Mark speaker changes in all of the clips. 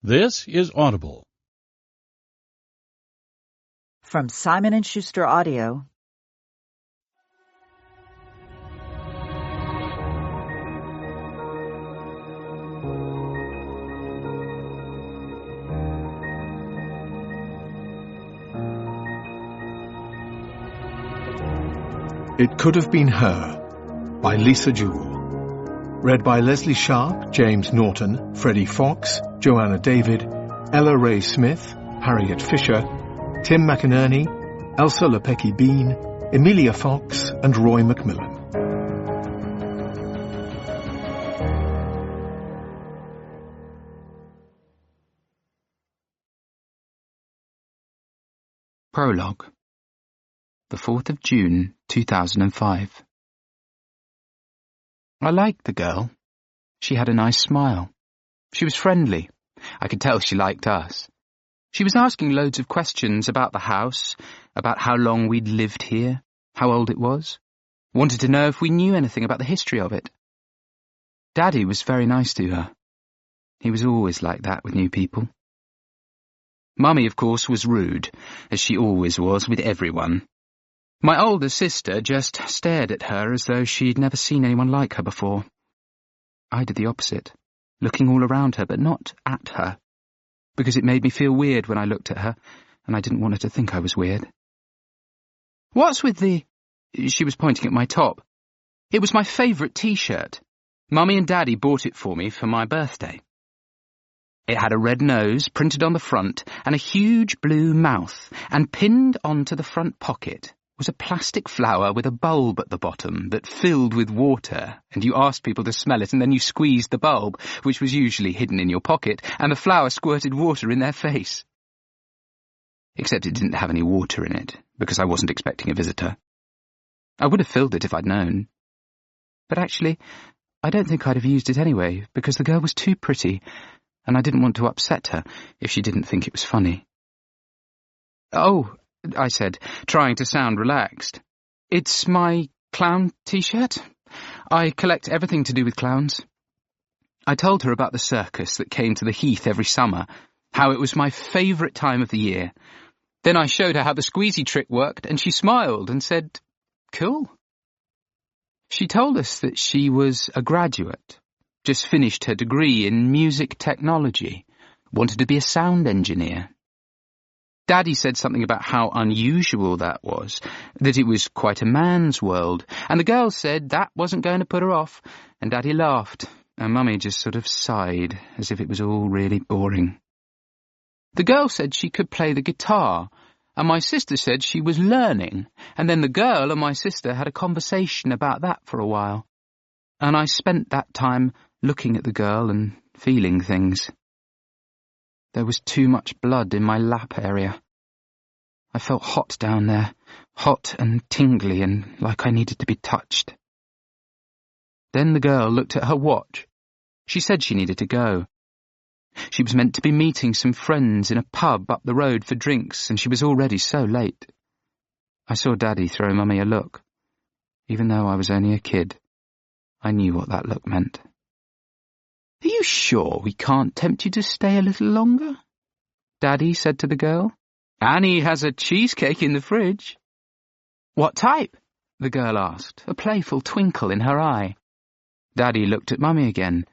Speaker 1: This is Audible.
Speaker 2: From Simon & Schuster Audio.
Speaker 3: It Could Have Been Her by Lisa Jewell. Read by Leslie Sharp, James Norton, Freddie Fox, Joanna David, Ella Ray Smith, Harriet Fisher, Tim McInerney, Elsa Lepecki Bean, Emilia Fox, and Roy Macmillan.
Speaker 4: Prologue. The 4th of June, 2005. I liked the girl. She had a nice smile. She was friendly. I could tell she liked us. She was asking loads of questions about the house, about how long we'd lived here, how old it was. Wanted to know if we knew anything about the history of it. Daddy was very nice to her. He was always like that with new people. Mummy, of course, was rude, as she always was with everyone. My older sister just stared at her as though she'd never seen anyone like her before. I did the opposite, looking all around her, but not at her, because it made me feel weird when I looked at her, and I didn't want her to think I was weird. "What's with the—" She was pointing at my top. It was my favourite T-shirt. Mummy and Daddy bought it for me for my birthday. It had a red nose printed on the front and a huge blue mouth, and pinned onto the front pocket was a plastic flower with a bulb at the bottom that filled with water, and you asked people to smell it and then you squeezed the bulb, which was usually hidden in your pocket, and the flower squirted water in their face. Except it didn't have any water in it, because I wasn't expecting a visitor. I would have filled it if I'd known. But actually, I don't think I'd have used it anyway, because the girl was too pretty, and I didn't want to upset her if she didn't think it was funny. "Oh," I said, trying to sound relaxed. "It's my clown T-shirt. I collect everything to do with clowns." I told her about the circus that came to the Heath every summer, how it was my favourite time of the year. Then I showed her how the squeezy trick worked, and she smiled and said, "Cool." She told us that she was a graduate, just finished her degree in music technology, wanted to be a sound engineer. Daddy said something about how unusual that was, that it was quite a man's world, and the girl said that wasn't going to put her off, and Daddy laughed, and Mummy just sort of sighed, as if it was all really boring. The girl said she could play the guitar, and my sister said she was learning, and then the girl and my sister had a conversation about that for a while, and I spent that time looking at the girl and feeling things. There was too much blood in my lap area. I felt hot down there, hot and tingly and like I needed to be touched. Then the girl looked at her watch. She said she needed to go. She was meant to be meeting some friends in a pub up the road for drinks, and she was already so late. I saw Daddy throw Mummy a look. Even though I was only a kid, I knew what that look meant. "Are you sure we can't tempt you to stay a little longer?" Daddy said to the girl. "Annie has a cheesecake in the fridge." "What type?" the girl asked, a playful twinkle in her eye. Daddy looked at Mummy again.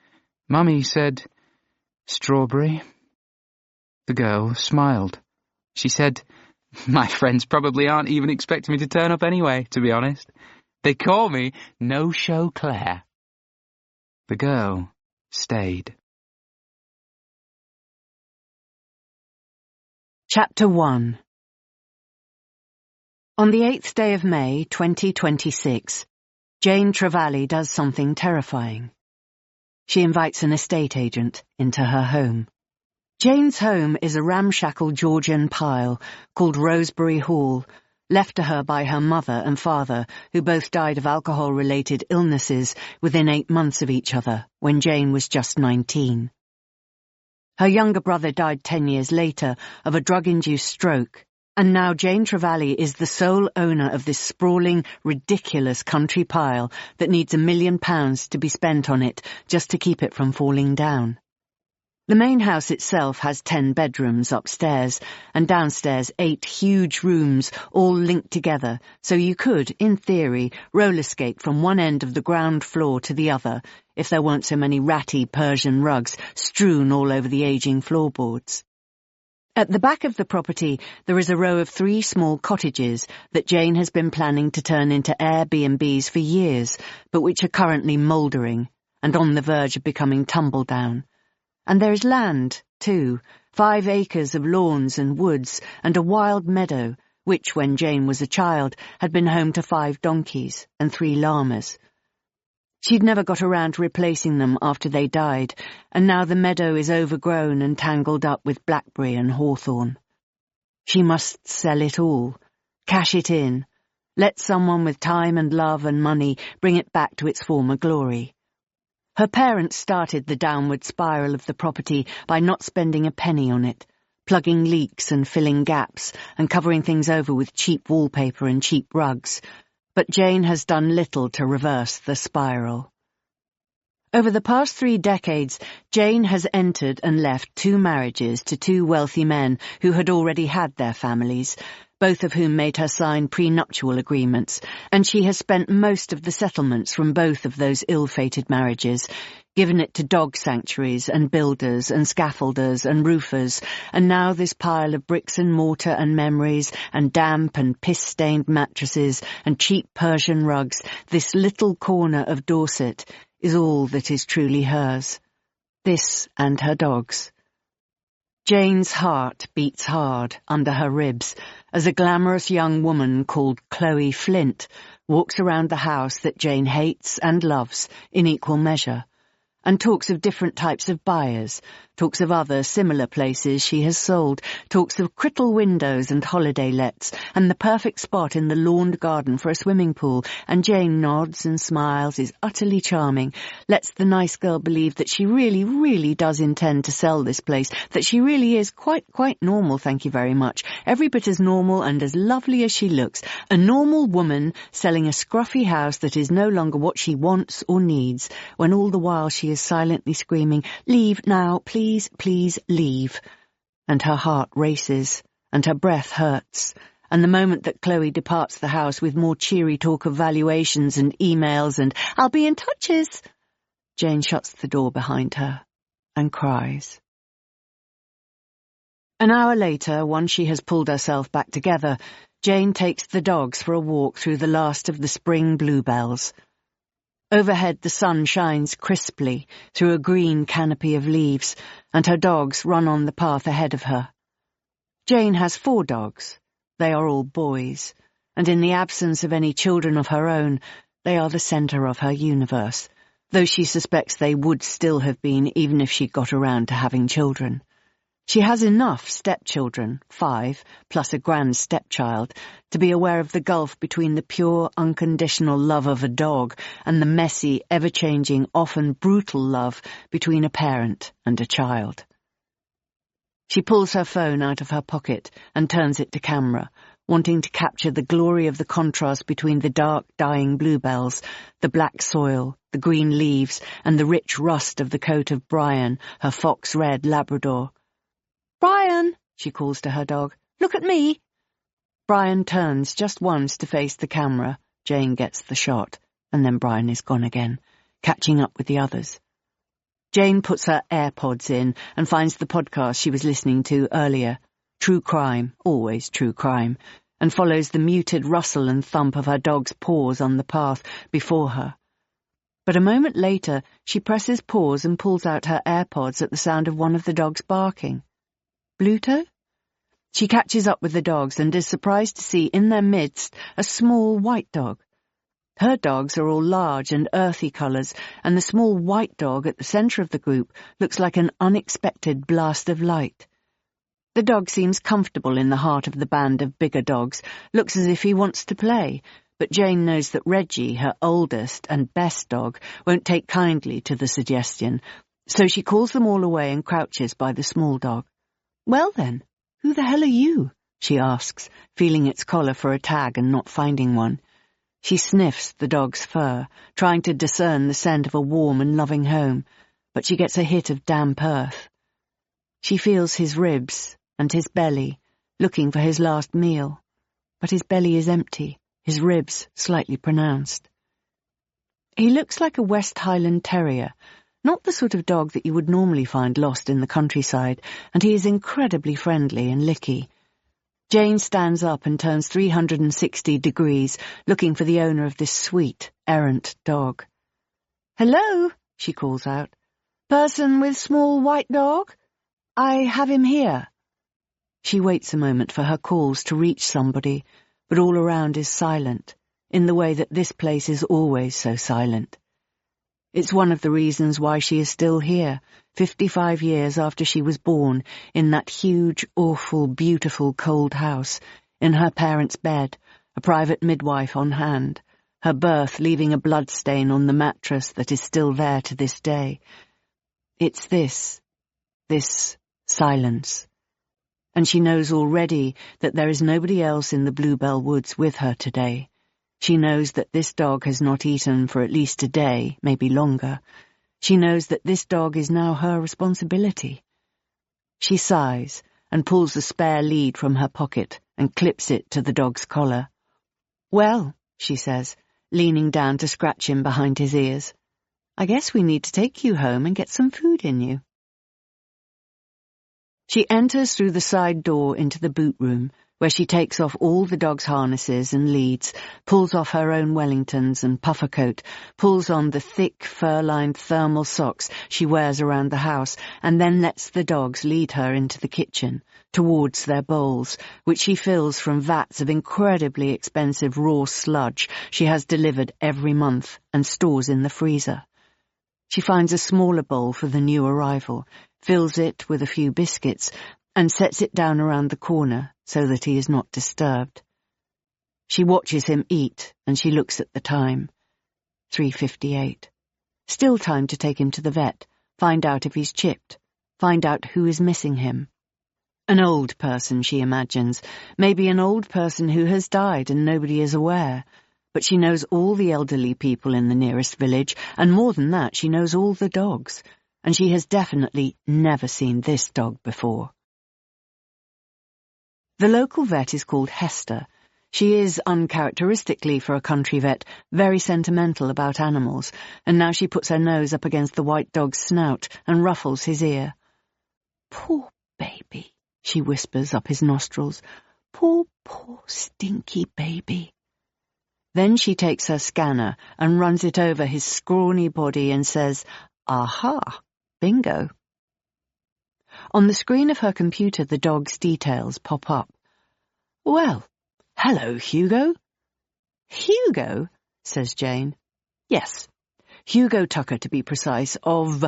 Speaker 4: Mummy said, "Strawberry." The girl smiled. She said, "My friends probably aren't even expecting me to turn up anyway, to be honest. They call me No-Show Claire." The girl stayed.
Speaker 5: Chapter 1. On the 8th day of May, 2026, Jane Trevally does something terrifying. She invites an estate agent into her home. Jane's home is a ramshackle Georgian pile called Rosebery Hall, left to her by her mother and father, who both died of alcohol-related illnesses within 8 months of each other, when Jane was just 19. Her younger brother died 10 years later of a drug-induced stroke, and now Jane Trevally is the sole owner of this sprawling, ridiculous country pile that needs £1 million to be spent on it just to keep it from falling down. The main house itself has 10 bedrooms upstairs, and downstairs 8 huge rooms, all linked together, so you could, in theory, roller skate from one end of the ground floor to the other, if there weren't so many ratty Persian rugs strewn all over the aging floorboards. At the back of the property, there is a row of 3 small cottages that Jane has been planning to turn into Airbnbs for years, but which are currently mouldering, and on the verge of becoming tumble-down. And there is land, too, 5 acres of lawns and woods, and a wild meadow, which, when Jane was a child, had been home to 5 donkeys and 3 llamas. She'd never got around to replacing them after they died, and now the meadow is overgrown and tangled up with blackberry and hawthorn. She must sell it all, cash it in, let someone with time and love and money bring it back to its former glory. Her parents started the downward spiral of the property by not spending a penny on it, plugging leaks and filling gaps and covering things over with cheap wallpaper and cheap rugs. But Jane has done little to reverse the spiral. Over the past 3 decades, Jane has entered and left 2 marriages to 2 wealthy men who had already had their families, both of whom made her sign prenuptial agreements, and she has spent most of the settlements from both of those ill-fated marriages, given it to dog sanctuaries and builders and scaffolders and roofers, and now this pile of bricks and mortar and memories and damp and piss-stained mattresses and cheap Persian rugs, this little corner of Dorset, is all that is truly hers. This and her dogs. Jane's heart beats hard under her ribs as a glamorous young woman called Chloe Flint walks around the house that Jane hates and loves in equal measure, and talks of different types of buyers, talks of other similar places she has sold, talks of crystal windows and holiday lets, and the perfect spot in the lawned garden for a swimming pool, and Jane nods and smiles, is utterly charming, lets the nice girl believe that she really does intend to sell this place, that she really is quite normal, thank you very much, every bit as normal and as lovely as she looks, a normal woman selling a scruffy house that is no longer what she wants or needs, when all the while she is silently screaming, "Leave now, please, please leave." And her heart races, and her breath hurts, and the moment that Chloe departs the house with more cheery talk of valuations and emails and "I'll be in touches," Jane shuts the door behind her and cries. An hour later, once she has pulled herself back together, Jane takes the dogs for a walk through the last of the spring bluebells. Overhead the sun shines crisply through a green canopy of leaves, and her dogs run on the path ahead of her. Jane has 4 dogs. They are all boys, and in the absence of any children of her own, they are the centre of her universe, though she suspects they would still have been even if she'd got around to having children. She has enough stepchildren, 5, plus a grand stepchild, to be aware of the gulf between the pure, unconditional love of a dog and the messy, ever-changing, often brutal love between a parent and a child. She pulls her phone out of her pocket and turns it to camera, wanting to capture the glory of the contrast between the dark, dying bluebells, the black soil, the green leaves, and the rich rust of the coat of Brian, her fox-red Labrador. "Brian," she calls to her dog, "look at me." Brian turns just once to face the camera. Jane gets the shot, and then Brian is gone again, catching up with the others. Jane puts her AirPods in and finds the podcast she was listening to earlier. True crime, always true crime, and follows the muted rustle and thump of her dog's paws on the path before her. But a moment later, she presses pause and pulls out her AirPods at the sound of one of the dogs barking. Bluto? She catches up with the dogs and is surprised to see in their midst a small white dog. Her dogs are all large and earthy colours, and the small white dog at the centre of the group looks like an unexpected blast of light. The dog seems comfortable in the heart of the band of bigger dogs, looks as if he wants to play, but Jane knows that Reggie, her oldest and best dog, won't take kindly to the suggestion, so she calls them all away and crouches by the small dog. "Well then, who the hell are you?" she asks, feeling its collar for a tag and not finding one. She sniffs the dog's fur, trying to discern the scent of a warm and loving home, but she gets a hit of damp earth. She feels his ribs and his belly, looking for his last meal. But his belly is empty, his ribs slightly pronounced. He looks like a West Highland Terrier, not the sort of dog that you would normally find lost in the countryside, and he is incredibly friendly and licky. Jane stands up and turns 360 degrees, looking for the owner of this sweet, errant dog. "Hello," she calls out. "Person with small white dog? I have him here." She waits a moment for her calls to reach somebody, but all around is silent, in the way that this place is always so silent. It's one of the reasons why she is still here, 55 years after she was born, in that huge, awful, beautiful, cold house, in her parents' bed, a private midwife on hand, her birth leaving a bloodstain on the mattress that is still there to this day. It's this silence. And she knows already that there is nobody else in the Bluebell Woods with her today. She knows that this dog has not eaten for at least a day, maybe longer. She knows that this dog is now her responsibility. She sighs and pulls the spare lead from her pocket and clips it to the dog's collar. "Well," she says, leaning down to scratch him behind his ears, "I guess we need to take you home and get some food in you." She enters through the side door into the boot room, where she takes off all the dog's harnesses and leads, pulls off her own Wellingtons and puffer coat, pulls on the thick, fur-lined thermal socks she wears around the house, and then lets the dogs lead her into the kitchen, towards their bowls, which she fills from vats of incredibly expensive raw sludge she has delivered every month and stores in the freezer. She finds a smaller bowl for the new arrival, fills it with a few biscuits, and sets it down around the corner so that he is not disturbed. She watches him eat, and she looks at the time. 3:58. Still time to take him to the vet, find out if he's chipped, find out who is missing him. An old person, she imagines, maybe an old person who has died and nobody is aware. But she knows all the elderly people in the nearest village, and more than that, she knows all the dogs, and she has definitely never seen this dog before. The local vet is called Hester. She is, uncharacteristically for a country vet, very sentimental about animals, and now she puts her nose up against the white dog's snout and ruffles his ear. "Poor baby," she whispers up his nostrils. "Poor, poor, stinky baby." Then she takes her scanner and runs it over his scrawny body and says, "Aha, bingo." On the screen of her computer, the dog's details pop up. "Well, hello, Hugo." "Hugo?" says Jane. "Yes, Hugo Tucker, to be precise, of..."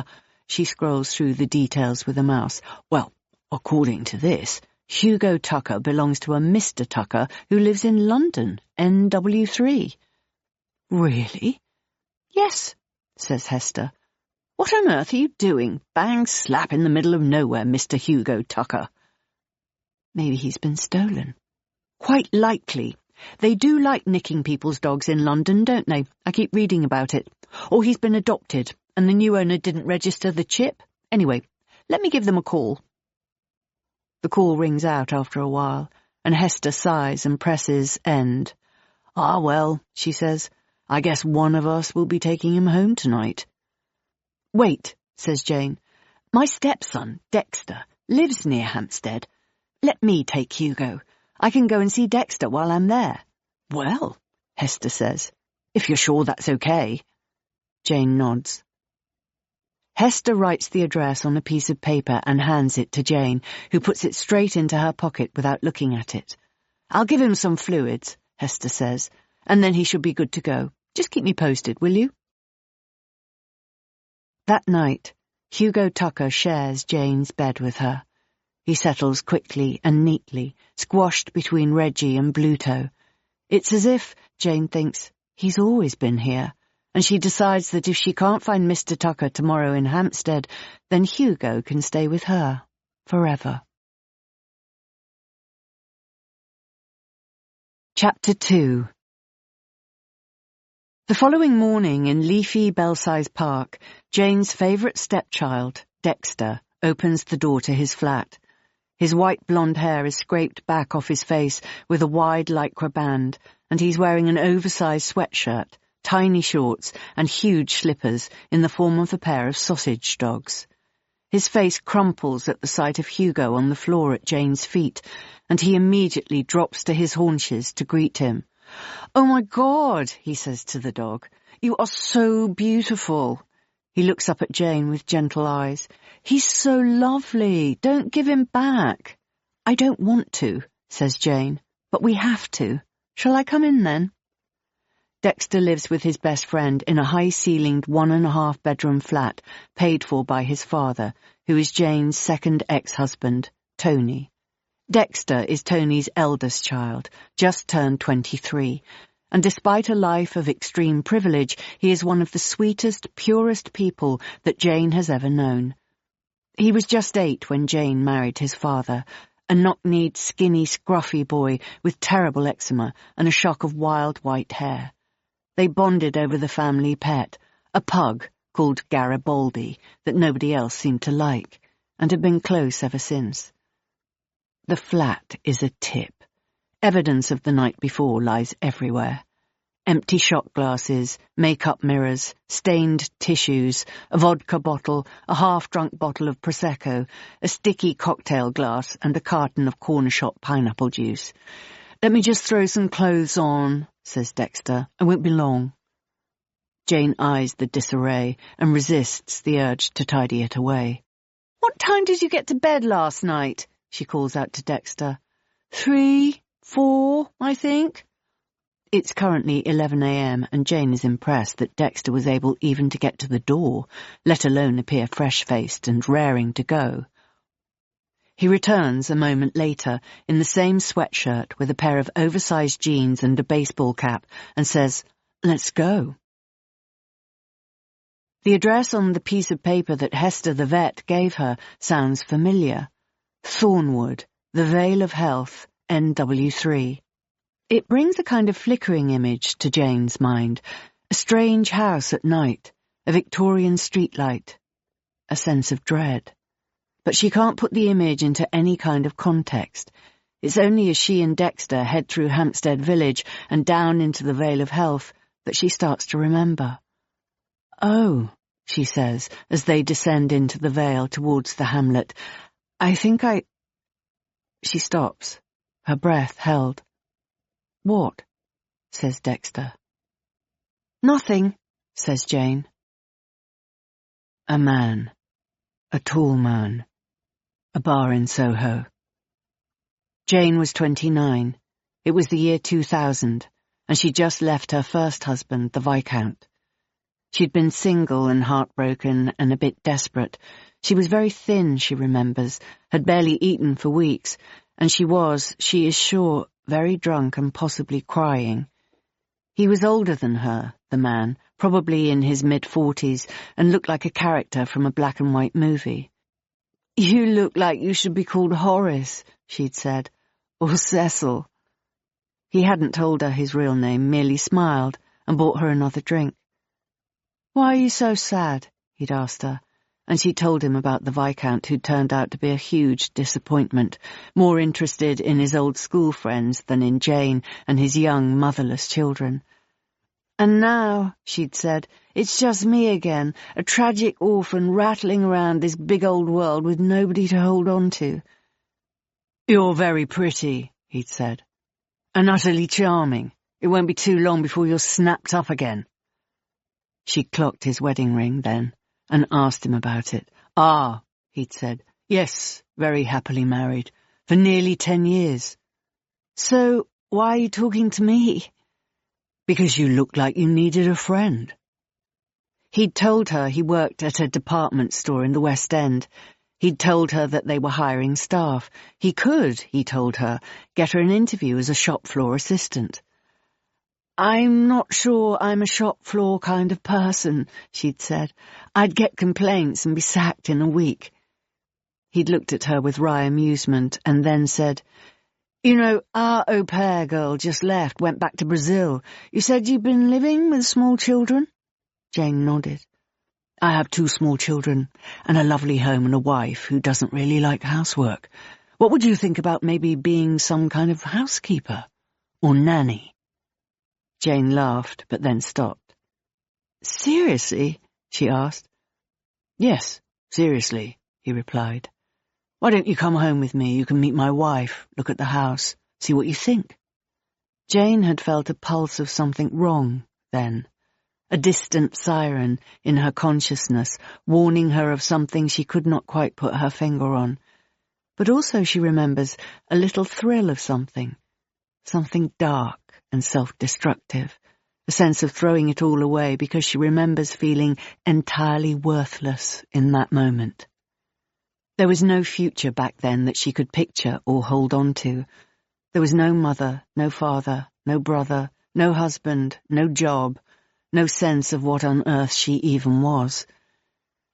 Speaker 5: She scrolls through the details with a mouse. "Well, according to this, Hugo Tucker belongs to a Mr. Tucker who lives in London, NW3. "Really?" "Yes," says Hester. "What on earth are you doing, bang slap in the middle of nowhere, Mr. Hugo Tucker?" "Maybe he's been stolen." "Quite likely. They do like nicking people's dogs in London, don't they? I keep reading about it. Or he's been adopted, and the new owner didn't register the chip. Anyway, let me give them a call." The call rings out after a while, and Hester sighs and presses end. "Ah, well," she says, "I guess one of us will be taking him home tonight." "Wait," says Jane. "My stepson, Dexter, lives near Hampstead. Let me take Hugo. I can go and see Dexter while I'm there." "Well," Hester says, "if you're sure that's okay." Jane nods. Hester writes the address on a piece of paper and hands it to Jane, who puts it straight into her pocket without looking at it. "I'll give him some fluids," Hester says, "and then he should be good to go. Just keep me posted, will you?" That night, Hugo Tucker shares Jane's bed with her. He settles quickly and neatly, squashed between Reggie and Bluto. It's as if, Jane thinks, he's always been here, and she decides that if she can't find Mr. Tucker tomorrow in Hampstead, then Hugo can stay with her, forever. Chapter 2. The following morning in leafy Belsize Park, Jane's favourite stepchild, Dexter, opens the door to his flat. His white blonde hair is scraped back off his face with a wide lycra band, and he's wearing an oversized sweatshirt, tiny shorts, and huge slippers in the form of a pair of sausage dogs. His face crumples at the sight of Hugo on the floor at Jane's feet, and he immediately drops to his haunches to greet him. "Oh my God," he says to the dog. "You are so beautiful." He looks up at Jane with gentle eyes. "He's so lovely. Don't give him back." "I don't want to," says Jane, "but we have to. Shall I come in then?" Dexter lives with his best friend in a high-ceilinged 1.5-bedroom flat paid for by his father, who is Jane's second ex-husband, Tony. Dexter is Tony's eldest child, just turned 23, and despite a life of extreme privilege, he is one of the sweetest, purest people that Jane has ever known. He was just 8 when Jane married his father, a knock-kneed, skinny, scruffy boy with terrible eczema and a shock of wild white hair. They bonded over the family pet, a pug called Garibaldi that nobody else seemed to like, and had been close ever since. The flat is a tip. Evidence of the night before lies everywhere. Empty shot glasses, makeup mirrors, stained tissues, a vodka bottle, a half-drunk bottle of Prosecco, a sticky cocktail glass, and a carton of corner shop pineapple juice. "Let me just throw some clothes on," says Dexter. "I won't be long." Jane eyes the disarray and resists the urge to tidy it away. "What time did you get to bed last night?" she calls out to Dexter. 3, 4, I think." It's currently 11 a.m. and Jane is impressed that Dexter was able even to get to the door, let alone appear fresh-faced and raring to go. He returns a moment later in the same sweatshirt with a pair of oversized jeans and a baseball cap and says, "Let's go." The address on the piece of paper that Hester the vet gave her sounds familiar. Thornwood, the Vale of Health, NW3. It brings a kind of flickering image to Jane's mind, a strange house at night, a Victorian streetlight, a sense of dread. But she can't put the image into any kind of context. It's only as she and Dexter head through Hampstead Village and down into the Vale of Health that she starts to remember. "Oh," she says, as they descend into the vale towards the hamlet, "I think I—" She stops, her breath held. "What?" says Dexter. "Nothing," says Jane. A man. A tall man. A bar in Soho. Jane was 29. It was the year 2000, and she'd just left her first husband, the Viscount. She'd been single and heartbroken and a bit desperate. She was very thin, she remembers, had barely eaten for weeks, and she is sure, very drunk and possibly crying. He was older than her, the man, probably in his mid-40s, and looked like a character from a black-and-white movie. "You look like you should be called Horace," she'd said, "or Cecil." He hadn't told her his real name, merely smiled and bought her another drink. "Why are you so sad?" he'd asked her, and she told him about the Viscount who'd turned out to be a huge disappointment, more interested in his old school friends than in Jane and his young, motherless children. "And now," she'd said, "it's just me again, a tragic orphan rattling around this big old world with nobody to hold on to." "You're very pretty," he'd said, "and utterly charming. It won't be too long before you're snapped up again." She clocked his wedding ring then and asked him about it. "Ah," he'd said, "yes, very happily married, for nearly 10 years. "So, why are you talking to me?" "Because you looked like you needed a friend." He'd told her he worked at a department store in the West End. He'd told her that they were hiring staff. He could, he told her, get her an interview as a shop floor assistant. "I'm not sure I'm a shop floor kind of person," she'd said. "I'd get complaints and be sacked in a week." He'd looked at her with wry amusement and then said, "You know, our au pair girl just left, went back to Brazil. You said you'd been living with small children?" Jane nodded. I have 2 small children and a lovely home and a wife who doesn't really like housework. What would you think about maybe being some kind of housekeeper? Or nanny?" Jane laughed, but then stopped. "Seriously?" she asked. "Yes, seriously," he replied. "Why don't you come home with me? You can meet my wife, look at the house, see what you think." Jane had felt a pulse of something wrong then. A distant siren in her consciousness, warning her of something she could not quite put her finger on. But also she remembers a little thrill of something dark and self-destructive, a sense of throwing it all away because she remembers feeling entirely worthless in that moment. There was no future back then that she could picture or hold on to. There was no mother, no father, no brother, no husband, no job, no sense of what on earth she even was.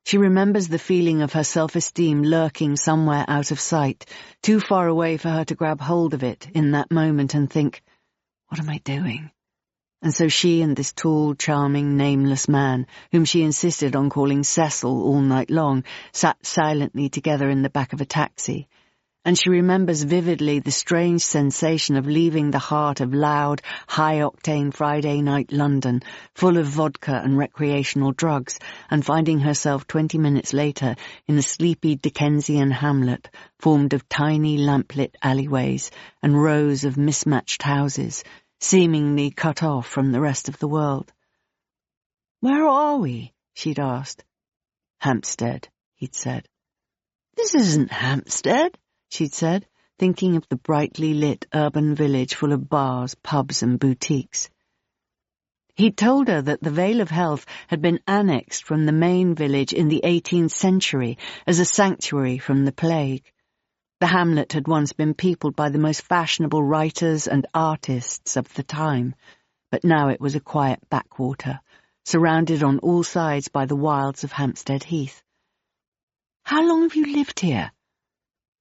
Speaker 5: She remembers the feeling of her self-esteem lurking somewhere out of sight, too far away for her to grab hold of it in that moment and think, "What am I doing?" And so she and this tall, charming, nameless man, whom she insisted on calling Cecil all night long, sat silently together in the back of a taxi. And she remembers vividly the strange sensation of leaving the heart of loud, high-octane Friday night London, full of vodka and recreational drugs, and finding herself 20 minutes later in a sleepy Dickensian hamlet formed of tiny lamplit alleyways and rows of mismatched houses, seemingly cut off from the rest of the world. "Where are we?" she'd asked. "Hampstead," he'd said. "This isn't Hampstead," she'd said, thinking of the brightly lit urban village full of bars, pubs and boutiques. He'd told her that the Vale of Health had been annexed from the main village in the 18th century as a sanctuary from the plague. The hamlet had once been peopled by the most fashionable writers and artists of the time, but now it was a quiet backwater, surrounded on all sides by the wilds of Hampstead Heath. "How long have you lived here?"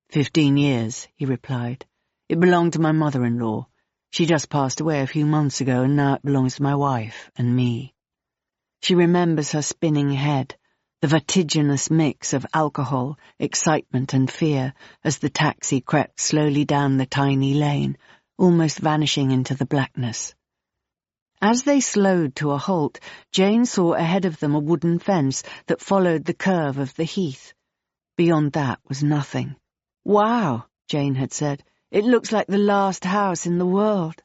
Speaker 5: 15 years, he replied. "It belonged to my mother-in-law. She just passed away a few months ago, and now it belongs to my wife and me." She remembers her spinning head, the vertiginous mix of alcohol, excitement and fear as the taxi crept slowly down the tiny lane, almost vanishing into the blackness. As they slowed to a halt, Jane saw ahead of them a wooden fence that followed the curve of the heath. Beyond that was nothing. "Wow," Jane had said, "it looks like the last house in the world."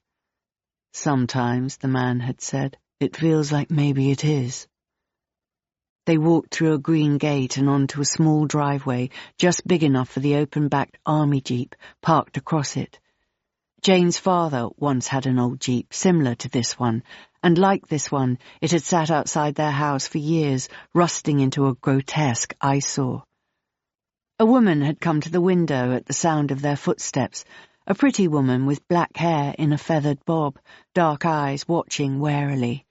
Speaker 5: "Sometimes," the man had said, "it feels like maybe it is." They walked through a green gate and onto a small driveway, just big enough for the open-backed army jeep parked across it. Jane's father once had an old jeep similar to this one, and like this one, it had sat outside their house for years, rusting into a grotesque eyesore. A woman had come to the window at the sound of their footsteps, a pretty woman with black hair in a feathered bob, dark eyes watching warily.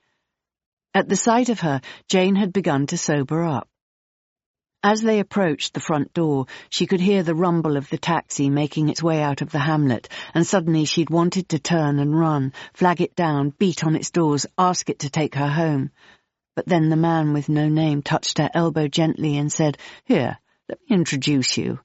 Speaker 5: At the sight of her, Jane had begun to sober up. As they approached the front door, she could hear the rumble of the taxi making its way out of the hamlet, and suddenly she'd wanted to turn and run, flag it down, beat on its doors, ask it to take her home. But then the man with no name touched her elbow gently and said, "Here, let me introduce you."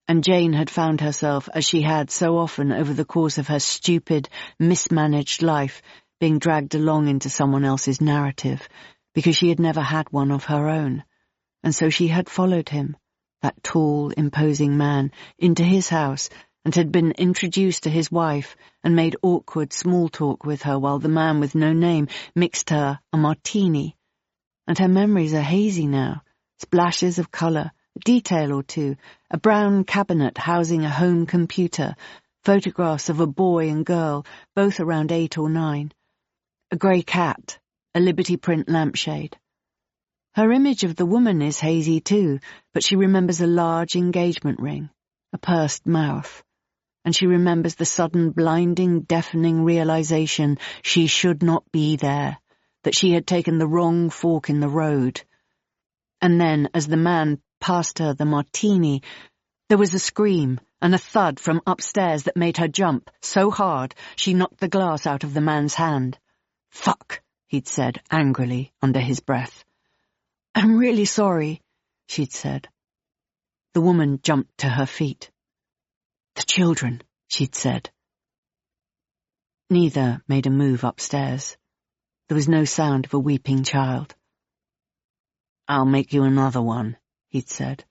Speaker 5: And Jane had found herself, as she had so often over the course of her stupid, mismanaged life, being dragged along into someone else's narrative, because she had never had one of her own. And so she had followed him, that tall, imposing man, into his house, and had been introduced to his wife, and made awkward small talk with her while the man with no name mixed her a martini. And her memories are hazy now, splashes of colour, a detail or two, a brown cabinet housing a home computer, photographs of a boy and girl, both around 8 or 9, a grey cat, a Liberty print lampshade. Her image of the woman is hazy too, but she remembers a large engagement ring, a pursed mouth, and she remembers the sudden blinding, deafening realization she should not be there, that she had taken the wrong fork in the road. And then, as the man passed her the martini, there was a scream and a thud from upstairs that made her jump so hard she knocked the glass out of the man's hand. "Fuck," he'd said angrily under his breath. I'm really sorry, she'd said. The woman jumped to her feet. The children, she'd said. Neither made a move upstairs. There was no sound of a weeping child. I'll make you another one, he'd said.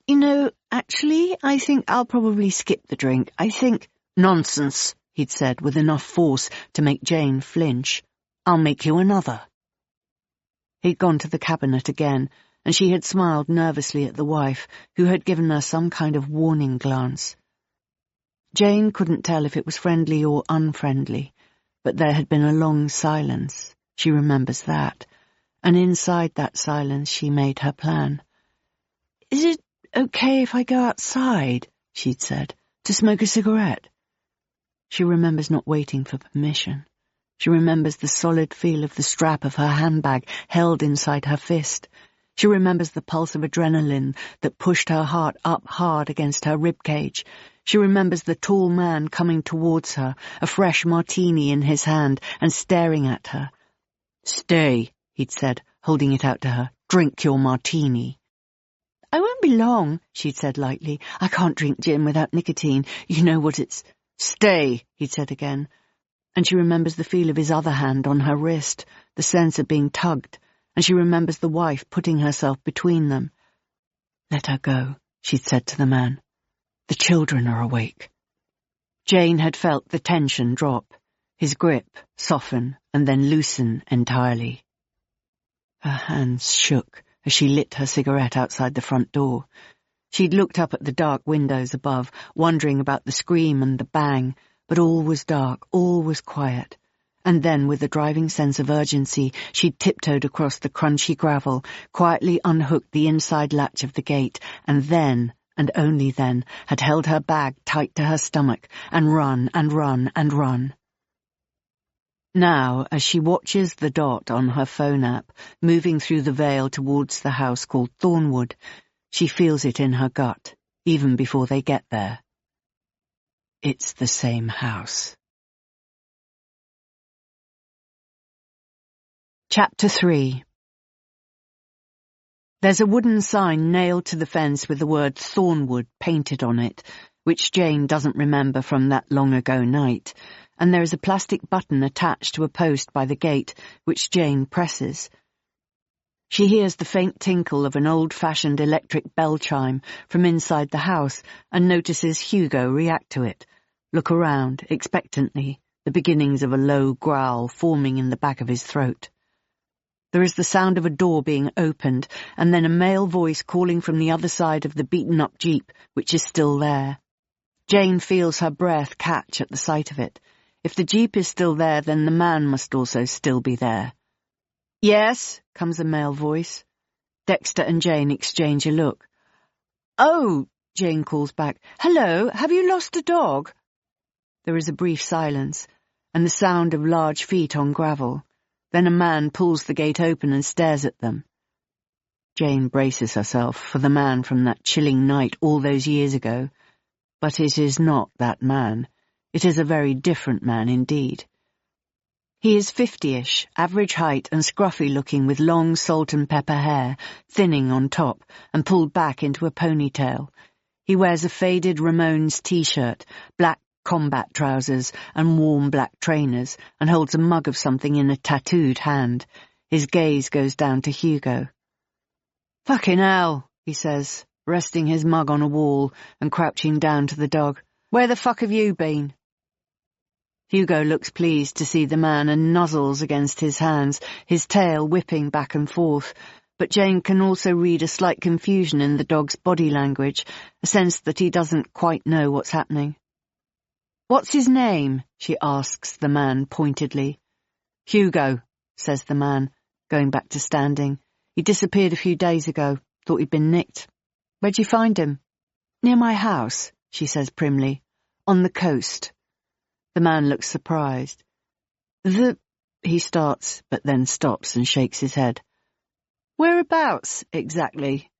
Speaker 5: You know, actually, I think I'll probably skip the drink. I think... Nonsense, he'd said with enough force to make Jane flinch. I'll make you another. He'd gone to the cabinet again, and she had smiled nervously at the wife, who had given her some kind of warning glance. Jane couldn't tell if it was friendly or unfriendly, but there had been a long silence. She remembers that, and inside that silence she made her plan. Is it okay if I go outside, she'd said, to smoke a cigarette? She remembers not waiting for permission. She remembers the solid feel of the strap of her handbag held inside her fist. She remembers the pulse of adrenaline that pushed her heart up hard against her ribcage. She remembers the tall man coming towards her, a fresh martini in his hand, and staring at her. Stay, he'd said, holding it out to her. Drink your martini. I won't be long, she'd said lightly. I can't drink gin without nicotine. You know what it's... Stay, he'd said again. And she remembers the feel of his other hand on her wrist, the sense of being tugged, and she remembers the wife putting herself between them. Let her go, she'd said to the man. The children are awake. Jane had felt the tension drop, his grip soften and then loosen entirely. Her hands shook as she lit her cigarette outside the front door. She'd looked up at the dark windows above, wondering about the scream and the bang, but all was dark, all was quiet. And then, with a driving sense of urgency, she'd tiptoed across the crunchy gravel, quietly unhooked the inside latch of the gate, and then, and only then, had held her bag tight to her stomach, and run and run and run. Now, as she watches the dot on her phone app, moving through the vale towards the house called Thornwood, she feels it in her gut, even before they get there. It's the same house. Chapter 3. There's a wooden sign nailed to the fence with the word Thornwood painted on it, which Jane doesn't remember from that long-ago night, and there is a plastic button attached to a post by the gate, which Jane presses. She hears the faint tinkle of an old-fashioned electric bell chime from inside the house and notices Hugo react to it, look around expectantly, the beginnings of a low growl forming in the back of his throat. There is the sound of a door being opened, and then a male voice calling from the other side of the beaten-up jeep, which is still there. Jane feels her breath catch at the sight of it. If the jeep is still there, then the man must also still be there. Yes, comes a male voice. Dexter and Jane exchange a look. Oh, Jane calls back. Hello, have you lost a dog? There is a brief silence, and the sound of large feet on gravel. Then a man pulls the gate open and stares at them. Jane braces herself for the man from that chilling night all those years ago. But it is not that man. It is a very different man indeed. He is 50-ish, average height and scruffy-looking with long salt and pepper hair, thinning on top and pulled back into a ponytail. He wears a faded Ramones t-shirt, black combat trousers and warm black trainers, and holds a mug of something in a tattooed hand. His gaze goes down to Hugo. Fucking hell, he says, resting his mug on a wall and crouching down to the dog. Where the fuck have you been? Hugo looks pleased to see the man and nuzzles against his hands, his tail whipping back and forth, but Jane can also read a slight confusion in the dog's body language, a sense that he doesn't quite know what's happening. What's his name? She asks the man pointedly. Hugo, says the man, going back to standing. He disappeared a few days ago. Thought he'd been nicked. Where'd you find him? Near my house, she says primly. On the coast. The man looks surprised. He starts, but then stops and shakes his head. Whereabouts, exactly?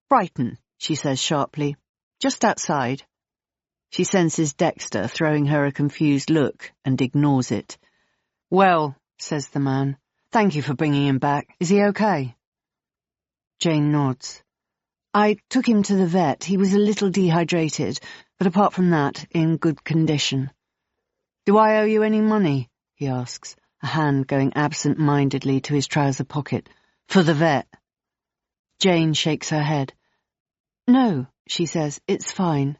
Speaker 5: Brighton, she says sharply. Just outside. She senses Dexter throwing her a confused look and ignores it. Well, says the man, Thank you for bringing him back. Is he okay? Jane nods. I took him to the vet. He was a little dehydrated, but apart from that, in good condition. Do I owe you any money? He asks, a hand going absent-mindedly to his trouser pocket. For the vet. Jane shakes her head. No, she says, it's fine.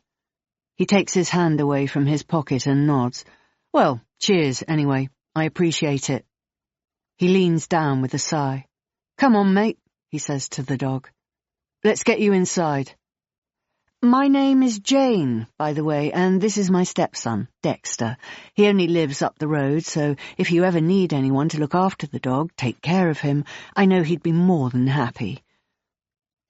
Speaker 5: He takes his hand away from his pocket and nods. Well, cheers, anyway. I appreciate it. He leans down with a sigh. Come on, mate, he says to the dog. Let's get you inside. My name is Jane, by the way, and this is my stepson, Dexter. He only lives up the road, so if you ever need anyone to look after the dog, take care of him, I know he'd be more than happy.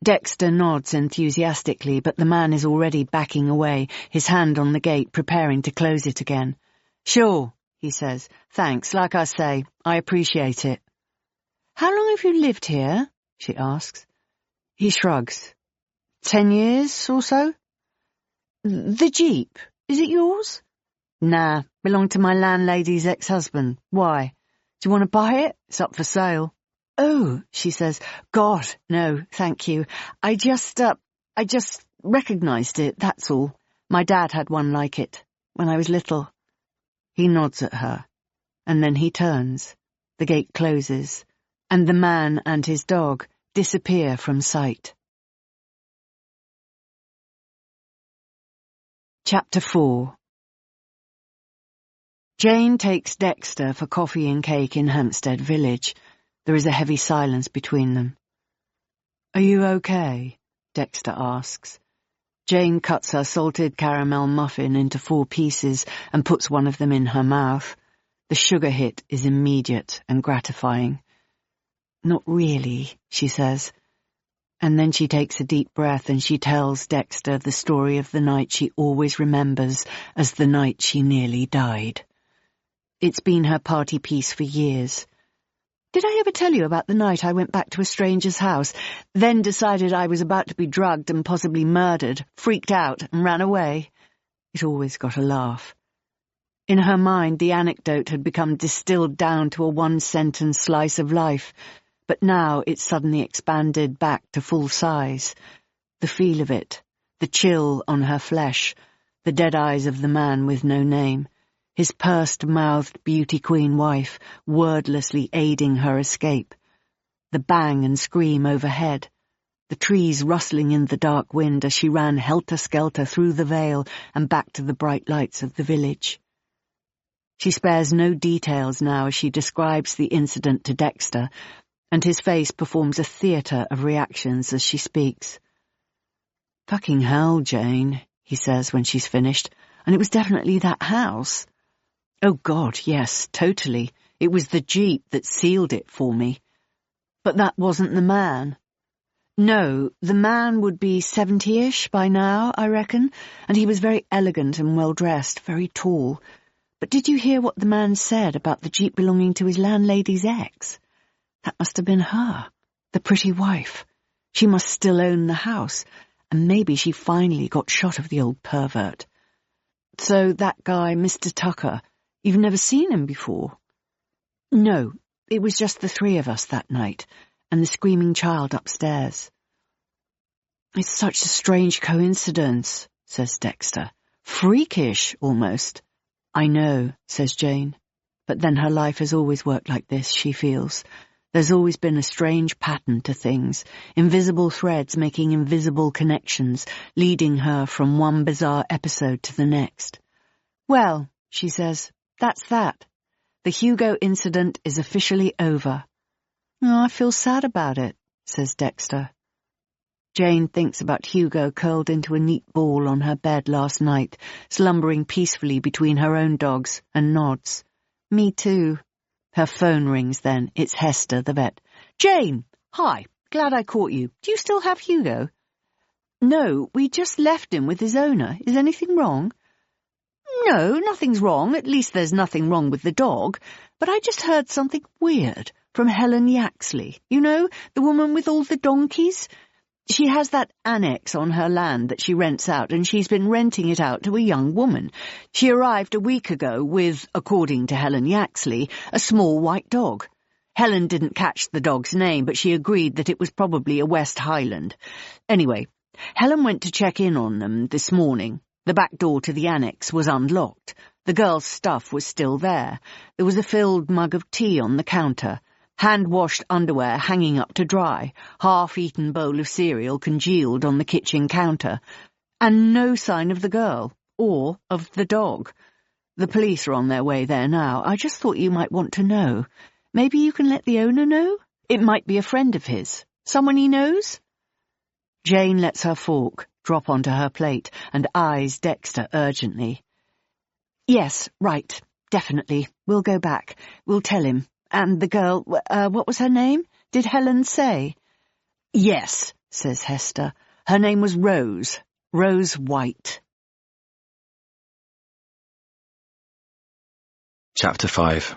Speaker 5: Dexter nods enthusiastically, but the man is already backing away, his hand on the gate, preparing to close it again. Sure, he says. Thanks, like I say, I appreciate it. How long have you lived here? She asks. He shrugs. 10 years or so? The Jeep, is it yours? Nah, belonged to my landlady's ex-husband. Why? Do you want to buy it? It's up for sale. Oh, she says, God, no, thank you. I just recognised it, that's all. My dad had one like it, when I was little. He nods at her, and then he turns. The gate closes, and the man and his dog disappear from sight. Chapter 4. Jane takes Dexter for coffee and cake in Hampstead Village. There is a heavy silence between them. Are you okay? Dexter asks. Jane cuts her salted caramel muffin into 4 pieces and puts one of them in her mouth. The sugar hit is immediate and gratifying. Not really, she says. And then she takes a deep breath and she tells Dexter the story of the night she always remembers as the night she nearly died. It's been her party piece for years. Did I ever tell you about the night I went back to a stranger's house, then decided I was about to be drugged and possibly murdered, freaked out and ran away? It always got a laugh. In her mind, the anecdote had become distilled down to a 1-sentence slice of life, but now it suddenly expanded back to full size. The feel of it, the chill on her flesh, the dead eyes of the man with no name, his pursed-mouthed beauty queen wife wordlessly aiding her escape, the bang and scream overhead, the trees rustling in the dark wind as she ran helter-skelter through the vale and back to the bright lights of the village. She spares no details now as she describes the incident to Dexter, and his face performs a theatre of reactions as she speaks. Fucking hell, Jane, he says when she's finished, and it was definitely that house. Oh God, yes, totally. It was the Jeep that sealed it for me. But that wasn't the man. No, the man would be 70-ish by now, I reckon, and he was very elegant and well-dressed, very tall. But did you hear what the man said about the Jeep belonging to his landlady's ex? That must have been her, the pretty wife. She must still own the house, and maybe she finally got shot of the old pervert. So that guy, Mr. Tucker, you've never seen him before? No, it was just the 3 of us that night, and the screaming child upstairs. It's such a strange coincidence, says Dexter. Freakish, almost. I know, says Jane, but then her life has always worked like this, she feels. There's always been a strange pattern to things, invisible threads making invisible connections, leading her from one bizarre episode to the next. Well, she says, that's that. The Hugo incident is officially over. Oh, I feel sad about it, says Dexter. Jane thinks about Hugo curled into a neat ball on her bed last night, slumbering peacefully between her own dogs, and nods. Me too. Her phone rings then. It's Hester, the vet. Jane! Hi. Glad I caught you. Do you still have Hugo? No, we just left him with his owner. Is anything wrong? No, nothing's wrong. At least there's nothing wrong with the dog. But I just heard something weird from Helen Yaxley. You know, the woman with all the donkeys? She has that annex on her land that she rents out, and she's been renting it out to a young woman. She arrived a week ago with, according to Helen Yaxley, a small white dog. Helen didn't catch the dog's name, but she agreed that it was probably a West Highland. Anyway, Helen went to check in on them this morning. The back door to the annex was unlocked. The girl's stuff was still there. There was a filled mug of tea on the counter, hand-washed underwear hanging up to dry, half-eaten bowl of cereal congealed on the kitchen counter, and no sign of the girl, or of the dog. The police are on their way there now. I just thought you might want to know. Maybe you can let the owner know? It might be a friend of his. Someone he knows? Jane lets her fork drop onto her plate and eyes Dexter urgently. Yes, right, definitely. We'll go back. We'll tell him. And the girl, what was her name? Did Helen say? Yes, says Hester. Her name was Rose. Rose White.
Speaker 1: Chapter 5.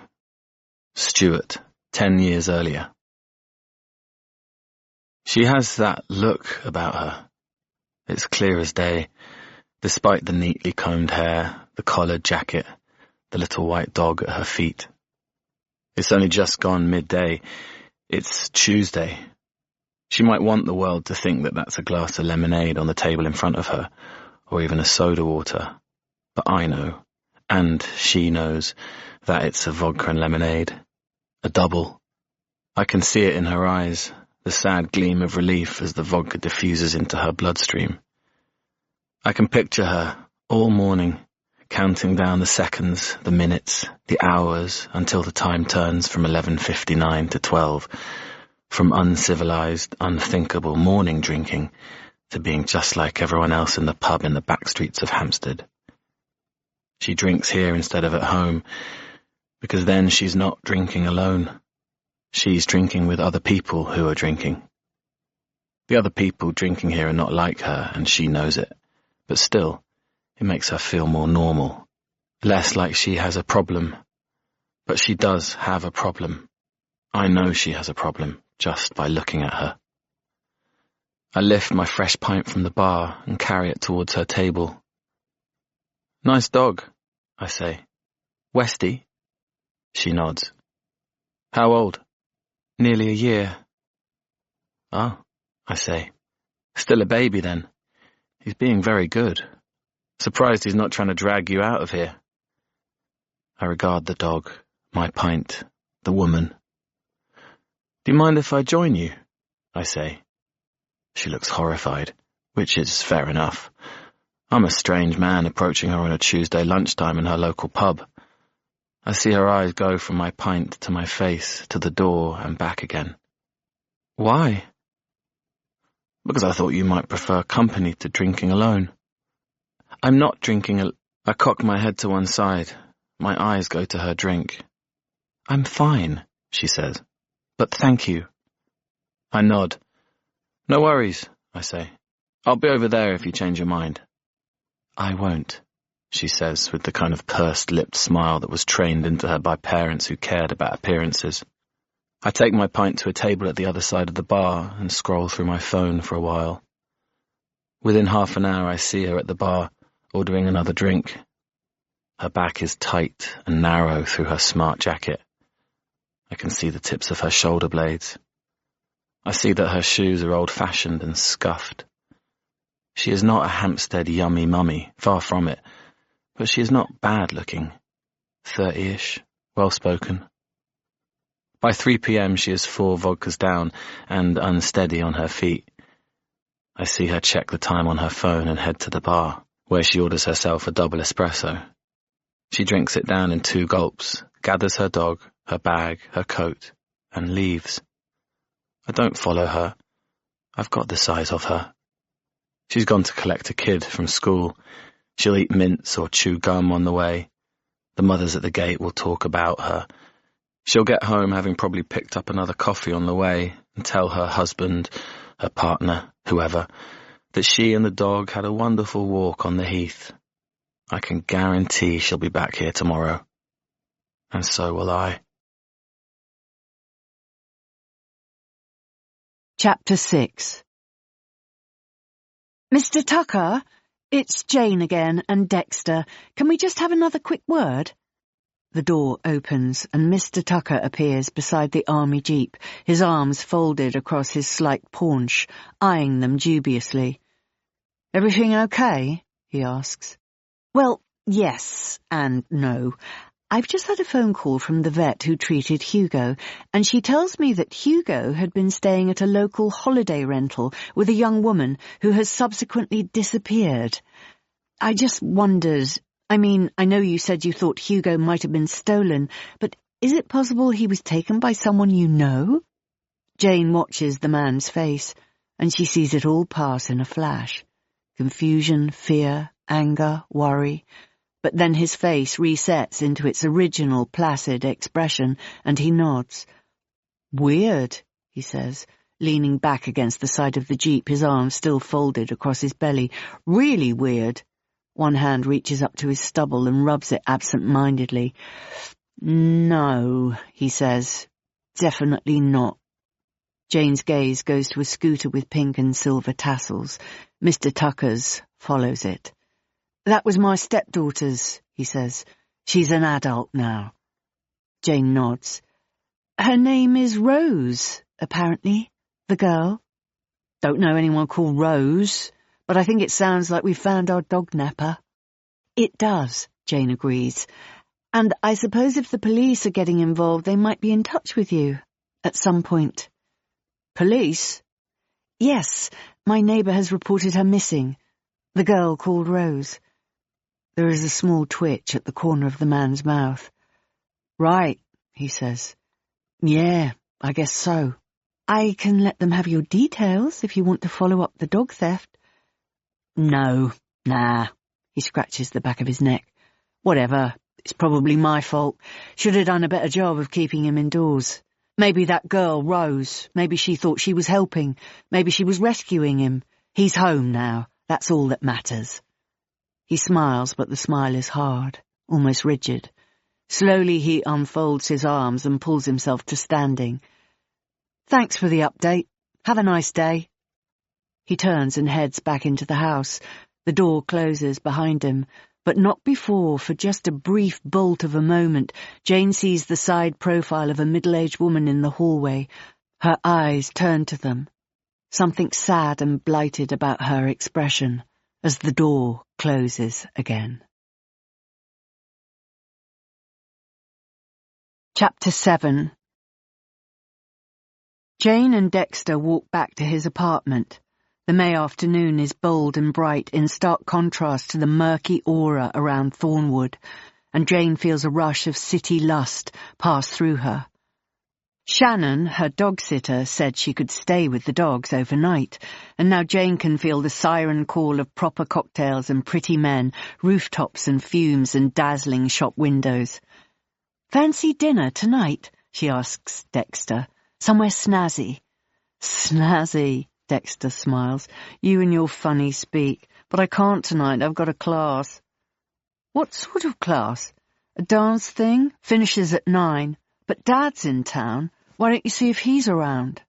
Speaker 1: Stuart, 10 years earlier. She has that look about her. It's clear as day, despite the neatly combed hair, the collared jacket, the little white dog at her feet. It's only just gone midday. It's Tuesday. She might want the world to think that that's a glass of lemonade on the table in front of her, or even a soda water. But I know, and she knows, that it's a vodka and lemonade. A double. I can see it in her eyes, the sad gleam of relief as the vodka diffuses into her bloodstream. I can picture her, all morning, counting down the seconds, the minutes, the hours, until the time turns from 11:59 to 12, from uncivilized, unthinkable morning drinking to being just like everyone else in the pub in the back streets of Hampstead. She drinks here instead of at home, because then she's not drinking alone. She's drinking with other people who are drinking. The other people drinking here are not like her, and she knows it, but still, it makes her feel more normal, less like she has a problem. But she does have a problem. I know she has a problem, just by looking at her. I lift my fresh pint from the bar and carry it towards her table. Nice dog, I say. Westy? She nods. How old? Nearly a year. Oh, I say. Still a baby then. He's being very good. Surprised he's not trying to drag you out of here. I regard the dog, my pint, the woman. Do you mind if I join you? I say. She looks horrified, which is fair enough. I'm a strange man approaching her on a Tuesday lunchtime in her local pub. I see her eyes go from my pint to my face, to the door and back again. Why? Because I thought you might prefer company to drinking alone. I'm not drinking I cock my head to one side. My eyes go to her drink. I'm fine, she says. But thank you. I nod. No worries, I say. I'll be over there if you change your mind. I won't, she says with the kind of pursed-lipped smile that was trained into her by parents who cared about appearances. I take my pint to a table at the other side of the bar and scroll through my phone for a while. Within half an hour I see her at the bar, ordering another drink. Her back is tight and narrow through her smart jacket. I can see the tips of her shoulder blades. I see that her shoes are old-fashioned and scuffed. She is not a Hampstead yummy mummy, far from it, but she is not bad-looking. 30-ish, well-spoken. By 3 p.m. she is 4 vodkas down and unsteady on her feet. I see her check the time on her phone and head to the bar, where she orders herself a double espresso. She drinks it down in 2 gulps, gathers her dog, her bag, her coat, and leaves. I don't follow her. I've got the size of her. She's gone to collect a kid from school. She'll eat mints or chew gum on the way. The mothers at the gate will talk about her. She'll get home having probably picked up another coffee on the way and tell her husband, her partner, whoever, that she and the dog had a wonderful walk on the heath. I can guarantee she'll be back here tomorrow. And so will I.
Speaker 5: Chapter 6. Mr. Tucker, it's Jane again and Dexter. Can we just have another quick word? The door opens and Mr. Tucker appears beside the army jeep, his arms folded across his slight paunch, eyeing them dubiously. "Everything okay?" he asks. "Well, yes and no. I've just had a phone call from the vet who treated Hugo, and she tells me that Hugo had been staying at a local holiday rental with a young woman who has subsequently disappeared. I just wondered, I know you said you thought Hugo might have been stolen, but is it possible he was taken by someone you know?" Jane watches the man's face, and she sees it all pass in a flash. Confusion, fear, anger, worry. But then his face resets into its original placid expression, and he nods. "Weird," he says, leaning back against the side of the jeep, his arms still folded across his belly. "Really weird." One hand reaches up to his stubble and rubs it absent-mindedly. "No," he says. "Definitely not." Jane's gaze goes to a scooter with pink and silver tassels. Mr. Tucker's follows it. "That was my stepdaughter's," he says. "She's an adult now." Jane nods. "Her name is Rose, apparently, the girl." "Don't know anyone called Rose, but I think it sounds like we've found our dog napper." "It does," Jane agrees. "And I suppose if the police are getting involved, they might be in touch with you at some point." "Police?" "Yes, my neighbour has reported her missing. The girl called Rose." There is a small twitch at the corner of the man's mouth. "Right," he says. "Yeah, I guess so." "I can let them have your details if you want to follow up the dog theft." "No, nah." He scratches the back of his neck. "Whatever, it's probably my fault. Should have done a better job of keeping him indoors. Maybe that girl, Rose, maybe she thought she was helping. Maybe she was rescuing him. He's home now. That's all that matters." He smiles, but the smile is hard, almost rigid. Slowly he unfolds his arms and pulls himself to standing. "Thanks for the update. Have a nice day." He turns and heads back into the house. The door closes behind him, but not before, for just a brief bolt of a moment, Jane sees the side profile of a middle-aged woman in the hallway. Her eyes turn to them. Something sad and blighted about her expression as the door closes again. Chapter 7. Jane and Dexter walk back to his apartment. The May afternoon is bold and bright, in stark contrast to the murky aura around Thornwood, and Jane feels a rush of city lust pass through her. Shannon, her dog-sitter, said she could stay with the dogs overnight, and now Jane can feel the siren call of proper cocktails and pretty men, rooftops and fumes and dazzling shop windows. "Fancy dinner tonight?" she asks Dexter. "Somewhere snazzy." "Snazzy," Dexter smiles. "You and your funny speak. But I can't tonight, I've got a class." "What sort of class?" "A dance thing. Finishes at 9. But Dad's in town. Why don't you see if he's around?"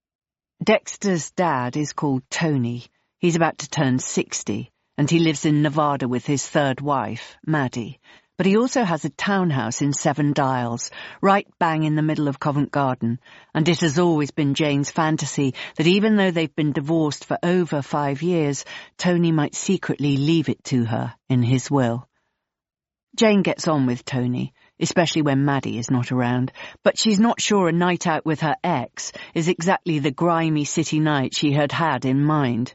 Speaker 5: Dexter's dad is called Tony. He's about to turn 60, and he lives in Nevada with his third wife, Maddie. But he also has a townhouse in Seven Dials, right bang in the middle of Covent Garden, and it has always been Jane's fantasy that even though they've been divorced for over 5 years, Tony might secretly leave it to her in his will. Jane gets on with Tony, especially when Maddie is not around, but she's not sure a night out with her ex is exactly the grimy city night she had had in mind.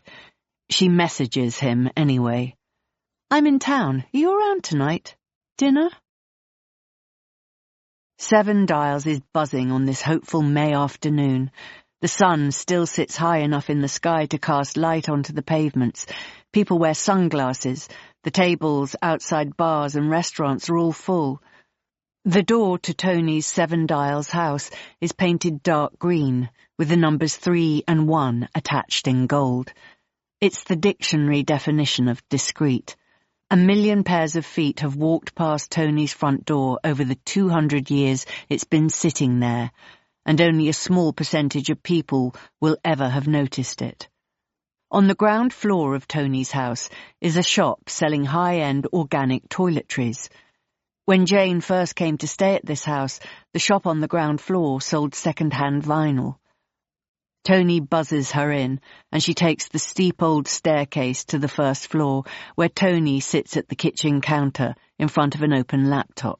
Speaker 5: She messages him anyway. "I'm in town. Are you around tonight? Dinner?" Seven Dials is buzzing on this hopeful May afternoon. The sun still sits high enough in the sky to cast light onto the pavements. People wear sunglasses. The tables outside bars and restaurants are all full. The door to Tony's Seven Dials house is painted dark green, with the numbers 3 and 1 attached in gold. It's the dictionary definition of discreet. 1 million pairs of feet have walked past Tony's front door over the 200 years it's been sitting there, and only a small percentage of people will ever have noticed it. On the ground floor of Tony's house is a shop selling high-end organic toiletries. When Jane first came to stay at this house, the shop on the ground floor sold second-hand vinyl. Tony buzzes her in, and she takes the steep old staircase to the first floor, where Tony sits at the kitchen counter in front of an open laptop.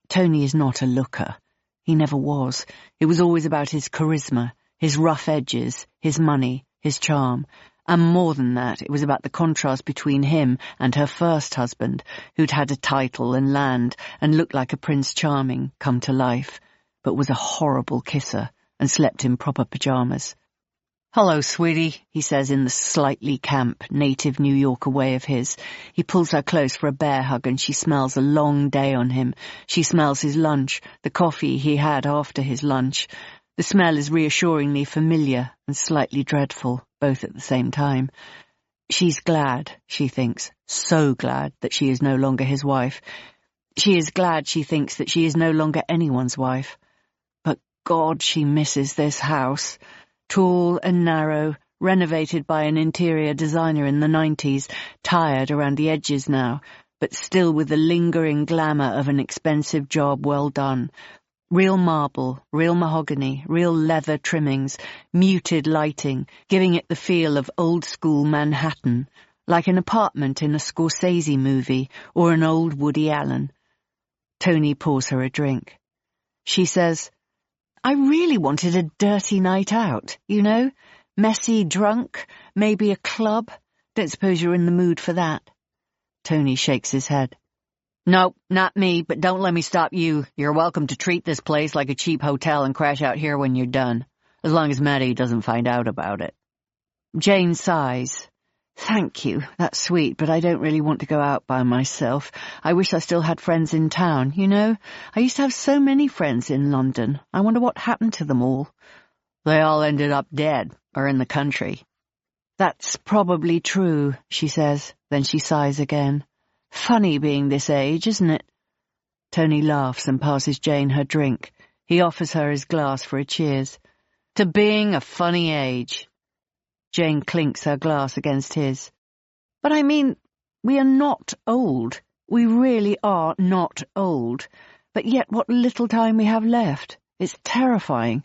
Speaker 5: Tony is not a looker. He never was. It was always about his charisma, his rough edges, his money, his charm. And more than that, it was about the contrast between him and her first husband, who'd had a title and land and looked like a Prince Charming come to life, but was a horrible kisser and slept in proper pyjamas. "Hello, sweetie," he says in the slightly camp, native New Yorker way of his. He pulls her close for a bear hug, and she smells a long day on him. She smells his lunch, the coffee he had after his lunch. The smell is reassuringly familiar and slightly dreadful, both at the same time. She's glad, she thinks, so glad that she is no longer his wife. She is glad, she thinks, that she is no longer anyone's wife. But God, she misses this house. Tall and narrow, renovated by an interior designer in the 90s, tired around the edges now, but still with the lingering glamour of an expensive job well done. Real marble, real mahogany, real leather trimmings, muted lighting, giving it the feel of old-school Manhattan, like an apartment in a Scorsese movie or an old Woody Allen. Tony pours her a drink. She says, "I really wanted a dirty night out, you know? Messy, drunk, maybe a club. Don't suppose you're in the mood for that." Tony shakes his head. "No, not me, but don't let me stop you. You're welcome to treat this place like a cheap hotel and crash out here when you're done, as long as Maddie doesn't find out about it." Jane sighs. "Thank you, that's sweet, but I don't really want to go out by myself. I wish I still had friends in town, you know? I used to have so many friends in London. I wonder what happened to them all." "They all ended up dead, or in the country." "That's probably true," she says, then she sighs again. "Funny being this age, isn't it?" Tony laughs and passes Jane her drink. He offers her his glass for a cheers. "To being a funny age." Jane clinks her glass against his. "But I mean, we are not old. We really are not old. But yet what little time we have left. It's terrifying.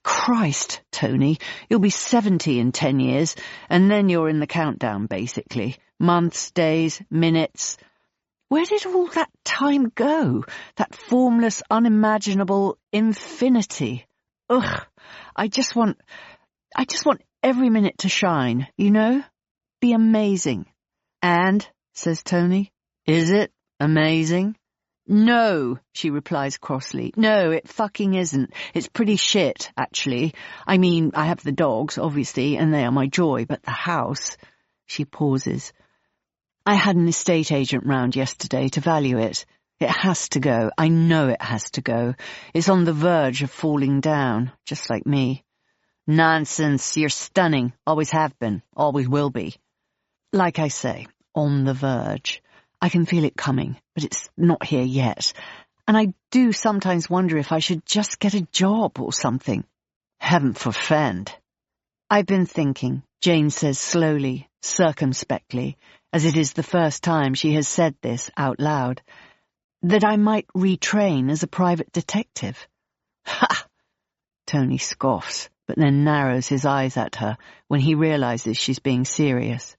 Speaker 5: Christ, Tony, you'll be 70 in 10 years, and then you're in the countdown, basically. Months, days, minutes. Where did all that time go? That formless, unimaginable infinity. Ugh, I just want every minute to shine, you know? Be amazing." "And," says Tony, "is it amazing?" "No," she replies crossly. "No, it fucking isn't. It's pretty shit, actually. I mean, I have the dogs, obviously, and they are my joy, but the house..." She pauses. "I had an estate agent round yesterday to value it. It has to go. I know it has to go. It's on the verge of falling down, just like me." "Nonsense. You're stunning. Always have been. Always will be." "Like I say, on the verge. I can feel it coming, but it's not here yet. And I do sometimes wonder if I should just get a job or something." "Heaven forfend." "I've been thinking," Jane says slowly, circumspectly, as it is the first time she has said this out loud, "that I might retrain as a private detective." "Ha!" Tony scoffs, but then narrows his eyes at her when he realizes she's being serious.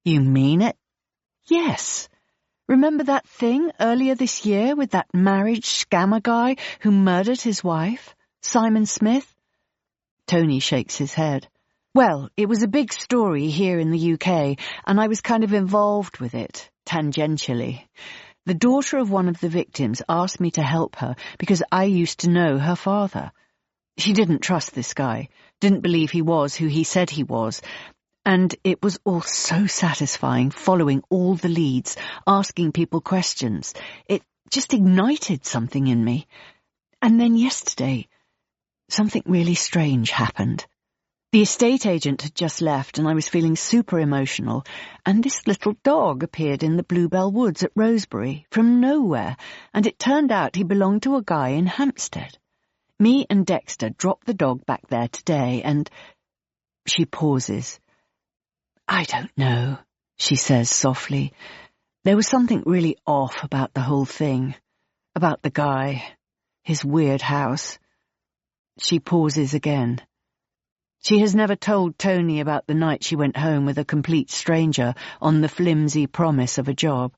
Speaker 5: "You mean it?" "Yes. Remember that thing earlier this year with that marriage scammer guy who murdered his wife, Simon Smith?" Tony shakes his head. "Well, it was a big story here in the UK, and I was kind of involved with it, tangentially. The daughter of one of the victims asked me to help her because I used to know her father. She didn't trust this guy, didn't believe he was who he said he was, and it was all so satisfying, following all the leads, asking people questions. It just ignited something in me. And then yesterday, something really strange happened. The estate agent had just left, and I was feeling super emotional, and this little dog appeared in the Bluebell Woods at Rosebery, from nowhere, and it turned out he belonged to a guy in Hampstead. Me and Dexter dropped the dog back there today, and..." She pauses. "I don't know," she says softly. There was something really off about the whole thing, about the guy, his weird house. She pauses again. She has never told Tony about the night she went home with a complete stranger on the flimsy promise of a job.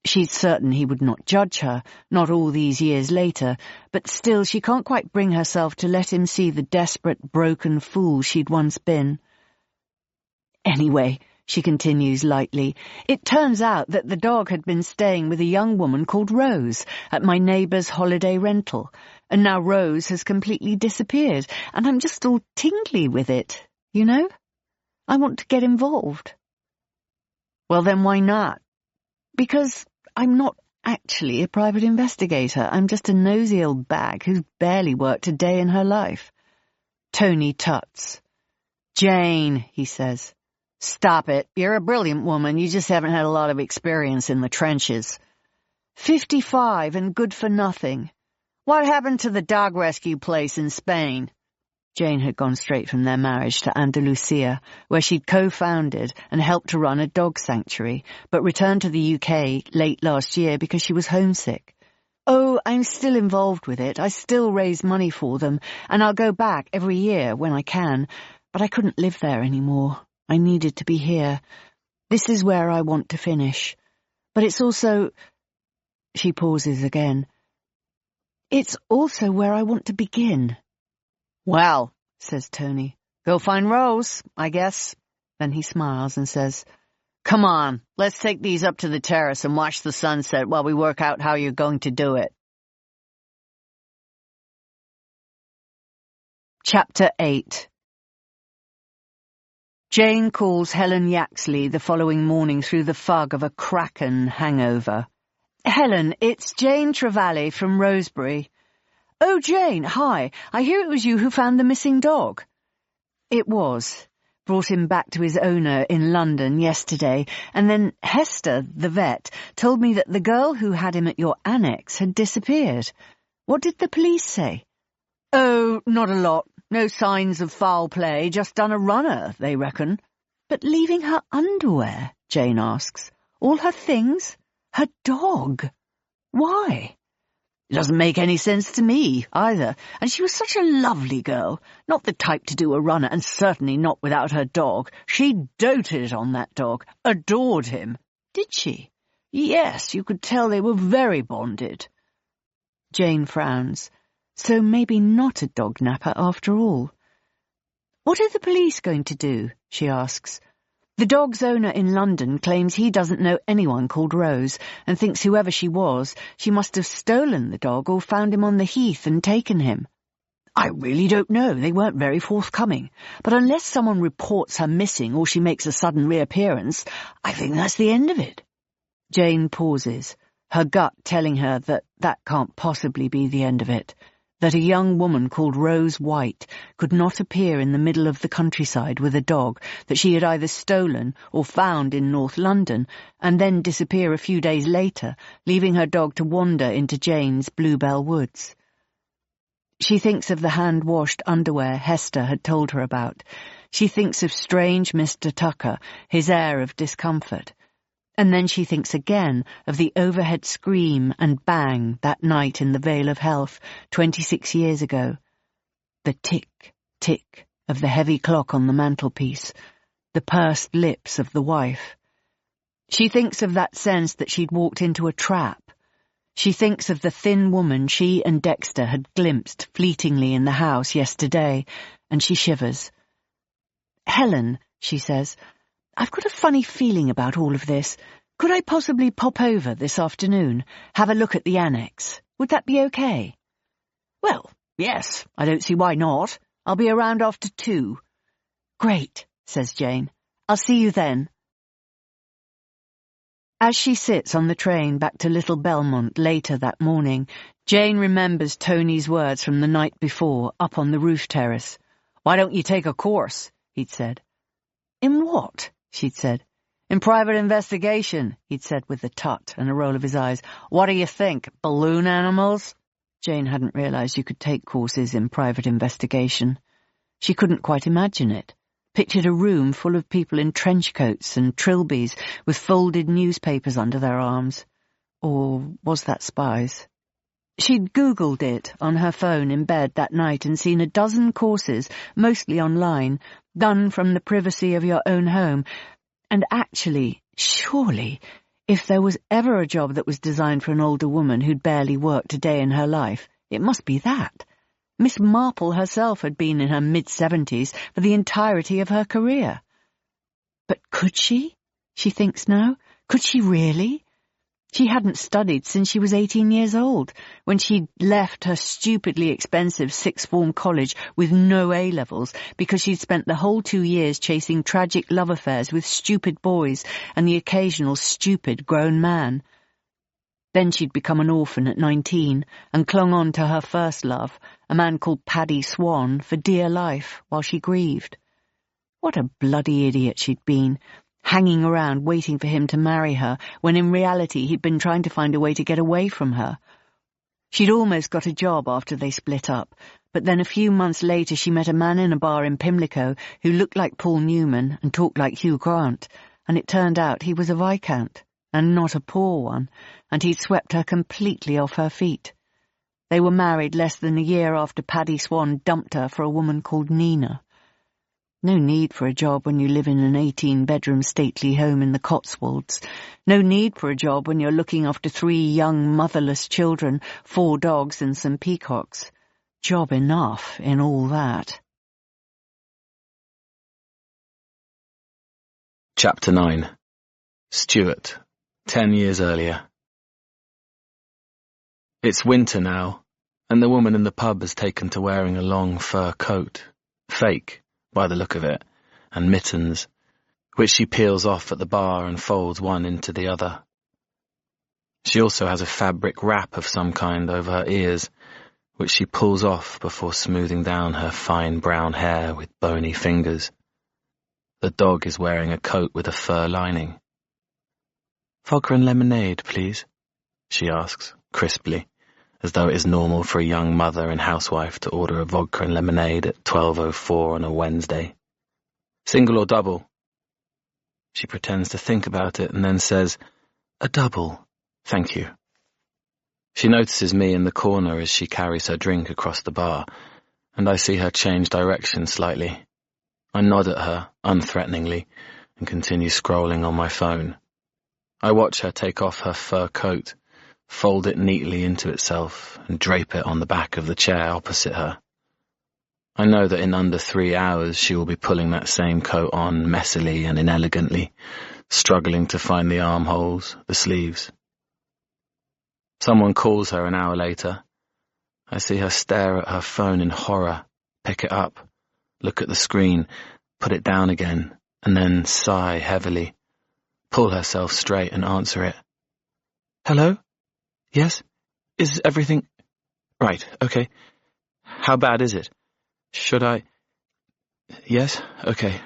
Speaker 5: She's certain he would not judge her, not all these years later, but still she can't quite bring herself to let him see the desperate, broken fool she'd once been. Anyway, she continues lightly, it turns out that the dog had been staying with a young woman called Rose at my neighbour's holiday rental, and now Rose has completely disappeared, and I'm just all tingly with it, you know? I want to get involved. Well, then why not? Because I'm not actually a private investigator. I'm just a nosy old bag who's barely worked a day in her life. Tony tuts. Jane, he says. Stop it. You're a brilliant woman. You just haven't had a lot of experience in the trenches. 55 and good for nothing. What happened to the dog rescue place in Spain? Jane had gone straight from their marriage to Andalusia, where she'd co-founded and helped to run a dog sanctuary, but returned to the UK late last year because she was homesick. Oh, I'm still involved with it. I still raise money for them, and I'll go back every year when I can, but I couldn't live there anymore. I needed to be here. This is where I want to finish. But it's also... She pauses again. It's also where I want to begin. Well, says Tony, go find Rose, I guess. Then he smiles and says, come on, let's take these up to the terrace and watch the sunset while we work out how you're going to do it. Chapter 8. Jane calls Helen Yaxley the following morning through the fog of a Kraken hangover. Helen, it's Jane Trevally from Rosebery. Oh, Jane, hi. I hear it was you who found the missing dog. It was. Brought him back to his owner in London yesterday, and then Hester, the vet, told me that the girl who had him at your annex had disappeared. What did the police say? Oh, not a lot. No signs of foul play, just done a runner, they reckon. But leaving her underwear, Jane asks. All her things? Her dog? Why? It doesn't make any sense to me, either, and she was such a lovely girl, not the type to do a runner, and certainly not without her dog. She doted on that dog, adored him. Did she? Yes, you could tell they were very bonded. Jane frowns. So maybe not a dog napper after all. What are the police going to do? She asks. The dog's owner in London claims he doesn't know anyone called Rose and thinks whoever she was, she must have stolen the dog or found him on the heath and taken him. I really don't know. They weren't very forthcoming. But unless someone reports her missing or she makes a sudden reappearance, I think that's the end of it. Jane pauses, her gut telling her that that can't possibly be the end of it. That a young woman called Rose White could not appear in the middle of the countryside with a dog that she had either stolen or found in North London, and then disappear a few days later, leaving her dog to wander into Jane's Bluebell Woods. She thinks of the hand-washed underwear Hester had told her about. She thinks of strange Mr. Tucker, his air of discomfort. And then she thinks again of the overhead scream and bang that night in the Vale of Health 26 years ago. The tick, tick of the heavy clock on the mantelpiece, the pursed lips of the wife. She thinks of that sense that she'd walked into a trap. She thinks of the thin woman she and Dexter had glimpsed fleetingly in the house yesterday, and she shivers. Helen, she says, I've got a funny feeling about all of this. Could I possibly pop over this afternoon, have a look at the annex? Would that be okay? Well, yes, I don't see why not. I'll be around after 2. Great, says Jane. I'll see you then. As she sits on the train back to Little Belmont later that morning, Jane remembers Tony's words from the night before up on the roof terrace. Why don't you take a course? He'd said. In what? She'd said. In private investigation, he'd said with a tut and a roll of his eyes. What do you think, balloon animals? Jane hadn't realized you could take courses in private investigation. She couldn't quite imagine it. pictured a room full of people in trench coats and trilbies with folded newspapers under their arms. Or was that spies? She'd Googled it on her phone in bed that night and seen a dozen courses, mostly online, done from the privacy of your own home. And actually, surely, if there was ever a job that was designed for an older woman who'd barely worked a day in her life, it must be that. Miss Marple herself had been in her mid-70s for the entirety of her career. But could she? She thinks now. Could she really? She hadn't studied since she was 18 years old, when she'd left her stupidly expensive sixth-form college with no A-levels because she'd spent the whole 2 years chasing tragic love affairs with stupid boys and the occasional stupid grown man. Then she'd become an orphan at 19 and clung on to her first love, a man called Paddy Swan, for dear life while she grieved. What a bloody idiot she'd been, hanging around waiting for him to marry her, when in reality he'd been trying to find a way to get away from her. She'd almost got a job after they split up, but then a few months later she met a man in a bar in Pimlico who looked like Paul Newman and talked like Hugh Grant, and it turned out he was a Viscount, and not a poor one, and he'd swept her completely off her feet. They were married less than a year after Paddy Swan dumped her for a woman called Nina. No need for a job when you live in an 18-bedroom stately home in the Cotswolds. No need for a job when you're looking after 3 young motherless children, 4 dogs and some peacocks. Job enough in all that.
Speaker 1: Chapter 9. Stuart, 10 years earlier. It's winter now, and the woman in the pub has taken to wearing a long fur coat, fake, by the look of it, and mittens, which she peels off at the bar and folds one into the other. She also has a fabric wrap of some kind over her ears, which she pulls off before smoothing down her fine brown hair with bony fingers. The dog is wearing a coat with a fur lining. "Vodka and lemonade, please," she asks, crisply, as though it is normal for a young mother and housewife to order a vodka and lemonade at 12:04 on a Wednesday. "Single or double?" She pretends to think about it and then says, "A double, thank you." She notices me in the corner as she carries her drink across the bar, and I see her change direction slightly. I nod at her, unthreateningly, and continue scrolling on my phone. I watch her take off her fur coat, fold it neatly into itself, and drape it on the back of the chair opposite her. I know that in under 3 hours she will be pulling that same coat on messily and inelegantly, struggling to find the armholes, the sleeves. Someone calls her an hour later. I see her stare at her phone in horror, pick it up, look at the screen, put it down again, and then sigh heavily, pull herself straight and answer it. "Hello? Yes? Is everything... Right, okay. How bad is it? Should I... Yes? Okay.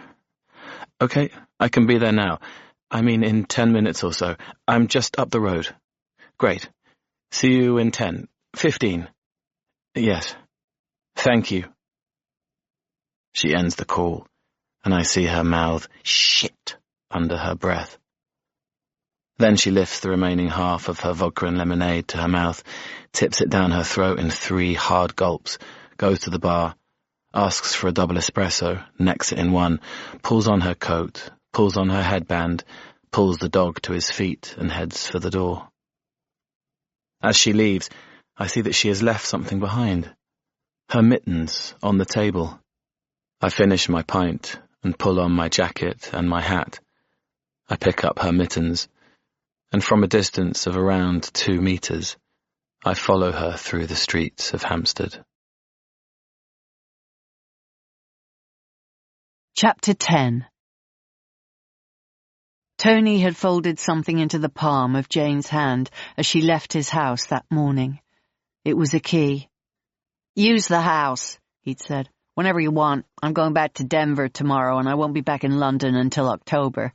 Speaker 1: Okay, I can be there now. I mean in 10 minutes or so. I'm just up the road. Great. See you in 10. 15. Yes. Thank you." She ends the call, and I see her mouth "shit" under her breath. Then she lifts the remaining half of her vodka and lemonade to her mouth, tips it down her throat in 3 hard gulps, goes to the bar, asks for a double espresso, necks it in one, pulls on her coat, pulls on her headband, pulls the dog to his feet, and heads for the door. As she leaves, I see that she has left something behind. Her mittens on the table. I finish my pint and pull on my jacket and my hat. I pick up her mittens, and from a distance of around 2 meters, I follow her through the streets of Hampstead.
Speaker 5: Chapter 10. Tony had folded something into the palm of Jane's hand as she left his house that morning. It was a key. "Use the house," he'd said. "Whenever you want. I'm going back to Denver tomorrow, and I won't be back in London until October."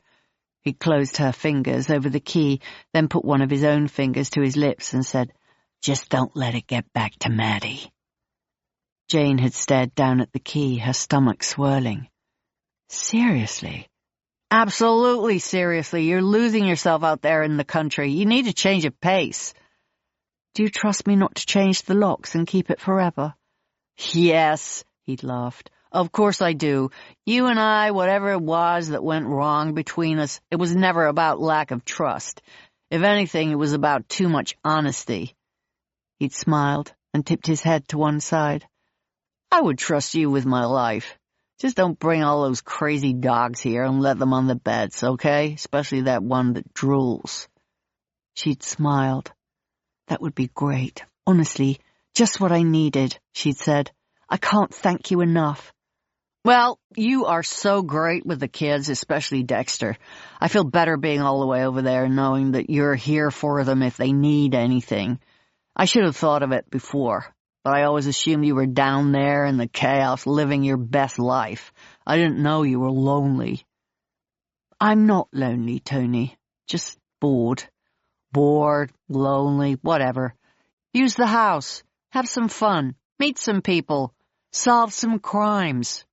Speaker 5: He closed her fingers over the key, then put one of his own fingers to his lips and said, "Just don't let it get back to Maddie." Jane had stared down at the key, her stomach swirling. Seriously? Absolutely seriously. You're losing yourself out there in the country. You need a change of pace. Do you trust me not to change the locks and keep it forever? Yes, he'd laughed. Of course I do. You and I, whatever it was that went wrong between us, it was never about lack of trust. If anything, it was about too much honesty. He'd smiled and tipped his head to one side. I would trust you with my life. Just don't bring all those crazy dogs here and let them on the beds, okay? Especially that one that drools. She'd smiled. That would be great. Honestly, just what I needed, she'd said. I can't thank you enough. Well, you are so great with the kids, especially Dexter. I feel better being all the way over there and knowing that you're here for them if they need anything. I should have thought of it before, but I always assumed you were down there in the chaos living your best life. I didn't know you were lonely. I'm not lonely, Tony. Just bored. Bored, lonely, whatever. Use the house. Have some fun. Meet some people. Solve some crimes.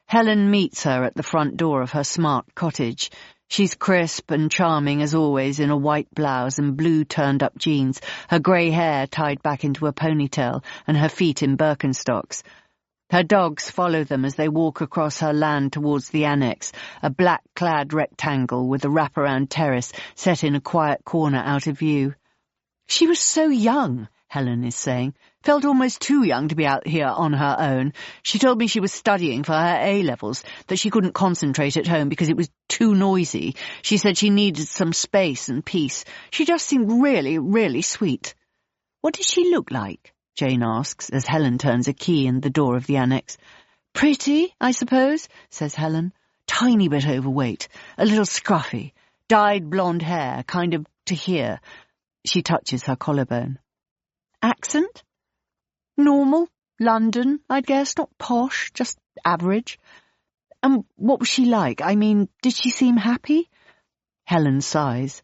Speaker 5: Helen meets her at the front door of her smart cottage. She's crisp and charming as always in a white blouse and blue turned-up jeans, her grey hair tied back into a ponytail and her feet in Birkenstocks. Her dogs follow them as they walk across her land towards the annex, a black-clad rectangle with a wraparound terrace set in a quiet corner out of view. She was so young, Helen is saying. Felt almost too young to be out here on her own. She told me she was studying for her A-levels, that she couldn't concentrate at home because it was too noisy. She said she needed some space and peace. She just seemed really, really sweet. What did she look like? Jane asks as Helen turns a key in the door of the annex. Pretty, I suppose, says Helen. Tiny bit overweight, a little scruffy, dyed blonde hair, kind of to here. She touches her collarbone. Accent? Normal, London, I'd guess, not posh, just average. And what was she like? I mean, did she seem happy? Helen sighs.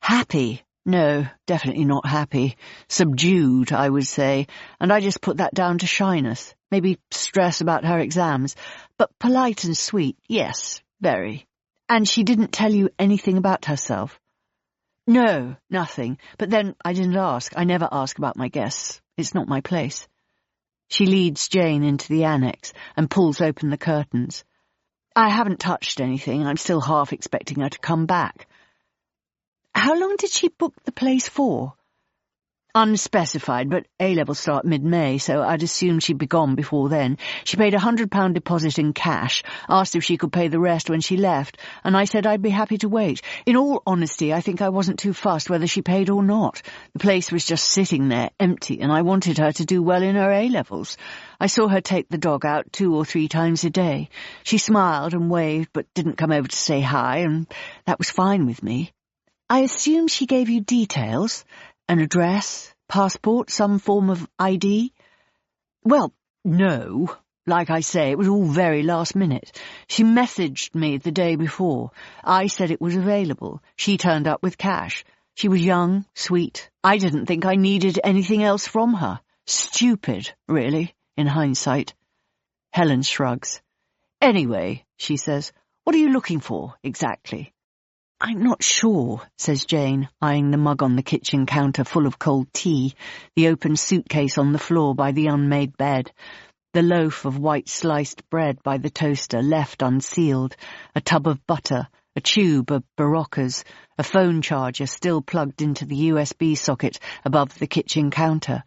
Speaker 5: Happy? No, definitely not happy. Subdued, I would say, and I just put that down to shyness, maybe stress about her exams, but polite and sweet, yes, very. And she didn't tell you anything about herself? No, nothing. But then I didn't ask. I never ask about my guests. It's not my place. She leads Jane into the annex and pulls open the curtains. I haven't touched anything. I'm still half expecting her to come back. How long did she book the place for? Unspecified, but A-levels start mid-May, so I'd assume she'd be gone before then. She paid £100 deposit in cash, asked if she could pay the rest when she left, and I said I'd be happy to wait. In all honesty, I think I wasn't too fussed whether she paid or not. The place was just sitting there, empty, and I wanted her to do well in her A-levels. I saw her take the dog out 2 or 3 times a day. She smiled and waved, but didn't come over to say hi, and that was fine with me. I assume she gave you details? An address, passport, some form of ID? Well, no. Like I say, it was all very last minute. She messaged me the day before. I said it was available. She turned up with cash. She was young, sweet. I didn't think I needed anything else from her. Stupid, really, in hindsight. Helen shrugs. Anyway, she says, what are you looking for, exactly? I'm not sure, says Jane, eyeing the mug on the kitchen counter full of cold tea, the open suitcase on the floor by the unmade bed, the loaf of white sliced bread by the toaster left unsealed, a tub of butter, a tube of Baroccas, a phone charger still plugged into the USB socket above the kitchen counter,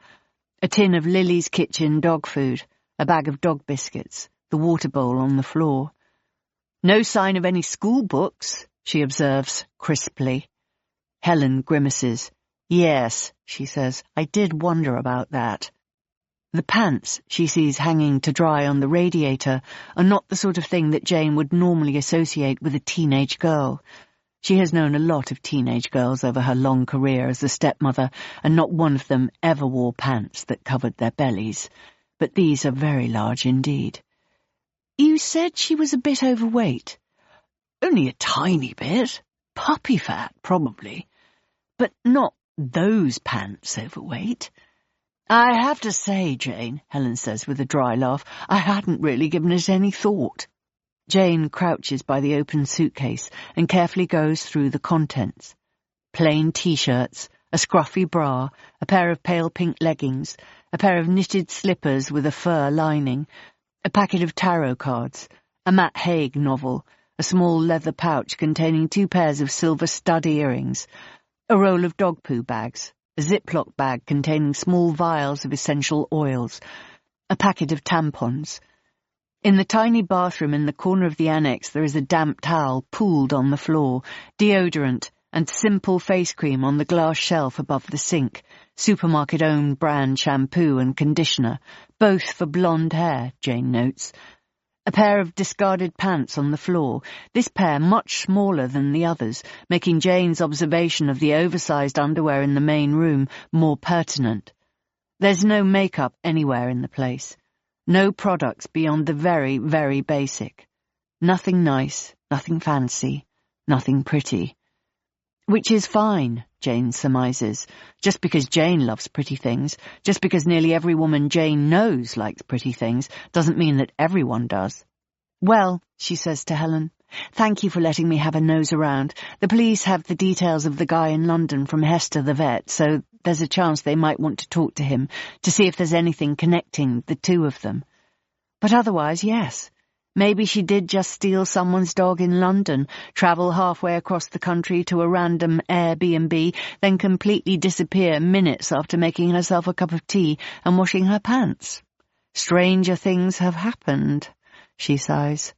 Speaker 5: a tin of Lily's kitchen dog food, a bag of dog biscuits, the water bowl on the floor. No sign of any school books, she observes crisply. Helen grimaces. Yes, she says, I did wonder about that. The pants she sees hanging to dry on the radiator are not the sort of thing that Jane would normally associate with a teenage girl. She has known a lot of teenage girls over her long career as a stepmother, and not one of them ever wore pants that covered their bellies. But these are very large indeed. You said she was a bit overweight. Only a tiny bit. Puppy fat, probably. But not those pants overweight. I have to say, Jane, Helen says with a dry laugh, I hadn't really given it any thought. Jane crouches by the open suitcase and carefully goes through the contents. Plain T-shirts, a scruffy bra, a pair of pale pink leggings, a pair of knitted slippers with a fur lining, a packet of tarot cards, a Matt Haig novel, a small leather pouch containing 2 pairs of silver stud earrings, a roll of dog poo bags, a Ziploc bag containing small vials of essential oils, a packet of tampons. In the tiny bathroom in the corner of the annex there is a damp towel pooled on the floor, deodorant, and simple face cream on the glass shelf above the sink, supermarket-owned brand shampoo and conditioner, both for blonde hair, Jane notes. A pair of discarded pants on the floor, this pair much smaller than the others, making Jane's observation of the oversized underwear in the main room more pertinent. There's no makeup anywhere in the place. No products beyond the very, very basic. Nothing nice, nothing fancy, nothing pretty. Which is fine, Jane surmises. Just because Jane loves pretty things, just because nearly every woman Jane knows likes pretty things, doesn't mean that everyone does. Well, she says to Helen, thank you for letting me have a nose around. The police have the details of the guy in London from Hester the vet, so there's a chance they might want to talk to him, to see if there's anything connecting the two of them. But otherwise, yes. Maybe she did just steal someone's dog in London, travel halfway across the country to a random Airbnb, then completely disappear minutes after making herself a cup of tea and washing her pants. Stranger things have happened, she sighs.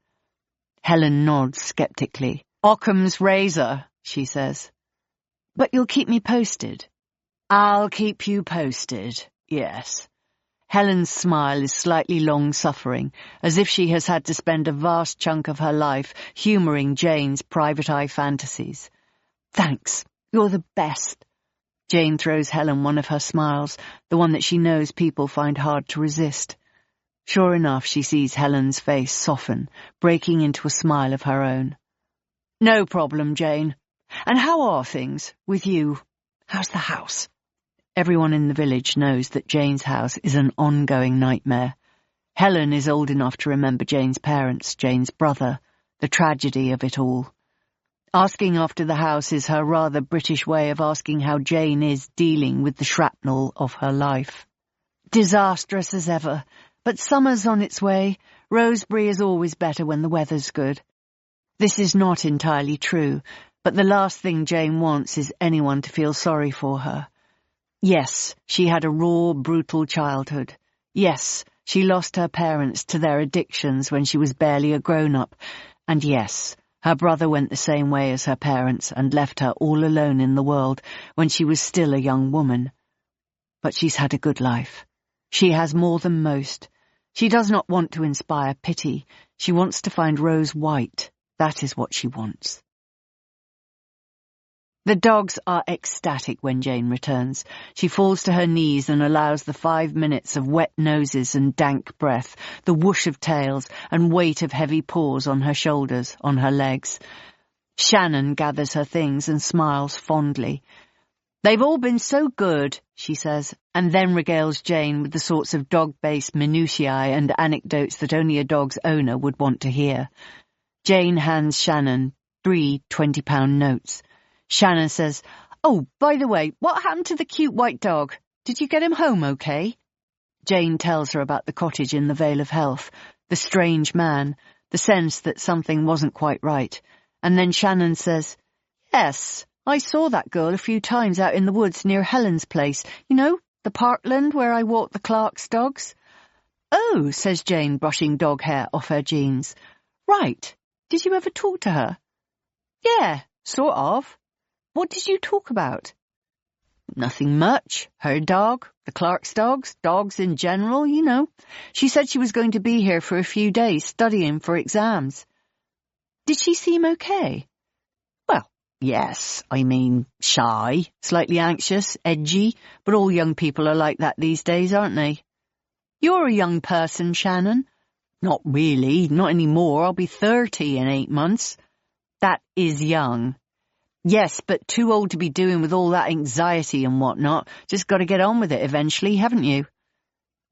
Speaker 5: Helen nods sceptically. Occam's razor, she says. But you'll keep me posted? I'll keep you posted, yes. Helen's smile is slightly long-suffering, as if she has had to spend a vast chunk of her life humouring Jane's private eye fantasies. Thanks, you're the best. Jane throws Helen one of her smiles, the one that she knows people find hard to resist. Sure enough, she sees Helen's face soften, breaking into a smile of her own. No problem, Jane. And how are things with you? How's the house? Everyone in the village knows that Jane's house is an ongoing nightmare. Helen is old enough to remember Jane's parents, Jane's brother, the tragedy of it all. Asking after the house is her rather British way of asking how Jane is dealing with the shrapnel of her life. Disastrous as ever, but summer's on its way. Rosebery is always better when the weather's good. This is not entirely true, but the last thing Jane wants is anyone to feel sorry for her. Yes, she had a raw, brutal childhood. Yes, she lost her parents to their addictions when she was barely a grown-up. And yes, her brother went the same way as her parents and left her all alone in the world when she was still a young woman. But she's had a good life. She has more than most. She does not want to inspire pity. She wants to find Rose White. That is what she wants. The dogs are ecstatic when Jane returns. She falls to her knees and allows the 5 minutes of wet noses and dank breath, the whoosh of tails and weight of heavy paws on her shoulders, on her legs. Shannon gathers her things and smiles fondly. They've all been so good, she says, and then regales Jane with the sorts of dog-based minutiae and anecdotes that only a dog's owner would want to hear. Jane hands Shannon 3 £20 notes. Shannon says, "Oh, by the way, what happened to the cute white dog? Did you get him home okay?" Jane tells her about the cottage in the Vale of Health, the strange man, the sense that something wasn't quite right. And then Shannon says, "Yes, I saw that girl a few times out in the woods near Helen's place. You know, the parkland where I walk the Clark's dogs." "Oh," says Jane, brushing dog hair off her jeans. "Right. Did you ever talk to her?" "Yeah, sort of." "What did you talk about?" "Nothing much. Her dog, the Clark's dogs, dogs in general, you know. She said she was going to be here for a few days studying for exams." "Did she seem okay?" "Well, yes. I mean, shy, slightly anxious, edgy, but all young people are like that these days, aren't they?" "You're a young person, Shannon." "Not really, not anymore. I'll be 30 in 8 months." "That is young." "Yes, but too old to be doing with all that anxiety and whatnot. Just got to get on with it eventually, haven't you?"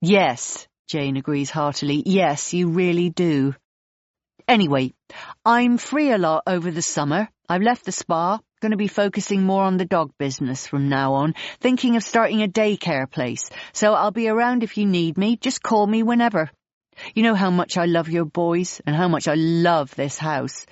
Speaker 5: Yes, Jane agrees heartily. Yes, you really do. Anyway, I'm free a lot over the summer. I've left the spa, going to be focusing more on the dog business from now on, thinking of starting a daycare place, so I'll be around if you need me. Just call me whenever. You know how much I love your boys and how much I love this house.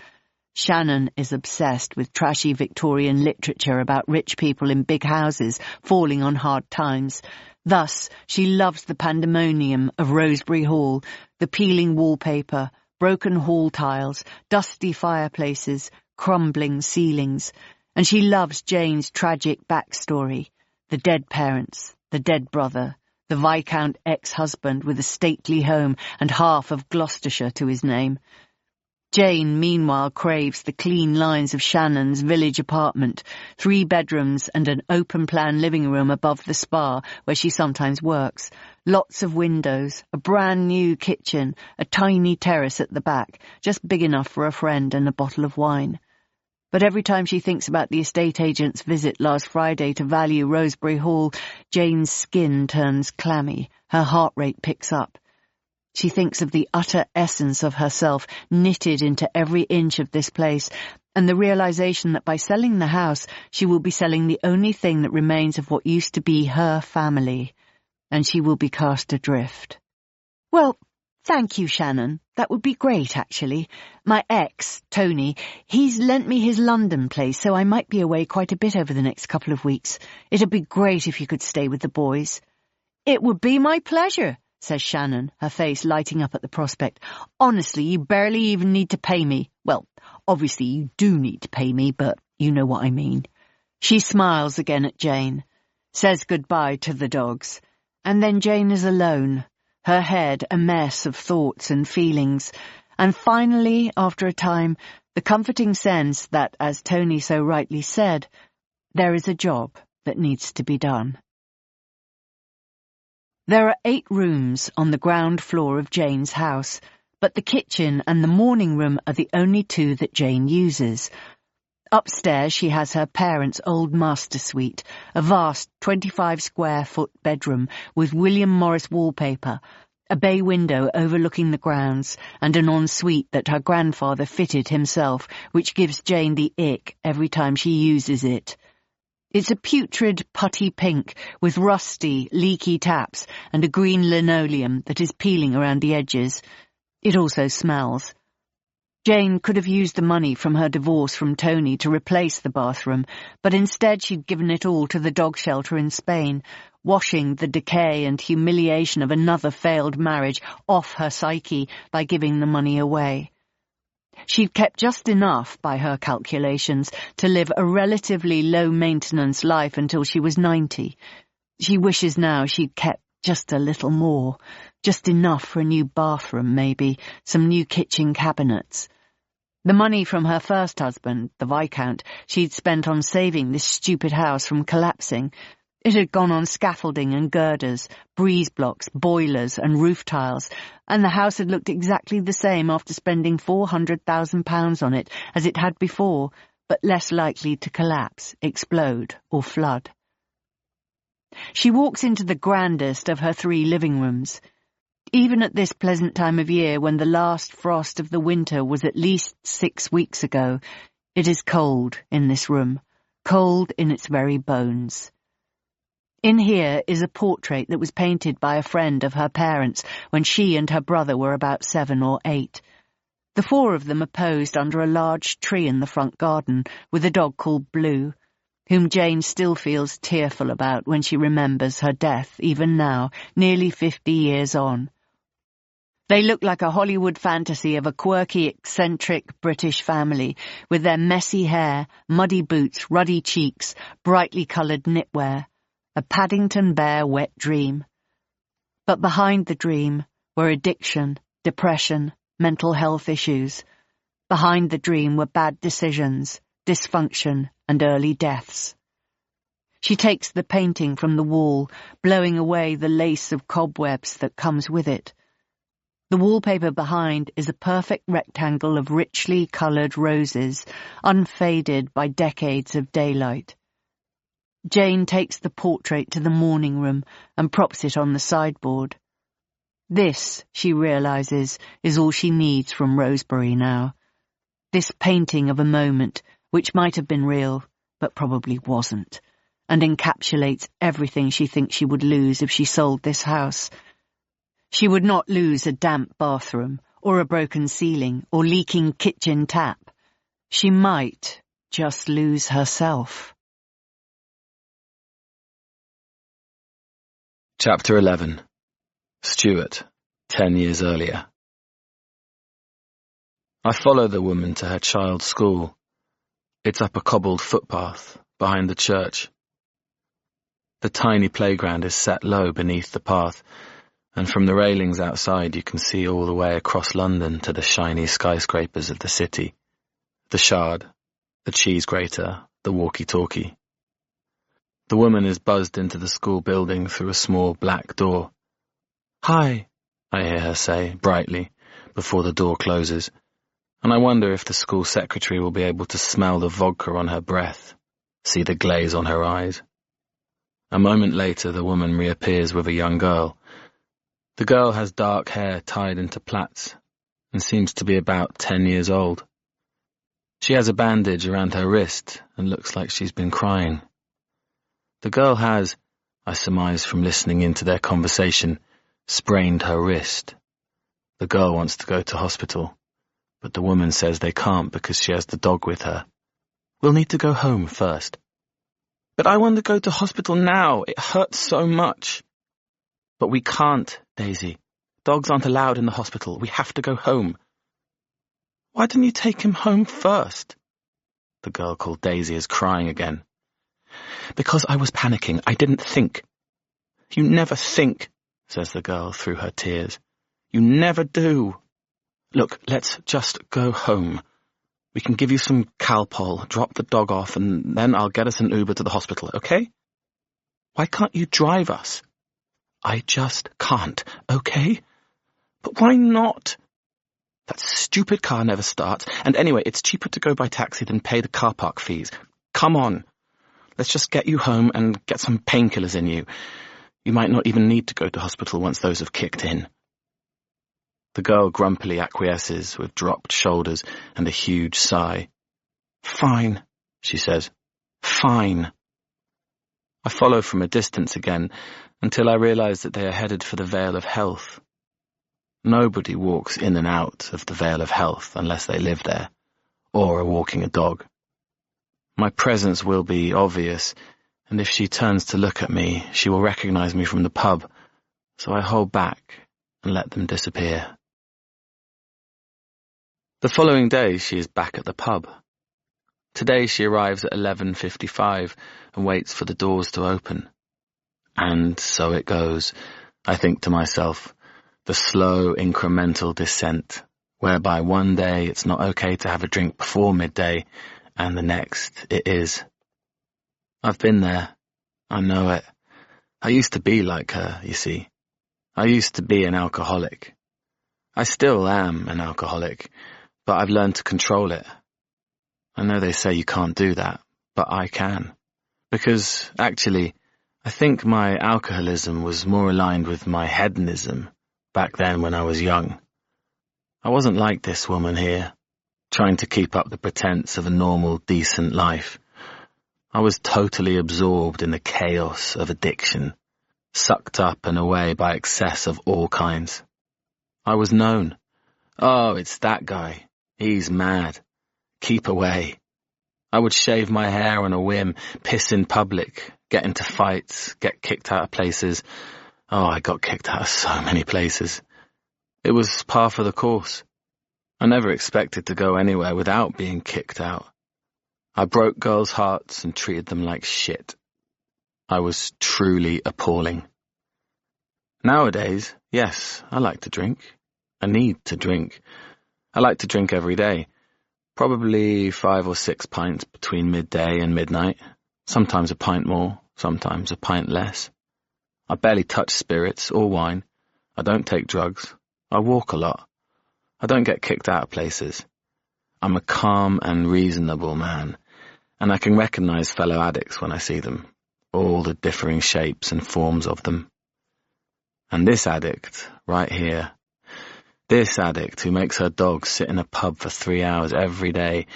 Speaker 5: Shannon is obsessed with trashy Victorian literature about rich people in big houses falling on hard times. Thus, she loves the pandemonium of Rosebery Hall, the peeling wallpaper, broken hall tiles, dusty fireplaces, crumbling ceilings, and she loves Jane's tragic backstory, the dead parents, the dead brother, the Viscount ex-husband with a stately home and half of Gloucestershire to his name. Jane, meanwhile, craves the clean lines of Shannon's village apartment, 3 bedrooms and an open-plan living room above the spa where she sometimes works, lots of windows, a brand-new kitchen, a tiny terrace at the back, just big enough for a friend and a bottle of wine. But every time she thinks about the estate agent's visit last Friday to value Rosebery Hall, Jane's skin turns clammy, her heart rate picks up. She thinks of the utter essence of herself knitted into every inch of this place, and the realization that by selling the house she will be selling the only thing that remains of what used to be her family, and she will be cast adrift. Well, thank you, Shannon. That would be great, actually. My ex, Tony, he's lent me his London place, so I might be away quite a bit over the next couple of weeks. It'd be great if you could stay with the boys. It would be my pleasure, says Shannon, her face lighting up at the prospect. Honestly, you barely even need to pay me. Well, obviously you do need to pay me, but you know what I mean. She smiles again at Jane, says goodbye to the dogs, and then Jane is alone, her head a mess of thoughts and feelings, and finally, after a time, the comforting sense that, as Tony so rightly said, there is a job that needs to be done. There are 8 rooms on the ground floor of Jane's house, but the kitchen and the morning room are the only 2 that Jane uses. Upstairs she has her parents' old master suite, a vast 25-square-foot bedroom with William Morris wallpaper, a bay window overlooking the grounds, and an ensuite that her grandfather fitted himself, which gives Jane the ick every time she uses it. It's a putrid putty pink with rusty, leaky taps and a green linoleum that is peeling around the edges. It also smells. Jane could have used the money from her divorce from Tony to replace the bathroom, but instead she'd given it all to the dog shelter in Spain, washing the decay and humiliation of another failed marriage off her psyche by giving the money away. She'd kept just enough, by her calculations, to live a relatively low-maintenance life until she was 90. She wishes now she'd kept just a little more, just enough for a new bathroom, maybe, some new kitchen cabinets. The money from her first husband, the Viscount, she'd spent on saving this stupid house from collapsing. It had gone on scaffolding and girders, breeze blocks, boilers and roof tiles, and the house had looked exactly the same after spending £400,000 on it as it had before, but less likely to collapse, explode or flood. She walks into the grandest of her 3 living rooms. Even at this pleasant time of year, when the last frost of the winter was at least 6 weeks ago, it is cold in this room, cold in its very bones. In here is a portrait that was painted by a friend of her parents when she and her brother were about 7 or 8. The 4 of them are posed under a large tree in the front garden with a dog called Blue, whom Jane still feels tearful about when she remembers her death, even now, nearly 50 years on. They look like a Hollywood fantasy of a quirky, eccentric British family, with their messy hair, muddy boots, ruddy cheeks, brightly coloured knitwear. A Paddington Bear wet dream. But behind the dream were addiction, depression, mental health issues. Behind the dream were bad decisions, dysfunction, and early deaths. She takes the painting from the wall, blowing away the lace of cobwebs that comes with it. The wallpaper behind is a perfect rectangle of richly coloured roses, unfaded by decades of daylight. Jane takes the portrait to the morning room and props it on the sideboard. This, she realizes, is all she needs from Rosebery now. This painting of a moment which might have been real, but probably wasn't, and encapsulates everything she thinks she would lose if she sold this house. She would not lose a damp bathroom, or a broken ceiling, or leaking kitchen tap. She might just lose herself.
Speaker 1: Chapter 11. Stuart, 10 years earlier. I follow the woman to her child's school. It's up a cobbled footpath behind the church. The tiny playground is set low beneath the path, and from the railings outside you can see all the way across London to the shiny skyscrapers of the city, the Shard, the cheese grater, the walkie-talkie. The woman is buzzed into the school building through a small black door. "Hi," I hear her say, brightly, before the door closes, and I wonder if the school secretary will be able to smell the vodka on her breath, see the glaze on her eyes. A moment later the woman reappears with a young girl. The girl has dark hair tied into plaits, and seems to be about 10 years old. She has a bandage around her wrist, and looks like she's been crying. The girl has, I surmise from listening into their conversation, sprained her wrist. The girl wants to go to hospital, but the woman says they can't because she has the dog with her. "We'll need to go home first." "But I want to go to hospital now. It hurts so much." "But we can't, Daisy. Dogs aren't allowed in the hospital. We have to go home." "Why didn't you take him home first?" The girl called Daisy is crying again. "Because I was panicking. I didn't think." "You never think," says the girl through her tears. "You never do. Look, let's just go home. We can give you some Calpol, drop the dog off, and then I'll get us an Uber to the hospital, okay? Why can't you drive us?" "I just can't, okay?" "But why not?" "That stupid car never starts, and anyway, it's cheaper to go by taxi than pay the car park fees. Come on. Let's just get you home and get some painkillers in you. You might not even need to go to hospital once those have kicked in." The girl grumpily acquiesces with dropped shoulders and a huge sigh. "Fine," she says. "Fine." I follow from a distance again until I realize that they are headed for the Vale of Health. Nobody walks in and out of the Vale of Health unless they live there, or are walking a dog. My presence will be obvious, and if she turns to look at me, she will recognize me from the pub, so I hold back and let them disappear. The following day she is back at the pub. Today she arrives at 11:55 and waits for the doors to open. And so it goes, I think to myself, the slow incremental descent, whereby one day it's not okay to have a drink before midday, and the next it is. I've been there. I know it. I used to be like her, you see. I used to be an alcoholic. I still am an alcoholic, but I've learned to control it. I know they say you can't do that, but I can. Because, actually, I think my alcoholism was more aligned with my hedonism back then when I was young. I wasn't like this woman here, trying to keep up the pretense of a normal, decent life. I was totally absorbed in the chaos of addiction, sucked up and away by excess of all kinds. I was known. Oh, it's that guy. He's mad. Keep away. I would shave my hair on a whim, piss in public, get into fights, get kicked out of places. Oh, I got kicked out of so many places. It was par for the course. I never expected to go anywhere without being kicked out. I broke girls' hearts and treated them like shit. I was truly appalling. Nowadays, yes, I like to drink. I need to drink. I like to drink every day. Probably 5 or 6 pints between midday and midnight. Sometimes a pint more, sometimes a pint less. I barely touch spirits or wine. I don't take drugs. I walk a lot. I don't get kicked out of places. I'm a calm and reasonable man, and I can recognize fellow addicts when I see them, all the differing shapes and forms of them. And this addict, right here, this addict who makes her dog sit in a pub for 3 hours every day,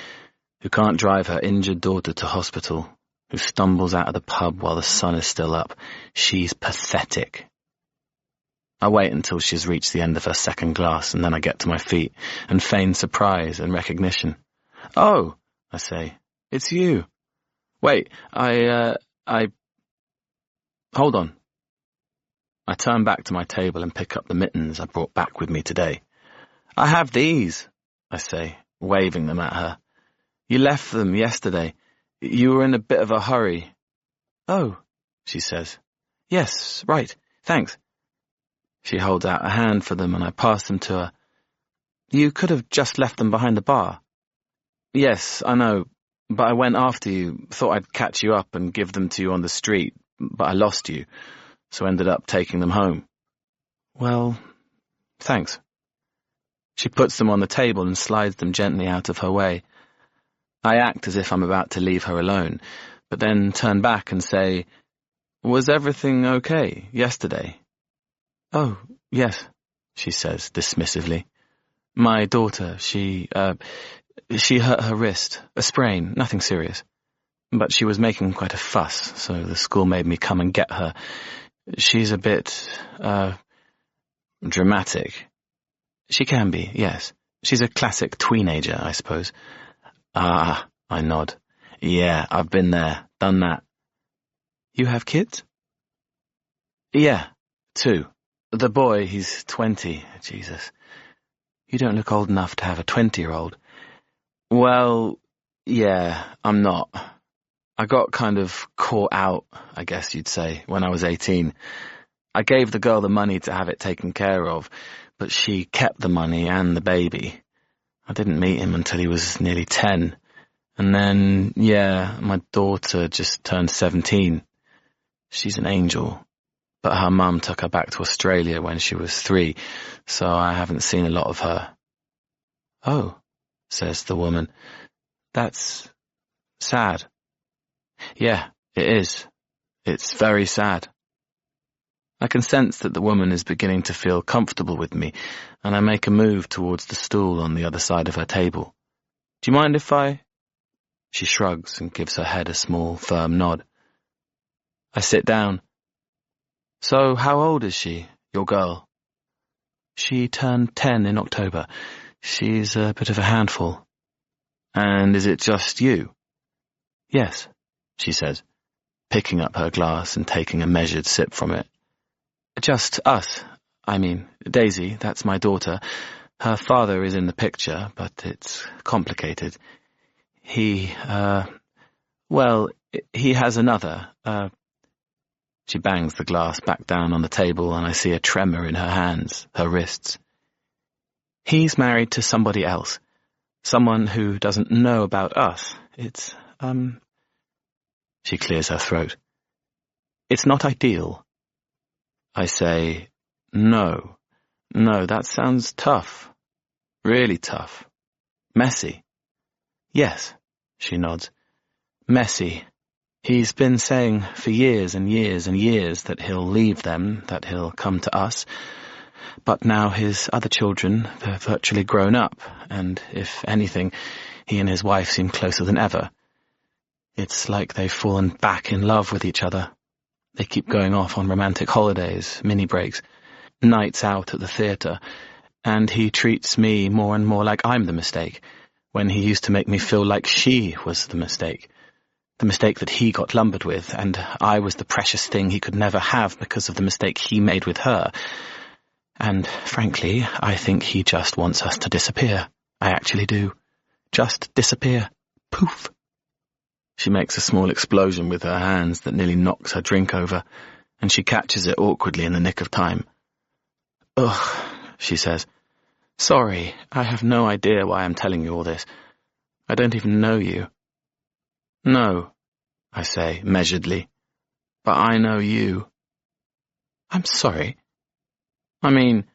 Speaker 1: who can't drive her injured daughter to hospital, who stumbles out of the pub while the sun is still up, she's pathetic. I wait until she's reached the end of her second glass, and then I get to my feet and feign surprise and recognition. "Oh," I say, "it's you. Wait, Hold on." I turn back to my table and pick up the mittens I brought back with me today. "I have these," I say, waving them at her. "You left them yesterday. You were in a bit of a hurry." "Oh," she says. "Yes, right, thanks." She holds out a hand for them and I pass them to her. "You could have just left them behind the bar." "Yes, I know, but I went after you, thought I'd catch you up and give them to you on the street, but I lost you, so ended up taking them home." "Well, thanks." She puts them on the table and slides them gently out of her way. I act as if I'm about to leave her alone, but then turn back and say, "Was everything okay yesterday?" "Oh, yes," she says dismissively. "My daughter, she hurt her wrist, a sprain, nothing serious. But she was making quite a fuss, so the school made me come and get her. She's a bit, dramatic." "She can be, yes. She's a classic teenager, I suppose." "Ah," I nod. "Yeah, I've been there, done that." "You have kids?" "Yeah, 2. The boy, he's 20. Jesus. You don't look old enough to have a 20-year-old. "Well, yeah, I'm not. I got kind of caught out, I guess you'd say, when I was 18. I gave the girl the money to have it taken care of, but she kept the money and the baby. I didn't meet him until he was nearly 10. And then, yeah, my daughter just turned 17. She's an angel, but her mum took her back to Australia when she was 3, so I haven't seen a lot of her." "Oh," says the woman, "that's sad." "Yeah, it is. It's very sad." I can sense that the woman is beginning to feel comfortable with me, and I make a move towards the stool on the other side of her table. "Do you mind if I—" She shrugs and gives her head a small, firm nod. I sit down. "So how old is she, your girl?" "She turned 10 in October. She's a bit of a handful." "And is it just you?" "Yes," she says, picking up her glass and taking a measured sip from it. "Just us. I mean, Daisy, that's my daughter. Her father is in the picture, but it's complicated. He has another, She bangs the glass back down on the table and I see a tremor in her hands, her wrists. "He's married to somebody else. Someone who doesn't know about us. It's, She clears her throat. "It's not ideal." I say, No, that sounds tough. Really tough. Messy." "Yes," she nods. "Messy. He's been saying for years and years and years that he'll leave them, that he'll come to us. But now his other children, they're virtually grown up, and if anything, he and his wife seem closer than ever. It's like they've fallen back in love with each other. They keep going off on romantic holidays, mini breaks, nights out at the theatre, and he treats me more and more like I'm the mistake, when he used to make me feel like she was the mistake that he got lumbered with, and I was the precious thing he could never have because of the mistake he made with her. And, frankly, I think he just wants us to disappear. I actually do. Just disappear. Poof." She makes a small explosion with her hands that nearly knocks her drink over, and she catches it awkwardly in the nick of time. "Ugh," she says. "Sorry, I have no idea why I'm telling you all this. I don't even know you." "No," I say measuredly, "but I know you." "I'm sorry." "I mean,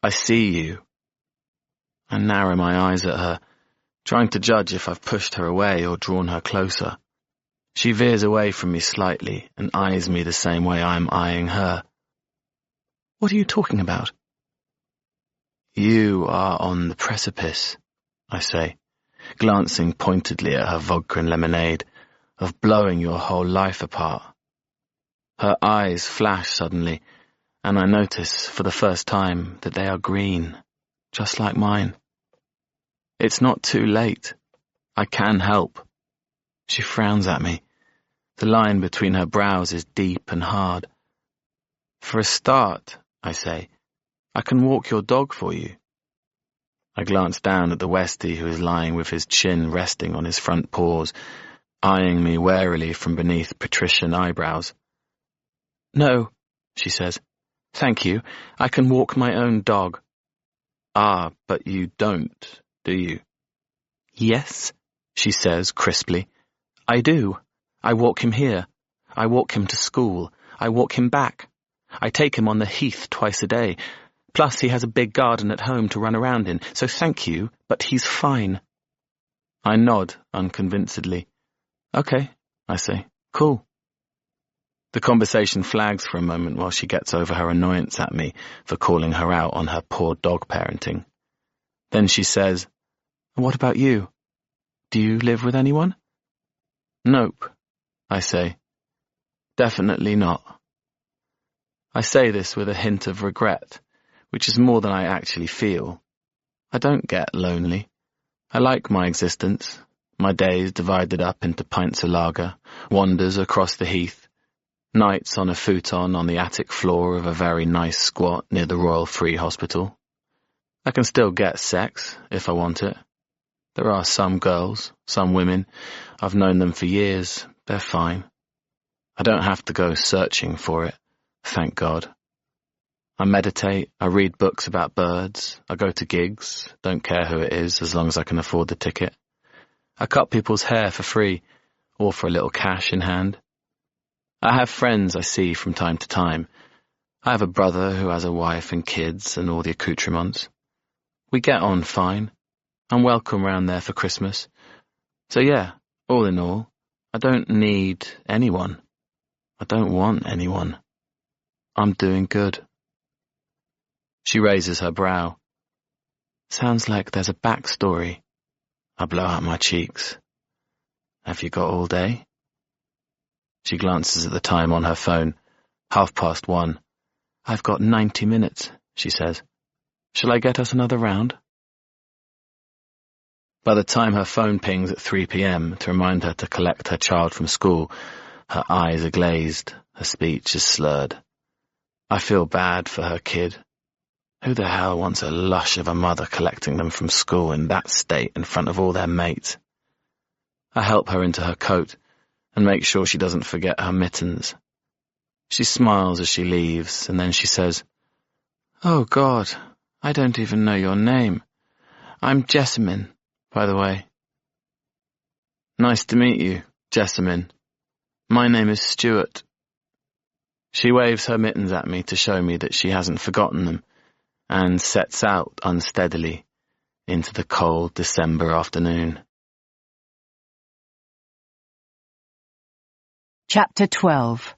Speaker 1: I see you." I narrow my eyes at her, trying to judge if I've pushed her away or drawn her closer. She veers away from me slightly and eyes me the same way I'm eyeing her. What are you talking about? You are on the precipice, I say, glancing pointedly at her vodka and lemonade, of blowing your whole life apart. Her eyes flash suddenly, and I notice for the first time that they are green, just like mine. It's not too late. I can help. She frowns at me. The line between her brows is deep and hard. For a start, I say, I can walk your dog for you. I glance down at the Westie who is lying with his chin resting on his front paws, eyeing me warily from beneath patrician eyebrows. No, she says. Thank you. I can walk my own dog. Ah, but you don't, do you? Yes, she says crisply. I do. I walk him here. I walk him to school. I walk him back. I take him on the heath twice a day. Plus he has a big garden at home to run around in, so thank you, but he's fine. I nod unconvincedly. Okay, I say. Cool. The conversation flags for a moment while she gets over her annoyance at me for calling her out on her poor dog parenting. Then she says, What about you? Do you live with anyone? Nope, I say. Definitely not. I say this with a hint of regret, which is more than I actually feel. I don't get lonely. I like my existence, my days divided up into pints of lager, wanders across the heath, nights on a futon on the attic floor of a very nice squat near the Royal Free Hospital. I can still get sex, if I want it. There are some girls, some women. I've known them for years. They're fine. I don't have to go searching for it, thank God. I meditate, I read books about birds, I go to gigs, don't care who it is as long as I can afford the ticket. I cut people's hair for free, or for a little cash in hand. I have friends I see from time to time. I have a brother who has a wife and kids and all the accoutrements. We get on fine. I'm welcome round there for Christmas. So yeah, all in all, I don't need anyone. I don't want anyone. I'm doing good. She raises her brow. Sounds like there's a backstory. I blow out my cheeks. Have you got all day? She glances at the time on her phone. 1:30. I've got 90 minutes, she says. Shall I get us another round? By the time her phone pings at 3 p.m. to remind her to collect her child from school, her eyes are glazed, her speech is slurred. I feel bad for her kid. Who the hell wants a lush of a mother collecting them from school in that state in front of all their mates? I help her into her coat and make sure she doesn't forget her mittens. She smiles as she leaves, and then she says, Oh God, I don't even know your name. I'm Jessamine, by the way. Nice to meet you, Jessamine. My name is Stuart. She waves her mittens at me to show me that she hasn't forgotten them, and sets out unsteadily into the cold December afternoon.
Speaker 5: Chapter 12.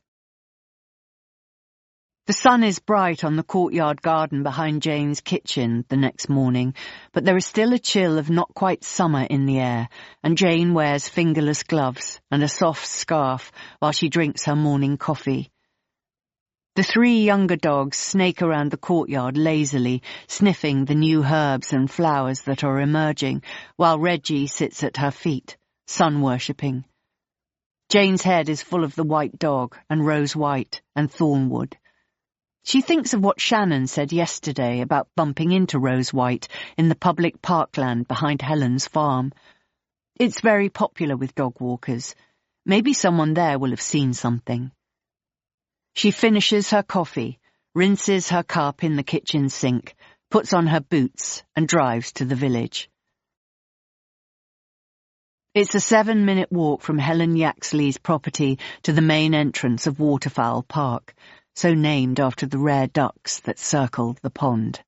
Speaker 5: The sun is bright on the courtyard garden behind Jane's kitchen the next morning, but there is still a chill of not quite summer in the air, and Jane wears fingerless gloves and a soft scarf while she drinks her morning coffee. The 3 younger dogs snake around the courtyard lazily, sniffing the new herbs and flowers that are emerging, while Reggie sits at her feet, sun-worshipping. Jane's head is full of the white dog and Rose White and Thornwood. She thinks of what Shannon said yesterday about bumping into Rose White in the public parkland behind Helen's farm. It's very popular with dog walkers. Maybe someone there will have seen something. She finishes her coffee, rinses her cup in the kitchen sink, puts on her boots and drives to the village. It's a 7-minute walk from Helen Yaxley's property to the main entrance of Waterfowl Park, so named after the rare ducks that circle the pond.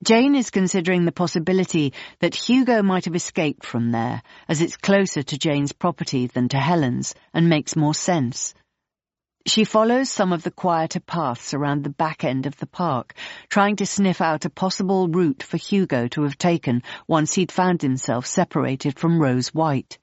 Speaker 5: Jane is considering the possibility that Hugo might have escaped from there, as it's closer to Jane's property than to Helen's and makes more sense. She follows some of the quieter paths around the back end of the park, trying to sniff out a possible route for Hugo to have taken once he'd found himself separated from Rose White.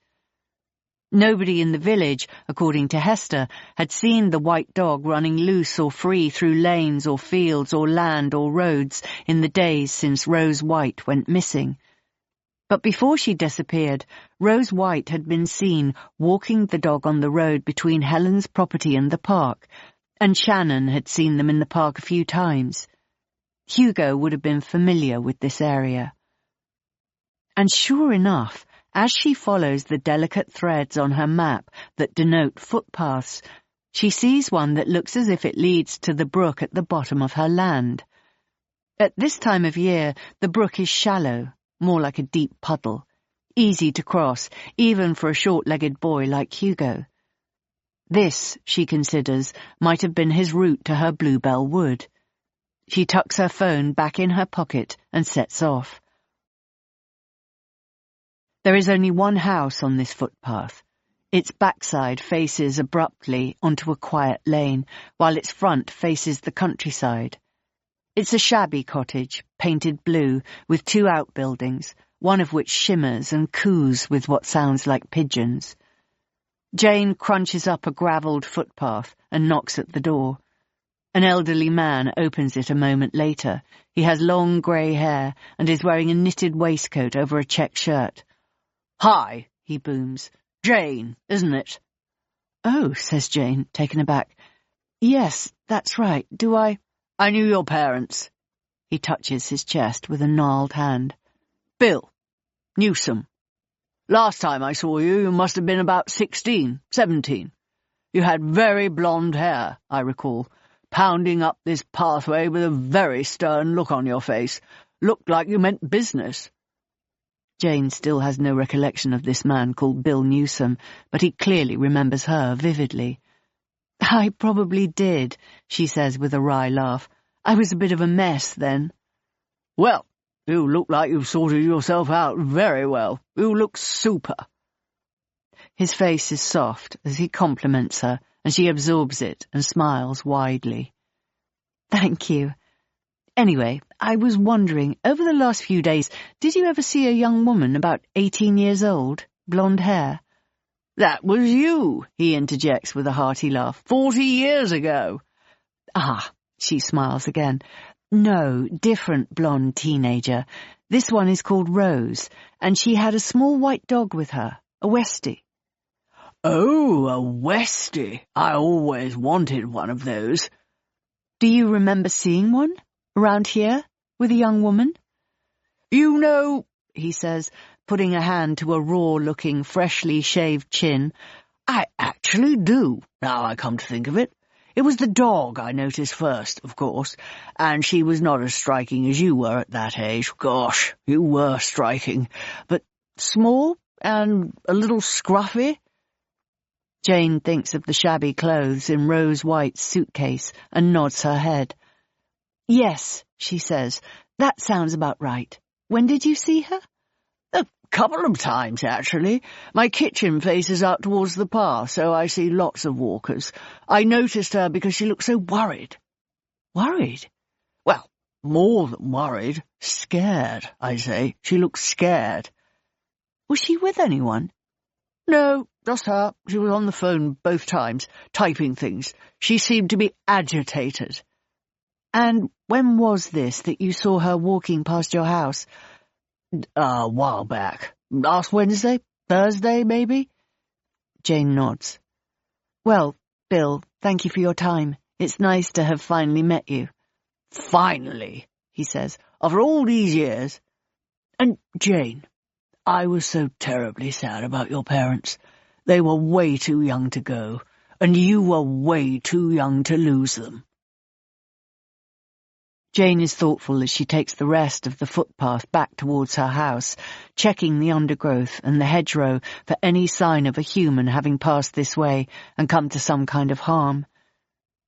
Speaker 5: Nobody in the village, according to Hester, had seen the white dog running loose or free through lanes or fields or land or roads in the days since Rose White went missing. But before she disappeared, Rose White had been seen walking the dog on the road between Helen's property and the park, and Shannon had seen them in the park a few times. Hugo would have been familiar with this area. And sure enough, as she follows the delicate threads on her map that denote footpaths, she sees one that looks as if it leads to the brook at the bottom of her land. At this time of year, the brook is shallow, more like a deep puddle, easy to cross, even for a short-legged boy like Hugo. This, she considers, might have been his route to her Bluebell Wood. She tucks her phone back in her pocket and sets off. There is only one house on this footpath. Its backside faces abruptly onto a quiet lane, while its front faces the countryside. It's a shabby cottage, painted blue, with 2 outbuildings, one of which shimmers and coos with what sounds like pigeons. Jane crunches up a gravelled footpath and knocks at the door. An elderly man opens it a moment later. He has long grey hair and is wearing a knitted waistcoat over a check shirt. "Hi," he booms. "Jane, isn't it?" "Oh," says Jane, taken aback. "Yes, that's right. Do I—" "I knew your parents." He touches his chest with a gnarled hand. "Bill Newsom. Last time I saw you, you must have been about 16, 17. You had very blonde hair, I recall, pounding up this pathway with a very stern look on your face. Looked like you meant business." Jane still has no recollection of this man called Bill Newsom, but he clearly remembers her vividly. "I probably did," she says with a wry laugh. "I was a bit of a mess then." "Well, you look like you've sorted yourself out very well. You look super." His face is soft as he compliments her, and she absorbs it and smiles widely. "Thank you. Anyway, I was wondering, over the last few days, did you ever see a young woman about 18 years old, blonde hair?" "That was you," he interjects with a hearty laugh. 40 years ago. "Ah," she smiles again. "No, different blonde teenager. This one is called Rose, and she had a small white dog with her, a Westie." "Oh, a Westie. I always wanted one of those." "Do you remember seeing one? Around here? With a young woman?" "You know," he says, putting a hand to a raw-looking, freshly shaved chin, "I actually do, now I come to think of it. It was the dog I noticed first, of course, and she was not as striking as you were at that age. Gosh, you were striking. But small and a little scruffy." Jane thinks of the shabby clothes in Rose White's suitcase and nods her head. "Yes," she says, "that sounds about right. When did you see her?" "A couple of times, actually. My kitchen faces out towards the path, so I see lots of walkers. I noticed her because she looked so worried." "Worried?" "Well, more than worried. Scared, I say. She looked scared." "Was she with anyone?" "No, just her. She was on the phone both times, typing things. She seemed to be agitated." "And when was this that you saw her walking past your house?" "A while back. Last Wednesday? Thursday, maybe?" Jane nods. "Well, Bill, thank you for your time. It's nice to have finally met you." "Finally," he says, "after all these years. And, Jane, I was so terribly sad about your parents. They were way too young to go, and you were way too young to lose them." Jane is thoughtful as she takes the rest of the footpath back towards her house, checking the undergrowth and the hedgerow for any sign of a human having passed this way and come to some kind of harm.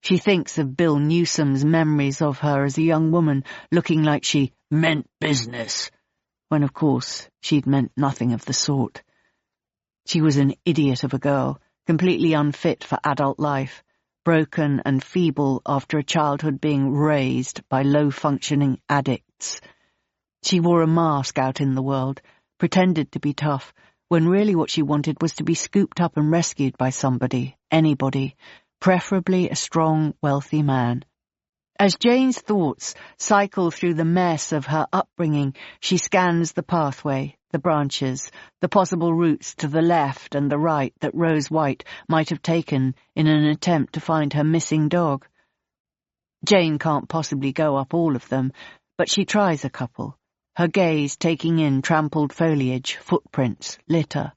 Speaker 5: She thinks of Bill Newsom's memories of her as a young woman looking like she meant business, when of course she'd meant nothing of the sort. She was an idiot of a girl, completely unfit for adult life, broken and feeble after a childhood being raised by low-functioning addicts. She wore a mask out in the world, pretended to be tough, when really what she wanted was to be scooped up and rescued by somebody, anybody, preferably a strong, wealthy man. As Jane's thoughts cycle through the mess of her upbringing, she scans the pathway, the branches, the possible routes to the left and the right that Rose White might have taken in an attempt to find her missing dog. Jane can't possibly go up all of them, but she tries a couple, her gaze taking in trampled foliage, footprints, litter.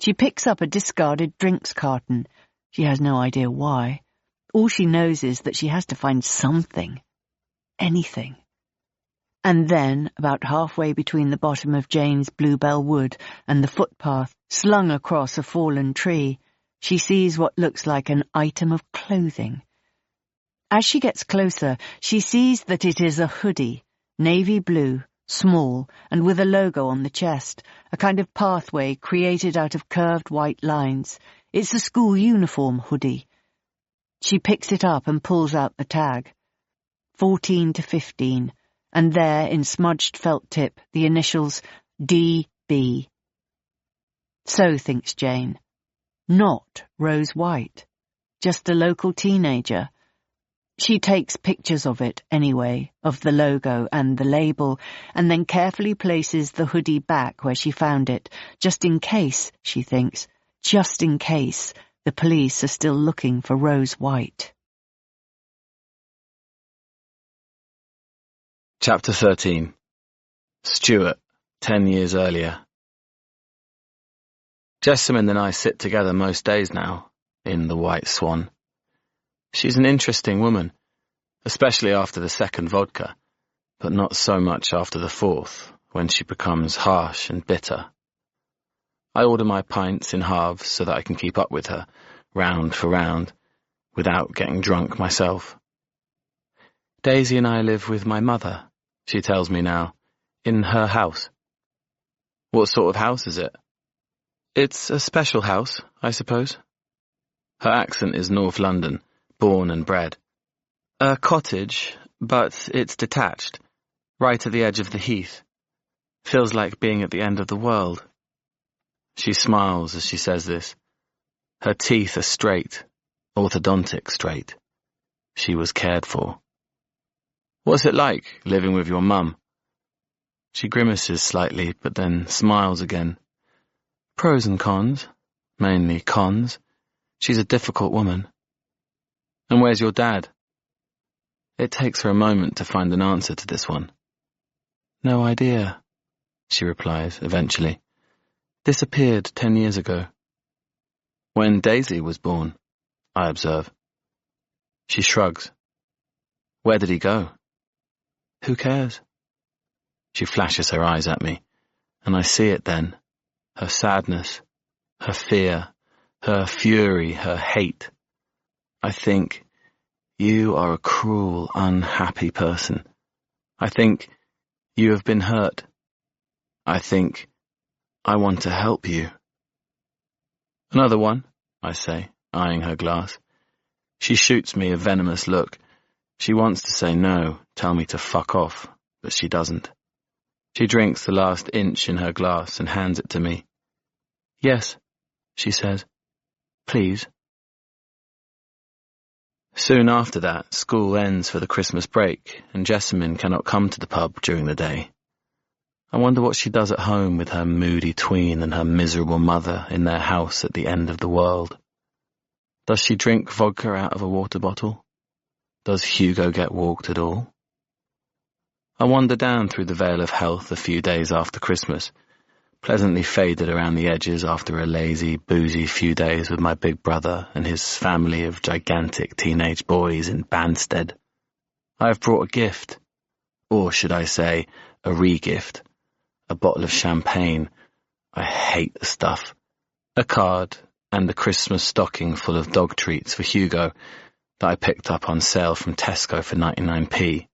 Speaker 5: She picks up a discarded drinks carton. She has no idea why. All she knows is that she has to find something. Anything. And then, about halfway between the bottom of Jane's Bluebell Wood and the footpath slung across a fallen tree, she sees what looks like an item of clothing. As she gets closer, she sees that it is a hoodie, navy blue, small, and with a logo on the chest, a kind of pathway created out of curved white lines. It's a school uniform hoodie. She picks it up and pulls out the tag. 14 to 15, and there, in smudged felt tip, the initials D.B. So, thinks Jane, not Rose White, just a local teenager. She takes pictures of it, anyway, of the logo and the label, and then carefully places the hoodie back where she found it, just in case, she thinks, just in case the police are still looking for Rose White.
Speaker 1: Chapter 13. Stuart, 10 years earlier. Jessamine and I sit together most days now, in the White Swan. She's an interesting woman, especially after the second vodka, but not so much after the fourth, when she becomes harsh and bitter. I order my pints in halves so that I can keep up with her, round for round, without getting drunk myself. Daisy and I live with my mother, she tells me now, in her house. What sort of house is it? It's a special house, I suppose. Her accent is North London, born and bred. A cottage, but it's detached, right at the edge of the heath. Feels like being at the end of the world. She smiles as she says this. Her teeth are straight, orthodontic straight. She was cared for. What's it like, living with your mum? She grimaces slightly, but then smiles again. Pros and cons. Mainly cons. She's a difficult woman. And where's your dad? It takes her a moment to find an answer to this one. No idea, she replies, eventually. Disappeared 10 years ago. When Daisy was born, I observe. She shrugs. Where did he go? Who cares? She flashes her eyes at me, and I see it then. Her sadness, her fear, her fury, her hate. I think, you are a cruel, unhappy person. I think, you have been hurt. I think, I want to help you. Another one, I say, eyeing her glass. She shoots me a venomous look. She wants to say no, tell me to fuck off, but she doesn't. She drinks the last inch in her glass and hands it to me. Yes, she says. Please. Soon after that, school ends for the Christmas break, and Jessamine cannot come to the pub during the day. I wonder what she does at home with her moody tween and her miserable mother in their house at the end of the world. Does she drink vodka out of a water bottle? Does Hugo get walked at all? I wander down through the Vale of Health a few days after Christmas, pleasantly faded around the edges after a lazy, boozy few days with my big brother and his family of gigantic teenage boys in Banstead. I have brought a gift, or should I say, a re-gift. A bottle of champagne. I hate the stuff. A card, and a Christmas stocking full of dog treats for Hugo that I picked up on sale from Tesco for 99p.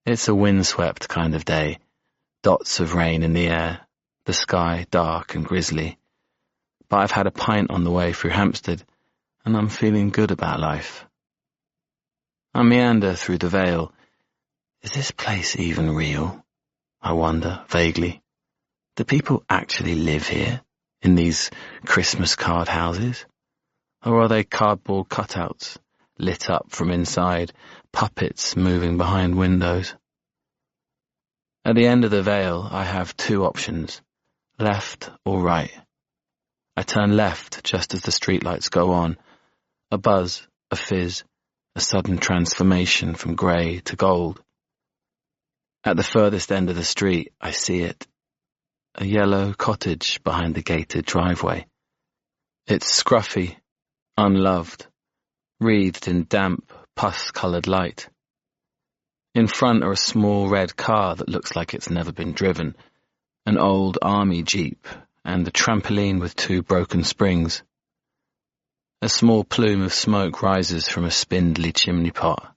Speaker 1: It's a windswept kind of day, dots of rain in the air, the sky dark and grisly. But I've had a pint on the way through Hampstead, and I'm feeling good about life. I meander through the Vale. Is this place even real? I wonder, vaguely. Do people actually live here, in these Christmas card houses? Or are they cardboard cutouts, lit up from inside, puppets moving behind windows? At the end of the Vale, I have two options, left or right. I turn left just as the streetlights go on. A buzz, a fizz, a sudden transformation from grey to gold. At the furthest end of the street, I see it. A yellow cottage behind the gated driveway. It's scruffy, unloved, wreathed in damp, pus-coloured light. In front are a small red car that looks like it's never been driven, an old army jeep, and a trampoline with two broken springs. A small plume of smoke rises from a spindly chimney pot.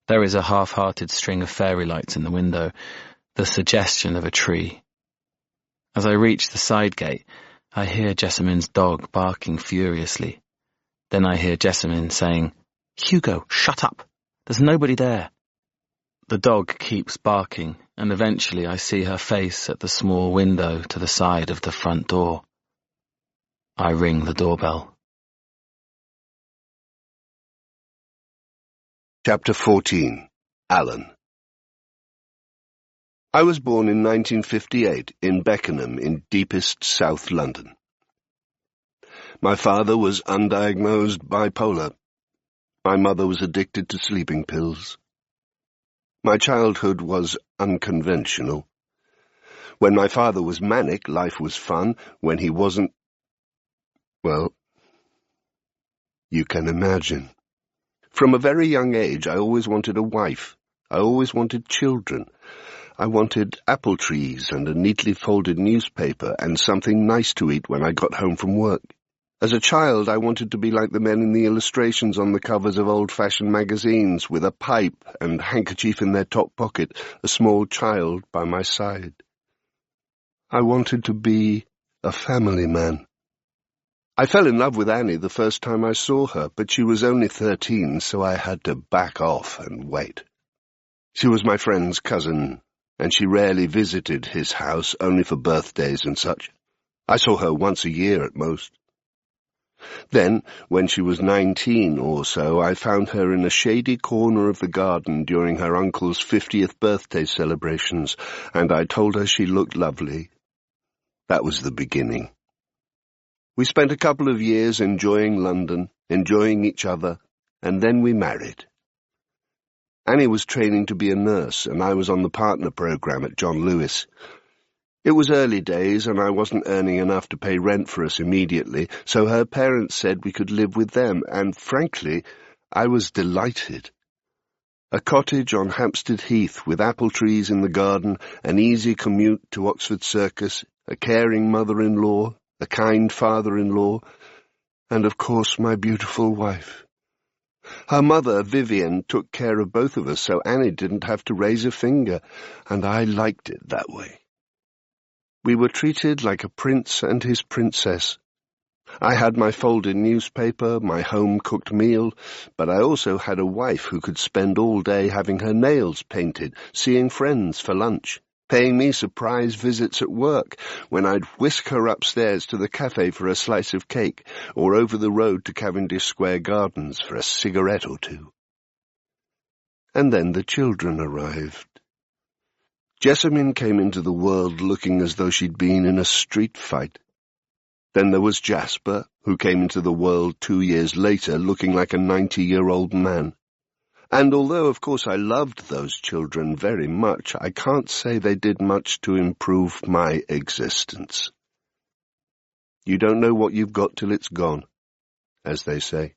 Speaker 1: There is a half-hearted string of fairy lights in the window, the suggestion of a tree. As I reach the side gate, I hear Jessamine's dog barking furiously. Then I hear Jessamine saying, "Hugo, shut up! There's nobody there." The dog keeps barking, and eventually I see her face at the small window to the side of the front door. I ring the doorbell.
Speaker 6: Chapter 14. Alan. I was born in 1958 in Beckenham in deepest South London. My father was undiagnosed bipolar. My mother was addicted to sleeping pills. My childhood was unconventional. When my father was manic, life was fun. When he wasn't, well, you can imagine. From a very young age, I always wanted a wife. I always wanted children. I wanted apple trees and a neatly folded newspaper and something nice to eat when I got home from work. As a child, I wanted to be like the men in the illustrations on the covers of old-fashioned magazines, with a pipe and handkerchief in their top pocket, a small child by my side. I wanted to be a family man. I fell in love with Annie the first time I saw her, but she was only 13, so I had to back off and wait. She was my friend's cousin, and she rarely visited his house, only for birthdays and such. I saw her once a year at most. Then, when she was 19 or so, I found her in a shady corner of the garden during her uncle's 50th birthday celebrations, and I told her she looked lovely. That was the beginning. We spent a couple of years enjoying London, enjoying each other, and then we married. Annie was training to be a nurse, and I was on the partner program at John Lewis. It was early days, and I wasn't earning enough to pay rent for us immediately, so her parents said we could live with them, and frankly, I was delighted. A cottage on Hampstead Heath with apple trees in the garden, an easy commute to Oxford Circus, a caring mother-in-law, a kind father-in-law, and of course my beautiful wife. Her mother, Vivian, took care of both of us, so Annie didn't have to raise a finger, and I liked it that way. We were treated like a prince and his princess. I had my folded newspaper, my home-cooked meal, but I also had a wife who could spend all day having her nails painted, seeing friends for lunch, paying me surprise visits at work when I'd whisk her upstairs to the cafe for a slice of cake, or over the road to Cavendish Square Gardens for a cigarette or two. And then the children arrived. Jessamine came into the world looking as though she'd been in a street fight. Then there was Jasper, who came into the world 2 years later looking like a 90-year-old man. And although, of course, I loved those children very much, I can't say they did much to improve my existence. You don't know what you've got till it's gone, as they say.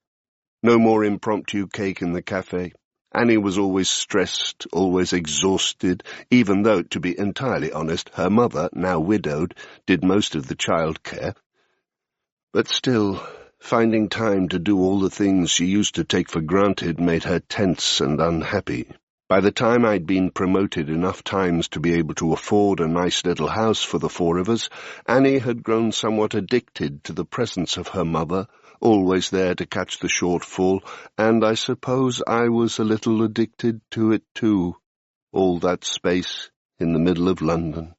Speaker 6: No more impromptu cake in the cafe. Annie was always stressed, always exhausted, even though, to be entirely honest, her mother, now widowed, did most of the childcare. But still, finding time to do all the things she used to take for granted made her tense and unhappy. By the time I'd been promoted enough times to be able to afford a nice little house for the four of us, Annie had grown somewhat addicted to the presence of her mother, always there to catch the shortfall, and I suppose I was a little addicted to it too, all that space in the middle of London.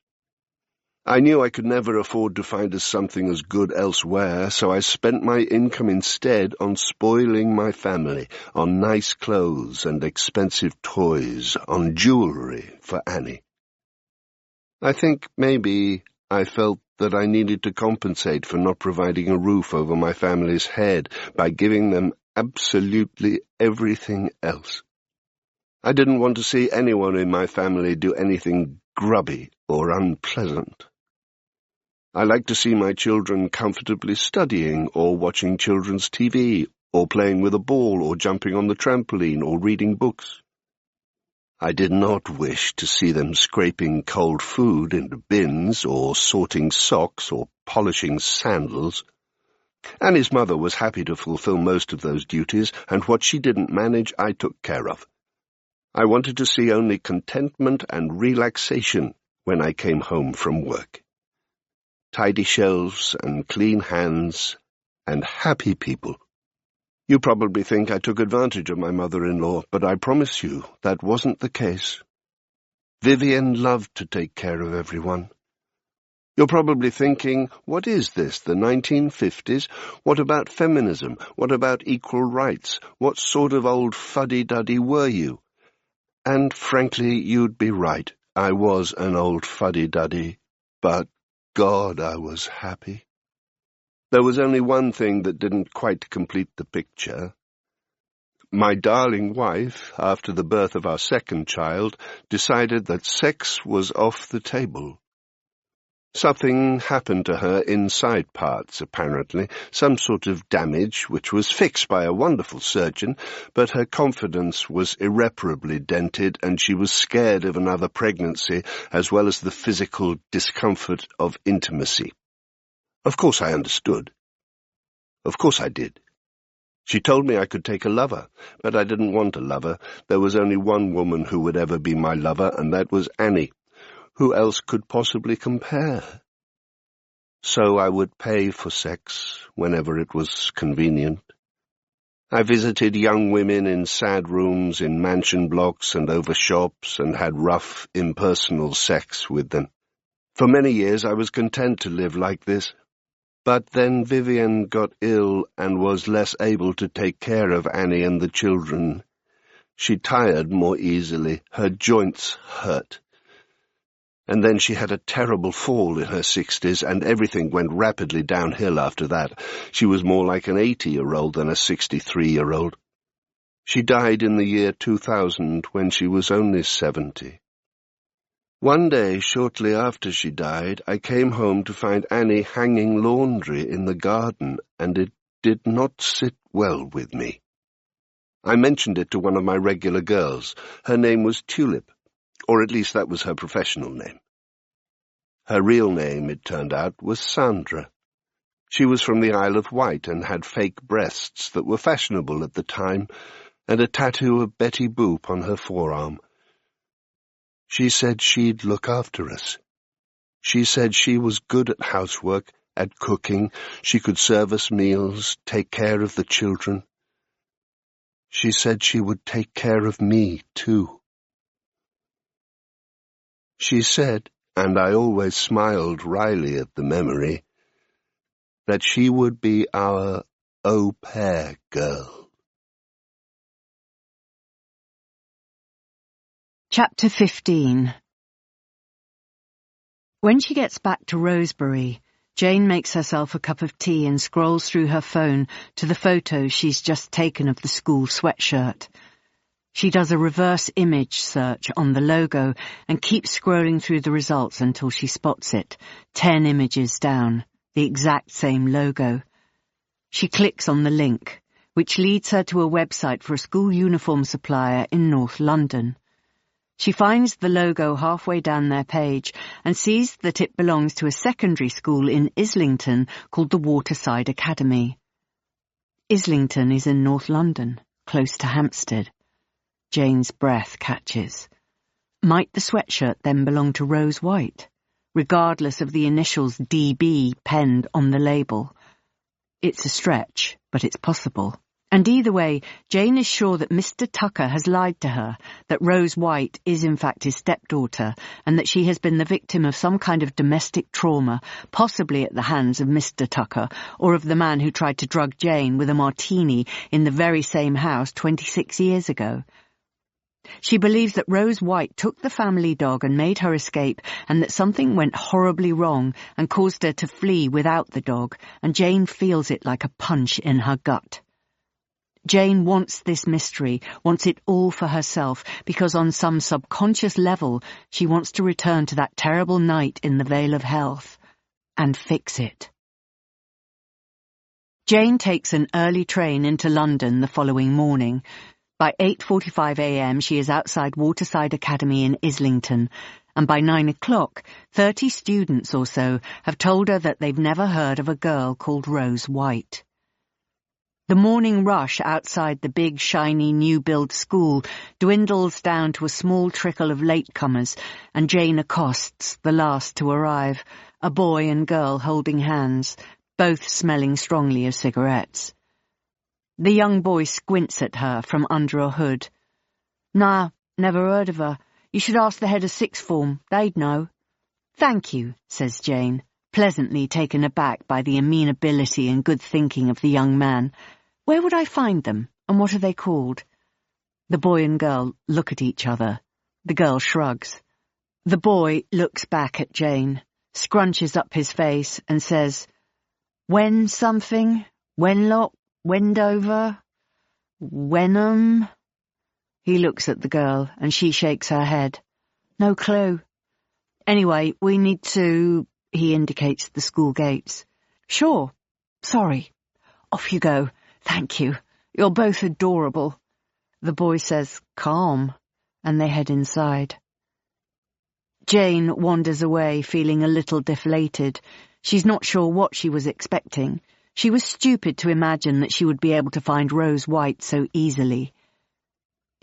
Speaker 6: I knew I could never afford to find us something as good elsewhere, so I spent my income instead on spoiling my family, on nice clothes and expensive toys, on jewellery for Annie. I think maybe I felt that I needed to compensate for not providing a roof over my family's head by giving them absolutely everything else. I didn't want to see anyone in my family do anything grubby or unpleasant. I liked to see my children comfortably studying or watching children's TV or playing with a ball or jumping on the trampoline or reading books. I did not wish to see them scraping cold food into bins or sorting socks or polishing sandals. Annie's mother was happy to fulfill most of those duties, and what she didn't manage I took care of. I wanted to see only contentment and relaxation when I came home from work. Tidy shelves and clean hands and happy people. You probably think I took advantage of my mother-in-law, but I promise you that wasn't the case. Vivienne loved to take care of everyone. You're probably thinking, what is this, the 1950s? What about feminism? What about equal rights? What sort of old fuddy-duddy were you? And frankly, you'd be right. I was an old fuddy-duddy, but God, I was happy. There was only one thing that didn't quite complete the picture. My darling wife, after the birth of our second child, decided that sex was off the table. Something happened to her inside parts, apparently, some sort of damage which was fixed by a wonderful surgeon, but her confidence was irreparably dented and she was scared of another pregnancy as well as the physical discomfort of intimacy. Of course I understood. Of course I did. She told me I could take a lover, but I didn't want a lover. There was only one woman who would ever be my lover, and that was Annie. Who else could possibly compare? So I would pay for sex whenever it was convenient. I visited young women in sad rooms in mansion blocks and over shops and had rough, impersonal sex with them. For many years I was content to live like this. But then Vivienne got ill and was less able to take care of Annie and the children. She tired more easily. Her joints hurt. And then she had a terrible fall in her 60s, and everything went rapidly downhill after that. She was more like an 80-year-old than a 63-year-old. She died in the year 2000 when she was only 70. One day, shortly after she died, I came home to find Annie hanging laundry in the garden, and it did not sit well with me. I mentioned it to one of my regular girls. Her name was Tulip. Or at least that was her professional name. Her real name, it turned out, was Sandra. She was from the Isle of Wight and had fake breasts that were fashionable at the time, and a tattoo of Betty Boop on her forearm. She said she'd look after us. She said she was good at housework, at cooking. She could serve us meals, take care of the children. She said she would take care of me, too. She said, and I always smiled wryly at the memory, that she would be our au pair girl.
Speaker 5: Chapter 15. When she gets back to Rosebery, Jane makes herself a cup of tea and scrolls through her phone to the photo she's just taken of the school sweatshirt. She does a reverse image search on the logo and keeps scrolling through the results until she spots it, 10 images down, the exact same logo. She clicks on the link, which leads her to a website for a school uniform supplier in North London. She finds the logo halfway down their page and sees that it belongs to a secondary school in Islington called the Waterside Academy. Islington is in North London, close to Hampstead. Jane's breath catches. Might the sweatshirt then belong to Rose White, regardless of the initials DB penned on the label? It's a stretch, but it's possible. And either way, Jane is sure that Mr. Tucker has lied to her, that Rose White is in fact his stepdaughter, and that she has been the victim of some kind of domestic trauma, possibly at the hands of Mr. Tucker, or of the man who tried to drug Jane with a martini in the very same house 26 years ago. She believes that Rose White took the family dog and made her escape, and that something went horribly wrong and caused her to flee without the dog, and Jane feels it like a punch in her gut. Jane wants this mystery, wants it all for herself, because on some subconscious level she wants to return to that terrible night in the Vale of Health and fix it. Jane takes an early train into London the following morning. By 8:45 a.m. she is outside Waterside Academy in Islington, and by 9 o'clock 30 students or so have told her that they've never heard of a girl called Rose White. The morning rush outside the big, shiny, new-build school dwindles down to a small trickle of latecomers, and Jane accosts the last to arrive, a boy and girl holding hands, both smelling strongly of cigarettes. The young boy squints at her from under a hood. "Nah, never heard of her. You should ask the head of sixth form, they'd know." "Thank you," says Jane, pleasantly taken aback by the amenability and good thinking of the young man. "Where would I find them, and what are they called?" The boy and girl look at each other. The girl shrugs. The boy looks back at Jane, scrunches up his face, and says, "Wen something? Wenlock? Wendover? Wenham?" He looks at the girl, and she shakes her head. "No clue. Anyway, we need to..." He indicates the school gates. "Sure. Sorry. Off you go. Thank you. You're both adorable." The boy says, "Calm," and they head inside. Jane wanders away, feeling a little deflated. She's not sure what she was expecting. She was stupid to imagine that she would be able to find Rose White so easily.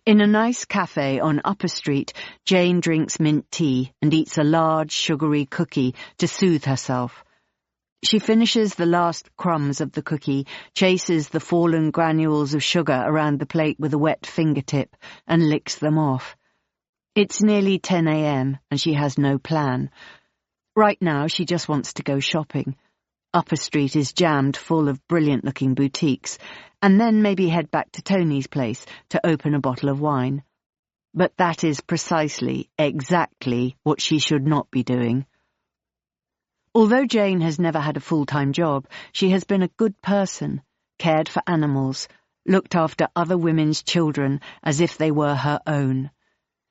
Speaker 5: In a nice cafe on Upper Street, Jane drinks mint tea and eats a large, sugary cookie to soothe herself. She finishes the last crumbs of the cookie, chases the fallen granules of sugar around the plate with a wet fingertip, and licks them off. It's nearly 10 a.m. and she has no plan. Right now she just wants to go shopping. Upper Street is jammed full of brilliant-looking boutiques, and then maybe head back to Tony's place to open a bottle of wine. But that is precisely, exactly what she should not be doing. Although Jane has never had a full-time job, she has been a good person, cared for animals, looked after other women's children as if they were her own.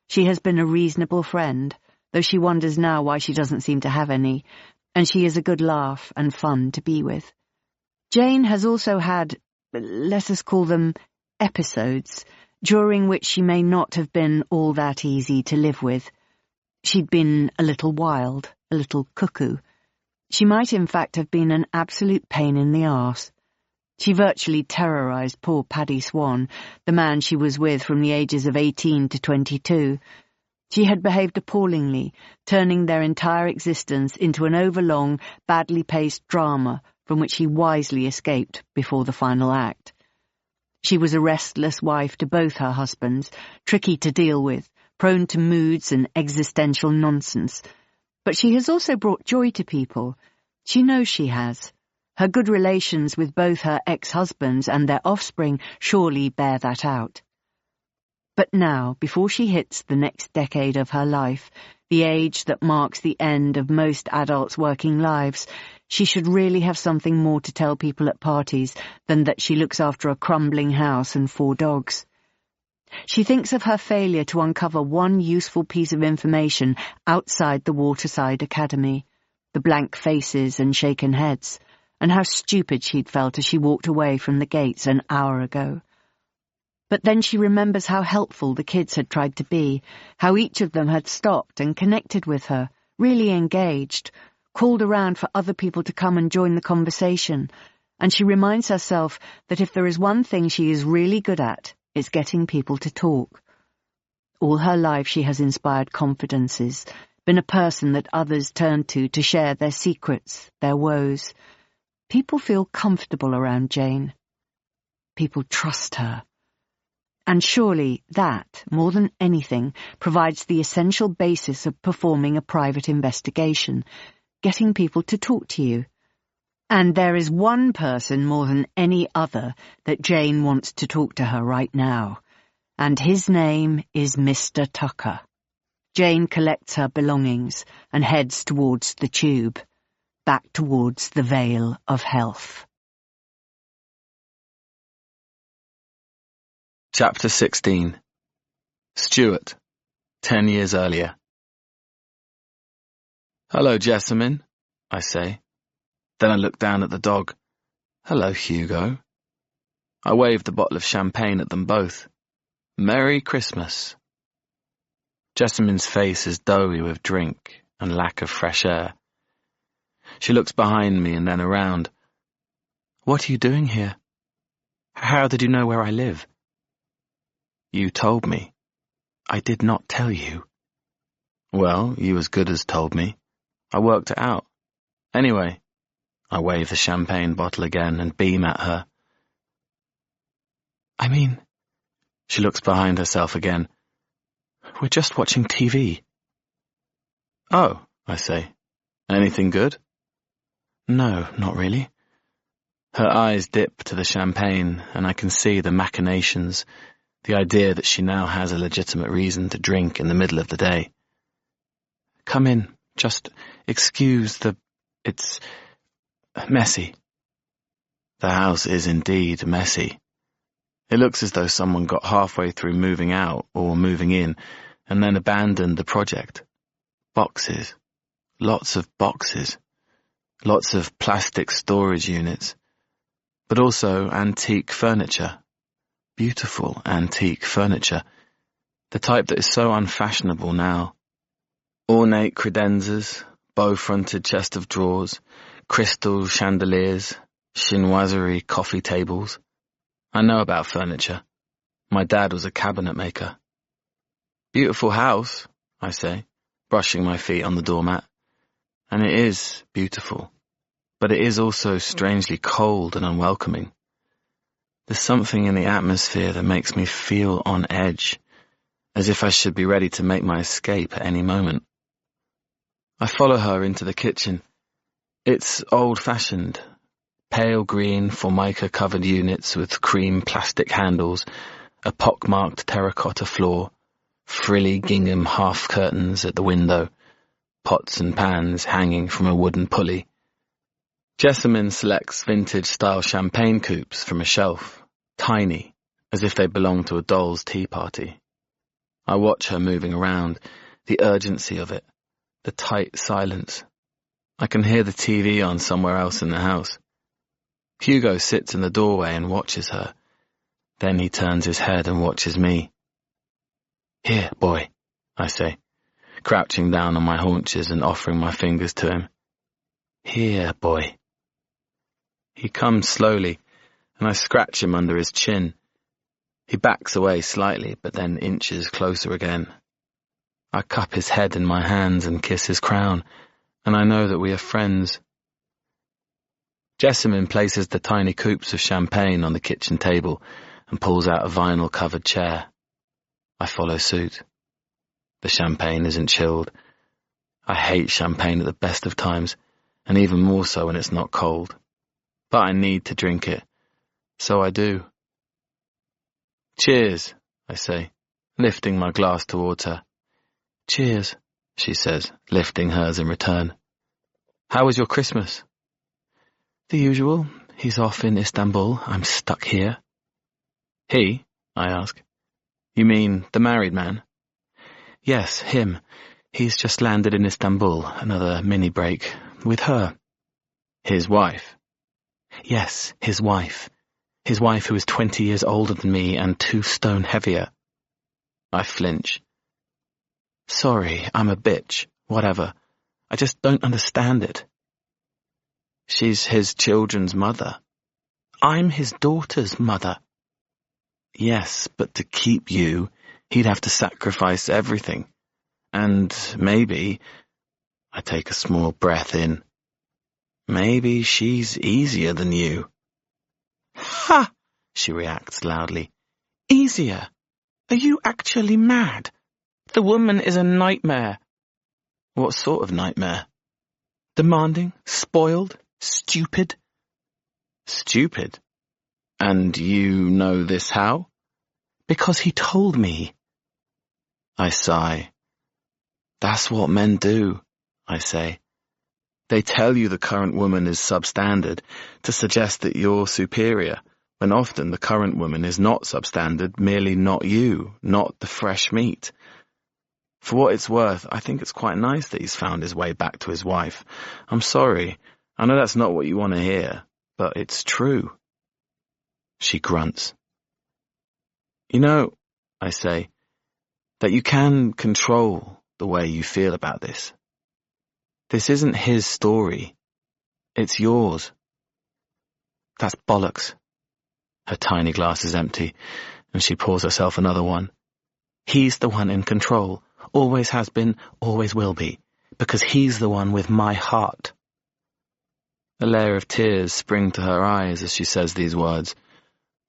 Speaker 5: She has been a reasonable friend, though she wonders now why she doesn't seem to have any, and she is a good laugh and fun to be with. Jane has also had, let us call them, episodes, during which she may not have been all that easy to live with. She'd been a little wild, a little cuckoo. She might in fact have been an absolute pain in the arse. She virtually terrorised poor Paddy Swan, the man she was with from the ages of 18 to 22. She had behaved appallingly, turning their entire existence into an overlong, badly paced drama from which he wisely escaped before the final act. She was a restless wife to both her husbands, tricky to deal with, prone to moods and existential nonsense. But she has also brought joy to people. She knows she has. Her good relations with both her ex-husbands and their offspring surely bear that out. But now, before she hits the next decade of her life, the age that marks the end of most adults' working lives, she should really have something more to tell people at parties than that she looks after a crumbling house and 4 dogs. She thinks of her failure to uncover one useful piece of information outside the Waterside Academy, the blank faces and shaken heads, and how stupid she'd felt as she walked away from the gates an hour ago. But then she remembers how helpful the kids had tried to be, how each of them had stopped and connected with her, really engaged, called around for other people to come and join the conversation, and she reminds herself that if there is one thing she is really good at, it's getting people to talk. All her life she has inspired confidences, been a person that others turn to share their secrets, their woes. People feel comfortable around Jane. People trust her. And surely that, more than anything, provides the essential basis of performing a private investigation, getting people to talk to you. And there is one person more than any other that Jane wants to talk to her right now, and his name is Mr. Tucker. Jane collects her belongings and heads towards the tube, back towards the Vale of Health.
Speaker 1: Chapter 16. Stuart, 10 years earlier. "Hello, Jessamine," I say. Then I look down at the dog. "Hello, Hugo." I wave the bottle of champagne at them both. "Merry Christmas." Jessamine's face is doughy with drink and lack of fresh air. She looks behind me and then around. "What are you doing here? How did you know where I live?" "You told me." "I did not tell you." "Well, you as good as told me. I worked it out. Anyway," I wave the champagne bottle again and beam at her. "I mean," she looks behind herself again, "we're just watching TV." "Oh," I say. "Anything good?" "No, not really." Her eyes dip to the champagne, and I can see the machinations, the idea that she now has a legitimate reason to drink in the middle of the day. "Come in, just excuse it's messy." The house is indeed messy. It looks as though someone got halfway through moving out or moving in and then abandoned the project. Boxes. Lots of boxes. Lots of plastic storage units. But also antique furniture. Beautiful antique furniture. The type that is so unfashionable now. Ornate credenzas, bow-fronted chest of drawers, crystal chandeliers, chinoiserie coffee tables. I know about furniture. My dad was a cabinet maker. "Beautiful house," I say, brushing my feet on the doormat. And it is beautiful, but it is also strangely cold and unwelcoming. There's something in the atmosphere that makes me feel on edge, as if I should be ready to make my escape at any moment. I follow her into the kitchen. It's old-fashioned. Pale green formica-covered units with cream plastic handles, a pock-marked terracotta floor, frilly gingham half-curtains at the window, pots and pans hanging from a wooden pulley. Jessamine selects vintage-style champagne coupes from a shelf, tiny, as if they belong to a doll's tea party. I watch her moving around, the urgency of it, the tight silence. I can hear the TV on somewhere else in the house. Hugo sits in the doorway and watches her. Then he turns his head and watches me. "Here, boy," I say, crouching down on my haunches and offering my fingers to him. "Here, boy." He comes slowly, and I scratch him under his chin. He backs away slightly, but then inches closer again. I cup his head in my hands and kiss his crown, and I know that we are friends. Jessamine places the tiny coupes of champagne on the kitchen table and pulls out a vinyl-covered chair. I follow suit. The champagne isn't chilled. I hate champagne at the best of times, and even more so when it's not cold. But I need to drink it, so I do. "Cheers," I say, lifting my glass towards her. "Cheers," she says, lifting hers in return. "How was your Christmas?" "The usual. He's off in Istanbul. I'm stuck here." "He?" I ask. "You mean the married man?" "Yes, him. He's just landed in Istanbul, another mini-break, with her." "His wife?" "Yes, his wife. His wife who is 20 years older than me and 2 stone heavier." I flinch. "Sorry, I'm a bitch. Whatever. I just don't understand it." "She's his children's mother." "I'm his daughter's mother." "Yes, but to keep you, He'd have to sacrifice everything. And maybe, I take a small breath in, maybe she's easier than you. Ha! She reacts loudly. Easier? Are you actually mad? The woman is a nightmare. What sort of nightmare? Demanding, spoiled, stupid? Stupid? And you know this how? Because he told me. I sigh. That's what men do, I say. They tell you the current woman is substandard to suggest that you're superior, when often the current woman is not substandard, merely not you, not the fresh meat. For what it's worth, I think it's quite nice that he's found his way back to his wife. I'm sorry. I know that's not what you want to hear, but it's true. She grunts. You know, I say, that you can control the way you feel about this. This isn't his story. It's yours. That's bollocks. Her tiny glass is empty, and she pours herself another one. He's the one in control. Always has been, always will be, because he's the one with my heart. A layer of tears spring to her eyes as she says these words,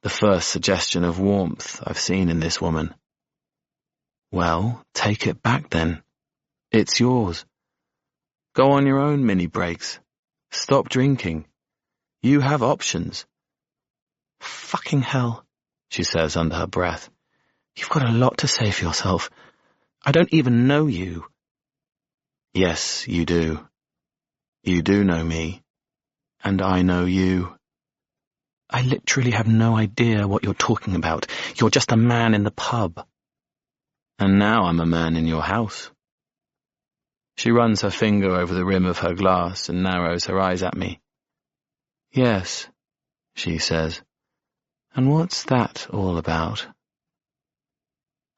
Speaker 1: the first suggestion of warmth I've seen in this woman. Well, take it back then. It's yours. Go on your own mini breaks. Stop drinking. You have options. Fucking hell, she says under her breath. You've got a lot to say for yourself. I don't even know you. Yes, you do. You do know me. And I know you. I literally have no idea what you're talking about. You're just a man in the pub. And now I'm a man in your house. She runs her finger over the rim of her glass and narrows her eyes at me. Yes, she says. And what's that all about?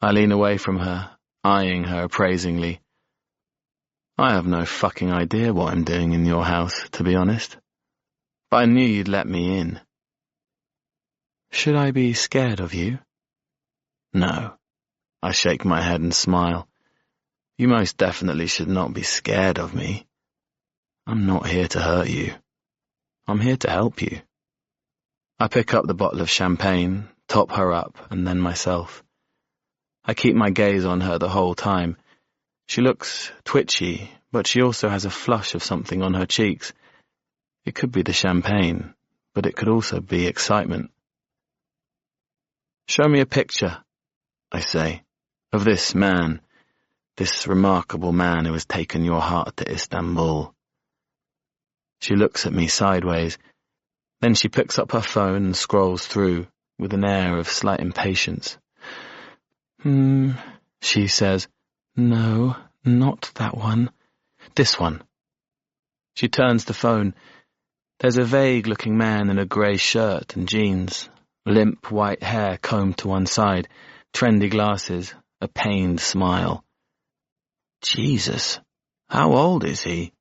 Speaker 1: I lean away from her, eyeing her appraisingly. I have no fucking idea what I'm doing in your house, to be honest. But I knew you'd let me in. Should I be scared of you? No. I shake my head and smile. You most definitely should not be scared of me. I'm not here to hurt you. I'm here to help you. I pick up the bottle of champagne, top her up, and then myself. I keep my gaze on her the whole time. She looks twitchy, but she also has a flush of something on her cheeks. It could be the champagne, but it could also be excitement. Show me a picture, I say, of this man, this remarkable man who has taken your heart to Istanbul. She looks at me sideways. Then she picks up her phone and scrolls through, with an air of slight impatience. She says, no, not that one. This one. She turns the phone. There's a vague-looking man in a grey shirt and jeans, limp white hair combed to one side, trendy glasses, a pained smile. Jesus, how old is he?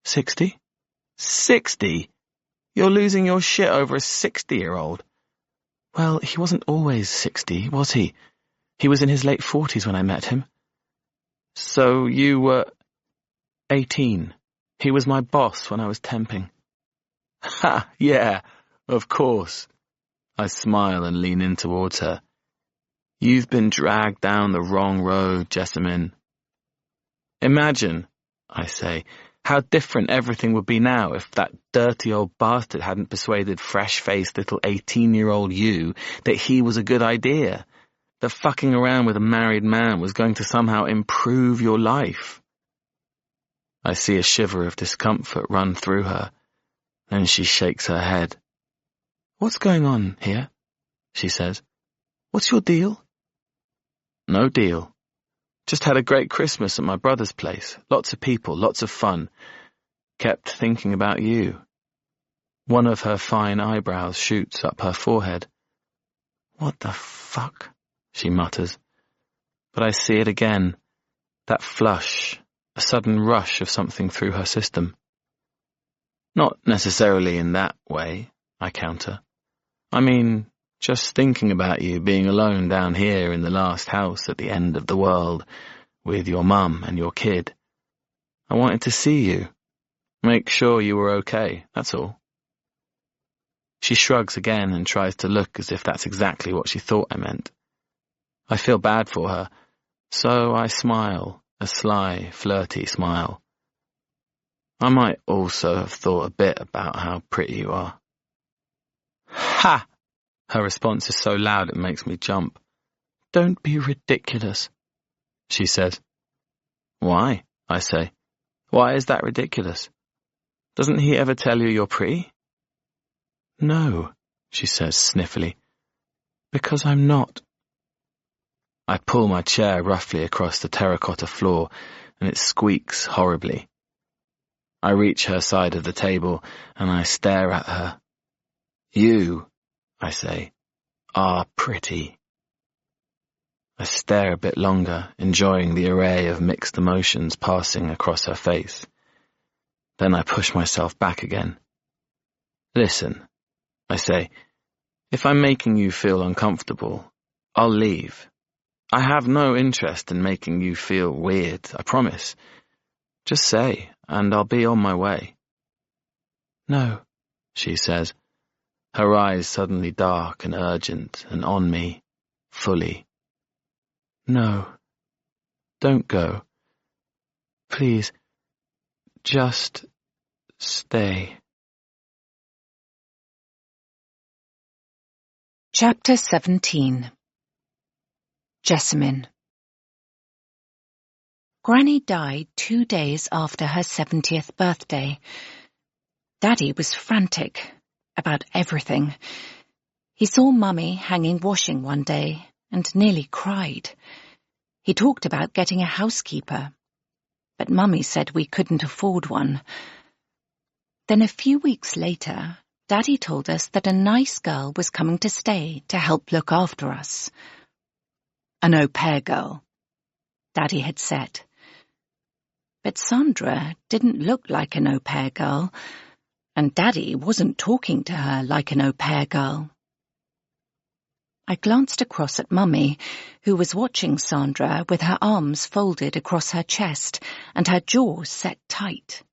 Speaker 1: 60? 60? You're losing your shit over a 60-year-old. Well, he wasn't always 60, was he? He was in his late 40s when I met him. So you were 18. He was my boss when I was temping. Ha, yeah, of course. I smile and lean in towards her. You've been dragged down the wrong road, Jessamine. Imagine, I say, how different everything would be now if that dirty old bastard hadn't persuaded fresh-faced little 18-year-old you that he was a good idea, that fucking around with a married man was going to somehow improve your life. I see a shiver of discomfort run through her, and she shakes her head. What's going on here? She says. What's your deal? No deal. Just had a great Christmas at my brother's place. Lots of people, lots of fun. Kept thinking about you. One of her fine eyebrows shoots up her forehead. What the fuck? She mutters. But I see it again. That flush, a sudden rush of something through her system. Not necessarily in that way, I counter. I mean, Just thinking about you being alone down here in the last house at the end of the world with your mum and your kid. I wanted to see you. Make sure you were okay, that's all. She shrugs again and tries to look as if that's exactly what she thought I meant. I feel bad for her, so I smile, a sly, flirty smile. I might also have thought a bit about how pretty you are. Ha! Her response is so loud it makes me jump. Don't be ridiculous, she says. Why? I say. Why is that ridiculous? Doesn't he ever tell you you're pretty? No, she says sniffily. Because I'm not. I pull my chair roughly across the terracotta floor, and it squeaks horribly. I reach her side of the table, and I stare at her. You, I say, are pretty. I stare a bit longer, enjoying the array of mixed emotions passing across her face. Then I push myself back again. Listen, I say, if I'm making you feel uncomfortable, I'll leave. I have no interest in making you feel weird, I promise. Just say, and I'll be on my way. No, she says, her eyes suddenly dark and urgent and on me, fully. No, don't go. Please, just stay.
Speaker 7: Chapter 17. Jessamine. Granny died 2 days after her 70th birthday. Daddy was frantic about everything. He saw Mummy hanging washing one day and nearly cried. He talked about getting a housekeeper, but Mummy said we couldn't afford one. Then a few weeks later, Daddy told us that a nice girl was coming to stay to help look after us. An au pair girl, Daddy had said. But Sandra didn't look like an au pair girl, and Daddy wasn't talking to her like an au pair girl. I glanced across at Mummy, who was watching Sandra with her arms folded across her chest and her jaw set tight.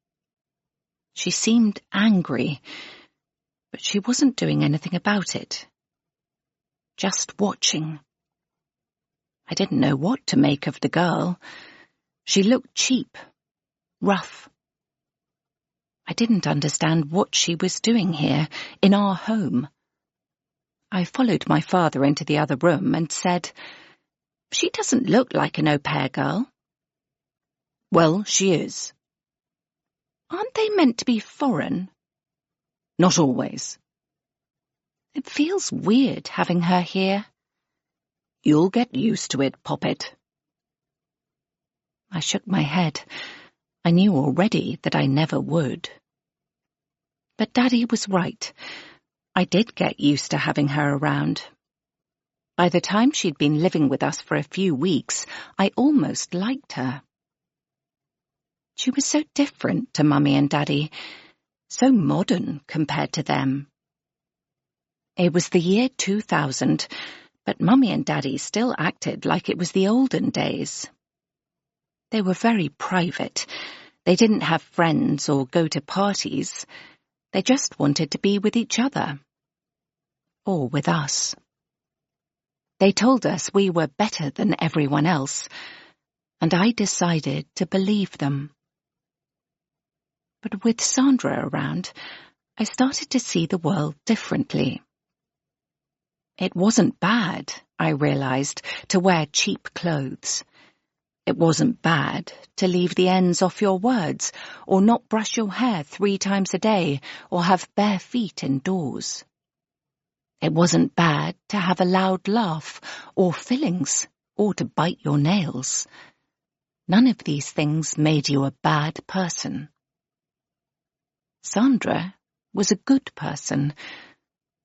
Speaker 7: She seemed angry, but she wasn't doing anything about it. Just watching. I didn't know what to make of the girl. She looked cheap, rough. I didn't understand what she was doing here, in our home. I followed my father into the other room and said, "She doesn't look like an au pair girl." "Well, she is." "Aren't they meant to be foreign?" "Not always." "It feels weird having her here." "You'll get used to it, Poppet." I shook my head. I knew already that I never would. But Daddy was right. I did get used to having her around. By the time she'd been living with us for a few weeks, I almost liked her. She was so different to Mummy and Daddy, so modern compared to them. It was the year 2000, but Mummy and Daddy still acted like it was the olden days. They were very private. They didn't have friends or go to parties. They just wanted to be with each other. Or with us. They told us we were better than everyone else, and I decided to believe them. But with Sandra around, I started to see the world differently. It wasn't bad, I realized, to wear cheap clothes. It wasn't bad to leave the ends off your words, or not brush your hair 3 times a day, or have bare feet indoors. It wasn't bad to have a loud laugh, or fillings, or to bite your nails. None of these things made you a bad person. Sandra was a good person.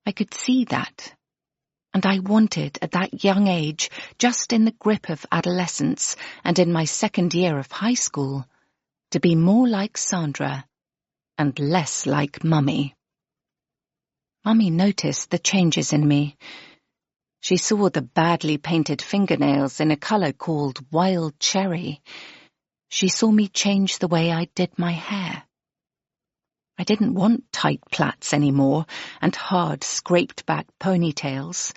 Speaker 7: I could see that. And I wanted, at that young age, just in the grip of adolescence and in my 2nd year of high school, to be more like Sandra and less like Mummy. Mummy noticed the changes in me. She saw the badly painted fingernails in a colour called wild cherry. She saw me change the way I did my hair. I didn't want tight plaits anymore and hard, scraped-back ponytails.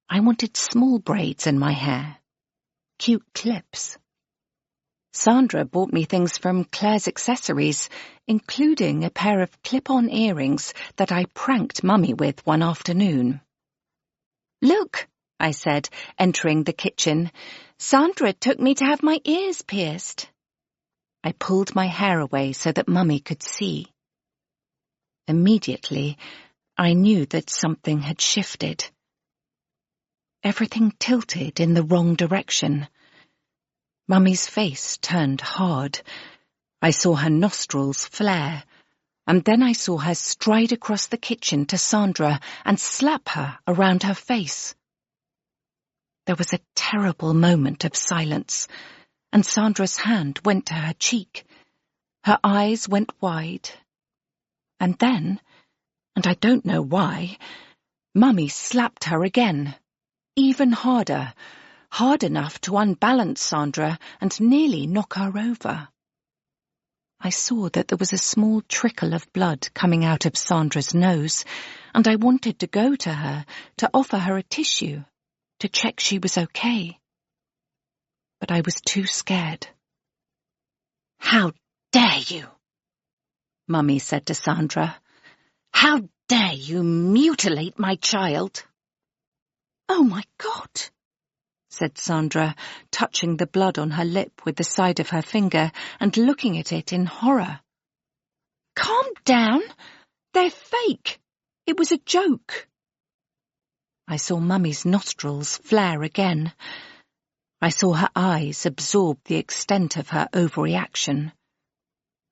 Speaker 7: I wanted small braids in my hair, cute clips. Sandra bought me things from Claire's Accessories, including a pair of clip-on earrings that I pranked Mummy with one afternoon. "Look," I said, entering the kitchen. "Sandra took me to have my ears pierced." I pulled my hair away so that Mummy could see. Immediately, I knew that something had shifted. Everything tilted in the wrong direction. Mummy's face turned hard. I saw her nostrils flare, and then I saw her stride across the kitchen to Sandra and slap her around her face. There was a terrible moment of silence, and Sandra's hand went to her cheek. Her eyes went wide. And then, and I don't know why, Mummy slapped her again, even harder, hard enough to unbalance Sandra and nearly knock her over. I saw that there was a small trickle of blood coming out of Sandra's nose, and I wanted to go to her, to offer her a tissue, to check she was okay. But I was too scared. "How dare you?" Mummy said to Sandra. "How dare you mutilate my child?" "Oh, my God," said Sandra, touching the blood on her lip with the side of her finger and looking at it in horror. "Calm down. They're fake. It was a joke." I saw Mummy's nostrils flare again. I saw her eyes absorb the extent of her overreaction.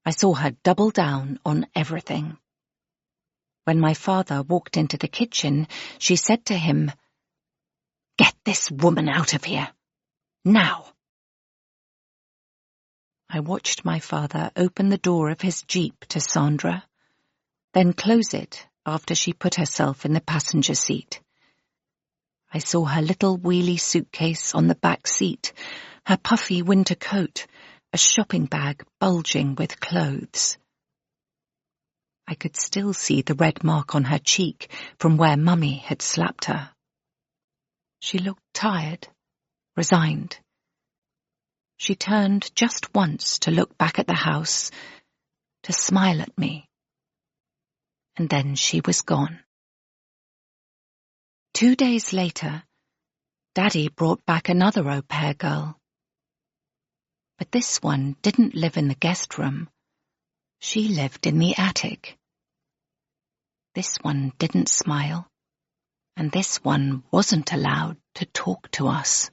Speaker 7: I saw her double down on everything. When my father walked into the kitchen, she said to him, "Get this woman out of here. Now." I watched my father open the door of his Jeep to Sandra, then close it after she put herself in the passenger seat. I saw her little wheelie suitcase on the back seat, her puffy winter coat, a shopping bag bulging with clothes. I could still see the red mark on her cheek from where Mummy had slapped her. She looked tired, resigned. She turned just once to look back at the house, to smile at me. And then she was gone. 2 days later, Daddy brought back another au pair girl. But this one didn't live in the guest room. She lived in the attic. This one didn't smile, and this one wasn't allowed to talk to us.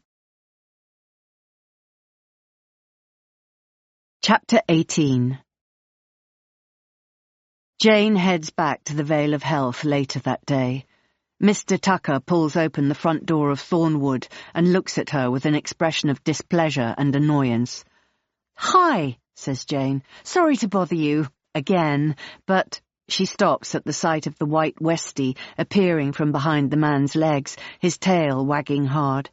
Speaker 5: Chapter 18. Jane heads back to the Vale of Health later that day. Mr. Tucker pulls open the front door of Thornwood and looks at her with an expression of displeasure and annoyance. "Hi," says Jane. "Sorry to bother you, again, but—" She stops at the sight of the white Westie appearing from behind the man's legs, his tail wagging hard.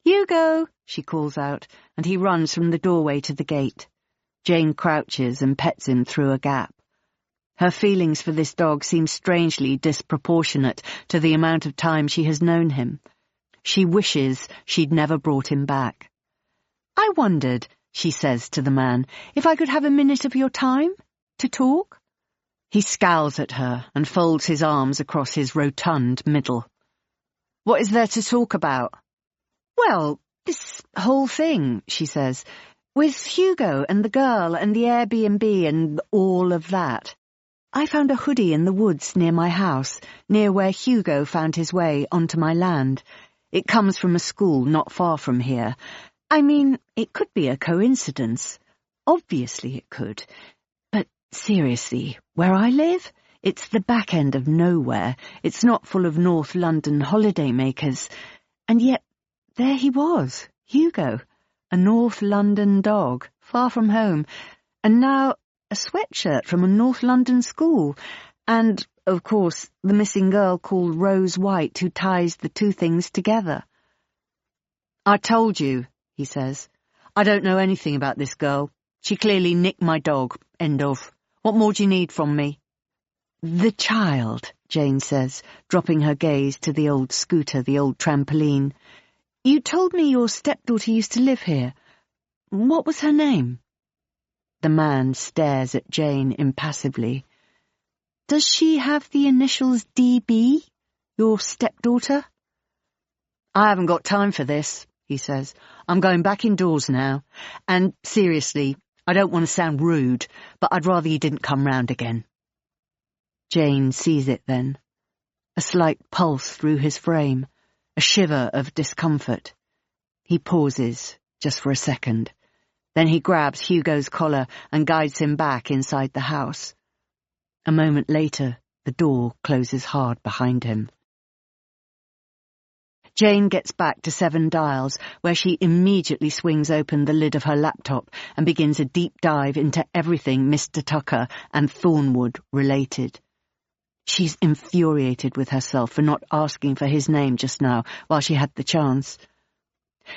Speaker 5: "Hugo," she calls out, and he runs from the doorway to the gate. Jane crouches and pets him through a gap. Her feelings for this dog seem strangely disproportionate to the amount of time she has known him. She wishes she'd never brought him back. "I wondered," she says to the man, "if I could have a minute of your time? To talk?" He scowls at her and folds his arms across his rotund middle. "What is there to talk about?" "Well, this whole thing," she says, "with Hugo and the girl and the Airbnb and all of that. I found a hoodie in the woods near my house, near where Hugo found his way onto my land. It comes from a school not far from here. I mean, it could be a coincidence. Obviously it could. But seriously, where I live, it's the back end of nowhere. It's not full of North London holidaymakers. And yet, there he was, Hugo, a North London dog, far from home, and now a sweatshirt from a North London school, And, of course, the missing girl called Rose White who ties the two things together. I told you, he says. I don't know anything about this girl. She clearly nicked my dog. End of. What more do you need from me? The child, Jane says, dropping her gaze to the old scooter, the old trampoline. You told me your stepdaughter used to live here. What was her name? The man stares at Jane impassively. Does she have the initials DB, your stepdaughter? I haven't got time for this, he says. I'm going back indoors now. And seriously, I don't want to sound rude, but I'd rather you didn't come round again. Jane sees it then. A slight pulse through his frame, a shiver of discomfort. He pauses, just for a second. Then he grabs Hugo's collar and guides him back inside the house. A moment later, the door closes hard behind him. Jane gets back to 7 Dials, where she immediately swings open the lid of her laptop and begins a deep dive into everything Mr. Tucker and Thornwood related. She's infuriated with herself for not asking for his name just now while she had the chance.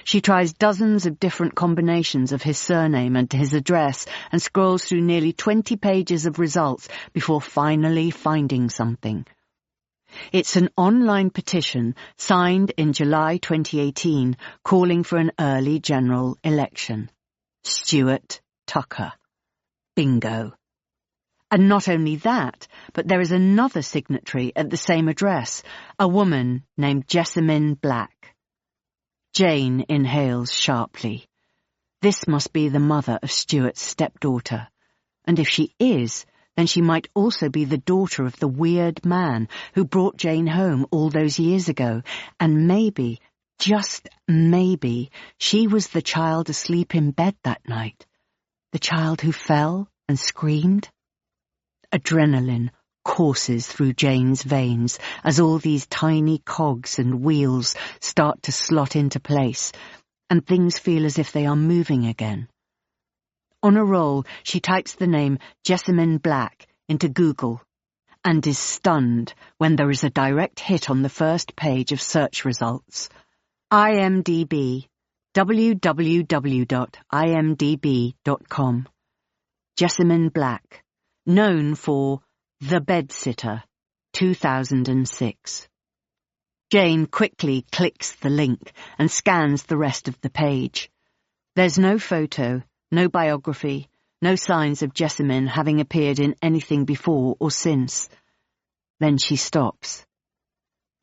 Speaker 5: She tries dozens of different combinations of his surname and his address and scrolls through nearly 20 pages of results before finally finding something. It's an online petition signed in July 2018 calling for an early general election. Stuart Tucker. Bingo. And not only that, but there is another signatory at the same address, a woman named Jessamine Black. Jane inhales sharply. This must be the mother of Stuart's stepdaughter. And if she is, then she might also be the daughter of the weird man who brought Jane home all those years ago. And maybe, just maybe, she was the child asleep in bed that night. The child who fell and screamed. Adrenaline courses through Jane's veins as all these tiny cogs and wheels start to slot into place, and things feel as if they are moving again. On a roll, she types the name Jessamine Black into Google and is stunned when there is a direct hit on the first page of search results. IMDb. www.imdb.com. Jessamine Black. Known for The Bedsitter, 2006. Jane quickly clicks the link and scans the rest of the page. There's no photo, no biography, no signs of Jessamine having appeared in anything before or since. Then she stops.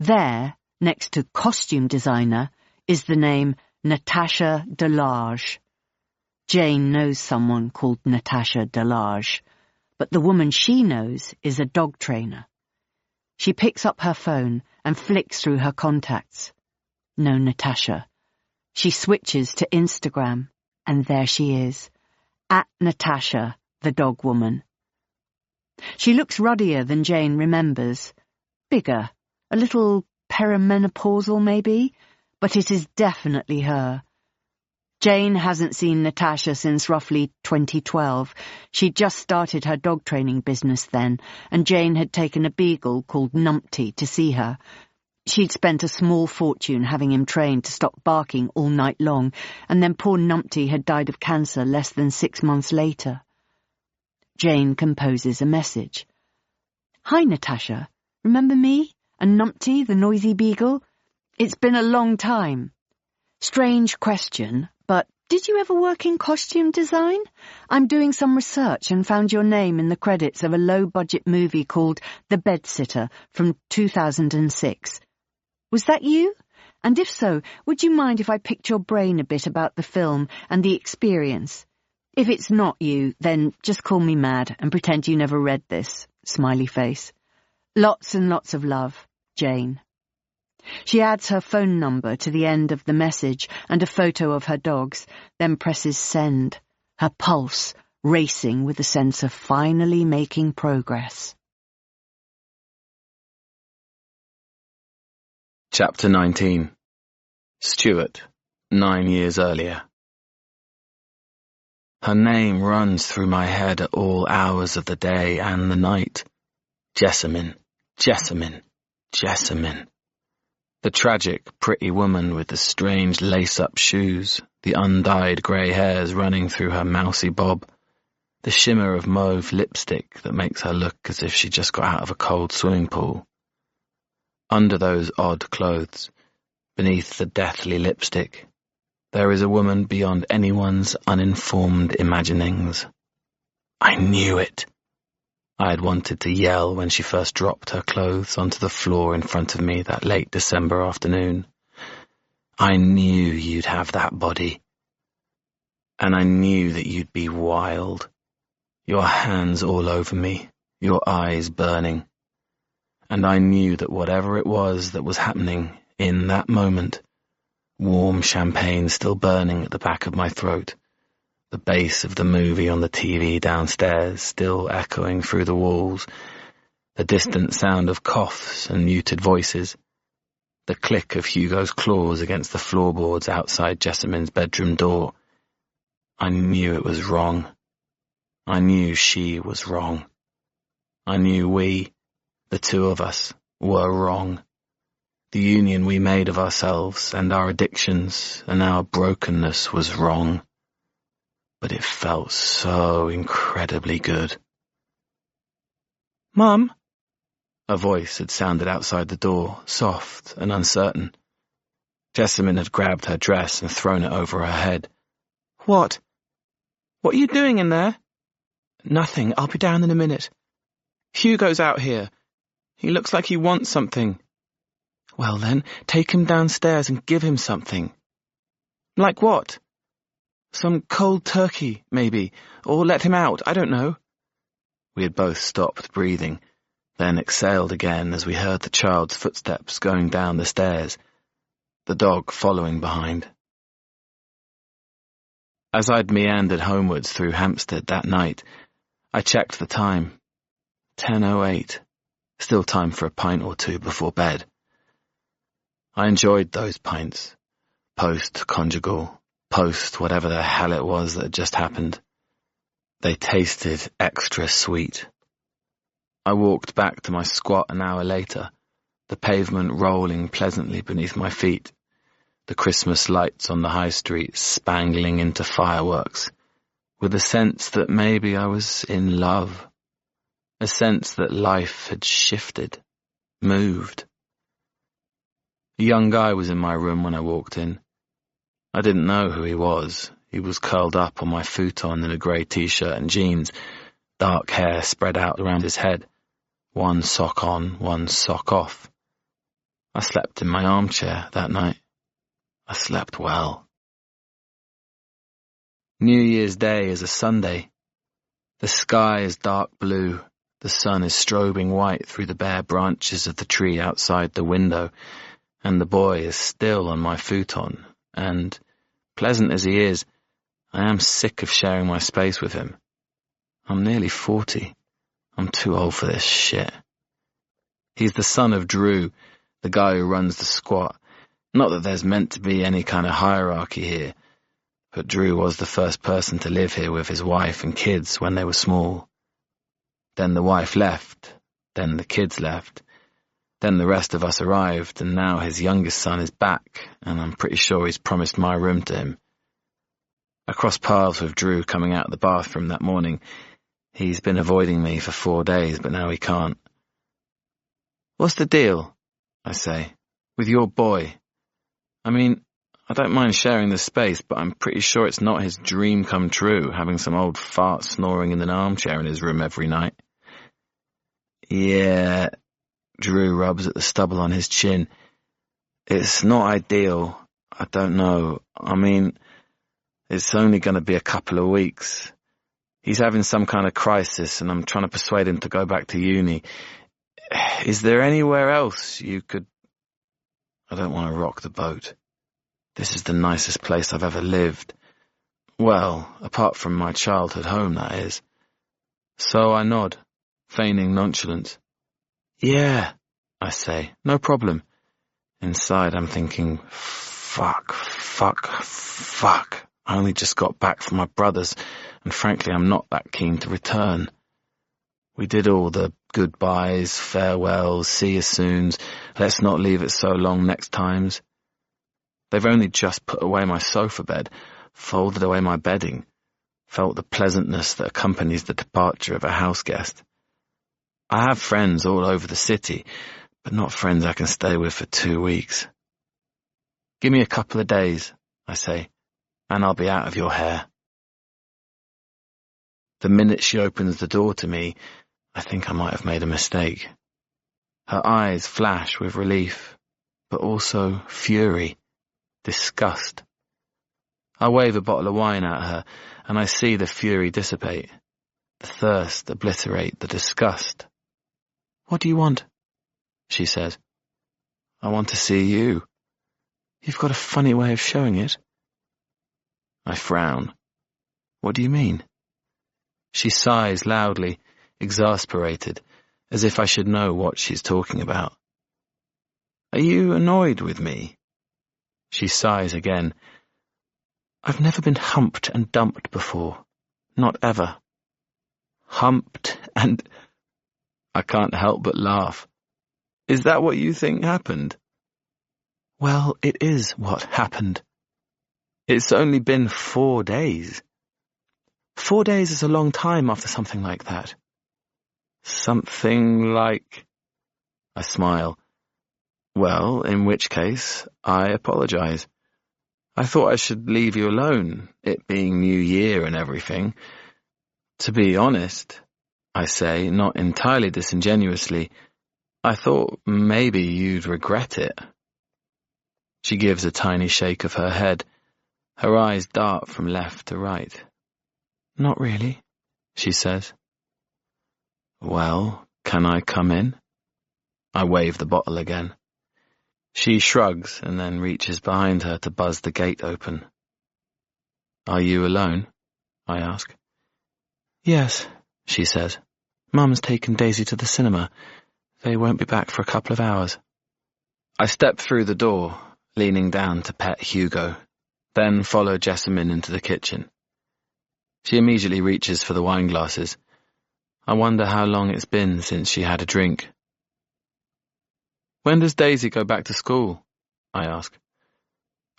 Speaker 5: There, next to costume designer, is the name Natasha Delage. Jane knows someone called Natasha Delage. But the woman she knows is a dog trainer. She picks up her phone and flicks through her contacts. No Natasha. She switches to Instagram, and there she is, @Natasha, the dog woman. She looks ruddier than Jane remembers. Bigger, a little perimenopausal maybe, but it is definitely her. Jane hasn't seen Natasha since roughly 2012. She'd just started her dog training business then, and Jane had taken a beagle called Numpty to see her. She'd spent a small fortune having him trained to stop barking all night long, and then poor Numpty had died of cancer less than 6 months later. Jane composes a message. Hi, Natasha. Remember me? And Numpty, the noisy beagle? It's been a long time. Strange question, but did you ever work in costume design? I'm doing some research and found your name in the credits of a low-budget movie called The Bedsitter from 2006. Was that you? And if so, would you mind if I picked your brain a bit about the film and the experience? If it's not you, then just call me mad and pretend you never read this. Smiley face. Lots and lots of love, Jane. She adds her phone number to the end of the message and a photo of her dogs, then presses send, her pulse racing with a sense of finally making progress.
Speaker 1: Chapter 19. Stuart, 9 years earlier. Her name runs through my head at all hours of the day and the night. Jessamine, Jessamine, Jessamine. The tragic, pretty woman with the strange lace-up shoes, the undyed grey hairs running through her mousy bob, the shimmer of mauve lipstick that makes her look as if she just got out of a cold swimming pool. Under those odd clothes, beneath the deathly lipstick, there is a woman beyond anyone's uninformed imaginings. I knew it. I had wanted to yell when she first dropped her clothes onto the floor in front of me that late December afternoon. I knew you'd have that body. And I knew that you'd be wild. Your hands all over me, your eyes burning. And I knew that whatever it was that was happening in that moment, warm champagne still burning at the back of my throat, the bass of the movie on the TV downstairs still echoing through the walls, the distant sound of coughs and muted voices, the click of Hugo's claws against the floorboards outside Jessamine's bedroom door. I knew it was wrong. I knew she was wrong. I knew we, the two of us, were wrong. The union we made of ourselves and our addictions and our brokenness was wrong. But it felt so incredibly good. "Mum?" A voice had sounded outside the door, soft and uncertain. Jessamine had grabbed her dress and thrown it over her head. "What? What are you doing in there?" "Nothing. I'll be down in a minute. Hugo's out here. He looks like he wants something." "Well then, take him downstairs and give him something." "Like what?" "Some cold turkey, maybe, or let him out, I don't know." We had both stopped breathing, then exhaled again as we heard the child's footsteps going down the stairs, the dog following behind. As I'd meandered homewards through Hampstead that night, I checked the time. 10:08. Still time for a pint or two before bed. I enjoyed those pints, post-conjugal, post whatever the hell it was that had just happened. They tasted extra sweet. I walked back to my squat an hour later, the pavement rolling pleasantly beneath my feet, the Christmas lights on the high street spangling into fireworks, with a sense that maybe I was in love, a sense that life had shifted, moved. A young guy was in my room when I walked in. I didn't know who he was. He was curled up on my futon in a grey t-shirt and jeans, dark hair spread out around his head, one sock on, one sock off. I slept in my armchair that night. I slept well. New Year's Day is a Sunday. The sky is dark blue. The sun is strobing white through the bare branches of the tree outside the window, and the boy is still on my futon, and, pleasant as he is, I am sick of sharing my space with him. I'm nearly 40. I'm too old for this shit. He's the son of Drew, the guy who runs the squat. Not that there's meant to be any kind of hierarchy here, but Drew was the first person to live here with his wife and kids when they were small. Then the wife left, then the kids left, then the rest of us arrived, and now his youngest son is back, and I'm pretty sure he's promised my room to him. I crossed paths with Drew coming out of the bathroom that morning. He's been avoiding me for 4 days, but now he can't. "What's the deal?" I say, "with your boy? I mean, I don't mind sharing the space, but I'm pretty sure it's not his dream come true, having some old fart snoring in an armchair in his room every night." "Yeah," Drew rubs at the stubble on his chin. "It's not ideal. I don't know. I mean, it's only going to be a couple of weeks. He's having some kind of crisis, and I'm trying to persuade him to go back to uni. Is there anywhere else you could—" I don't want to rock the boat. This is the nicest place I've ever lived. Well, apart from my childhood home, that is. So I nod, feigning nonchalance. "Yeah," I say, "no problem." Inside I'm thinking, fuck. I only just got back from my brother's, and frankly I'm not that keen to return. We did all the Goodbyes, farewells, see you soons, let's not leave it so long next times. They've only just put away my sofa bed, folded away my bedding, felt the pleasantness that accompanies the departure of a house guest. I have friends all over the city, but not friends I can stay with for 2 weeks. Give me a couple of days, I say, and I'll be out of your hair. The minute she opens the door to me, I think I might have made a mistake. Her eyes flash with relief, but also fury, disgust. I wave a bottle of wine at her, and I see the fury dissipate, the thirst obliterate the disgust. "What do you want?" she says. "I want to see you. You've got a funny way of showing it." I frown. "What do you mean?" She sighs loudly, exasperated, as if I should know what she's talking about. "Are you annoyed with me?" She sighs again. "I've never been humped and dumped before. Not ever." Humped and... I can't help but laugh. "Is that what you think happened?" "Well, it is what happened." "It's only been 4 days." 4 days is a long time after something like that. "Something like..." I smile. "Well, in which case, I apologize. I thought I should leave you alone, it being New Year and everything. To be honest," I say, not entirely disingenuously, "I thought maybe you'd regret it." She gives a tiny shake of her head. Her eyes dart from left to right. "Not really," she says. "Well, can I come in?" I wave the bottle again. She shrugs and then reaches behind her to buzz the gate open. "Are you alone?" I ask. "Yes," she says. "Mum's taken Daisy to the cinema. They won't be back for a couple of hours." I step through the door, leaning down to pet Hugo, then follow Jessamine into the kitchen. She immediately reaches for the wine glasses. I wonder how long it's been since she had a drink. "When does Daisy go back to school?" I ask.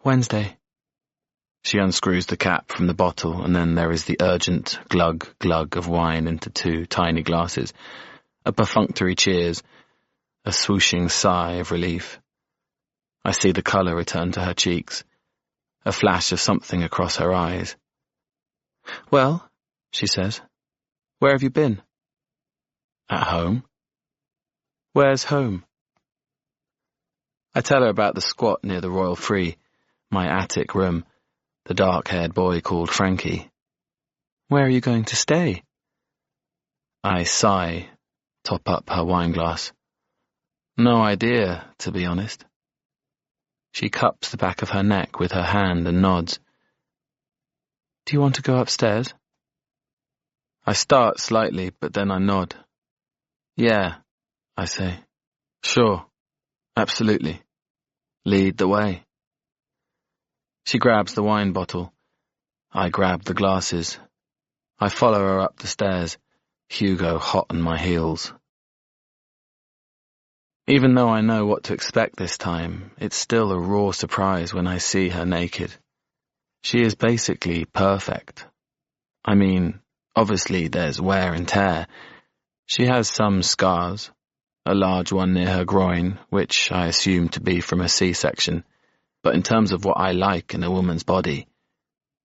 Speaker 1: "Wednesday." She unscrews the cap from the bottle, and then there is the urgent glug, glug of wine into 2 tiny glasses, a perfunctory cheers, a swooshing sigh of relief. I see the colour return to her cheeks, a flash of something across her eyes. "Well," she says, "where have you been?" "At home." "Where's home?" I tell her about the squat near the Royal Free, my attic room, the dark-haired boy called Frankie. "Where are you going to stay?" I sigh, top up her wine glass. "No idea, to be honest." She cups the back of her neck with her hand and nods. "Do you want to go upstairs?" I start slightly, but then I nod. "Yeah," I say. "Sure, absolutely. Lead the way." She grabs the wine bottle. I grab the glasses. I follow her up the stairs, Hugo hot on my heels. Even though I know what to expect this time, it's still a raw surprise when I see her naked. She is basically perfect. I mean, obviously there's wear and tear. She has some scars, a large one near her groin, which I assume to be from a C-section, but in terms of what I like in a woman's body,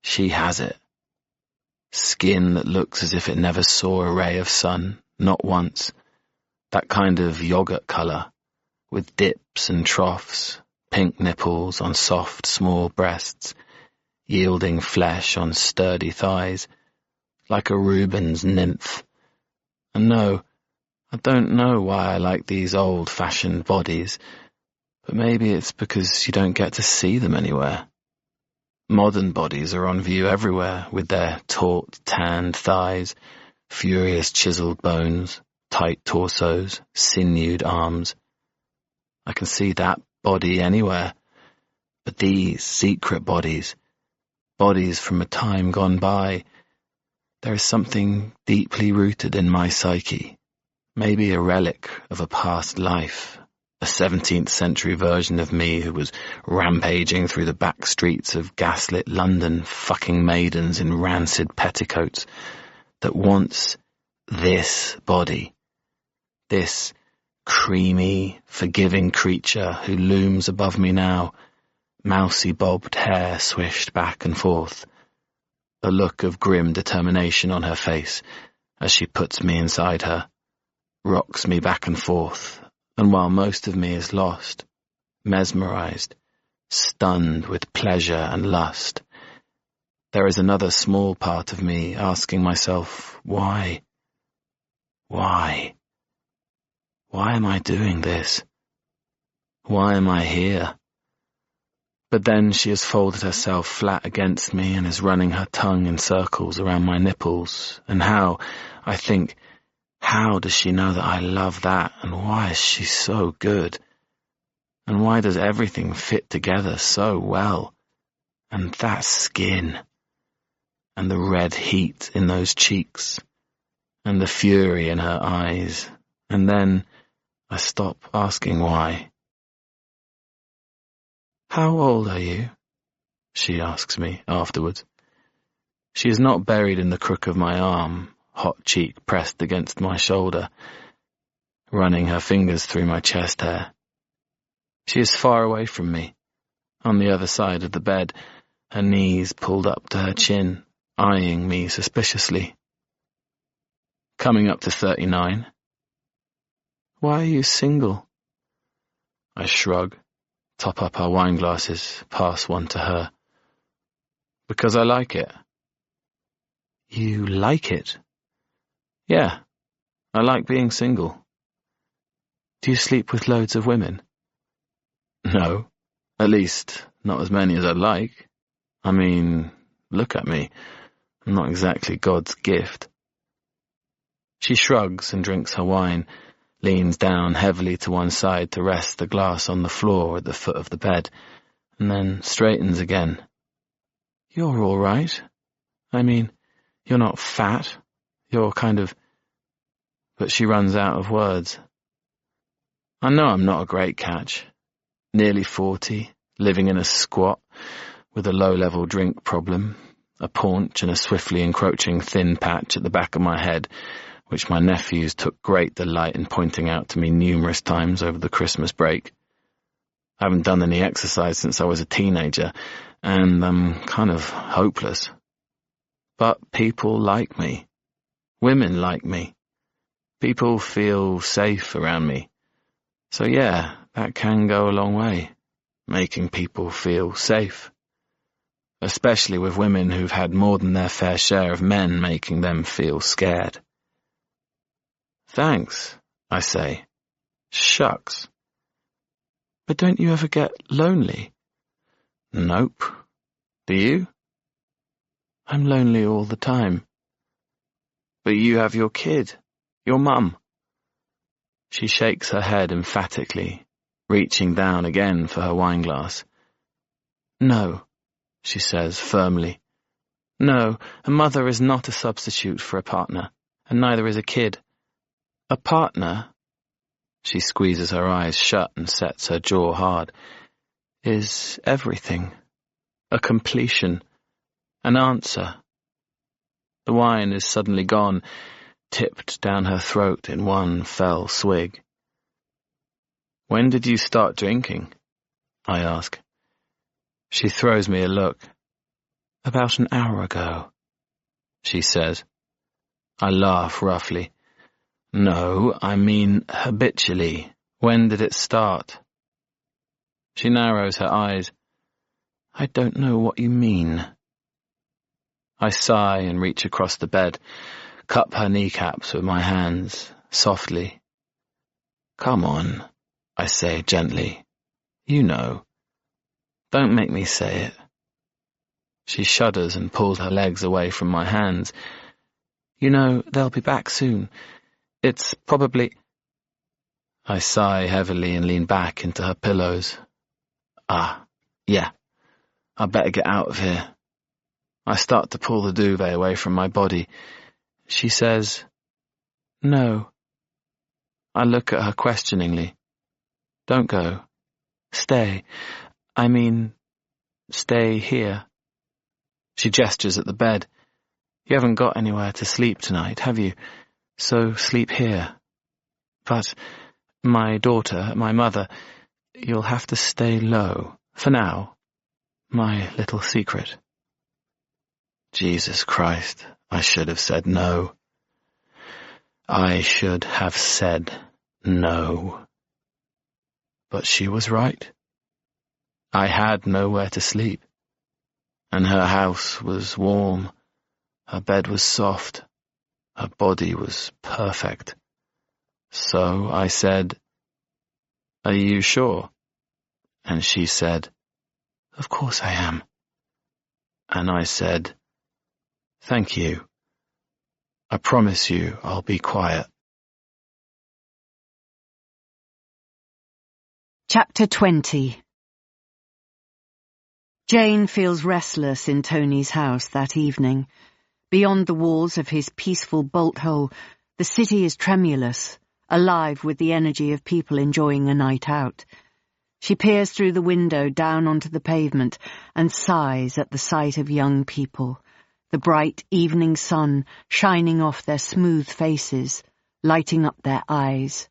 Speaker 1: she has it. Skin that looks as if it never saw a ray of sun, not once. That kind of yogurt colour, with dips and troughs, pink nipples on soft, small breasts, yielding flesh on sturdy thighs, like a Rubens nymph. And no, I don't know why I like these old-fashioned bodies, but maybe it's because you don't get to see them anywhere. Modern bodies are on view everywhere, with their taut, tanned thighs, furious chiseled bones, tight torsos, sinewed arms. I can see that body anywhere, but these secret bodies, bodies from a time gone by, there is something deeply rooted in my psyche, Maybe a relic of a past life, a 17th century version of me who was rampaging through the back streets of gaslit London, fucking maidens in rancid petticoats, that wants this body, this creamy, forgiving creature who looms above me now, mousy bobbed hair swished back and forth, a look of grim determination on her face as she puts me inside her, rocks me back and forth, and while most of me is lost, mesmerized, stunned with pleasure and lust, there is another small part of me asking myself, why? Why? Why am I doing this? Why am I here? But then she has folded herself flat against me and is running her tongue in circles around my nipples, and how, I think, how does she know that I love that, and why is she so good? And why does everything fit together so well? And that skin, and the red heat in those cheeks, and the fury in her eyes, and then I stop asking why. "How old are you?" she asks me afterwards. She is not buried in the crook of my arm, hot cheek pressed against my shoulder, running her fingers through my chest hair. She is far away from me, on the other side of the bed, her knees pulled up to her chin, eyeing me suspiciously. "Coming up to 39. "Why are you single?" I shrug, top up our wine glasses, pass one to her. "Because I like it." "You like it?" "Yeah, I like being single." "Do you sleep with loads of women?" "No, at least not as many as I'd like. I mean, look at me. I'm not exactly God's gift." She shrugs and drinks her wine, leans down heavily to one side to rest the glass on the floor at the foot of the bed, and then straightens again. "You're all right. I mean, you're not fat. You're kind of—" But she runs out of words. I know I'm not a great catch. Nearly 40, living in a squat, with a low-level drink problem, a paunch and a swiftly encroaching thin patch at the back of my head, which my nephews took great delight in pointing out to me numerous times over the Christmas break. I haven't done any exercise since I was a teenager, and I'm kind of hopeless. But people like me. Women like me. People feel safe around me. So yeah, that can go a long way, making people feel safe. Especially with women who've had more than their fair share of men making them feel scared. "Thanks," I say. "Shucks." "But don't you ever get lonely?" "Nope. Do you?" "I'm lonely all the time." "But you have your kid, your mum." She shakes her head emphatically, reaching down again for her wineglass. "No," she says firmly. "No, a mother is not a substitute for a partner, and neither is a kid. A partner," she squeezes her eyes shut and sets her jaw hard, "is everything. A completion. An answer." The wine is suddenly gone, tipped down her throat in one fell swig. "When did you start drinking?" I ask. She throws me a look. "About an hour ago," she says. I laugh roughly. "No, I mean habitually. When did it start?" She narrows her eyes. "I don't know what you mean." I sigh and reach across the bed, cup her kneecaps with my hands, softly. "Come on," I say gently. "You know. Don't make me say it." She shudders and pulls her legs away from my hands. "You know, they'll be back soon. It's probably—" I sigh heavily and lean back into her pillows. Yeah. I'd better get out of here. I start to pull the duvet away from my body. She says, "No." I look at her questioningly. Don't go. Stay. I mean, stay here. She gestures at the bed. You haven't got anywhere to sleep tonight, have you? So sleep here. But, my daughter, my mother, you'll have to stay low, for now. My little secret. Jesus Christ, I should have said no. I should have said no. But she was right. I had nowhere to sleep. And her house was warm, her bed was soft, her body was perfect. So I said, "Are you sure?" And she said, "Of course I am." And I said, "Thank you. I promise you I'll be quiet."
Speaker 5: Chapter 20. Jane feels restless in Tony's house that evening. Beyond the walls of his peaceful bolt hole, the city is tremulous, alive with the energy of people enjoying a night out. She peers through the window down onto the pavement and sighs at the sight of young people, the bright evening sun shining off their smooth faces, lighting up their eyes.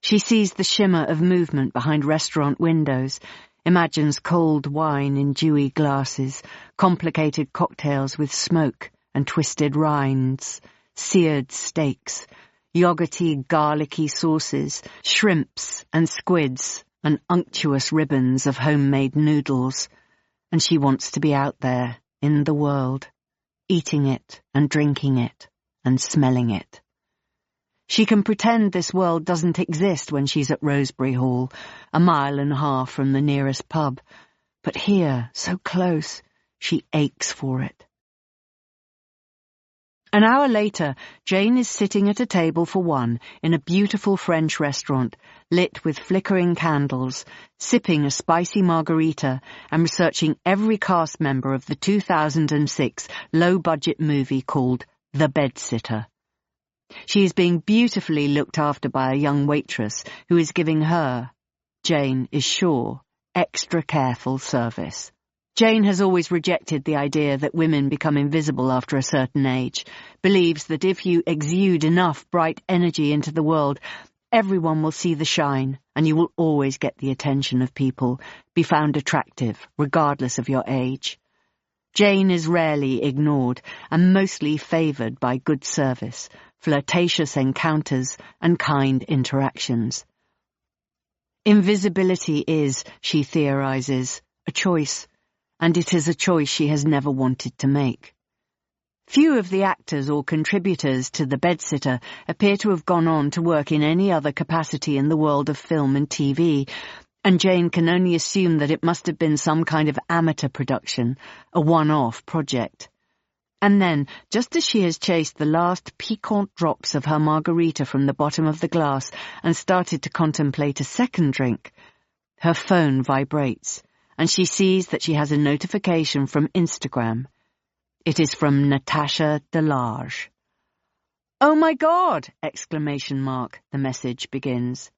Speaker 5: She sees the shimmer of movement behind restaurant windows, imagines cold wine in dewy glasses, complicated cocktails with smoke and twisted rinds, seared steaks, yogurty, garlicky sauces, shrimps and squids, and unctuous ribbons of homemade noodles. And she wants to be out there, in the world, eating it and drinking it and smelling it. She can pretend this world doesn't exist when she's at Rosebery Hall, 1.5 miles from the nearest pub. But here, so close, she aches for it. An hour later, Jane is sitting at a table for one in a beautiful French restaurant, lit with flickering candles, sipping a spicy margarita and researching every cast member of the 2006 low-budget movie called The Bedsitter. She is being beautifully looked after by a young waitress who is giving her, Jane is sure, extra careful service. Jane has always rejected the idea that women become invisible after a certain age, believes that if you exude enough bright energy into the world, everyone will see the shine, and you will always get the attention of people, be found attractive, regardless of your age. Jane is rarely ignored, and mostly favoured by good service, flirtatious encounters, and kind interactions. Invisibility is, she theorizes, a choice, and it is a choice she has never wanted to make. Few of the actors or contributors to The Bedsitter appear to have gone on to work in any other capacity in the world of film and TV, and Jane can only assume that it must have been some kind of amateur production, a one-off project. And then, just as she has chased the last piquant drops of her margarita from the bottom of the glass and started to contemplate a second drink, her phone vibrates, and she sees that she has a notification from Instagram. It is from Natasha Delage. "Oh my God!" ! The message begins.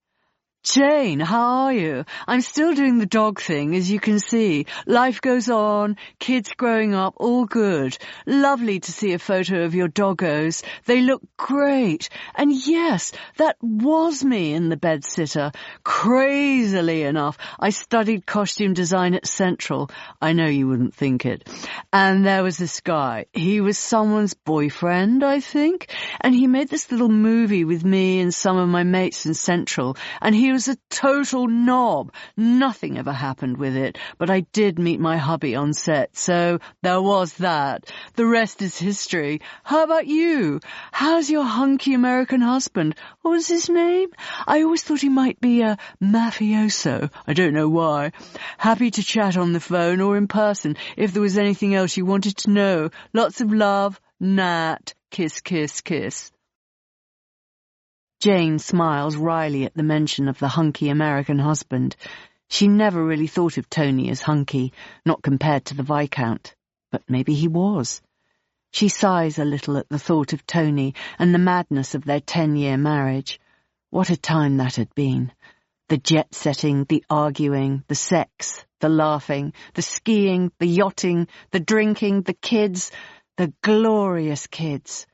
Speaker 5: "Jane, how are you? I'm still doing the dog thing, as you can see. Life goes on, kids growing up, all good. Lovely to see a photo of your doggos. They look great. And yes, that was me in The Bedsitter. Crazily enough, I studied costume design at Central. I know you wouldn't think it. And there was this guy. He was someone's boyfriend, I think. And he made this little movie with me and some of my mates in Central. And he was a total knob. Nothing ever happened with it, but I did meet my hubby on set, so there was that. The rest is history. How about you? How's your hunky American husband? What was his name? I always thought he might be a mafioso. I don't know why. Happy to chat on the phone or in person if there was anything else you wanted to know. Lots of love, Nat. Kiss, kiss, kiss." Jane smiles wryly at the mention of the hunky American husband. She never really thought of Tony as hunky, not compared to the Viscount. But maybe he was. She sighs a little at the thought of Tony and the madness of their 10-year marriage. What a time that had been. The jet-setting, the arguing, the sex, the laughing, the skiing, the yachting, the drinking, the kids, the glorious kids.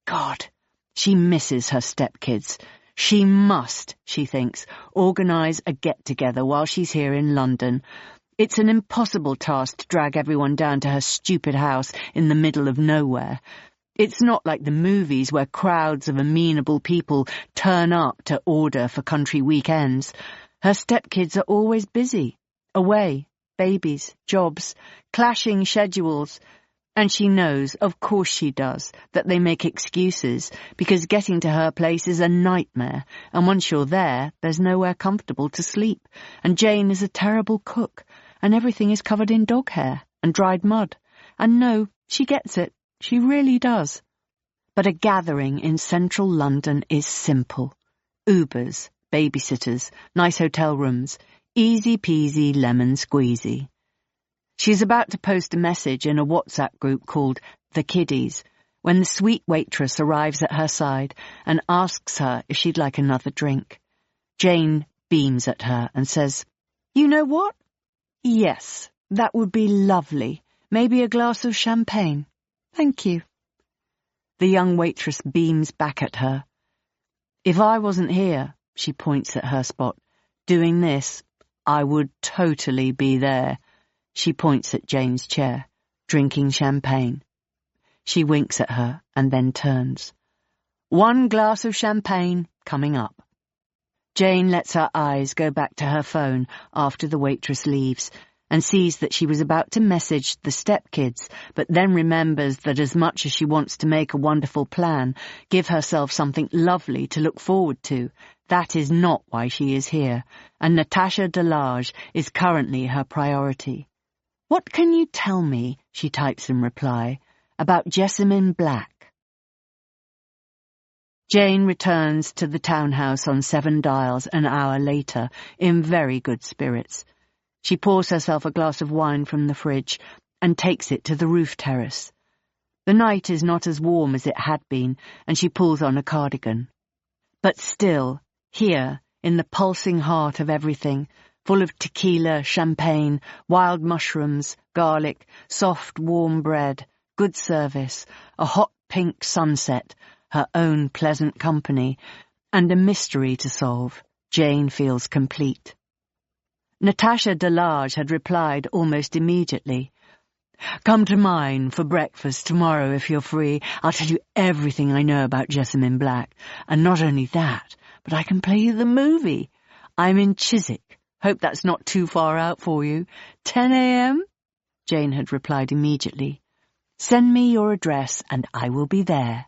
Speaker 5: God, she misses her stepkids. She must, she thinks, organise a get-together while she's here in London. It's an impossible task to drag everyone down to her stupid house in the middle of nowhere. It's not like the movies where crowds of amenable people turn up to order for country weekends. Her stepkids are always busy, away, babies, jobs, clashing schedules. And she knows, of course she does, that they make excuses, because getting to her place is a nightmare, and once you're there, there's nowhere comfortable to sleep, and Jane is a terrible cook, and everything is covered in dog hair and dried mud. And no, she gets it, she really does. But a gathering in central London is simple. Ubers, babysitters, nice hotel rooms, easy-peasy lemon squeezy. She's about to post a message in a WhatsApp group called The Kiddies when the sweet waitress arrives at her side and asks her if she'd like another drink. Jane beams at her and says, "You know what? Yes, that would be lovely. Maybe a glass of champagne. Thank you." The young waitress beams back at her. "If I wasn't here," she points at her spot, "doing this, I would totally be there." She points at Jane's chair, drinking champagne. She winks at her and then turns. "1 glass of champagne coming up." Jane lets her eyes go back to her phone after the waitress leaves and sees that she was about to message the stepkids, but then remembers that as much as she wants to make a wonderful plan, give herself something lovely to look forward to, that is not why she is here, and Natasha Delage is currently her priority. "What can you tell me," she types in reply, "about Jessamine Black?" Jane returns to the townhouse on 7 Dials an hour later, in very good spirits. She pours herself a glass of wine from the fridge and takes it to the roof terrace. The night is not as warm as it had been, and she pulls on a cardigan. But still, here, in the pulsing heart of everything, full of tequila, champagne, wild mushrooms, garlic, soft, warm bread, good service, a hot pink sunset, her own pleasant company, and a mystery to solve, Jane feels complete. Natasha Delage had replied almost immediately. "Come to mine for breakfast tomorrow if you're free. I'll tell you everything I know about Jessamine Black. And not only that, but I can play you the movie. I'm in Chiswick. Hope that's not too far out for you. 10 a.m? Jane had replied immediately. "Send me your address and I will be there."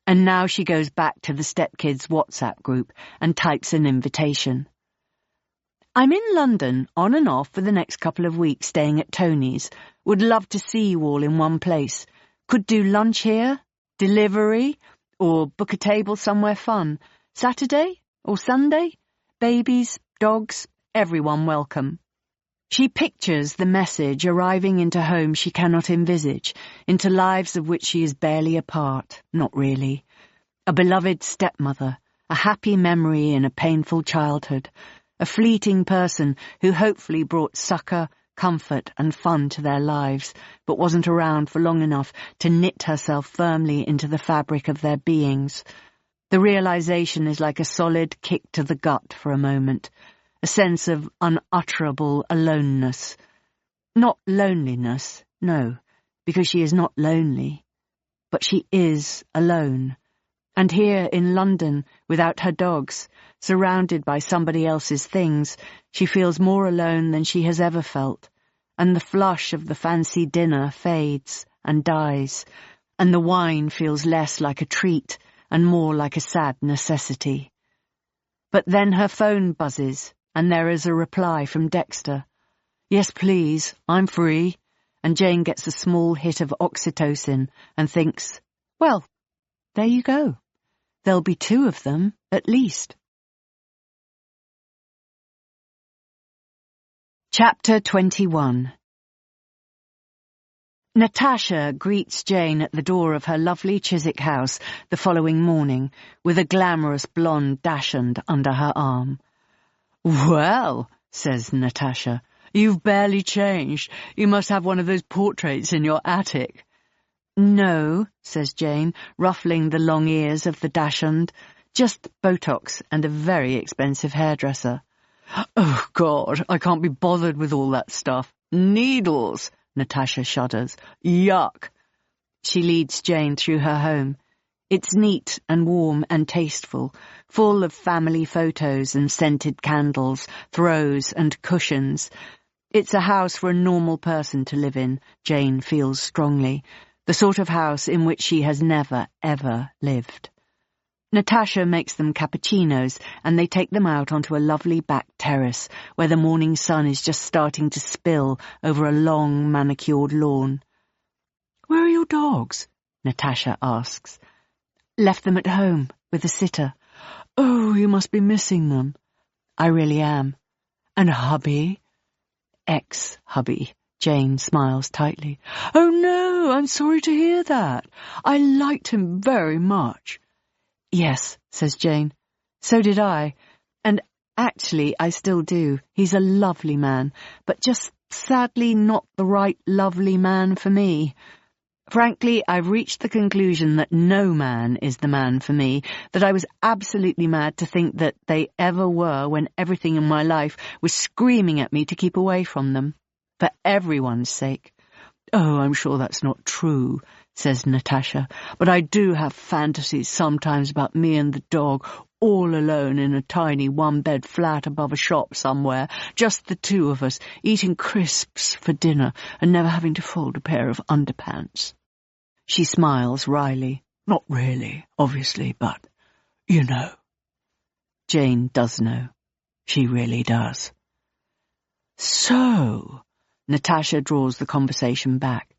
Speaker 5: And now she goes back to the stepkids' WhatsApp group and types an invitation. "I'm in London, on and off for the next couple of weeks, staying at Tony's. Would love to see you all in one place. Could do lunch here, delivery, or book a table somewhere fun. Saturday or Sunday? Babies, dogs, everyone welcome." She pictures the message arriving into homes she cannot envisage, into lives of which she is barely a part, not really. A beloved stepmother, a happy memory in a painful childhood, a fleeting person who hopefully brought succour, comfort and fun to their lives, but wasn't around for long enough to knit herself firmly into the fabric of their beings. The realization is like a solid kick to the gut for a moment, a sense of unutterable aloneness. Not loneliness, no, because she is not lonely, but she is alone. And here in London, without her dogs, surrounded by somebody else's things, she feels more alone than she has ever felt, and the flush of the fancy dinner fades and dies, and the wine feels less like a treat and more like a sad necessity. But then her phone buzzes, and there is a reply from Dexter. "Yes, please, I'm free," and Jane gets a small hit of oxytocin and thinks, well, there you go. There'll be 2 of them, at least. Chapter 21. Natasha greets Jane at the door of her lovely Chiswick house the following morning, with a glamorous blonde dachshund under her arm. "Well," says Natasha, "you've barely changed. You must have one of those portraits in your attic." "No," says Jane, ruffling the long ears of the dachshund. "Just Botox and a very expensive hairdresser." "Oh, God, I can't be bothered with all that stuff. Needles!" Natasha shudders. "Yuck!" She leads Jane through her home. It's neat and warm and tasteful, full of family photos and scented candles, throws and cushions. It's a house for a normal person to live in, Jane feels strongly, the sort of house in which she has never, ever lived. Natasha makes them cappuccinos, and they take them out onto a lovely back terrace where the morning sun is just starting to spill over a long manicured lawn. "Where are your dogs?" Natasha asks. "Left them at home, with a sitter." "Oh, you must be missing them." "I really am." "And hubby?" "Ex-hubby." Jane smiles tightly. "Oh no, I'm sorry to hear that. I liked him very much." "Yes," says Jane. "So did I. And actually, I still do. He's a lovely man, but just sadly not the right lovely man for me. Frankly, I've reached the conclusion that no man is the man for me, that I was absolutely mad to think that they ever were when everything in my life was screaming at me to keep away from them. For everyone's sake." "Oh, I'm sure that's not true," says Natasha, "but I do have fantasies sometimes about me and the dog, all alone in a tiny one-bed flat above a shop somewhere, just the two of us, eating crisps for dinner and never having to fold a pair of underpants." She smiles wryly. "Not really, obviously, but, you know." Jane does know. She really does. "So," Natasha draws the conversation back,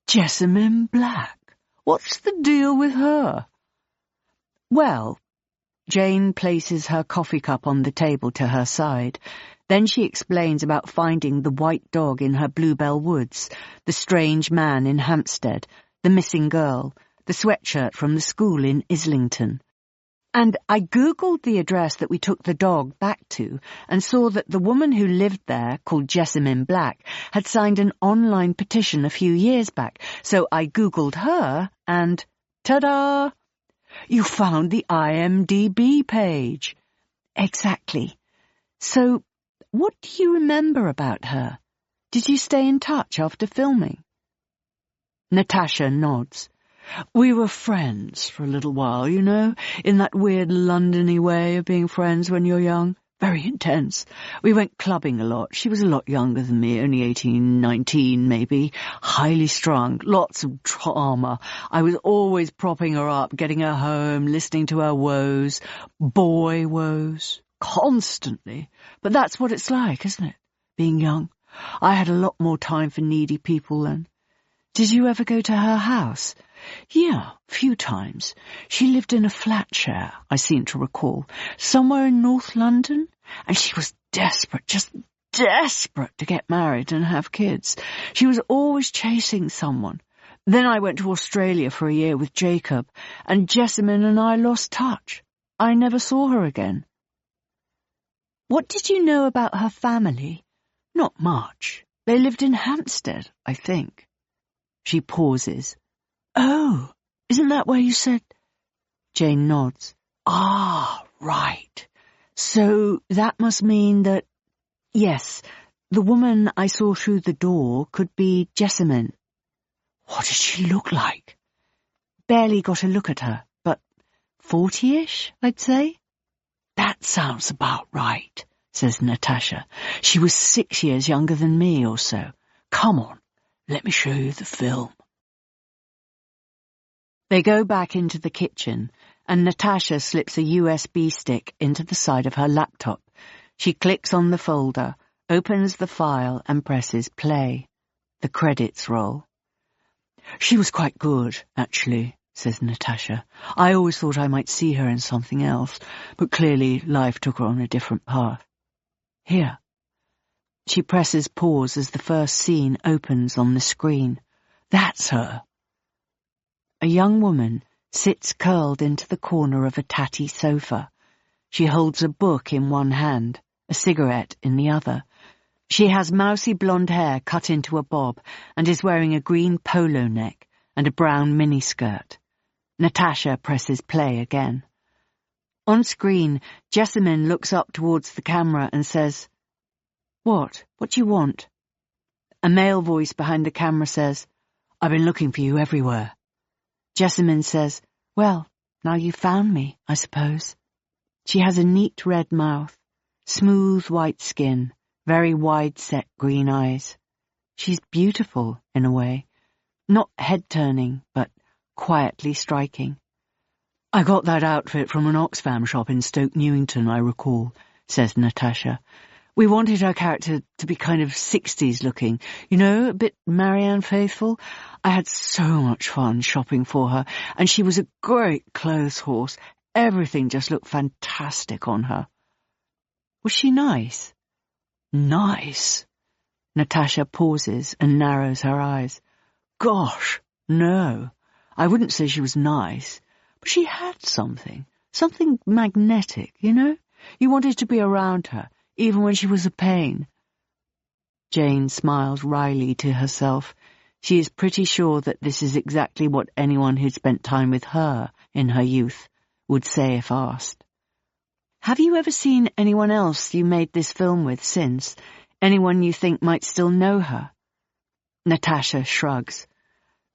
Speaker 5: "Jessamine Black, what's the deal with her?" "Well," Jane places her coffee cup on the table to her side. Then she explains about finding the white dog in her Bluebell Woods, the strange man in Hampstead, the missing girl, the sweatshirt from the school in Islington. "And I Googled the address that we took the dog back to and saw that the woman who lived there, called Jessamine Black, had signed an online petition a few years back. So I Googled her and ta-da! You found the IMDb page." "Exactly. So, what do you remember about her? Did you stay in touch after filming?" Natasha nods. "We were friends for a little while, you know, in that weird London-y way of being friends when you're young. Very intense. We went clubbing a lot. She was a lot younger than me, only 18, 19 maybe. Highly strung, lots of drama. I was always propping her up, getting her home, listening to her woes. Boy woes. Constantly. But that's what it's like, isn't it? Being young. I had a lot more time for needy people then." "Did you ever go to her house?" "Yeah, a few times. She lived in a flat share, I seem to recall, somewhere in North London, and she was desperate, just desperate to get married and have kids. She was always chasing someone. Then I went to Australia for a year with Jacob, and Jessamine and I lost touch. I never saw her again." "What did you know about her family?" "Not much. They lived in Hampstead, I think." She pauses. "Oh, isn't that where you said—" Jane nods. "Ah, right. So that must mean that—" "Yes, the woman I saw through the door could be Jessamine." "What did she look like?" "Barely got a look at her, but 40-ish, I'd say." "That sounds about right," says Natasha. "She was 6 years younger than me or so. Come on, let me show you the film." They go back into the kitchen, and Natasha slips a USB stick into the side of her laptop. She clicks on the folder, opens the file, and presses play. The credits roll. "She was quite good, actually," says Natasha. "I always thought I might see her in something else, but clearly life took her on a different path. Here." She presses pause as the first scene opens on the screen. That's her. A young woman sits curled into the corner of a tatty sofa. She holds a book in one hand, a cigarette in the other. She has mousy blonde hair cut into a bob and is wearing a green polo neck and a brown miniskirt. Natasha presses play again. On screen, Jessamine looks up towards the camera and says, "What? What do you want?" A male voice behind the camera says, "I've been looking for you everywhere." Jessamine says, "Well, now you've found me, I suppose." She has a neat red mouth, smooth white skin, very wide-set green eyes. She's beautiful, in a way. Not head-turning, but quietly striking. "I got that outfit from an Oxfam shop in Stoke Newington, I recall," says Natasha. "We wanted her character to be kind of 60s looking, you know, a bit Marianne Faithfull. I had so much fun shopping for her, and she was a great clothes horse. Everything just looked fantastic on her." "Was she nice?" "Nice?" Natasha pauses and narrows her eyes. "Gosh, no. I wouldn't say she was nice, but she had something magnetic, you know? You wanted to be around her, even when she was a pain." Jane smiles wryly to herself. She is pretty sure that this is exactly what anyone who'd spent time with her in her youth would say if asked. "Have you ever seen anyone else you made this film with since? Anyone you think might still know her?" Natasha shrugs.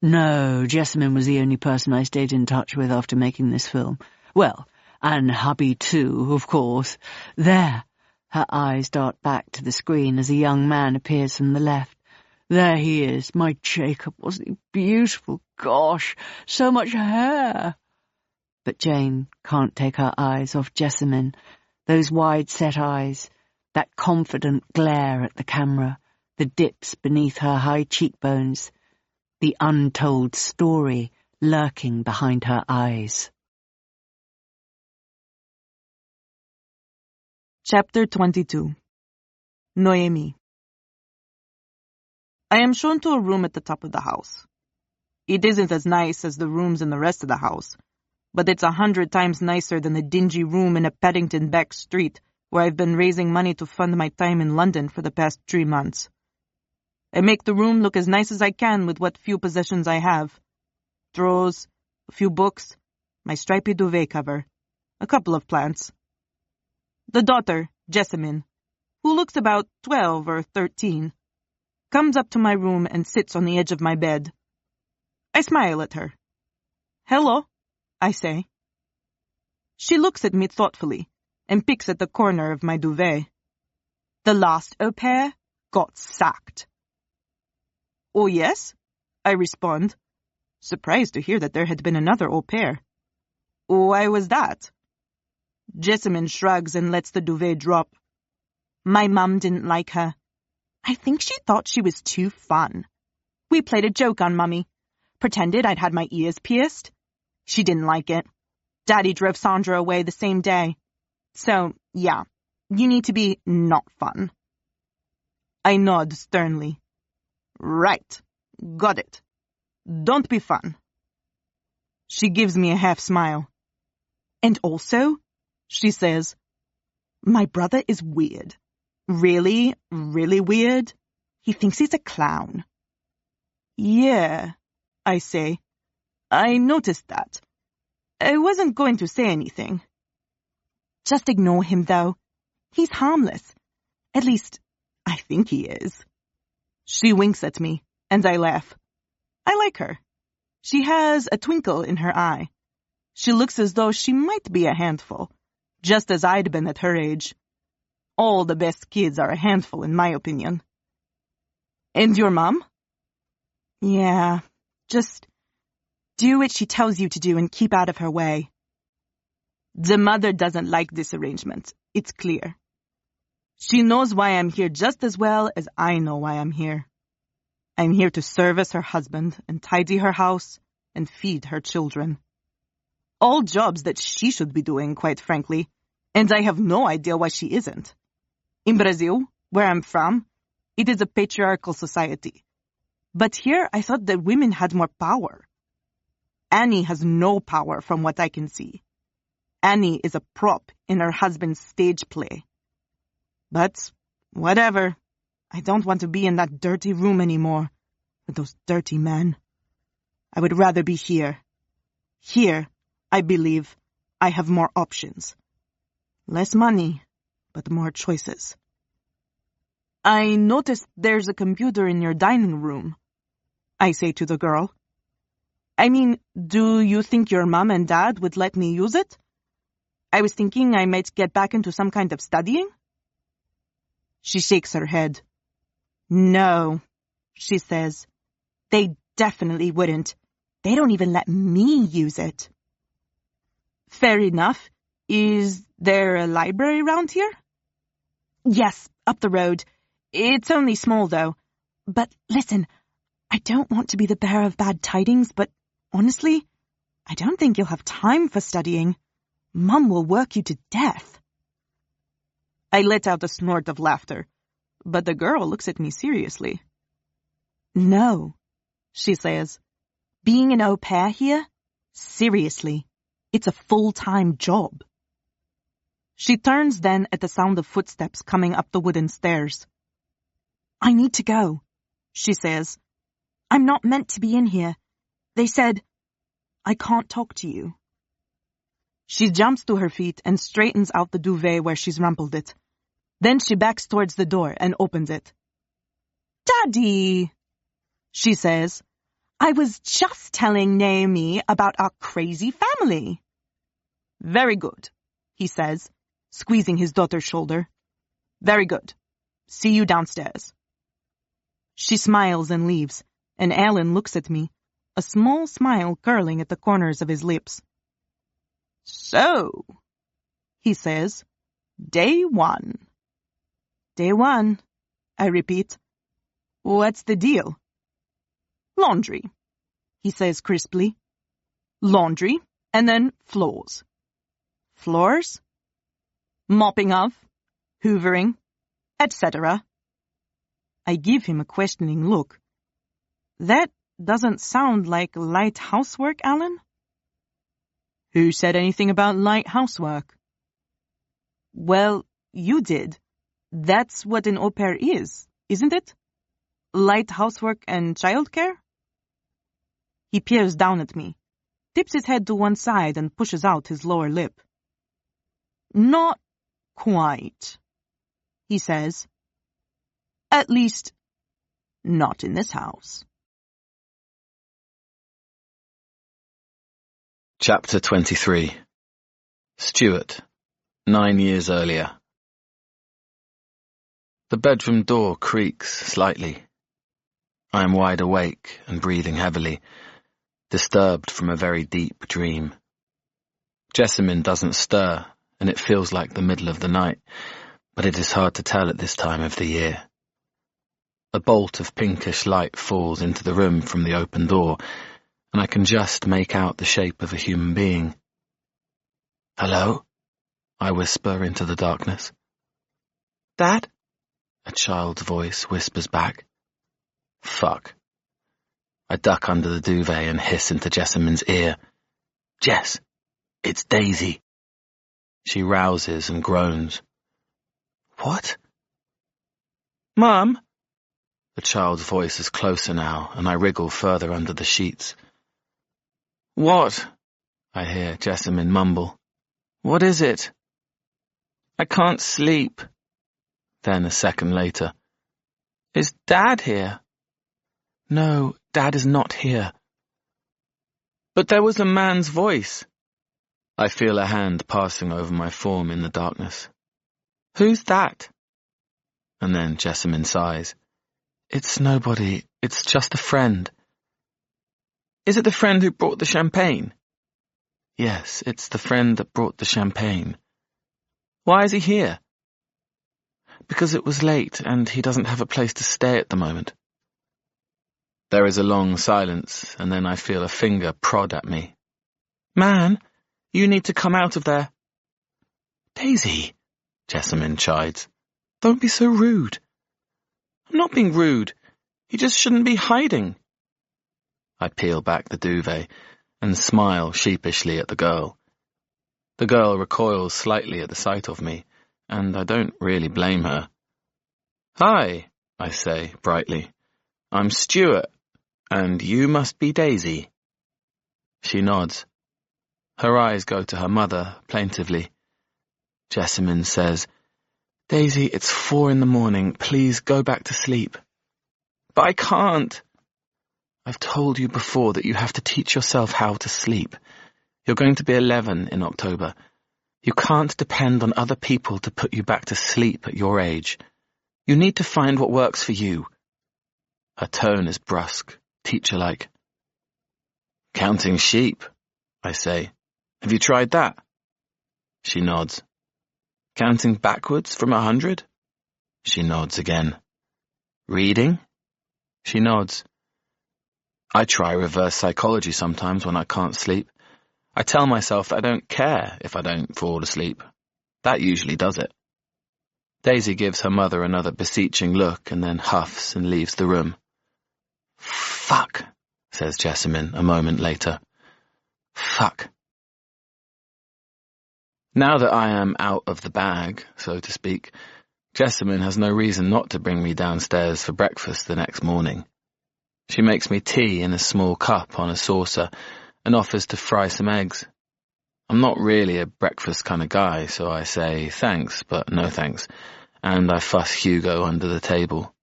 Speaker 5: "No, Jessamine was the only person I stayed in touch with after making this film. Well, and hubby too, of course. There." Her eyes dart back to the screen as a young man appears from the left. "There he is, my Jacob, wasn't he beautiful? Gosh, so much hair." But Jane can't take her eyes off Jessamine, those wide-set eyes, that confident glare at the camera, the dips beneath her high cheekbones, the untold story lurking behind her eyes.
Speaker 8: Chapter 22. Noemi. I am shown to a room at the top of the house. It isn't as nice as the rooms in the rest of the house, but it's 100 times nicer than the dingy room in a Paddington back street where I've been raising money to fund my time in London for the past 3 months. I make the room look as nice as I can with what few possessions I have. Drawers, a few books, my stripy duvet cover, a couple of plants. The daughter, Jessamine, who looks about 12 or 13, comes up to my room and sits on the edge of my bed. I smile at her. "Hello," I say. She looks at me thoughtfully and picks at the corner of my duvet. "The last au pair got sacked." "Oh, yes?" I respond, surprised to hear that there had been another au pair. "Why was that?" Jessamine shrugs and lets the duvet drop. "My mum didn't like her. I think she thought she was too fun. We played a joke on Mummy. Pretended I'd had my ears pierced. She didn't like it. Daddy drove Sandra away the same day. So, yeah, you need to be not fun." I nod sternly. "Right, got it. Don't be fun." She gives me a half smile. "And also," she says, "my brother is weird. Really, really weird. He thinks he's a clown." "Yeah," I say. "I noticed that. I wasn't going to say anything." "Just ignore him, though. He's harmless. At least, I think he is." She winks at me, and I laugh. I like her. She has a twinkle in her eye. She looks as though she might be a handful, just as I'd been at her age. All the best kids are a handful, in my opinion. "And your mom?" "Yeah, just do what she tells you to do and keep out of her way." The mother doesn't like this arrangement, it's clear. She knows why I'm here just as well as I know why I'm here. I'm here to service her husband and tidy her house and feed her children. All jobs that she should be doing, quite frankly, and I have no idea why she isn't. In Brazil, where I'm from, it is a patriarchal society. But here I thought that women had more power. Annie has no power from what I can see. Annie is a prop in her husband's stage play. But, whatever. I don't want to be in that dirty room anymore, with those dirty men. I would rather be here. Here, I believe, I have more options. Less money, but more choices. I noticed there's a computer in your dining room, I say to the girl. I mean, do you think your mom and dad would let me use it? I was thinking I might get back into some kind of studying. She shakes her head. No, she says. They definitely wouldn't. They don't even let me use it. Fair enough. Is there a library around here? Yes, up the road. It's only small, though. But listen, I don't want to be the bearer of bad tidings, but honestly, I don't think you'll have time for studying. Mum will work you to death. I let out a snort of laughter, but the girl looks at me seriously. No, she says. Being an au pair here? Seriously, it's a full-time job. She turns then at the sound of footsteps coming up the wooden stairs. I need to go, she says. I'm not meant to be in here. They said, I can't talk to you. She jumps to her feet and straightens out the duvet where she's rumpled it. Then she backs towards the door and opens it. Daddy, she says. I was just telling Naomi about our crazy family. Very good, he says, squeezing his daughter's shoulder. Very good. See you downstairs. She smiles and leaves, and Alan looks at me, a small smile curling at the corners of his lips. So, he says, day one. Day one, I repeat. What's the deal? Laundry, he says crisply. Laundry, and then floors. Floors? Mopping of, hoovering, etc. I give him a questioning look. That doesn't sound like light housework, Alan? Who said anything about light housework? Well, you did. That's what an au pair is, isn't it? Light housework and childcare? He peers down at me, tips his head to one side and pushes out his lower lip. Not quite, he says. At least, not in this house.
Speaker 1: Chapter 23. Stuart, 9 years earlier. The bedroom door creaks slightly. I am wide awake and breathing heavily, disturbed from a very deep dream. Jessamine doesn't stir, and it feels like the middle of the night, but it is hard to tell at this time of the year. A bolt of pinkish light falls into the room from the open door, and I can just make out the shape of a human being. Hello? I whisper into the darkness. Dad? A child's voice whispers back. Fuck. I duck under the duvet and hiss into Jessamine's ear. Jess, it's Daisy. She rouses and groans. What? Mum? The child's voice is closer now, and I wriggle further under the sheets. What? I hear Jessamine mumble. What is it? I can't sleep. Then a second later. Is Dad here? No, Dad is not here. But there was a man's voice. I feel a hand passing over my form in the darkness. Who's that? And then Jessamine sighs. It's nobody. It's just a friend. Is it the friend who brought the champagne? Yes, it's the friend that brought the champagne. Why is he here? Because it was late and he doesn't have a place to stay at the moment. There is a long silence, and then I feel a finger prod at me. Man, you need to come out of there. Daisy, Jessamine chides. Don't be so rude. I'm not being rude. He just shouldn't be hiding. I peel back the duvet and smile sheepishly at the girl. The girl recoils slightly at the sight of me, and I don't really blame her. "Hi," I say brightly. "I'm Stuart, and you must be Daisy." She nods. Her eyes go to her mother plaintively. Jessamine says, "Daisy, it's 4 a.m. Please go back to sleep." "But I can't." "I've told you before that you have to teach yourself how to sleep. You're going to be 11 in October. You can't depend on other people to put you back to sleep at your age. You need to find what works for you." Her tone is brusque, teacher-like. "Counting sheep," I say. "Have you tried that?" She nods. "Counting backwards from 100? She nods again. "Reading?" She nods. "I try reverse psychology sometimes when I can't sleep. I tell myself that I don't care if I don't fall asleep. That usually does it." Daisy gives her mother another beseeching look and then huffs and leaves the room. "Fuck," says Jessamine a moment later. "Fuck." Now that I am out of the bag, so to speak, Jessamine has no reason not to bring me downstairs for breakfast the next morning. She makes me tea in a small cup on a saucer and offers to fry some eggs. I'm not really a breakfast kind of guy, so I say thanks, but no thanks, and I fuss Hugo under the table.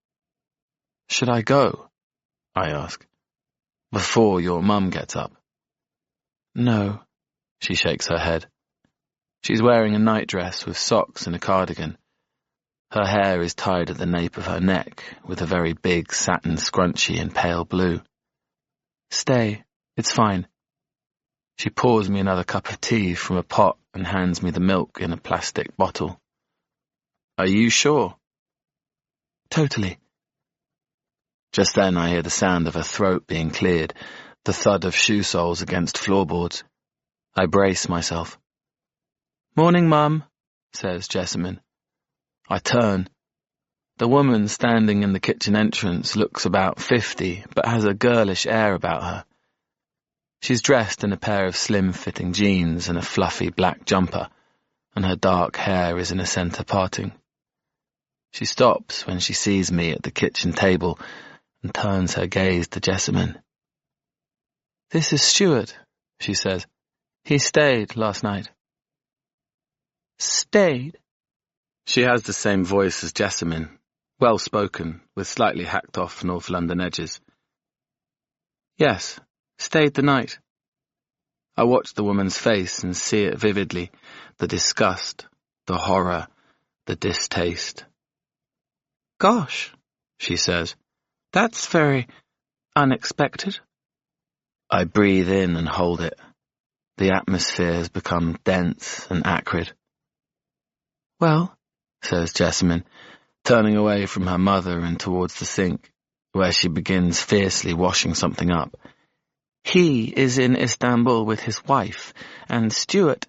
Speaker 1: "Should I go?" I ask. "Before your mum gets up?" "No," she shakes her head. She's wearing a nightdress with socks and a cardigan. Her hair is tied at the nape of her neck with a very big satin scrunchie in pale blue. "Stay, it's fine." She pours me another cup of tea from a pot and hands me the milk in a plastic bottle. "Are you sure?" "Totally." Just then I hear the sound of her throat being cleared, the thud of shoe soles against floorboards. I brace myself. "Morning, Mum," says Jessamine. I turn. The woman standing in the kitchen entrance looks about 50, but has a girlish air about her. She's dressed in a pair of slim-fitting jeans and a fluffy black jumper, and her dark hair is in a centre parting. She stops when she sees me at the kitchen table and turns her gaze to Jessamine. "This is Stuart," she says. "He stayed last night." "Stayed?" She has the same voice as Jessamine, well-spoken, with slightly hacked-off North London edges. "Yes, stayed the night." I watch the woman's face and see it vividly, the disgust, the horror, the distaste. "Gosh," she says, "that's very unexpected." I breathe in and hold it. The atmosphere has become dense and acrid. "Well," says Jessamine, turning away from her mother and towards the sink, where she begins fiercely washing something up. "He is in Istanbul with his wife, and Stuart—"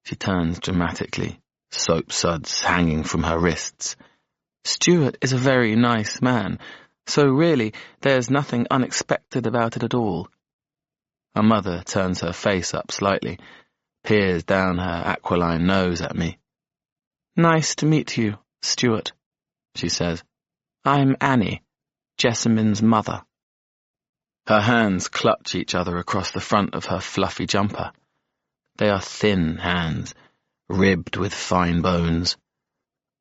Speaker 1: She turns dramatically, soap suds hanging from her wrists. "Stuart is a very nice man, so really there's nothing unexpected about it at all." Her mother turns her face up slightly, peers down her aquiline nose at me. "Nice to meet you, Stuart," she says. "I'm Annie, Jessamine's mother." Her hands clutch each other across the front of her fluffy jumper. They are thin hands, ribbed with fine bones.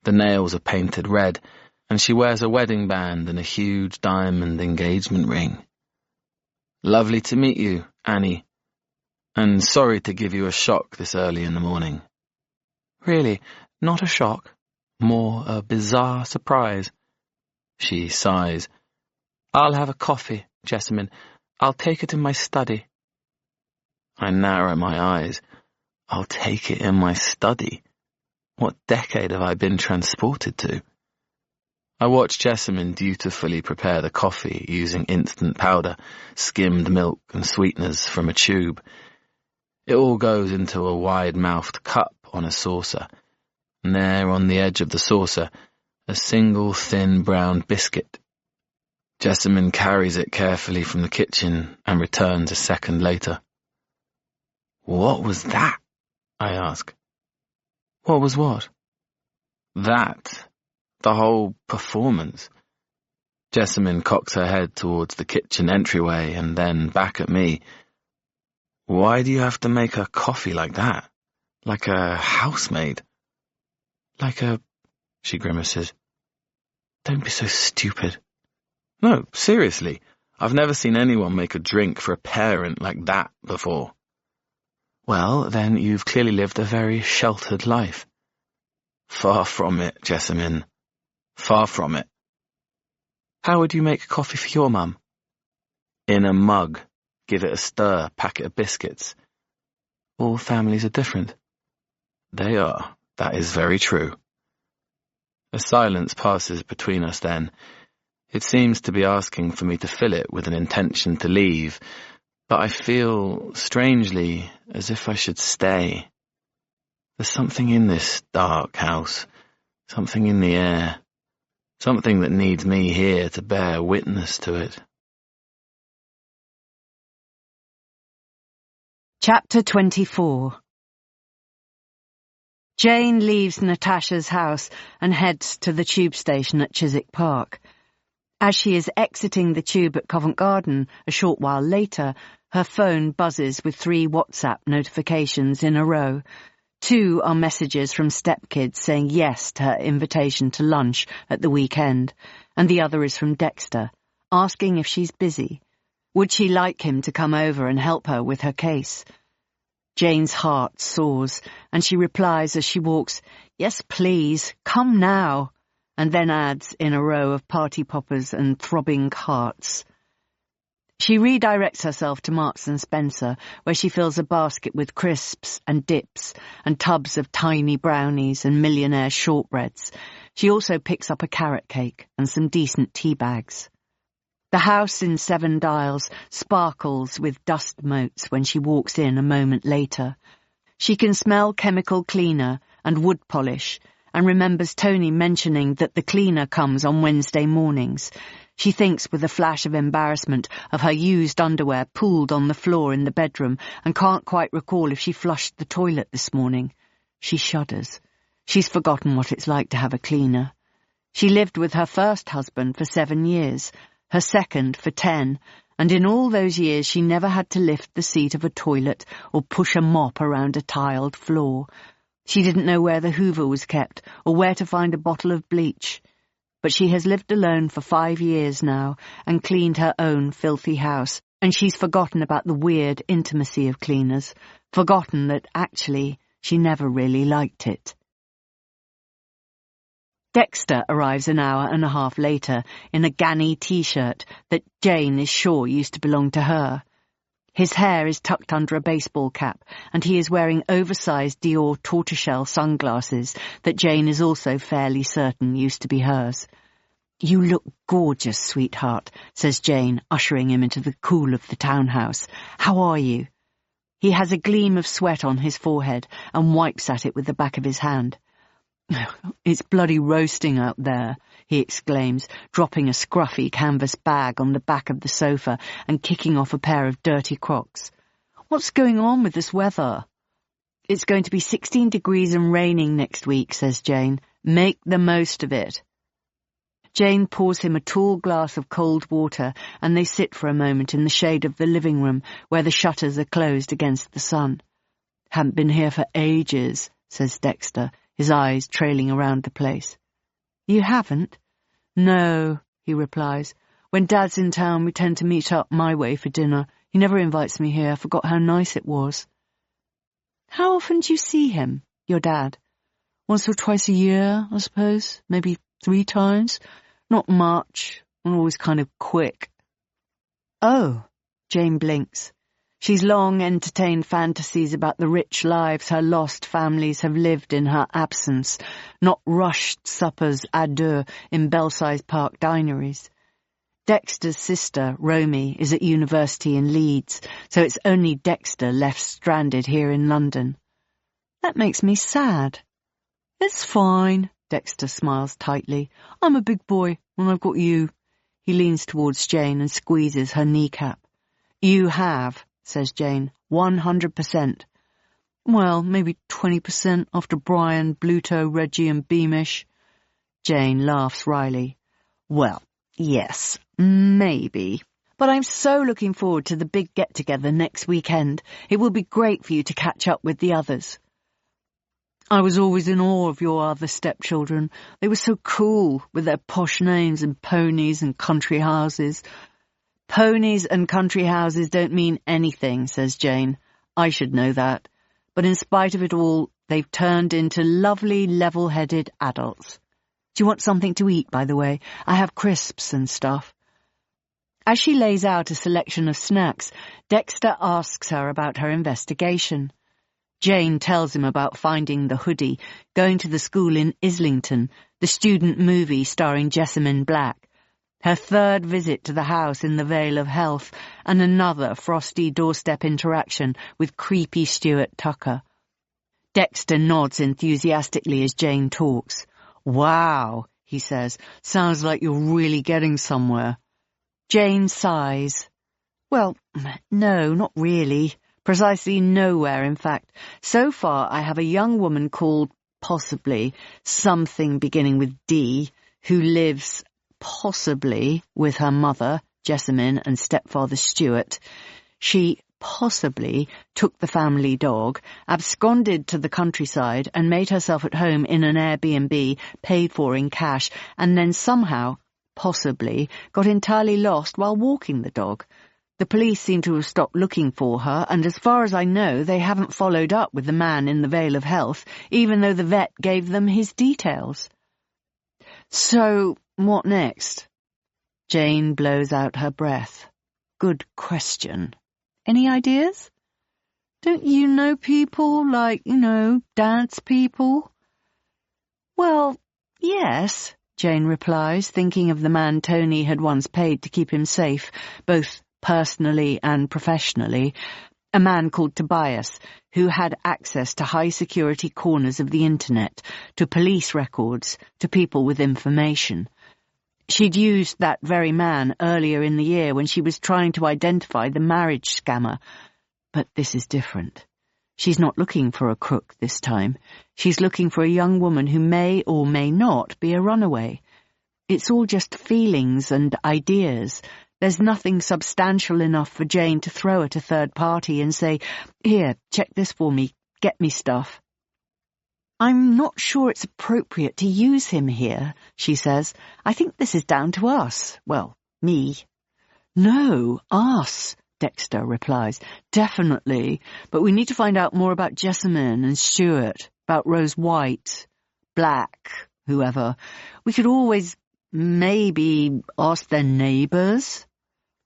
Speaker 1: The nails are painted red, and she wears a wedding band and a huge diamond engagement ring. "Lovely to meet you, Annie, and sorry to give you a shock this early in the morning." "Really, not a shock, more a bizarre surprise." She sighs. "I'll have a coffee, Jessamine. I'll take it in my study." I narrow my eyes. I'll take it in my study. What decade have I been transported to? I watch Jessamine dutifully prepare the coffee using instant powder, skimmed milk and sweeteners from a tube. It all goes into a wide-mouthed cup on a saucer, and there on the edge of the saucer, a single thin brown biscuit. Jessamine carries it carefully from the kitchen and returns a second later. "What was that?" I ask. "What was what?" "That. The whole performance." Jessamine cocks her head towards the kitchen entryway and then back at me. "Why do you have to make her coffee like that? Like a housemaid?" "Like a—" she grimaces. "Don't be so stupid." "No, seriously, I've never seen anyone make a drink for a parent like that before." "Well, then you've clearly lived a very sheltered life." "Far from it, Jessamine. Far from it." "How would you make coffee for your mum?" "In a mug. Give it a stir, packet of biscuits." "All families are different." "They are. That is very true." A silence passes between us then. It seems to be asking for me to fill it with an intention to leave, but I feel, strangely, as if I should stay. There's something in this dark house, something in the air, something that needs me here to bear witness to it.
Speaker 5: Chapter 24. Jane leaves Natasha's house and heads to the tube station at Chiswick Park. As she is exiting the tube at Covent Garden a short while later, her phone buzzes with 3 WhatsApp notifications in a row. 2 are messages from stepkids saying yes to her invitation to lunch at the weekend, and the other is from Dexter, asking if she's busy. Would she like him to come over and help her with her case? Jane's heart soars, and she replies as she walks, "Yes, please, come now," and then adds in a row of party poppers and throbbing hearts. She redirects herself to Marks & Spencer, where she fills a basket with crisps and dips and tubs of tiny brownies and millionaire shortbreads. She also picks up a carrot cake and some decent tea bags. The house in 7 Dials sparkles with dust motes when she walks in a moment later. She can smell chemical cleaner and wood polish, and remembers Tony mentioning that the cleaner comes on Wednesday mornings. She thinks with a flash of embarrassment of her used underwear pooled on the floor in the bedroom and can't quite recall if she flushed the toilet this morning. She shudders. She's forgotten what it's like to have a cleaner. She lived with her first husband for 7 years, her second for 10, and in all those years she never had to lift the seat of a toilet or push a mop around a tiled floor. She didn't know where the Hoover was kept or where to find a bottle of bleach. But she has lived alone for 5 years now and cleaned her own filthy house, and she's forgotten about the weird intimacy of cleaners, forgotten that actually she never really liked it. Dexter arrives an hour and a half later in a Ganny t-shirt that Jane is sure used to belong to her. His hair is tucked under a baseball cap, and he is wearing oversized Dior tortoiseshell sunglasses that Jane is also fairly certain used to be hers. "You look gorgeous, sweetheart," says Jane, ushering him into the cool of the townhouse. "How are you?" He has a gleam of sweat on his forehead and wipes at it with the back of his hand. "It's bloody roasting out there," he exclaims, dropping a scruffy canvas bag on the back of the sofa and kicking off a pair of dirty Crocs. "What's going on with this weather?" "It's going to be 16 degrees and raining next week," says Jane. "Make the most of it." Jane pours him a tall glass of cold water, and they sit for a moment in the shade of the living room, where the shutters are closed against the sun. "Haven't been here for ages," says Dexter, his eyes trailing around the place. "You haven't?" "No," he replies. "When Dad's in town, we tend to meet up my way for dinner. He never invites me here. I forgot how nice it was." "How often do you see him, your dad?" "Once or twice a year, I suppose. Maybe 3 times. Not much. I'm always kind of quick." "Oh," Jane blinks. She's long entertained fantasies about the rich lives her lost families have lived in her absence, not rushed suppers à deux in Belsize Park dineries. Dexter's sister, Romy, is at university in Leeds, so it's only Dexter left stranded here in London. "That makes me sad." "It's fine," Dexter smiles tightly. "I'm a big boy when I've got you." He leans towards Jane and squeezes her kneecap. You have, says Jane, 100%. Well, maybe 20% after Brian, Bluto, Reggie and Beamish. Jane laughs wryly. Well, yes, maybe. But I'm so looking forward to the big get-together next weekend. It will be great for you to catch up with the others. I was always in awe of your other stepchildren. They were so cool, with their posh names and ponies and country houses. Ponies and country houses don't mean anything, says Jane. I should know that. But in spite of it all, they've turned into lovely, level-headed adults. Do you want something to eat, by the way? I have crisps and stuff. As she lays out a selection of snacks, Dexter asks her about her investigation. Jane tells him about finding the hoodie, going to the school in Islington, the student movie starring Jessamine Black, her third visit to the house in the Vale of Health, and another frosty doorstep interaction with creepy Stuart Tucker. Dexter nods enthusiastically as Jane talks. Wow, he says, sounds like you're really getting somewhere. Jane sighs. Well, no, not really. Precisely nowhere, in fact. So far, I have a young woman called, possibly, something beginning with D, who lives, possibly, with her mother, Jessamine, and stepfather Stuart. She possibly took the family dog, absconded to the countryside, and made herself at home in an Airbnb, paid for in cash, and then somehow, possibly, got entirely lost while walking the dog. The police seem to have stopped looking for her, and as far as I know, they haven't followed up with the man in the Vale of Health, even though the vet gave them his details. So, what next? Jane blows out her breath. Good question. Any ideas? Don't you know people like, dance people? Well, yes, Jane replies, thinking of the man Tony had once paid to keep him safe, both personally and professionally, a man called Tobias, who had access to high-security corners of the internet, to police records, to people with information. She'd used that very man earlier in the year when she was trying to identify the marriage scammer. But this is different. She's not looking for a crook this time. She's looking for a young woman who may or may not be a runaway. It's all just feelings and ideas. There's nothing substantial enough for Jane to throw at a third party and say, here, check this for me, get me stuff. I'm not sure it's appropriate to use him here, she says. I think this is down to us. Well, me. No, us, Dexter replies. Definitely. But we need to find out more about Jessamine and Stuart, about Rose White, Black, whoever. We could always maybe ask their neighbours.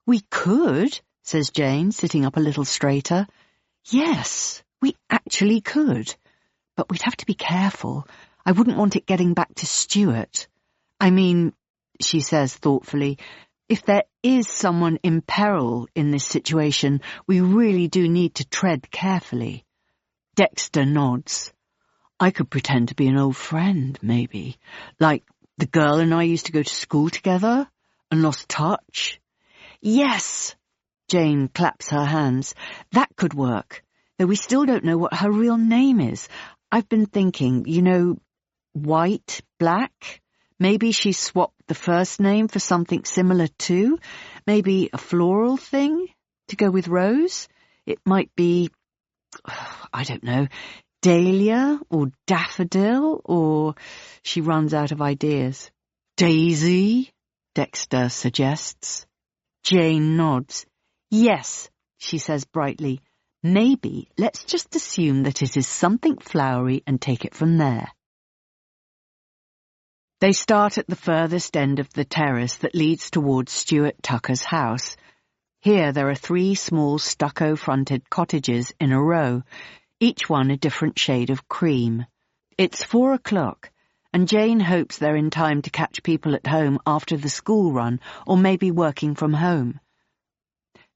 Speaker 5: We could, says Jane, sitting up a little straighter. Yes, we actually could. But we'd have to be careful. I wouldn't want it getting back to Stuart. I mean, she says thoughtfully, if there is someone in peril in this situation, we really do need to tread carefully. Dexter nods. I could pretend to be an old friend, maybe. Like the girl and I used to go to school together and lost touch. Yes, Jane claps her hands. That could work, though we still don't know what her real name is. I've been thinking, White, Black. Maybe she swapped the first name for something similar too. Maybe a floral thing to go with Rose. It might be, I don't know, Dahlia or Daffodil, or she runs out of ideas. Daisy, Dexter suggests. Jane nods. Yes, she says brightly. Maybe let's just assume that it is something flowery and take it from there. They start at the furthest end of the terrace that leads towards Stuart Tucker's house. Here there are 3 small stucco-fronted cottages in a row, each one a different shade of cream. It's 4 o'clock, and Jane hopes they're in time to catch people at home after the school run, or maybe working from home.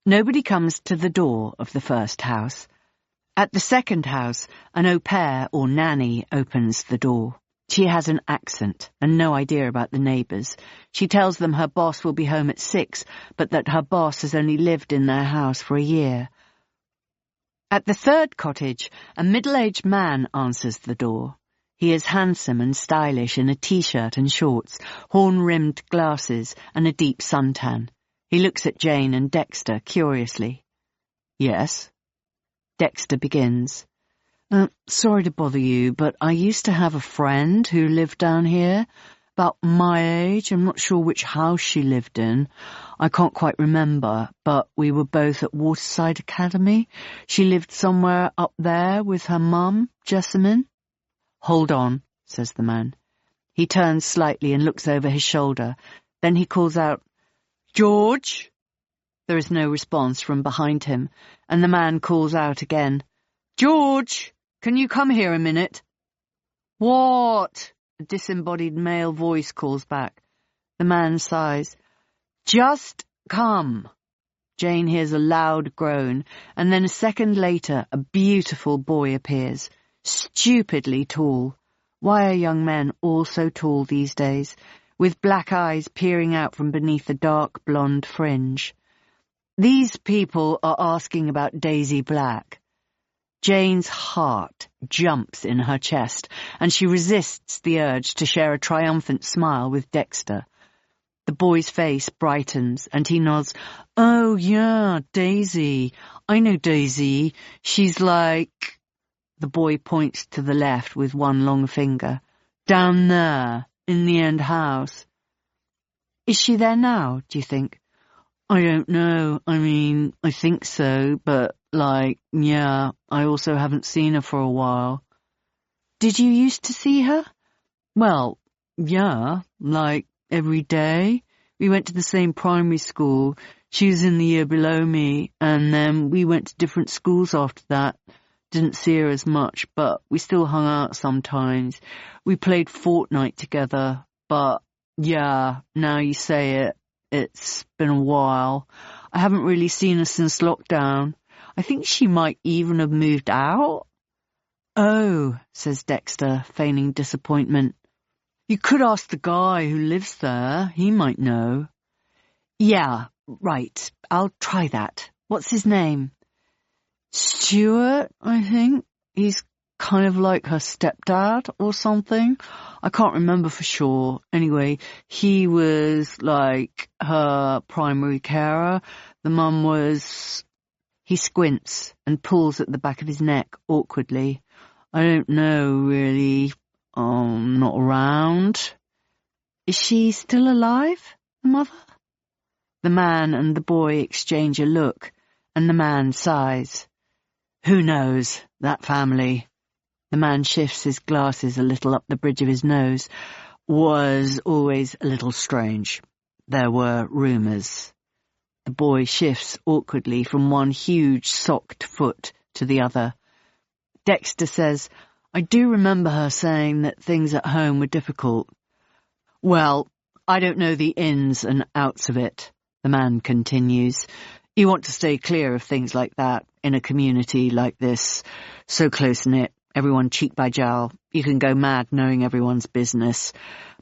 Speaker 5: Nobody comes to the door of the first house. At the second house, an au pair or nanny opens the door. She has an accent and no idea about the neighbours. She tells them her boss will be home at 6, but that her boss has only lived in their house for a year. At the third cottage, a middle-aged man answers the door. He is handsome and stylish in a t-shirt and shorts, horn-rimmed glasses and a deep suntan. He looks at Jane and Dexter curiously. Yes? Dexter begins. Sorry to bother you, but I used to have a friend who lived down here, about my age. I'm not sure which house she lived in. I can't quite remember, but we were both at Waterside Academy. She lived somewhere up there with her mum, Jessamine. Hold on, says the man. He turns slightly and looks over his shoulder. Then he calls out, George? There is no response from behind him, and the man calls out again, George, can you come here a minute? What? A disembodied male voice calls back. The man sighs. Just come. Jane hears a loud groan, and then a second later a beautiful boy appears, stupidly tall. Why are young men all so tall these days, with black eyes peering out from beneath a dark blonde fringe? These people are asking about Daisy Black. Jane's heart jumps in her chest, and she resists the urge to share a triumphant smile with Dexter. The boy's face brightens, and he nods. Oh, yeah, Daisy. I know Daisy. She's like... The boy points to the left with one long finger. Down there, in the end house. Is she there now, do you think? I don't know. I mean, I think so, but, yeah, I also haven't seen her for a while. Did you used to see her? Well, yeah, every day. We went to the same primary school. She was in the year below me, and then we went to different schools after that. Didn't see her as much, but we still hung out sometimes. We played Fortnite together, but, yeah, now you say it, it's been a while. I haven't really seen her since lockdown. I think she might even have moved out. Oh, says Dexter, feigning disappointment. You could ask the guy who lives there. He might know. Yeah, right. I'll try that. What's his name? Stuart, I think. He's kind of like her stepdad or something. I can't remember for sure. Anyway, he was like her primary carer. The mum was... He squints and pulls at the back of his neck awkwardly. I don't know, really. Not around. Is she still alive, the mother? The man and the boy exchange a look, and the man sighs. Who knows, that family. The man shifts his glasses a little up the bridge of his nose. Was always a little strange. There were rumours. The boy shifts awkwardly from one huge socked foot to the other. Dexter says, I do remember her saying that things at home were difficult. Well, I don't know the ins and outs of it, the man continues. You want to stay clear of things like that in a community like this, so close-knit, everyone cheek by jowl. You can go mad knowing everyone's business.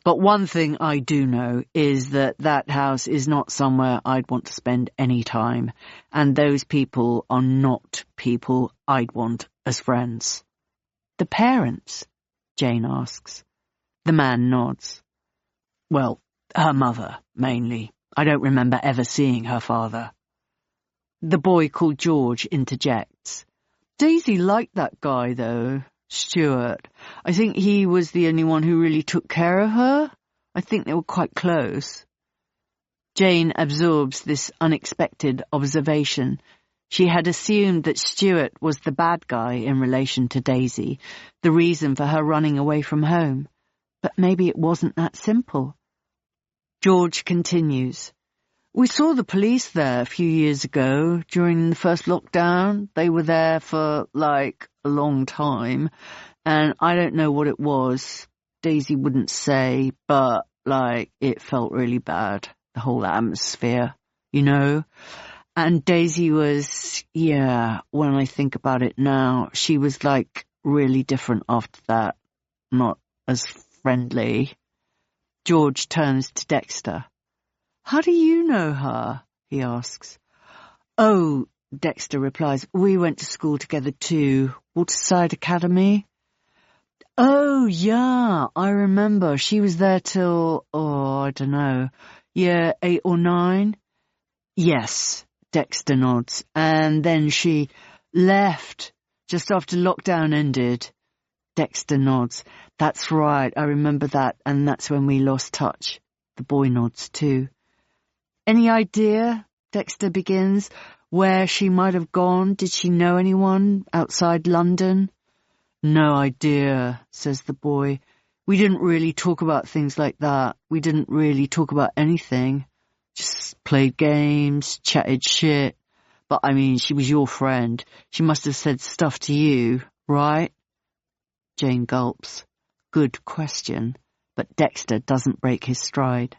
Speaker 5: But one thing I do know is that that house is not somewhere I'd want to spend any time, and those people are not people I'd want as friends. The parents? Jane asks. The man nods. Well, her mother, mainly. I don't remember ever seeing her father. The boy called George interjects. Daisy liked that guy, though, Stuart. I think he was the only one who really took care of her. I think they were quite close. Jane absorbs this unexpected observation. She had assumed that Stuart was the bad guy in relation to Daisy, the reason for her running away from home. But maybe it wasn't that simple. George continues. We saw the police there a few years ago, during the first lockdown. They were there for, a long time, and I don't know what it was. Daisy wouldn't say, but, it felt really bad, the whole atmosphere, you know? And Daisy was, when I think about it now, she was, really different after that. Not as friendly. George turns to Dexter. How do you know her? He asks. Oh, Dexter replies, we went to school together too. Waterside Academy. Oh, yeah, I remember. She was there till, I don't know, year 8 or 9? Yes, Dexter nods. And then she left just after lockdown ended. Dexter nods. That's right, I remember that, and that's when we lost touch. The boy nods too. Any idea, Dexter begins, where she might have gone? Did she know anyone outside London? No idea, says the boy. We didn't really talk about things like that. We didn't really talk about anything. Just played games, chatted shit. But I mean, she was your friend. She must have said stuff to you, right? Jane gulps. Good question. But Dexter doesn't break his stride.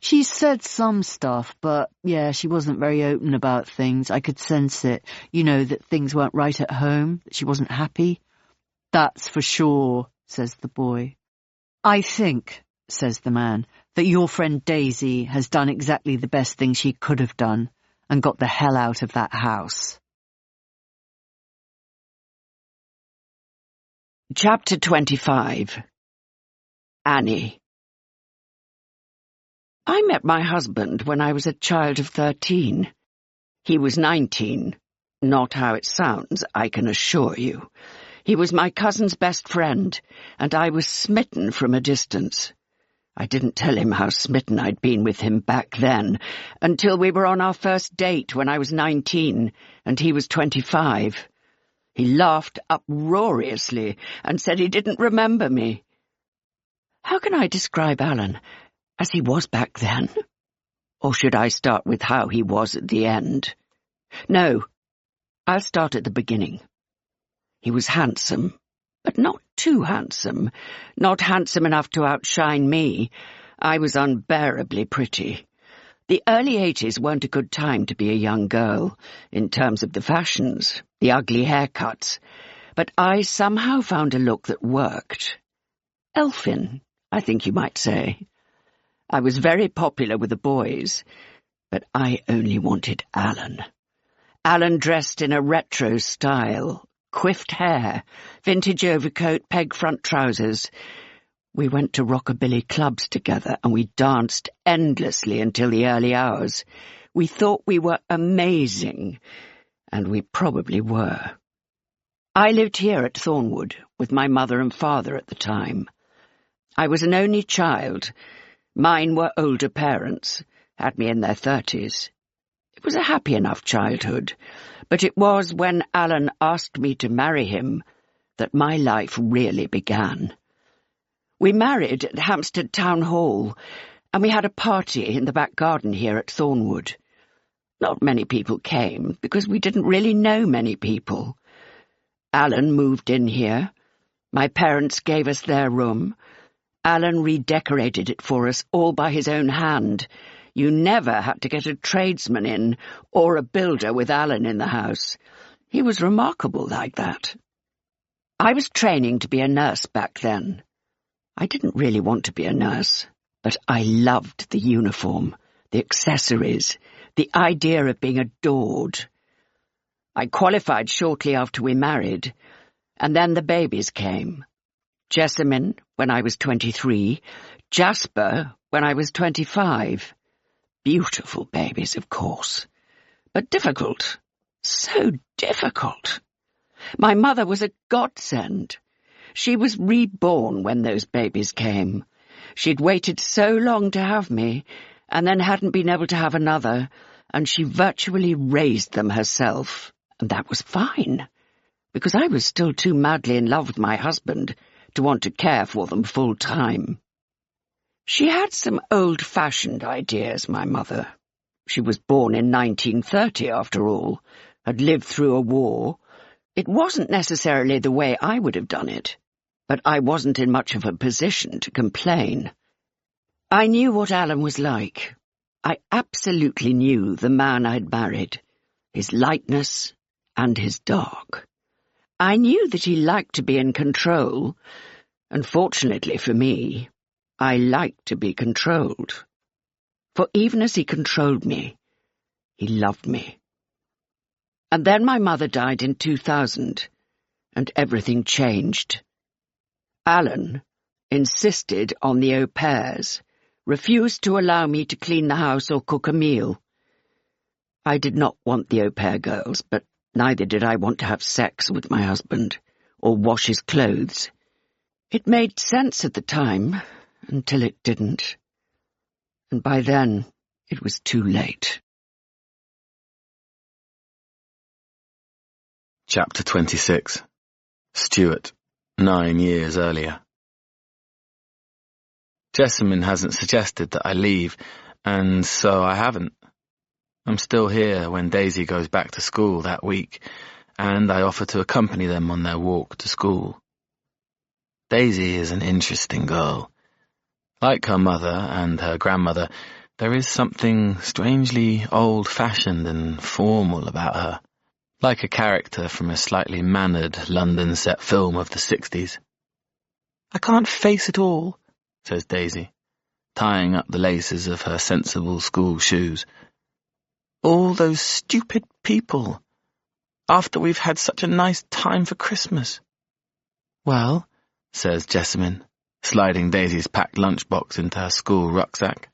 Speaker 5: She said some stuff, but yeah, she wasn't very open about things. I could sense it. You know, that things weren't right at home, that she wasn't happy. That's for sure, says the boy. I think, says the man, that your friend Daisy has done exactly the best thing she could have done and got the hell out of that house.
Speaker 9: Chapter 25. Annie. I met my husband when I was a child of 13. He was 19. Not how it sounds, I can assure you. He was my cousin's best friend, and I was smitten from a distance. I didn't tell him how smitten I'd been with him back then, until we were on our first date when I was 19, and he was 25. He laughed uproariously and said he didn't remember me. How can I describe Alan as he was back then? Or should I start with how he was at the end? No, I'll start at the beginning. He was handsome, but not too handsome. Not handsome enough to outshine me. I was unbearably pretty. The early 80s weren't a good time to be a young girl, in terms of the fashions, the ugly haircuts, but I somehow found a look that worked. Elfin, I think you might say. I was very popular with the boys, but I only wanted Alan. Alan dressed in a retro style, coiffed hair, vintage overcoat, peg-front trousers. We went to rockabilly clubs together and we danced endlessly until the early hours. We thought we were amazing, and we probably were. I lived here at Thornwood with my mother and father at the time. I was an only child. Mine were older parents, had me in their 30s. It was a happy enough childhood, but it was when Alan asked me to marry him that my life really began. We married at Hampstead Town Hall, and we had a party in the back garden here at Thornwood. Not many people came, because we didn't really know many people. Alan moved in here. My parents gave us their room. Alan redecorated it for us all by his own hand. You never had to get a tradesman in, or a builder with Alan in the house. He was remarkable like that. I was training to be a nurse back then. I didn't really want to be a nurse, but I loved the uniform, the accessories, the idea of being adored. I qualified shortly after we married, and then the babies came. Jessamine, when I was 23, Jasper, when I was 25. Beautiful babies, of course, but difficult, so difficult. My mother was a godsend. She was reborn when those babies came. She'd waited so long to have me, and then hadn't been able to have another, and she virtually raised them herself, and that was fine, because I was still too madly in love with my husband to want to care for them full time. She had some old-fashioned ideas, my mother. She was born in 1930, after all, had lived through a war. It wasn't necessarily the way I would have done it, but I wasn't in much of a position to complain. I knew what Alan was like. I absolutely knew the man I'd married, his lightness and his dark. I knew that he liked to be in control, And fortunately for me, I like to be controlled. For even as he controlled me, he loved me. And then my mother died in 2000, and everything changed. Alan insisted on the au pairs, refused to allow me to clean the house or cook a meal. I did not want the au pair girls, but neither did I want to have sex with my husband or wash his clothes. It made sense at the time, until it didn't. And by then, it was too late.
Speaker 1: Chapter 26. Stuart, 9 years earlier. Jessamine hasn't suggested that I leave, and so I haven't. I'm still here when Daisy goes back to school that week, and I offer to accompany them on their walk to school. Daisy is an interesting girl. Like her mother and her grandmother, there is something strangely old-fashioned and formal about her, like a character from a slightly mannered London-set film of the 60s. "I can't face it all," says Daisy, tying up the laces of her sensible school shoes. "All those stupid people, after we've had such a nice time for Christmas." "Well," says Jessamine, sliding Daisy's packed lunchbox into her school rucksack,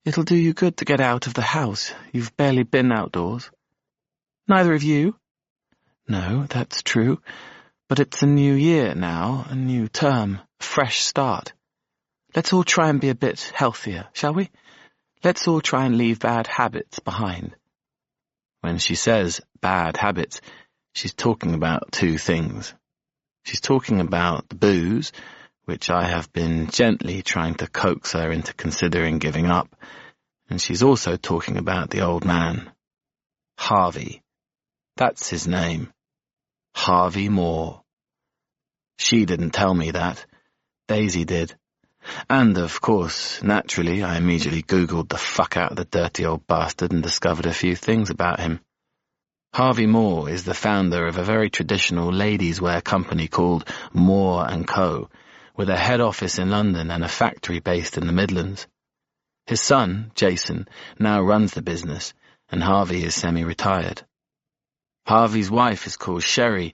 Speaker 1: "it'll do you good to get out of the house. You've barely been outdoors." "Neither of you?" "No, that's true. But it's a new year now, a new term, a fresh start. Let's all try and be a bit healthier, shall we? Let's all try and leave bad habits behind." When she says bad habits, she's talking about two things. She's talking about the booze, which I have been gently trying to coax her into considering giving up, and she's also talking about the old man. Harvey. That's his name. Harvey Moore. She didn't tell me that. Daisy did. And, of course, naturally, I immediately Googled the fuck out of the dirty old bastard and discovered a few things about him. Harvey Moore is the founder of a very traditional ladies' wear company called Moore & Co., with a head office in London and a factory based in the Midlands. His son, Jason, now runs the business, and Harvey is semi-retired. Harvey's wife is called Sherry,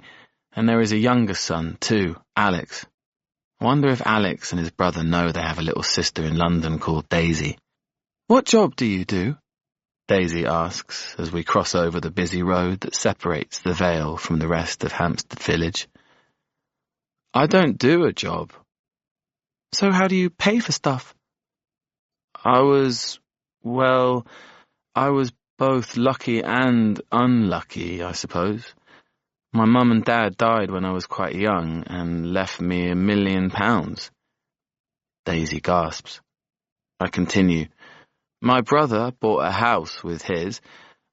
Speaker 1: and there is a younger son, too, Alex. I wonder if Alex and his brother know they have a little sister in London called Daisy. "What job do you do?" Daisy asks as we cross over the busy road that separates the Vale from the rest of Hampstead Village. "I don't do a job." "So how do you pay for stuff?" I was both lucky and unlucky, I suppose. My mum and dad died when I was quite young and left me £1 million. Daisy gasps. I continue. "My brother bought a house with his.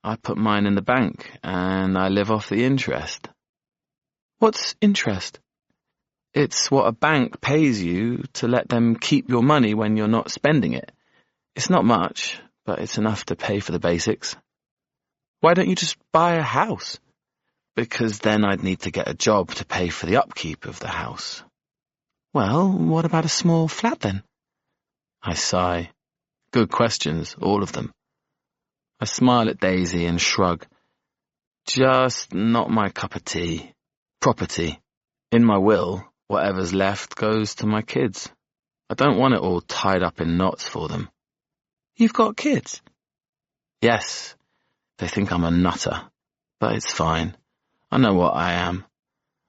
Speaker 1: I put mine in the bank, and I live off the interest." "What's interest?" "It's what a bank pays you to let them keep your money when you're not spending it. It's not much, but it's enough to pay for the basics." "Why don't you just buy a house?" "Because then I'd need to get a job to pay for the upkeep of the house." "Well, what about a small flat then?" I sigh. Good questions, all of them. I smile at Daisy and shrug. Just not my cup of tea. Property. In my will, whatever's left goes to my kids. I don't want it all tied up in knots for them. "You've got kids?" "Yes. They think I'm a nutter. But it's fine. I know what I am.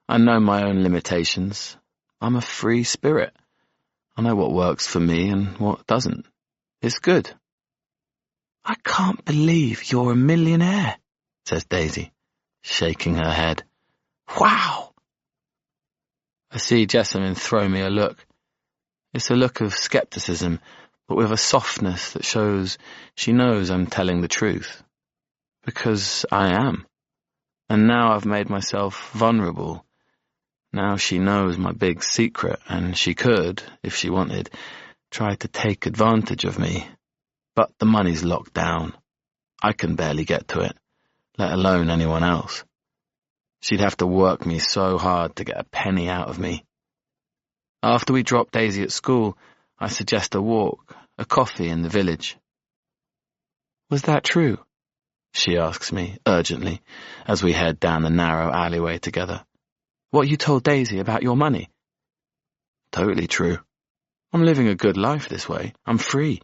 Speaker 1: I know my own limitations. I'm a free spirit. I know what works for me and what doesn't. It's good." "I can't believe you're a millionaire," says Daisy, shaking her head. "Wow!" I see Jessamine throw me a look. It's a look of skepticism, but with a softness that shows she knows I'm telling the truth. Because I am. And now I've made myself vulnerable. Now she knows my big secret, and she could, if she wanted, try to take advantage of me. But the money's locked down. I can barely get to it, let alone anyone else. She'd have to work me so hard to get a penny out of me. After we drop Daisy at school, I suggest a walk, a coffee in the village. Was that true? She asks me, urgently, as we head down the narrow alleyway together. What you told Daisy about your money? Totally true. I'm living a good life this way. I'm free.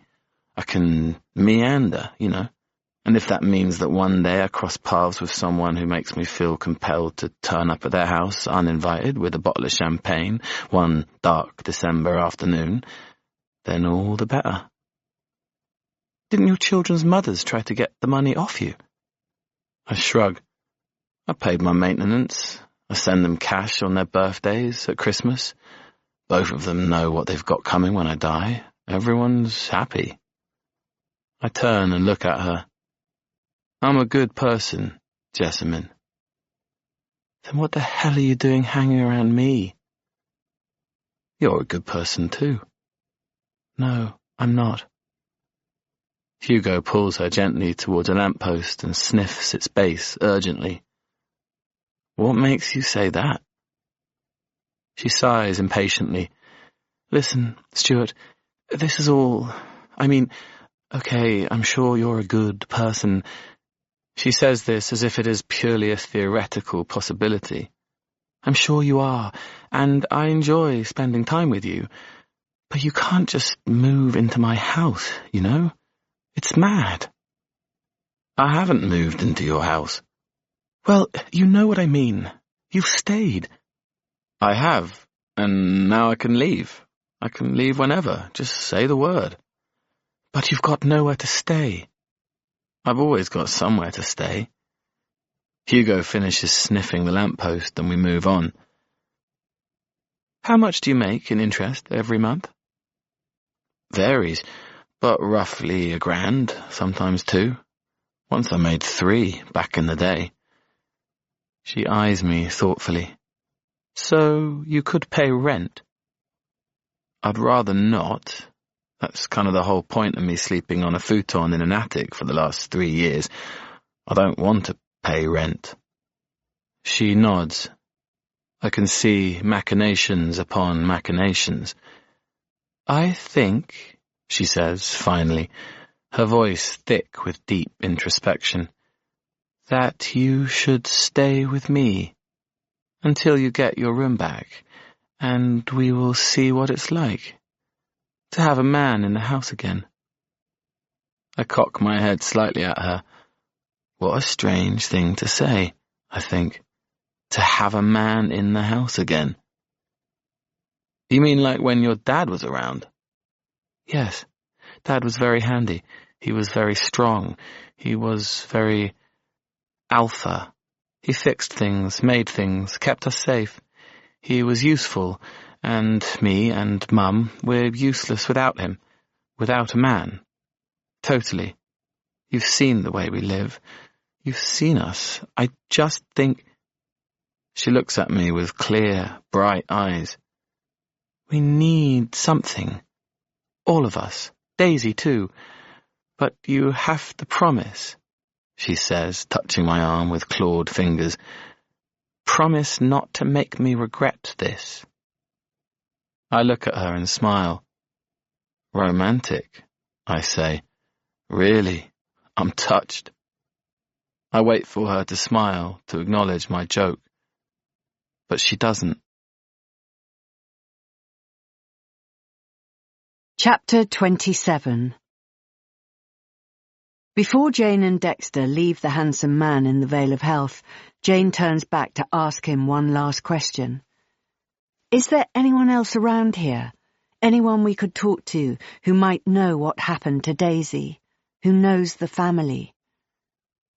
Speaker 1: I can meander, you know. And if that means that one day I cross paths with someone who makes me feel compelled to turn up at their house uninvited with a bottle of champagne one dark December afternoon, then all the better. Didn't your children's mothers try to get the money off you? I shrug. I paid my maintenance. I send them cash on their birthdays, at Christmas. Both of them know what they've got coming when I die. Everyone's happy. I turn and look at her. I'm a good person, Jessamine. Then what the hell are you doing hanging around me? You're a good person too. No, I'm not. Hugo pulls her gently towards a lamppost and sniffs its base urgently. What makes you say that? She sighs impatiently. Listen, Stuart, this is all... I mean, okay, I'm sure you're a good person. She says this as if it is purely a theoretical possibility. I'm sure you are, and I enjoy spending time with you. But you can't just move into my house, you know? It's mad. I haven't moved into your house. Well, you know what I mean. You've stayed. I have, and now I can leave. I can leave whenever. Just say the word. But you've got nowhere to stay. I've always got somewhere to stay. Hugo finishes sniffing the lamppost and we move on. How much do you make in interest every month? Varies, but roughly £1,000, sometimes 2. Once I made 3 back in the day. She eyes me thoughtfully. So you could pay rent? I'd rather not. That's kind of the whole point of me sleeping on a futon in an attic for the last 3 years. I don't want to pay rent. She nods. I can see machinations upon machinations. I think, she says finally, her voice thick with deep introspection, that you should stay with me until you get your room back, and we will see what it's like to have a man in the house again. I cock my head slightly at her. What a strange thing to say, I think, to have a man in the house again. You mean like when your dad was around? Yes, Dad was very handy. He was very strong. He was very alpha. He fixed things, made things, kept us safe. He was useful, and me and Mum, we're useless without him, without a man. Totally. You've seen the way we live. You've seen us. I just think... She looks at me with clear, bright eyes. We need something. All of us. Daisy, too. But you have to promise, she says, touching my arm with clawed fingers. Promise not to make me regret this. I look at her and smile. Romantic, I say. Really, I'm touched. I wait for her to smile, to acknowledge my joke. But she doesn't.
Speaker 5: Chapter 27. Before Jane and Dexter leave the handsome man in the Vale of Health, Jane turns back to ask him one last question. Is there anyone else around here? Anyone we could talk to who might know what happened to Daisy? Who knows the family?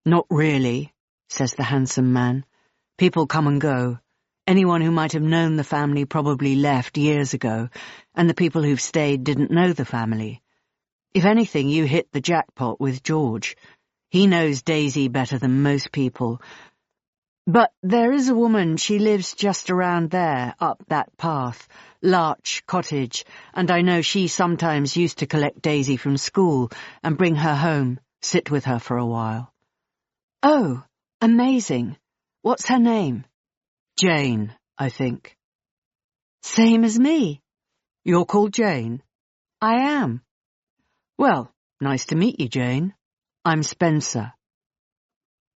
Speaker 5: Not really, says the handsome man. People come and go. Anyone who might have known the family probably left years ago, and the people who've stayed didn't know the family. If anything, you hit the jackpot with George. He knows Daisy better than most people. But there is a woman, she lives just around there, up that path, Larch Cottage, and I know she sometimes used to collect Daisy from school and bring her home, sit with her for a while. Oh, amazing. What's her name? Jane, I think. Same as me, You're called Jane? I am. Well, nice to meet you, Jane. I'm Spencer.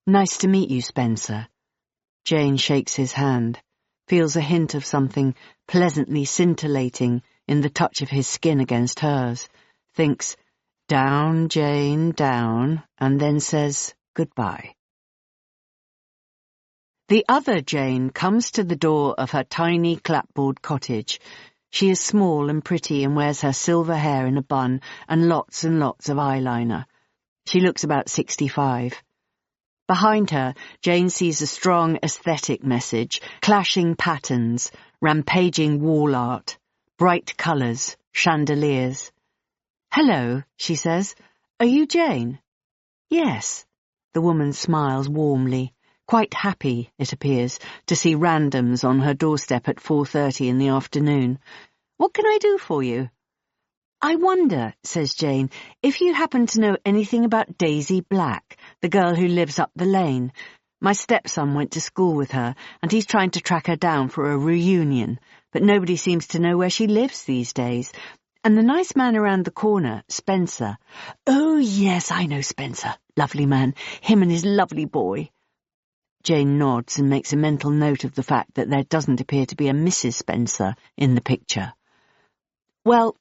Speaker 5: Nice to meet you, Spencer. Jane shakes his hand, feels a hint of something pleasantly scintillating in the touch of his skin against hers, thinks, down, Jane, down, and then says goodbye. The other Jane comes to the door of her tiny clapboard cottage. She is small and pretty and wears her silver hair in a bun and lots of eyeliner. She looks about 65. Behind her, Jane sees a strong aesthetic message, clashing patterns, rampaging wall art, bright colours, chandeliers. Hello, she says. Are you Jane? Yes. The woman smiles warmly, quite happy, it appears, to see randoms on her doorstep at 4:30 in the afternoon. What can I do for you? I wonder, says Jane, if you happen to know anything about Daisy Black, the girl who lives up the lane. My stepson went to school with her, and he's trying to track her down for a reunion, but nobody seems to know where she lives these days. And the nice man around the corner, Spencer. Oh, yes, I know Spencer. Lovely man. Him and his lovely boy. Jane nods and makes a mental note of the fact that there doesn't appear to be a Mrs. Spencer in the picture. Well,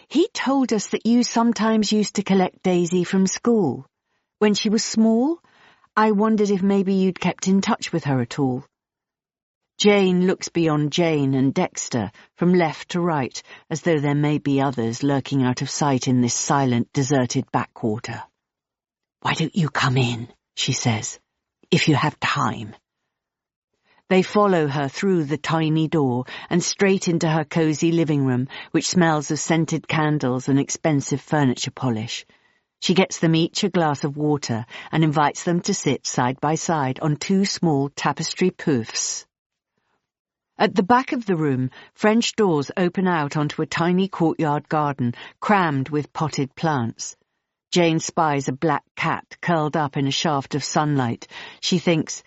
Speaker 5: he told us that you sometimes used to collect Daisy from school. When she was small, I wondered if maybe you'd kept in touch with her at all. Jane looks beyond Jane and Dexter, from left to right, as though there may be others lurking out of sight in this silent, deserted backwater. Why don't you come in, she says, if you have time. They follow her through the tiny door and straight into her cosy living room, which smells of scented candles and expensive furniture polish. She gets them each a glass of water and invites them to sit side by side on 2 small tapestry poufs. At the back of the room, French doors open out onto a tiny courtyard garden crammed with potted plants. Jane spies a black cat curled up in a shaft of sunlight. She thinks,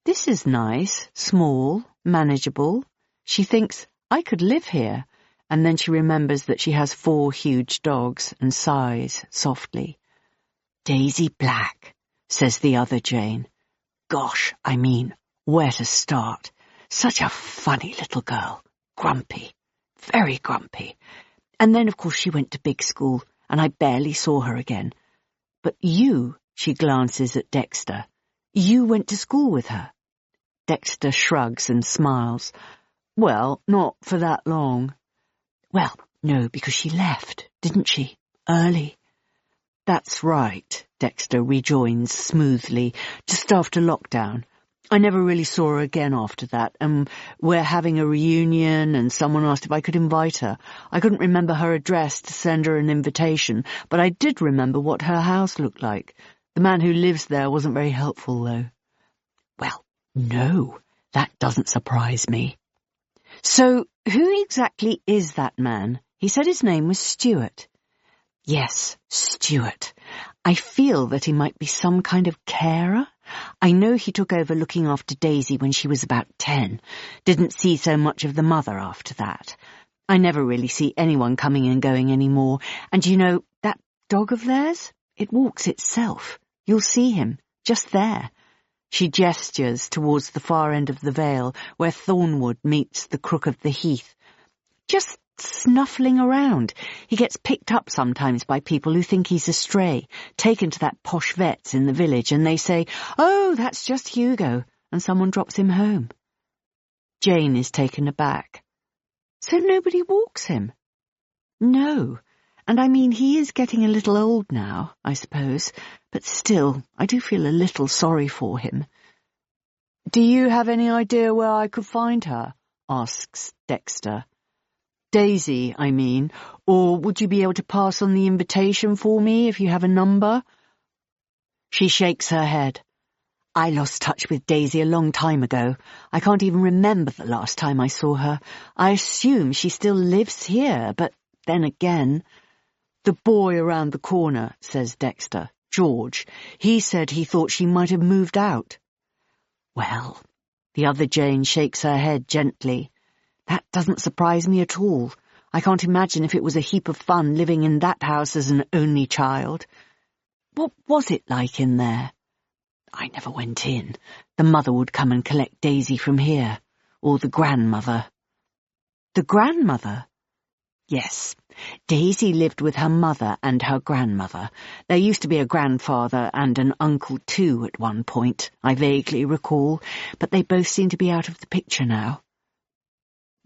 Speaker 5: this is nice, small, manageable. She thinks, I could live here. And then she remembers that she has 4 huge dogs and sighs softly. Daisy Black, says the other Jane. Gosh, I mean, where to start? Such a funny little girl. Grumpy. Very grumpy. And then, of course, she went to big school, and I barely saw her again. But you, she glances at Dexter, you went to school with her. Dexter shrugs and smiles. Well, not for that long. Well, no, because she left, didn't she? Early. That's right, Dexter rejoins smoothly, just after lockdown. I never really saw her again after that, and we're having a reunion, and someone asked if I could invite her. I couldn't remember her address to send her an invitation, but I did remember what her house looked like. The man who lives there wasn't very helpful, though. Well, no, that doesn't surprise me. So, who exactly is that man? He said his name was Stuart. Yes, Stuart. I feel that he might be some kind of carer. I know he took over looking after Daisy when she was about 10. Didn't see so much of the mother after that. I never really see anyone coming and going anymore. And you know, that dog of theirs? It walks itself. You'll see him, just there. She gestures towards the far end of the vale, where Thornwood meets the crook of the heath. Just snuffling around. He gets picked up sometimes by people who think he's a stray, taken to that posh vet's in the village, and they say, oh, that's just Hugo, and someone drops him home. Jane is taken aback. So nobody walks him? No. And I mean, he is getting a little old now, I suppose, but still, I do feel a little sorry for him. Do you have any idea where I could find her? Asks Dexter. Daisy, I mean, or would you be able to pass on the invitation for me if you have a number? She shakes her head. I lost touch with Daisy a long time ago. I can't even remember the last time I saw her. I assume she still lives here, but then again... The boy around the corner, says Dexter, George, he said he thought she might have moved out. Well, the other Jane shakes her head gently. That doesn't surprise me at all. I can't imagine if it was a heap of fun living in that house as an only child. What was it like in there? I never went in. The mother would come and collect Daisy from here, or the grandmother. The grandmother? Yes, Daisy lived with her mother and her grandmother. There used to be a grandfather and an uncle too at one point, I vaguely recall, but they both seem to be out of the picture now.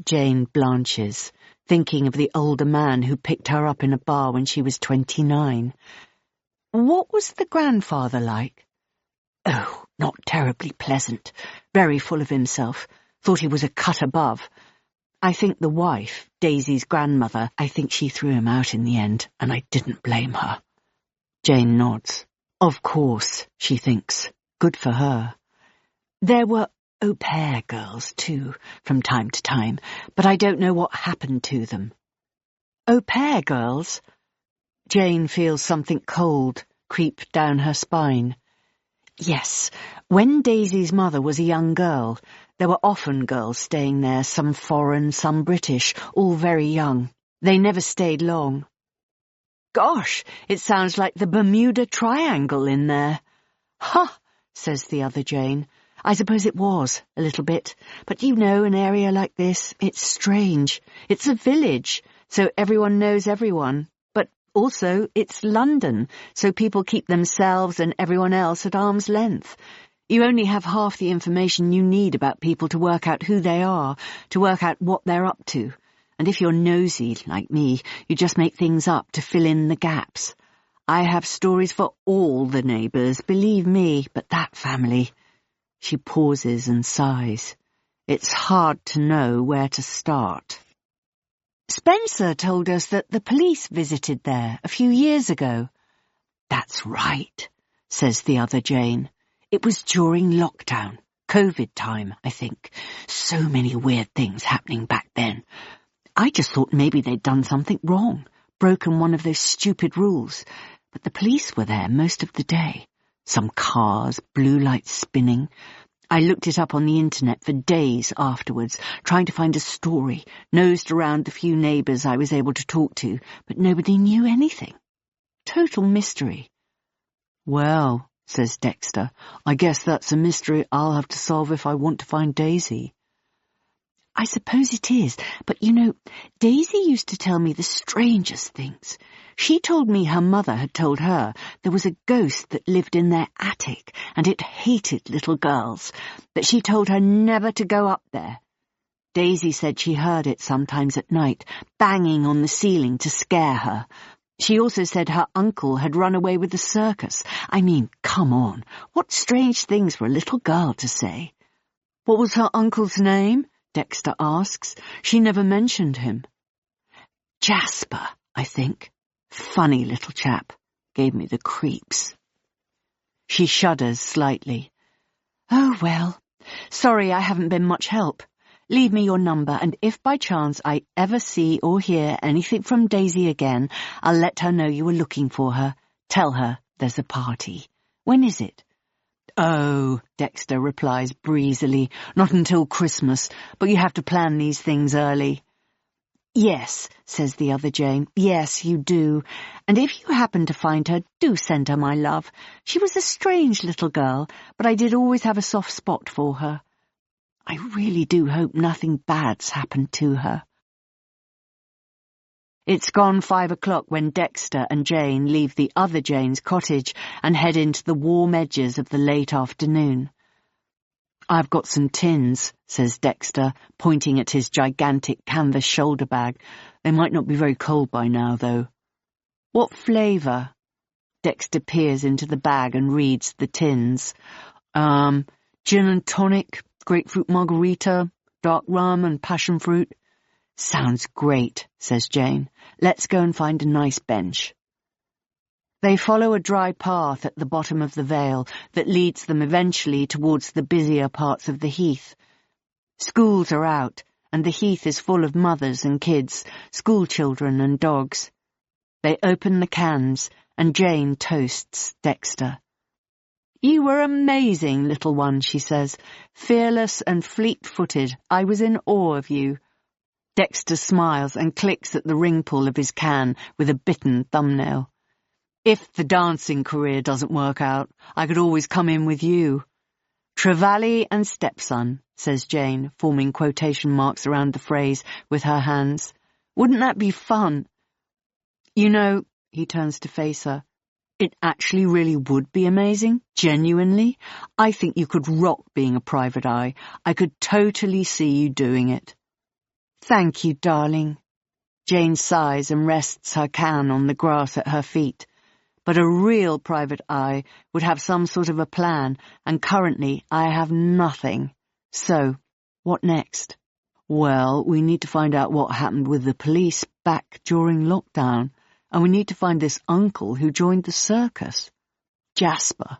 Speaker 5: Jane blanches, thinking of the older man who picked her up in a bar when she was 29. What was the grandfather like? Oh, not terribly pleasant, very full of himself, thought he was a cut above. I think the wife, Daisy's grandmother, I think she threw him out in the end, and I didn't blame her. Jane nods. Of course, she thinks. Good for her. There were au pair girls, too, from time to time, but I don't know what happened to them. Au pair girls? Jane feels something cold creep down her spine. Yes, when Daisy's mother was a young girl, there were often girls staying there, some foreign, some British, all very young. They never stayed long. Gosh, it sounds like the Bermuda Triangle in there. Ha, says the other Jane. I suppose it was, a little bit. But you know, an area like this, it's strange. It's a village, so everyone knows everyone. But also, it's London, so people keep themselves and everyone else at arm's length. You only have half the information you need about people to work out who they are, to work out what they're up to. And if you're nosy, like me, you just make things up to fill in the gaps. I have stories for all the neighbours, believe me, but that family... She pauses and sighs. It's hard to know where to start. Spencer told us that the police visited there a few years ago. That's right, says the other Jane. It was during lockdown, COVID time, I think. So many weird things happening back then. I just thought maybe they'd done something wrong, broken one of those stupid rules. But the police were there most of the day. Some cars, blue lights spinning. I looked it up on the internet for days afterwards, trying to find a story, nosed around the few neighbours I was able to talk to, but nobody knew anything. Total mystery. Well, says Dexter, I guess that's a mystery I'll have to solve if I want to find Daisy. I suppose it is, but you know, Daisy used to tell me the strangest things. She told me her mother had told her there was a ghost that lived in their attic and it hated little girls, but she told her never to go up there. Daisy said she heard it sometimes at night, banging on the ceiling to scare her. She also said her uncle had run away with the circus. I mean, come on, what strange things for a little girl to say. What was her uncle's name? Dexter asks. She never mentioned him. Jasper, I think. Funny little chap. Gave me the creeps. She shudders slightly. Oh, well. Sorry I haven't been much help. Leave me your number, and if by chance I ever see or hear anything from Daisy again, I'll let her know you were looking for her. Tell her there's a party. When is it? Oh, Dexter replies breezily, not until Christmas, but you have to plan these things early. Yes, says the other Jane, yes, you do. And if you happen to find her, do send her my love. She was a strange little girl, but I did always have a soft spot for her. I really do hope nothing bad's happened to her. It's gone 5 o'clock when Dexter and Jane leave the other Jane's cottage and head into the warm edges of the late afternoon. I've got some tins, says Dexter, pointing at his gigantic canvas shoulder bag. They might not be very cold by now, though. What flavour? Dexter peers into the bag and reads the tins. Gin and tonic, grapefruit margarita, dark rum and passion fruit. Sounds great, says Jane. Let's go and find a nice bench. They follow a dry path at the bottom of the vale that leads them eventually towards the busier parts of the heath. Schools are out, and the heath is full of mothers and kids, school children and dogs. They open the cans, and Jane toasts Dexter. You were amazing, little one, she says. Fearless and fleet-footed. I was in awe of you. Dexter smiles and clicks at the ring pull of his can with a bitten thumbnail. If the dancing career doesn't work out, I could always come in with you. Trevally and stepson, says Jane, forming quotation marks around the phrase with her hands. Wouldn't that be fun? You know, he turns to face her, it actually really would be amazing, genuinely. I think you could rock being a private eye. I could totally see you doing it. Thank you, darling. Jane sighs and rests her can on the grass at her feet. But a real private eye would have some sort of a plan, and currently I have nothing. So, what next? Well, we need to find out what happened with the police back during lockdown, and we need to find this uncle who joined the circus. Jasper.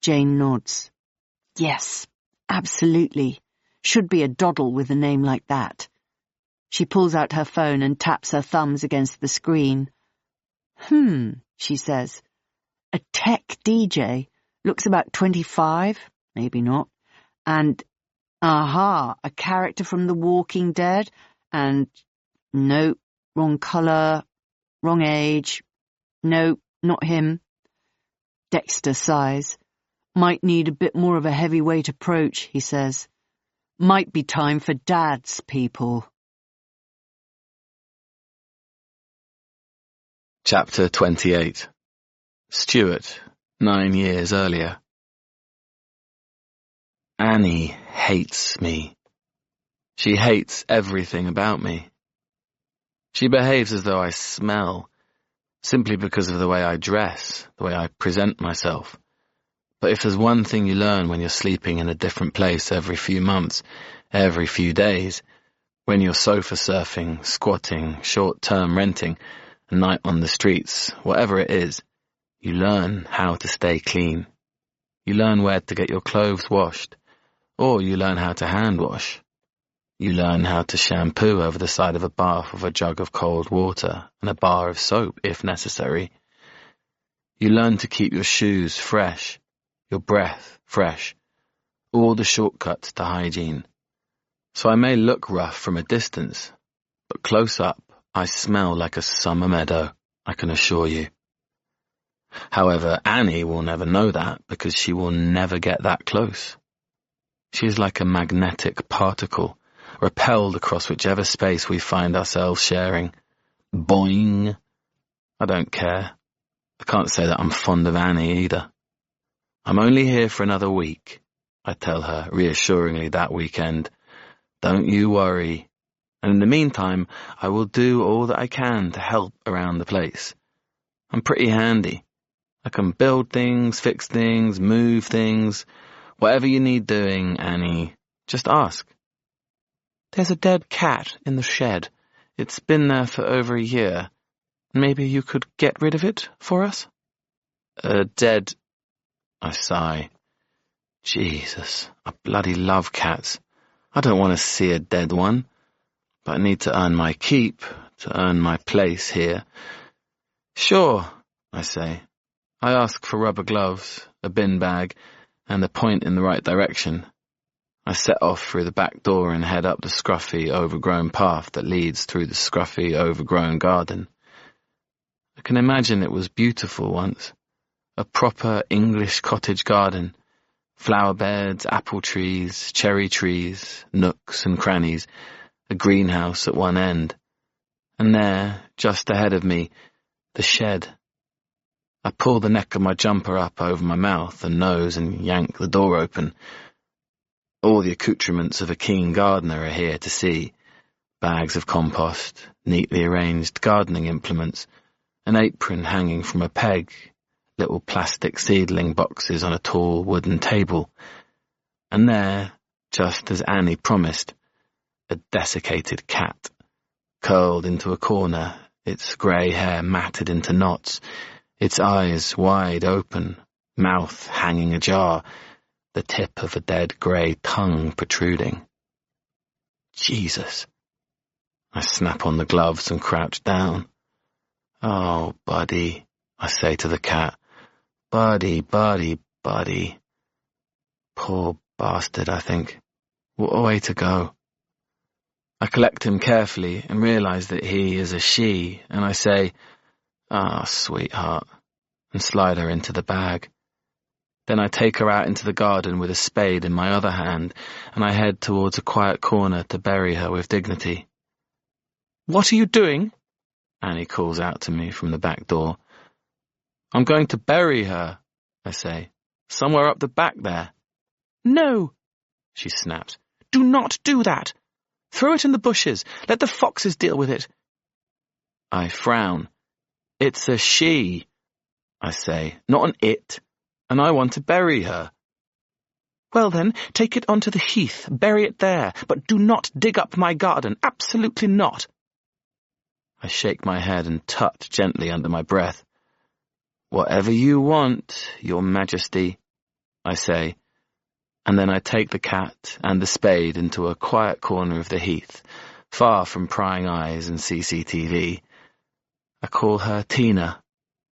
Speaker 5: Jane nods. Yes, absolutely. Should be a doddle with a name like that. She pulls out her phone and taps her thumbs against the screen. She says. A tech DJ. Looks about 25, maybe not. And, a character from The Walking Dead. And, no, wrong colour, wrong age. No, not him. Dexter sighs. Might need a bit more of a heavyweight approach, he says. Might be time for Dad's people.
Speaker 1: Chapter 28. Stuart, 9 years earlier. Annie hates me. She hates everything about me. She behaves as though I smell, simply because of the way I dress, the way I present myself. But if there's one thing you learn when you're sleeping in a different place every few months, every few days, when you're sofa surfing, squatting, short-term renting, a night on the streets, whatever it is, you learn how to stay clean. You learn where to get your clothes washed, or you learn how to hand wash. You learn how to shampoo over the side of a bath with a jug of cold water and a bar of soap if necessary. You learn to keep your shoes fresh, your breath fresh, all the shortcuts to hygiene. So I may look rough from a distance, but close up, I smell like a summer meadow, I can assure you. However, Annie will never know that because she will never get that close. She is like a magnetic particle, repelled across whichever space we find ourselves sharing. Boing! I don't care. I can't say that I'm fond of Annie either. I'm only here for another week, I tell her reassuringly that weekend. Don't you worry. And in the meantime, I will do all that I can to help around the place. I'm pretty handy. I can build things, fix things, move things. Whatever you need doing, Annie, just ask. There's a dead cat in the shed. It's been there for over a year. Maybe you could get rid of it for us? Dead... I sigh. Jesus, I bloody love cats. I don't want to see a dead one. But I need to earn my keep, to earn my place here. Sure, I say. I ask for rubber gloves, a bin bag, and a point in the right direction. I set off through the back door and head up the scruffy, overgrown path that leads through the scruffy, overgrown garden. I can imagine it was beautiful once. A proper English cottage garden. Flower beds, apple trees, cherry trees, nooks and crannies, a greenhouse at one end. And there, just ahead of me, the shed. I pull the neck of my jumper up over my mouth and nose and yank the door open. All the accoutrements of a keen gardener are here to see. Bags of compost, neatly arranged gardening implements, an apron hanging from a peg, little plastic seedling boxes on a tall wooden table. And there, just as Annie promised, a desiccated cat, curled into a corner, its grey hair matted into knots, its eyes wide open, mouth hanging ajar, the tip of a dead grey tongue protruding. Jesus! I snap on the gloves and crouch down. Oh, buddy, I say to the cat. Buddy, buddy, buddy. Poor bastard, I think. What a way to go. I collect him carefully and realise that he is a she, and I say, "Ah, sweetheart," and slide her into the bag. Then I take her out into the garden with a spade in my other hand, and I head towards a quiet corner to bury her with dignity. "What are you doing?" Annie calls out to me from the back door. "I'm going to bury her," I say, "somewhere up the back there." "No," she snaps. "Do not do that. Throw it in the bushes. Let the foxes deal with it." I frown. "It's a she," I say, "not an it, and I want to bury her." "Well then, take it onto the heath, bury it there, but do not dig up my garden, absolutely not." I shake my head and tut gently under my breath. "Whatever you want, Your Majesty," I say, and then I take the cat and the spade into a quiet corner of the heath, far from prying eyes and CCTV. I call her Tina.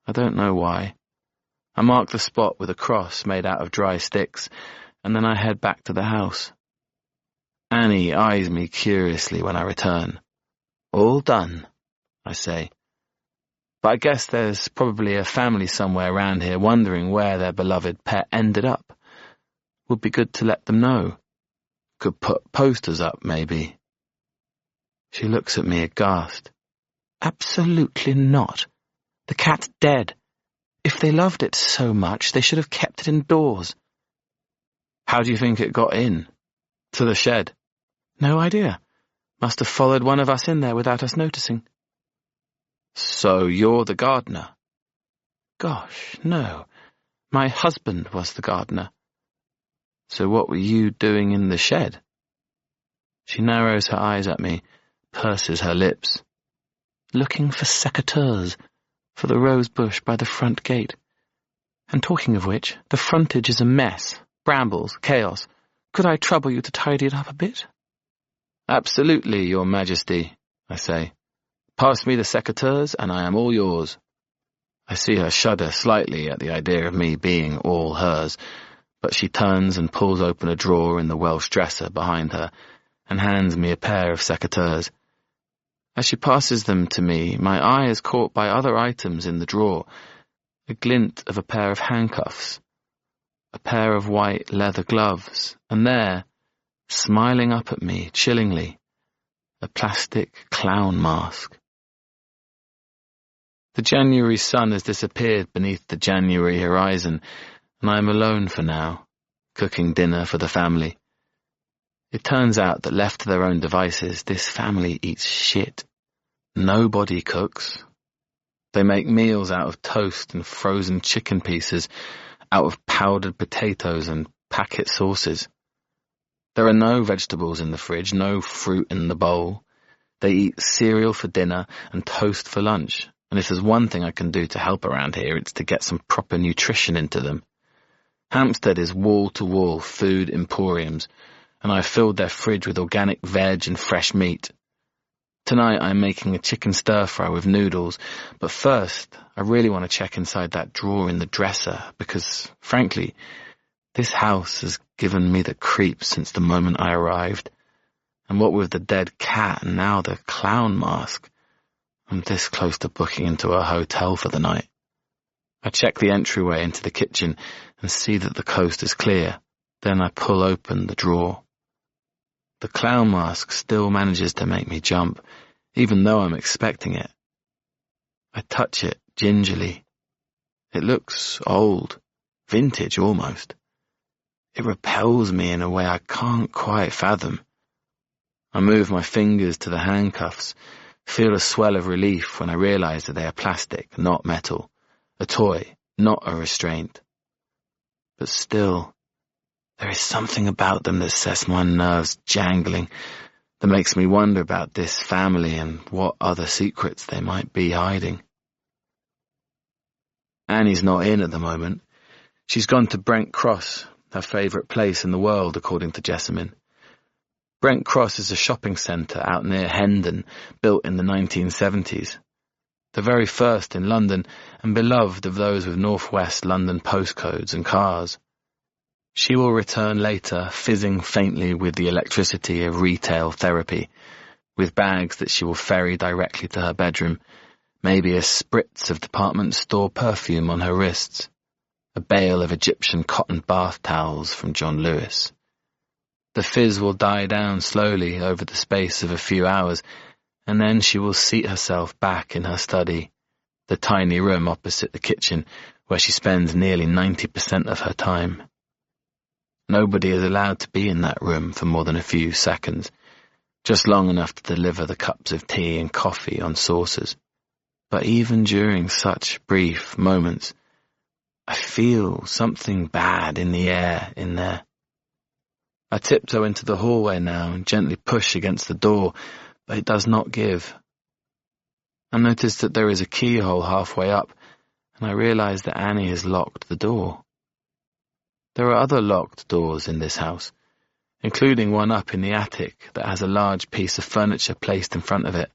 Speaker 1: I don't know why. I mark the spot with a cross made out of dry sticks, and then I head back to the house. Annie eyes me curiously when I return. "All done," I say. But I guess there's probably a family somewhere around here wondering where their beloved pet ended up. Would be good to let them know. Could put posters up, maybe. She looks at me aghast. "Absolutely not. The cat's dead. If they loved it so much, they should have kept it indoors." "How do you think it got in?" "To the shed." "No idea. Must have followed one of us in there without us noticing." "So you're the gardener?" "Gosh, no. My husband was the gardener." "So what were you doing in the shed?" She narrows her eyes at me, purses her lips. "Looking for secateurs, for the rose bush by the front gate. And talking of which, the frontage is a mess. Brambles, chaos. Could I trouble you to tidy it up a bit?" "Absolutely, Your Majesty," I say. "Pass me the secateurs, and I am all yours." I see her shudder slightly at the idea of me being all hers, but she turns and pulls open a drawer in the Welsh dresser behind her and hands me a pair of secateurs. As she passes them to me, my eye is caught by other items in the drawer, a glint of a pair of handcuffs, a pair of white leather gloves, and there, smiling up at me chillingly, a plastic clown mask. The January sun has disappeared beneath the January horizon, and I am alone for now, cooking dinner for the family. It turns out that left to their own devices, this family eats shit. Nobody cooks. They make meals out of toast and frozen chicken pieces, out of powdered potatoes and packet sauces. There are no vegetables in the fridge, no fruit in the bowl. They eat cereal for dinner and toast for lunch, and if there's one thing I can do to help around here, it's to get some proper nutrition into them. Hampstead is wall-to-wall food emporiums, and I've filled their fridge with organic veg and fresh meat. Tonight I'm making a chicken stir-fry with noodles, but first I really want to check inside that drawer in the dresser because, frankly, this house has given me the creeps since the moment I arrived. And what with the dead cat and now the clown mask, I'm this close to booking into a hotel for the night. I check the entryway into the kitchen and see that the coast is clear. Then I pull open the drawer. The clown mask still manages to make me jump, even though I'm expecting it. I touch it gingerly. It looks old, vintage almost. It repels me in a way I can't quite fathom. I move my fingers to the handcuffs, feel a swell of relief when I realize that they are plastic, not metal, a toy, not a restraint. But still, there is something about them that sets my nerves jangling, that makes me wonder about this family and what other secrets they might be hiding. Annie's not in at the moment. She's gone to Brent Cross, her favourite place in the world, according to Jessamine. Brent Cross is a shopping centre out near Hendon, built in the 1970s. The very first in London, and beloved of those with northwest London postcodes and cars. She will return later, fizzing faintly with the electricity of retail therapy, with bags that she will ferry directly to her bedroom, maybe a spritz of department store perfume on her wrists, a bale of Egyptian cotton bath towels from John Lewis. The fizz will die down slowly over the space of a few hours, and then she will seat herself back in her study, the tiny room opposite the kitchen, where she spends nearly 90% of her time. Nobody is allowed to be in that room for more than a few seconds, just long enough to deliver the cups of tea and coffee on saucers. But even during such brief moments, I feel something bad in the air in there. I tiptoe into the hallway now and gently push against the door, but it does not give. I notice that there is a keyhole halfway up, and I realize that Annie has locked the door. There are other locked doors in this house, including one up in the attic that has a large piece of furniture placed in front of it,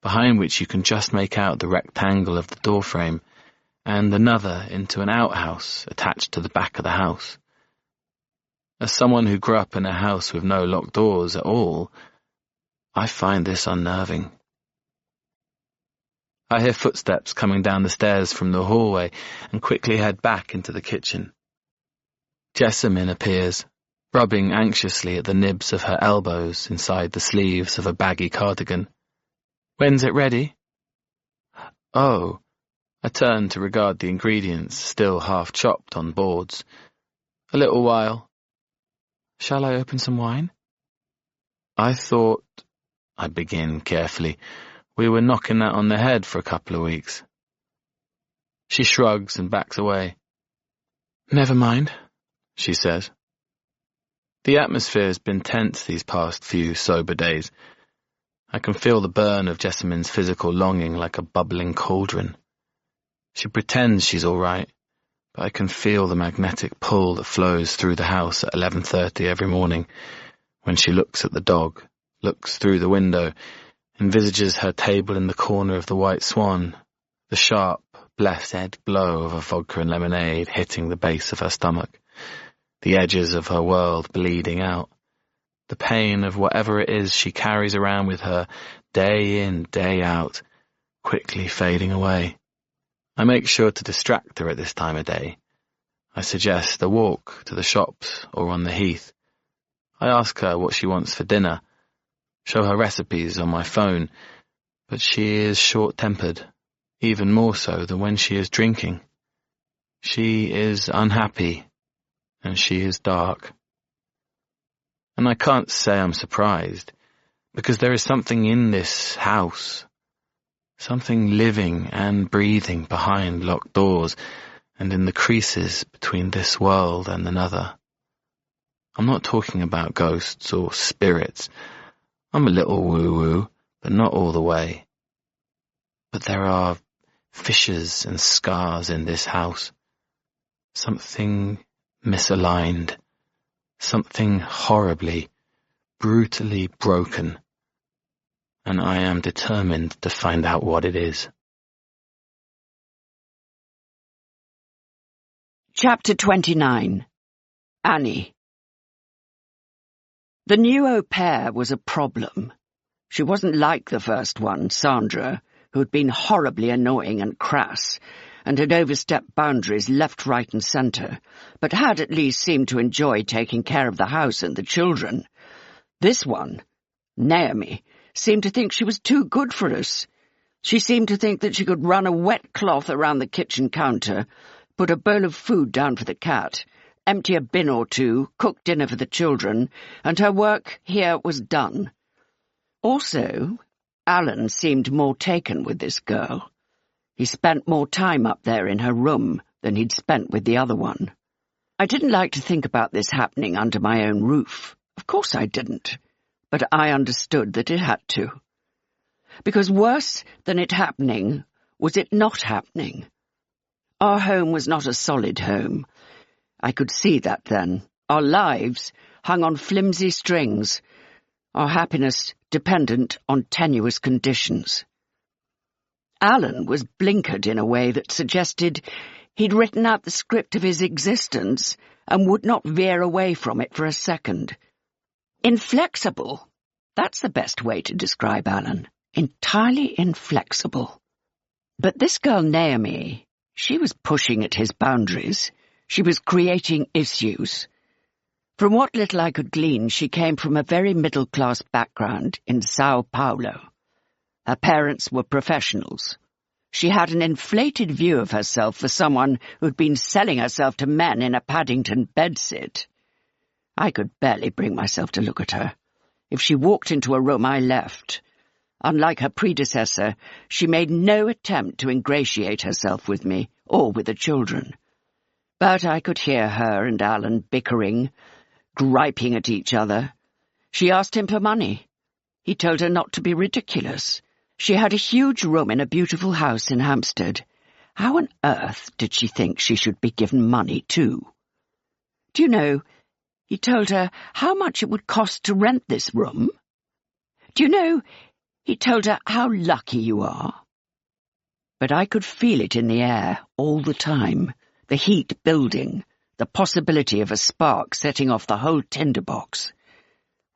Speaker 1: behind which you can just make out the rectangle of the doorframe, and another into an outhouse attached to the back of the house. As someone who grew up in a house with no locked doors at all, I find this unnerving. I hear footsteps coming down the stairs from the hallway and quickly head back into the kitchen. Jessamine appears, rubbing anxiously at the nibs of her elbows inside the sleeves of a baggy cardigan. "When's it ready?" "Oh." I turn to regard the ingredients still half chopped on boards. "A little while." "Shall I open some wine?" "I thought," I begin carefully, "we were knocking that on the head for a couple of weeks." She shrugs and backs away. "Never mind," she says. The atmosphere has been tense these past few sober days. I can feel the burn of Jessamine's physical longing like a bubbling cauldron. She pretends she's all right, but I can feel the magnetic pull that flows through the house at 11:30 every morning, when she looks at the dog, looks through the window, envisages her table in the corner of the White Swan, the sharp, blessed blow of a vodka and lemonade hitting the base of her stomach, the edges of her world bleeding out, the pain of whatever it is she carries around with her day in, day out, quickly fading away. I make sure to distract her at this time of day. I suggest a walk to the shops or on the heath. I ask her what she wants for dinner, show her recipes on my phone, but she is short-tempered, even more so than when she is drinking. She is unhappy, and she is dark. And I can't say I'm surprised, because there is something in this house, something living and breathing behind locked doors and in the creases between this world and another. I'm not talking about ghosts or spirits. I'm a little woo-woo, but not all the way. But there are fissures and scars in this house. Something misaligned. Something horribly, brutally broken. And I am determined to find out what it is.
Speaker 9: Chapter 29. Annie. The new au pair was a problem. She wasn't like the first one, Sandra, who had been horribly annoying and crass, and had overstepped boundaries left, right, and centre, but had at least seemed to enjoy taking care of the house and the children. This one, Naomi, seemed to think she was too good for us. She seemed to think that she could run a wet cloth around the kitchen counter, put a bowl of food down for the cat, empty a bin or two, cook dinner for the children, and her work here was done. Also, Alan seemed more taken with this girl. He spent more time up there in her room than he'd spent with the other one. I didn't like to think about this happening under my own roof. Of course I didn't. But I understood that it had to. Because worse than it happening was it not happening. Our home was not a solid home. I could see that then. Our lives hung on flimsy strings. Our happiness dependent on tenuous conditions. Alan was blinkered in a way that suggested he'd written out the script of his existence and would not veer away from it for a second. Inflexible. That's the best way to describe Alan. Entirely inflexible. But this girl Naomi, she was pushing at his boundaries. She was creating issues. From what little I could glean, she came from a very middle-class background in Sao Paulo. Her parents were professionals. She had an inflated view of herself for someone who'd been selling herself to men in a Paddington bedsit. I could barely bring myself to look at her. If she walked into a room, I left. Unlike her predecessor, she made no attempt to ingratiate herself with me or with the children. But I could hear her and Alan bickering, griping at each other. She asked him for money. He told her not to be ridiculous. She had a huge room in a beautiful house in Hampstead. How on earth did she think she should be given money too? Do you know, he told her how much it would cost to rent this room? Do you know, he told her how lucky you are? But I could feel it in the air all the time, the heat building, the possibility of a spark setting off the whole tinderbox.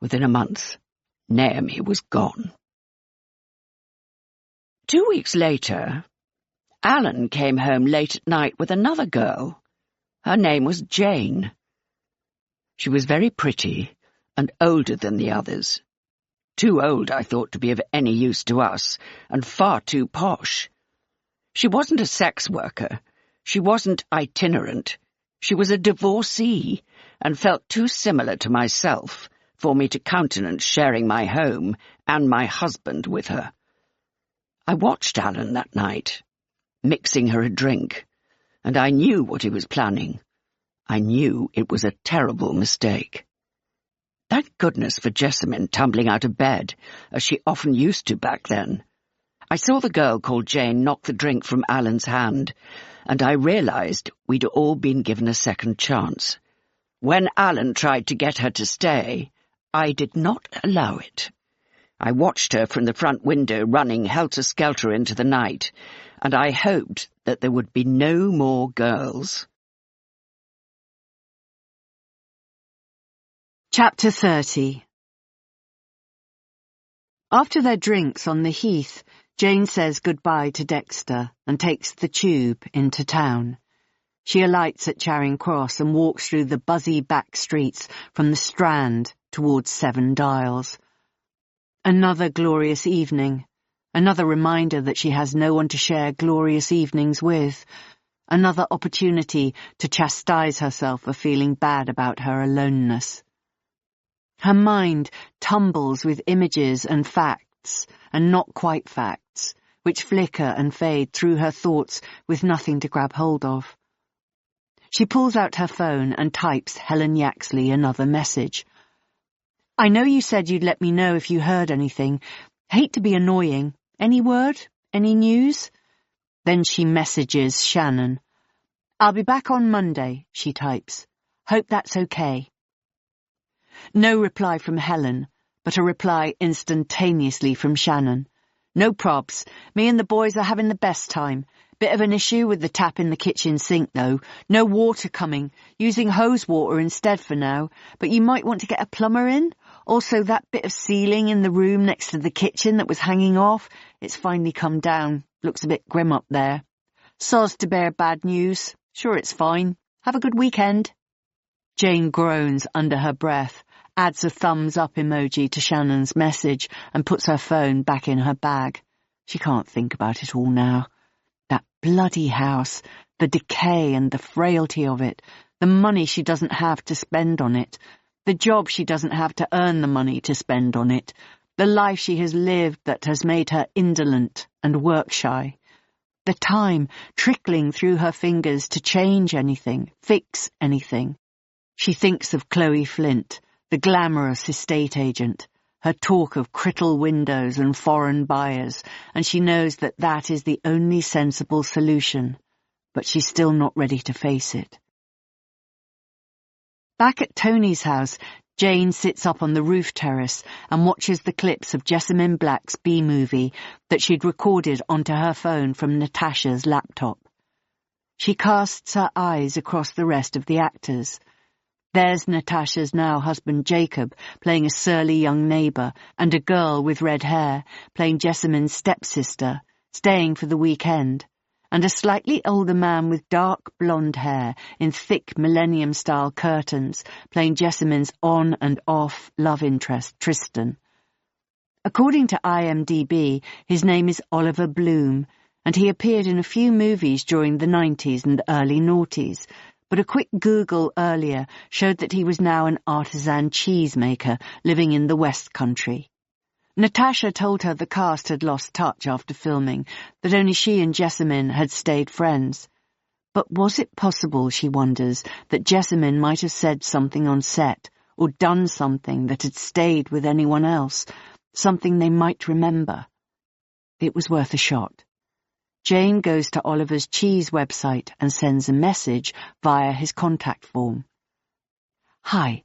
Speaker 9: Within a month, Naomi was gone. 2 weeks later, Alan came home late at night with another girl. Her name was Jane. She was very pretty and older than the others. Too old, I thought, to be of any use to us, and far too posh. She wasn't a sex worker. She wasn't itinerant. She was a divorcee, and felt too similar to myself for me to countenance sharing my home and my husband with her. I watched Alan that night, mixing her a drink, and I knew what he was planning. I knew it was a terrible mistake. Thank goodness for Jessamine tumbling out of bed, as she often used to back then. I saw the girl called Jane knock the drink from Alan's hand, and I realized we'd all been given a second chance. When Alan tried to get her to stay, I did not allow it. I watched her from the front window running helter-skelter into the night, and I hoped that there would be no more girls.
Speaker 5: Chapter 30. After their drinks on the heath, Jane says goodbye to Dexter and takes the tube into town. She alights at Charing Cross and walks through the buzzy back streets from the Strand towards Seven Dials. Another glorious evening, another reminder that she has no one to share glorious evenings with, another opportunity to chastise herself for feeling bad about her aloneness. Her mind tumbles with images and facts, and not quite facts, which flicker and fade through her thoughts with nothing to grab hold of. She pulls out her phone and types Helen Yaxley another message. I know you said you'd let me know if you heard anything. Hate to be annoying. Any word? Any news? Then she messages Shannon. I'll be back on Monday, she types. Hope that's okay. No reply from Helen, but a reply instantaneously from Shannon. No probs. Me and the boys are having the best time. Bit of an issue with the tap in the kitchen sink, though. No water coming. Using hose water instead for now. But you might want to get a plumber in. Also, that bit of ceiling in the room next to the kitchen that was hanging off, it's finally come down. Looks a bit grim up there. Soz to bear bad news. Sure, it's fine. Have a good weekend. Jane groans under her breath, adds a thumbs up emoji to Shannon's message, and puts her phone back in her bag. She can't think about it all now. That bloody house, the decay and the frailty of it, the money she doesn't have to spend on it, the job she doesn't have to earn the money to spend on it, the life she has lived that has made her indolent and work-shy. The time trickling through her fingers to change anything, fix anything. She thinks of Chloe Flint, the glamorous estate agent, her talk of crittle windows and foreign buyers, and she knows that that is the only sensible solution, but she's still not ready to face it. Back at Tony's house, Jane sits up on the roof terrace and watches the clips of Jessamine Black's B-movie that she'd recorded onto her phone from Natasha's laptop. She casts her eyes across the rest of the actors. There's Natasha's now husband Jacob, playing a surly young neighbour, and a girl with red hair, playing Jessamine's stepsister, staying for the weekend, and a slightly older man with dark blonde hair in thick millennium-style curtains, playing Jessamine's on and off love interest, Tristan. According to IMDb, his name is Oliver Bloom, and he appeared in a few movies during the 90s and early noughties, but a quick Google earlier showed that he was now an artisan cheesemaker living in the West Country. Natasha told her the cast had lost touch after filming, that only she and Jessamine had stayed friends. But was it possible, she wonders, that Jessamine might have said something on set, or done something that had stayed with anyone else, something they might remember? It was worth a shot. Jane goes to Oliver's cheese website and sends a message via his contact form. Hi,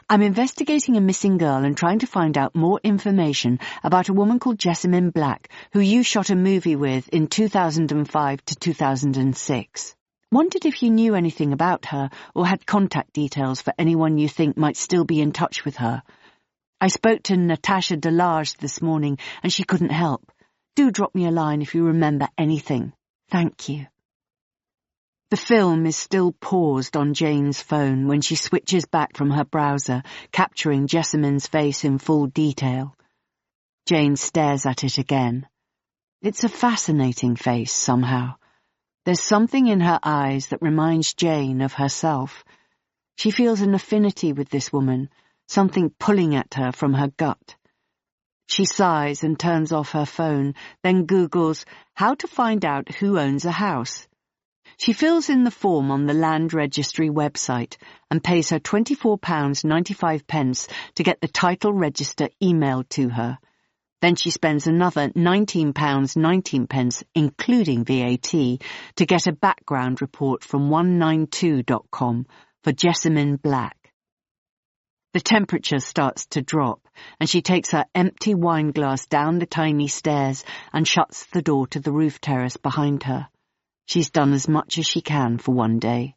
Speaker 5: I'm investigating a missing girl and trying to find out more information about a woman called Jessamine Black, who you shot a movie with in 2005 to 2006. Wondered if you knew anything about her or had contact details for anyone you think might still be in touch with her. I spoke to Natasha Delage this morning and she couldn't help. Do drop me a line if you remember anything. Thank you. The film is still paused on Jane's phone when she switches back from her browser, capturing Jessamine's face in full detail. Jane stares at it again. It's a fascinating face, somehow. There's something in her eyes that reminds Jane of herself. She feels an affinity with this woman, something pulling at her from her gut. She sighs and turns off her phone, then Googles how to find out who owns a house. She fills in the form on the Land Registry website and pays her £24.95 to get the title register emailed to her. Then she spends another £19.19, including VAT, to get a background report from 192.com for Jessamine Black. The temperature starts to drop, and she takes her empty wine glass down the tiny stairs and shuts the door to the roof terrace behind her. She's done as much as she can for one day.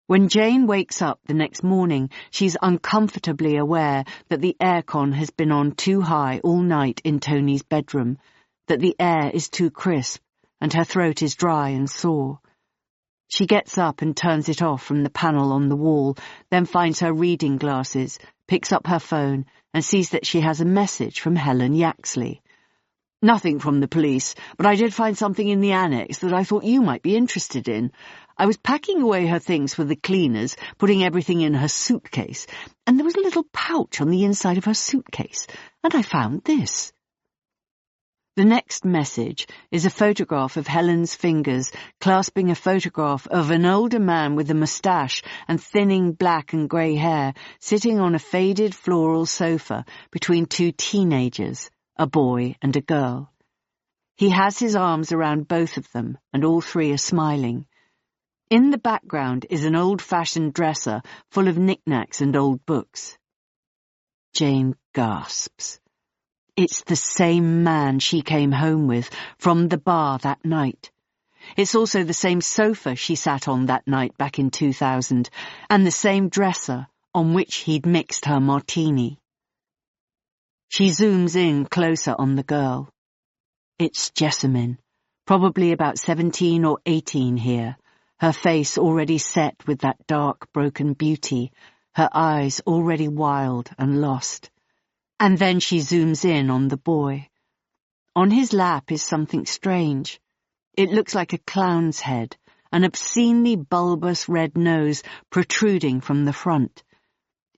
Speaker 5: When Jane wakes up the next morning, she's uncomfortably aware that the aircon has been on too high all night in Tony's bedroom, that the air is too crisp, and her throat is dry and sore. She gets up and turns it off from the panel on the wall, then finds her reading glasses, picks up her phone, and sees that she has a message from Helen Yaxley. Nothing from the police, but I did find something in the annex that I thought you might be interested in. I was packing away her things for the cleaners, putting everything in her suitcase, and there was a little pouch on the inside of her suitcase, and I found this. The next message is a photograph of Helen's fingers clasping a photograph of an older man with a moustache and thinning black and grey hair sitting on a faded floral sofa between two teenagers, a boy and a girl. He has his arms around both of them, and all three are smiling. In the background is an old-fashioned dresser full of knickknacks and old books. Jane gasps. It's the same man she came home with from the bar that night. It's also the same sofa she sat on that night back in 2000, and the same dresser on which he'd mixed her martini. She zooms in closer on the girl. It's Jessamine, probably about 17 or 18 here, her face already set with that dark, broken beauty, her eyes already wild and lost. And then she zooms in on the boy. On his lap is something strange. It looks like a clown's head, an obscenely bulbous red nose protruding from the front.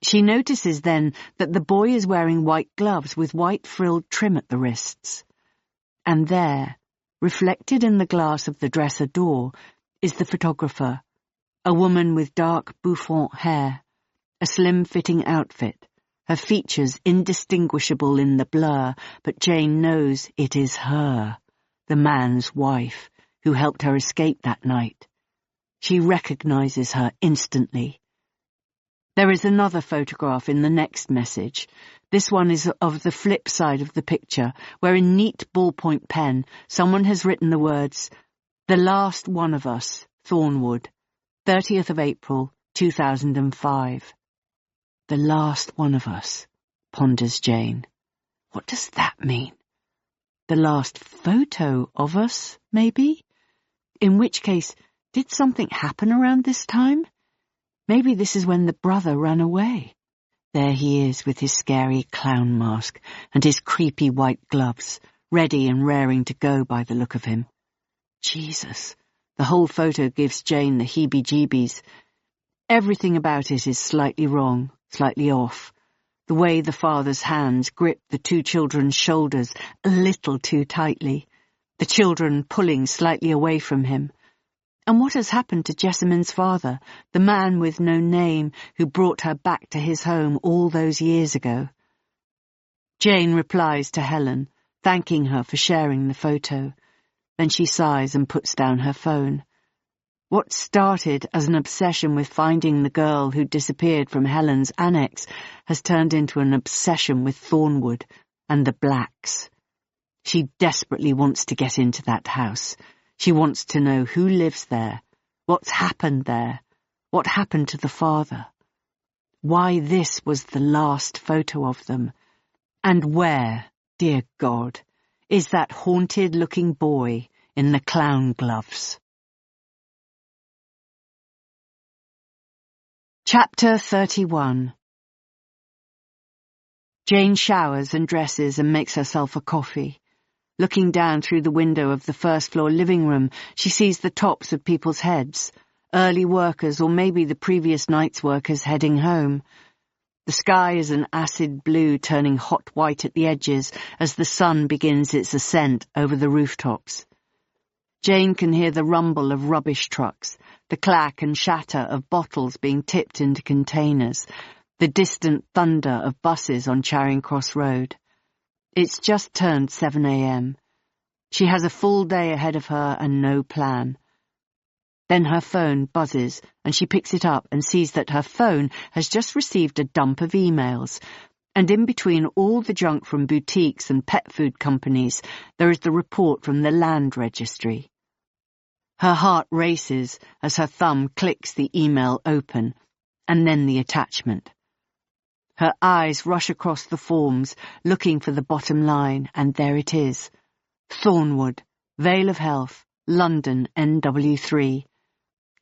Speaker 5: She notices then that the boy is wearing white gloves with white frilled trim at the wrists. And there, reflected in the glass of the dresser door, is the photographer, a woman with dark bouffant hair, a slim-fitting outfit, her features indistinguishable in the blur, but Jane knows it is her, the man's wife, who helped her escape that night. She recognizes her instantly. There is another photograph in the next message. This one is of the flip side of the picture, where in neat ballpoint pen someone has written the words, "The last one of us, Thornwood, 30th of April, 2005. The last one of us, ponders Jane. What does that mean? The last photo of us, maybe? In which case, did something happen around this time? Maybe this is when the brother ran away. There he is with his scary clown mask and his creepy white gloves, ready and raring to go by the look of him. Jesus, the whole photo gives Jane the heebie-jeebies. Everything about it is slightly wrong, slightly off. The way the father's hands grip the two children's shoulders a little too tightly, the children pulling slightly away from him. And what has happened to Jessamine's father, the man with no name who brought her back to his home all those years ago? Jane replies to Helen, thanking her for sharing the photo. Then she sighs and puts down her phone. What started as an obsession with finding the girl who disappeared from Helen's annex has turned into an obsession with Thornwood and the Blacks. She desperately wants to get into that house. She wants to know who lives there, what's happened there, what happened to the father, why this was the last photo of them, and where, dear God, is that haunted-looking boy in the clown gloves. Chapter 31. Jane showers and dresses and makes herself a coffee. Looking down through the window of the first-floor living room, she sees the tops of people's heads, early workers or maybe the previous night's workers heading home. The sky is an acid blue turning hot white at the edges as the sun begins its ascent over the rooftops. Jane can hear the rumble of rubbish trucks, the clack and shatter of bottles being tipped into containers, the distant thunder of buses on Charing Cross Road. It's just turned 7 a.m. She has a full day ahead of her and no plan. Then her phone buzzes, and she picks it up and sees that her phone has just received a dump of emails, and in between all the junk from boutiques and pet food companies, there is the report from the land registry. Her heart races as her thumb clicks the email open, and then the attachment. Her eyes rush across the forms, looking for the bottom line, and there it is. Thornwood, Vale of Health, London, NW3.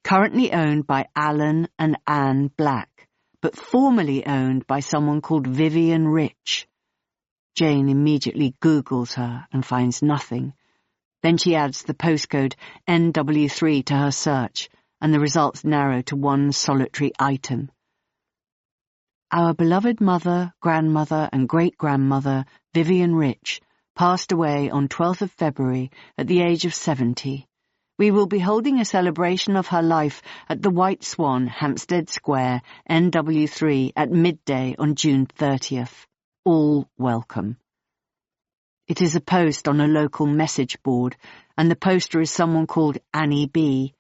Speaker 5: Currently owned by Alan and Anne Black, but formerly owned by someone called Vivian Rich. Jane immediately Googles her and finds nothing. Then she adds the postcode NW3 to her search, and the results narrow to one solitary item. Our beloved mother, grandmother, and great-grandmother, Vivian Rich, passed away on 12th of February at the age of 70. We will be holding a celebration of her life at the White Swan, Hampstead Square, NW3, at midday on June 30th. All welcome. It is a post on a local message board, and the poster is someone called Annie B.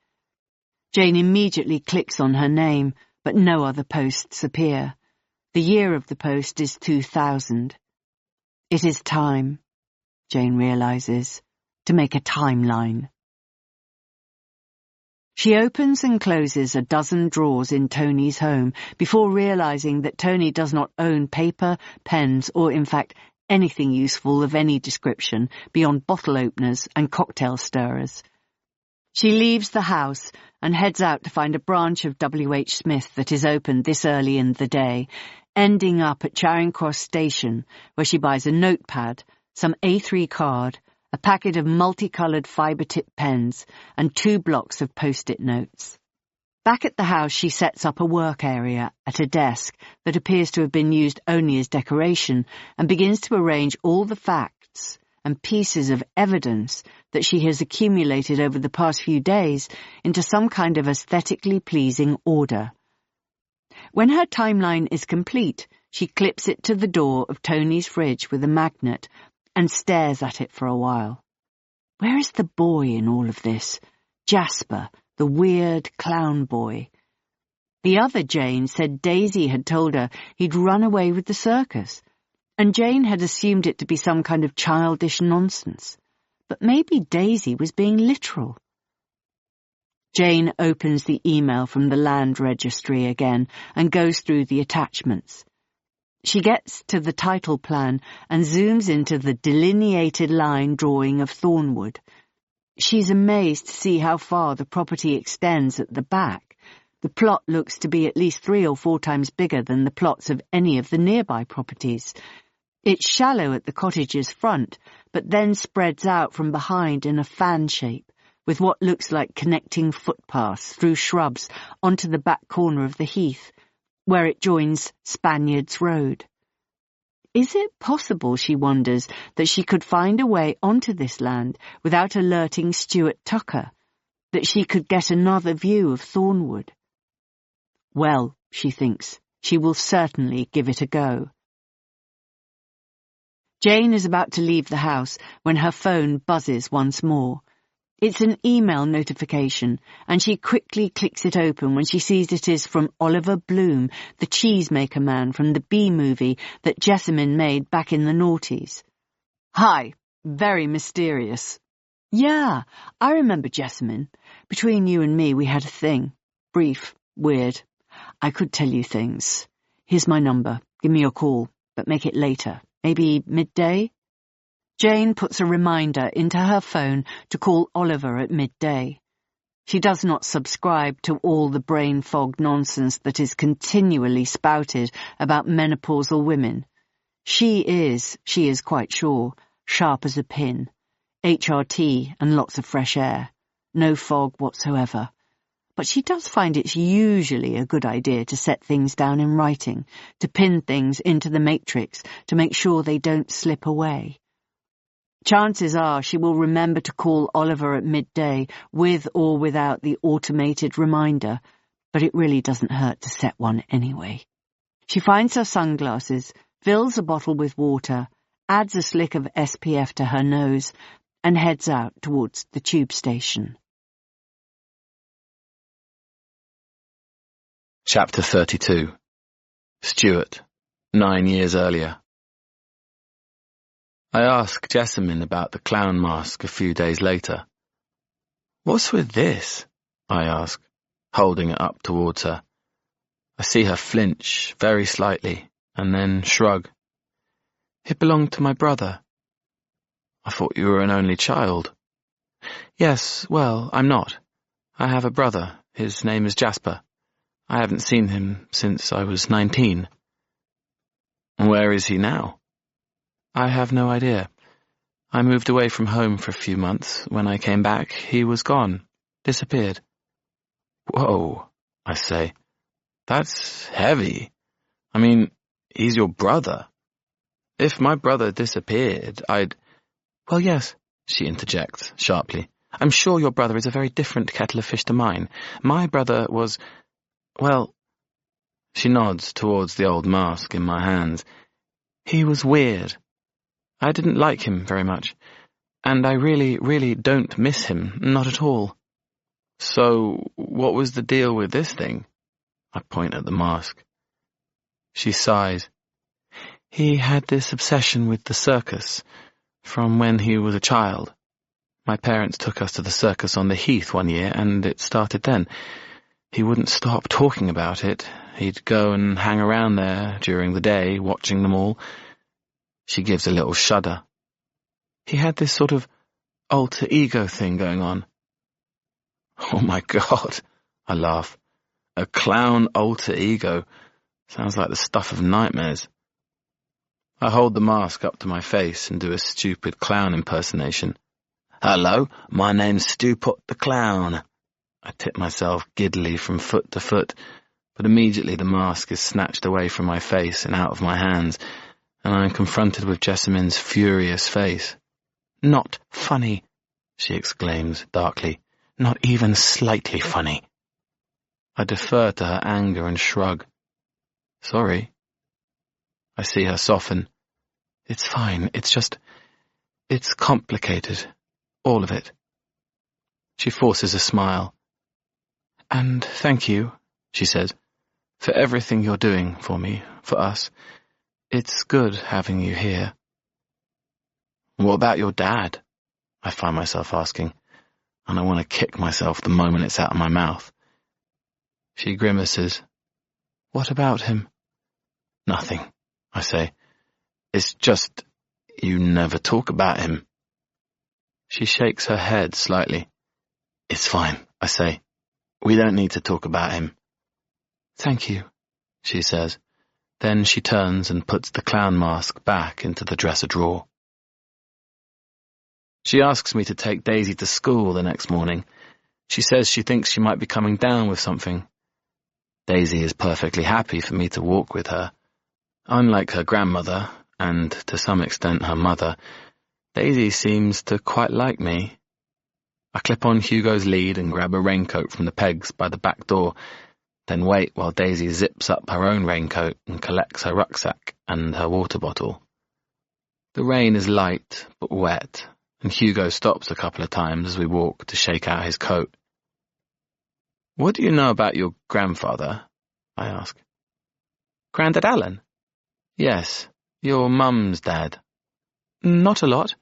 Speaker 5: Jane immediately clicks on her name, but no other posts appear. The year of the post is 2000. It is time, Jane realizes, to make a timeline. She opens and closes a dozen drawers in Tony's home before realizing that Tony does not own paper, pens, or in fact anything useful of any description beyond bottle openers and cocktail stirrers. She leaves the house and heads out to find a branch of W.H. Smith that is open this early in the day, ending up at Charing Cross Station, where she buys a notepad, some A3 card, a packet of multicoloured fibre-tip pens, and 2 blocks of post-it notes. Back at the house, she sets up a work area at a desk that appears to have been used only as decoration and begins to arrange all the facts and pieces of evidence that she has accumulated over the past few days into some kind of aesthetically pleasing order. When her timeline is complete, she clips it to the door of Tony's fridge with a magnet and stares at it for a while. Where is the boy in all of this? Jasper, the weird clown boy. The other Jane said Daisy had told her he'd run away with the circus, and Jane had assumed it to be some kind of childish nonsense. But maybe Daisy was being literal. Jane opens the email from the land registry again and goes through the attachments. She gets to the title plan and zooms into the delineated line drawing of Thornwood. She's amazed to see how far the property extends at the back. The plot looks to be at least 3 or 4 times bigger than the plots of any of the nearby properties. It's shallow at the cottage's front, but then spreads out from behind in a fan shape, with what looks like connecting footpaths through shrubs onto the back corner of the heath, where it joins Spaniards Road. Is it possible, she wonders, that she could find a way onto this land without alerting Stuart Tucker, that she could get another view of Thornwood? Well, she thinks, she will certainly give it a go. Jane is about to leave the house when her phone buzzes once more. It's an email notification, and she quickly clicks it open when she sees it is from Oliver Bloom, the cheesemaker man from the B-movie that Jessamine made back in the noughties. Hi, very mysterious. Yeah, I remember Jessamine. Between you and me we had a thing. Brief, weird. I could tell you things. Here's my number. Give me a call, but make it later. Maybe midday? Jane puts a reminder into her phone to call Oliver at midday. She does not subscribe to all the brain fog nonsense that is continually spouted about menopausal women. She is quite sure, sharp as a pin. HRT and lots of fresh air. No fog whatsoever. But she does find it's usually a good idea to set things down in writing, to pin things into the matrix to make sure they don't slip away. Chances are she will remember to call Oliver at midday with or without the automated reminder, but it really doesn't hurt to set one anyway. She finds her sunglasses, fills a bottle with water, adds a slick of SPF to her nose, and heads out towards the tube station.
Speaker 1: Chapter 32. Stuart, 9 years earlier. I ask Jessamine about the clown mask a few days later. What's with this? I ask, holding it up towards her. I see her flinch very slightly, and then shrug. It belonged to my brother. I thought you were an only child. Yes, well, I'm not. I have a brother. His name is Jasper. I haven't seen him since I was 19. Where is he now? I have no idea. I moved away from home for a few months. When I came back, he was gone. Disappeared. Whoa, I say. That's heavy. I mean, he's your brother. If my brother disappeared, I'd... Well, yes, she interjects sharply. I'm sure your brother is a very different kettle of fish to mine. My brother was... Well, she nods towards the old mask in my hands. He was weird. I didn't like him very much, and I really don't miss him, not at all. So, what was the deal with this thing? I point at the mask. She sighs. He had this obsession with the circus from when he was a child. My parents took us to the circus on the heath one year, and it started then. He wouldn't stop talking about it. He'd go and hang around there during the day, watching them all. She gives a little shudder. He had this sort of alter ego thing going on. Oh my God, I laugh. A clown alter ego. Sounds like the stuff of nightmares. I hold the mask up to my face and do a stupid clown impersonation. Hello, my name's Stuput the Clown. I tip myself giddily from foot to foot, but immediately the mask is snatched away from my face and out of my hands, and I am confronted with Jessamine's furious face. Not funny, she exclaims darkly. Not even slightly funny. I defer to her anger and shrug. Sorry. I see her soften. It's fine, it's complicated. All of it. She forces a smile. And thank you, she says, for everything you're doing for me, for us. It's good having you here. What about your dad? I find myself asking. and I want to kick myself the moment it's out of my mouth. She grimaces. What about him? Nothing, I say. It's just, you never talk about him. She shakes her head slightly. It's fine, I say. We don't need to talk about him. Thank you, she says. Then she turns and puts the clown mask back into the dresser drawer. She asks me to take Daisy to school the next morning. She says she thinks she might be coming down with something. Daisy is perfectly happy for me to walk with her. Unlike her grandmother, and to some extent her mother, Daisy seems to quite like me. I clip on Hugo's lead and grab a raincoat from the pegs by the back door, then wait while Daisy zips up her own raincoat and collects her rucksack and her water bottle. The rain is light but wet, and Hugo stops a couple of times as we walk to shake out his coat. What do you know about your grandfather? I ask. Grandad Alan? Yes, your mum's dad. Not a lot.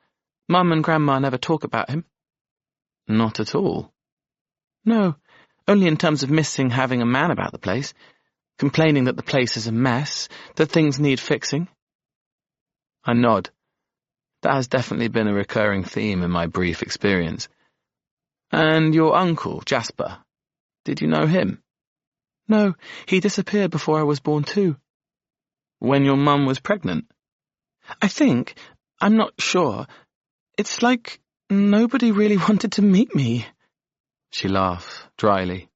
Speaker 1: Mum and Grandma never talk about him. Not at all. No, only in terms of missing having a man about the place, complaining that the place is a mess, that things need fixing. I nod. That has definitely been a recurring theme in my brief experience. And your uncle, Jasper, did you know him? No, he disappeared before I was born too. When your mum was pregnant? I think, I'm not sure, it's like nobody really wanted to meet me. She laughs, dryly.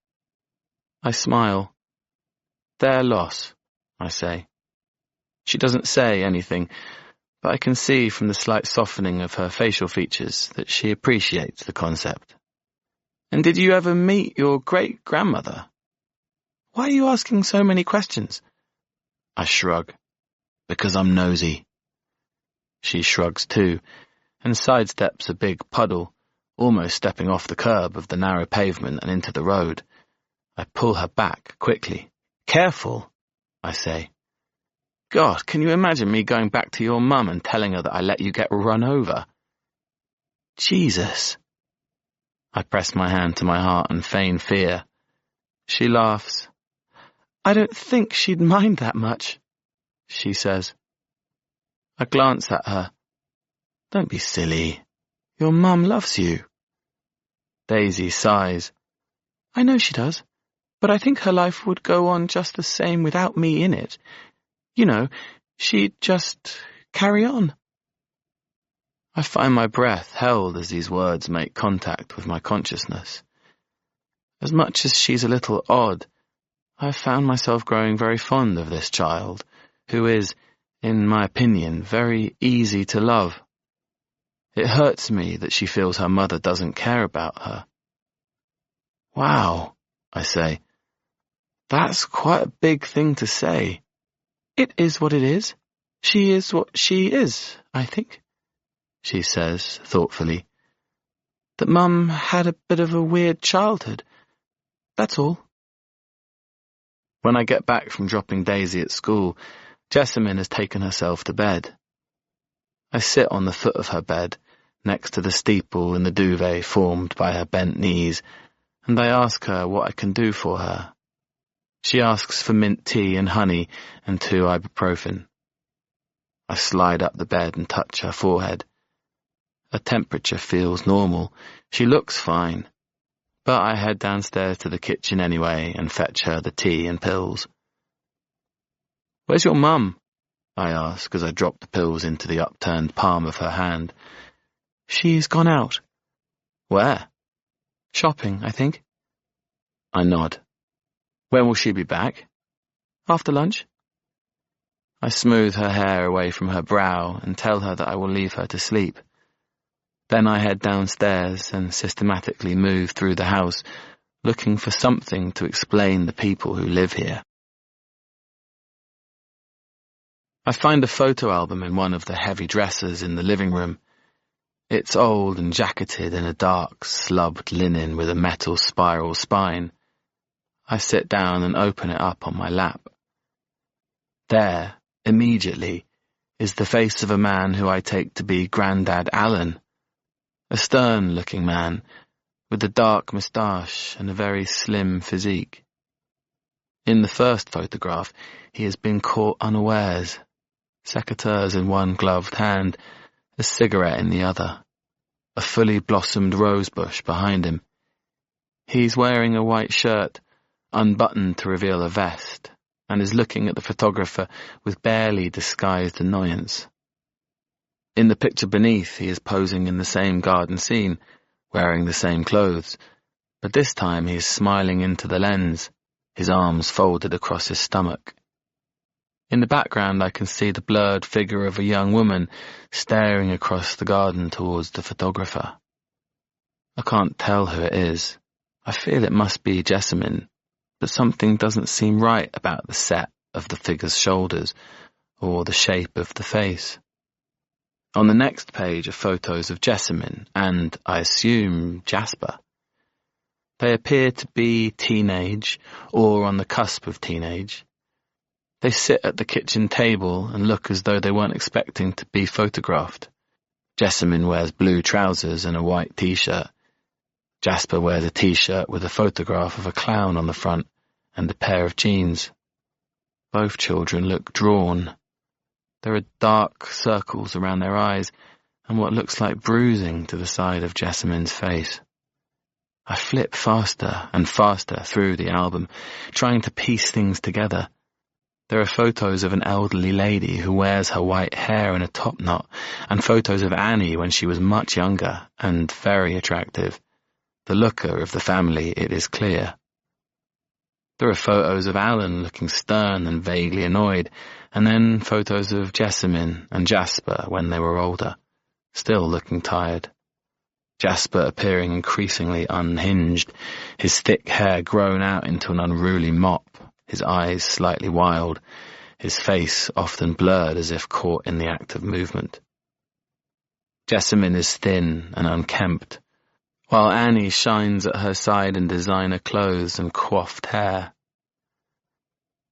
Speaker 1: I smile. Their loss, I say. She doesn't say anything, but I can see from the slight softening of her facial features that she appreciates the concept. And did you ever meet your great-grandmother? Why are you asking so many questions? I shrug. Because I'm nosy. She shrugs too, and sidesteps a big puddle, almost stepping off the curb of the narrow pavement and into the road. I pull her back quickly. Careful, I say. God, can you imagine me going back to your mum and telling her that I let you get run over? Jesus. I press my hand to my heart and feign fear. She laughs. I don't think she'd mind that much, she says. I glance at her. Don't be silly. Your mum loves you. Daisy sighs. I know she does, but I think her life would go on just the same without me in it. You know, she'd just carry on. I find my breath held as these words make contact with my consciousness. As much as she's a little odd, I've found myself growing very fond of this child, who is, in my opinion, very easy to love. It hurts me that she feels her mother doesn't care about her. Wow, I say. That's quite a big thing to say. It is what it is. She is what she is, I think, she says thoughtfully. That Mum had a bit of a weird childhood. That's all. When I get back from dropping Daisy at school, Jessamine has taken herself to bed. I sit on the foot of her bed, next to the steeple in the duvet formed by her bent knees, and I ask her what I can do for her. She asks for mint tea and honey and 2 ibuprofen. I slide up the bed and touch her forehead. Her temperature feels normal. She looks fine. But I head downstairs to the kitchen anyway and fetch her the tea and pills. Where's your mum? I ask as I drop the pills into the upturned palm of her hand. She's gone out. Where? Shopping, I think. I nod. When will she be back? After lunch. I smooth her hair away from her brow and tell her that I will leave her to sleep. Then I head downstairs and systematically move through the house, looking for something to explain the people who live here. I find a photo album in one of the heavy dressers in the living room. It's old and jacketed in a dark, slubbed linen with a metal spiral spine. I sit down and open it up on my lap. There, immediately, is the face of a man who I take to be Grandad Alan. A stern-looking man, with a dark moustache and a very slim physique. In the first photograph, he has been caught unawares, secateurs in one gloved hand, a cigarette in the other, a fully blossomed rosebush behind him. He's wearing a white shirt, unbuttoned to reveal a vest, and is looking at the photographer with barely disguised annoyance. In the picture beneath, he is posing in the same garden scene, wearing the same clothes, but this time he is smiling into the lens, his arms folded across his stomach. In the background I can see the blurred figure of a young woman staring across the garden towards the photographer. I can't tell who it is. I feel it must be Jessamine, but something doesn't seem right about the set of the figure's shoulders or the shape of the face. On the next page are photos of Jessamine and, I assume, Jasper. They appear to be teenage or on the cusp of teenage. They sit at the kitchen table and look as though they weren't expecting to be photographed. Jessamine wears blue trousers and a white t-shirt. Jasper wears a t-shirt with a photograph of a clown on the front and a pair of jeans. Both children look drawn. There are dark circles around their eyes and what looks like bruising to the side of Jessamine's face. I flip faster and faster through the album, trying to piece things together. There are photos of an elderly lady who wears her white hair in a top knot, and photos of Annie when she was much younger and very attractive. The looker of the family, it is clear. There are photos of Alan looking stern and vaguely annoyed, and then photos of Jessamine and Jasper when they were older, still looking tired. Jasper appearing increasingly unhinged, his thick hair grown out into an unruly mop, his eyes slightly wild, his face often blurred as if caught in the act of movement. Jessamine is thin and unkempt, while Annie shines at her side in designer clothes and coiffed hair.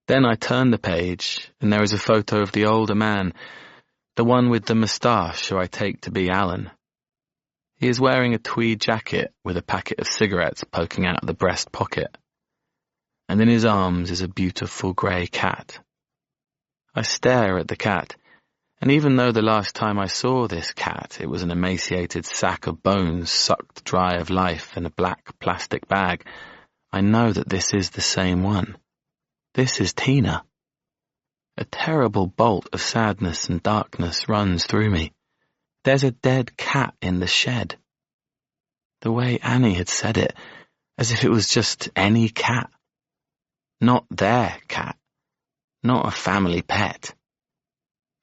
Speaker 1: Then I turn the page, and there is a photo of the older man, the one with the moustache who I take to be Alan. He is wearing a tweed jacket with a packet of cigarettes poking out of the breast pocket, and in his arms is a beautiful grey cat. I stare at the cat, and even though the last time I saw this cat it was an emaciated sack of bones sucked dry of life in a black plastic bag, I know that this is the same one. This is Tina. A terrible bolt of sadness and darkness runs through me. There's a dead cat in the shed. The way Annie had said it, as if it was just any cat. Not their cat. Not a family pet.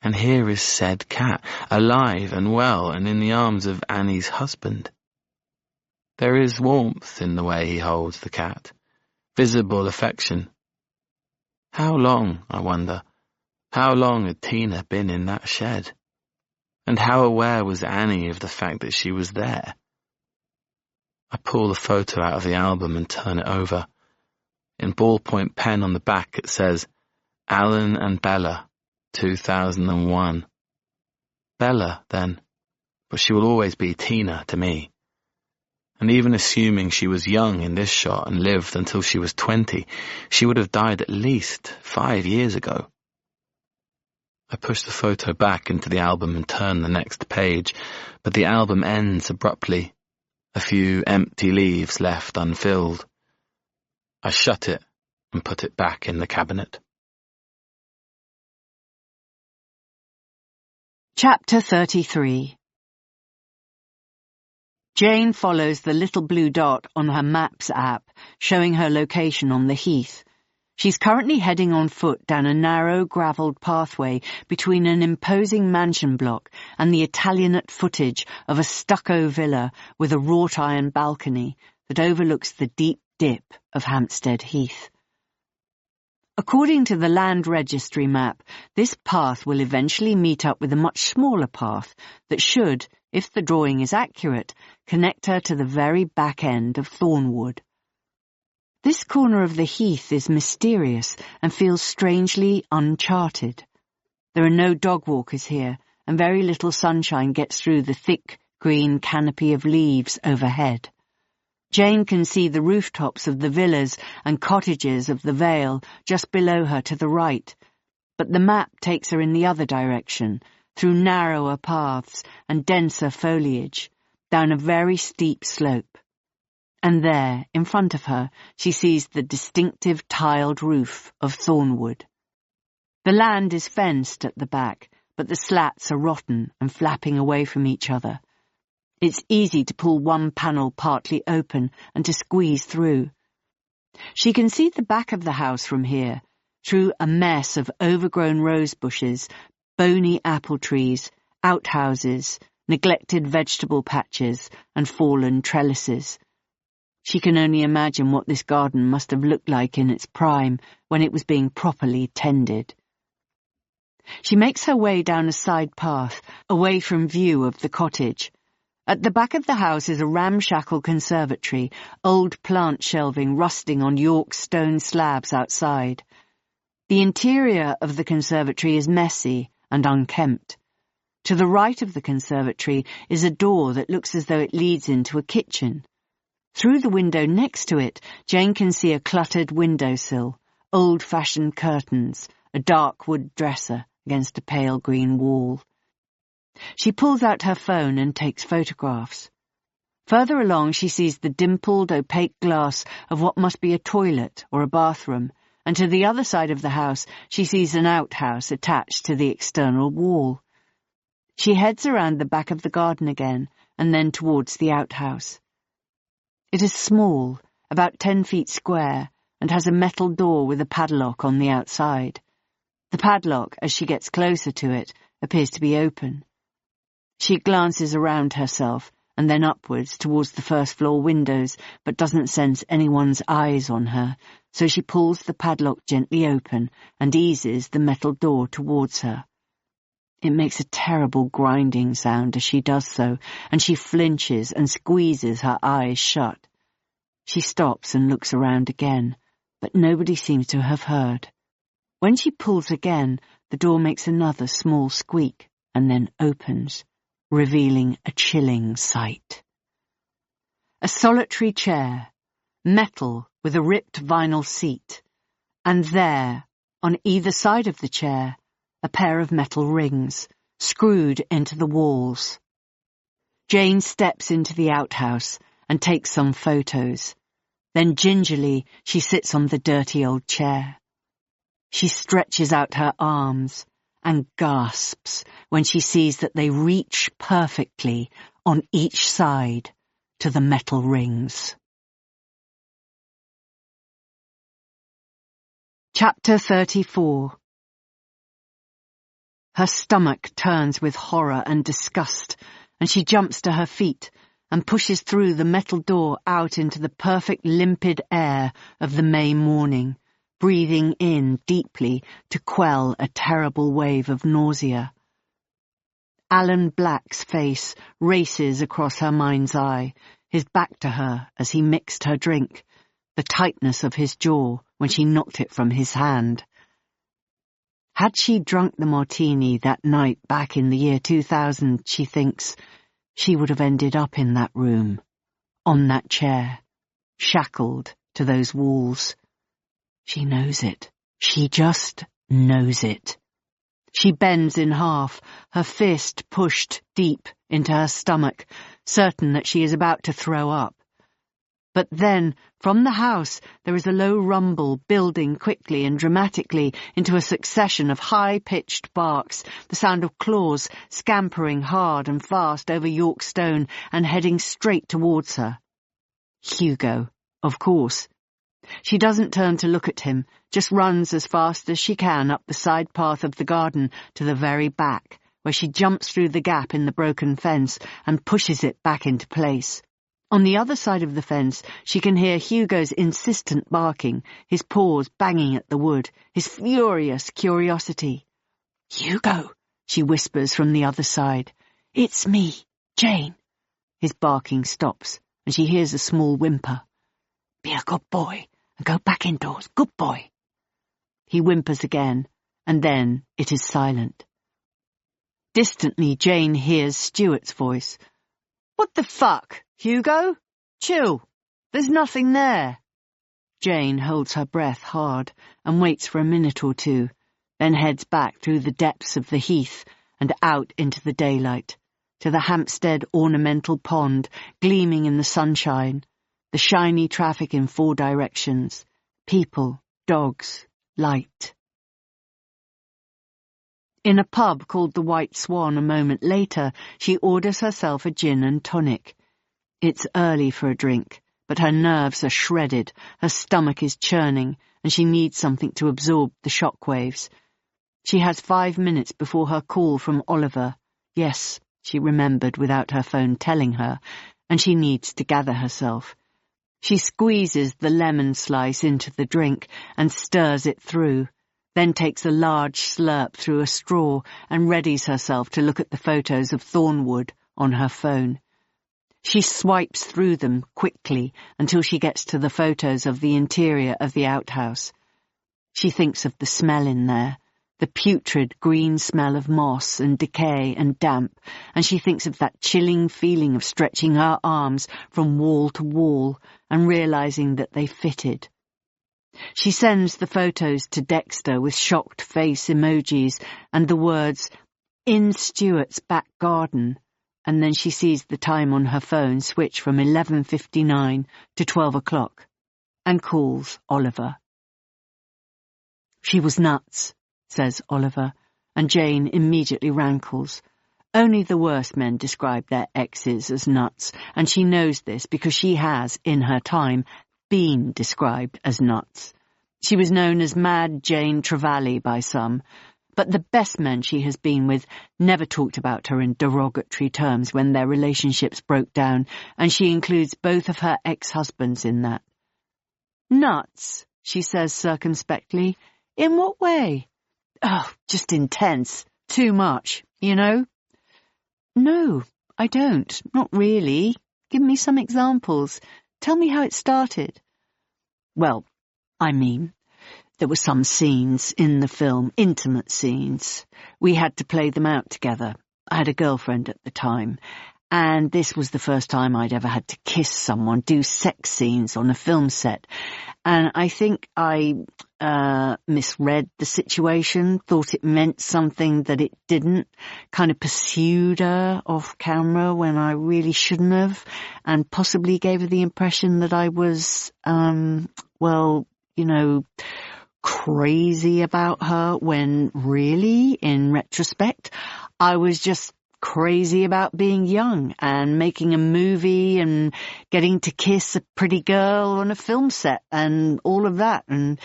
Speaker 1: And here is said cat, alive and well and in the arms of Annie's husband. There is warmth in the way he holds the cat, visible affection. How long, I wonder, how long had Tina been in that shed? And how aware was Annie of the fact that she was there? I pull the photo out of the album and turn it over. In ballpoint pen on the back it says, Alan and Bella, 2001. Bella, then, but she will always be Tina to me. And even assuming she was young in this shot and lived until she was 20, she would have died at least 5 years ago. I push the photo back into the album and turn the next page, but the album ends abruptly, a few empty leaves left unfilled. I shut it and put it back in the cabinet.
Speaker 5: Chapter 33. Jane follows the little blue dot on her Maps app, showing her location on the heath. She's currently heading on foot down a narrow, gravelled pathway between an imposing mansion block and the Italianate footage of a stucco villa with a wrought-iron balcony that overlooks the deep dip of Hampstead Heath. According to the Land Registry map, this path will eventually meet up with a much smaller path that should, if the drawing is accurate, connect her to the very back end of Thornwood. This corner of the heath is mysterious and feels strangely uncharted. There are no dog walkers here, and very little sunshine gets through the thick green canopy of leaves overhead. Jane can see the rooftops of the villas and cottages of the Vale just below her to the right, but the map takes her in the other direction, through narrower paths and denser foliage, down a very steep slope. And there, in front of her, she sees the distinctive tiled roof of Thornwood. The land is fenced at the back, but the slats are rotten and flapping away from each other. It's easy to pull one panel partly open and to squeeze through. She can see the back of the house from here, through a mess of overgrown rose bushes, bony apple trees, outhouses, neglected vegetable patches, and fallen trellises. She can only imagine what this garden must have looked like in its prime, when it was being properly tended. She makes her way down a side path, away from view of the cottage. At the back of the house is a ramshackle conservatory, old plant shelving rusting on York stone slabs outside. The interior of the conservatory is messy and unkempt. To the right of the conservatory is a door that looks as though it leads into a kitchen. Through the window next to it, Jane can see a cluttered windowsill, old-fashioned curtains, a dark wood dresser against a pale green wall. She pulls out her phone and takes photographs. Further along she sees the dimpled, opaque glass of what must be a toilet or a bathroom, and to the other side of the house she sees an outhouse attached to the external wall. She heads around the back of the garden again, and then towards the outhouse. It is small, about 10 feet square, and has a metal door with a padlock on the outside. The padlock, as she gets closer to it, appears to be open. She glances around herself and then upwards towards the first-floor windows, but doesn't sense anyone's eyes on her, so she pulls the padlock gently open and eases the metal door towards her. It makes a terrible grinding sound as she does so, and she flinches and squeezes her eyes shut. She stops and looks around again, but nobody seems to have heard. When she pulls again, the door makes another small squeak and then opens, revealing a chilling sight. A solitary chair, metal with a ripped vinyl seat, and there, on either side of the chair, a pair of metal rings, screwed into the walls. Jane steps into the outhouse and takes some photos. Then gingerly she sits on the dirty old chair. She stretches out her arms and gasps when she sees that they reach perfectly on each side to the metal rings. Chapter 34. Her stomach turns with horror and disgust, and she jumps to her feet and pushes through the metal door out into the perfect limpid air of the May morning, breathing in deeply to quell a terrible wave of nausea. Alan Black's face races across her mind's eye, his back to her as he mixed her drink, the tightness of his jaw when she knocked it from his hand. Had she drunk the martini that night back in the year 2000, she thinks, she would have ended up in that room, on that chair, shackled to those walls. She knows it. She just knows it. She bends in half, her fist pushed deep into her stomach, certain that she is about to throw up. But then, from the house, there is a low rumble building quickly and dramatically into a succession of high-pitched barks, the sound of claws scampering hard and fast over York stone and heading straight towards her. Hugo, of course. She doesn't turn to look at him, just runs as fast as she can up the side path of the garden to the very back, where she jumps through the gap in the broken fence and pushes it back into place. On the other side of the fence, she can hear Hugo's insistent barking, his paws banging at the wood, his furious curiosity. "Hugo," she whispers from the other side. "It's me, Jane." His barking stops, and she hears a small whimper. "Be a good boy and go back indoors, good boy." He whimpers again, and then it is silent. Distantly, Jane hears Stuart's voice. "What the fuck, Hugo? Chill. There's nothing there. Jane holds her breath hard and waits for a minute or two, then heads back through the depths of the heath and out into the daylight, to the Hampstead ornamental pond gleaming in the sunshine, the shiny traffic in 4 directions, people, dogs, light. In a pub called the White Swan a moment later, she orders herself a gin and tonic. It's early for a drink, but her nerves are shredded, her stomach is churning, and she needs something to absorb the shockwaves. She has 5 minutes before her call from Oliver. Yes, she remembered without her phone telling her, and she needs to gather herself. She squeezes the lemon slice into the drink and stirs it through, then takes a large slurp through a straw and readies herself to look at the photos of Thornwood on her phone. She swipes through them quickly until she gets to the photos of the interior of the outhouse. She thinks of the smell in there, the putrid green smell of moss and decay and damp, and she thinks of that chilling feeling of stretching her arms from wall to wall and realizing that they fitted. She sends the photos to Dexter with shocked face emojis and the words, "In Stuart's back garden," and then she sees the time on her phone switch from 11:59 to 12 o'clock, and calls Oliver. "She was nuts," says Oliver, and Jane immediately rankles. Only the worst men describe their exes as nuts, and she knows this because she has, in her time, been described as nuts. She was known as Mad Jane Trevally by some, but the best men she has been with never talked about her in derogatory terms when their relationships broke down, and she includes both of her ex-husbands in that. "Nuts," she says circumspectly. "In what way?" "Oh, just intense. Too much, you know?" "No, I don't. Not really. Give me some examples. Tell me how it started." "Well, there were some scenes in the film, intimate scenes. We had to play them out together. I had a girlfriend at the time, and this was the first time I'd ever had to kiss someone, do sex scenes on a film set. And I think I misread the situation, thought it meant something that it didn't, kind of pursued her off camera when I really shouldn't have, and possibly gave her the impression that I was, crazy about her, when really, in retrospect, I was just crazy about being young and making a movie and getting to kiss a pretty girl on a film set and all of that. And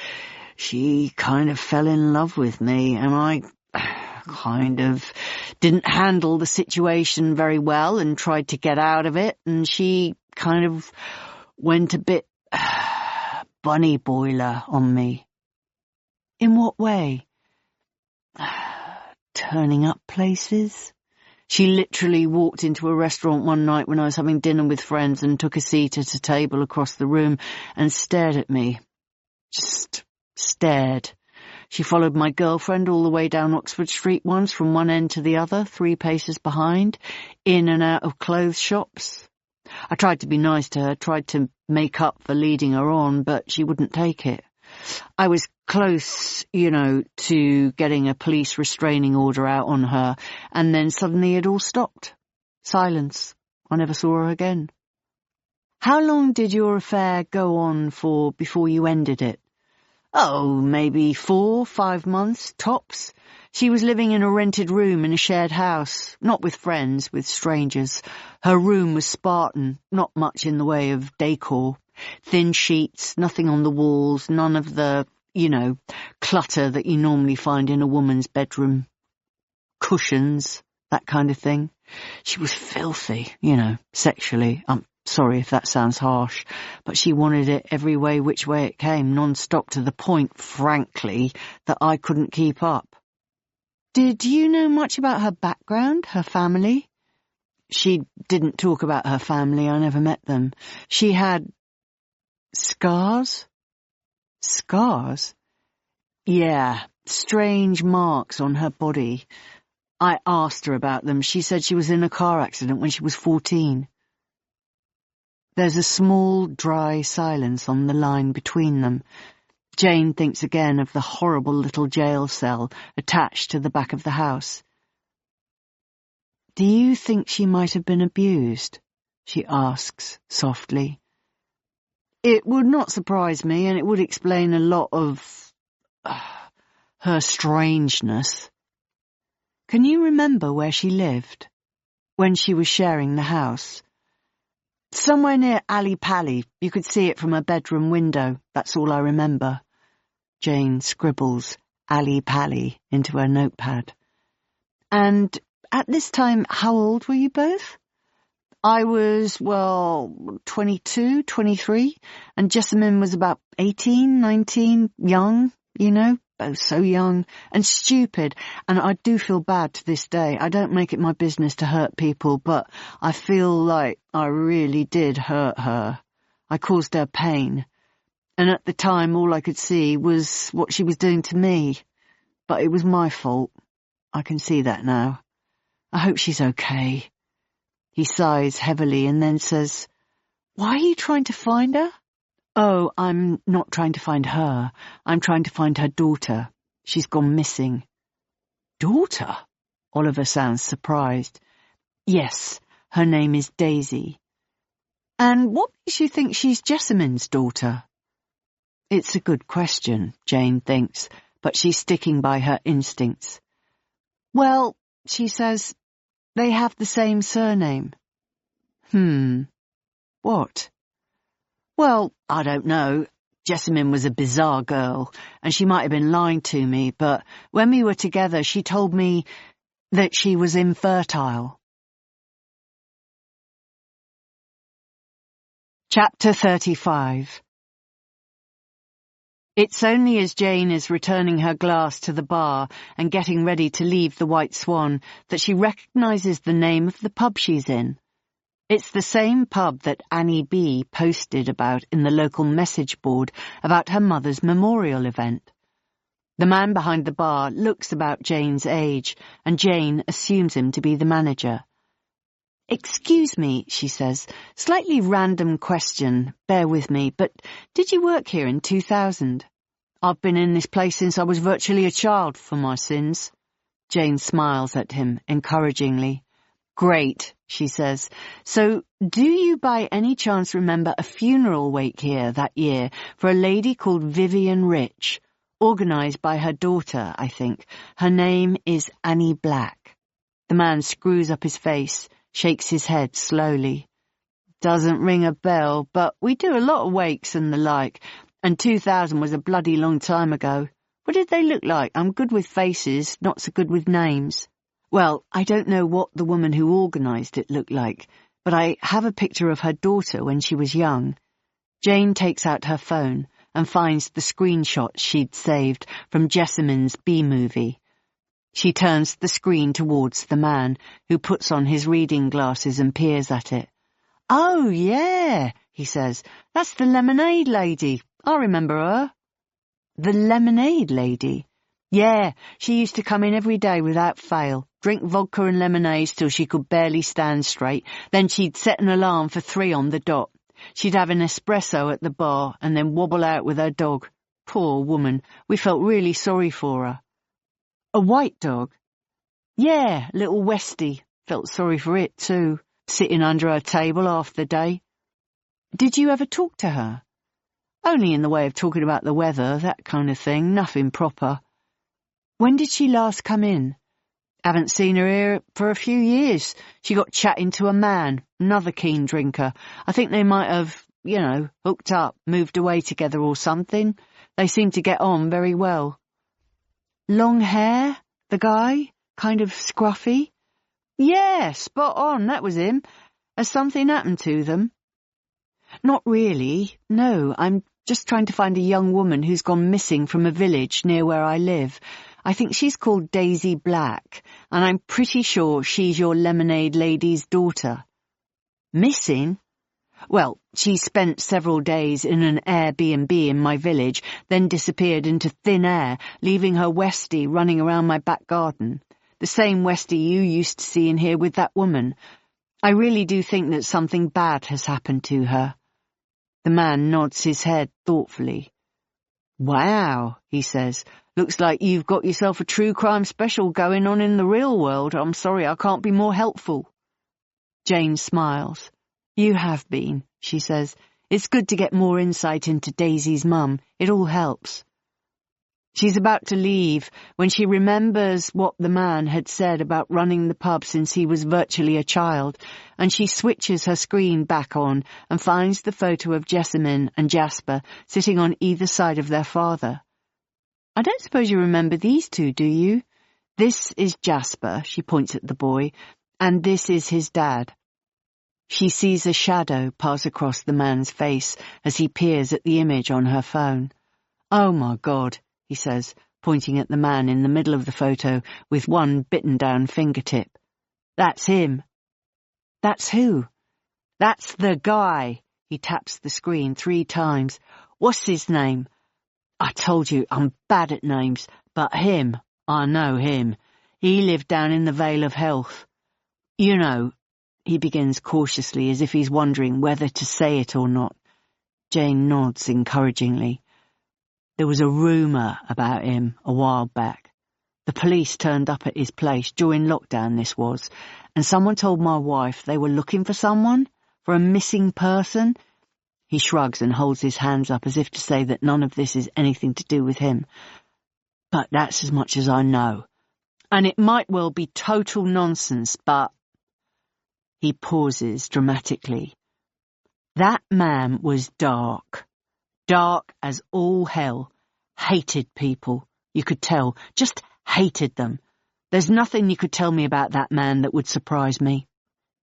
Speaker 5: she kind of fell in love with me, and I kind of didn't handle the situation very well and tried to get out of it, and she kind of went a bit bunny boiler on me." "In what way?" "Turning up places. She literally walked into a restaurant one night when I was having dinner with friends and took a seat at a table across the room and stared at me. Just stared. She followed my girlfriend all the way down Oxford Street once, from one end to the other, 3 paces behind, in and out of clothes shops. I tried to be nice to her, tried to make up for leading her on, but she wouldn't take it. I was close, to getting a police restraining order out on her, and then suddenly it all stopped. Silence. I never saw her again." "How long did your affair go on for before you ended it?" "Oh, maybe 4, 5 months, tops. She was living in a rented room in a shared house, not with friends, with strangers. Her room was Spartan, not much in the way of decor. Thin sheets, nothing on the walls, none of the, clutter that you normally find in a woman's bedroom. Cushions, that kind of thing. She was filthy, sexually. I'm sorry if that sounds harsh, but she wanted it every way, which way it came, non-stop, to the point, frankly, that I couldn't keep up." "Did you know much about her background, her family?" "She didn't talk about her family. I never met them. She had scars." "Scars?" "Yeah, strange marks on her body. I asked her about them. She said she was in a car accident when she was 14. There's a small, dry silence on the line between them. Jane thinks again of the horrible little jail cell attached to the back of the house. "Do you think she might have been abused?" she asks softly. "It would not surprise me, and it would explain a lot of her strangeness." "Can you remember where she lived, when she was sharing the house?" "Somewhere near Alley Pally. You could see it from her bedroom window. That's all I remember." Jane scribbles Alley Pally into her notepad. "And at this time, how old were you both?" "I was, 22, 23, and Jessamine was about 18, 19, young, you know, both so young, and stupid, and I do feel bad to this day. I don't make it my business to hurt people, but I feel like I really did hurt her. I caused her pain, and at the time all I could see was what she was doing to me, but it was my fault. I can see that now. I hope she's okay." He sighs heavily and then says, "Why are you trying to find her?" "Oh, I'm not trying to find her. I'm trying to find her daughter. She's gone missing." "Daughter?" Oliver sounds surprised. "Yes, her name is Daisy." "And what makes you think she's Jessamine's daughter?" It's a good question, Jane thinks, but she's sticking by her instincts. "Well," she says, "they have the same surname." What? "Well, I don't know. Jessamine was a bizarre girl, and she might have been lying to me, but when we were together she told me that she was infertile." Chapter 35. It's only as Jane is returning her glass to the bar and getting ready to leave the White Swan that she recognises the name of the pub she's in. It's the same pub that Annie B. posted about in the local message board about her mother's memorial event. The man behind the bar looks about Jane's age, and Jane assumes him to be the manager. "Excuse me," she says, "slightly random question, bear with me, but did you work here in 2000? I've been in this place since I was virtually a child for my sins." Jane smiles at him encouragingly. "Great," she says. "So, do you by any chance remember a funeral wake here that year for a lady called Vivian Rich, organised by her daughter, I think? Her name is Annie Black." The man screws up his face, shakes his head slowly. "Doesn't ring a bell, but we do a lot of wakes and the like, and 2000 was a bloody long time ago. What did they look like? I'm good with faces, not so good with names." "Well, I don't know what the woman who organised it looked like, but I have a picture of her daughter when she was young." Jane takes out her phone and finds the screenshot she'd saved from Jessamine's B-movie. She turns the screen towards the man, who puts on his reading glasses and peers at it. "Oh, yeah," he says. "That's the lemonade lady. I remember her." "The lemonade lady?" "Yeah, she used to come in every day without fail, drink vodka and lemonades till she could barely stand straight, then she'd set an alarm for 3 on the dot. She'd have an espresso at the bar and then wobble out with her dog. Poor woman, we felt really sorry for her." "A white dog?" "Yeah, little Westie. Felt sorry for it too, sitting under her table half the day." "Did you ever talk to her?" "Only in the way of talking about the weather, that kind of thing, nothing proper." "When did she last come in?" "Haven't seen her here for a few years. She got chatting to a man, another keen drinker. I think they might have, hooked up, moved away together or something. They seem to get on very well." "Long hair? The guy? Kind of scruffy?" "Yeah, spot on, that was him. Has something happened to them?" "Not really, no. I'm just trying to find a young woman who's gone missing from a village near where I live. I think she's called Daisy Black, and I'm pretty sure she's your lemonade lady's daughter." "Missing?" "Well, she spent several days in an Airbnb in my village, then disappeared into thin air, leaving her Westie running around my back garden. The same Westie you used to see in here with that woman. I really do think that something bad has happened to her. The man nods his head thoughtfully. Wow, he says. Looks like you've got yourself a true crime special going on in the real world. I'm sorry I can't be more helpful. Jane smiles. You have been, she says. It's good to get more insight into Daisy's mum. It all helps. She's about to leave when she remembers what the man had said about running the pub since he was virtually a child, and she switches her screen back on and finds the photo of Jessamine and Jasper sitting on either side of their father. I don't suppose you remember these two, do you? This is Jasper, she points at the boy, and this is his dad. She sees a shadow pass across the man's face as he peers at the image on her phone. Oh my God, he says, pointing at the man in the middle of the photo with one bitten-down fingertip. That's him. That's who? That's the guy. He taps the screen 3 times. What's his name? I told you, I'm bad at names, but him, I know him. He lived down in the Vale of Health. You know, he begins cautiously as if he's wondering whether to say it or not. Jane nods encouragingly. There was a rumour about him a while back. The police turned up at his place during lockdown, this was, and someone told my wife they were looking for someone, for a missing person. He shrugs and holds his hands up as if to say that none of this is anything to do with him. But that's as much as I know. And it might well be total nonsense, but... He pauses dramatically. That man was dark. Dark as all hell. Hated people. You could tell. Just hated them. There's nothing you could tell me about that man that would surprise me.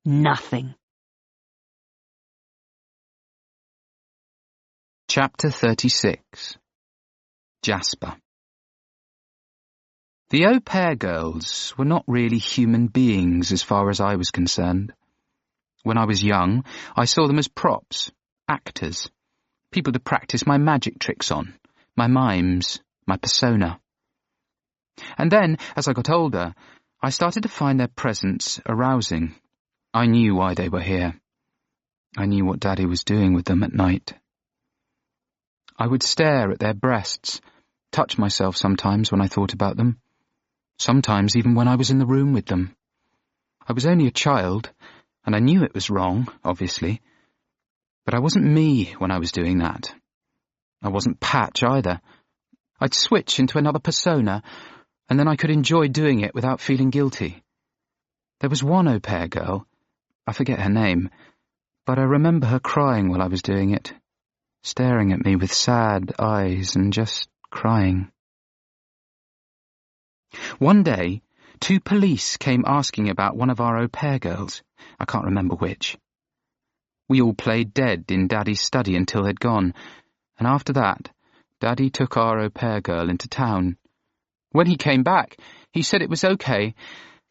Speaker 5: Nothing.
Speaker 4: Chapter 36. Jasper. The au pair girls were not really human beings as far as I was concerned. When I was young, I saw them as props, actors, people to practice my magic tricks on, my mimes, my persona. And then, as I got older, I started to find their presence arousing. I knew why they were here. I knew what Daddy was doing with them at night. I would stare at their breasts, touch myself sometimes when I thought about them, sometimes even when I was in the room with them. I was only a child, and I knew it was wrong, obviously, but I wasn't me when I was doing that. I wasn't Patch either. I'd switch into another persona, and then I could enjoy doing it without feeling guilty. There was one au pair girl, I forget her name, but I remember her crying while I was doing it, staring at me with sad eyes and just crying. One day, 2 police came asking about one of our au pair girls. I can't remember which. We all played dead in Daddy's study until they'd gone, and after that, Daddy took our au pair girl into town. When he came back, he said it was okay,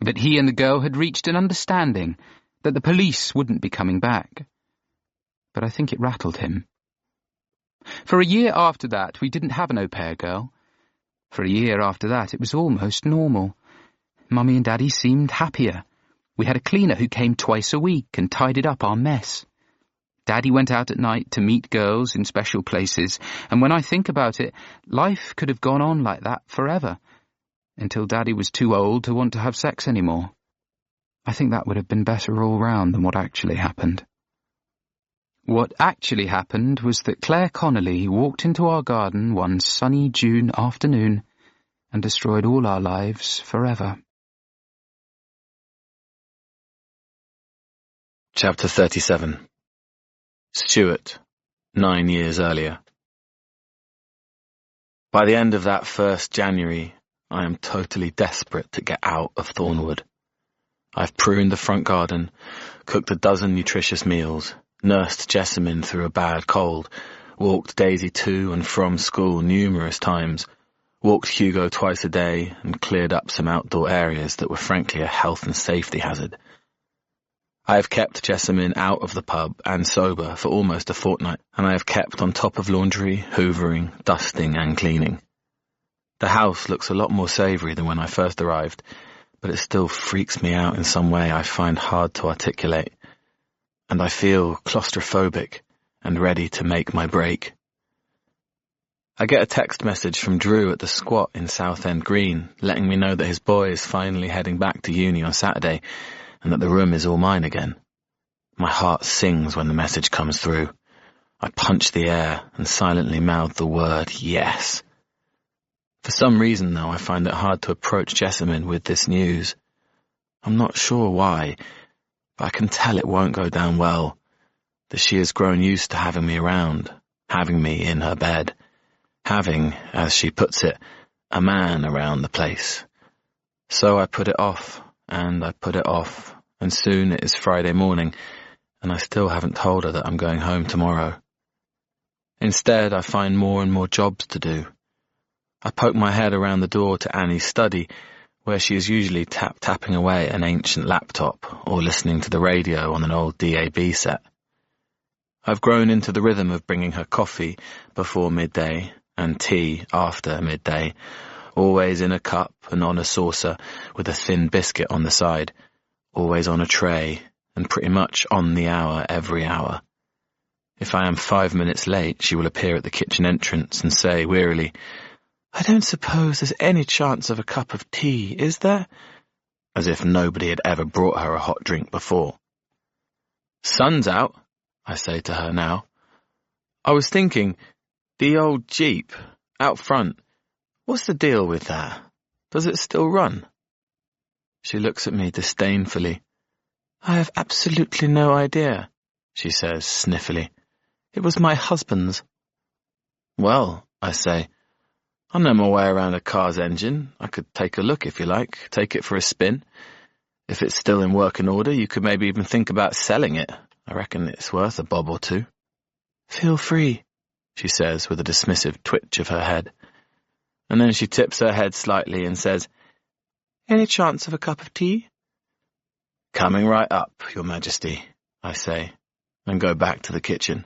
Speaker 4: that he and the girl had reached an understanding, that the police wouldn't be coming back. But I think it rattled him. For a year after that, we didn't have an au pair girl. For a year after that, it was almost normal. Mummy and Daddy seemed happier. We had a cleaner who came twice a week and tidied up our mess. Daddy went out at night to meet girls in special places, and when I think about it, life could have gone on like that forever, until Daddy was too old to want to have sex anymore. I think that would have been better all round than what actually happened. What actually happened was that Claire Connolly walked into our garden one sunny June afternoon and destroyed all our lives forever.
Speaker 1: Chapter 37. Stuart, 9 years earlier. By the end of that first January, I am totally desperate to get out of Thornwood. I've pruned the front garden, cooked a dozen nutritious meals, nursed Jessamine through a bad cold, walked Daisy to and from school numerous times, walked Hugo twice a day, and cleared up some outdoor areas that were frankly a health and safety hazard. I have kept Jessamine out of the pub and sober for almost a fortnight, and I have kept on top of laundry, hoovering, dusting and cleaning. The house looks a lot more savoury than when I first arrived, but it still freaks me out in some way I find hard to articulate. and I feel claustrophobic and ready to make my break. I get a text message from Drew at the squat in Southend Green, letting me know that his boy is finally heading back to uni on Saturday, and that the room is all mine again. My heart sings when the message comes through. I punch the air and silently mouth the word yes. For some reason, though, I find it hard to approach Jessamine with this news. I'm not sure why, but I can tell it won't go down well, that she has grown used to having me around, having me in her bed, having, as she puts it, a man around the place. So I put it off, and I put it off, and soon it is Friday morning, and I still haven't told her that I'm going home tomorrow. Instead, I find more and more jobs to do. I poke my head around the door to Annie's study, where she is usually tapping away at an ancient laptop or listening to the radio on an old DAB set. I've grown into the rhythm of bringing her coffee before midday and tea after midday, always in a cup and on a saucer with a thin biscuit on the side, always on a tray and pretty much on the hour every hour. If I am 5 minutes late, she will appear at the kitchen entrance and say wearily, "I don't suppose there's any chance of a cup of tea, is there?" As if nobody had ever brought her a hot drink before. "Sun's out," I say to her now. "I was thinking, the old Jeep, out front, what's the deal with that? Does it still run?" She looks at me disdainfully. "I have absolutely no idea," she says sniffily. "It was my husband's." "Well," I say, "I know my way around a car's engine. I could take a look if you like, take it for a spin. If it's still in working order, you could maybe even think about selling it. I reckon it's worth a bob or two." "Feel free," she says with a dismissive twitch of her head. And then she tips her head slightly and says, "Any chance of a cup of tea?" "Coming right up, Your Majesty," I say, and go back to the kitchen.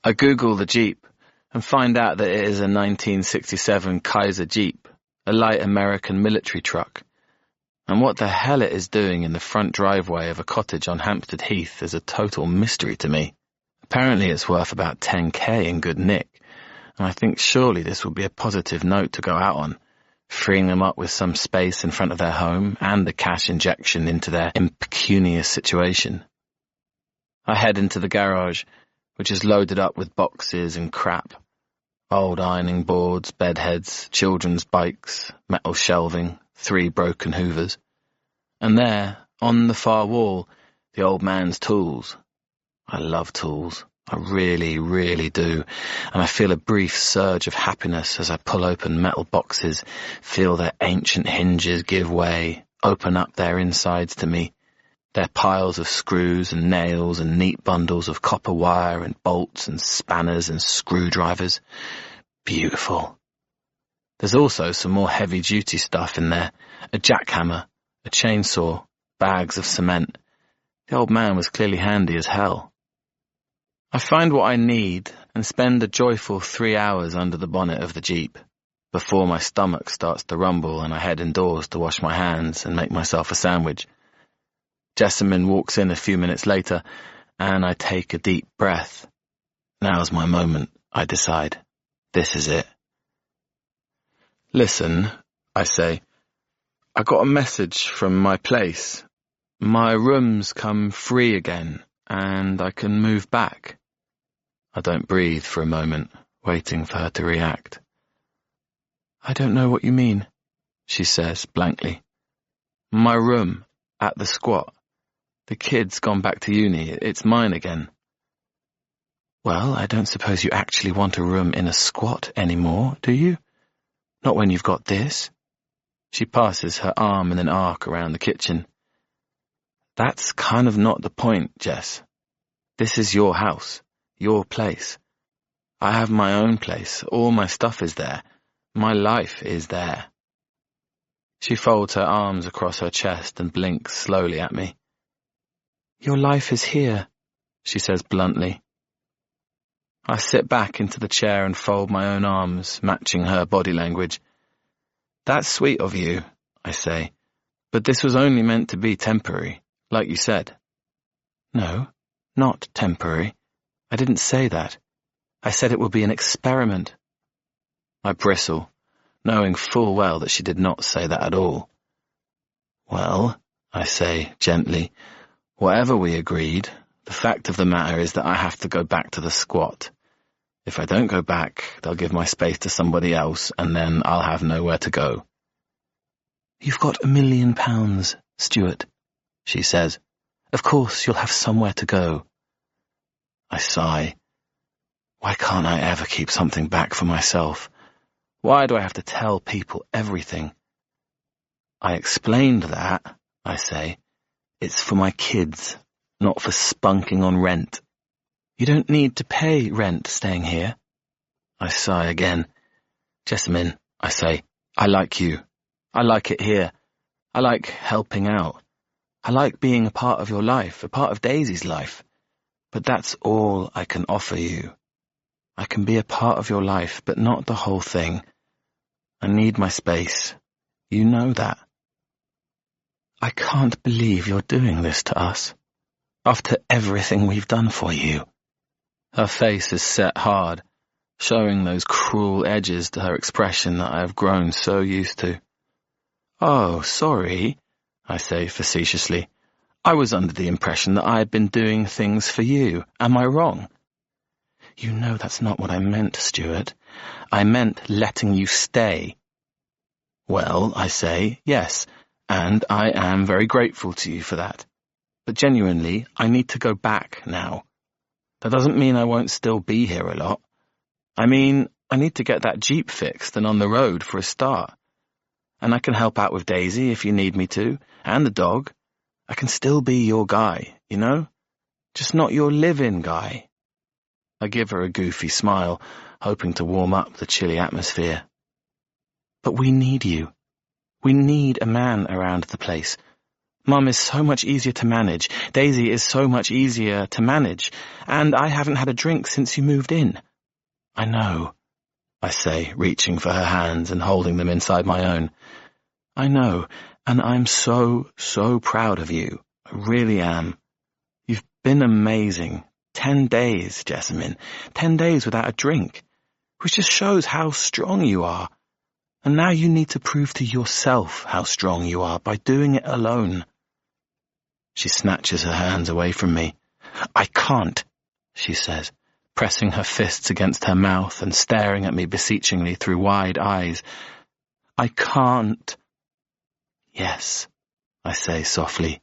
Speaker 1: I Google the Jeep and find out that it is a 1967 Kaiser Jeep, a light American military truck. And what the hell it is doing in the front driveway of a cottage on Hampstead Heath is a total mystery to me. Apparently it's worth about 10k in good nick, and I think surely this would be a positive note to go out on, freeing them up with some space in front of their home and the cash injection into their impecunious situation. I head into the garage, which is loaded up with boxes and crap. Old ironing boards, bedheads, children's bikes, metal shelving, 3 broken hoovers. And there, on the far wall, the old man's tools. I love tools. I really, really do. And I feel a brief surge of happiness as I pull open metal boxes, feel their ancient hinges give way, open up their insides to me. Their piles of screws and nails and neat bundles of copper wire and bolts and spanners and screwdrivers. Beautiful. There's also some more heavy-duty stuff in there, a jackhammer, a chainsaw, bags of cement. The old man was clearly handy as hell. I find what I need and spend a joyful 3 hours under the bonnet of the Jeep, before my stomach starts to rumble and I head indoors to wash my hands and make myself a sandwich. Jessamine walks in a few minutes later, and I take a deep breath. Now's my moment, I decide. This is it. "Listen," I say, "I got a message from my place. My room's come free again, and I can move back." I don't breathe for a moment, waiting for her to react. "I don't know what you mean," she says blankly. "My room, at the squat. The kid's gone back to uni. It's mine again." "Well, I don't suppose you actually want a room in a squat anymore, do you? Not when you've got this." She passes her arm in an arc around the kitchen. "That's kind of not the point, Jess. This is your house, your place. I have my own place. All my stuff is there. My life is there." She folds her arms across her chest and blinks slowly at me. "Your life is here," she says bluntly. I sit back into the chair and fold my own arms, matching her body language. "That's sweet of you," I say, "but this was only meant to be temporary, like you said. No, not temporary. I didn't say that. I said it would be an experiment. I bristle, knowing full well that she did not say that at all. Well, I say gently, whatever we agreed, the fact of the matter is that I have to go back to the squat. If I don't go back, they'll give my space to somebody else, and then I'll have nowhere to go. You've got £1 million, Stuart, she says. Of course you'll have somewhere to go. I sigh. Why can't I ever keep something back for myself? Why do I have to tell people everything? I explained that, I say. It's for my kids, not for spunking on rent. You don't need to pay rent staying here. I sigh again. Jessamine, I say, I like you. I like it here. I like helping out. I like being a part of your life, a part of Daisy's life. But that's all I can offer you. I can be a part of your life, but not the whole thing. I need my space. You know that. I can't believe you're doing this to us. After everything we've done for you. Her face is set hard, showing those cruel edges to her expression that I have grown so used to. Oh, sorry, I say facetiously. I was under the impression that I had been doing things for you. Am I wrong? You know that's not what I meant, Stuart. I meant letting you stay. Well, I say, yes, and I am very grateful to you for that. But genuinely, I need to go back now. That doesn't mean I won't still be here a lot. I mean, I need to get that Jeep fixed and on the road for a start. And I can help out with Daisy if you need me to, and the dog. I can still be your guy, you know? Just not your live-in guy. I give her a goofy smile, hoping to warm up the chilly atmosphere. But we need you. We need a man around the place. Mum is so much easier to manage, Daisy is so much easier to manage, and I haven't had a drink since you moved in. I know, I say, reaching for her hands and holding them inside my own. I know, and I'm so proud of you. I really am. You've been amazing. 10 days, Jessamine. 10 days without a drink, which just shows how strong you are. And now you need to prove to yourself how strong you are by doing it alone. She snatches her hands away from me. I can't, she says, pressing her fists against her mouth and staring at me beseechingly through wide eyes. I can't. Yes, I say softly.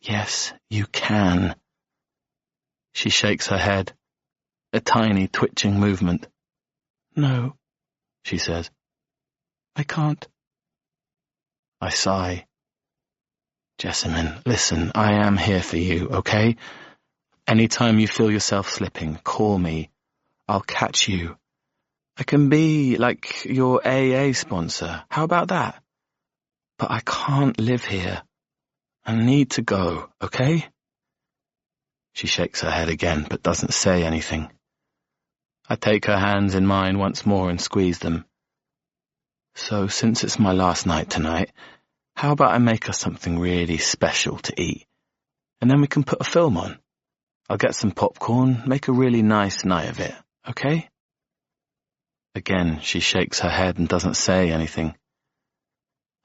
Speaker 1: Yes, you can. She shakes her head, a tiny twitching movement. No, she says. I can't. I sigh. Jessamine, listen, I am here for you, okay? Anytime you feel yourself slipping, call me. I'll catch you. I can be like your AA sponsor. How about that? But I can't live here. I need to go, okay? She shakes her head again, but doesn't say anything. I take her hands in mine once more and squeeze them. So, since it's my last night tonight, how about I make us something really special to eat? And then we can put a film on. I'll get some popcorn, make a really nice night of it, okay? Again, she shakes her head and doesn't say anything.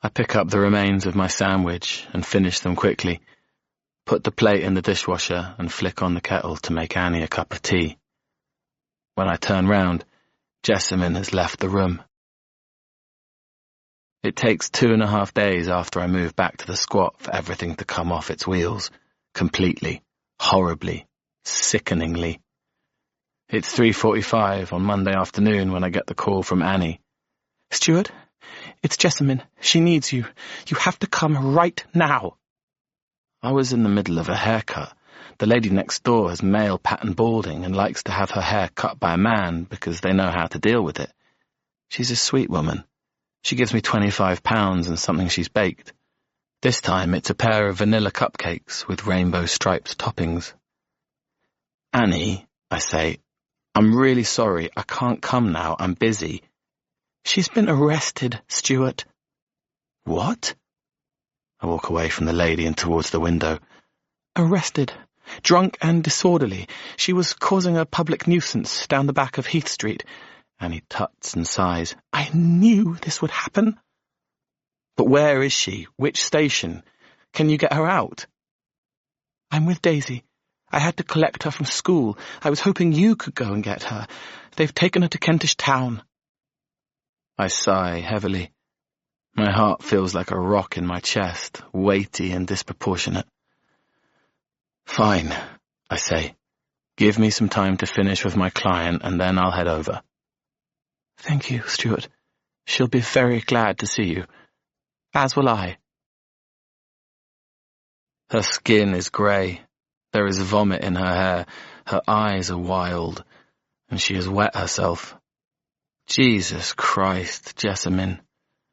Speaker 1: I pick up the remains of my sandwich and finish them quickly, put the plate in the dishwasher and flick on the kettle to make Annie a cup of tea. When I turn round, Jessamine has left the room. It takes 2.5 days after I move back to the squat for everything to come off its wheels, completely, horribly, sickeningly. It's 3:45 on Monday afternoon when I get the call from Annie. Stuart, it's Jessamine. She needs you. You have to come right now. I was in the middle of a haircut. The lady next door has male pattern balding and likes to have her hair cut by a man because they know how to deal with it. She's a sweet woman. She gives me £25 and something she's baked. This time it's a pair of vanilla cupcakes with rainbow striped toppings. Annie, I say, I'm really sorry. I can't come now. I'm busy. She's been arrested, Stuart. What? I walk away from the lady and towards the window. Arrested. Drunk and disorderly. She was causing a public nuisance down the back of Heath Street. Annie tuts and sighs. I knew this would happen. But where is she? Which station? Can you get her out? I'm with Daisy. I had to collect her from school. I was hoping you could go and get her. They've taken her to Kentish Town. I sigh heavily. My heart feels like a rock in my chest, weighty and disproportionate. Fine, I say. Give me some time to finish with my client and then I'll head over. Thank you, Stuart. She'll be very glad to see you. As will I. Her skin is grey. There is vomit in her hair. Her eyes are wild, and she has wet herself. Jesus Christ, Jessamine,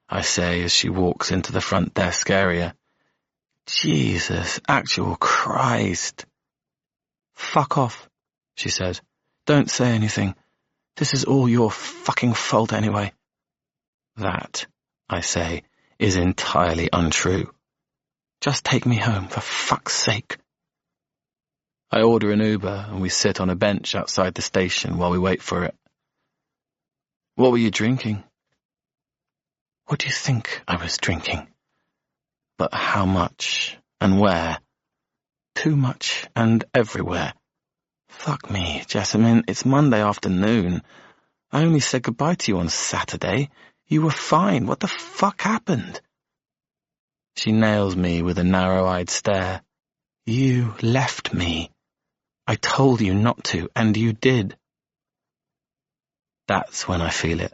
Speaker 1: I say as she walks into the front desk area. Jesus, actual Christ. Fuck off, she says. Don't say anything. This is all your fucking fault anyway. That, I say, is entirely untrue. Just take me home, for fuck's sake. I order an Uber and we sit on a bench outside the station while we wait for it. What were you drinking? What do you think I was drinking? But how much and where? Too much and everywhere. Fuck me, Jessamine, it's Monday afternoon. I only said goodbye to you on Saturday. You were fine. What the fuck happened? She nails me with a narrow-eyed stare. You left me. I told you not to, and you did. That's when I feel it,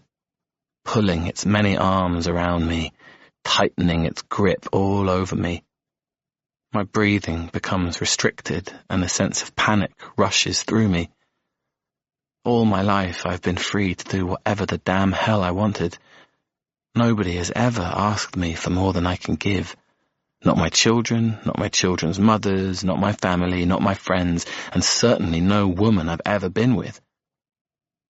Speaker 1: pulling its many arms around me, tightening its grip all over me. My breathing becomes restricted, and a sense of panic rushes through me. All my life I've been free to do whatever the damn hell I wanted. Nobody has ever asked me for more than I can give. Not my children, not my children's mothers, not my family, not my friends, and certainly no woman I've ever been with.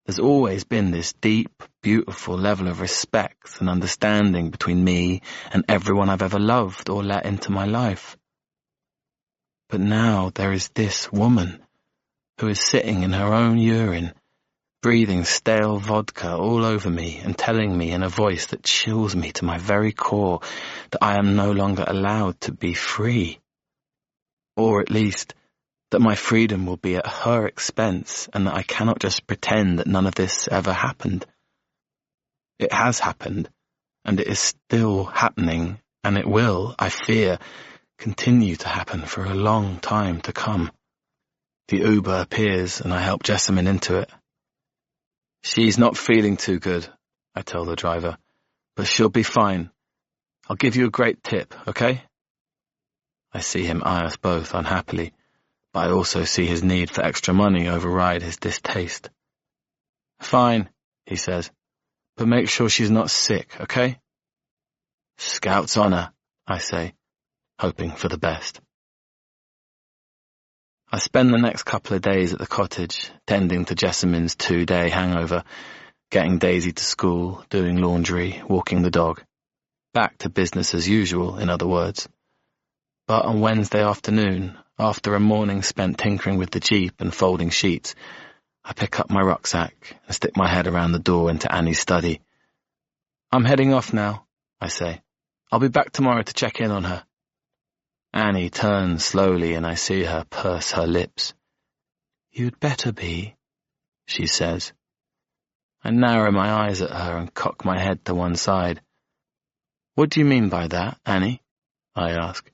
Speaker 1: There's always been this deep, beautiful level of respect and understanding between me and everyone I've ever loved or let into my life. But now there is this woman who is sitting in her own urine, breathing stale vodka all over me and telling me in a voice that chills me to my very core that I am no longer allowed to be free. Or at least, that my freedom will be at her expense and that I cannot just pretend that none of this ever happened. It has happened, and it is still happening, and it will, I fear, continue to happen for a long time to come. The Uber appears and I help Jessamine into it. She's not feeling too good, I tell the driver, but she'll be fine. I'll give you a great tip, okay? I see him eye us both unhappily, but I also see his need for extra money override his distaste. Fine, he says, but make sure she's not sick, okay? Scout's honor, I say, hoping for the best. I spend the next couple of days at the cottage, tending to Jessamine's 2-day hangover, getting Daisy to school, doing laundry, walking the dog. Back to business as usual, in other words. But on Wednesday afternoon, after a morning spent tinkering with the Jeep and folding sheets, I pick up my rucksack and stick my head around the door into Annie's study. I'm heading off now, I say. I'll be back tomorrow to check in on her. Annie turns slowly and I see her purse her lips. You'd better be, she says. I narrow my eyes at her and cock my head to one side. What do you mean by that, Annie? I ask.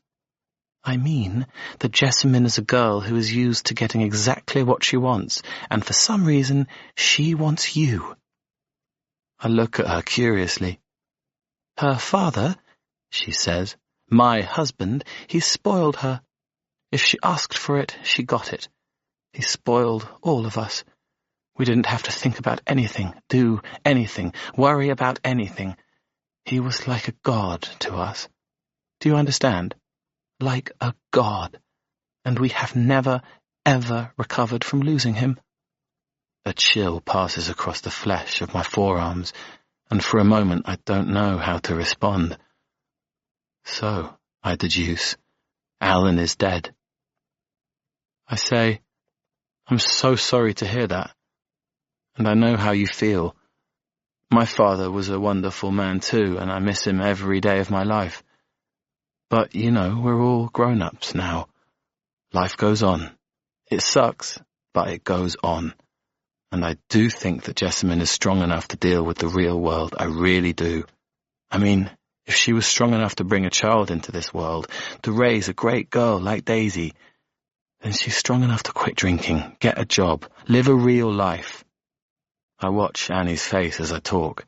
Speaker 1: I mean that Jessamine is a girl who is used to getting exactly what she wants, and for some reason she wants you. I look at her curiously. Her father, she says, my husband, he spoiled her. If she asked for it, she got it. He spoiled all of us. We didn't have to think about anything, do anything, worry about anything. He was like a god to us. Do you understand? Like a god. And we have never, ever recovered from losing him. A chill passes across the flesh of my forearms, and for a moment I don't know how to respond. So, I deduce, Alan is dead. I say, I'm so sorry to hear that, and I know how you feel. My father was a wonderful man too, and I miss him every day of my life. But, you know, we're all grown-ups now. Life goes on. It sucks, but it goes on. And I do think that Jessamine is strong enough to deal with the real world. I really do. I mean, if she was strong enough to bring a child into this world, to raise a great girl like Daisy, then she's strong enough to quit drinking, get a job, live a real life. I watch Annie's face as I talk.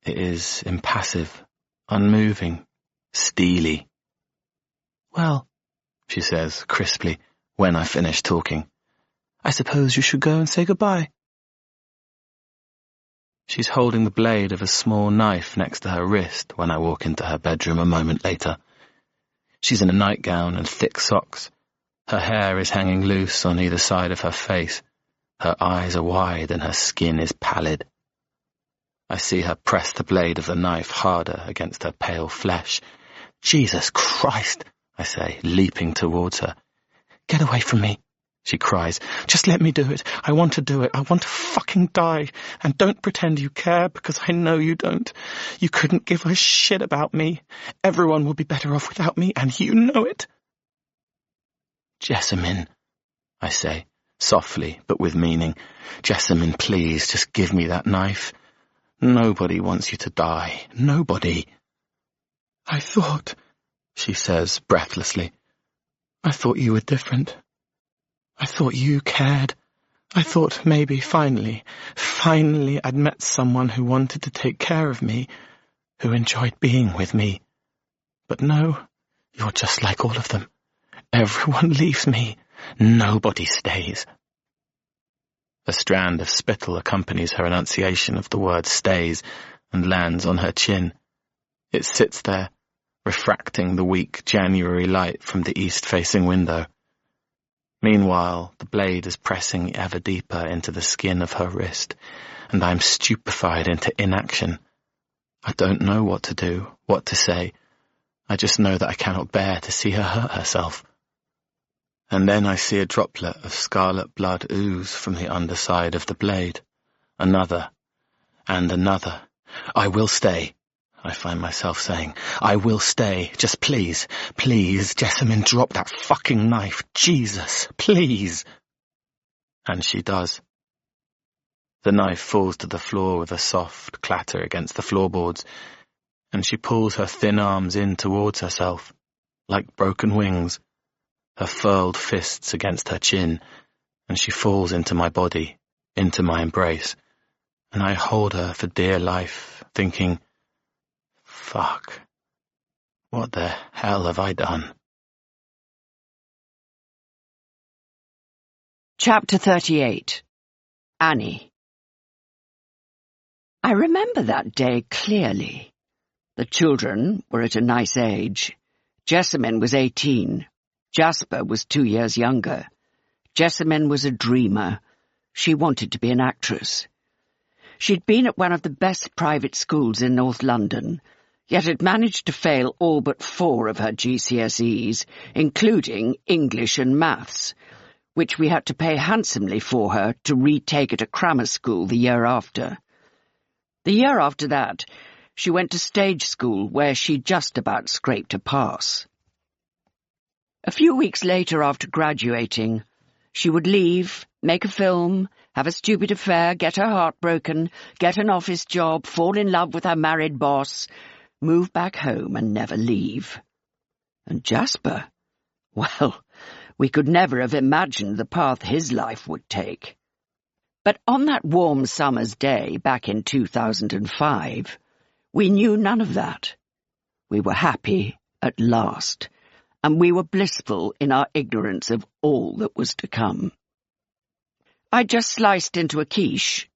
Speaker 1: It is impassive, unmoving, steely. Well, she says crisply, when I finish talking, I suppose you should go and say goodbye. She's holding the blade of a small knife next to her wrist when I walk into her bedroom a moment later. She's in a nightgown and thick socks. Her hair is hanging loose on either side of her face. Her eyes are wide and her skin is pallid. I see her press the blade of the knife harder against her pale flesh. Jesus Christ, I say, leaping towards her. Get away from me, she cries. Just let me do it. I want to do it. I want to fucking die. And don't pretend you care, because I know you don't. You couldn't give a shit about me. Everyone will be better off without me, and you know it. Jessamine, I say, softly but with meaning. Jessamine, please, just give me that knife. Nobody wants you to die. Nobody. I thought, she says breathlessly, I thought you were different. I thought you cared. I thought maybe finally I'd met someone who wanted to take care of me, who enjoyed being with me. But no, you're just like all of them. Everyone leaves me. Nobody stays. A strand of spittle accompanies her enunciation of the word stays and lands on her chin. It sits there, refracting the weak January light from the east-facing window. Meanwhile, the blade is pressing ever deeper into the skin of her wrist, and I am stupefied into inaction. I don't know what to do, what to say. I just know that I cannot bear to see her hurt herself. And then I see a droplet of scarlet blood ooze from the underside of the blade. Another, and another. I will stay, I find myself saying. I will stay. Just please, please, Jessamine, drop that fucking knife. Jesus, please. And she does. The knife falls to the floor with a soft clatter against the floorboards, and she pulls her thin arms in towards herself, like broken wings, her furled fists against her chin, and she falls into my body, into my embrace, and I hold her for dear life, thinking, fuck, what the hell have I done?
Speaker 9: Chapter 38. Annie. I remember that day clearly. The children were at a nice age. Jessamine was 18. Jasper was 2 years younger. Jessamine was a dreamer. She wanted to be an actress. She'd been at one of the best private schools in North London, yet had managed to fail all but 4 of her GCSEs, including English and maths, which we had to pay handsomely for her to retake at a grammar school the year after. The year after that, she went to stage school, where she just about scraped a pass. A few weeks later, after graduating, she would leave, make a film, have a stupid affair, get her heart broken, get an office job, fall in love with her married boss, move back home and never leave. And Jasper, well, we could never have imagined the path his life would take. But on that warm summer's day back in 2005, we knew none of that. We were happy at last, and we were blissful in our ignorance of all that was to come. I just sliced into a quiche.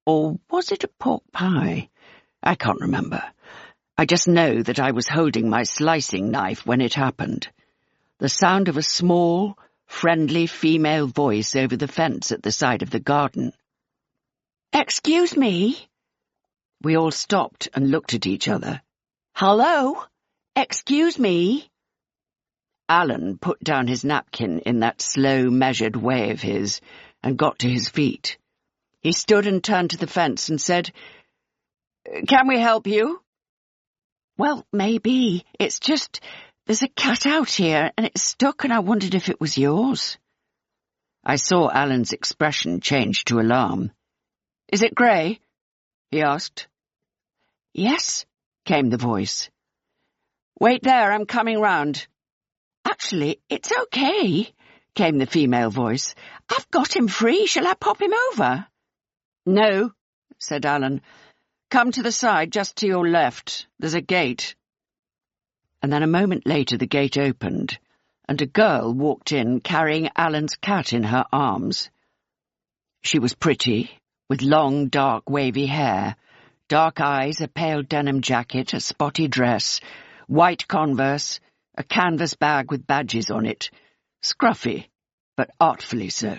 Speaker 9: Or was it a pork pie? I can't remember. I just know that I was holding my slicing knife when it happened. The sound of a small, friendly female voice over the fence at the side of the garden. "Excuse me?" We all stopped and looked at each other. "Hello? Excuse me?" Alan put down his napkin in that slow, measured way of his and got to his feet. He stood and turned to the fence and said, "Can we help you?" "Well, maybe. It's just, there's a cat out here and it's stuck and I wondered if it was yours." I saw Alan's expression change to alarm. "Is it grey?" he asked. "Yes," came the voice. "Wait there, I'm coming round." "Actually, it's okay," came the female voice. "I've got him free. Shall I pop him over?" "No," said Alan. "Come to the side, just to your left. There's a gate." And then a moment later the gate opened, and a girl walked in carrying Alan's cat in her arms. She was pretty, with long, dark, wavy hair, dark eyes, a pale denim jacket, a spotty dress, white Converse, a canvas bag with badges on it, scruffy, but artfully so.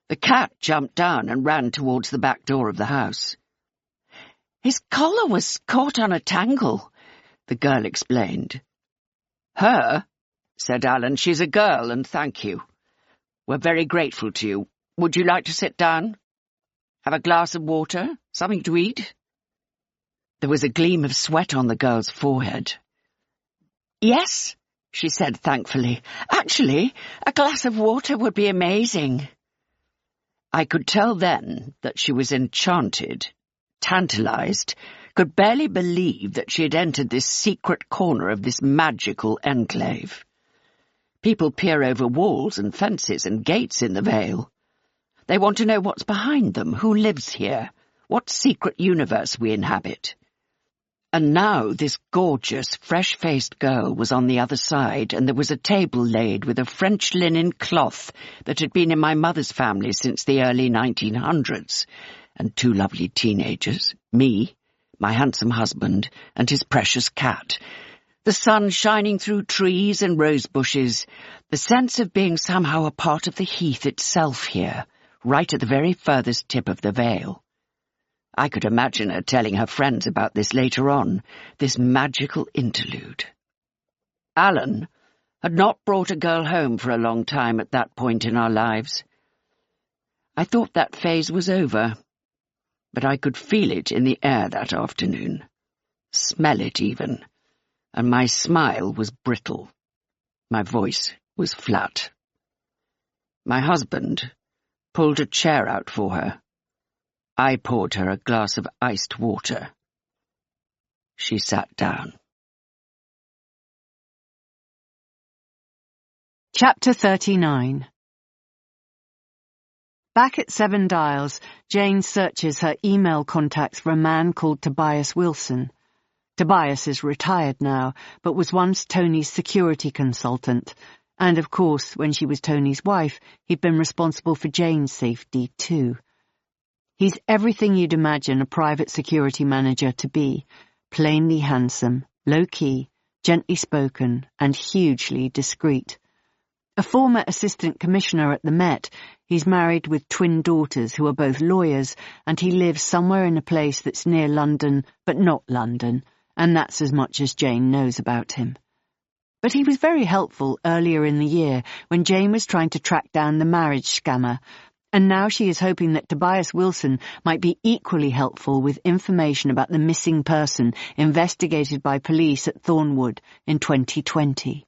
Speaker 9: The cat jumped down and ran towards the back door of the house. "His collar was caught on a tangle," the girl explained. "Her?" said Alan. "She's a girl, and thank you. We're very grateful to you. Would you like to sit down? Have a glass of water? Something to eat?" There was a gleam of sweat on the girl's forehead. "Yes," she said thankfully. "Actually, a glass of water would be amazing." I could tell then that she was enchanted, tantalized, could barely believe that she had entered this secret corner of this magical enclave. People peer over walls and fences and gates in the Vale. They want to know what's behind them, who lives here, what secret universe we inhabit. And now this gorgeous, fresh-faced girl was on the other side, and there was a table laid with a French linen cloth that had been in my mother's family since the early 1900s, and two lovely teenagers, me, my handsome husband, and his precious cat, the sun shining through trees and rose bushes, the sense of being somehow a part of the heath itself here, right at the very furthest tip of the Vale. I could imagine her telling her friends about this later on, this magical interlude. Alan had not brought a girl home for a long time at that point in our lives. I thought that phase was over, but I could feel it in the air that afternoon, smell it even, and my smile was brittle. My voice was flat. My husband pulled a chair out for her. I poured her a glass of iced water. She sat down.
Speaker 5: Chapter 39. Back at Seven Dials, Jane searches her email contacts for a man called Tobias Wilson. Tobias is retired now, but was once Tony's security consultant, and of course, when she was Tony's wife, he'd been responsible for Jane's safety too. He's everything you'd imagine a private security manager to be, plainly handsome, low-key, gently spoken, and hugely discreet. A former assistant commissioner at the Met, he's married with twin daughters who are both lawyers, and he lives somewhere in a place that's near London, but not London, and that's as much as Jane knows about him. But he was very helpful earlier in the year when Jane was trying to track down the marriage scammer, and now she is hoping that Tobias Wilson might be equally helpful with information about the missing person investigated by police at Thornwood in 2020.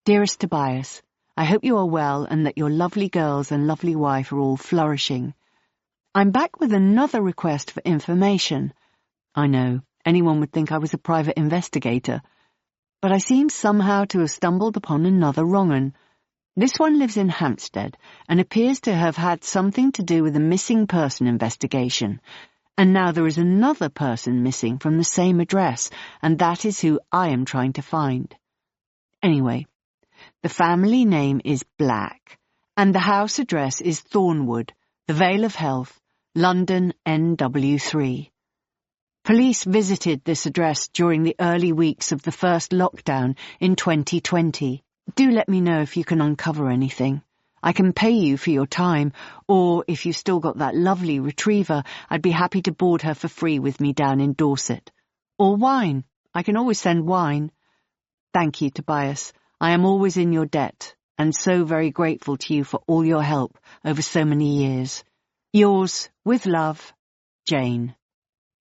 Speaker 5: Dearest Tobias, I hope you are well and that your lovely girls and lovely wife are all flourishing. I'm back with another request for information. I know, anyone would think I was a private investigator, but I seem somehow to have stumbled upon another wrong-un. This one lives in Hampstead and appears to have had something to do with a missing person investigation. And now there is another person missing from the same address, and that is who I am trying to find. Anyway, the family name is Black, and the house address is Thornwood, the Vale of Health, London NW3. Police visited this address during the early weeks of the first lockdown in 2020. Do let me know if you can uncover anything. I can pay you for your time, or if you've still got that lovely retriever, I'd be happy to board her for free with me down in Dorset. Or wine. I can always send wine. Thank you, Tobias. I am always in your debt, and so very grateful to you for all your help over so many years. Yours, with love, Jane.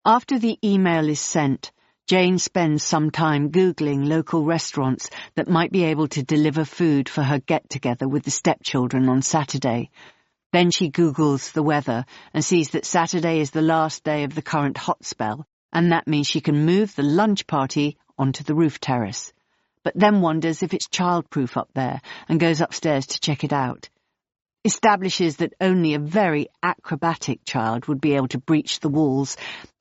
Speaker 5: After the email is sent, Jane spends some time Googling local restaurants that might be able to deliver food for her get-together with the stepchildren on Saturday. Then she Googles the weather and sees that Saturday is the last day of the current hot spell, and that means she can move the lunch party onto the roof terrace. But then wonders if it's childproof up there and goes upstairs to check it out. Establishes that only a very acrobatic child would be able to breach the walls,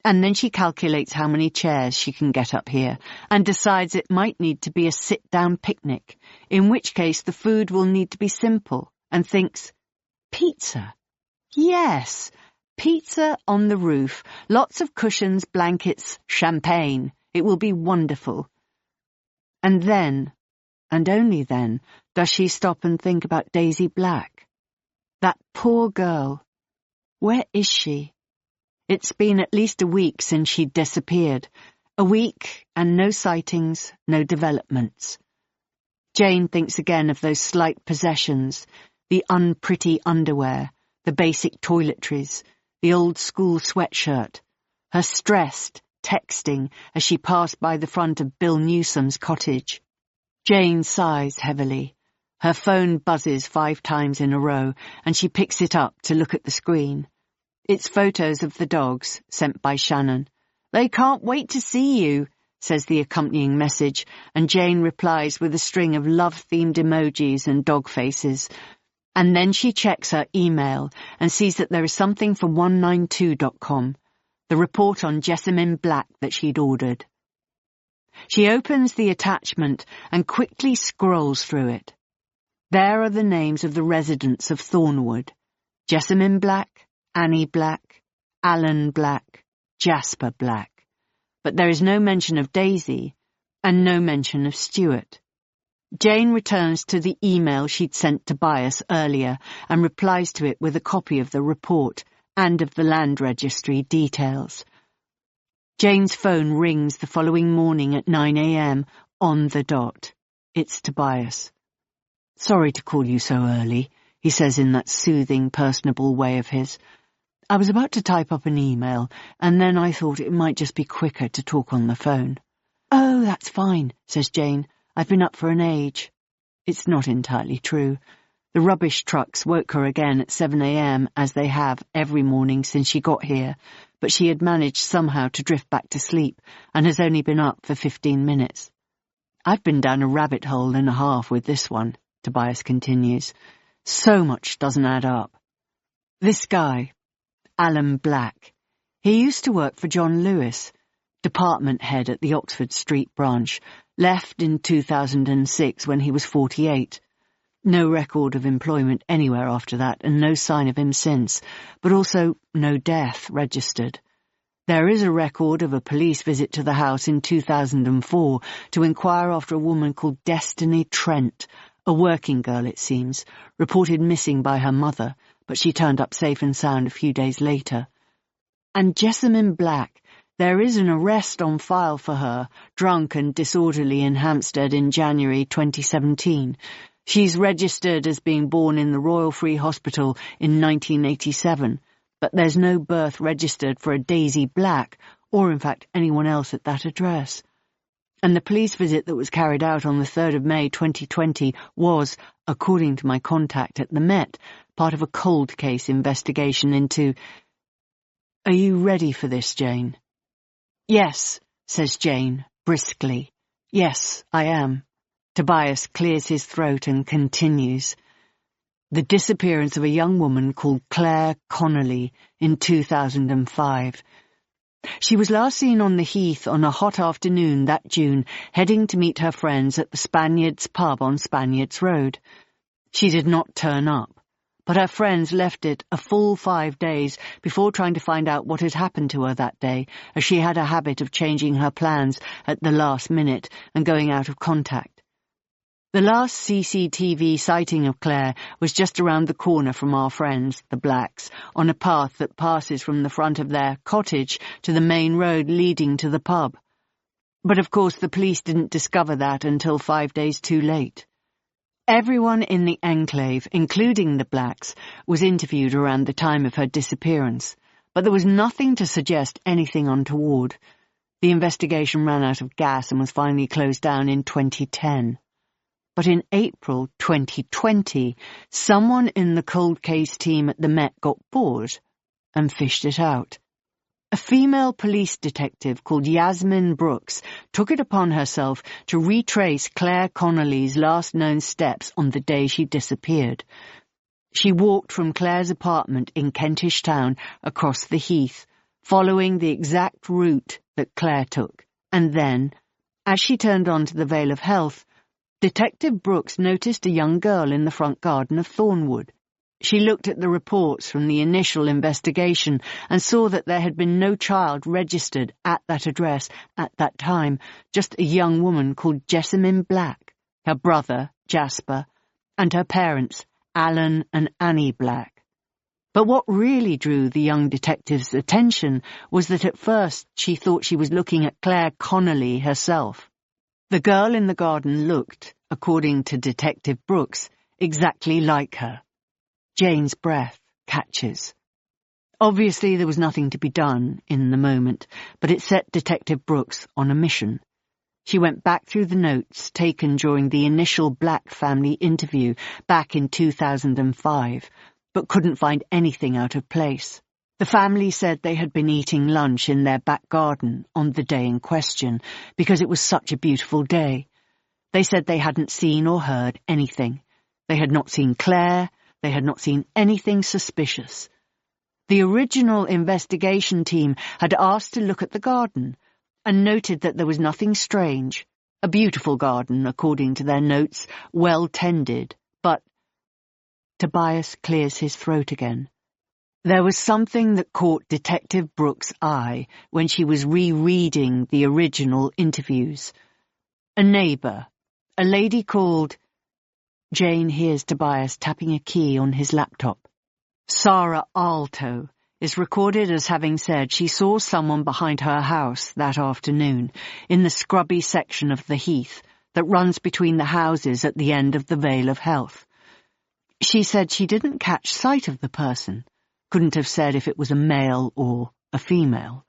Speaker 5: and then she calculates how many chairs she can get up here, and decides it might need to be a sit-down picnic, in which case the food will need to be simple, and thinks, pizza. Yes, pizza on the roof, lots of cushions, blankets, champagne. It will be wonderful. And then, and only then, does she stop and think about Daisy Black. That poor girl. Where is she? It's been at least a week since she disappeared. A week, and no sightings, no developments. Jane thinks again of those slight possessions, the unpretty underwear, the basic toiletries, the old-school sweatshirt, her stressed texting as she passed by the front of Bill Newsom's cottage. Jane sighs heavily. Her phone buzzes 5 times in a row, and she picks it up to look at the screen. It's photos of the dogs, sent by Shannon. "They can't wait to see you," says the accompanying message, and Jane replies with a string of love-themed emojis and dog faces. And then she checks her email and sees that there is something from 192.com, the report on Jessamine Black that she'd ordered. She opens the attachment and quickly scrolls through it. There are the names of the residents of Thornwood: Jessamine Black, Annie Black, Alan Black, Jasper Black. But there is no mention of Daisy, and no mention of Stuart. Jane returns to the email she'd sent Tobias earlier and replies to it with a copy of the report and of the land registry details. Jane's phone rings the following morning at 9 a.m. on the dot. It's Tobias. "Sorry to call you so early," he says in that soothing, personable way of his. "I was about to type up an email, and then I thought it might just be quicker to talk on the phone." "Oh, that's fine," says Jane. "I've been up for an age." It's not entirely true. The rubbish trucks woke her again at 7 a.m, as they have every morning since she got here, but she had managed somehow to drift back to sleep and has only been up for 15 minutes. "I've been down a rabbit hole and a half with this one," Tobias continues. "So much doesn't add up. This guy, Alan Black, he used to work for John Lewis, department head at the Oxford Street branch, left in 2006 when he was 48. No record of employment anywhere after that, and no sign of him since, but also no death registered. There is a record of a police visit to the house in 2004 to inquire after a woman called Destiny Trent, a working girl, it seems, reported missing by her mother, but she turned up safe and sound a few days later. And Jessamine Black, there is an arrest on file for her, drunk and disorderly in Hampstead in January 2017. She's registered as being born in the Royal Free Hospital in 1987, but there's no birth registered for a Daisy Black, or in fact anyone else at that address. And the police visit that was carried out on the 3rd of May 2020 was, according to my contact at the Met, part of a cold case investigation into... Are you ready for this, Jane? "Yes," says Jane, briskly. "Yes, I am." Tobias clears his throat and continues. "The disappearance of a young woman called Claire Connolly in 2005. She was last seen on the Heath on a hot afternoon that June, heading to meet her friends at the Spaniards pub on Spaniards Road. She did not turn up, but her friends left it a full 5 days before trying to find out what had happened to her that day, as she had a habit of changing her plans at the last minute and going out of contact. The last CCTV sighting of Claire was just around the corner from our friends, the Blacks, on a path that passes from the front of their cottage to the main road leading to the pub. But of course the police didn't discover that until 5 days too late. Everyone in the enclave, including the blacks, was interviewed around the time of her disappearance, but there was nothing to suggest anything untoward. The investigation ran out of gas and was finally closed down in 2010. But in April 2020, someone in the cold case team at the Met got bored and fished it out. A female police detective called Yasmin Brooks took it upon herself to retrace Claire Connolly's last known steps on the day she disappeared. She walked from Claire's apartment in Kentish Town across the heath, following the exact route that Claire took, and then, as she turned onto the Vale of Health, Detective Brooks noticed a young girl in the front garden of Thornwood. She looked at the reports from the initial investigation and saw that there had been no child registered at that address at that time, just a young woman called Jessamine Black, her brother, Jasper, and her parents, Alan and Annie Black. But what really drew the young detective's attention was that at first she thought she was looking at Claire Connolly herself. The girl in the garden looked, according to Detective Brooks, exactly like her. Jane's breath catches. Obviously there was nothing to be done in the moment, but it set Detective Brooks on a mission. She went back through the notes taken during the initial Black family interview back in 2005, but couldn't find anything out of place. The family said they had been eating lunch in their back garden on the day in question because it was such a beautiful day. They said they hadn't seen or heard anything. They had not seen Claire. They had not seen anything suspicious. The original investigation team had asked to look at the garden and noted that there was nothing strange. A beautiful garden, according to their notes, well tended, but... Tobias clears his throat again. There was something that caught Detective Brooks' eye when she was rereading the original interviews. A neighbour, a lady called... Jane hears Tobias tapping a key on his laptop. Sarah Alto is recorded as having said she saw someone behind her house that afternoon in the scrubby section of the heath that runs between the houses at the end of the Vale of Health. She said she didn't catch sight of the person, couldn't have said if it was a male or a female,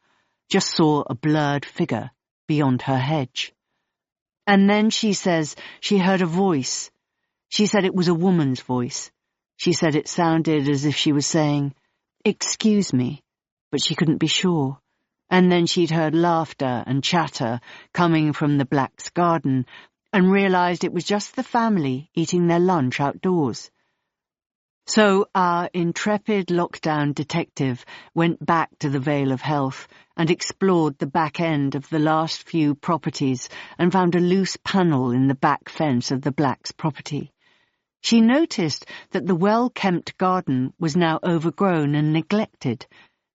Speaker 5: just saw a blurred figure beyond her hedge. And then she says she heard a voice. She said it was a woman's voice. She said it sounded as if she was saying, "Excuse me," but she couldn't be sure. And then she'd heard laughter and chatter coming from the Blacks' garden and realized it was just the family eating their lunch outdoors. So our intrepid lockdown detective went back to the Vale of Health and explored the back end of the last few properties and found a loose panel in the back fence of the Blacks' property. She noticed that the well-kept garden was now overgrown and neglected.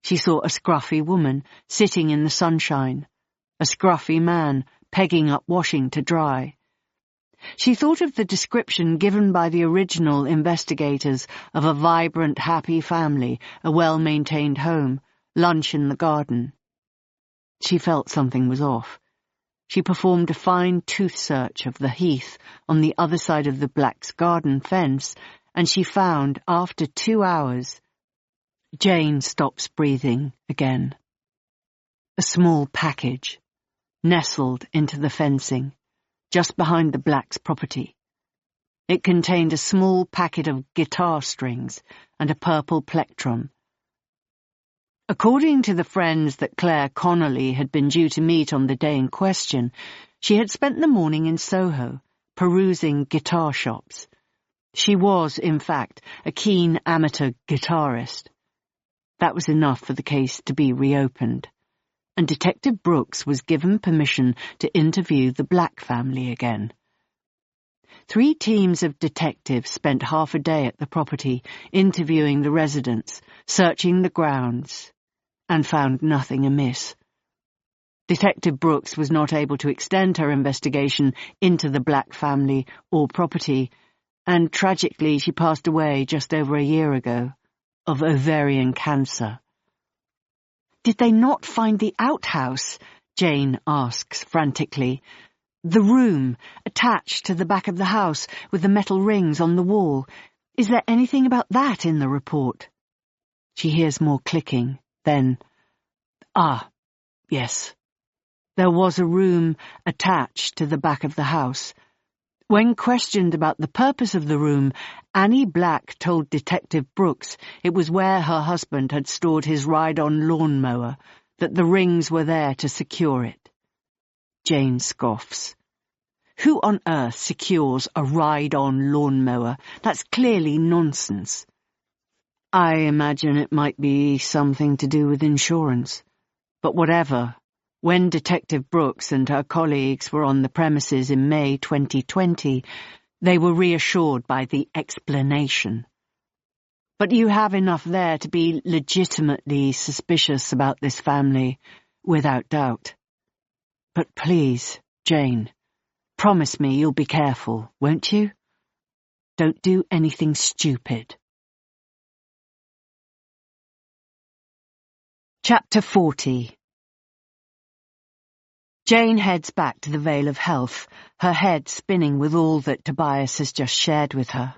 Speaker 5: She saw a scruffy woman sitting in the sunshine, a scruffy man pegging up washing to dry. She thought of the description given by the original investigators of a vibrant, happy family, a well-maintained home, lunch in the garden. She felt something was off. She performed a fine tooth search of the heath on the other side of the Blacks' garden fence, and she found, after 2 hours, Jane stops breathing again. A small package, nestled into the fencing, just behind the Blacks' property. It contained a small packet of guitar strings and a purple plectrum. According to the friends that Claire Connolly had been due to meet on the day in question, she had spent the morning in Soho, perusing guitar shops. She was, in fact, a keen amateur guitarist. That was enough for the case to be reopened, and Detective Brooks was given permission to interview the Black family again. 3 teams of detectives spent half a day at the property, interviewing the residents, searching the grounds, and found nothing amiss. Detective Brooks was not able to extend her investigation into the Black family or property, and tragically she passed away just over a year ago, of ovarian cancer. "Did they not find the outhouse?" Jane asks frantically. The room, attached to the back of the house, with the metal rings on the wall. Is there anything about that in the report? She hears more clicking, then... Ah, yes. There was a room attached to the back of the house. When questioned about the purpose of the room, Annie Black told Detective Brooks it was where her husband had stored his ride-on lawnmower, that the rings were there to secure it. Jane scoffs. Who on earth secures a ride-on lawnmower? That's clearly nonsense. I imagine it might be something to do with insurance. But whatever, when Detective Brooks and her colleagues were on the premises in May 2020, they were reassured by the explanation. But you have enough there to be legitimately suspicious about this family, without doubt. But please, Jane, promise me you'll be careful, won't you? Don't do anything stupid. Chapter 40. Jane heads back to the Vale of Health, her head spinning with all that Tobias has just shared with her.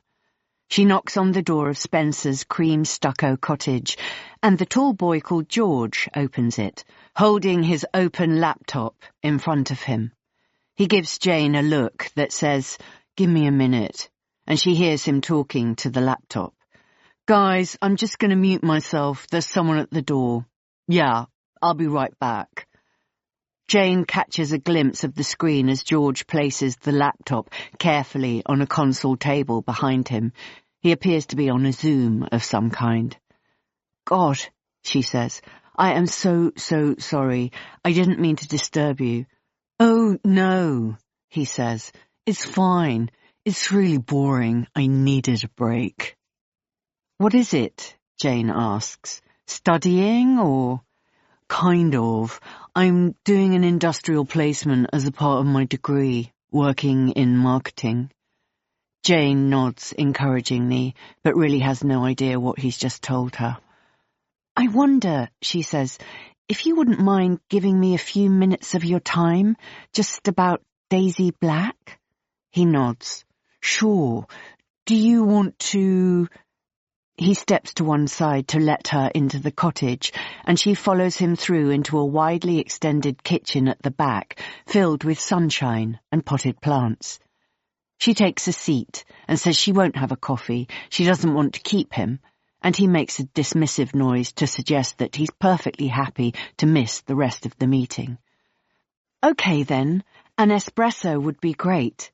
Speaker 5: She knocks on the door of Spencer's cream stucco cottage, and the tall boy called George opens it, holding his open laptop in front of him. He gives Jane a look that says, "Give me a minute," and she hears him talking to the laptop. "Guys, I'm just going to mute myself. There's someone at the door. Yeah, I'll be right back." Jane catches a glimpse of the screen as George places the laptop carefully on a console table behind him. He appears to be on a Zoom of some kind. "God," she says, "I am so sorry. I didn't mean to disturb you." "Oh, no," he says. "It's fine. It's really boring. I needed a break." "What is it?" Jane asks. "Studying or—" "Kind of. I'm doing an industrial placement as a part of my degree, working in marketing." Jane nods encouragingly, but really has no idea what he's just told her. "I wonder," she says, "if you wouldn't mind giving me a few minutes of your time, just about Daisy Black?" He nods. "Sure. Do you want to—" He steps to one side to let her into the cottage, and she follows him through into a widely extended kitchen at the back, filled with sunshine and potted plants. She takes a seat and says she won't have a coffee, she doesn't want to keep him, and he makes a dismissive noise to suggest that he's perfectly happy to miss the rest of the meeting. "Okay then, an espresso would be great."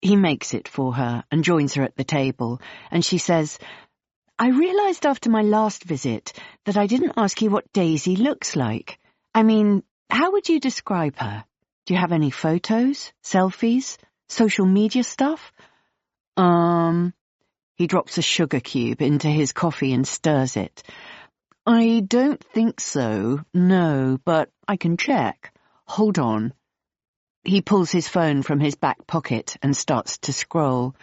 Speaker 5: He makes it for her and joins her at the table, and she says, "I realised after my last visit that I didn't ask you what Daisy looks like. I mean, how would you describe her? Do you have any photos, selfies, social media stuff?" He drops a sugar cube into his coffee and stirs it. "I don't think so, no, but I can check. Hold on." He pulls his phone from his back pocket and starts to scroll.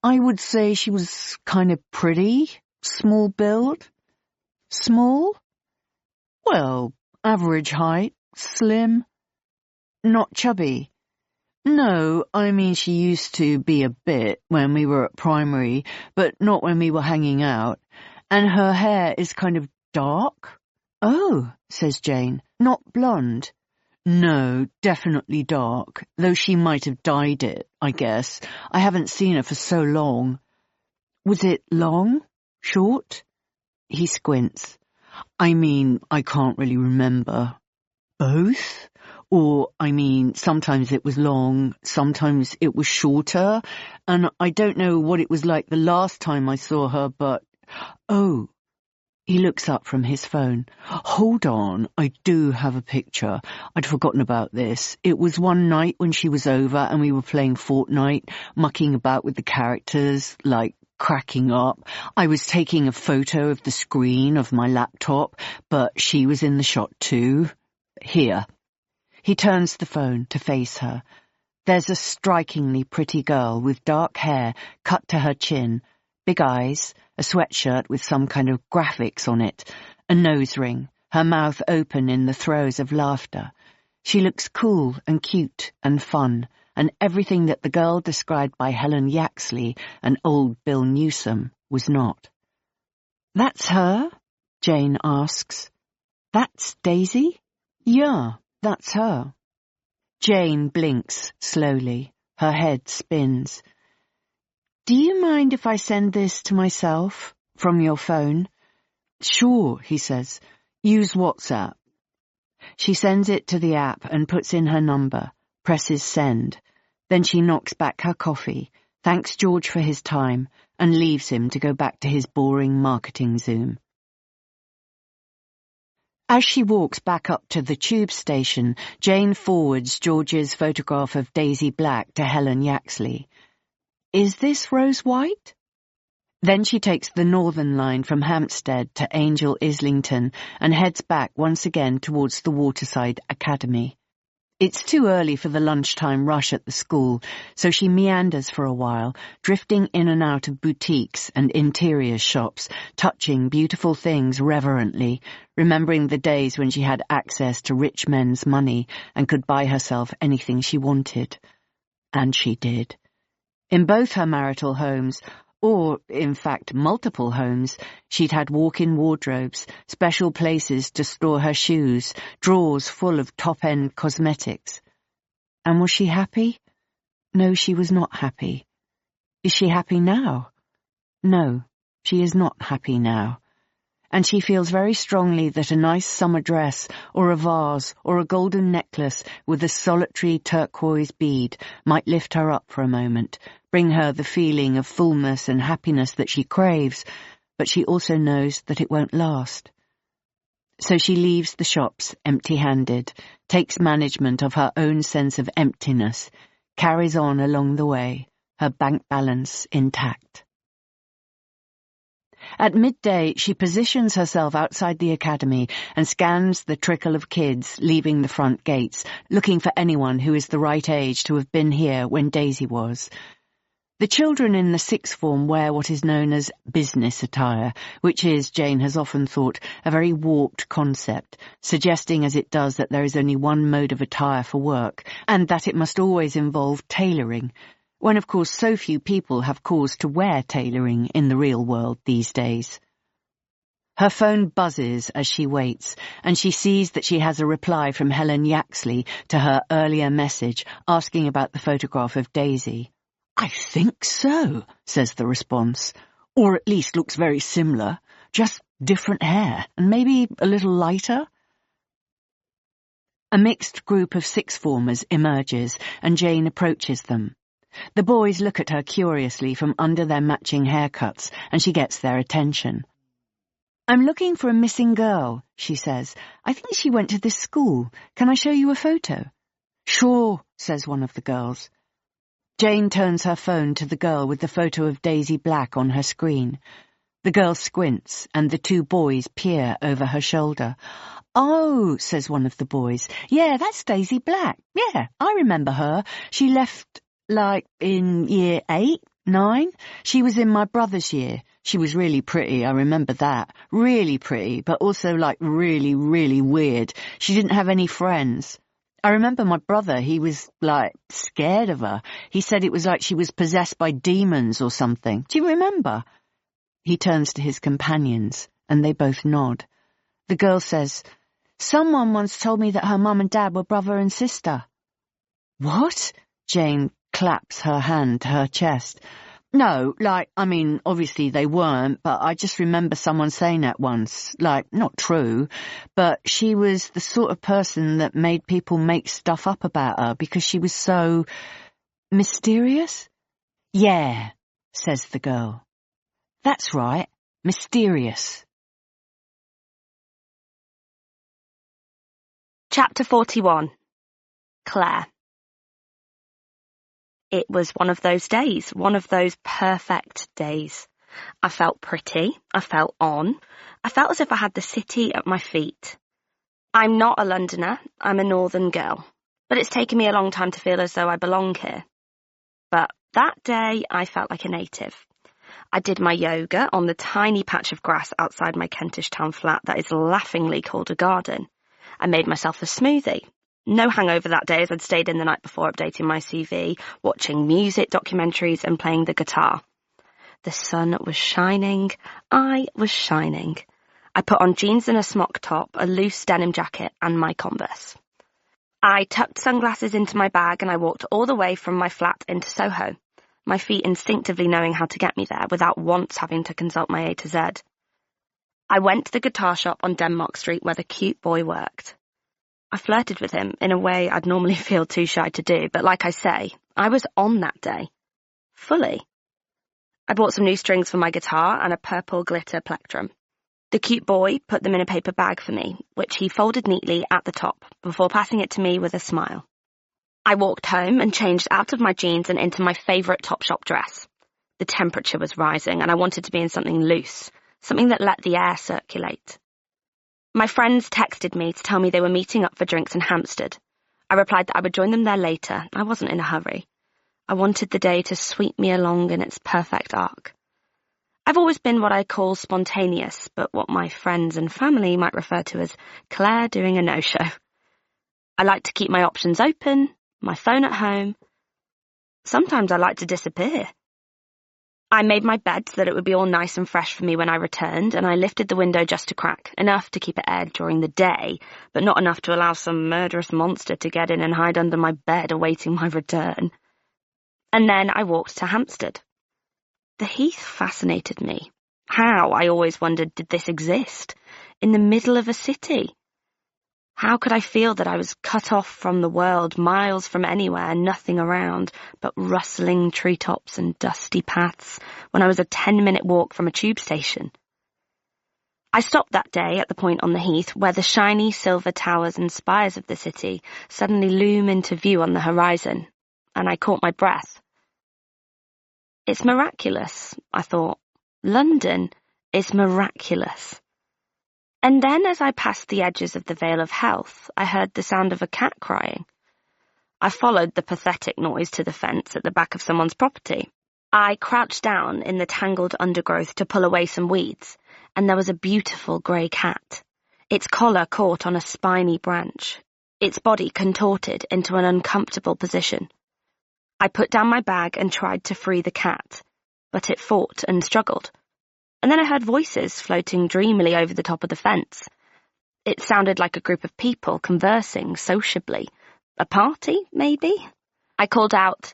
Speaker 5: "I would say she was kind of pretty, small build." "Small?" "Well, average height, slim." "Not chubby?" "No, I mean she used to be a bit when we were at primary, but not when we were hanging out. And her hair is kind of dark." "Oh," says Jane, "not blonde?" "No, definitely dark, though she might have dyed it, I guess. I haven't seen her for so long." "Was it long? Short?" He squints. "I mean, I can't really remember." "Both? Or, I mean, sometimes it was long, sometimes it was shorter, and I don't know what it was like the last time I saw her, but—" "Oh." He looks up from his phone. "Hold on, I do have a picture. I'd forgotten about this. It was one night when she was over and we were playing Fortnite, mucking about with the characters, like cracking up. I was taking a photo of the screen of my laptop, but she was in the shot too. Here." He turns the phone to face her. There's a strikingly pretty girl with dark hair cut to her chin, big eyes, a sweatshirt with some kind of graphics on it, a nose ring, her mouth open in the throes of laughter. She looks cool and cute and fun, and everything that the girl described by Helen Yaxley and old Bill Newsom was not. "That's her?" Jane asks. "That's Daisy?" "Yeah, that's her." Jane blinks slowly. Her head spins. "Do you mind if I send this to myself, from your phone?" "Sure," he says. "Use WhatsApp." She sends it to the app and puts in her number, presses send. Then she knocks back her coffee, thanks George for his time, and leaves him to go back to his boring marketing Zoom. As she walks back up to the tube station, Jane forwards George's photograph of Daisy Black to Helen Yaxley. "Is this Rose White?" Then she takes the Northern Line from Hampstead to Angel Islington and heads back once again towards the Waterside Academy. It's too early for the lunchtime rush at the school, so she meanders for a while, drifting in and out of boutiques and interior shops, touching beautiful things reverently, remembering the days when she had access to rich men's money and could buy herself anything she wanted. And she did. In both her marital homes, or, in fact, multiple homes, she'd had walk-in wardrobes, special places to store her shoes, drawers full of top-end cosmetics. And was she happy? No, she was not happy. Is she happy now? No, she is not happy now. And she feels very strongly that a nice summer dress, or a vase, or a golden necklace with a solitary turquoise bead might lift her up for a moment, bring her the feeling of fullness and happiness that she craves, but she also knows that it won't last. So she leaves the shops empty-handed, takes management of her own sense of emptiness, carries on along the way, her bank balance intact. At midday, she positions herself outside the academy and scans the trickle of kids leaving the front gates, looking for anyone who is the right age to have been here when Daisy was. The children in the sixth form wear what is known as business attire, which is, Jane has often thought, a very warped concept, suggesting as it does that there is only one mode of attire for work, and that it must always involve tailoring, when of course so few people have cause to wear tailoring in the real world these days. Her phone buzzes as she waits, and she sees that she has a reply from Helen Yaxley to her earlier message asking about the photograph of Daisy. "I think so," says the response, "or at least looks very similar, just different hair, and maybe a little lighter." A mixed group of sixth-formers emerges, and Jane approaches them. The boys look at her curiously from under their matching haircuts, and she gets their attention. "I'm looking for a missing girl," she says. "I think she went to this school. Can I show you a photo?" "Sure," says one of the girls. Jane turns her phone to the girl with the photo of Daisy Black on her screen. The girl squints, and the two boys peer over her shoulder. "Oh," says one of the boys. "Yeah, that's Daisy Black. Yeah, I remember her. She left, in year 8, 9. She was in my brother's year. She was really pretty, I remember that. Really pretty, but also, really, really weird. She didn't have any friends. I remember my brother, he was, scared of her. He said it was like she was possessed by demons or something. Do you remember?" He turns to his companions, and they both nod. The girl says, "Someone once told me that her mum and dad were brother and sister." "What?" Jane claps her hand to her chest. "No, obviously they weren't, but I just remember someone saying that once. Not true, but she was the sort of person that made people make stuff up about her because she was so mysterious." "Yeah," says the girl. "That's right, mysterious."
Speaker 10: Chapter 41. Claire. It was one of those days, one of those perfect days. I felt pretty, I felt on, I felt as if I had the city at my feet. I'm not a Londoner, I'm a northern girl, but it's taken me a long time to feel as though I belong here. But that day I felt like a native. I did my yoga on the tiny patch of grass outside my Kentish town flat that is laughingly called a garden. I made myself a smoothie. No hangover that day, as I'd stayed in the night before updating my CV, watching music documentaries and playing the guitar. The sun was shining. I was shining. I put on jeans and a smock top, a loose denim jacket, and my Converse. I tucked sunglasses into my bag and I walked all the way from my flat into Soho, my feet instinctively knowing how to get me there without once having to consult my A to Z. I went to the guitar shop on Denmark Street where the cute boy worked. I flirted with him in a way I'd normally feel too shy to do, but like I say, I was on that day. Fully. I bought some new strings for my guitar and a purple glitter plectrum. The cute boy put them in a paper bag for me, which he folded neatly at the top, before passing it to me with a smile. I walked home and changed out of my jeans and into my favourite Topshop dress. The temperature was rising and I wanted to be in something loose, something that let the air circulate. My friends texted me to tell me they were meeting up for drinks in Hampstead. I replied that I would join them there later. I wasn't in a hurry. I wanted the day to sweep me along in its perfect arc. I've always been what I call spontaneous, but what my friends and family might refer to as Claire doing a no-show. I like to keep my options open, my phone at home. Sometimes I like to disappear. I made my bed so that it would be all nice and fresh for me when I returned, and I lifted the window just a crack, enough to keep it aired during the day, but not enough to allow some murderous monster to get in and hide under my bed awaiting my return. And then I walked to Hampstead. The Heath fascinated me. How, I always wondered, did this exist? In the middle of a city? How could I feel that I was cut off from the world, miles from anywhere, nothing around, but rustling treetops and dusty paths, when I was a 10-minute walk from a tube station? I stopped that day at the point on the Heath where the shiny silver towers and spires of the city suddenly loom into view on the horizon, and I caught my breath. It's miraculous, I thought. London is miraculous. And then as I passed the edges of the Vale of Health, I heard the sound of a cat crying. I followed the pathetic noise to the fence at the back of someone's property. I crouched down in the tangled undergrowth to pull away some weeds, and there was a beautiful grey cat. Its collar caught on a spiny branch, its body contorted into an uncomfortable position. I put down my bag and tried to free the cat, but it fought and struggled. And then I heard voices floating dreamily over the top of the fence. It sounded like a group of people conversing sociably. A party, maybe? I called out,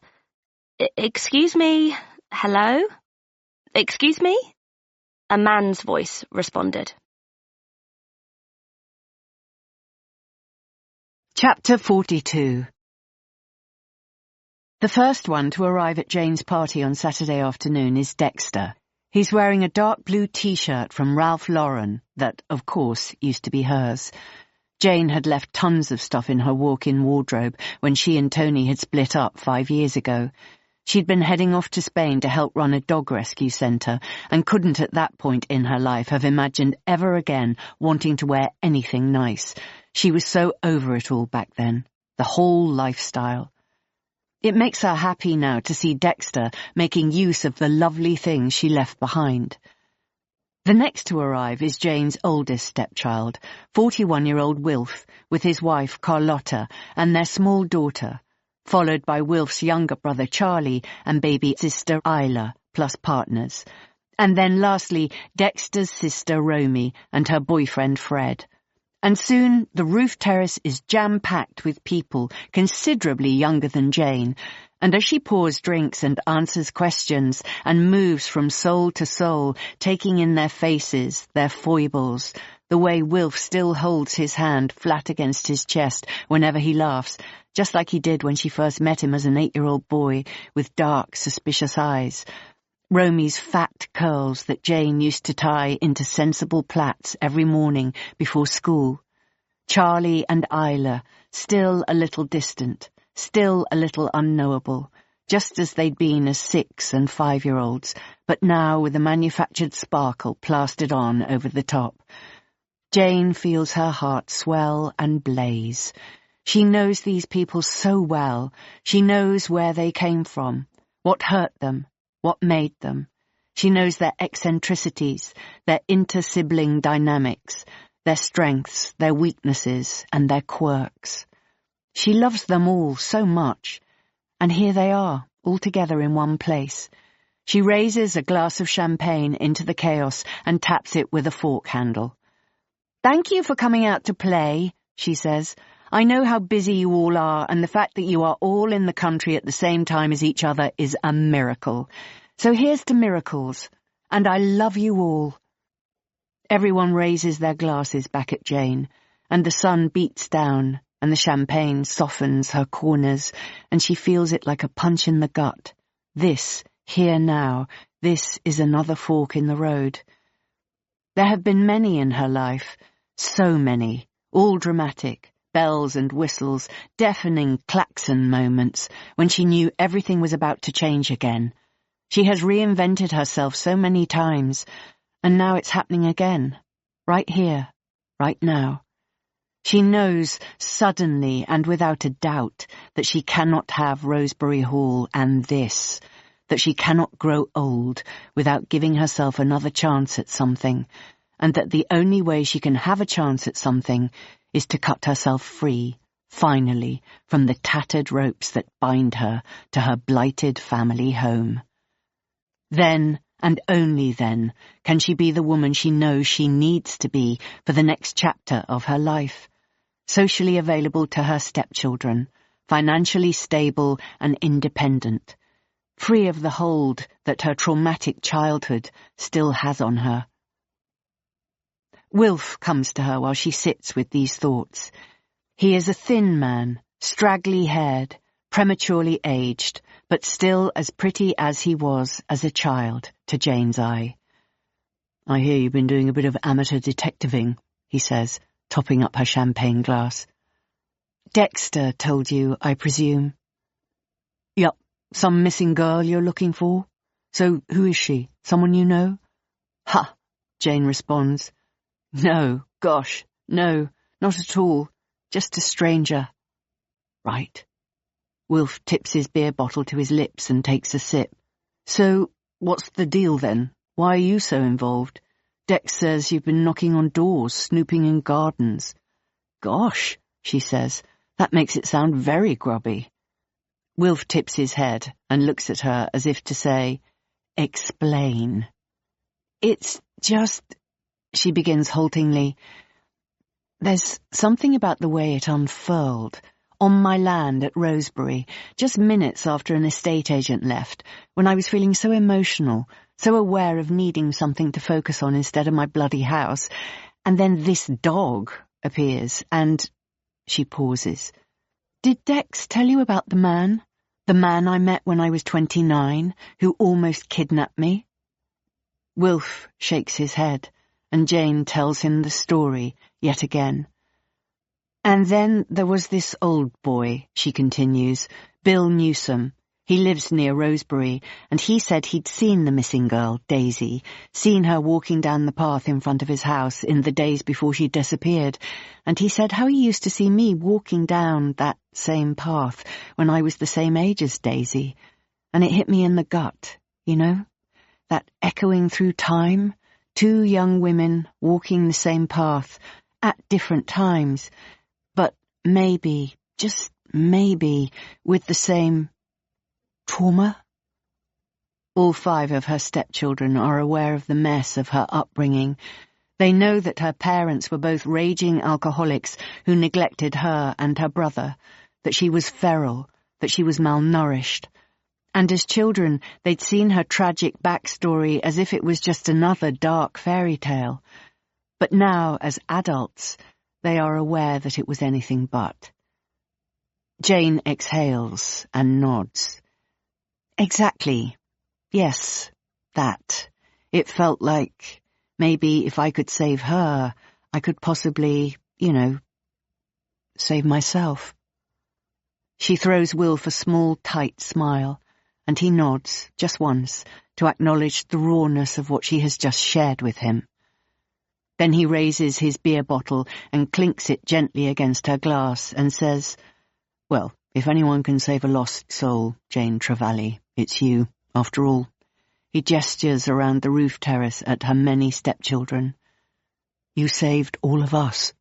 Speaker 10: "Excuse me, hello? Excuse me?" A man's voice responded.
Speaker 5: Chapter 42. The first one to arrive at Jane's party on Saturday afternoon is Dexter. He's wearing a dark blue t-shirt from Ralph Lauren that, of course, used to be hers. Jane had left tons of stuff in her walk-in wardrobe when she and Tony had split up 5 years ago. She'd been heading off to Spain to help run a dog rescue centre and couldn't at that point in her life have imagined ever again wanting to wear anything nice. She was so over it all back then, the whole lifestyle. It makes her happy now to see Dexter making use of the lovely things she left behind. The next to arrive is Jane's oldest stepchild, 41-year-old Wilf, with his wife Carlotta and their small daughter, followed by Wilf's younger brother Charlie and baby sister Isla, plus partners. And then lastly, Dexter's sister Romy and her boyfriend Fred. And soon the roof terrace is jam-packed with people considerably younger than Jane, and as she pours drinks and answers questions and moves from soul to soul, taking in their faces, their foibles, the way Wilf still holds his hand flat against his chest whenever he laughs, just like he did when she first met him as an 8-year-old boy with dark, suspicious eyes. Romy's fat curls that Jane used to tie into sensible plaits every morning before school. Charlie and Isla, still a little distant, still a little unknowable, just as they'd been as 6- and 5-year-olds, but now with a manufactured sparkle plastered on over the top. Jane feels her heart swell and blaze. She knows these people so well. She knows where they came from, what hurt them, what made them. She knows their eccentricities, their inter-sibling dynamics, their strengths, their weaknesses, and their quirks. She loves them all so much, and here they are, all together in one place. She raises a glass of champagne into the chaos and taps it with a fork handle. "Thank you for coming out to play," she says. "I know how busy you all are, and the fact that you are all in the country at the same time as each other is a miracle. So here's to miracles, and I love you all." Everyone raises their glasses back at Jane, and the sun beats down, and the champagne softens her corners, and she feels it like a punch in the gut. This, here now, this is another fork in the road. There have been many in her life, so many, all dramatic, bells and whistles, deafening klaxon moments, when she knew everything was about to change again. She has reinvented herself so many times, and now it's happening again, right here, right now. She knows, suddenly and without a doubt, that she cannot have Rosebery Hall and this, that she cannot grow old without giving herself another chance at something, and that the only way she can have a chance at something is to cut herself free, finally, from the tattered ropes that bind her to her blighted family home. Then, and only then, can she be the woman she knows she needs to be for the next chapter of her life. Socially available to her stepchildren, financially stable and independent, free of the hold that her traumatic childhood still has on her. Wilf comes to her while she sits with these thoughts. He is a thin man, straggly-haired, prematurely aged, but still as pretty as he was as a child, to Jane's eye. "I hear you've been doing a bit of amateur detectiving," he says, topping up her champagne glass. "Dexter told you, I presume?" "Yup, some missing girl you're looking for? So who is she? Someone you know?" "Ha," Jane responds. "No, gosh, no, not at all. Just a stranger." "Right." Wilf tips his beer bottle to his lips and takes a sip. "So, what's the deal then? Why are you so involved? Dex says you've been knocking on doors, snooping in gardens." "Gosh," she says, "that makes it sound very grubby." Wilf tips his head and looks at her as if to say, "Explain." "It's just," she begins haltingly. "There's something about the way it unfurled, on my land at Rosebery, just minutes after an estate agent left, when I was feeling so emotional, so aware of needing something to focus on instead of my bloody house, and then this dog appears, and..." She pauses. "Did Dex tell you about the man? The man I met when I was 29, who almost kidnapped me?" Wilf shakes his head, and Jane tells him the story yet again. "And then there was this old boy," she continues, "Bill Newsom. He lives near Rosebery, and he said he'd seen the missing girl, Daisy, seen her walking down the path in front of his house in the days before she disappeared, and he said how he used to see me walking down that same path when I was the same age as Daisy, and it hit me in the gut, you know? That echoing through time, two young women walking the same path at different times, but maybe, just maybe, with the same trauma." All 5 of her stepchildren are aware of the mess of her upbringing. They know that her parents were both raging alcoholics who neglected her and her brother, that she was feral, that she was malnourished. And as children, they'd seen her tragic backstory as if it was just another dark fairy tale. But now, as adults, they are aware that it was anything but. Jane exhales and nods. "Exactly. Yes, that. It felt like maybe if I could save her, I could possibly, save myself." She throws Wilf a small, tight smile, and he nods, just once, to acknowledge the rawness of what she has just shared with him. Then he raises his beer bottle and clinks it gently against her glass and says, "Well, if anyone can save a lost soul, Jane Trevally, it's you, after all." He gestures around the roof terrace at her many stepchildren. "You saved all of us."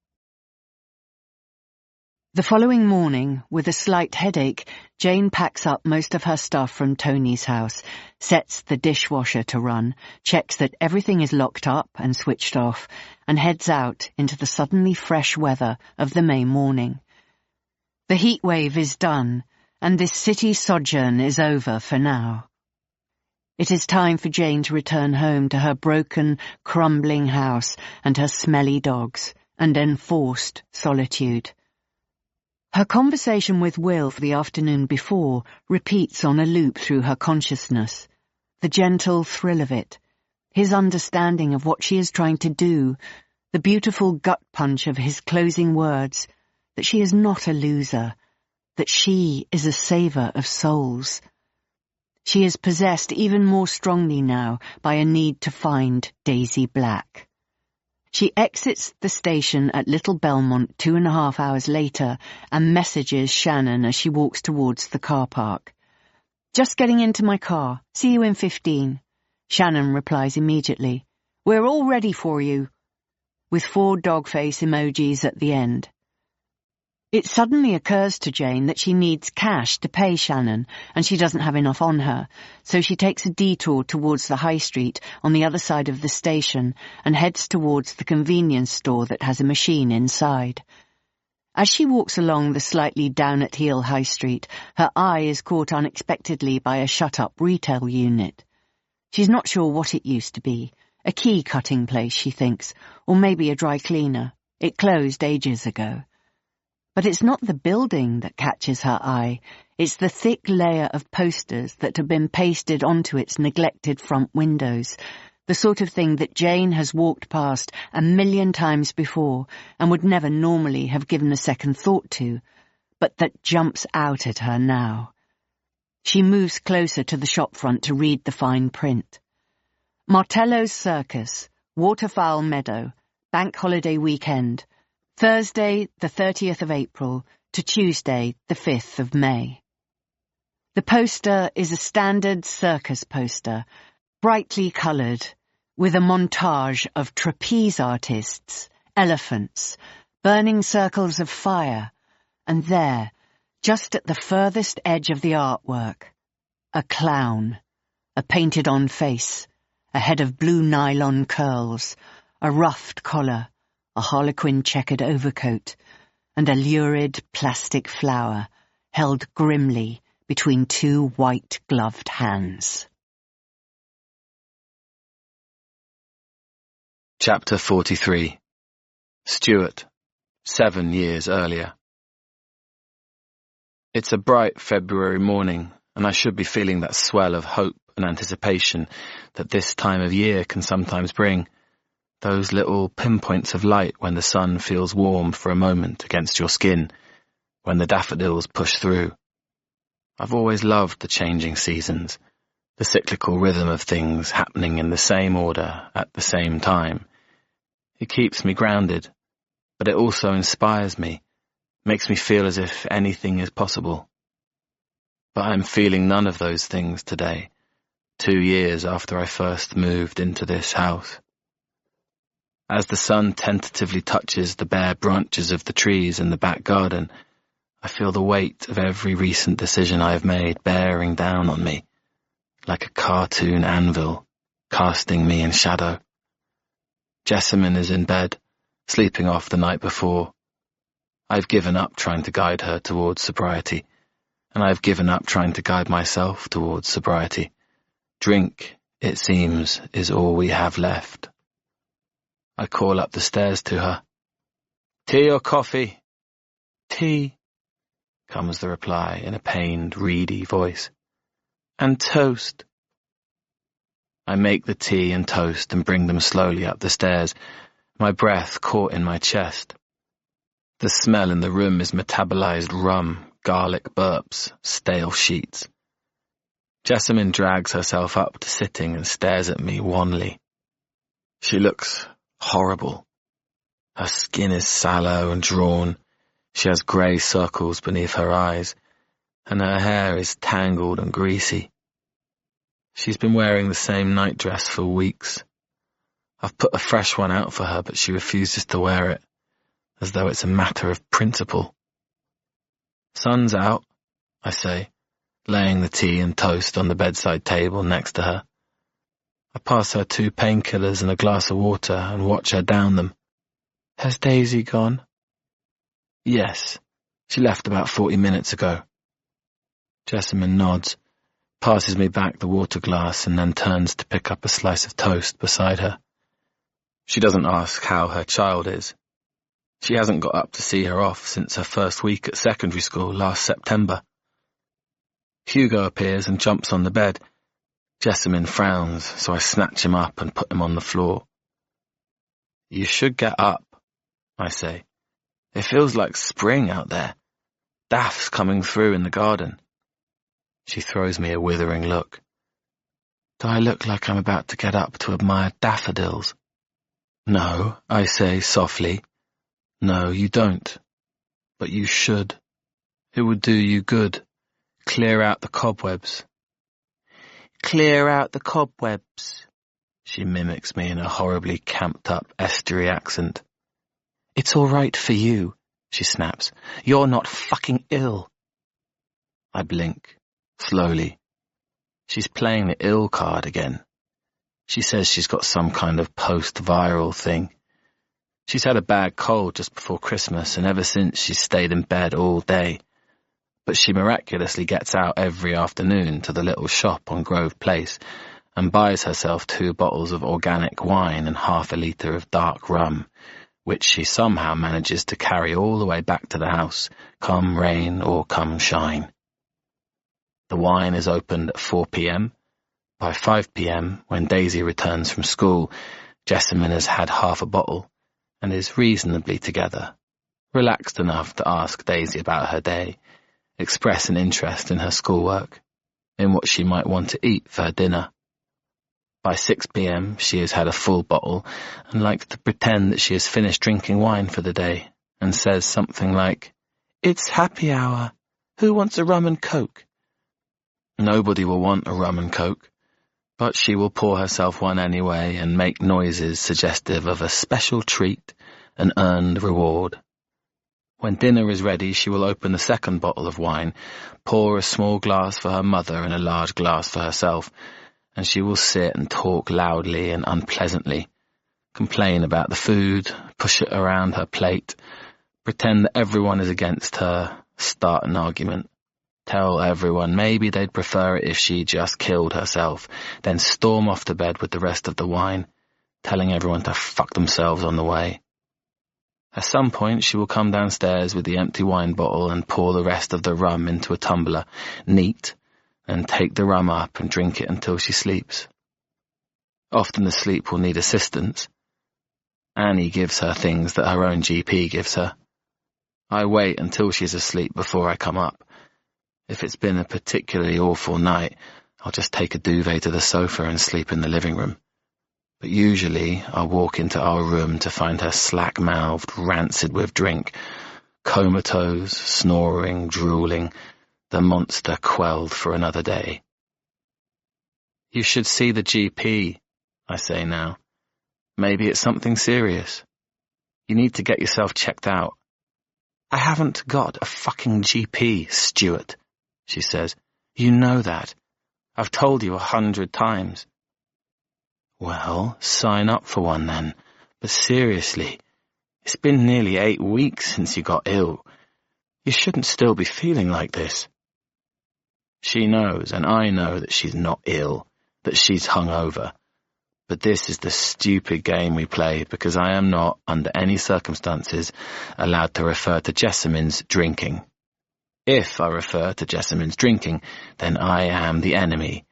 Speaker 5: The following morning, with a slight headache, Jane packs up most of her stuff from Tony's house, sets the dishwasher to run, checks that everything is locked up and switched off, and heads out into the suddenly fresh weather of the May morning. The heat wave is done, and this city sojourn is over for now. It is time for Jane to return home to her broken, crumbling house and her smelly dogs, and enforced solitude. Her conversation with Will the afternoon before repeats on a loop through her consciousness. The gentle thrill of it, his understanding of what she is trying to do, the beautiful gut punch of his closing words, that she is not a loser, that she is a saver of souls. She is possessed even more strongly now by a need to find Daisy Black. She exits the station at Little Belmont 2.5 hours later and messages Shannon as she walks towards the car park. "Just getting into my car. See you in 15. Shannon replies immediately. "We're all ready for you," with 4 dog face emojis at the end. It suddenly occurs to Jane that she needs cash to pay Shannon, and she doesn't have enough on her, so she takes a detour towards the high street on the other side of the station and heads towards the convenience store that has a machine inside. As she walks along the slightly down-at-heel high street, her eye is caught unexpectedly by a shut-up retail unit. She's not sure what it used to be. A key-cutting place, she thinks, or maybe a dry cleaner. It closed ages ago. But it's not the building that catches her eye, it's the thick layer of posters that have been pasted onto its neglected front windows, the sort of thing that Jane has walked past 1,000,000 times before and would never normally have given a second thought to, but that jumps out at her now. She moves closer to the shop front to read the fine print. Martello's Circus, Waterfowl Meadow, Bank Holiday Weekend, Thursday, the 30th of April, to Tuesday, the 5th of May. The poster is a standard circus poster, brightly coloured, with a montage of trapeze artists, elephants, burning circles of fire, and there, just at the furthest edge of the artwork, a clown, a painted-on face, a head of blue nylon curls, a ruffed collar, a harlequin checkered overcoat, and a lurid plastic flower held grimly between 2 white-gloved hands.
Speaker 1: Chapter 43. Stuart, 7 years earlier. It's a bright February morning, and I should be feeling that swell of hope and anticipation that this time of year can sometimes bring. Those little pinpoints of light when the sun feels warm for a moment against your skin, when the daffodils push through. I've always loved the changing seasons, the cyclical rhythm of things happening in the same order at the same time. It keeps me grounded, but it also inspires me, makes me feel as if anything is possible. But I'm feeling none of those things today, 2 years after I first moved into this house. As the sun tentatively touches the bare branches of the trees in the back garden, I feel the weight of every recent decision I have made bearing down on me, like a cartoon anvil, casting me in shadow. Jessamine is in bed, sleeping off the night before. I've given up trying to guide her towards sobriety, and I've given up trying to guide myself towards sobriety. Drink, it seems, is all we have left. I call up the stairs to her. "Tea or coffee?" "Tea," comes the reply in a pained, reedy voice. "And toast." I make the tea and toast and bring them slowly up the stairs, my breath caught in my chest. The smell in the room is metabolized rum, garlic burps, stale sheets. Jessamine drags herself up to sitting and stares at me wanly. She looks horrible. Her skin is sallow and drawn. She has grey circles beneath her eyes, and her hair is tangled and greasy. She's been wearing the same nightdress for weeks. I've put a fresh one out for her, but she refuses to wear it, as though it's a matter of principle. Sun's out, I say, laying the tea and toast on the bedside table next to her. I pass her 2 painkillers and a glass of water and watch her down them. Has Daisy gone? Yes, she left about 40 minutes ago. Jessamine nods, passes me back the water glass and then turns to pick up a slice of toast beside her. She doesn't ask how her child is. She hasn't got up to see her off since her first week at secondary school last September. Hugo appears and jumps on the bed. Jessamine frowns, so I snatch him up and put him on the floor. You should get up, I say. It feels like spring out there. Daff's coming through in the garden. She throws me a withering look. Do I look like I'm about to get up to admire daffodils? No, I say softly. No, you don't. But you should. It would do you good. Clear out the cobwebs. Clear out the cobwebs, she mimics me in a horribly camped-up estuary accent. It's all right for you, she snaps. You're not fucking ill. I blink, slowly. She's playing the ill card again. She says she's got some kind of post-viral thing. She's had a bad cold just before Christmas, and ever since she's stayed in bed all day. But she miraculously gets out every afternoon to the little shop on Grove Place and buys herself 2 bottles of organic wine and half a litre of dark rum, which she somehow manages to carry all the way back to the house, come rain or come shine. The wine is opened at 4 p.m. By 5 p.m, when Daisy returns from school, Jessamine has had half a bottle and is reasonably together, relaxed enough to ask Daisy about her day, express an interest in her schoolwork, in what she might want to eat for her dinner. By 6 p.m, she has had a full bottle and likes to pretend that she has finished drinking wine for the day and says something like, "It's happy hour. Who wants a rum and coke?" Nobody will want a rum and coke, but she will pour herself one anyway and make noises suggestive of a special treat, an earned reward. When dinner is ready, she will open the second bottle of wine, pour a small glass for her mother and a large glass for herself, and she will sit and talk loudly and unpleasantly, complain about the food, push it around her plate, pretend that everyone is against her, start an argument, tell everyone maybe they'd prefer it if she just killed herself, then storm off to bed with the rest of the wine, telling everyone to fuck themselves on the way. At some point she will come downstairs with the empty wine bottle and pour the rest of the rum into a tumbler, neat, and take the rum up and drink it until she sleeps. Often the sleep will need assistance. Annie gives her things that her own GP gives her. I wait until she's asleep before I come up. If it's been a particularly awful night, I'll just take a duvet to the sofa and sleep in the living room. But usually I'll walk into our room to find her slack-mouthed, rancid with drink, comatose, snoring, drooling, the monster quelled for another day. You should see the GP, I say now. Maybe it's something serious. You need to get yourself checked out. I haven't got a fucking GP, Stuart, she says. You know that. I've told you 100 times. Well, sign up for one then. But seriously, it's been nearly 8 weeks since you got ill. You shouldn't still be feeling like this. She knows, and I know that she's not ill, that she's hungover. But this is the stupid game we play because I am not, under any circumstances, allowed to refer to Jessamine's drinking. If I refer to Jessamine's drinking, then I am the enemy.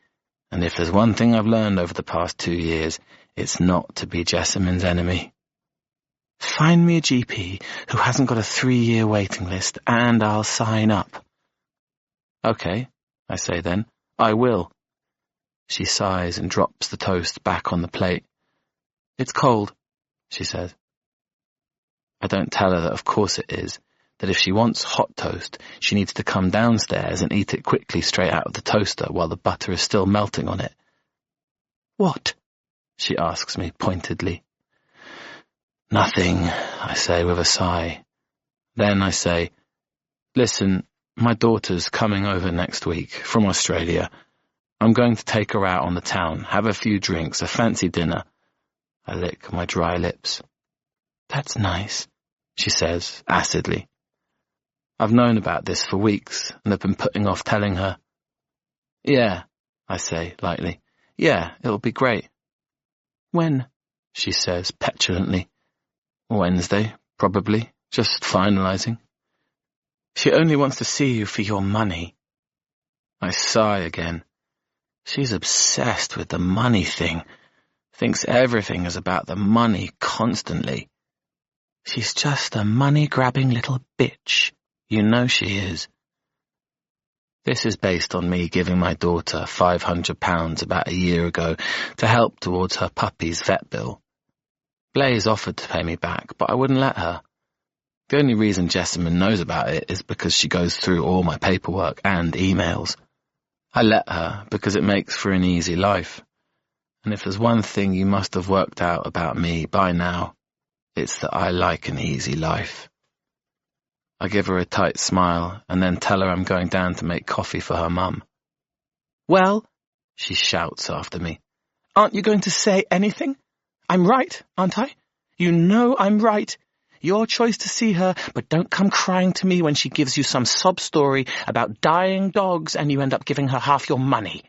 Speaker 1: And if there's one thing I've learned over the past 2 years, it's not to be Jessamine's enemy. Find me a GP who hasn't got a 3-year waiting list, and I'll sign up. Okay, I say then, I will. She sighs and drops the toast back on the plate. It's cold, she says. I don't tell her that of course it is, that if she wants hot toast, she needs to come downstairs and eat it quickly straight out of the toaster while the butter is still melting on it. What? She asks me pointedly. Nothing, I say with a sigh. Then I say, listen, My daughter's coming over next week from Australia. I'm going to take her out on the town, have a few drinks, a fancy dinner. I lick my dry lips. That's nice, she says, acidly. I've known about this for weeks and have been putting off telling her. Yeah, I say lightly. Yeah, it'll be great. When? She says petulantly. Wednesday, probably, just finalizing. She only wants to see you for your money. I sigh again. She's obsessed with the money thing, thinks everything is about the money constantly. She's just a money-grabbing little bitch. You know she is. This is based on me giving my daughter £500 about a year ago to help towards her puppy's vet bill. Blaze offered to pay me back, but I wouldn't let her. The only reason Jessamine knows about it is because she goes through all my paperwork and emails. I let her because it makes for an easy life. And if there's one thing you must have worked out about me by now, it's that I like an easy life. I give her a tight smile and then tell her I'm going down to make coffee for her mum. Well, she shouts after me, aren't you going to say anything? I'm right, aren't I? You know I'm right. Your choice to see her, but don't come crying to me when she gives you some sob story about dying dogs and you end up giving her half your money.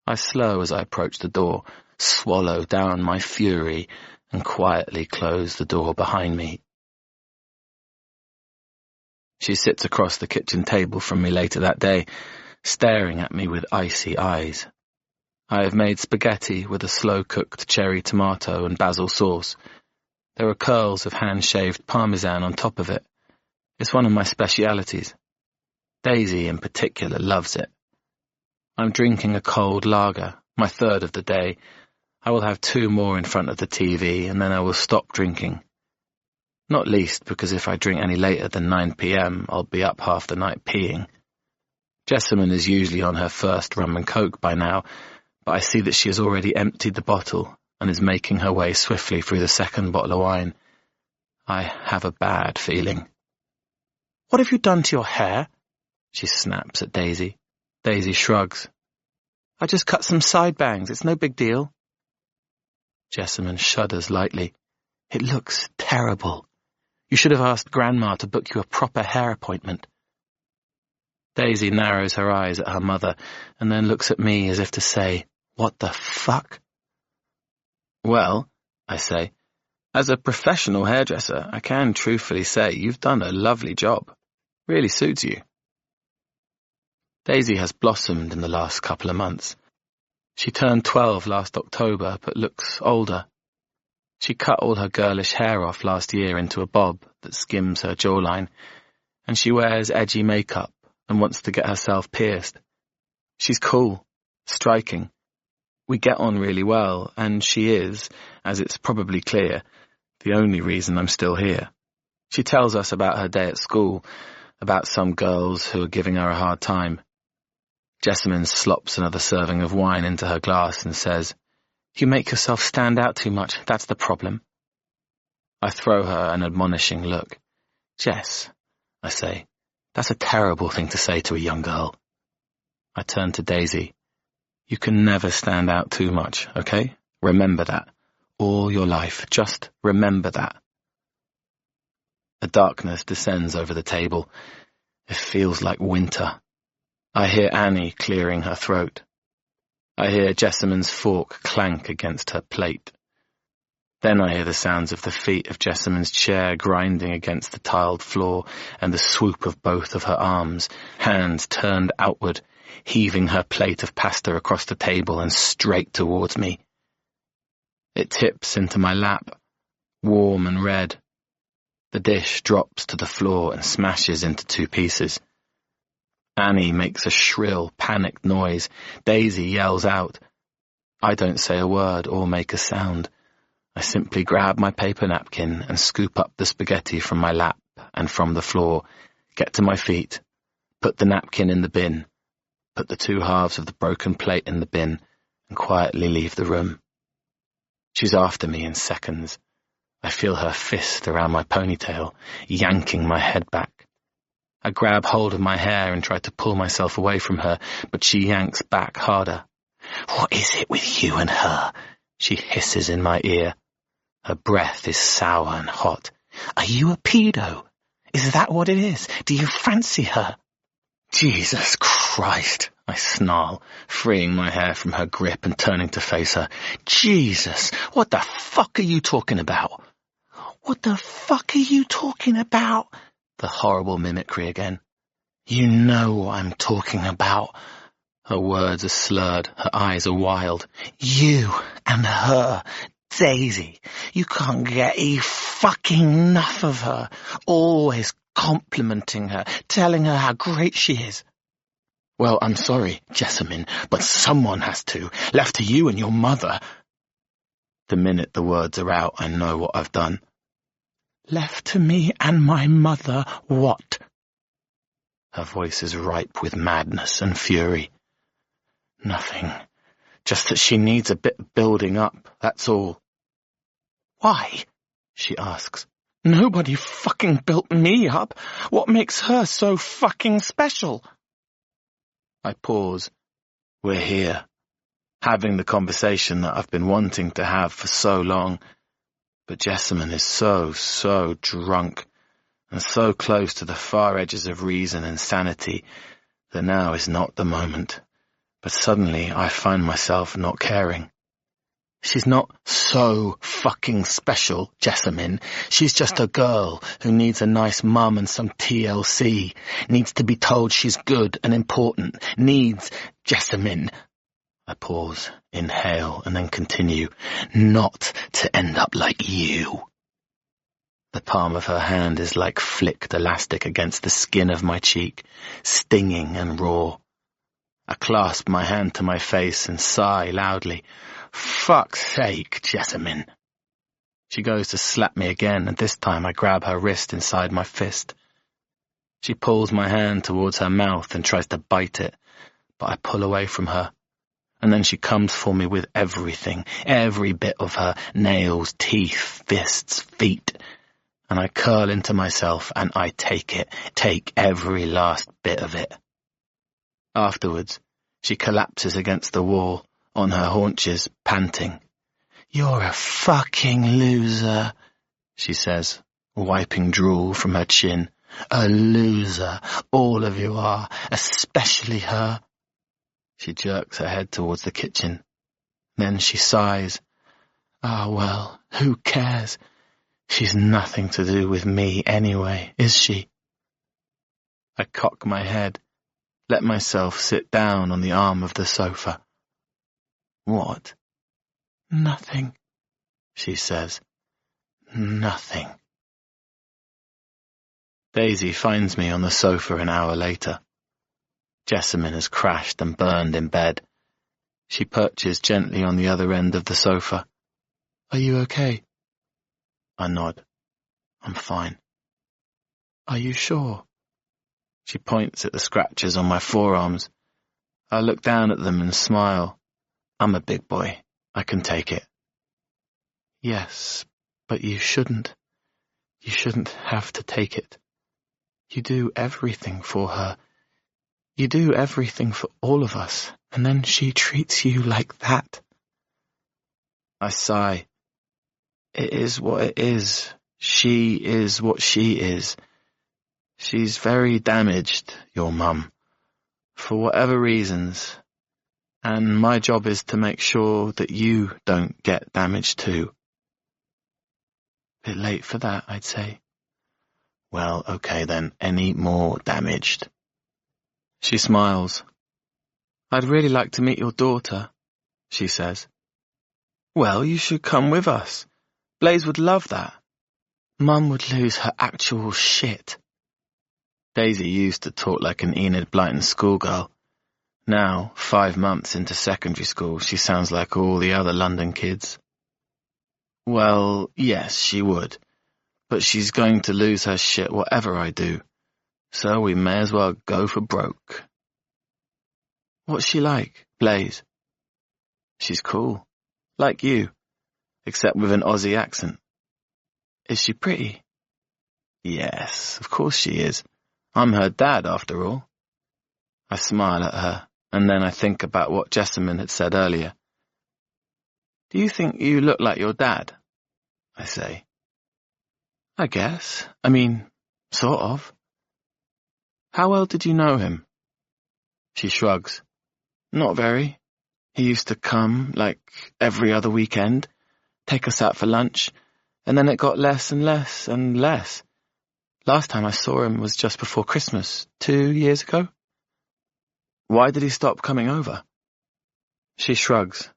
Speaker 1: I slow as I approach the door, swallow down my fury, and quietly close the door behind me. She sits across the kitchen table from me later that day, staring at me with icy eyes. I have made spaghetti with a slow-cooked cherry tomato and basil sauce. There are curls of hand-shaved parmesan on top of it. It's one of my specialities. Daisy, in particular, loves it. I'm drinking a cold lager, my third of the day. I will have 2 more in front of the TV, and then I will stop drinking. Not least because if I drink any later than 9 p.m, I'll be up half the night peeing. Jessamine is usually on her first rum and coke by now, but I see that she has already emptied the bottle and is making her way swiftly through the second bottle of wine. I have a bad feeling. What have you done to your hair? She snaps at Daisy. Daisy shrugs. I just cut some side bangs, it's no big deal. Jessamine shudders lightly. It looks terrible. You should have asked Grandma to book you a proper hair appointment. Daisy narrows her eyes at her mother and then looks at me as if to say, what the fuck? Well, I say, as a professional hairdresser, I can truthfully say you've done a lovely job. Really suits you. Daisy has blossomed in the last couple of months. She turned 12 last October, but looks older. She cut all her girlish hair off last year into a bob that skims her jawline, and she wears edgy makeup and wants to get herself pierced. She's cool, striking. We get on really well, and she is, as it's probably clear, the only reason I'm still here. She tells us about her day at school, about some girls who are giving her a hard time. Jessamine slops another serving of wine into her glass and says, You make yourself stand out too much, that's the problem. I throw her an admonishing look. Jess, I say, that's a terrible thing to say to a young girl. I turn to Daisy. You can never stand out too much, okay? Remember that. All your life. Just remember that. A darkness descends over the table. It feels like winter. I hear Annie clearing her throat. I hear Jessamine's fork clank against her plate. Then I hear the sounds of the feet of Jessamine's chair grinding against the tiled floor and the swoop of both of her arms, hands turned outward, heaving her plate of pasta across the table and straight towards me. It tips into my lap, warm and red. The dish drops to the floor and smashes into 2 pieces. Annie makes a shrill, panicked noise. Daisy yells out. I don't say a word or make a sound. I simply grab my paper napkin and scoop up the spaghetti from my lap and from the floor, get to my feet, put the napkin in the bin, put the 2 halves of the broken plate in the bin, and quietly leave the room. She's after me in seconds. I feel her fist around my ponytail, yanking my head back. I grab hold of my hair and try to pull myself away from her, but she yanks back harder. "What is it with you and her?" she hisses in my ear. Her breath is sour and hot. "Are you a pedo? Is that what it is? Do you fancy her?" "Jesus Christ," I snarl, freeing my hair from her grip and turning to face her. "Jesus, what the fuck are you talking about?" "What the fuck are you talking about?" The horrible mimicry again. "You know what I'm talking about." Her words are slurred, her eyes are wild. "You and her, Daisy. You can't get fucking enough of her. Always complimenting her, telling her how great she is." "Well, I'm sorry, Jessamine, but someone has to. Left to you and your mother." The minute the words are out, I know what I've done. "Left to me and my mother what?" Her voice is ripe with madness and fury. "Nothing. Just that she needs a bit of building up, that's all." "Why?" she asks. "Nobody fucking built me up. What makes her so fucking special?" I pause. We're here, having the conversation that I've been wanting to have for so long. But Jessamine is so drunk, and so close to the far edges of reason and sanity that now is not the moment. But suddenly I find myself not caring. She's not so fucking special, Jessamine. She's just a girl who needs a nice mum and some TLC. Needs to be told she's good and important. Needs, Jessamine. I pause, inhale, and then continue. Not to end up like you. The palm of her hand is like flicked elastic against the skin of my cheek, stinging and raw. I clasp my hand to my face and sigh loudly. Fuck's sake, Jessamine. She goes to slap me again, and this time I grab her wrist inside my fist. She pulls my hand towards her mouth and tries to bite it, but I pull away from her. And then she comes for me with everything, every bit of her, nails, teeth, fists, feet. And I curl into myself and I take every last bit of it. Afterwards, she collapses against the wall, on her haunches, panting. "You're a fucking loser," she says, wiping drool from her chin. "A loser, all of you are, especially her." She jerks her head towards the kitchen. Then she sighs. "Ah, well, who cares? She's nothing to do with me anyway, is she?" I cock my head, let myself sit down on the arm of the sofa. "What?" "Nothing," she says. "Nothing." Daisy finds me on the sofa an hour later. Jessamine has crashed and burned in bed. She perches gently on the other end of the sofa. "Are you okay?" I nod. "I'm fine." "Are you sure?" She points at the scratches on my forearms. I look down at them and smile. I'm a big boy. I can take it. "Yes, but you shouldn't. You shouldn't have to take it. You do everything for her. You do everything for all of us, and then she treats you like that." I sigh. It is what it is. She is what she is. She's very damaged, your mum, for whatever reasons, and my job is to make sure that you don't get damaged too. Bit late for that, I'd say. Well, okay then, any more damaged? She smiles. "I'd really like to meet your daughter," she says. "Well, you should come with us. Blaze would love that. Mum would lose her actual shit." Daisy used to talk like an Enid Blyton schoolgirl. Now, 5 months into secondary school, she sounds like all the other London kids. "Well, yes, she would. But she's going to lose her shit whatever I do. So we may as well go for broke." "What's she like, Blaze?" "She's cool. Like you. Except with an Aussie accent." "Is she pretty?" "Yes, of course she is. I'm her dad, after all. I smile at her, and then I think about what Jessamine had said earlier. Do you think you look like your dad? I say. I guess. I mean, sort of. How well did you know him? She shrugs. Not very. He used to come, like, every other weekend, take us out for lunch, and then it got less and less and less. Last time I saw him was just before Christmas, 2 years ago. Why did he stop coming over? She shrugs.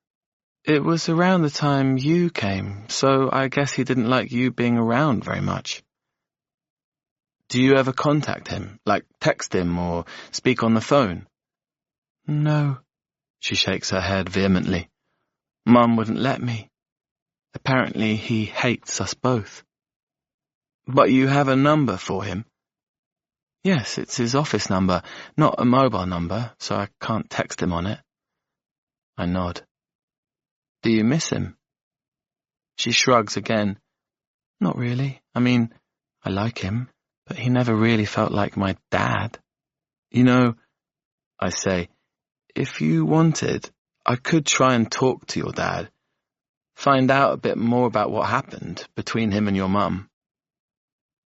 Speaker 1: It was around the time you came, so I guess he didn't like you being around very much. Do you ever contact him, like text him or speak on the phone? No. She shakes her head vehemently. Mum wouldn't let me. Apparently he hates us both. But you have a number for him? Yes, it's his office number, not a mobile number, so I can't text him on it. I nod. Do you miss him? She shrugs again. Not really. I mean, I like him, but he never really felt like my dad. You know, I say, if you wanted, I could try and talk to your dad. Find out a bit more about what happened between him and your mum.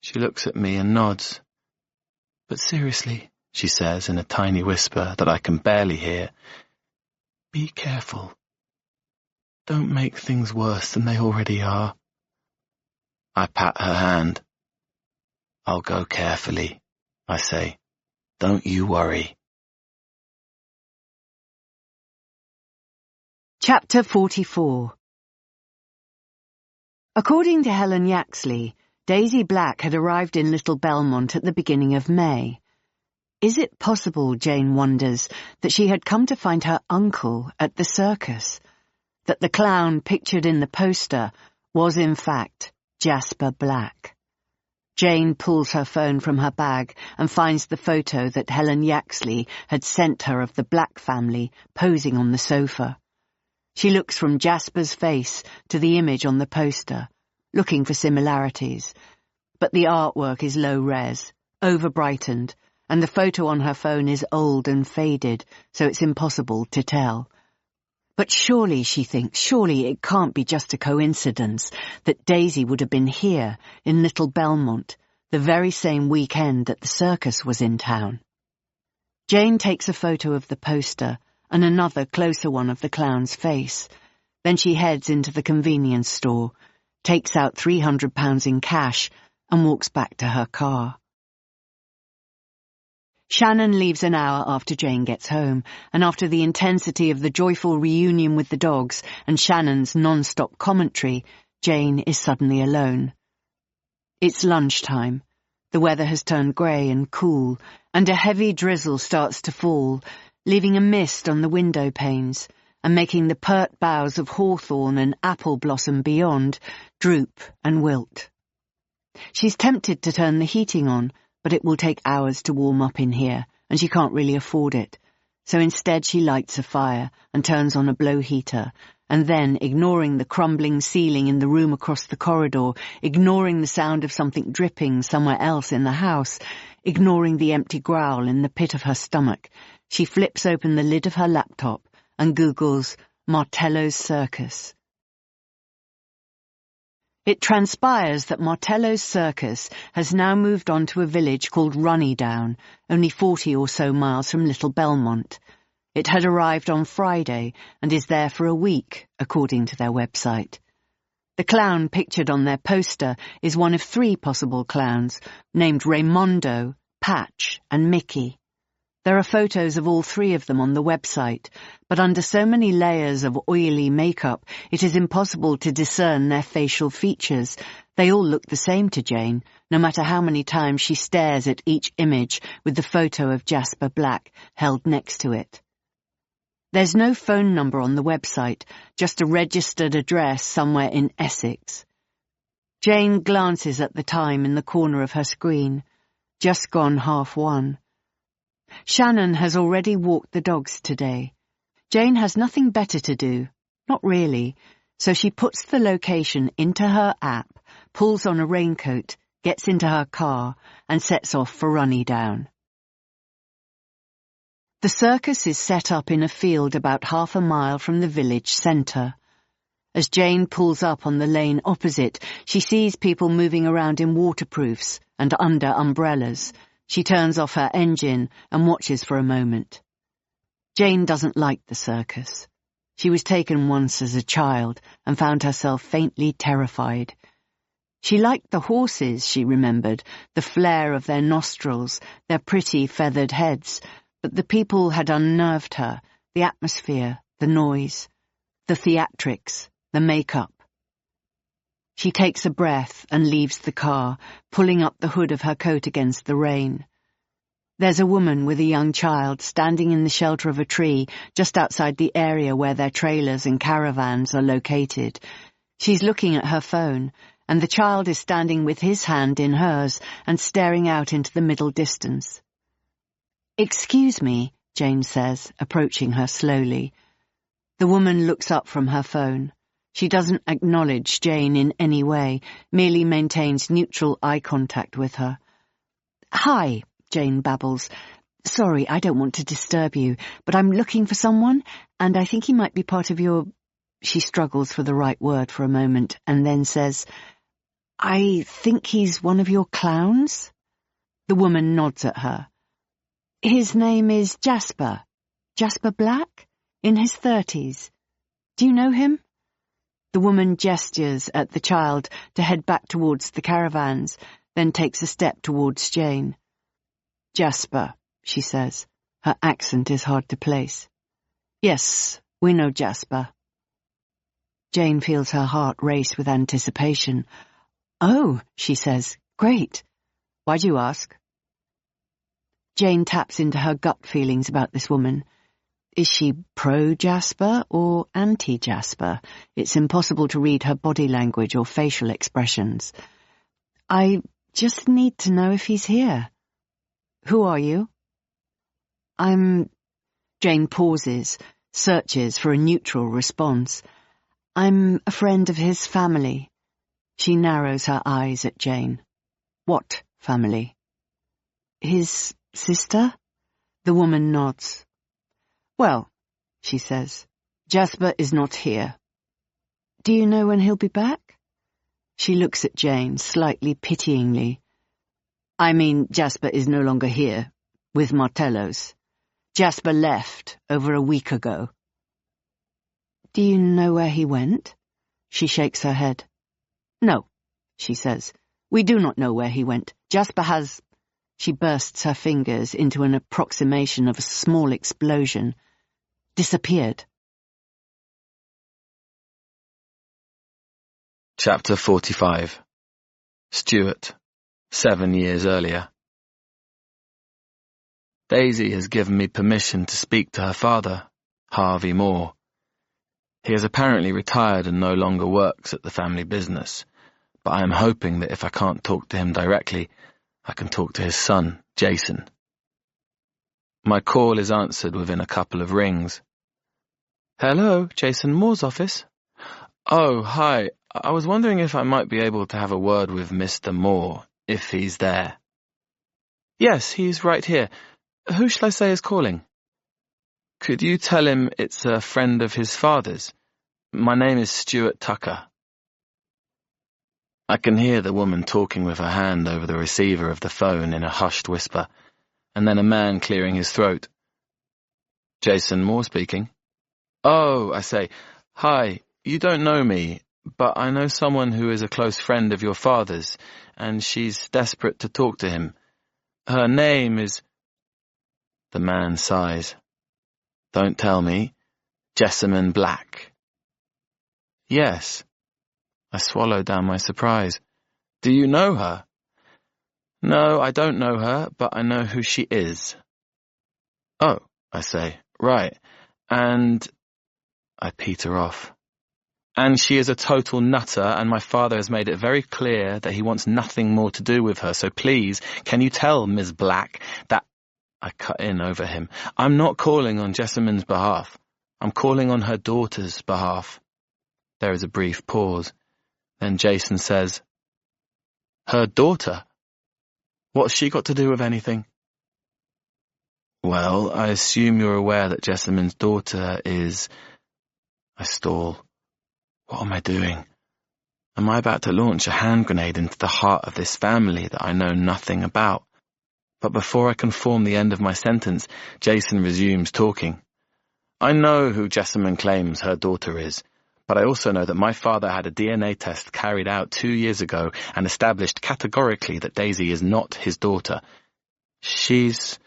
Speaker 1: She looks at me and nods. But seriously, she says in a tiny whisper that I can barely hear, be careful. Don't make things worse than they already are. I pat her hand. I'll go carefully, I say. Don't you worry.
Speaker 5: Chapter 44. According to Helen Yaxley, Daisy Black had arrived in Little Belmont at the beginning of May. Is it possible, Jane wonders, that she had come to find her uncle at the circus? That the clown pictured in the poster was in fact Jasper Black? Jane pulls her phone from her bag and finds the photo that Helen Yaxley had sent her of the Black family posing on the sofa. She looks from Jasper's face to the image on the poster, looking for similarities. But the artwork is low-res, over-brightened, and the photo on her phone is old and faded, so it's impossible to tell. But surely, she thinks, surely it can't be just a coincidence that Daisy would have been here in Little Belmont the very same weekend that the circus was in town. Jane takes a photo of the poster and another closer one of the clown's face. Then she heads into the convenience store, takes out £300 in cash, and walks back to her car. Shannon leaves an hour after Jane gets home, and after the intensity of the joyful reunion with the dogs and Shannon's non-stop commentary, Jane is suddenly alone. It's lunchtime. The weather has turned grey and cool, and a heavy drizzle starts to fall, leaving a mist on the window panes, and making the pert boughs of hawthorn and apple blossom beyond droop and wilt. She's tempted to turn the heating on, but it will take hours to warm up in here, and she can't really afford it. So instead she lights a fire and turns on a blow heater, and then, ignoring the crumbling ceiling in the room across the corridor, ignoring the sound of something dripping somewhere else in the house, ignoring the empty growl in the pit of her stomach, she flips open the lid of her laptop and Googles Martello's Circus. It transpires that Martello's Circus has now moved on to a village called Runnydown, only 40 or so miles from Little Belmont. It had arrived on Friday and is there for a week, according to their website. The clown pictured on their poster is one of 3 possible clowns, named Raimondo, Patch, and Mickey. There are photos of all 3 of them on the website, but under so many layers of oily makeup, it is impossible to discern their facial features. They all look the same to Jane, no matter how many times she stares at each image with the photo of Jasper Black held next to it. There's no phone number on the website, just a registered address somewhere in Essex. Jane glances at the time in the corner of her screen. Just gone 1:30. Shannon has already walked the dogs today. Jane has nothing better to do. Not really. So she puts the location into her app, pulls on a raincoat, gets into her car, and sets off for Runnydown. The circus is set up in a field about half a mile from the village centre. As Jane pulls up on the lane opposite, she sees people moving around in waterproofs and under umbrellas. She turns off her engine and watches for a moment. Jane doesn't like the circus. She was taken once as a child and found herself faintly terrified. She liked the horses, she remembered, the flare of their nostrils, their pretty feathered heads, but the people had unnerved her, the atmosphere, the noise, the theatrics, the makeup. She takes a breath and leaves the car, pulling up the hood of her coat against the rain. There's a woman with a young child standing in the shelter of a tree just outside the area where their trailers and caravans are located. She's looking at her phone, and the child is standing with his hand in hers and staring out into the middle distance. "Excuse me," Jane says, approaching her slowly. The woman looks up from her phone. She doesn't acknowledge Jane in any way, merely maintains neutral eye contact with her. "Hi," Jane babbles. "Sorry, I don't want to disturb you, but I'm looking for someone, and I think he might be part of your—" She struggles for the right word for a moment, and then says, "I think he's one of your clowns?" The woman nods at her. "His name is Jasper. Jasper Black? In his 30s. Do you know him?" The woman gestures at the child to head back towards the caravans, then takes a step towards Jane. "Jasper," she says. Her accent is hard to place. "Yes, we know Jasper." Jane feels her heart race with anticipation. "Oh," she says, "great. Why'd you ask?" Jane taps into her gut feelings about this woman. Is she pro-Jasper or anti-Jasper? It's impossible to read her body language or facial expressions. "I just need to know if he's here." "Who are you?" Jane pauses, searches for a neutral response. "I'm a friend of his family." She narrows her eyes at Jane. "What family?" "His sister?" The woman nods. "Well," she says, "Jasper is not here." "Do you know when he'll be back?" She looks at Jane, slightly pityingly. "I mean, Jasper is no longer here, with Martellos. Jasper left over a week ago." "Do you know where he went?" She shakes her head. "No," she says. "We do not know where he went. Jasper has—" She bursts her fingers into an approximation of a small explosion. "Disappeared."
Speaker 1: Chapter 45. Stuart, 7 years earlier. Daisy has given me permission to speak to her father, Harvey Moore. He has apparently retired and no longer works at the family business, but I am hoping that if I can't talk to him directly, I can talk to his son, Jason. My call is answered within a couple of rings. "Hello, Jason Moore's office." "Oh, hi. I was wondering if I might be able to have a word with Mr. Moore, if he's there." "Yes, he's right here. Who shall I say is calling?" "Could you tell him it's a friend of his father's? My name is Stuart Tucker." I can hear the woman talking with her hand over the receiver of the phone in a hushed whisper, and then a man clearing his throat. "Jason Moore speaking." "Oh," I say. "Hi, you don't know me, but I know someone who is a close friend of your father's, and she's desperate to talk to him. Her name is—" The man sighs. "Don't tell me. Jessamine Black." "Yes." I swallow down my surprise. "Do you know her?" "No, I don't know her, but I know who she is." "Oh," I say, "right. And—" I peter off. "And she is a total nutter, and my father has made it very clear that he wants nothing more to do with her, so please, can you tell Ms. Black that—" I cut in over him. "I'm not calling on Jessamine's behalf. I'm calling on her daughter's behalf." There is a brief pause. Then Jason says, Her daughter? What's she got to do with anything? Well, I assume you're aware that Jessamine's daughter is... I stall. What am I doing? Am I about to launch a hand grenade into the heart of this family that I know nothing about? But before I can form the end of my sentence, Jason resumes talking. I know who Jessamine claims her daughter is, but I also know that my father had a DNA test carried out 2 years ago and established categorically that Daisy is not his daughter. She's...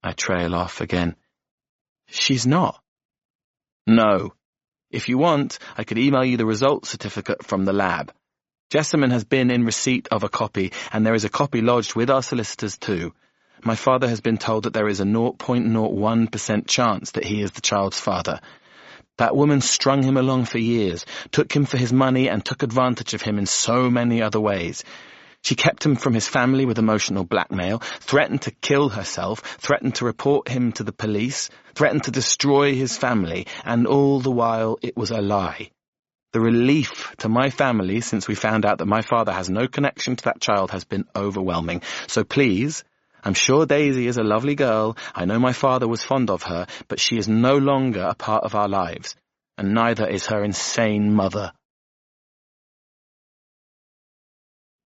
Speaker 1: I trail off again. She's not. No. If you want, I could email you the results certificate from the lab. Jessamine has been in receipt of a copy, and there is a copy lodged with our solicitors too. My father has been told that there is a 0.01% chance that he is the child's father. That woman strung him along for years, took him for his money and took advantage of him in so many other ways. She kept him from his family with emotional blackmail, threatened to kill herself, threatened to report him to the police, threatened to destroy his family, and all the while it was a lie. The relief to my family since we found out that my father has no connection to that child has been overwhelming. So please, I'm sure Daisy is a lovely girl, I know my father was fond of her, but she is no longer a part of our lives, and neither is her insane mother.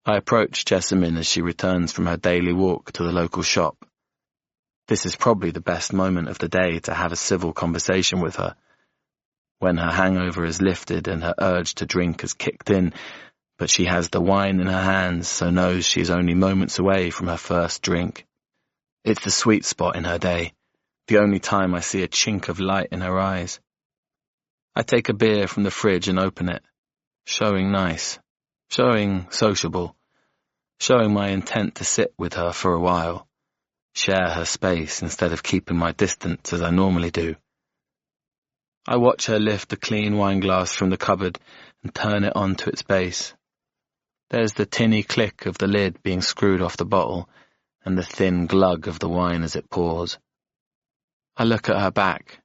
Speaker 1: I approach Jessamine as she returns from her daily walk to the local shop. This is probably the best moment of the day to have a civil conversation with her. When her hangover is lifted and her urge to drink has kicked in, but she has the wine in her hands, so knows she is only moments away from her first drink. It's the sweet spot in her day, the only time I see a chink of light in her eyes. I take a beer from the fridge and open it, showing nice. Showing sociable, showing my intent to sit with her for a while, share her space instead of keeping my distance as I normally do. I watch her lift a clean wine glass from the cupboard and turn it onto its base. There's the tinny click of the lid being screwed off the bottle and the thin glug of the wine as it pours. I look at her back,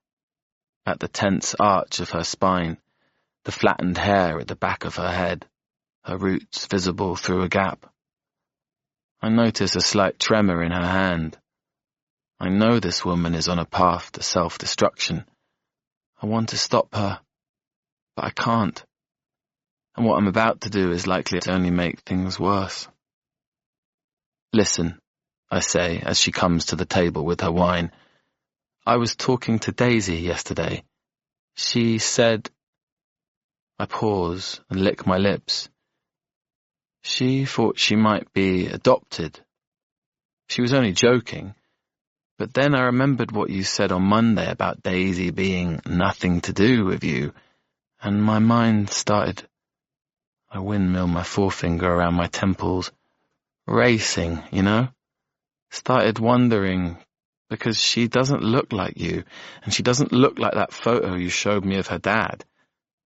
Speaker 1: at the tense arch of her spine, the flattened hair at the back of her head, her roots visible through a gap. I notice a slight tremor in her hand. I know this woman is on a path to self-destruction. I want to stop her, but I can't. And what I'm about to do is likely to only make things worse. Listen, I say as she comes to the table with her wine. I was talking to Daisy yesterday. She said... I pause and lick my lips. She thought she might be adopted. She was only joking, but then I remembered what you said on Monday about Daisy being nothing to do with you, and my mind started... I windmill my forefinger around my temples, racing, you know? Started wondering, because she doesn't look like you, and she doesn't look like that photo you showed me of her dad.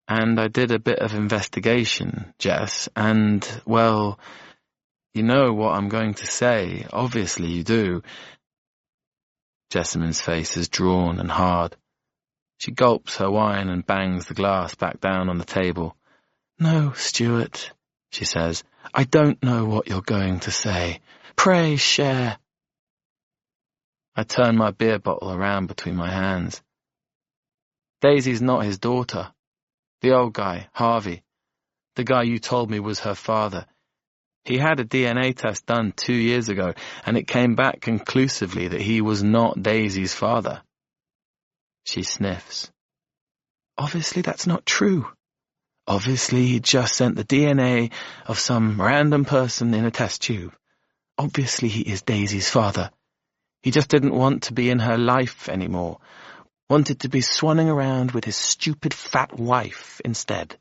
Speaker 1: And I did a bit of investigation, Jess, and, well, you know what I'm going to say. Obviously you do. Jessamine's face is drawn and hard. She gulps her wine and bangs the glass back down on the table. No, Stuart, she says, I don't know what you're going to say. Pray share. I turn my beer bottle around between my hands. Daisy's not his daughter. The old guy, Harvey, the guy you told me was her father. He had a DNA test done 2 years ago, and it came back conclusively that he was not Daisy's father. She sniffs. Obviously that's not true. Obviously he just sent the DNA of some random person in a test tube. Obviously he is Daisy's father. He just didn't want to be in her life anymore. Wanted to be swanning around with his stupid fat wife instead.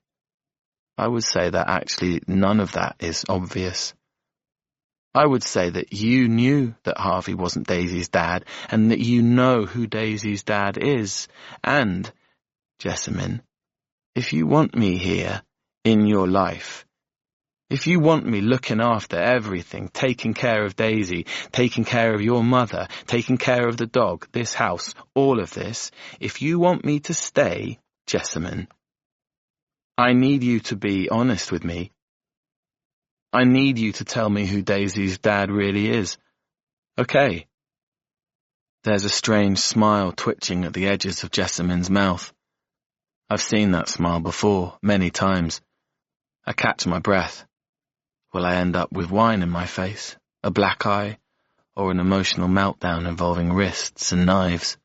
Speaker 1: I would say that actually none of that is obvious. I would say that you knew that Harvey wasn't Daisy's dad, and that you know who Daisy's dad is. And, Jessamine, if you want me here, in your life, if you want me looking after everything, taking care of Daisy, taking care of your mother, taking care of the dog, this house, all of this, if you want me to stay, Jessamine, I need you to be honest with me. I need you to tell me who Daisy's dad really is. Okay. There's a strange smile twitching at the edges of Jessamine's mouth. I've seen that smile before, many times. I catch my breath. Will I end up with wine in my face, a black eye, or an emotional meltdown involving wrists and knives?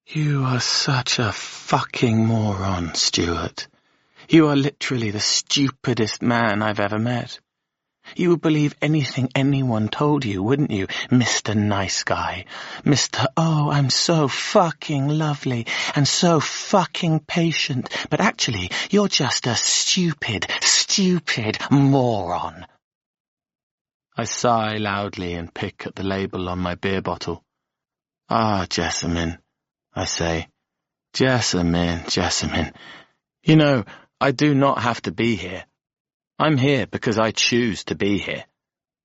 Speaker 1: You are such a fucking moron, Stuart. You are literally the stupidest man I've ever met. You would believe anything anyone told you, wouldn't you, Mr. Nice Guy? Mr. Oh, I'm so fucking lovely and so fucking patient. But actually, you're just a stupid moron. I sigh loudly and pick at the label on my beer bottle. Ah, Jessamine, I say. Jessamine. You know, I do not have to be here. I'm here because I choose to be here.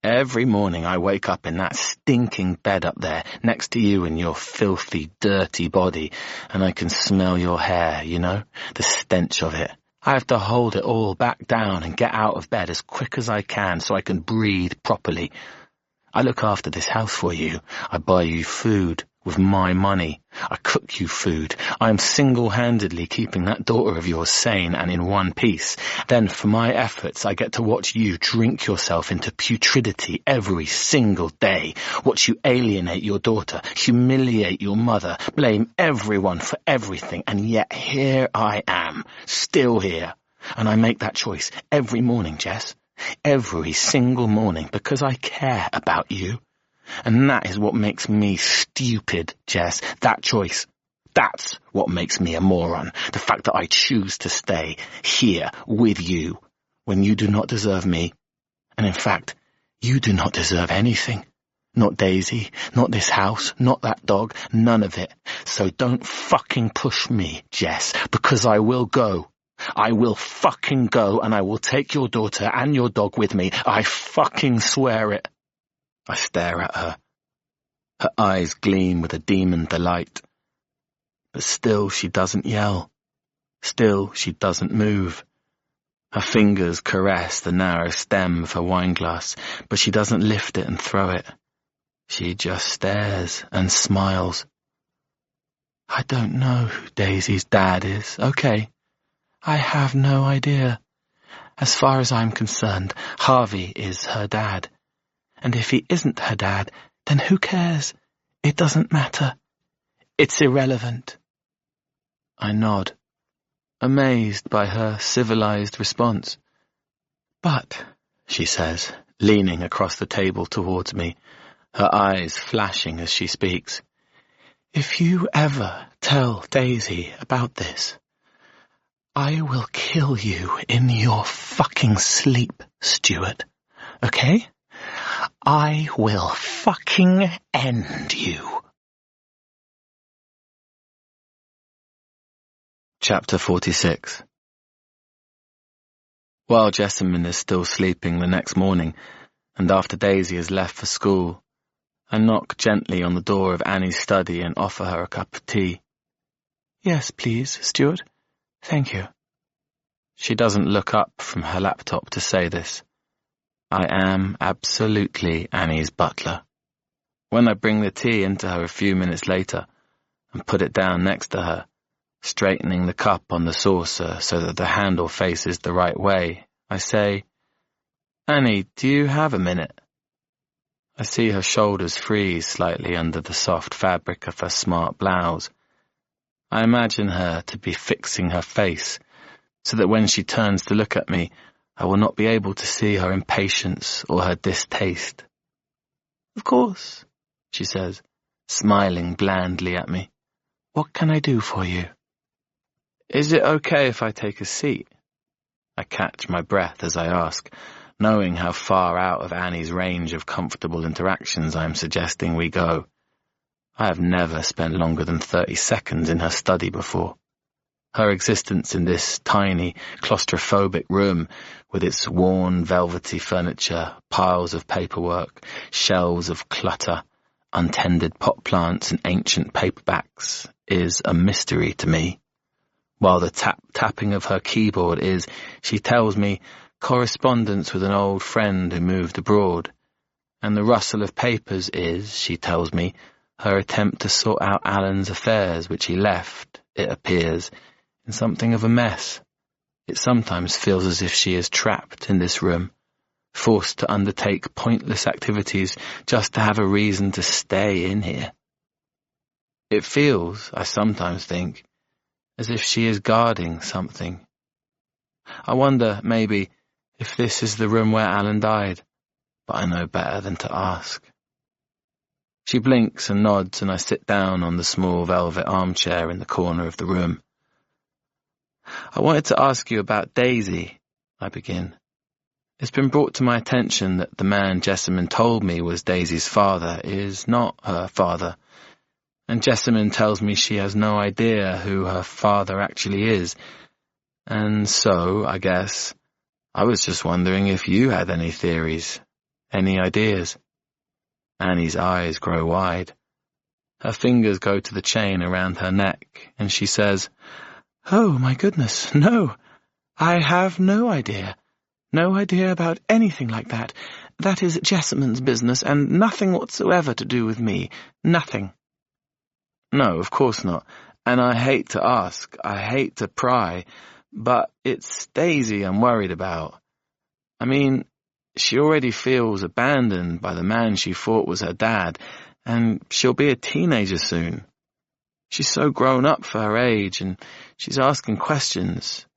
Speaker 1: Every morning I wake up in that stinking bed up there, next to you and your filthy, dirty body, and I can smell your hair, you know, the stench of it. I have to hold it all back down and get out of bed as quick as I can so I can breathe properly. I look after this house for you. I buy you food with my money. I cook you food. I am single-handedly keeping that daughter of yours sane and in one piece. Then, for my efforts, I get to watch you drink yourself into putridity every single day. Watch you alienate your daughter, humiliate your mother, blame everyone for everything, and yet here I am, still here. And I make that choice every morning, Jess. Every single morning, because I care about you. And that is what makes me stupid, Jess. That choice. That's what makes me a moron. The fact that I choose to stay here with you when you do not deserve me. And in fact, you do not deserve anything. Not Daisy, not this house, not that dog, none of it. So don't fucking push me, Jess, because I will go. I will fucking go, and I will take your daughter and your dog with me. I fucking swear it. I stare at her. Her eyes gleam with a demon delight. But still she doesn't yell. Still she doesn't move. Her fingers caress the narrow stem of her wineglass, but she doesn't lift it and throw it. She just stares and smiles. I don't know who Daisy's dad is, okay? I have no idea. As far as I'm concerned, Harvey is her dad. And if he isn't her dad, then who cares? It doesn't matter. It's irrelevant. I nod, amazed by her civilized response. But, she says, leaning across the table towards me, her eyes flashing as she speaks, if you ever tell Daisy about this, I will kill you in your fucking sleep, Stuart. Okay? I will fucking end you. Chapter 46. While Jessamine is still sleeping the next morning, and after Daisy has left for school, I knock gently on the door of Annie's study and offer her a cup of tea. Yes, please, Stuart. Thank you. She doesn't look up from her laptop to say this. I am absolutely Annie's butler. When I bring the tea into her a few minutes later and put it down next to her, straightening the cup on the saucer so that the handle faces the right way, I say, Annie, do you have a minute? I see her shoulders freeze slightly under the soft fabric of her smart blouse. I imagine her to be fixing her face so that when she turns to look at me, I will not be able to see her impatience or her distaste. Of course, she says, smiling blandly at me. What can I do for you? Is it okay if I take a seat? I catch my breath as I ask, knowing how far out of Annie's range of comfortable interactions I am suggesting we go. I have never spent longer than 30 seconds in her study before. Her existence in this tiny, claustrophobic room, with its worn, velvety furniture, piles of paperwork, shelves of clutter, untended pot plants and ancient paperbacks, is a mystery to me. While the tapping of her keyboard is, she tells me, correspondence with an old friend who moved abroad, and the rustle of papers is, she tells me, her attempt to sort out Alan's affairs, which he left, it appears, in something of a mess. It sometimes feels as if she is trapped in this room, forced to undertake pointless activities just to have a reason to stay in here. It feels, I sometimes think, as if she is guarding something. I wonder, maybe, if this is the room where Alan died, but I know better than to ask. She blinks and nods, and I sit down on the small velvet armchair in the corner of the room. I wanted to ask you about Daisy, I begin. It's been brought to my attention that the man Jessamine told me was Daisy's father is not her father, and Jessamine tells me she has no idea who her father actually is, and so, I guess, I was just wondering if you had any theories, any ideas. Annie's eyes grow wide. Her fingers go to the chain around her neck, and she says, "Oh, my goodness, no. I have no idea. No idea about anything like that. That is Jessamine's business, and nothing whatsoever to do with me. Nothing." No, of course not. And I hate to ask, I hate to pry, but it's Daisy I'm worried about. I mean, she already feels abandoned by the man she thought was her dad, and she'll be a teenager soon. She's so grown up for her age, and she's asking questions.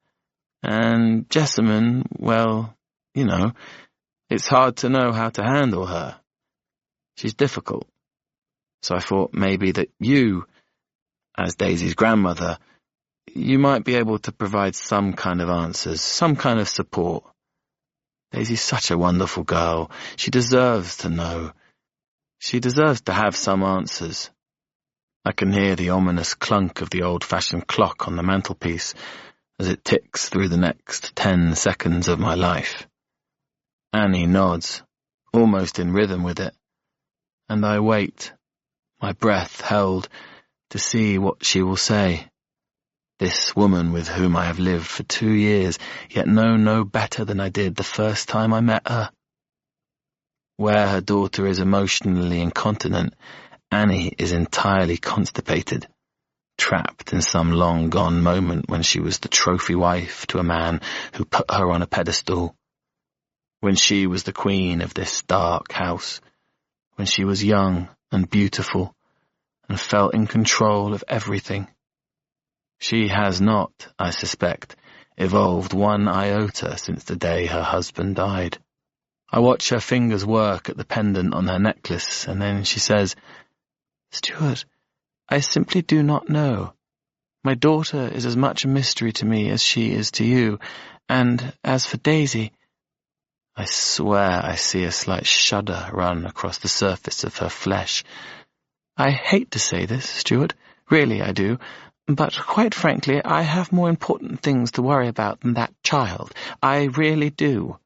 Speaker 1: And Jessamine, well, you know, it's hard to know how to handle her. She's difficult. So I thought maybe that you, as Daisy's grandmother, you might be able to provide some kind of answers, some kind of support. Daisy's such a wonderful girl. She deserves to know. She deserves to have some answers. I can hear the ominous clunk of the old-fashioned clock on the mantelpiece as it ticks through the next 10 seconds of my life. Annie nods, almost in rhythm with it, and I wait, my breath held, to see what she will say. This woman with whom I have lived for 2 years, yet know no better than I did the first time I met her. Where her daughter is emotionally incontinent, Annie is entirely constipated, trapped in some long-gone moment when she was the trophy wife to a man who put her on a pedestal, when she was the queen of this dark house, when she was young and beautiful and felt in control of everything. She has not, I suspect, evolved one iota since the day her husband died. I watch her fingers work at the pendant on her necklace, and then she says, "Stuart, I simply do not know. My daughter is as much a mystery to me as she is to you, and as for Daisy—" I swear I see a slight shudder run across the surface of her flesh. I hate to say this, Stuart, really I do, but quite frankly I have more important things to worry about than that child. I really do.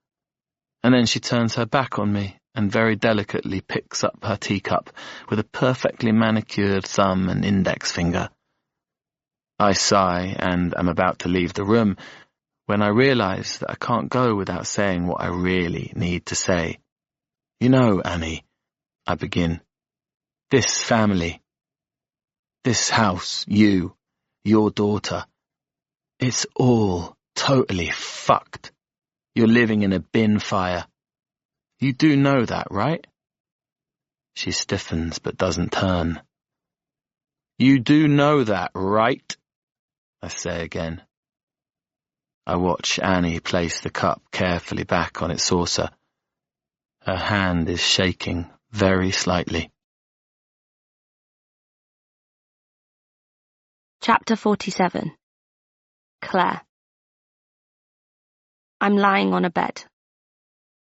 Speaker 1: And then she turns her back on me and very delicately picks up her teacup with a perfectly manicured thumb and index finger. I sigh and am about to leave the room when I realize that I can't go without saying what I really need to say. "You know, Annie," I begin, "this family, this house, you, your daughter, it's all totally fucked. You're living in a bin fire. You do know that, right?" She stiffens but doesn't turn. "You do know that, right?" I say again. I watch Annie place the cup carefully back on its saucer. Her hand is shaking very slightly.
Speaker 10: Chapter 47. Claire. I'm lying on a bed.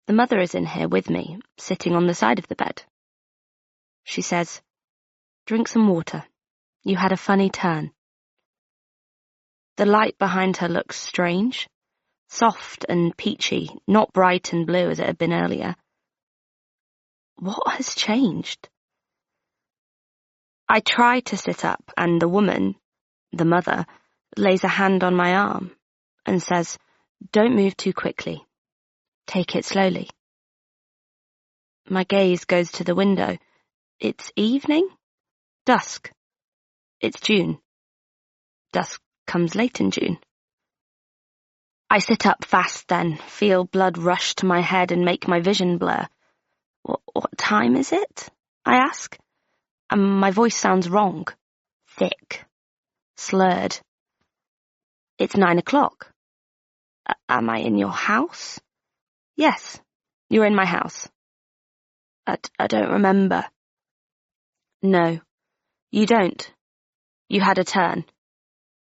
Speaker 10: The mother is in here with me, sitting on the side of the bed. She says, "Drink some water. You had a funny turn." The light behind her looks strange, soft and peachy, not bright and blue as it had been earlier. What has changed? I try to sit up, and the woman, the mother, lays a hand on my arm and says, "Don't move too quickly. Take it slowly. My gaze goes to the window. It's evening? Dusk. It's June. Dusk comes late in June. I sit up fast then, feel blood rush to my head and make my vision blur. What time is it? I ask. And my voice sounds wrong. Thick. Slurred. It's 9 o'clock. Am I in your house? Yes, you're in my house. I don't remember. No, you don't. You had a turn.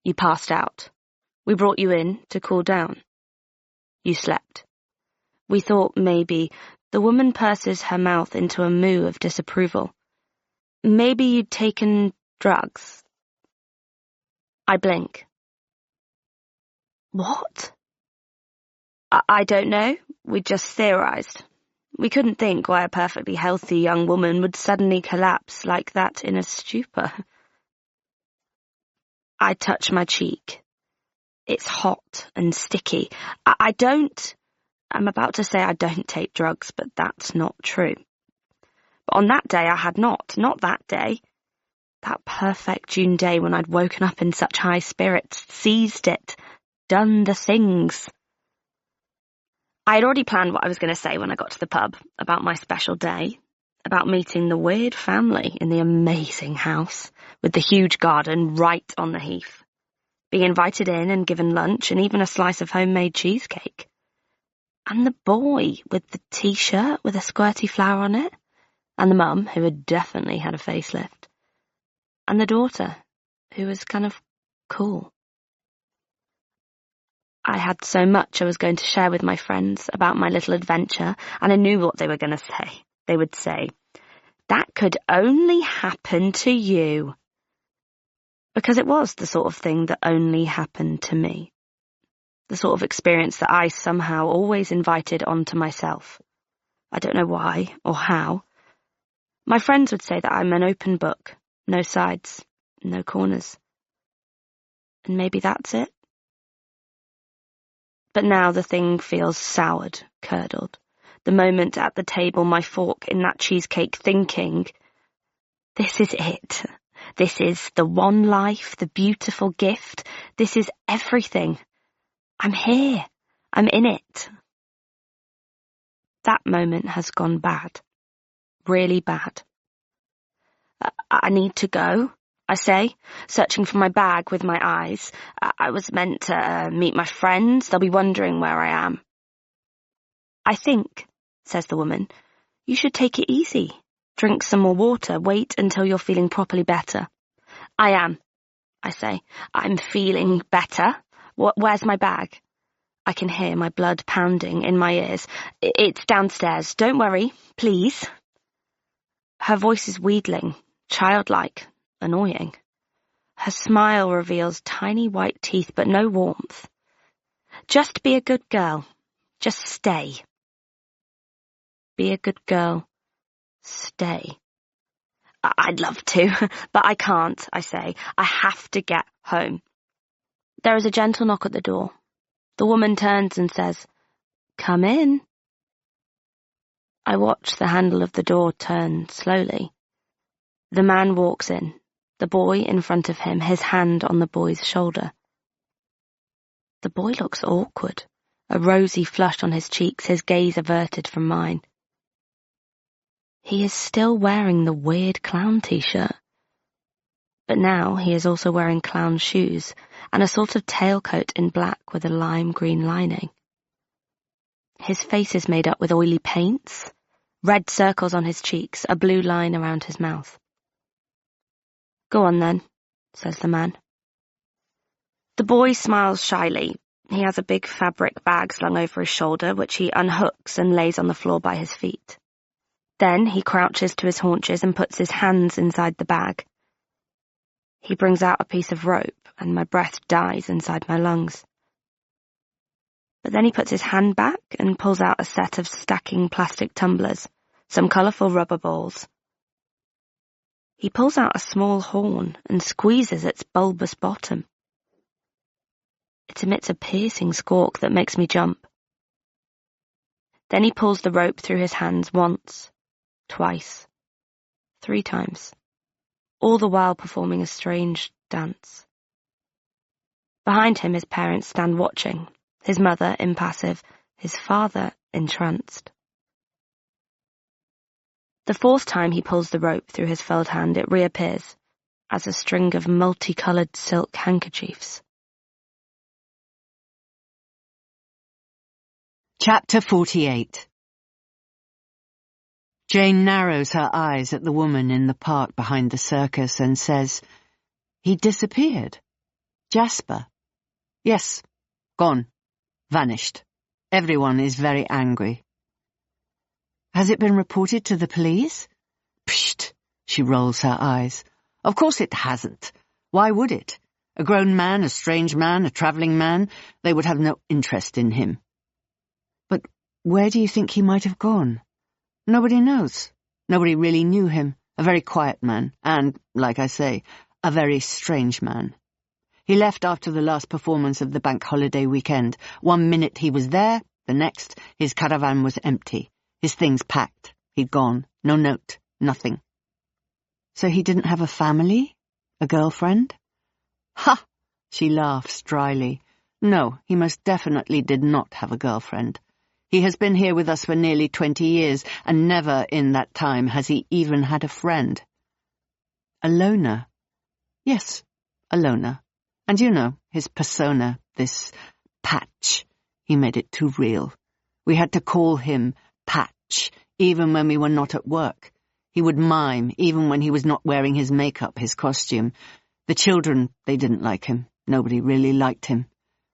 Speaker 10: You passed out. We brought you in to cool down. You slept. We thought maybe. The woman purses her mouth into a moo of disapproval. Maybe you'd taken drugs. I blink. What? I don't know. We just theorized. We couldn't think why a perfectly healthy young woman would suddenly collapse like that in a stupor. I touch my cheek. It's hot and sticky. I'm about to say I don't take drugs, but that's not true. But on that day I had not that day. That perfect June day when I'd woken up in such high spirits, seized it, done the things. I had already planned what I was going to say when I got to the pub, about my special day, about meeting the weird family in the amazing house, with the huge garden right on the heath, being invited in and given lunch and even a slice of homemade cheesecake. And the boy with the t-shirt with a squirty flower on it, and the mum, who had definitely had a facelift, and the daughter, who was kind of cool. I had so much I was going to share with my friends about my little adventure, and I knew what they were going to say. They would say, "That could only happen to you." Because it was the sort of thing that only happened to me. The sort of experience that I somehow always invited onto myself. I don't know why or how. My friends would say that I'm an open book, no sides, no corners. And maybe that's it. But now the thing feels soured, curdled. The moment at the table, my fork in that cheesecake, thinking, this is it. This is the one life, the beautiful gift. This is everything. I'm here. I'm in it. That moment has gone bad. Really bad. I need to go, I say, searching for my bag with my eyes. I was meant to meet my friends. They'll be wondering where I am. I think, says the woman, you should take it easy. Drink some more water. Wait until you're feeling properly better. I am, I say. I'm feeling better. Where's my bag? I can hear my blood pounding in my ears. It's downstairs. Don't worry, please. Her voice is wheedling, childlike, annoying. Her smile reveals tiny white teeth, but no warmth. Just be a good girl. Just stay. Be a good girl. Stay. I'd love to, but I can't, I say. I have to get home. There is a gentle knock at the door. The woman turns and says, "Come in." I watch the handle of the door turn slowly. The man walks in, the boy in front of him, his hand on the boy's shoulder. The boy looks awkward, a rosy flush on his cheeks, his gaze averted from mine. He is still wearing the weird clown t-shirt. But now he is also wearing clown shoes and a sort of tailcoat in black with a lime green lining. His face is made up with oily paints, red circles on his cheeks, a blue line around his mouth. "Go on then," says the man. The boy smiles shyly. He has a big fabric bag slung over his shoulder, which he unhooks and lays on the floor by his feet. Then he crouches to his haunches and puts his hands inside the bag. He brings out a piece of rope, and my breath dies inside my lungs. But then he puts his hand back and pulls out a set of stacking plastic tumblers, some colourful rubber balls. He pulls out a small horn and squeezes its bulbous bottom. It emits a piercing squawk that makes me jump. Then he pulls the rope through his hands once, twice, 3 times, all the while performing a strange dance. Behind him, his parents stand watching, his mother impassive, his father entranced. The 4th time he pulls the rope through his furled hand, it reappears as a string of multicoloured silk handkerchiefs.
Speaker 5: Chapter 48. Jane narrows her eyes at the woman in the park behind the circus and says, "He disappeared. Jasper." "Yes, gone. Vanished. Everyone is very angry." "Has it been reported to the police?" "Psht," she rolls her eyes. "Of course it hasn't. Why would it? A grown man, a strange man, a travelling man, they would have no interest in him." "But where do you think he might have gone?" "Nobody knows. Nobody really knew him. A very quiet man, and, like I say, a very strange man. He left after the last performance of the bank holiday weekend. 1 minute he was there, the next his caravan was empty. His things packed. He'd gone. No note. Nothing." "So he didn't have a family? A girlfriend?" "Ha!" She laughs dryly. "No, he most definitely did not have a girlfriend. He has been here with us for nearly 20 years, and never in that time has he even had a friend." "A loner?" "Yes, a loner. And you know, his persona, this Patch, he made it too real. We had to call him Patch, even when we were not at work. He would mime, even when he was not wearing his makeup, his costume. The children, they didn't like him. Nobody really liked him.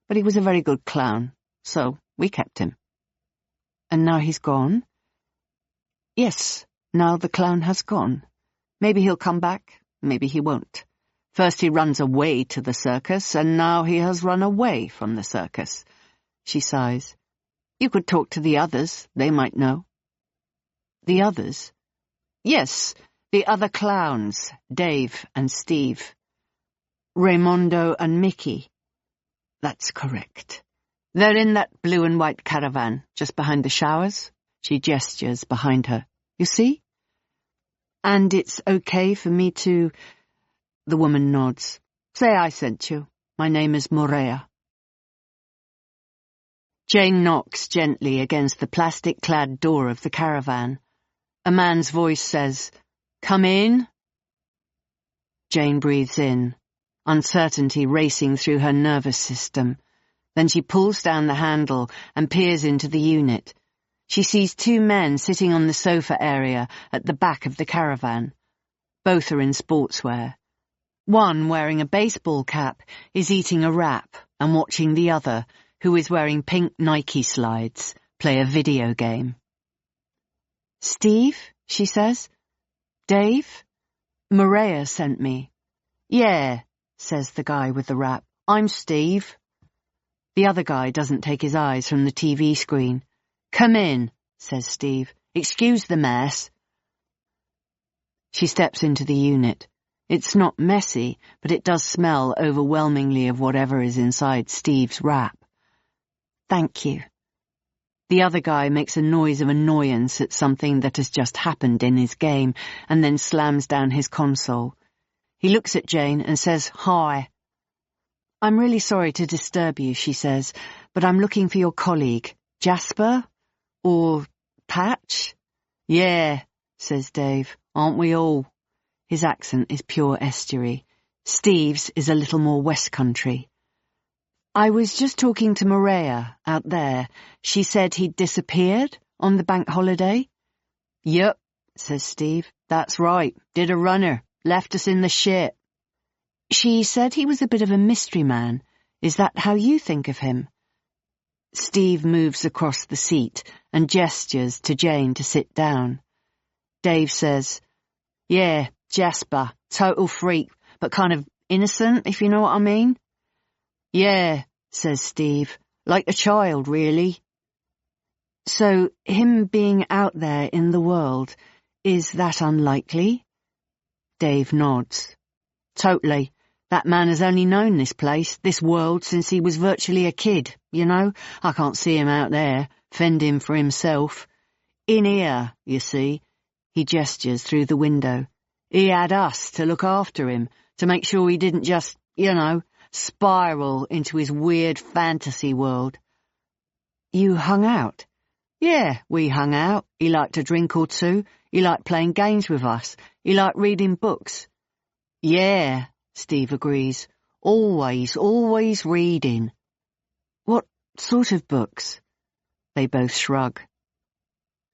Speaker 5: But he was a very good clown, so we kept him." "And now he's gone?" "Yes, now the clown has gone. Maybe he'll come back, maybe he won't. First he runs away to the circus, and now he has run away from the circus." She sighs. "You could talk to the others, they might know." "The others?" "Yes, the other clowns, Dave and Steve." "Raimondo and Mickey?" "That's correct. They're in that blue and white caravan, just behind the showers." She gestures behind her. "You see? And it's okay for me to—" The woman nods. "Say I sent you. My name is Morea." Jane knocks gently against the plastic-clad door of the caravan. A man's voice says, "Come in." Jane breathes in, uncertainty racing through her nervous system. Then she pulls down the handle and peers into the unit. She sees 2 men sitting on the sofa area at the back of the caravan. Both are in sportswear. One, wearing a baseball cap, is eating a wrap and watching the other, who is wearing pink Nike slides, play a video game. "Steve?" she says. "Dave? Morea sent me." "Yeah," says the guy with the wrap. "I'm Steve." The other guy doesn't take his eyes from the TV screen. "Come in," says Steve. "Excuse the mess." She steps into the unit. It's not messy, but it does smell overwhelmingly of whatever is inside Steve's wrap. "Thank you." The other guy makes a noise of annoyance at something that has just happened in his game, and then slams down his console. He looks at Jane and says, "Hi." "I'm really sorry to disturb you," she says, "but I'm looking for your colleague. Jasper? Or Patch?" "Yeah," says Dave. "Aren't we all?" His accent is pure estuary. Steve's is a little more West Country. "I was just talking to Morea out there. She said he'd disappeared on the bank holiday." "Yep," says Steve. "That's right. Did a runner. Left us in the shit." "She said he was a bit of a mystery man. Is that how you think of him?" Steve moves across the seat and gestures to Jane to sit down. Dave says, "Yeah, Jasper. Total freak, but kind of innocent, if you know what I mean." "Yeah," says Steve. "Like a child, really." "So, him being out there in the world, is that unlikely?" Dave nods. "Totally. That man has only known this place, this world, since he was virtually a kid, you know? I can't see him out there. fending for himself. In here, you see. He gestures through the window. He had us to look after him, to make sure he didn't just, spiral into his weird fantasy world. You hung out? Yeah, we hung out. He liked a drink or two. He liked playing games with us. He liked reading books. Yeah, Steve agrees. Always reading. What sort of books? They both shrug.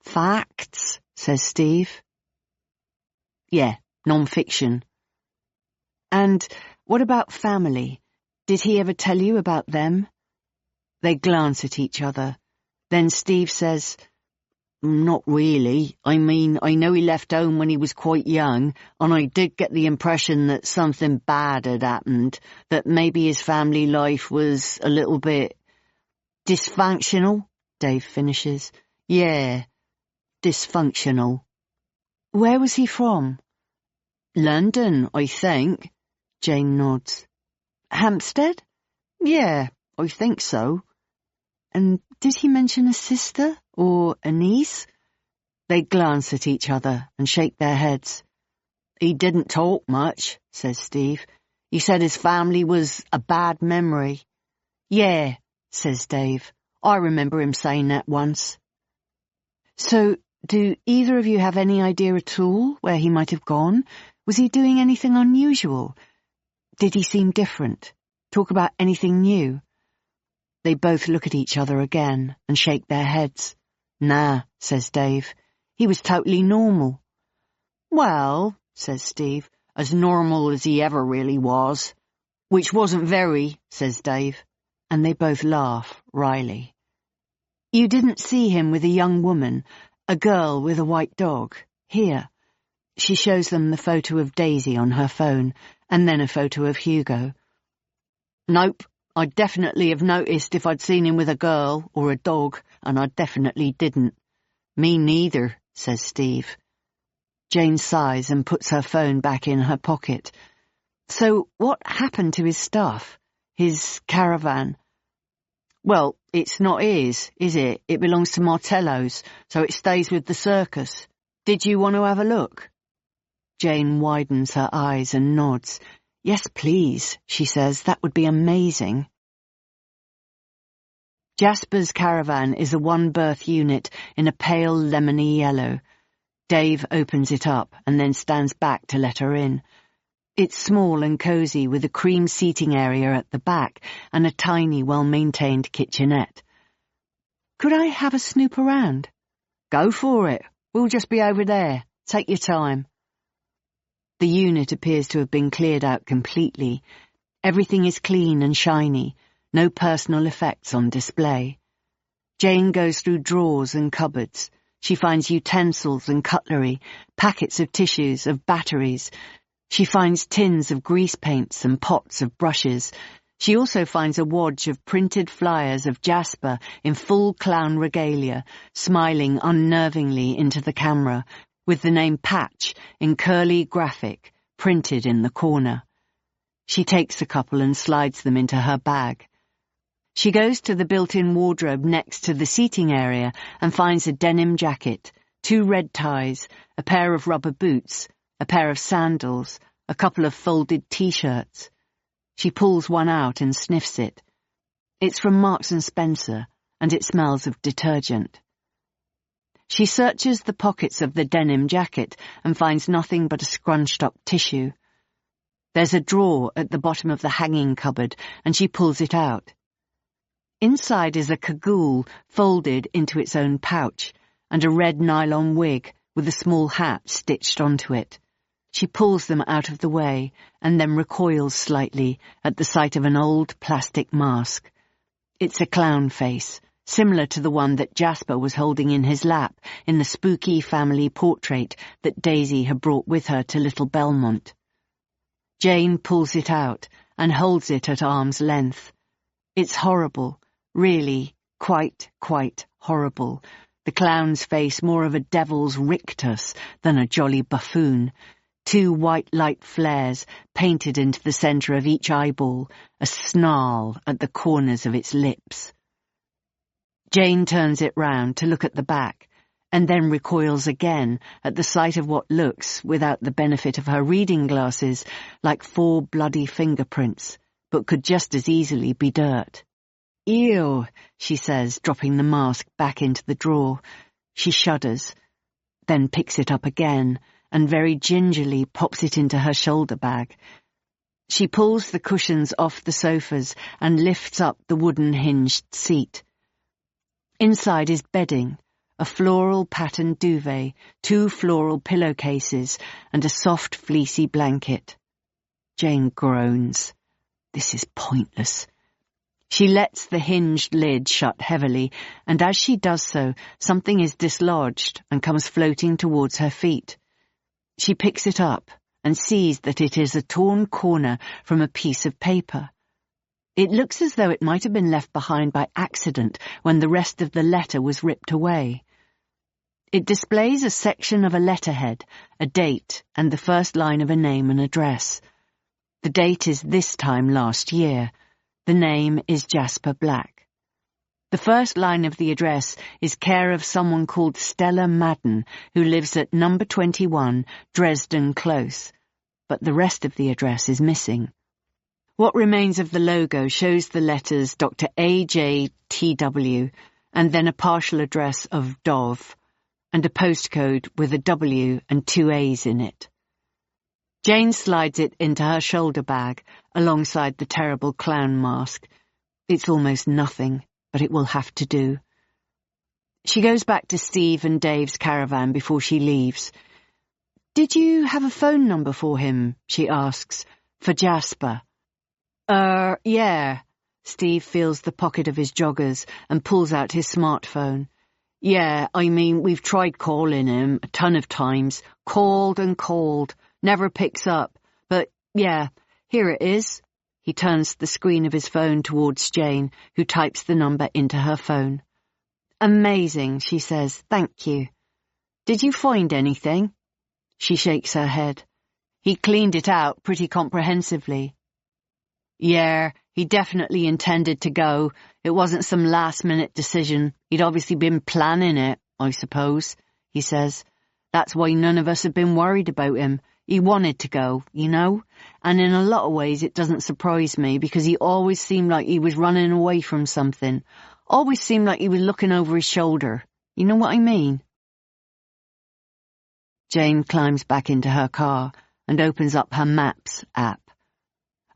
Speaker 5: Facts, says Steve. Yeah, non-fiction. And what about family? Did he ever tell you about them? They glance at each other. Then Steve says, Not really. I mean, I know he left home when he was quite young, and I did get the impression that something bad had happened, that maybe his family life was a little bit dysfunctional, Dave finishes. Yeah, dysfunctional. Where was he from? London, I think. Jane nods. Hampstead? Yeah, I think so. And did he mention a sister or a niece? They glance at each other and shake their heads. He didn't talk much, says Steve. He said his family was a bad memory. Yeah, says Dave. I remember him saying that once. So, do either of you have any idea at all where he might have gone? Was he doing anything unusual? Did he seem different? Talk about anything new? They both look at each other again and shake their heads. Nah, says Dave. He was totally normal. Well, says Steve, as normal as he ever really was. Which wasn't very, says Dave. And they both laugh, wryly. You didn't see him with a young woman, a girl with a white dog. Here. She shows them the photo of Daisy on her phone, and then a photo of Hugo. Nope. I'd definitely have noticed if I'd seen him with a girl or a dog, and I definitely didn't. Me neither, says Steve. Jane sighs and puts her phone back in her pocket. So what happened to his stuff? His caravan? Well, it's not his, is it? It belongs to Martello's, so it stays with the circus. Did you want to have a look? Jane widens her eyes and nods. Yes, please, she says. That would be amazing. Jasper's caravan is a one-berth unit in a pale lemony yellow. Dave opens it up and then stands back to let her in. It's small and cosy with a cream seating area at the back and a tiny, well-maintained kitchenette. Could I have a snoop around? Go for it. We'll just be over there. Take your time. The unit appears to have been cleared out completely. Everything is clean and shiny, no personal effects on display. Jane goes through drawers and cupboards. She finds utensils and cutlery, packets of tissues, of batteries. She finds tins of grease paints and pots of brushes. She also finds a wodge of printed flyers of Jasper in full clown regalia, smiling unnervingly into the camera, with the name Patch in curly graphic printed in the corner. She takes a couple and slides them into her bag. She goes to the built-in wardrobe next to the seating area and finds a denim jacket, 2 red ties, a pair of rubber boots, a pair of sandals, a couple of folded T-shirts. She pulls one out and sniffs it. It's from Marks & Spencer, and it smells of detergent. She searches the pockets of the denim jacket and finds nothing but a scrunched-up tissue. There's a drawer at the bottom of the hanging cupboard, and she pulls it out. Inside is a cagoule folded into its own pouch, and a red nylon wig with a small hat stitched onto it. She pulls them out of the way, and then recoils slightly at the sight of an old plastic mask. It's a clown face, similar to the one that Jasper was holding in his lap in the spooky family portrait that Daisy had brought with her to Little Belmont. Jane pulls it out and holds it at arm's length. It's horrible, really, quite horrible. The clown's face more of a devil's rictus than a jolly buffoon. 2 white light flares painted into the centre of each eyeball, a snarl at the corners of its lips. Jane turns it round to look at the back, and then recoils again at the sight of what looks, without the benefit of her reading glasses, like 4 bloody fingerprints, but could just as easily be dirt. "Ew," she says, dropping the mask back into the drawer. She shudders, then picks it up again, and very gingerly pops it into her shoulder bag. She pulls the cushions off the sofas and lifts up the wooden hinged seat. Inside is bedding, a floral patterned duvet, 2 floral pillowcases, and a soft fleecy blanket. Jane groans. This is pointless. She lets the hinged lid shut heavily, and as she does so, something is dislodged and comes floating towards her feet. She picks it up and sees that it is a torn corner from a piece of paper. It looks as though it might have been left behind by accident when the rest of the letter was ripped away. It displays a section of a letterhead, a date, and the first line of a name and address. The date is this time last year. The name is Jasper Black. The first line of the address is care of someone called Stella Madden, who lives at number 21, Dresden Close, but the rest of the address is missing. What remains of the logo shows the letters Dr. A.J.T.W. and then a partial address of Dove, and a postcode with a W and 2 A's in it. Jane slides it into her shoulder bag, alongside the terrible clown mask. It's almost nothing, but it will have to do. She goes back to Steve and Dave's caravan before she leaves. "Did you have a phone number for him?" she asks. "For Jasper?" Yeah." Steve feels the pocket of his joggers and pulls out his smartphone. "Yeah, I mean, we've tried calling him a ton of times. Called and called. Never picks up. But, yeah, here it is." He turns the screen of his phone towards Jane, who types the number into her phone. "Amazing," she says. "Thank you. Did you find anything?" She shakes her head. "He cleaned it out pretty comprehensively." "Yeah, he definitely intended to go. It wasn't some last-minute decision. He'd obviously been planning it, I suppose," he says. "That's why none of us have been worried about him. He wanted to go, you know? And in a lot of ways it doesn't surprise me, because he always seemed like he was running away from something. Always seemed like he was looking over his shoulder. You know what I mean?" Jane climbs back into her car and opens up her Maps app.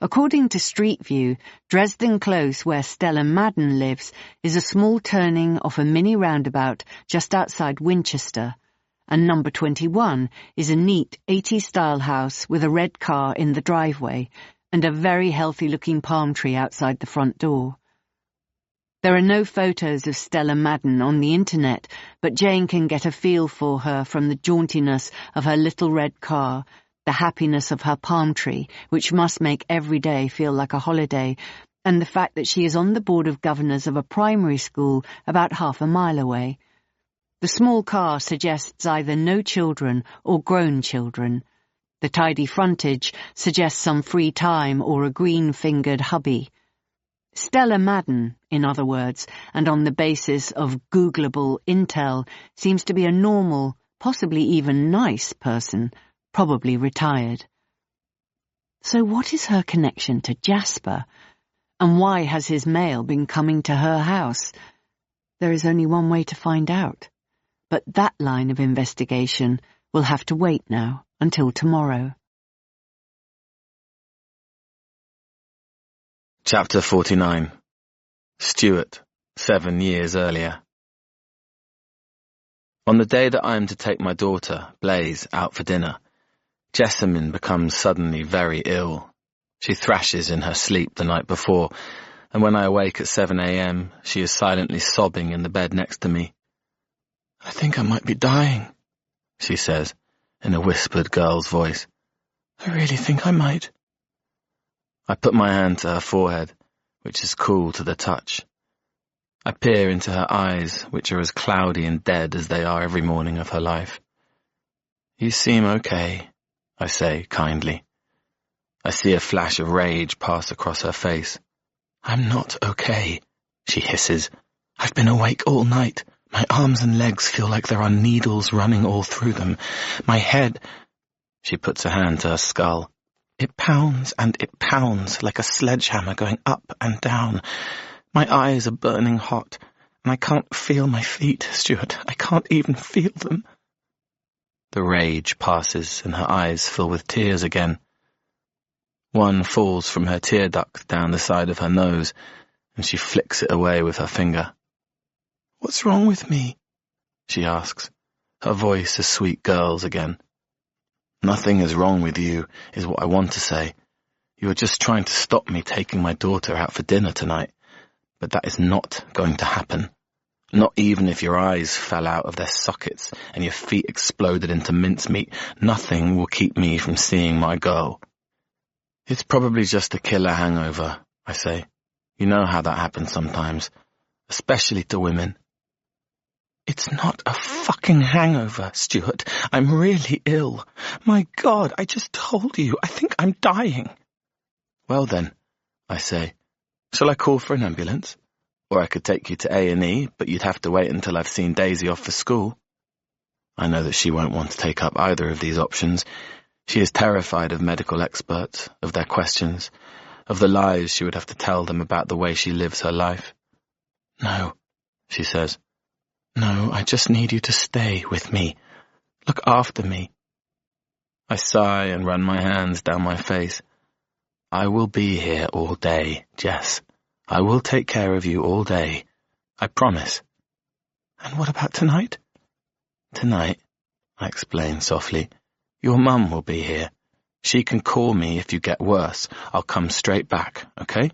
Speaker 5: According to Street View, Dresden Close, where Stella Madden lives, is a small turning off a mini roundabout just outside Winchester, and number 21 is a neat 80s-style house with a red car in the driveway and a very healthy-looking palm tree outside the front door. There are no photos of Stella Madden on the internet, but Jane can get a feel for her from the jauntiness of her little red car, the happiness of her palm tree, which must make every day feel like a holiday, and the fact that she is on the board of governors of a primary school about half a mile away. The small car suggests either no children or grown children. The tidy frontage suggests some free time or a green-fingered hubby. Stella Madden, in other words, and on the basis of Googleable intel, seems to be a normal, possibly even nice person, probably retired. So what is her connection to Jasper? And why has his mail been coming to her house? There is only one way to find out. But that line of investigation will have to wait now until tomorrow.
Speaker 1: Chapter 49. Stuart, 7 years earlier. On the day that I am to take my daughter, Blaze, out for dinner, Jessamine becomes suddenly very ill. She thrashes in her sleep the night before, and when I awake at 7 a.m., she is silently sobbing in the bed next to me. "I think I might be dying," she says, in a whispered girl's voice. "I really think I might." I put my hand to her forehead, which is cool to the touch. I peer into her eyes, which are as cloudy and dead as they are every morning of her life. "You seem okay," I say kindly. I see a flash of rage pass across her face. "I'm not okay," she hisses. I've been awake all night. My arms and legs feel like there are needles running all through them. My head... She puts a hand to her skull. It pounds and it pounds like a sledgehammer going up and down. My eyes are burning hot, and I can't feel my feet, Stuart. I can't even feel them. The rage passes, and her eyes fill with tears again. One falls from her tear duct down the side of her nose, and she flicks it away with her finger. "What's wrong with me?" she asks, her voice a sweet girl's again. "Nothing is wrong with you, is what I want to say. You are just trying to stop me taking my daughter out for dinner tonight, but that is not going to happen. Not even if your eyes fell out of their sockets and your feet exploded into mincemeat, nothing will keep me from seeing my girl." "It's probably just a killer hangover," I say. "You know how that happens sometimes, especially to women." "It's not a fucking hangover, Stuart. I'm really ill. My God, I just told you. I think I'm dying." "Well then," I say, "shall I call for an ambulance? Or I could take you to A&E, but you'd have to wait until I've seen Daisy off for school." I know that she won't want to take up either of these options. She is terrified of medical experts, of their questions, of the lies she would have to tell them about the way she lives her life. "No," she says. "No, I just need you to stay with me. Look after me." I sigh and run my hands down my face. "I will be here all day, Jess. I will take care of you all day. I promise." "And what about tonight?" "Tonight," I explain softly, "your mum will be here. She can call me if you get worse. I'll come straight back, okay?"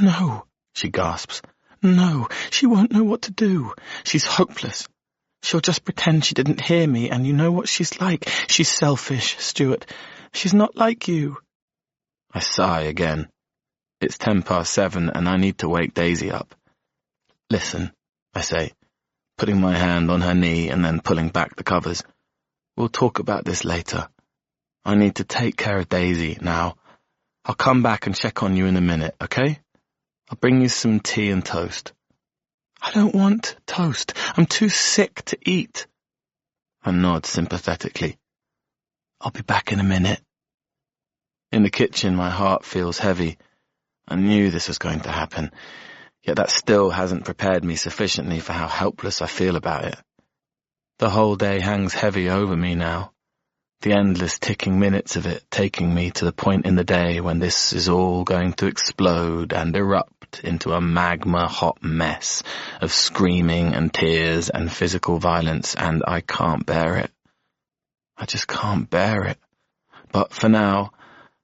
Speaker 1: "No," she gasps. "No, she won't know what to do. She's hopeless. She'll just pretend she didn't hear me, and you know what she's like. She's selfish, Stuart. She's not like you." I sigh again. It's 7:10, and I need to wake Daisy up. "Listen," I say, putting my hand on her knee and then pulling back the covers. "We'll talk about this later. I need to take care of Daisy now. I'll come back and check on you in a minute, okay? I'll bring you some tea and toast." "I don't want toast. I'm too sick to eat." I nod sympathetically. "I'll be back in a minute." In the kitchen, my heart feels heavy. I knew this was going to happen, yet that still hasn't prepared me sufficiently for how helpless I feel about it. The whole day hangs heavy over me now, the endless ticking minutes of it taking me to the point in the day when this is all going to explode and erupt into a magma-hot mess of screaming and tears and physical violence, and I can't bear it. I just can't bear it. But for now,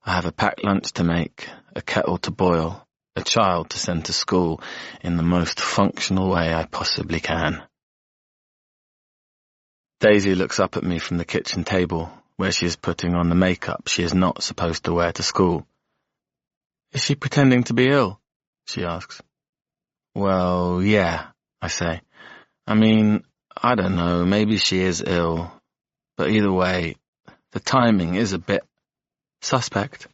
Speaker 1: I have a packed lunch to make, a kettle to boil, a child to send to school in the most functional way I possibly can. Daisy looks up at me from the kitchen table, where she is putting on the makeup she is not supposed to wear to school. "Is she pretending to be ill?" she asks. "Well, yeah," I say. "I mean, I don't know, maybe she is ill. But either way, the timing is a bit suspect."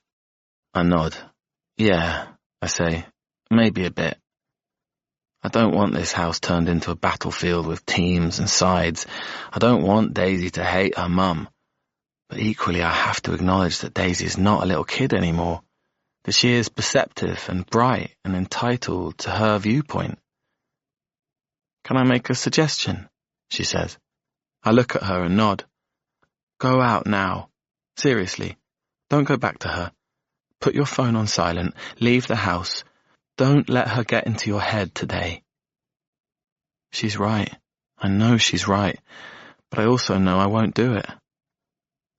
Speaker 1: I nod. "Yeah," I say, "maybe a bit. I don't want this house turned into a battlefield with teams and sides. I don't want Daisy to hate her mum. But equally I have to acknowledge that Daisy is not a little kid anymore, that she is perceptive and bright and entitled to her viewpoint." "Can I make a suggestion?" she says. I look at her and nod. "Go out now. Seriously. Don't go back to her. Put your phone on silent. Leave the house. Don't let her get into your head today." She's right. I know she's right. But I also know I won't do it.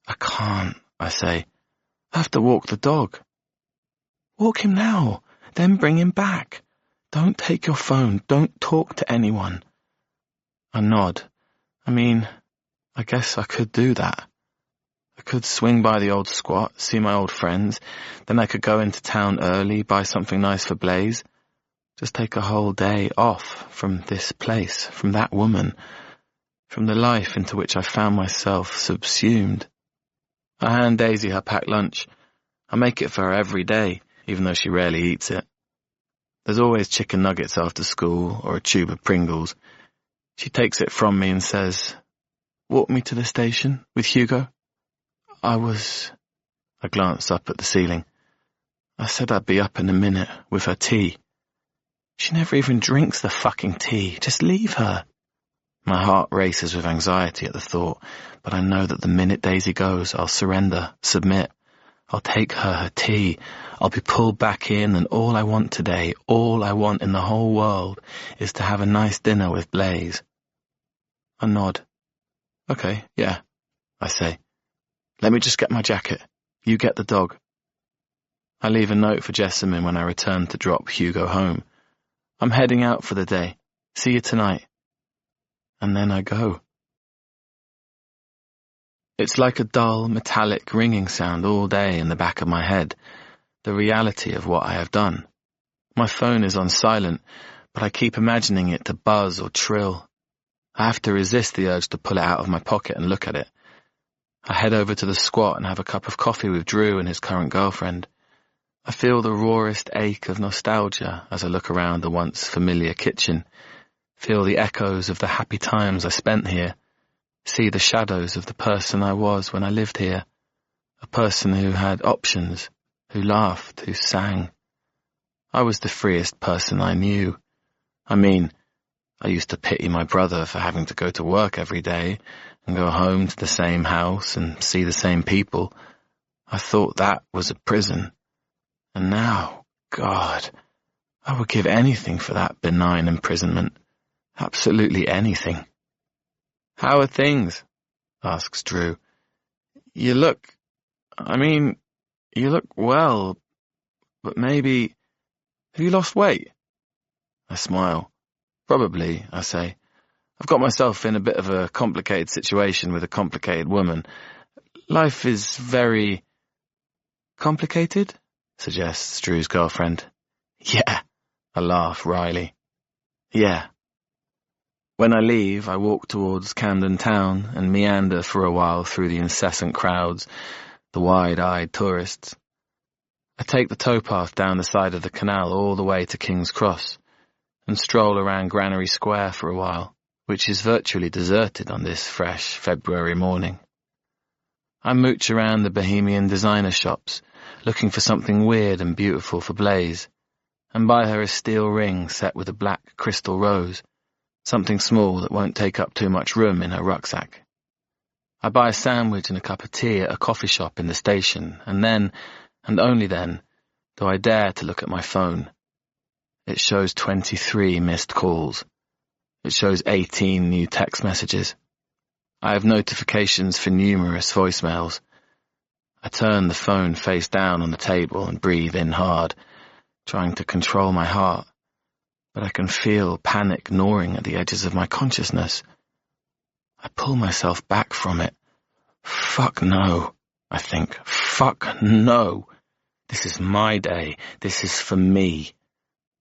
Speaker 1: "I can't," I say. "I have to walk the dog." "Walk him now. Then bring him back. Don't take your phone. Don't talk to anyone." I nod. I mean, I guess I could do that. I could swing by the old squat, see my old friends, then I could go into town early, buy something nice for Blaze. Just take a whole day off from this place, from that woman, from the life into which I found myself subsumed. I hand Daisy her packed lunch. I make it for her every day, even though she rarely eats it. There's always chicken nuggets after school or a tube of Pringles. She takes it from me and says, "Walk me to the station with Hugo?" I glanced up at the ceiling. I said I'd be up in a minute with her tea. She never even drinks the fucking tea. Just leave her. My heart races with anxiety at the thought, but I know that the minute Daisy goes, I'll surrender, submit. I'll take her tea. I'll be pulled back in, and all I want today, all I want in the whole world, is to have a nice dinner with Blaze. I nod. "Okay, yeah," I say. "Let me just get my jacket. You get the dog." I leave a note for Jessamine when I return to drop Hugo home. "I'm heading out for the day. See you tonight." And then I go. It's like a dull, metallic ringing sound all day in the back of my head, the reality of what I have done. My phone is on silent, but I keep imagining it to buzz or trill. I have to resist the urge to pull it out of my pocket and look at it. I head over to the squat and have a cup of coffee with Drew and his current girlfriend. I feel the rawest ache of nostalgia as I look around the once familiar kitchen, feel the echoes of the happy times I spent here, see the shadows of the person I was when I lived here, a person who had options, who laughed, who sang. I was the freest person I knew. I mean, I used to pity my brother for having to go to work every day and go home to the same house and see the same people. I thought that was a prison. And now, God, I would give anything for that benign imprisonment. Absolutely anything. "How are things?" asks Drew. You look well, but maybe... Have you lost weight?" I smile. "Probably," I say. "I've got myself in a bit of a complicated situation with a complicated woman. Life is very..." "Complicated?" suggests Drew's girlfriend. "Yeah," I laugh wryly. "Yeah." When I leave, I walk towards Camden Town and meander for a while through the incessant crowds, the wide-eyed tourists. I take the towpath down the side of the canal all the way to King's Cross and stroll around Granary Square for a while, which is virtually deserted on this fresh February morning. I mooch around the Bohemian designer shops, looking for something weird and beautiful for Blaze, and buy her a steel ring set with a black crystal rose, something small that won't take up too much room in her rucksack. I buy a sandwich and a cup of tea at a coffee shop in the station, and then, and only then, do I dare to look at my phone. It shows 23 missed calls. It shows 18 new text messages. I have notifications for numerous voicemails. I turn the phone face down on the table and breathe in hard, trying to control my heart, but I can feel panic gnawing at the edges of my consciousness. I pull myself back from it. Fuck no, I think. Fuck no. This is my day. This is for me.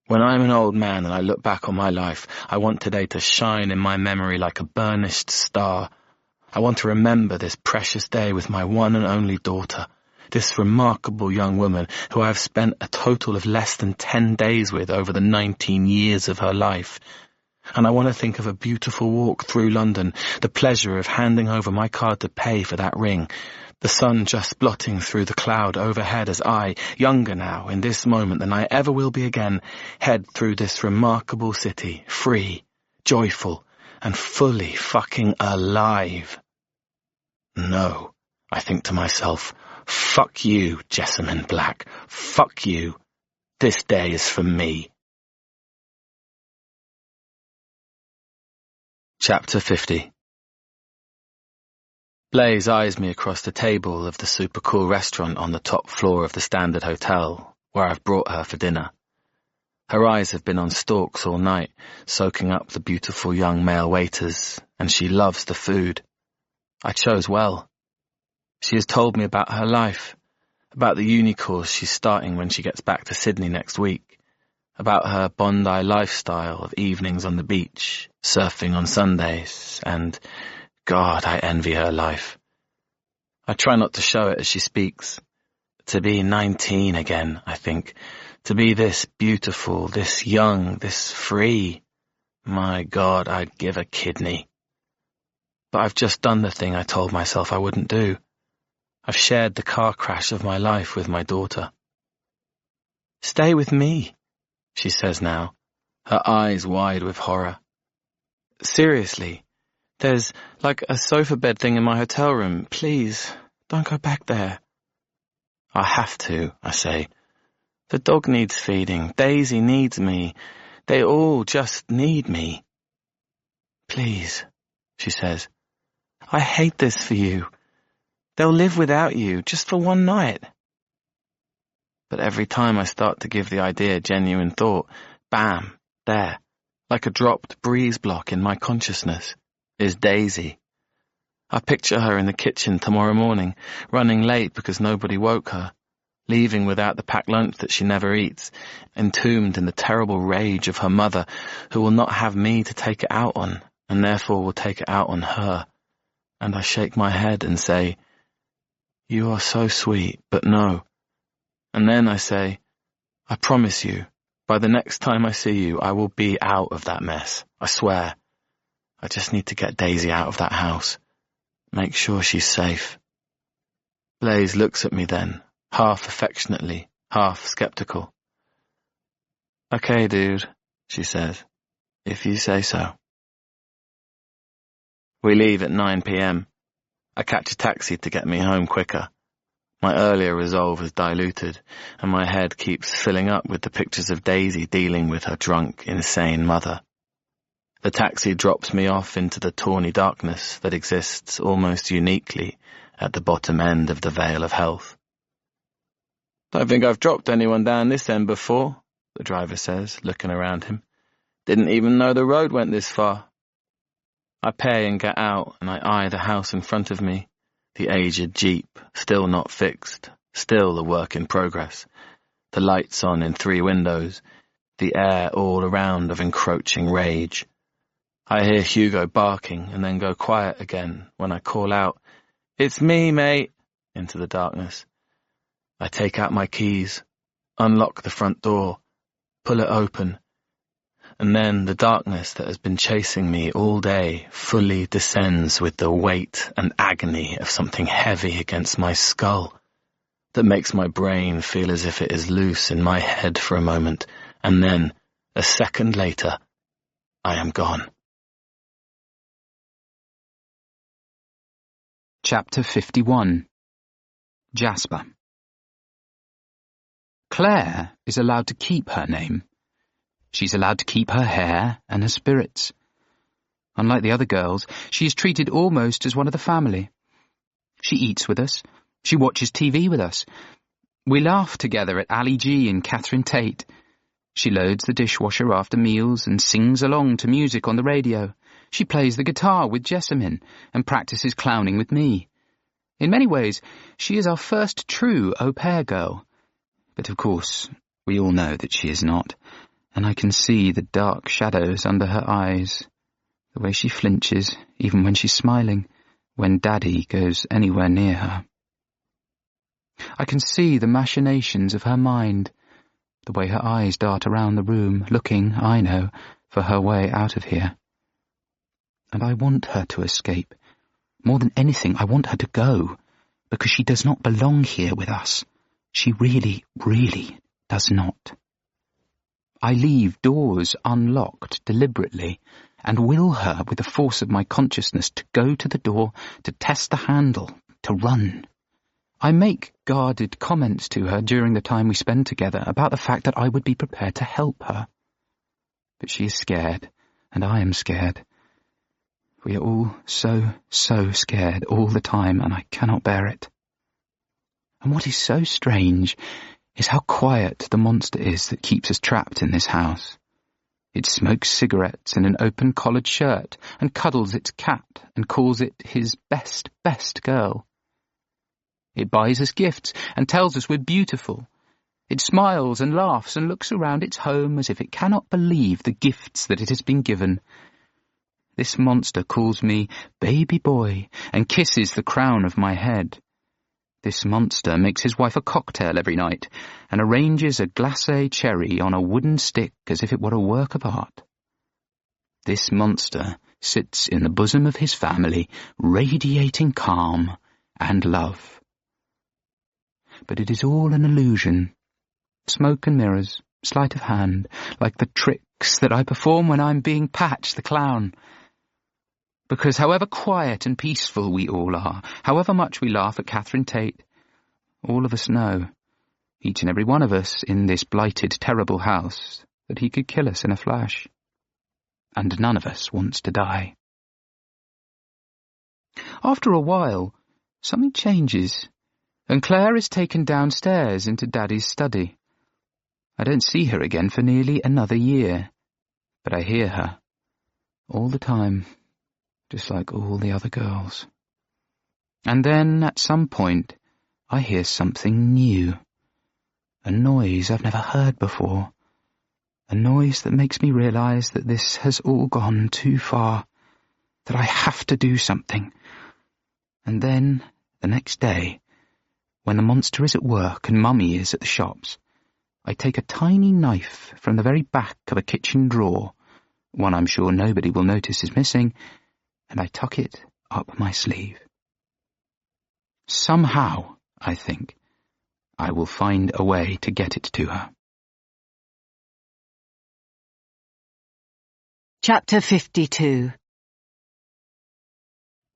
Speaker 1: When I'm an old man and I look back on my life, I want today to shine in my memory like a burnished star. I want to remember this precious day with my one and only daughter, this remarkable young woman who I have spent a total of less than 10 days with over the 19 years of her life. And I want to think of a beautiful walk through London, the pleasure of handing over my card to pay for that ring, the sun just blotting through the cloud overhead as I, younger now in this moment than I ever will be again, head through this remarkable city, free, joyful, and fully fucking alive. No, I think to myself, fuck you, Jessamine Black, fuck you. This day is for me. Chapter 50. Blaze eyes me across the table of the super cool restaurant on the top floor of the Standard Hotel, where I've brought her for dinner. Her eyes have been on stalks all night, soaking up the beautiful young male waiters, and she loves the food. I chose well. She has told me about her life, about the uni course she's starting when she gets back to Sydney next week, about her Bondi lifestyle of evenings on the beach, surfing on Sundays, and, God, I envy her life. I try not to show it as she speaks. To be 19 again, I think, To be this beautiful, this young, this free. My God, I'd give a kidney. But I've just done the thing I told myself I wouldn't do. I've shared the car crash of my life with my daughter. Stay with me, she says now, her eyes wide with horror. Seriously, there's like a sofa bed thing in my hotel room. Please, don't go back there. I have to, I say. The dog needs feeding. Daisy needs me. They all just need me. Please, she says. I hate this for you. They'll live without you, just for one night. But every time I start to give the idea genuine thought, bam, there, like a dropped breeze block in my consciousness, is Daisy. I picture her in the kitchen tomorrow morning, running late because nobody woke her, leaving without the packed lunch that she never eats, entombed in the terrible rage of her mother, who will not have me to take it out on, and therefore will take it out on her. And I shake my head and say, you are so sweet, but no. And then I say, I promise you, by the next time I see you, I will be out of that mess. I swear. I just need to get Daisy out of that house. Make sure she's safe. Blaise looks at me then, half affectionately, half skeptical. Okay, dude, she says, if you say so. We leave at 9 p.m. I catch a taxi to get me home quicker. My earlier resolve is diluted, and my head keeps filling up with the pictures of Daisy dealing with her drunk, insane mother. The taxi drops me off into the tawny darkness that exists almost uniquely at the bottom end of the Vale of Health. Don't think I've dropped anyone down this end before, the driver says, looking around him. Didn't even know the road went this far. I pay and get out, and I eye the house in front of me, the aged Jeep, still not fixed, still a work in progress, the lights on in 3 windows, the air all around of encroaching rage. I hear Hugo barking and then go quiet again when I call out, "It's me, mate," into the darkness. I take out my keys, unlock the front door, pull it open, and then the darkness that has been chasing me all day fully descends with the weight and agony of something heavy against my skull that makes my brain feel as if it is loose in my head for a moment, and then, a second later, I am gone.
Speaker 4: Chapter 51. Jasper. Claire is allowed to keep her name. She's allowed to keep her hair and her spirits. Unlike the other girls, she is treated almost as one of the family. She eats with us. She watches TV with us. We laugh together at Ali G and Catherine Tate. She loads the dishwasher after meals and sings along to music on the radio. She plays the guitar with Jessamine and practices clowning with me. In many ways, she is our first true au pair girl. But of course, we all know that she is not, and I can see the dark shadows under her eyes, the way she flinches, even when she's smiling, when Daddy goes anywhere near her. I can see the machinations of her mind, the way her eyes dart around the room, looking, I know, for her way out of here. And I want her to escape. More than anything, I want her to go, because she does not belong here with us. She really, really does not. I leave doors unlocked deliberately, and will her with the force of my consciousness to go to the door, to test the handle, to run. I make guarded comments to her during the time we spend together about the fact that I would be prepared to help her. But she is scared, and I am scared. We are all so scared all the time, and I cannot bear it. And what is so strange is how quiet the monster is that keeps us trapped in this house. It smokes cigarettes in an open collared shirt and cuddles its cat and calls it his best girl. It buys us gifts and tells us we're beautiful. It smiles and laughs and looks around its home as if it cannot believe the gifts that it has been given. This monster calls me baby boy and kisses the crown of my head. This monster makes his wife a cocktail every night and arranges a glacé cherry on a wooden stick as if it were a work of art. This monster sits in the bosom of his family, radiating calm and love. But it is all an illusion. Smoke and mirrors, sleight of hand, like the tricks that I perform when I'm being Patch the clown. Because however quiet and peaceful we all are, however much we laugh at Catherine Tate, all of us know, each and every one of us in this blighted, terrible house, that he could kill us in a flash. And none of us wants to die. After a while, something changes, and Claire is taken downstairs into Daddy's study. I don't see her again for nearly another year, but I hear her, all the time, just like all the other girls. And then, at some point, I hear something new. A noise I've never heard before. A noise that makes me realize that this has all gone too far, that I have to do something. And then, the next day, when the monster is at work and Mummy is at the shops, I take a tiny knife from the very back of a kitchen drawer, one I'm sure nobody will notice is missing, and I tuck it up my sleeve. Somehow, I think, I will find a way to get it to her.
Speaker 5: Chapter 52.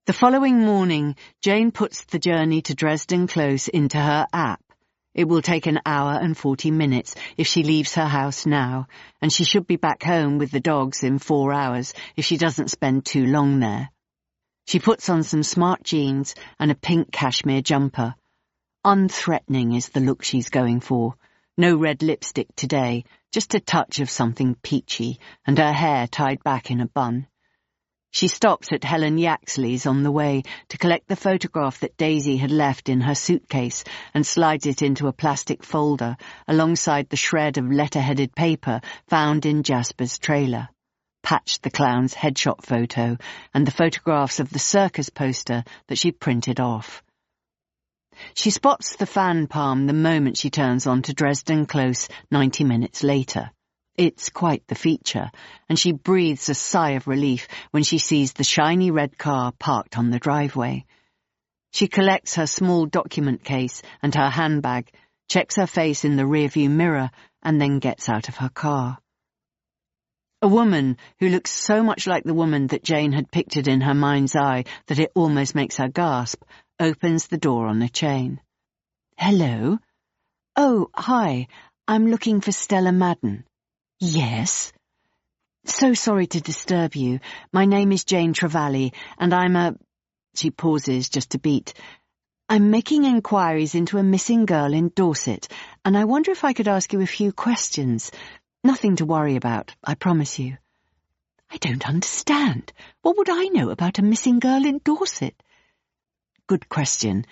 Speaker 5: The following morning, Jane puts the journey to Dresden Close into her app. It will take an hour and 40 minutes if she leaves her house now, and she should be back home with the dogs in 4 hours if she doesn't spend too long there. She puts on some smart jeans and a pink cashmere jumper. Unthreatening is the look she's going for. No red lipstick today, just a touch of something peachy, and her hair tied back in a bun. She stops at Helen Yaxley's on the way to collect the photograph that Daisy had left in her suitcase and slides it into a plastic folder alongside the shred of letter-headed paper found in Jasper's trailer. Patch the clown's headshot photo and the photographs of the circus poster that she printed off. She spots the fan palm the moment she turns on to Dresden Close 90 minutes later. It's quite the feature, and she breathes a sigh of relief when she sees the shiny red car parked on the driveway. She collects her small document case and her handbag, checks her face in the rearview mirror, and then gets out of her car. A woman who looks so much like the woman that Jane had pictured in her mind's eye that it almost makes her gasp, opens the door on a chain. "Hello? Oh, hi. I'm looking for Stella Madden." "Yes?" "So sorry to disturb you. My name is Jane Trevally, and I'm She pauses just a beat. "I'm making inquiries into a missing girl in Dorset, and I wonder if I could ask you a few questions. Nothing to worry about, I promise you." "I don't understand. What would I know about a missing girl in Dorset?" "Good question.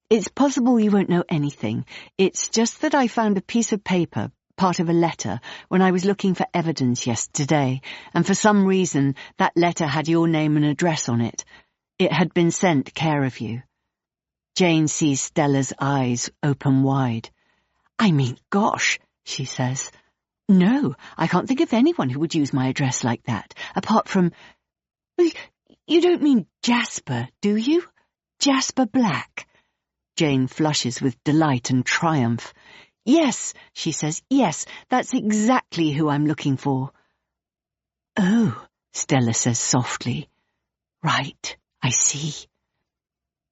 Speaker 5: It's possible you won't know anything. It's just that I found a piece of paper, part of a letter, when I was looking for evidence yesterday, and for some reason that letter had your name and address on it. It had been sent care of you." Jane sees Stella's eyes open wide. "I mean, gosh," she says. "No, I can't think of anyone who would use my address like that, apart from... You don't mean Jasper, do you? Jasper Black?" Jane flushes with delight and triumph. "Yes," she says, "yes, that's exactly who I'm looking for." "Oh," Stella says softly. "Right, I see."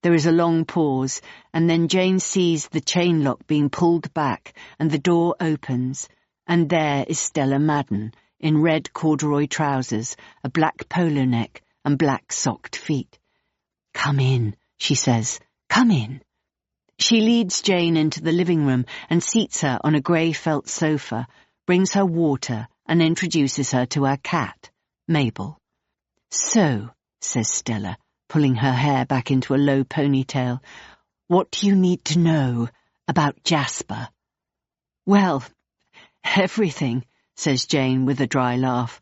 Speaker 5: There is a long pause, and then Jane sees the chain lock being pulled back, and the door opens, and there is Stella Madden, in red corduroy trousers, a black polo neck, and black socked feet. "Come in," she says. "Come in." She leads Jane into the living room and seats her on a grey felt sofa, brings her water, and introduces her to her cat, Mabel. "So," says Stella, pulling her hair back into a low ponytail, "what do you need to know about Jasper?" "Well, everything," says Jane with a dry laugh.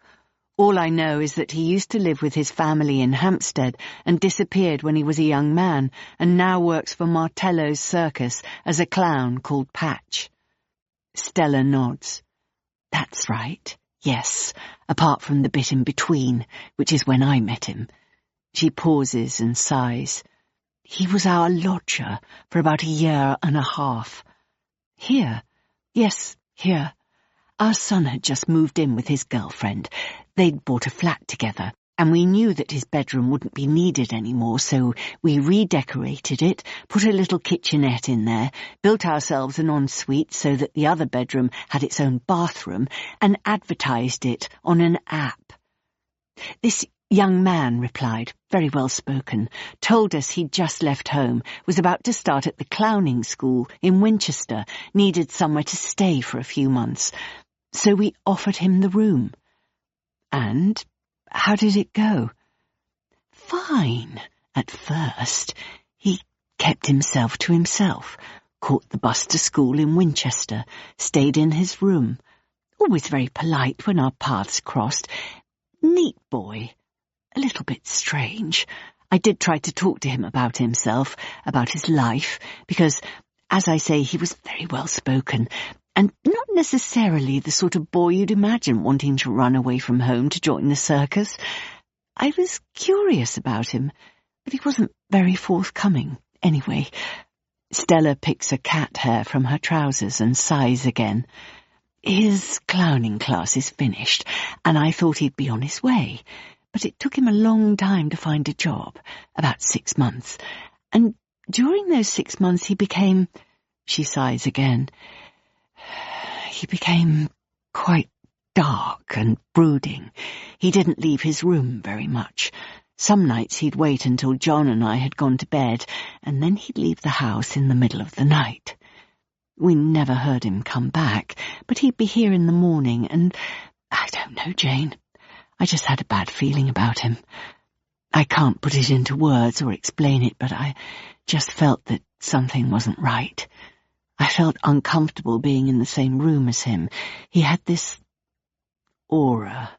Speaker 5: All I know is that he used to live with his family in Hampstead and disappeared when he was a young man and now works for Martello's circus as a clown called Patch. Stella nods. That's right, yes, apart from the bit in between, which is when I met him. She pauses and sighs. He was our lodger for about a year and a half. Here? Yes, here. Our son had just moved in with his girlfriend. They'd bought a flat together, and we knew that his bedroom wouldn't be needed anymore, so we redecorated it, put a little kitchenette in there, built ourselves an ensuite so that the other bedroom had its own bathroom, and advertised it on an app. This young man replied, very well spoken, told us he'd just left home, was about to start at the clowning school in Winchester, needed somewhere to stay for a few months. So we offered him the room. And how did it go? Fine, at first. He kept himself to himself, caught the bus to school in Winchester, stayed in his room. Always very polite when our paths crossed. Neat boy. A little bit strange. I did try to talk to him about himself, about his life, because, as I say, he was very well spoken, and not necessarily the sort of boy you'd imagine wanting to run away from home to join the circus. I was curious about him, but he wasn't very forthcoming, anyway. Stella picks a cat hair from her trousers and sighs again. His clowning class is finished, and I thought he'd be on his way. But it took him a long time to find a job, about 6 months. And during those 6 months he became... She sighs again. He became quite dark and brooding. He didn't leave his room very much. Some nights he'd wait until John and I had gone to bed, and then he'd leave the house in the middle of the night. We never heard him come back, but he'd be here in the morning, and I don't know, Jane. I just had a bad feeling about him. I can't put it into words or explain it, but I just felt that something wasn't right. I felt uncomfortable being in the same room as him. He had this aura.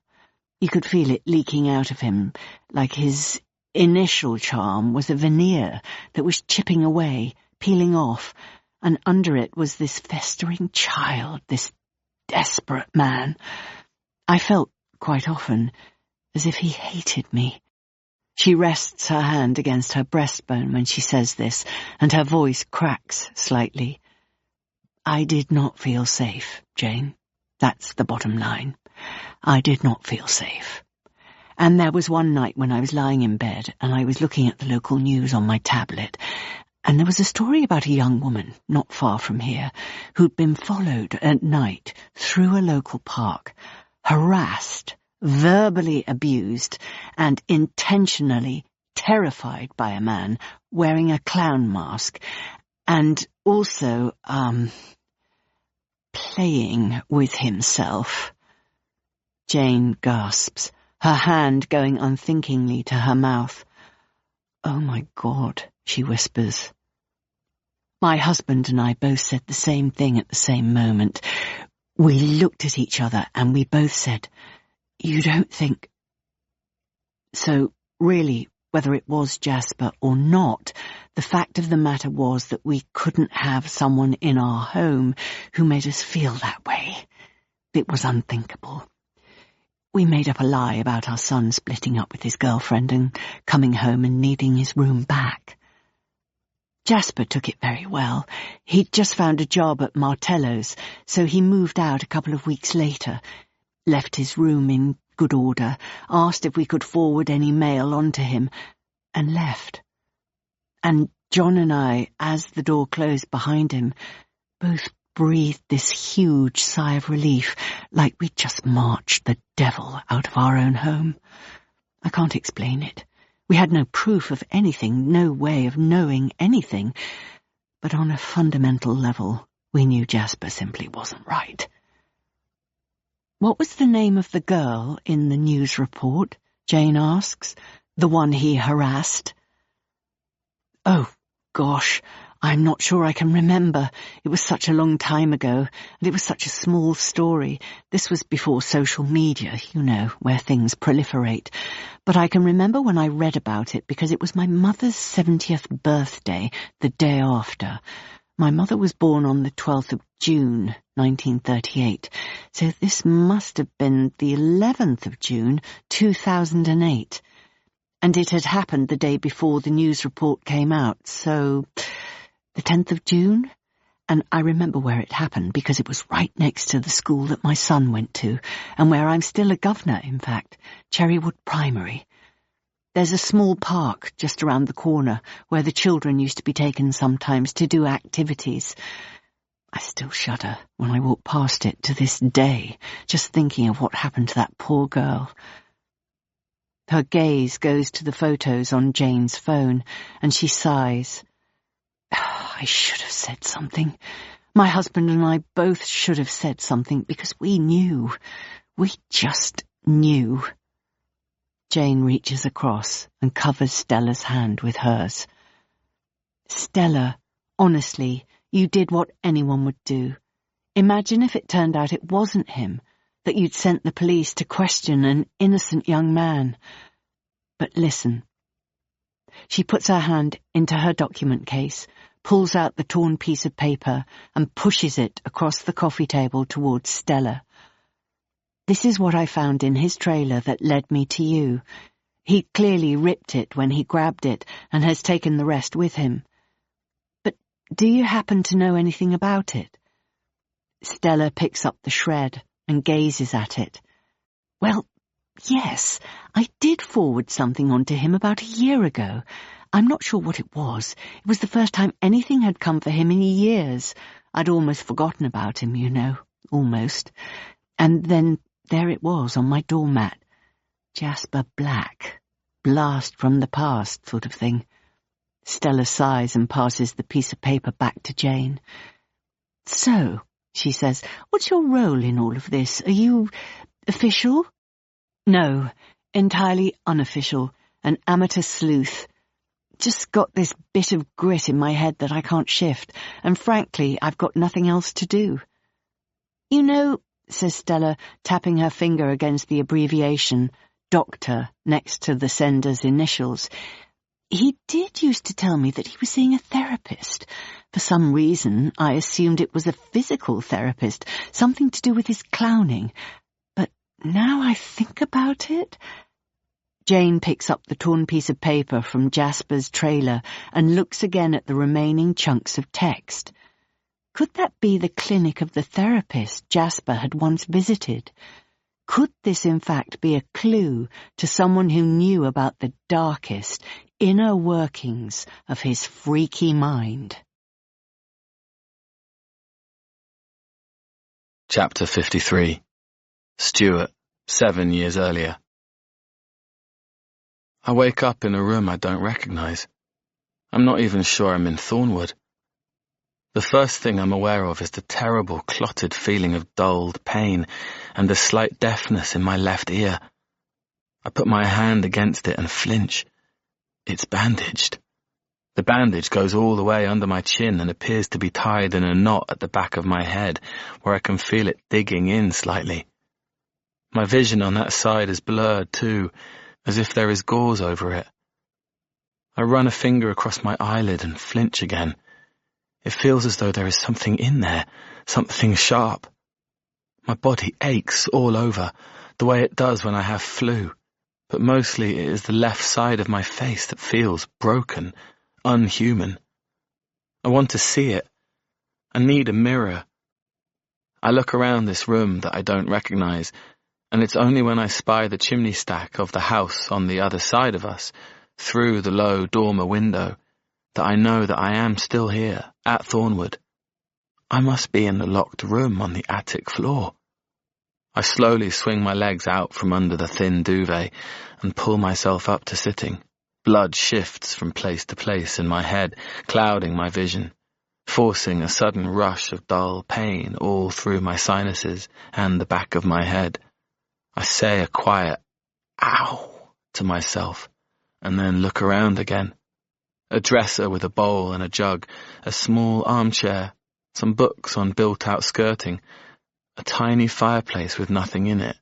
Speaker 5: You could feel it leaking out of him, like his initial charm was a veneer that was chipping away, peeling off, and under it was this festering child, this desperate man. I felt quite often as if he hated me. She rests her hand against her breastbone when she says this, and her voice cracks slightly. I did not feel safe, Jane. That's the bottom line. I did not feel safe. And there was one night when I was lying in bed and I was looking at the local news on my tablet, and there was a story about a young woman, not far from here, who'd been followed at night through a local park, harassed, verbally abused, and intentionally terrified by a man wearing a clown mask, and also, playing with himself. Jane gasps, her hand going unthinkingly to her mouth. Oh my God, she whispers. My husband and I both said the same thing at the same moment. We looked at each other and we both said, "You don't think..." So, really, whether it was Jasper or not, the fact of the matter was that we couldn't have someone in our home who made us feel that way. It was unthinkable. We made up a lie about our son splitting up with his girlfriend and coming home and needing his room back. Jasper took it very well. He'd just found a job at Martello's, so he moved out a couple of weeks later, left his room in good order, asked if we could forward any mail on to him, and left. And John and I, as the door closed behind him, both breathed this huge sigh of relief, like we'd just marched the devil out of our own home. I can't explain it. We had no proof of anything, no way of knowing anything, but on a fundamental level, we knew Jasper simply wasn't right. What was the name of the girl in the news report? Jane asks. The one he harassed? Oh, gosh, I'm not sure I can remember. It was such a long time ago, and it was such a small story. This was before social media, you know, where things proliferate. But I can remember when I read about it because it was my mother's 70th birthday, the day after. My mother was born on the 12th of June, 1938, so this must have been the 11th of June, 2008. And it had happened the day before the news report came out, so the 10th of June? And I remember where it happened because it was right next to the school that my son went to, and where I'm still a governor, in fact, Cherrywood Primary. There's a small park just around the corner where the children used to be taken sometimes to do activities. I still shudder when I walk past it to this day, just thinking of what happened to that poor girl. Her gaze goes to the photos on Jane's phone, and she sighs. I should have said something. My husband and I both should have said something because we knew. We just knew. Jane reaches across and covers Stella's hand with hers. Stella, honestly, you did what anyone would do. Imagine if it turned out it wasn't him, that you'd sent the police to question an innocent young man. But listen. She puts her hand into her document case, pulls out the torn piece of paper and pushes it across the coffee table towards Stella. This is what I found in his trailer that led me to you. He clearly ripped it when he grabbed it and has taken the rest with him. But do you happen to know anything about it? Stella picks up the shred and gazes at it. Well, yes, I did forward something on to him about a year ago. I'm not sure what it was. It was the first time anything had come for him in years. I'd almost forgotten about him, you know, almost. And then there it was on my doormat. Jasper Black. Blast from the past sort of thing. Stella sighs and passes the piece of paper back to Jane. So, she says, what's your role in all of this? Are you official? No, entirely unofficial. An amateur sleuth. Just got this bit of grit in my head that I can't shift, and frankly, I've got nothing else to do. You know, says Stella, tapping her finger against the abbreviation, Doctor, next to the sender's initials. He did used to tell me that he was seeing a therapist. For some reason, I assumed it was a physical therapist, something to do with his clowning. But now I think about it... Jane picks up the torn piece of paper from Jasper's trailer and looks again at the remaining chunks of text. Could that be the clinic of the therapist Jasper had once visited? Could this in fact be a clue to someone who knew about the darkest, inner workings of his freaky mind?
Speaker 1: Chapter 53. Stuart, 7 years earlier. I wake up in a room I don't recognize. I'm not even sure I'm in Thornwood. The first thing I'm aware of is the terrible, clotted feeling of dulled pain and the slight deafness in my left ear. I put my hand against it and flinch. It's bandaged. The bandage goes all the way under my chin and appears to be tied in a knot at the back of my head, where I can feel it digging in slightly. My vision on that side is blurred too, as if there is gauze over it. I run a finger across my eyelid and flinch again. It feels as though there is something in there, something sharp. My body aches all over, the way it does when I have flu, but mostly it is the left side of my face that feels broken, unhuman. I want to see it. I need a mirror. I look around this room that I don't recognize, and it's only when I spy the chimney stack of the house on the other side of us, through the low dormer window, that I know that I am still here, at Thornwood. I must be in the locked room on the attic floor. I slowly swing my legs out from under the thin duvet and pull myself up to sitting. Blood shifts from place to place in my head, clouding my vision, forcing a sudden rush of dull pain all through my sinuses and the back of my head. I say a quiet, ow, to myself, and then look around again. A dresser with a bowl and a jug, a small armchair, some books on built-out skirting, a tiny fireplace with nothing in it,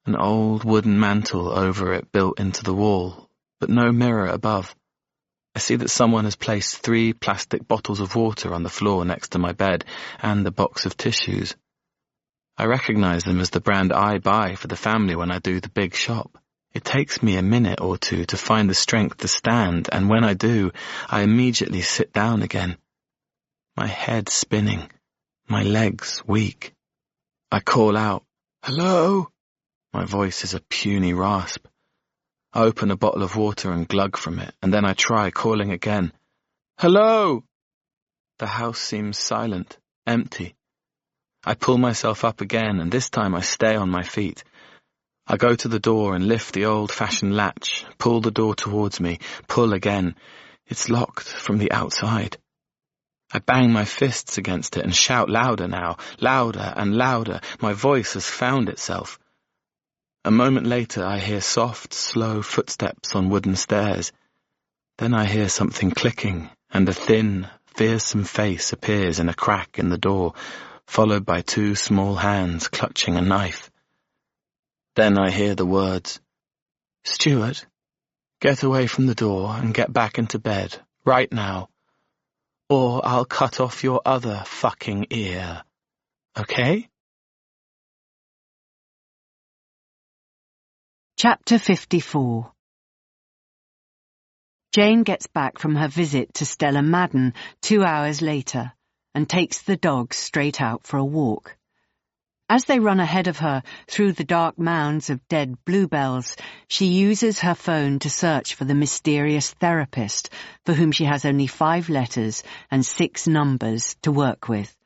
Speaker 1: an old wooden mantel over it built into the wall, but no mirror above. I see that someone has placed 3 plastic bottles of water on the floor next to my bed and a box of tissues. I recognize them as the brand I buy for the family when I do the big shop. It takes me a minute or two to find the strength to stand, and when I do, I immediately sit down again. My head spinning, my legs weak. I call out, "Hello?" My voice is a puny rasp. I open a bottle of water and glug from it, and then I try calling again. "Hello?" The house seems silent, empty. I pull myself up again, and this time I stay on my feet. I go to the door and lift the old-fashioned latch, pull the door towards me, pull again. It's locked from the outside. I bang my fists against it and shout louder now, louder and louder. My voice has found itself. A moment later I hear soft, slow footsteps on wooden stairs. Then I hear something clicking, and a thin, fearsome face appears in a crack in the door, followed by 2 small hands clutching a knife. Then I hear the words, "Stuart, get away from the door and get back into bed, right now. Or I'll cut off your other fucking ear. Okay?"
Speaker 5: Chapter 54. Jane gets back from her visit to Stella Madden 2 hours later and takes the dogs straight out for a walk. As they run ahead of her through the dark mounds of dead bluebells, she uses her phone to search for the mysterious therapist for whom she has only 5 letters and 6 numbers to work with.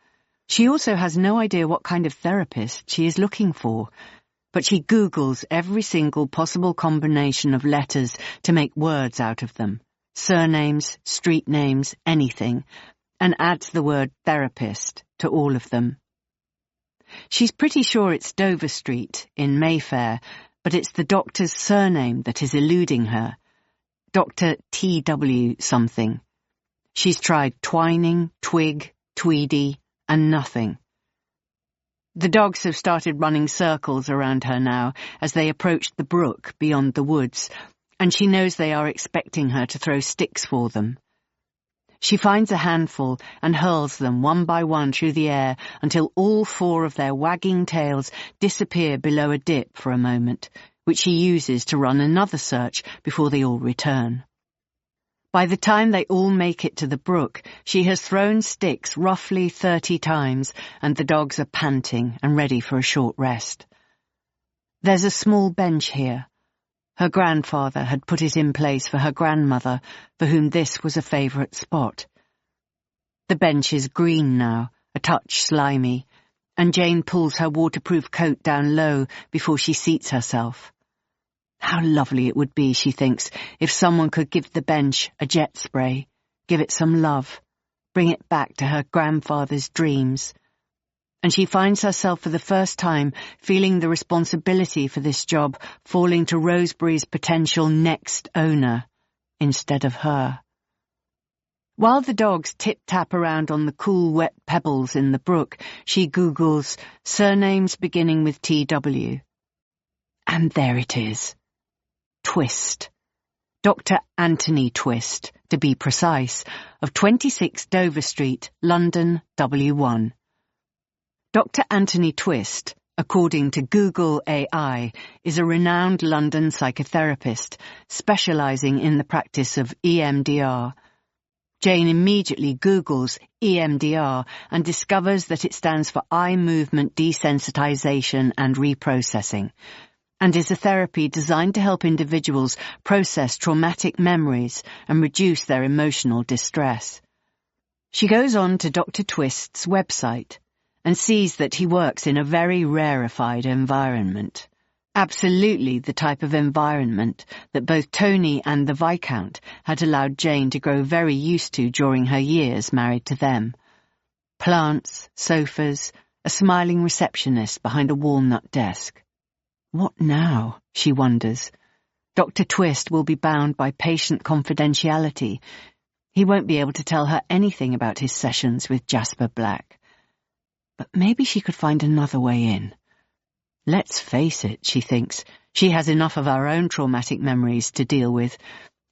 Speaker 5: She also has no idea what kind of therapist she is looking for, but she Googles every single possible combination of letters to make words out of them, surnames, street names, anything, and adds the word therapist to all of them. She's pretty sure it's Dover Street in Mayfair, but it's the doctor's surname that is eluding her. Dr. T.W. something. She's tried Twining, Twig, Tweedy, and nothing. The dogs have started running circles around her now as they approach the brook beyond the woods, and she knows they are expecting her to throw sticks for them. She finds a handful and hurls them one by one through the air until all 4 of their wagging tails disappear below a dip for a moment, which she uses to run another search before they all return. By the time they all make it to the brook, she has thrown sticks roughly 30 times, and the dogs are panting and ready for a short rest. There's a small bench here. Her grandfather had put it in place for her grandmother, for whom this was a favourite spot. The bench is green now, a touch slimy, and Jane pulls her waterproof coat down low before she seats herself. How lovely it would be, she thinks, if someone could give the bench a jet spray, give it some love, bring it back to her grandfather's dreams. And she finds herself for the first time feeling the responsibility for this job falling to Rosebery's potential next owner instead of her. While the dogs tip-tap around on the cool, wet pebbles in the brook, she Googles surnames beginning with T.W. And there it is. Twist. Dr. Anthony Twist, to be precise, of 26 Dover Street, London, W1. Dr. Anthony Twist, according to Google AI, is a renowned London psychotherapist specialising in the practice of EMDR. Jane immediately Googles EMDR and discovers that it stands for Eye Movement Desensitization and Reprocessing, and is a therapy designed to help individuals process traumatic memories and reduce their emotional distress. She goes on to Dr. Twist's website and sees that he works in a very rarefied environment. Absolutely the type of environment that both Tony and the Viscount had allowed Jane to grow very used to during her years married to them. Plants, sofas, a smiling receptionist behind a walnut desk. What now, she wonders? Dr. Twist will be bound by patient confidentiality, He won't be able to tell her anything about his sessions with Jasper Black. But maybe she could find another way in. Let's face it, she thinks. She has enough of her own traumatic memories to deal with.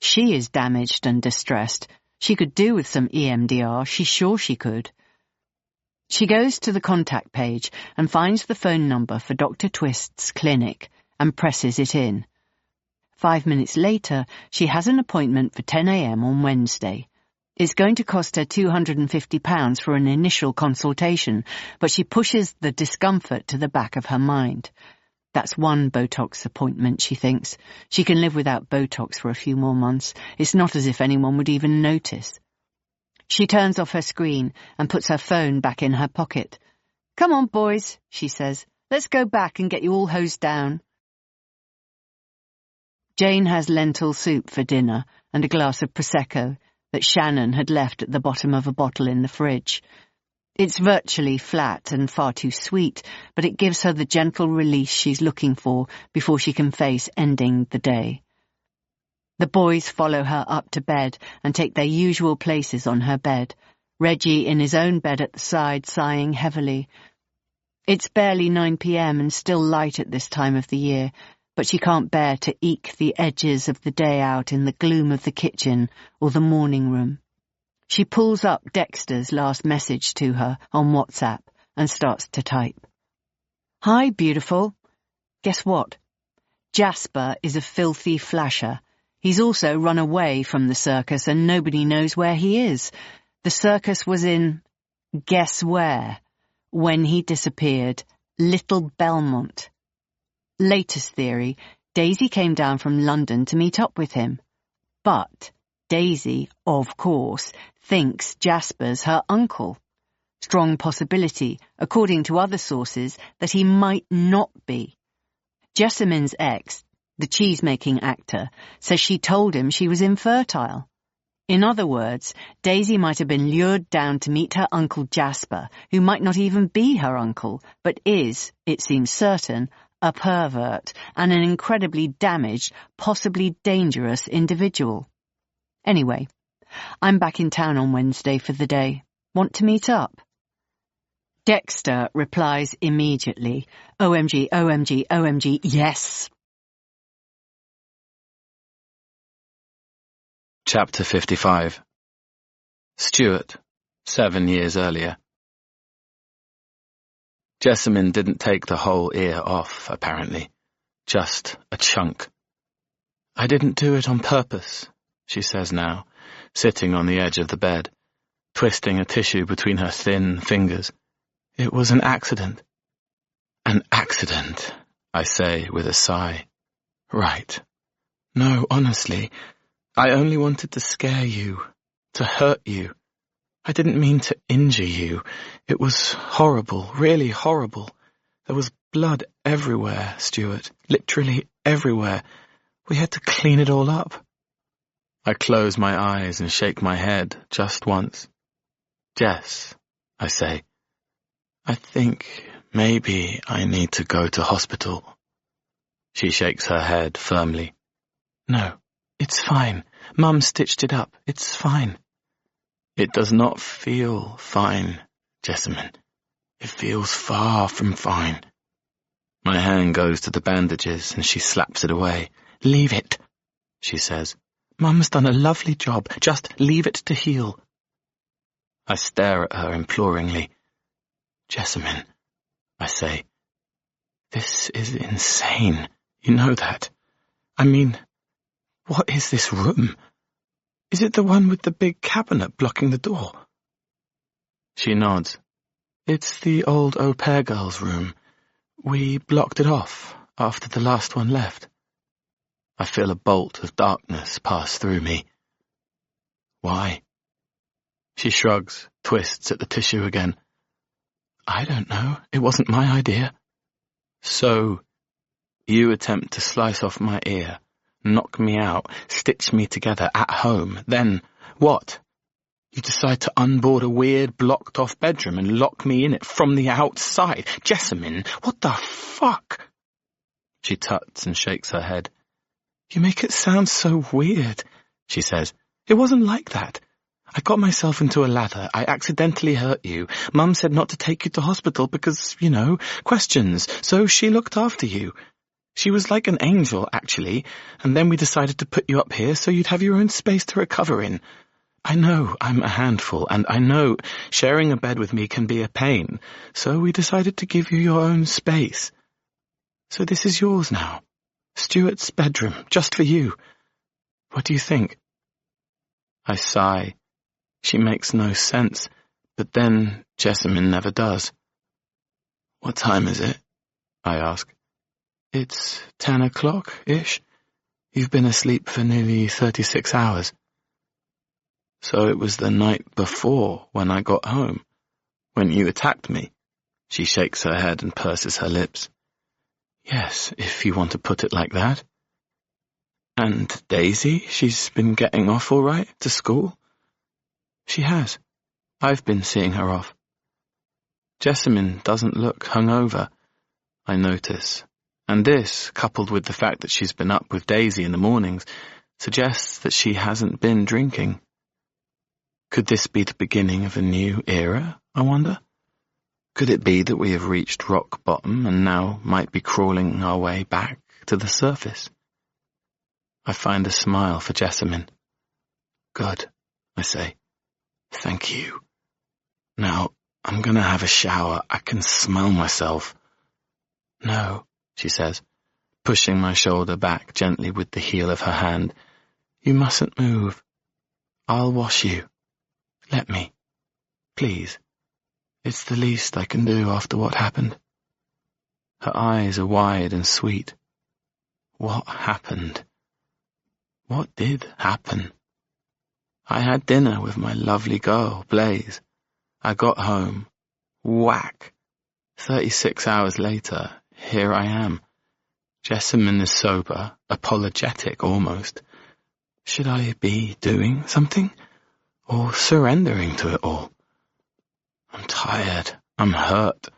Speaker 5: She is damaged and distressed. She could do with some EMDR, she's sure she could. She goes to the contact page and finds the phone number for Dr. Twist's clinic and presses it in. 5 minutes later, she has an appointment for 10 a.m. on Wednesday. It's going to cost her £250 for an initial consultation, but she pushes the discomfort to the back of her mind. That's one Botox appointment, she thinks. She can live without Botox for a few more months. It's not as if anyone would even notice. She turns off her screen and puts her phone back in her pocket. "Come on, boys," she says. "Let's go back and get you all hosed down." Jane has lentil soup for dinner and a glass of Prosecco that Shannon had left at the bottom of a bottle in the fridge. It's virtually flat and far too sweet, but it gives her the gentle release she's looking for before she can face ending the day. The boys follow her up to bed and take their usual places on her bed, Reggie in his own bed at the side, sighing heavily. It's barely 9 p.m. and still light at this time of the year, but she can't bear to eke the edges of the day out in the gloom of the kitchen or the morning room. She pulls up Dexter's last message to her on WhatsApp and starts to type. "Hi, beautiful. Guess what? Jasper is a filthy flasher. He's also run away from the circus and nobody knows where he is. The circus was in, guess where, when he disappeared, Little Belmont. Latest theory, Daisy came down from London to meet up with him. But Daisy, of course, thinks Jasper's her uncle. Strong possibility, according to other sources, that he might not be. Jessamine's ex, the cheese-making actor, says she told him she was infertile. In other words, Daisy might have been lured down to meet her uncle Jasper, who might not even be her uncle, but is, it seems certain, a pervert and an incredibly damaged, possibly dangerous individual. Anyway, I'm back in town on Wednesday for the day. Want to meet up?" Dexter replies immediately, "OMG, OMG, OMG, yes."
Speaker 1: Chapter 55. Stuart, 7 years earlier. Jessamine didn't take the whole ear off, apparently. Just a chunk. "I didn't do it on purpose," she says now, sitting on the edge of the bed, twisting a tissue between her thin fingers. "It was an accident." "An accident," I say with a sigh. "Right. No, honestly, I only wanted to scare you, to hurt you. I didn't mean to injure you. It was horrible, really horrible. There was blood everywhere, Stuart, literally everywhere. We had to clean it all up." I close my eyes and shake my head just once. "Jess," I say, "I think maybe I need to go to hospital." She shakes her head firmly. "No, it's fine. Mum stitched it up. It's fine." "It does not feel fine, Jessamine. It feels far from fine." My hand goes to the bandages and she slaps it away. "Leave it," she says. "Mum's done a lovely job. Just leave it to heal." I stare at her imploringly. "Jessamine," I say, "this is insane. You know that. I mean, what is this room? Is it the one with the big cabinet blocking the door?" She nods. "It's the old au pair girl's room. We blocked it off after the last one left." I feel a bolt of darkness pass through me. "Why?" She shrugs, twists at the tissue again. "I don't know. It wasn't my idea." "So, you attempt to slice off my ear, knock me out, stitch me together at home, then what? You decide to unboard a weird, blocked-off bedroom and lock me in it from the outside. Jessamine, what the fuck?" She tuts and shakes her head. "You make it sound so weird," she says. "It wasn't like that. I got myself into a lather. I accidentally hurt you. Mum said not to take you to hospital because, questions. So she looked after you. She was like an angel, actually, and then we decided to put you up here so you'd have your own space to recover in. I know I'm a handful, and I know sharing a bed with me can be a pain, so we decided to give you your own space. So this is yours now. Stuart's bedroom, just for you. What do you think? I sigh. She makes no sense, but then Jessamine never does. What time is it? I ask. It's 10 o'clock-ish. You've been asleep for nearly 36 hours. So it was the night before when I got home, when you attacked me. She shakes her head and purses her lips. Yes, if you want to put it like that. And Daisy, she's been getting off all right to school? She has. I've been seeing her off. Jessamine doesn't look hungover, I notice. And this, coupled with the fact that she's been up with Daisy in the mornings, suggests that she hasn't been drinking. Could this be the beginning of a new era, I wonder? Could it be that we have reached rock bottom and now might be crawling our way back to the surface? I find a smile for Jessamine. Good, I say. Thank you. Now, I'm going to have a shower. I can smell myself. No, she says, pushing my shoulder back gently with the heel of her hand. You mustn't move. I'll wash you. Let me. Please. It's the least I can do after what happened. Her eyes are wide and sweet. What happened? What did happen? I had dinner with my lovely girl, Blaze. I got home. Whack. 36 hours later, here I am. Jessamine is sober, apologetic almost. Should I be doing something? Or surrendering to it all? I'm tired. I'm hurt.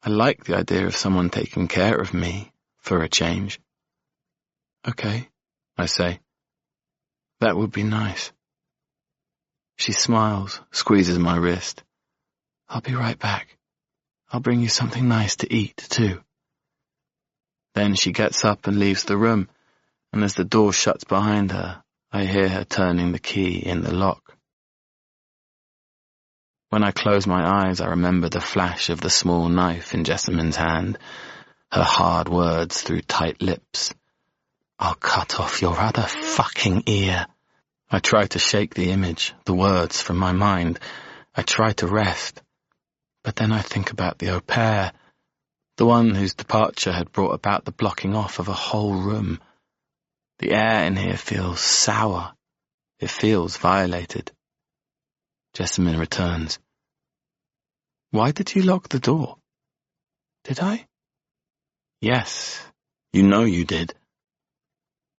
Speaker 1: I like the idea of someone taking care of me, for a change. Okay, I say. That would be nice. She smiles, squeezes my wrist. I'll be right back. I'll bring you something nice to eat, too. Then she gets up and leaves the room, and as the door shuts behind her, I hear her turning the key in the lock. When I close my eyes, I remember the flash of the small knife in Jessamine's hand, her hard words through tight lips. I'll cut off your other fucking ear. I try to shake the image, the words from my mind. I try to rest. But then I think about the au pair, the one whose departure had brought about the blocking off of a whole room. The air in here feels sour. It feels violated. Jessamine returns. Why did you lock the door? Did I? Yes, you know you did.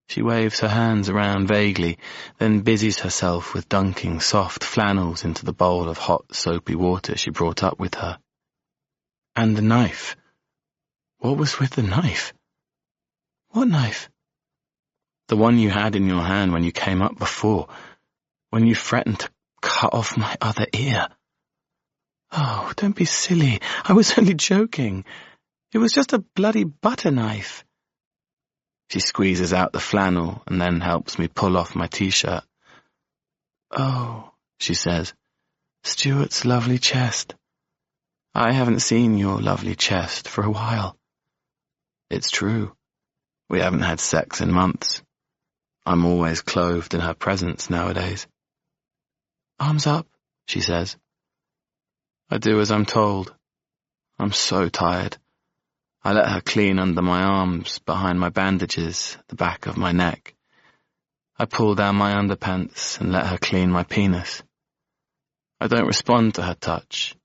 Speaker 1: She waves her hands around vaguely, then busies herself with dunking soft flannels into the bowl of hot, soapy water she brought up with her. And the knife. What was with the knife? What knife? The one you had in your hand when you came up before, when you threatened to cut off my other ear. Oh, don't be silly. I was only joking. It was just a bloody butter knife. She squeezes out the flannel and then helps me pull off my t-shirt. Oh, she says, Stuart's lovely chest. I haven't seen your lovely chest for a while. It's true. We haven't had sex in months. I'm always clothed in her presence nowadays. Arms up, she says. I do as I'm told. I'm so tired. I let her clean under my arms, behind my bandages, the back of my neck. I pull down my underpants and let her clean my penis. I don't respond to her touch.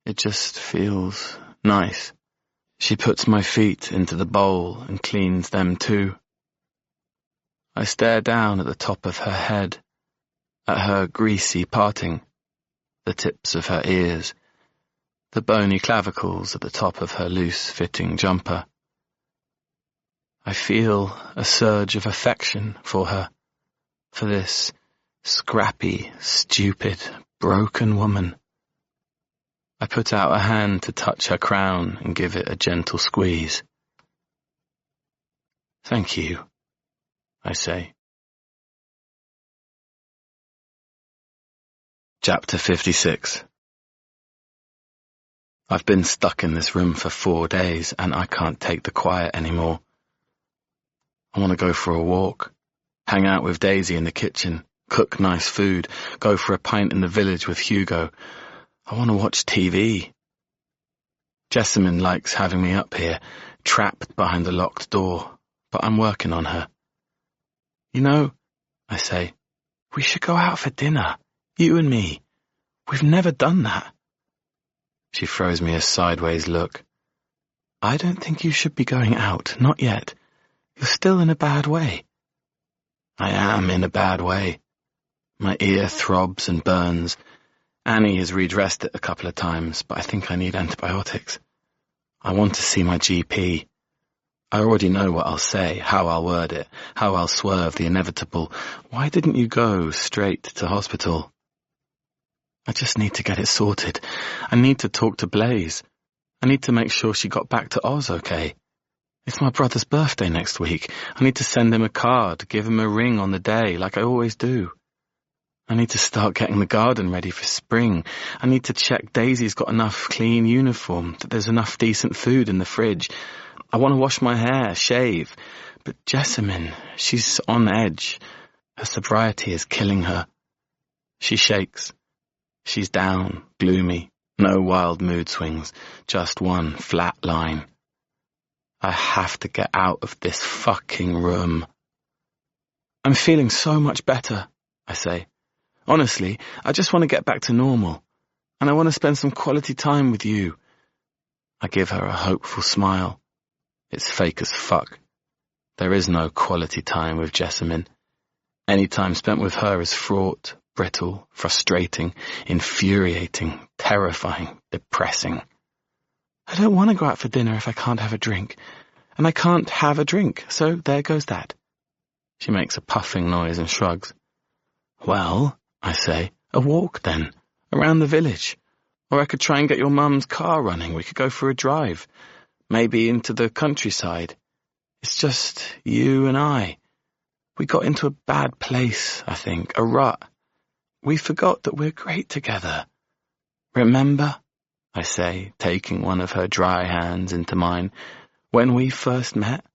Speaker 1: It just feels nice. She puts my feet into the bowl and cleans them too. I stare down at the top of her head, at her greasy parting, the tips of her ears, the bony clavicles at the top of her loose-fitting jumper. I feel a surge of affection for her, for this Scrappy, stupid, broken woman. I put out a hand to touch her crown and give it a gentle squeeze. Thank you, I say. Chapter 56. I've been stuck in this room for 4 days and I can't take the quiet anymore. I want to go for a walk, hang out with Daisy in the kitchen, cook nice food, go for a pint in the village with Hugo. I want to watch TV. Jessamine likes having me up here, trapped behind a locked door, but I'm working on her. You know, I say, we should go out for dinner, you and me. We've never done that. She throws me a sideways look. I don't think you should be going out, not yet. You're still in a bad way. I am in a bad way. My ear throbs and burns. Annie has redressed it a couple of times, but I think I need antibiotics. I want to see my GP. I already know what I'll say, how I'll word it, how I'll swerve the inevitable. Why didn't you go straight to hospital? I just need to get it sorted. I need to talk to Blaze. I need to make sure she got back to Oz okay. It's my brother's birthday next week. I need to send him a card, give him a ring on the day, like I always do. I need to start getting the garden ready for spring. I need to check Daisy's got enough clean uniform, that there's enough decent food in the fridge. I want to wash my hair, shave. But Jessamine, she's on edge. Her sobriety is killing her. She shakes. She's down, gloomy, no wild mood swings, just one flat line. I have to get out of this fucking room. I'm feeling so much better, I say. Honestly, I just want to get back to normal, and I want to spend some quality time with you. I give her a hopeful smile. It's fake as fuck. There is no quality time with Jessamine. Any time spent with her is fraught, brittle, frustrating, infuriating, terrifying, depressing. I don't want to go out for dinner if I can't have a drink, and I can't have a drink, so there goes that. She makes a puffing noise and shrugs. Well, I say, a walk then, around the village. Or I could try and get your mum's car running. We could go for a drive, maybe into the countryside. It's just you and I. We got into a bad place, I think, a rut. We forgot that we're great together. Remember, I say, taking one of her dry hands into mine, when we first met,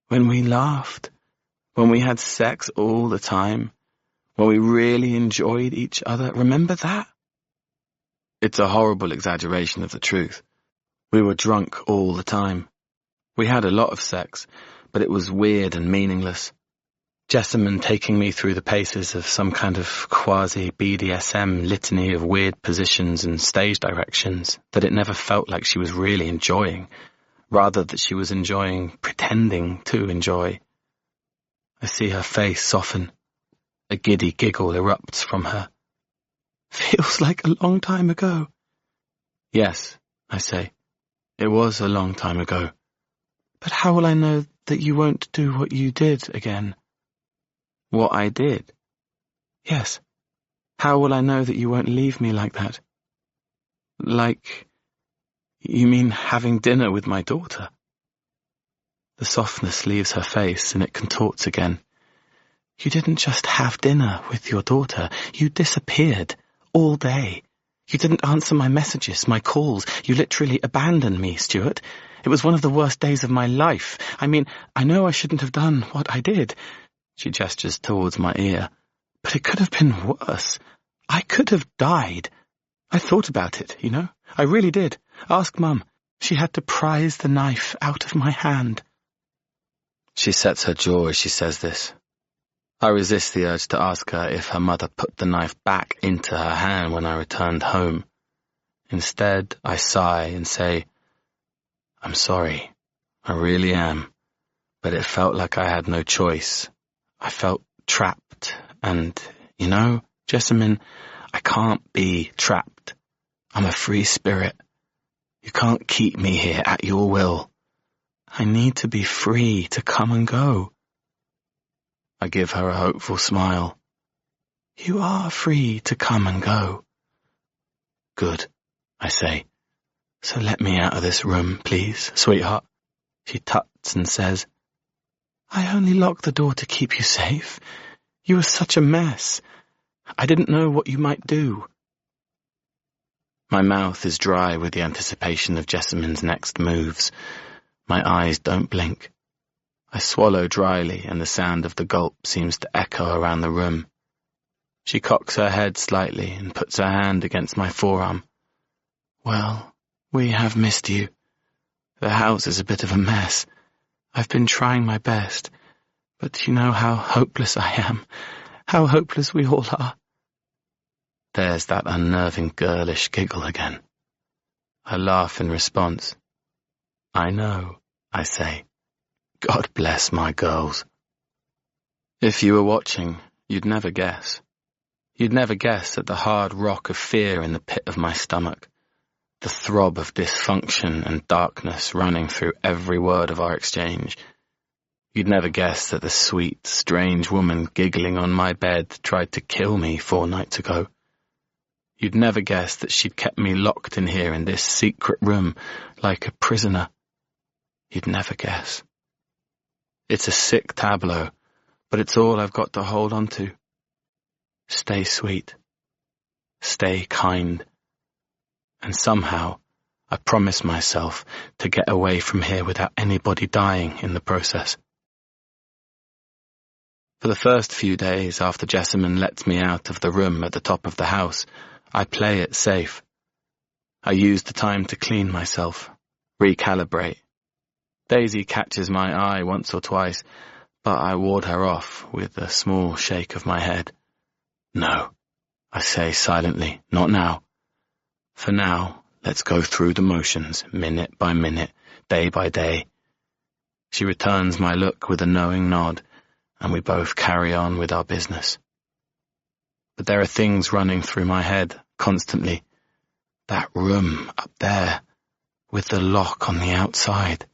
Speaker 1: when we laughed, when we had sex all the time, when we really enjoyed each other. Remember that? It's a horrible exaggeration of the truth. We were drunk all the time. We had a lot of sex, but it was weird and meaningless. Jessamine taking me through the paces of some kind of quasi-BDSM litany of weird positions and stage directions that it never felt like she was really enjoying, rather that she was enjoying pretending to enjoy. I see her face soften. A giddy giggle erupts from her. Feels like a long time ago. Yes, I say. It was a long time ago. But how will I know that you won't do what you did again? What I did? Yes. How will I know that you won't leave me like that? Like, you mean having dinner with my daughter? The softness leaves her face and it contorts again. You didn't just have dinner with your daughter. You disappeared all day. You didn't answer my messages, my calls. You literally abandoned me, Stuart. It was one of the worst days of my life. I mean, I know I shouldn't have done what I did. She gestures towards my ear. But it could have been worse. I could have died. I thought about it, you know. I really did. Ask Mum. She had to prise the knife out of my hand. She sets her jaw as she says this. I resist the urge to ask her if her mother put the knife back into her hand when I returned home. Instead, I sigh and say, I'm sorry. I really am. But it felt like I had no choice. I felt trapped. And, you know, Jessamine, I can't be trapped. I'm a free spirit. You can't keep me here at your will. I need to be free to come and go. I give her a hopeful smile. You are free to come and go. Good, I say. So let me out of this room, please, sweetheart. She tuts and says, I only locked the door to keep you safe. You were such a mess. I didn't know what you might do. My mouth is dry with the anticipation of Jessamine's next moves. My eyes don't blink. I swallow dryly, and the sound of the gulp seems to echo around the room. She cocks her head slightly and puts her hand against my forearm. Well, we have missed you. The house is a bit of a mess. I've been trying my best, but you know how hopeless I am, how hopeless we all are. There's that unnerving girlish giggle again. I laugh in response. I know, I say. God bless my girls. If you were watching, you'd never guess. You'd never guess at the hard rock of fear in the pit of my stomach, the throb of dysfunction and darkness running through every word of our exchange. You'd never guess that the sweet, strange woman giggling on my bed tried to kill me 4 nights ago. You'd never guess that she'd kept me locked in here in this secret room like a prisoner. You'd never guess. It's a sick tableau, but it's all I've got to hold on to. Stay sweet. Stay kind. And somehow, I promise myself to get away from here without anybody dying in the process. For the first few days after Jessamine lets me out of the room at the top of the house, I play it safe. I use the time to clean myself, recalibrate. Daisy catches my eye once or twice, but I ward her off with a small shake of my head. No, I say silently, not now. For now, let's go through the motions, minute by minute, day by day. She returns my look with a knowing nod, and we both carry on with our business. But there are things running through my head constantly. That room up there, with the lock on the outside.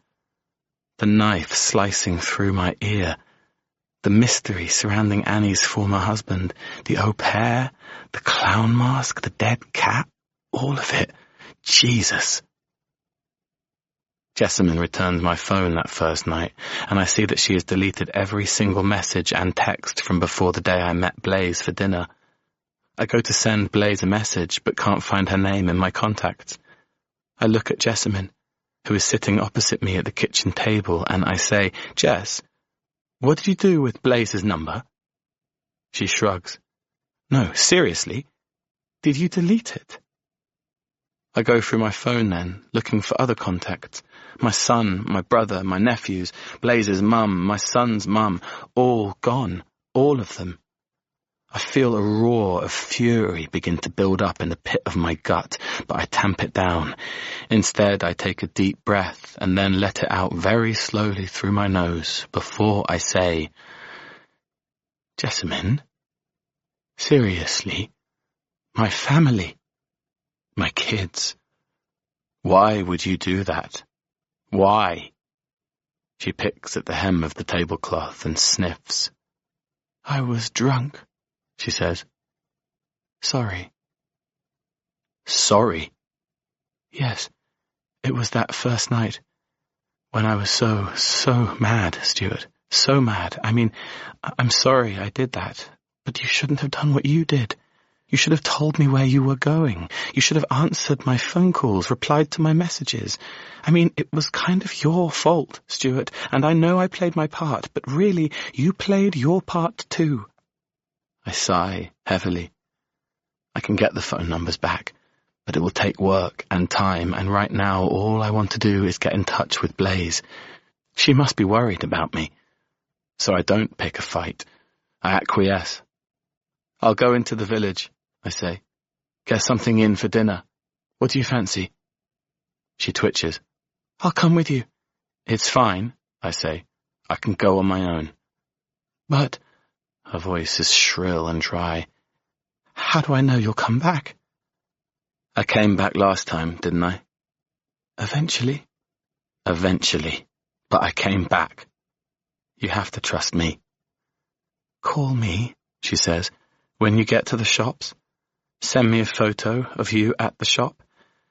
Speaker 1: The knife slicing through my ear. The mystery surrounding Annie's former husband. The au pair, the clown mask, the dead cat. All of it. Jesus. Jessamine returns my phone that first night, and I see that she has deleted every single message and text from before the day I met Blaze for dinner. I go to send Blaze a message, but can't find her name in my contacts. I look at Jessamine, who is sitting opposite me at the kitchen table, and I say, Jess, what did you do with Blaze's number? She shrugs. No, seriously? Did you delete it? I go through my phone then, looking for other contacts. My son, my brother, my nephews, Blaze's mum, my son's mum, all gone, all of them. I feel a roar of fury begin to build up in the pit of my gut, but I tamp it down. Instead, I take a deep breath and then let it out very slowly through my nose before I say, Jessamine, seriously, my family, my kids, why would you do that? Why? She picks at the hem of the tablecloth and sniffs. I was drunk, she says. Sorry. Sorry? Yes, it was that first night when I was so mad, Stuart. So mad. I mean, I'm sorry I did that, but you shouldn't have done what you did. You should have told me where you were going. You should have answered my phone calls, replied to my messages. I mean, it was kind of your fault, Stuart, and I know I played my part, but really, you played your part too. I sigh heavily. I can get the phone numbers back, but it will take work and time, and right now all I want to do is get in touch with Blaze. She must be worried about me. So I don't pick a fight. I acquiesce. I'll go into the village, I say. Get something in for dinner. What do you fancy? She twitches. I'll come with you. It's fine, I say. I can go on my own. But, her voice is shrill and dry, how do I know you'll come back? I came back last time, didn't I? Eventually. Eventually. But I came back. You have to trust me. Call me, she says, When you get to the shops, send me a photo of you at the shop.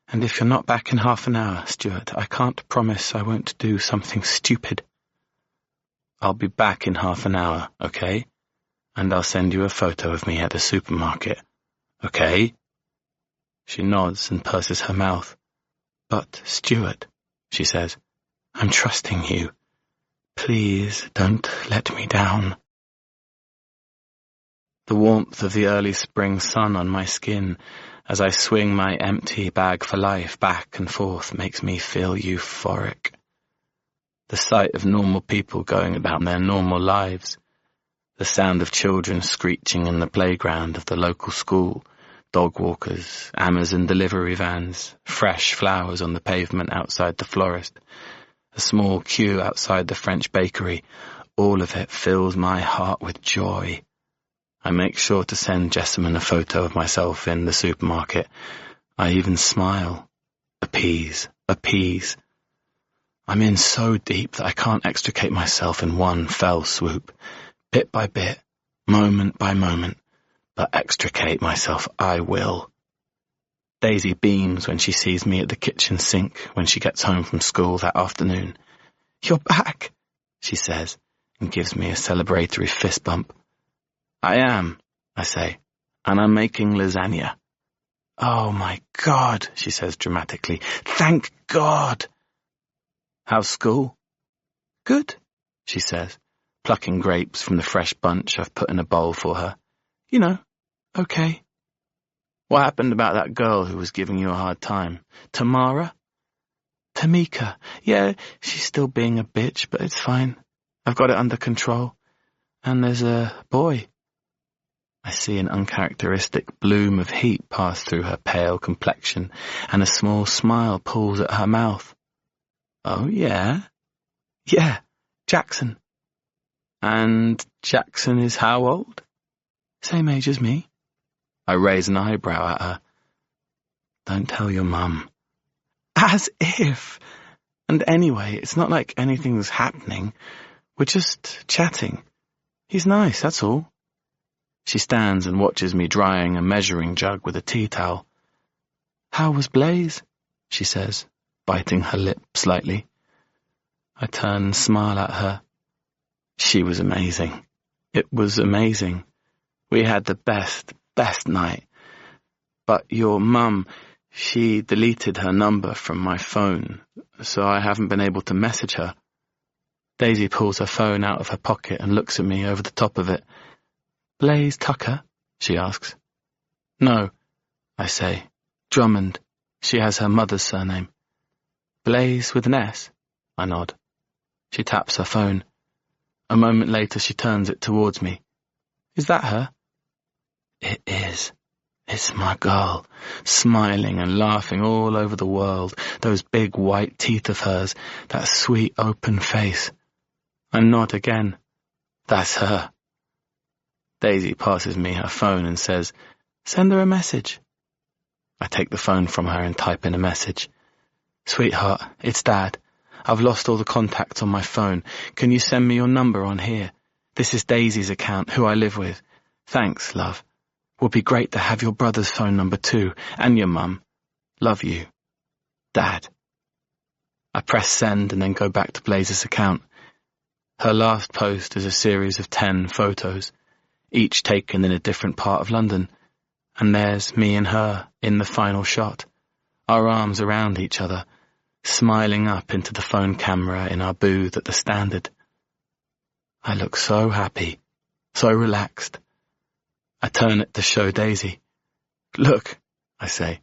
Speaker 1: And if you're not back in half an hour, Stuart, I can't promise I won't do something stupid. I'll be back in half an hour, okay? And I'll send you a photo of me at the supermarket, okay? She nods and purses her mouth. But, Stuart, she says, I'm trusting you. Please don't let me down. The warmth of the early spring sun on my skin as I swing my empty bag for life back and forth makes me feel euphoric. The sight of normal people going about their normal lives, the sound of children screeching in the playground of the local school, dog walkers, Amazon delivery vans, fresh flowers on the pavement outside the florist, a small queue outside the French bakery, all of it fills my heart with joy. I make sure to send Jessamine a photo of myself in the supermarket. I even smile. Appease. I'm in so deep that I can't extricate myself in one fell swoop, bit by bit, moment by moment, but extricate myself I will. Daisy beams when she sees me at the kitchen sink when she gets home from school that afternoon. You're back, she says, and gives me a celebratory fist bump. I am, I say, and I'm making lasagna. Oh my God, she says dramatically. Thank God. How's school? Good, she says, plucking grapes from the fresh bunch I've put in a bowl for her. You know, okay. What happened about that girl who was giving you a hard time? Tamara? Tamika. Yeah, she's still being a bitch, but it's fine. I've got it under control. And there's a boy. I see an uncharacteristic bloom of heat pass through her pale complexion, and a small smile pulls at her mouth. Oh, yeah? Yeah, Jackson. And Jackson is how old? Same age as me. I raise an eyebrow at her. Don't tell your mum. As if. And anyway, it's not like anything's happening. We're just chatting. He's nice, that's all. She stands and watches me drying a measuring jug with a tea towel. How was Blaze? She says, biting her lip slightly. I turn and smile at her. She was amazing. It was amazing. We had the best night. But your mum, she deleted her number from my phone, so I haven't been able to message her. Daisy pulls her phone out of her pocket and looks at me over the top of it. Blaze Tucker? She asks. No, I say. Drummond. She has her mother's surname. Blaze with an S? I nod. She taps her phone. A moment later she turns it towards me. Is that her? It is. It's my girl, smiling and laughing all over the world, those big white teeth of hers, that sweet open face. I nod again. That's her. Daisy passes me her phone and says, Send her a message. I take the phone from her and type in a message. Sweetheart, it's Dad. I've lost all the contacts on my phone. Can you send me your number on here? This is Daisy's account, who I live with. Thanks, love. Would be great to have your brother's phone number too, and your mum. Love you. Dad. I press send and then go back to Blaze's account. Her last post is a series of 10 photos, each taken in a different part of London, and there's me and her in the final shot, our arms around each other, smiling up into the phone camera in our booth at the Standard. I look so happy, so relaxed. I turn it to show Daisy. Look, I say,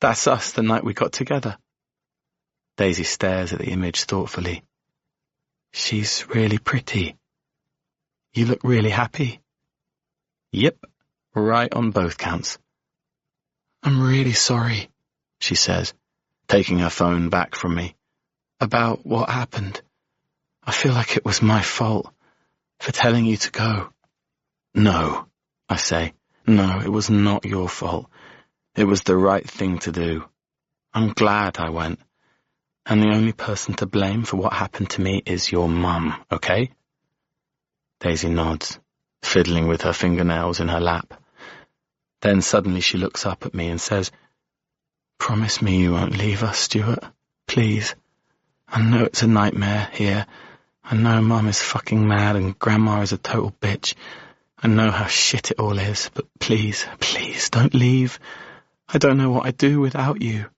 Speaker 1: that's us the night we got together. Daisy stares at the image thoughtfully. She's really pretty. You look really happy. Yep, right on both counts. I'm really sorry, she says, taking her phone back from me. About what happened. I feel like it was my fault for telling you to go. No, I say. No, it was not your fault. It was the right thing to do. I'm glad I went. And the only person to blame for what happened to me is your mum, okay? Daisy nods, fiddling with her fingernails in her lap, Then suddenly she looks up at me and says, "Promise me you won't leave us, Stuart. Please. I know it's a nightmare here. I know Mum is fucking mad and Grandma is a total bitch. I know how shit it all is, but please, please, don't leave. I don't know what I'd do without you."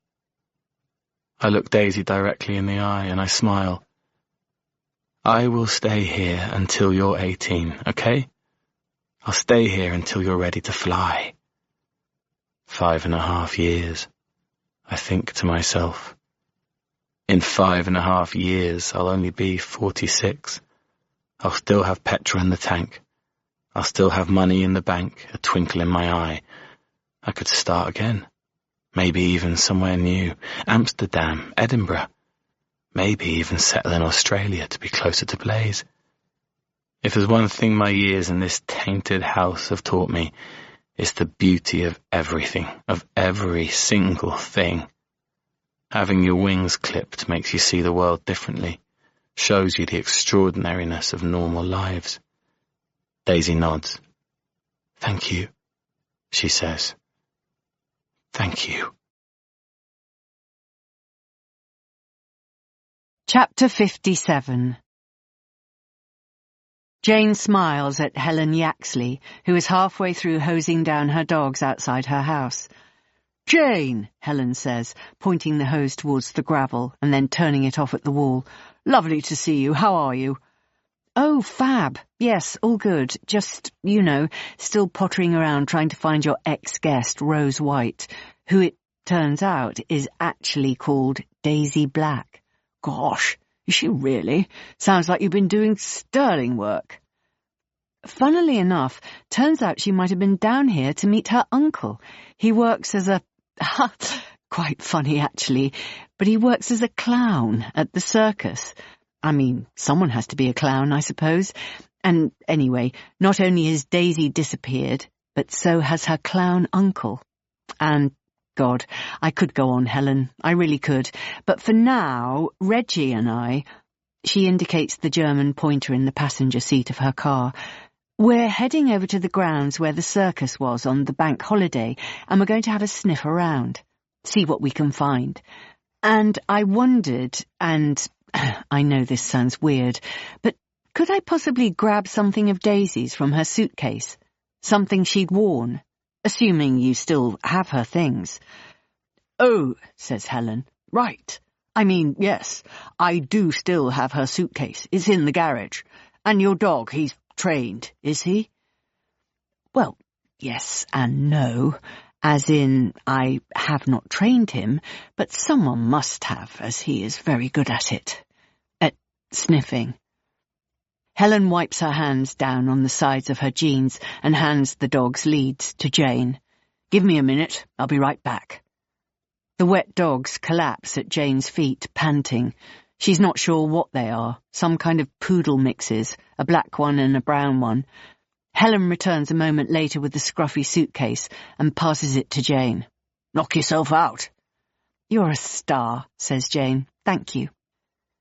Speaker 1: I look Daisy directly in the eye and I smile. "I will stay here until you're 18, okay? I'll stay here until you're ready to fly." 5.5 years, I think to myself. In 5.5 years, I'll only be 46. I'll still have petrol in the tank. I'll still have money in the bank, a twinkle in my eye. I could start again. Maybe even somewhere new. Amsterdam, Edinburgh. Maybe even settle in Australia to be closer to Blaze. If there's one thing my years in this tainted house have taught me, it's the beauty of everything, of every single thing. Having your wings clipped makes you see the world differently, shows you the extraordinariness of normal lives. Daisy nods. "Thank you," she says. "Thank you."
Speaker 5: Chapter 57. Jane smiles at Helen Yaxley, who is halfway through hosing down her dogs outside her house. "Jane," Helen says, pointing the hose towards the gravel and then turning it off at the wall. "Lovely to see you. How are you?" "Oh, fab. Yes, all good. Just, still pottering around trying to find your ex-guest, Rose White, who it turns out is actually called Daisy Black." "Gosh, is she really? Sounds like you've been doing sterling work." Funnily enough, turns out she might have been down here to meet her uncle. He works as a... quite funny, actually, but he works as a clown at the circus. I mean, someone has to be a clown, I suppose. And anyway, not only has Daisy disappeared, but so has her clown uncle. And, God, I could go on, Helen. I really could. But for now, Reggie and I... She indicates the German pointer in the passenger seat of her car. "We're heading over to the grounds where the circus was on the bank holiday, and we're going to have a sniff around, see what we can find. And I wondered, and I know this sounds weird, but could I possibly grab something of Daisy's from her suitcase? Something she'd worn, assuming you still have her things." "Oh," says Helen. "Right. I mean, yes, I do still have her suitcase. It's in the garage. And your dog, he's trained, is he?" "Well, yes and no. As in, I have not trained him, but someone must have, as he is very good at it. At sniffing." Helen wipes her hands down on the sides of her jeans and hands the dog's leads to Jane. "Give me a minute. I'll be right back." The wet dogs collapse at Jane's feet, panting. She's not sure what they are, some kind of poodle mixes, a black one and a brown one. Helen returns a moment later with the scruffy suitcase and passes it to Jane. "Knock yourself out." "You're a star," says Jane. "Thank you."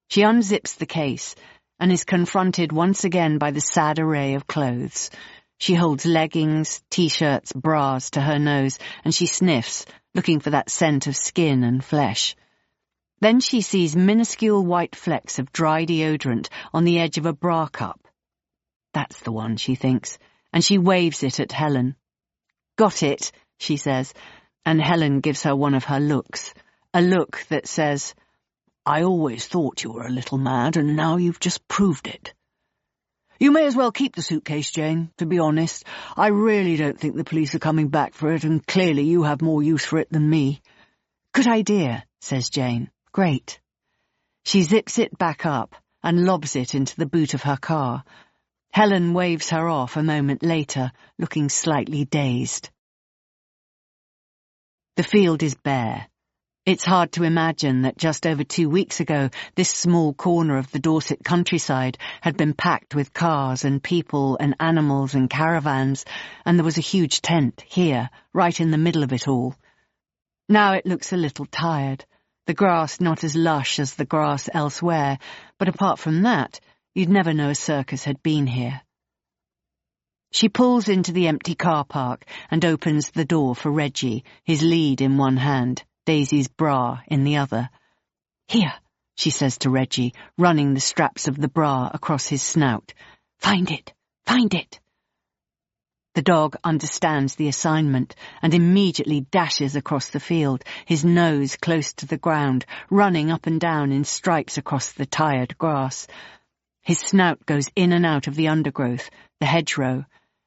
Speaker 5: She unzips the case and is confronted once again by the sad array of clothes. She holds leggings, t-shirts, bras to her nose, and she sniffs, looking for that scent of skin and flesh. Then she sees minuscule white flecks of dry deodorant on the edge of a bra cup. That's the one, she thinks, and she waves it at Helen. "Got it," she says, and Helen gives her one of her looks, a look that says, "I always thought you were a little mad, and now you've just proved it." "You may as well keep the suitcase, Jane, to be honest. I really don't think the police are coming back for it, and clearly you have more use for it than me." "Good idea," says Jane. "Great." She zips it back up and lobs it into the boot of her car. Helen waves her off a moment later, looking slightly dazed. The field is bare. It's hard to imagine that just over 2 weeks ago, this small corner of the Dorset countryside had been packed with cars and people and animals and caravans, and there was a huge tent here, right in the middle of it all. Now it looks a little tired, the grass not as lush as the grass elsewhere, but apart from that, you'd never know a circus had been here. She pulls into the empty car park and opens the door for Reggie, his lead in one hand, Daisy's bra in the other. "Here," she says to Reggie, running the straps of the bra across his snout. "Find it! Find it!" The dog understands the assignment and immediately dashes across the field, his nose close to the ground, running up and down in stripes across the tired grass. His snout goes in and out of the undergrowth, the hedgerow,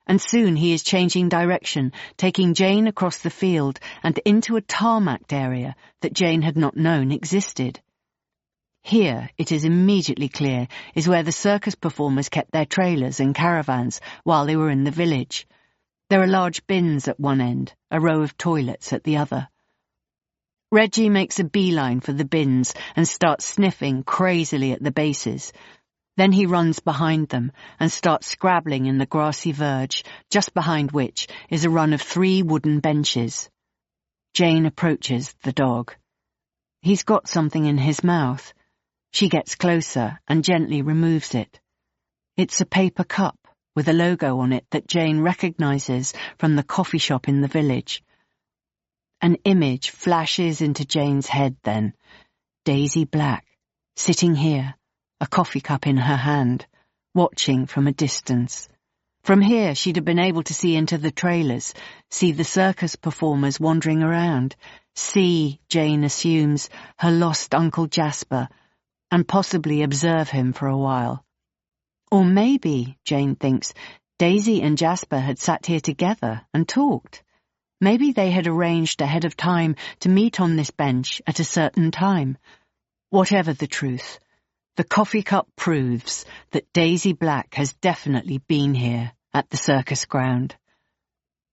Speaker 5: and soon he is changing direction, taking Jane across the field and into a tarmacked area that Jane had not known existed. Here, it is immediately clear, is where the circus performers kept their trailers and caravans while they were in the village. There are large bins at one end, a row of toilets at the other. Reggie makes a beeline for the bins and starts sniffing crazily at the bases. Then he runs behind them and starts scrabbling in the grassy verge, just behind which is a run of 3 wooden benches. Jane approaches the dog. He's got something in his mouth. She gets closer and gently removes it. It's a paper cup with a logo on it that Jane recognizes from the coffee shop in the village. An image flashes into Jane's head then. Daisy Black, sitting here, a coffee cup in her hand, watching from a distance. From here she'd have been able to see into the trailers, see the circus performers wandering around, see, Jane assumes, her lost Uncle Jasper, and possibly observe him for a while. Or maybe, Jane thinks, Daisy and Jasper had sat here together and talked. Maybe they had arranged ahead of time to meet on this bench at a certain time. Whatever the truth, the coffee cup proves that Daisy Black has definitely been here at the circus ground.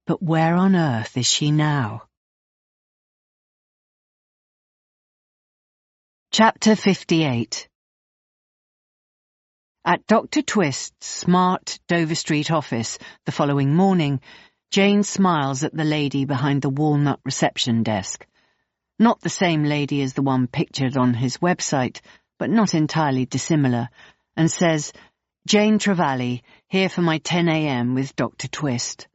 Speaker 5: But where on earth is she now? Chapter 58. At Dr. Twist's smart Dover Street office the following morning, Jane smiles at the lady behind the walnut reception desk. Not the same lady as the one pictured on his website, but not entirely dissimilar, and says, "Jane Trevally, here for my 10 a.m. with Dr. Twist."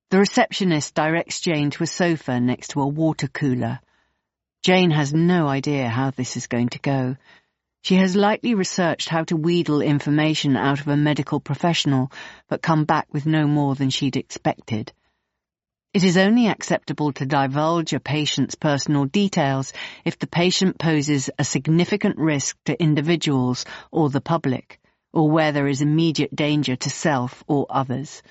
Speaker 5: The receptionist directs Jane to a sofa next to a water cooler. Jane has no idea how this is going to go. She has lightly researched how to wheedle information out of a medical professional, but come back with no more than she'd expected. It is only acceptable to divulge a patient's personal details if the patient poses a significant risk to individuals or the public, or where there is immediate danger to self or others.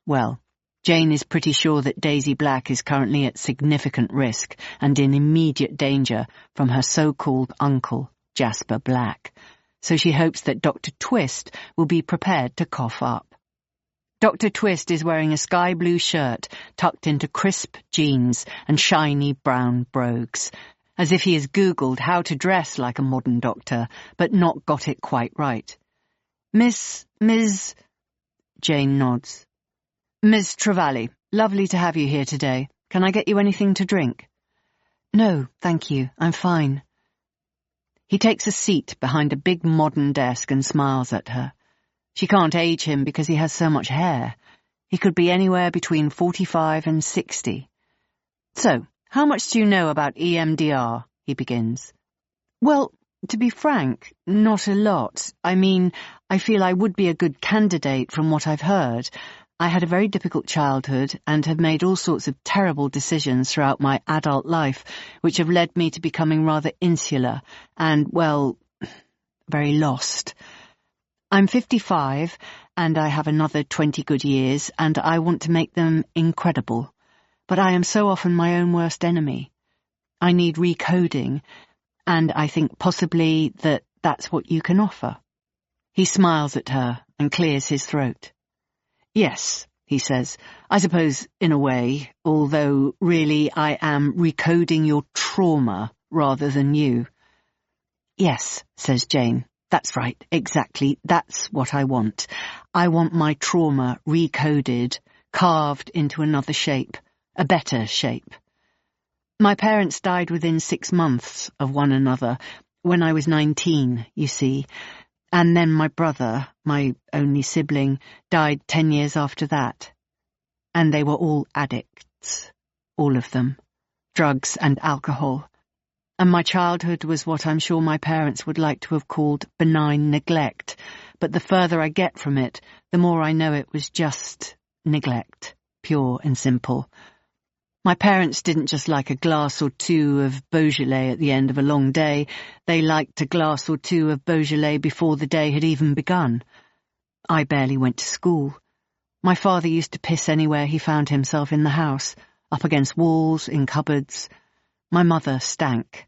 Speaker 5: Well, Jane is pretty sure that Daisy Black is currently at significant risk and in immediate danger from her so-called uncle, Jasper Black, so she hopes that Dr. Twist will be prepared to cough up. Dr. Twist is wearing a sky blue shirt tucked into crisp jeans and shiny brown brogues, as if he has Googled how to dress like a modern doctor, but not got it quite right. Miss... Jane nods. "Miss Trevally, lovely to have you here today. Can I get you anything to drink?" "No, thank you, I'm fine." He takes a seat behind a big modern desk and smiles at her. She can't age him because he has so much hair. He could be anywhere between 45 and 60. "So, how much do you know about EMDR?" he begins. "Well, to be frank, not a lot. I mean, I feel I would be a good candidate from what I've heard. I had a very difficult childhood and have made all sorts of terrible decisions throughout my adult life, which have led me to becoming rather insular and, well, very lost. I'm 55, and I have another 20 good years, and I want to make them incredible. But I am so often my own worst enemy. I need recoding, and I think possibly that's what you can offer." He smiles at her and clears his throat. "Yes," he says, "I suppose, in a way, although really I am recoding your trauma rather than you." "Yes," says Jane, "that's right, exactly, that's what I want. I want my trauma recoded, carved into another shape, a better shape. My parents died within 6 months of one another, when I was 19, you see, And then my brother, my only sibling, died 10 years after that. And they were all addicts. All of them. Drugs and alcohol. And my childhood was what I'm sure my parents would like to have called benign neglect. But the further I get from it, the more I know it was just neglect. Pure and simple. My parents didn't just like a glass or two of Beaujolais at the end of a long day. They liked a glass or two of Beaujolais before the day had even begun. I barely went to school. My father used to piss anywhere he found himself in the house, up against walls, in cupboards. My mother stank.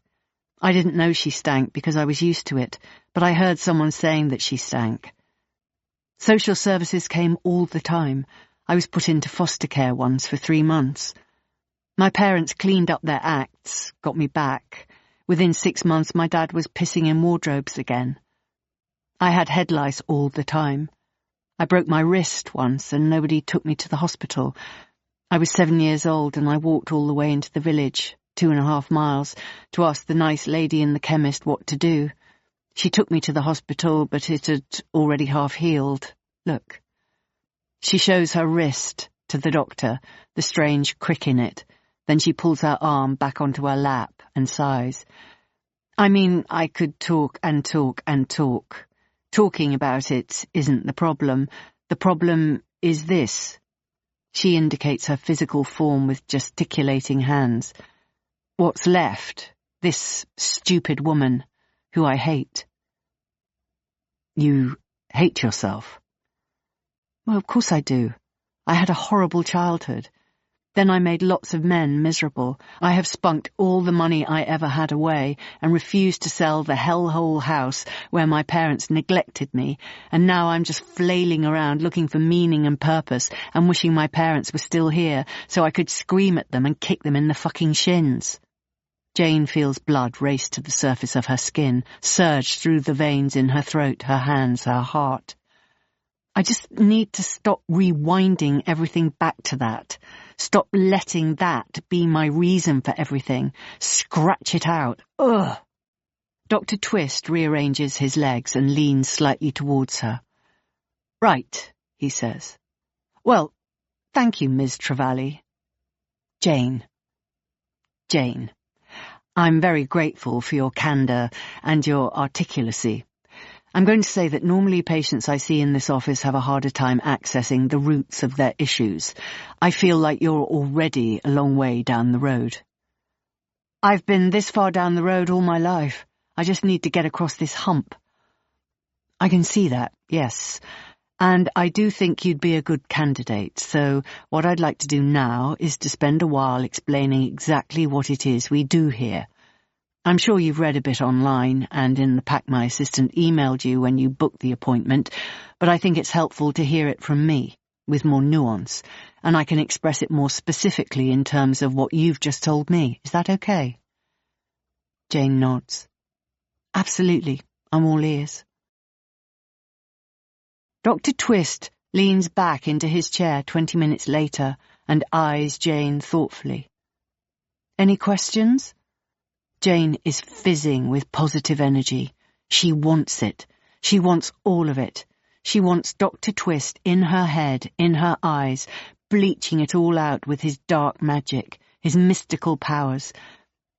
Speaker 5: I didn't know she stank because I was used to it, but I heard someone saying that she stank. Social services came all the time. I was put into foster care once for 3 months. My parents cleaned up their acts, got me back. Within 6 months, my dad was pissing in wardrobes again. I had head lice all the time. I broke my wrist once and nobody took me to the hospital. I was 7 years old and I walked all the way into the village, 2.5 miles, to ask the nice lady in the chemist what to do. She took me to the hospital, but it had already half healed. Look. She shows her wrist to the doctor, the strange crick in it. Then she pulls her arm back onto her lap and sighs. I mean, I could talk and talk and talk. Talking about it isn't the problem. The problem is this. She indicates her physical form with gesticulating hands. What's left? This stupid woman, who I hate. You hate yourself? Well, of course I do. I had a horrible childhood. Then I made lots of men miserable. I have spunked all the money I ever had away and refused to sell the hellhole house where my parents neglected me, and now I'm just flailing around looking for meaning and purpose and wishing my parents were still here so I could scream at them and kick them in the fucking shins. Jane feels blood race to the surface of her skin, surge through the veins in her throat, her hands, her heart. I just need to stop rewinding everything back to that. Stop letting that be my reason for everything. Scratch it out. Ugh. Dr. Twist rearranges his legs and leans slightly towards her. Right, he says. Well, thank you, Ms. Trevally. Jane. Jane. I'm very grateful for your candour and your articulacy. I'm going to say that normally patients I see in this office have a harder time accessing the roots of their issues. I feel like you're already a long way down the road. I've been this far down the road all my life. I just need to get across this hump. I can see that, yes. And I do think you'd be a good candidate, so what I'd like to do now is to spend a while explaining exactly what it is we do here. I'm sure you've read a bit online, and in the pack my assistant emailed you when you booked the appointment, but I think it's helpful to hear it from me, with more nuance, and I can express it more specifically in terms of what you've just told me. Is that okay? Jane nods. Absolutely. I'm all ears. Dr. Twist leans back into his chair 20 minutes later and eyes Jane thoughtfully. Any questions? Jane is fizzing with positive energy. She wants it. She wants all of it. She wants Dr. Twist in her head, in her eyes, bleaching it all out with his dark magic, his mystical powers.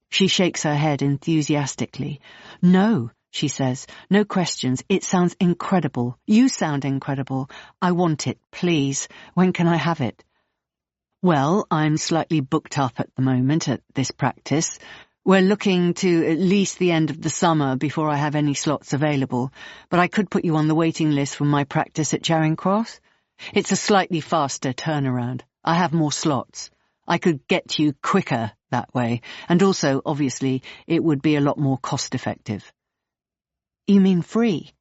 Speaker 5: She shakes her head enthusiastically. No, she says, no questions. It sounds incredible. You sound incredible. I want it, please. When can I have it? Well, I'm slightly booked up at the moment at this practice. We're looking to at least the end of the summer before I have any slots available, but I could put you on the waiting list for my practice at Charing Cross. It's a slightly faster turnaround. I have more slots. I could get to you quicker that way, and also, obviously, it would be a lot more cost-effective. You mean free?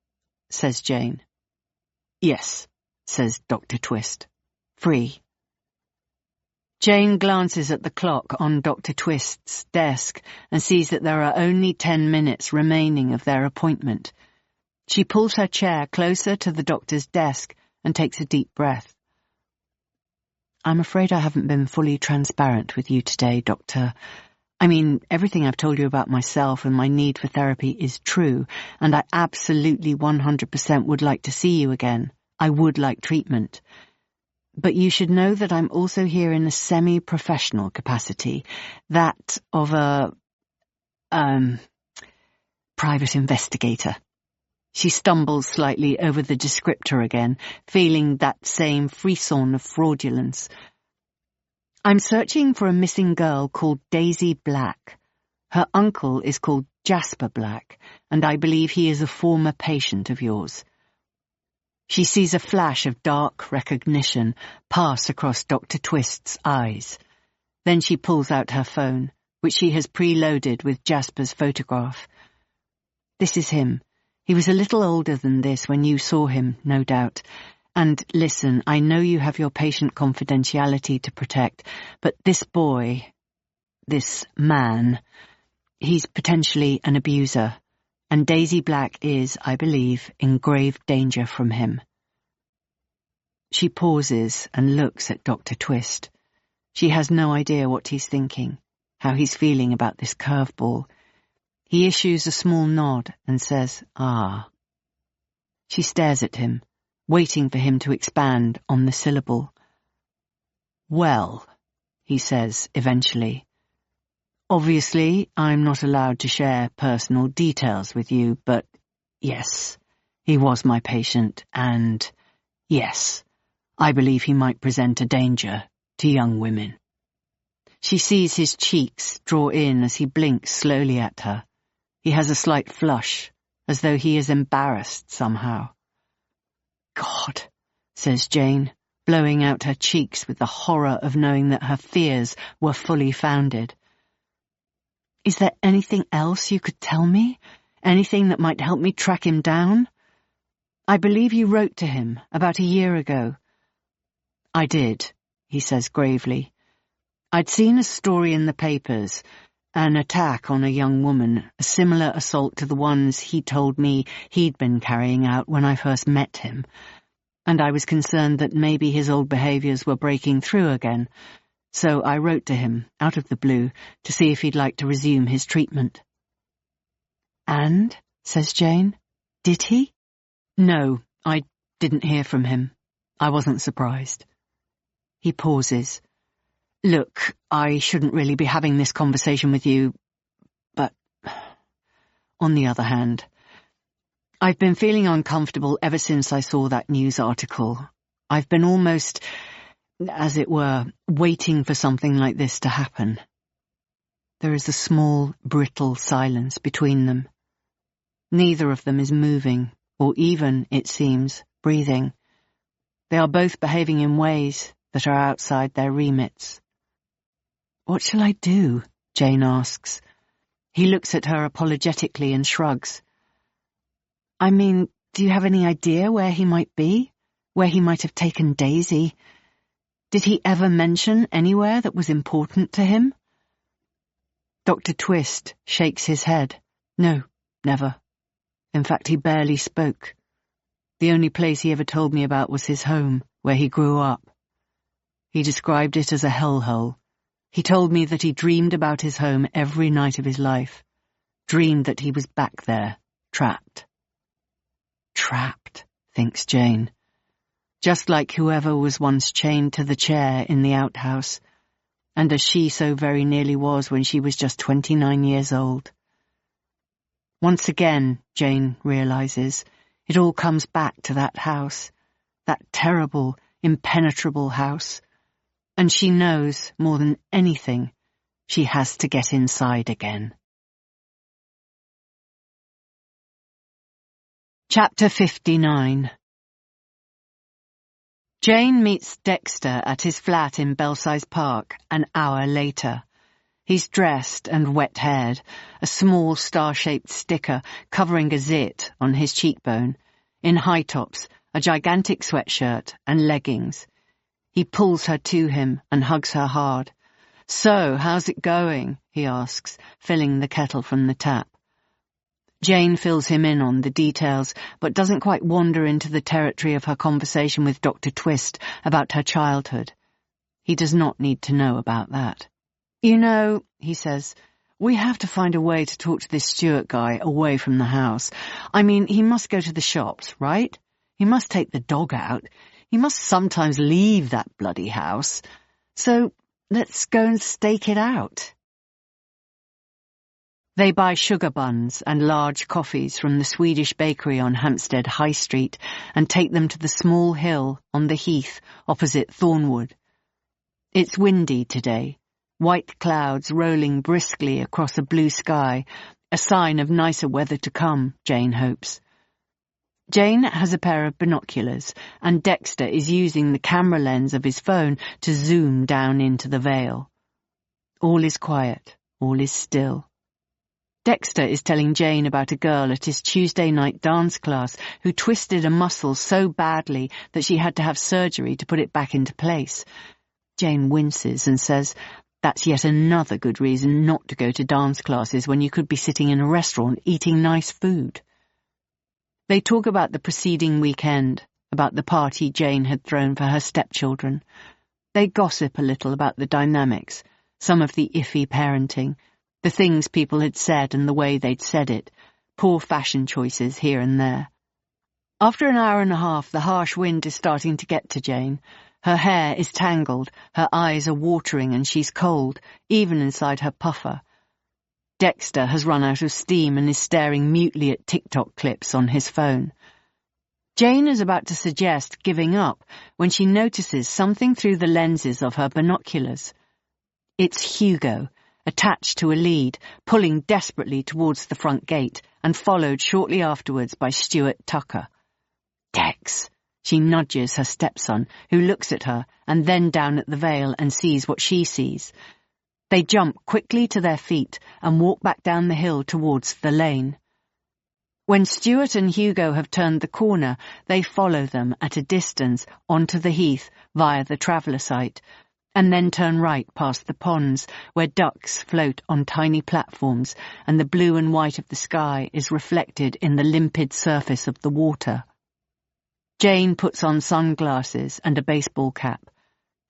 Speaker 5: Says Jane. Yes, says Dr. Twist. Free. Jane glances at the clock on Dr. Twist's desk and sees that there are only 10 minutes remaining of their appointment. She pulls her chair closer to the doctor's desk and takes a deep breath. I'm afraid I haven't been fully transparent with you today, Doctor. I mean, everything I've told you about myself and my need for therapy is true, and I absolutely 100% would like to see you again. I would like treatment. But you should know that I'm also here in a semi-professional capacity, that of a, private investigator. She stumbles slightly over the descriptor again, feeling that same frisson of fraudulence. I'm searching for a missing girl called Daisy Black. Her uncle is called Jasper Black, and I believe he is a former patient of yours. She sees a flash of dark recognition pass across Dr. Twist's eyes. Then she pulls out her phone, which she has preloaded with Jasper's photograph. This is him. He was a little older than this when you saw him, no doubt. And listen, I know you have your patient confidentiality to protect, but this boy, this man, he's potentially an abuser, and Daisy Black is, I believe, in grave danger from him. She pauses and looks at Dr. Twist. She has no idea what he's thinking, how he's feeling about this curveball. He issues a small nod and says, "Ah." She stares at him, waiting for him to expand on the syllable. "Well," he says eventually. "Obviously, I'm not allowed to share personal details with you, but yes, he was my patient, and yes, I believe he might present a danger to young women." She sees his cheeks draw in as he blinks slowly at her. He has a slight flush, as though he is embarrassed somehow. "God," says Jane, blowing out her cheeks with the horror of knowing that her fears were fully founded. "Is there anything else you could tell me? Anything that might help me track him down? I believe you wrote to him about a year ago." "I did," he says gravely. "I'd seen a story in the papers, an attack on a young woman, a similar assault to the ones he told me he'd been carrying out when I first met him, and I was concerned that maybe his old behaviours were breaking through again, so I wrote to him, out of the blue, to see if he'd like to resume his treatment." "And?" says Jane. "Did he?" "No, I didn't hear from him. I wasn't surprised." He pauses. "Look, I shouldn't really be having this conversation with you, but on the other hand, I've been feeling uncomfortable ever since I saw that news article. I've been almost, as it were, waiting for something like this to happen." There is a small, brittle silence between them. Neither of them is moving, or even, it seems, breathing. They are both behaving in ways that are outside their remits. "What shall I do?" Jane asks. He looks at her apologetically and shrugs. "I mean, do you have any idea where he might be? Where he might have taken Daisy? Did he ever mention anywhere that was important to him?" Dr. Twist shakes his head. "No, never. In fact, he barely spoke. The only place he ever told me about was his home, where he grew up. He described it as a hellhole. He told me that he dreamed about his home every night of his life, dreamed that he was back there, trapped." Trapped, thinks Jane. Just like whoever was once chained to the chair in the outhouse, and as she so very nearly was when she was just 29 years old. Once again, Jane realizes, it all comes back to that house, that terrible, impenetrable house, and she knows, more than anything, she has to get inside again. Chapter 59. Jane meets Dexter at his flat in Belsize Park an hour later. He's dressed and wet-haired, a small star-shaped sticker covering a zit on his cheekbone, in high tops, a gigantic sweatshirt, and leggings. He pulls her to him and hugs her hard. "So, how's it going?" he asks, filling the kettle from the tap. Jane fills him in on the details, but doesn't quite wander into the territory of her conversation with Dr. Twist about her childhood. He does not need to know about that. "You know," he says, We have to find a way to talk to this Stewart guy away from the house. I mean, he must go to the shops, right? He must take the dog out. He must sometimes leave that bloody house. So let's go and stake it out. They buy sugar buns and large coffees from the Swedish bakery on Hampstead High Street and take them to the small hill on the heath opposite Thornwood. It's windy today, white clouds rolling briskly across a blue sky, a sign of nicer weather to come, Jane hopes. Jane has a pair of binoculars, and Dexter is using the camera lens of his phone to zoom down into the vale. All is quiet, all is still. Dexter is telling Jane about a girl at his Tuesday night dance class who twisted a muscle so badly that she had to have surgery to put it back into place. Jane winces and says, "That's yet another good reason not to go to dance classes when you could be sitting in a restaurant eating nice food." They talk about the preceding weekend, about the party Jane had thrown for her stepchildren. They gossip a little about the dynamics, some of the iffy parenting, the things people had said and the way they'd said it, poor fashion choices here and there. After an hour and a half, the harsh wind is starting to get to Jane. Her hair is tangled, her eyes are watering, and she's cold, even inside her puffer. Dexter has run out of steam and is staring mutely at TikTok clips on his phone. Jane is about to suggest giving up when she notices something through the lenses of her binoculars. It's Hugo, attached to a lead, pulling desperately towards the front gate, and followed shortly afterwards by Stuart Tucker. "Dex," she nudges her stepson, who looks at her and then down at the vale and sees what she sees. They jump quickly to their feet and walk back down the hill towards the lane. When Stuart and Hugo have turned the corner, they follow them at a distance onto the heath via the traveller site, and then turn right past the ponds, where ducks float on tiny platforms and the blue and white of the sky is reflected in the limpid surface of the water. Jane puts on sunglasses and a baseball cap.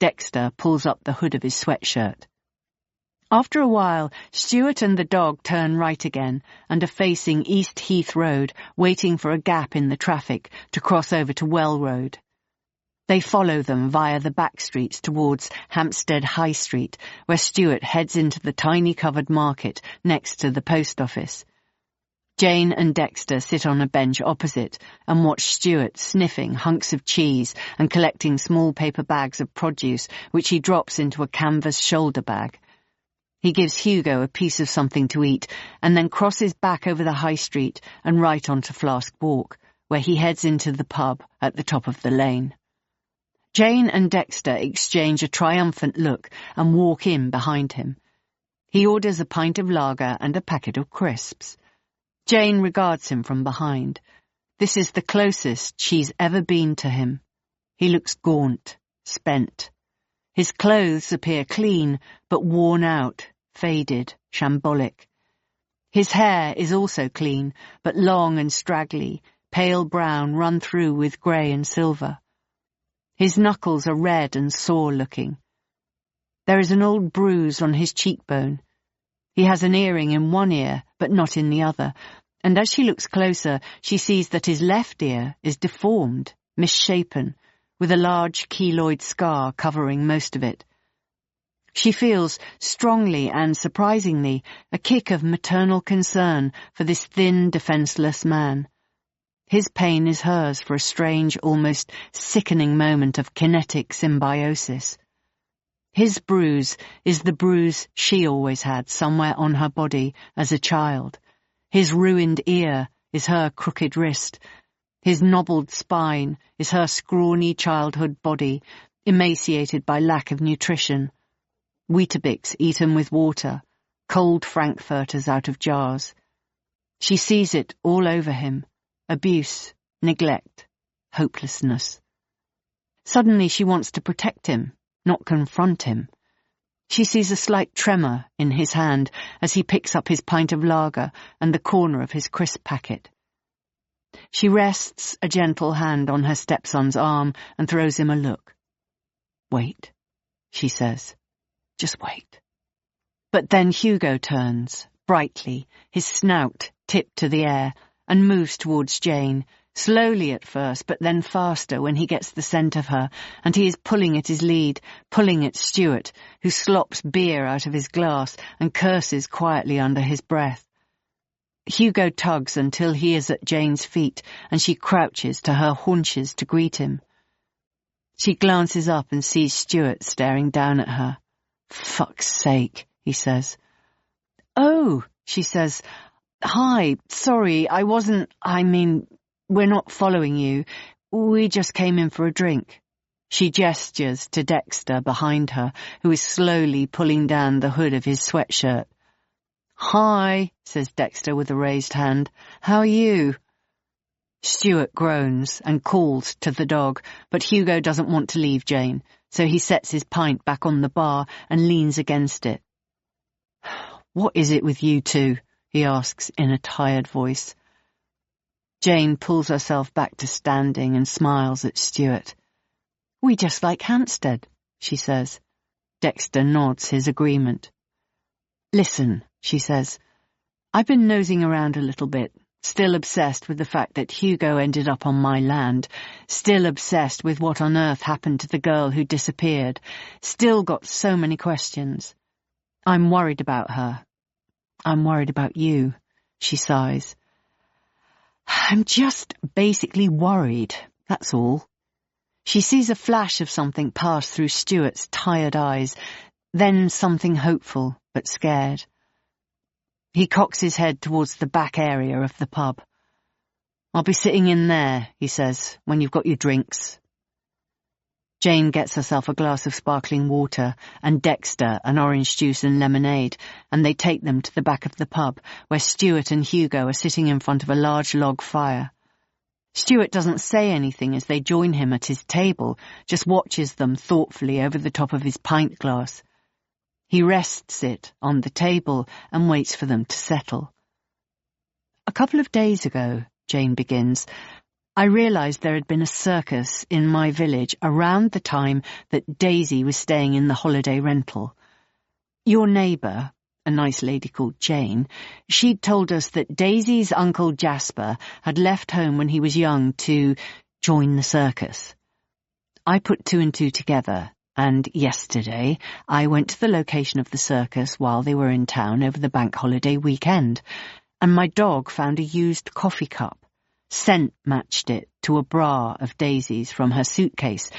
Speaker 5: Dexter pulls up the hood of his sweatshirt. After a while, Stuart and the dog turn right again and are facing East Heath Road, waiting for a gap in the traffic to cross over to Well Road. They follow them via the back streets towards Hampstead High Street, where Stuart heads into the tiny covered market next to the post office. Jane and Dexter sit on a bench opposite and watch Stuart sniffing hunks of cheese and collecting small paper bags of produce, which he drops into a canvas shoulder bag. He gives Hugo a piece of something to eat and then crosses back over the high street and right onto Flask Walk, where he heads into the pub at the top of the lane. Jane and Dexter exchange a triumphant look and walk in behind him. He orders a pint of lager and a packet of crisps. Jane regards him from behind. This is the closest she's ever been to him. He looks gaunt, spent. His clothes appear clean, but worn out, faded, shambolic. His hair is also clean, but long and straggly, pale brown run through with grey and silver. His knuckles are red and sore-looking. There is an old bruise on his cheekbone. He has an earring in one ear, but not in the other, and as she looks closer, she sees that his left ear is deformed, misshapen, with a large keloid scar covering most of it. She feels, strongly and surprisingly, a kick of maternal concern for this thin, defenceless man. His pain is hers for a strange, almost sickening moment of kinetic symbiosis. His bruise is the bruise she always had somewhere on her body as a child. His ruined ear is her crooked wrist. His knobbled spine is her scrawny childhood body, emaciated by lack of nutrition. Weetabix eaten with water, cold frankfurters out of jars. She sees it all over him. Abuse, neglect, hopelessness. Suddenly she wants to protect him, not confront him. She sees a slight tremor in his hand as he picks up his pint of lager and the corner of his crisp packet. She rests a gentle hand on her stepson's arm and throws him a look. "Wait," she says. "Just wait." But then Hugo turns, brightly, his snout tipped to the air, and moves towards Jane, slowly at first, but then faster when he gets the scent of her, and he is pulling at his lead, pulling at Stuart, who slops beer out of his glass and curses quietly under his breath. Hugo tugs until he is at Jane's feet, and she crouches to her haunches to greet him. She glances up and sees Stuart staring down at her. "Fuck's sake," he says. "Oh," she says. "Hi, sorry, we're not following you. We just came in for a drink." She gestures to Dexter behind her, who is slowly pulling down the hood of his sweatshirt. "Hi," says Dexter with a raised hand. "How are you?" Stuart groans and calls to the dog, but Hugo doesn't want to leave Jane, so he sets his pint back on the bar and leans against it. "What is it with you two?" he asks in a tired voice. Jane pulls herself back to standing and smiles at Stuart. "We just like Hampstead," she says. Dexter nods his agreement. "Listen," she says, "I've been nosing around a little bit, still obsessed with the fact that Hugo ended up on my land, still obsessed with what on earth happened to the girl who disappeared, still got so many questions. I'm worried about her. I'm worried about you," she sighs. "I'm just basically worried, that's all." She sees a flash of something pass through Stuart's tired eyes, then something hopeful but scared. He cocks his head towards the back area of the pub. "I'll be sitting in there," he says, "when you've got your drinks." Jane gets herself a glass of sparkling water and Dexter an orange juice and lemonade, and they take them to the back of the pub, where Stuart and Hugo are sitting in front of a large log fire. Stuart doesn't say anything as they join him at his table, just watches them thoughtfully over the top of his pint glass. He rests it on the table and waits for them to settle. "A couple of days ago," Jane begins, "I realised there had been a circus in my village around the time that Daisy was staying in the holiday rental. Your neighbour, a nice lady called Jane, she'd told us that Daisy's uncle Jasper had left home when he was young to join the circus. I put two and two together, and yesterday I went to the location of the circus while they were in town over the bank holiday weekend, and my dog found a used coffee cup. Scent matched it to a bra of Daisy's from her suitcase,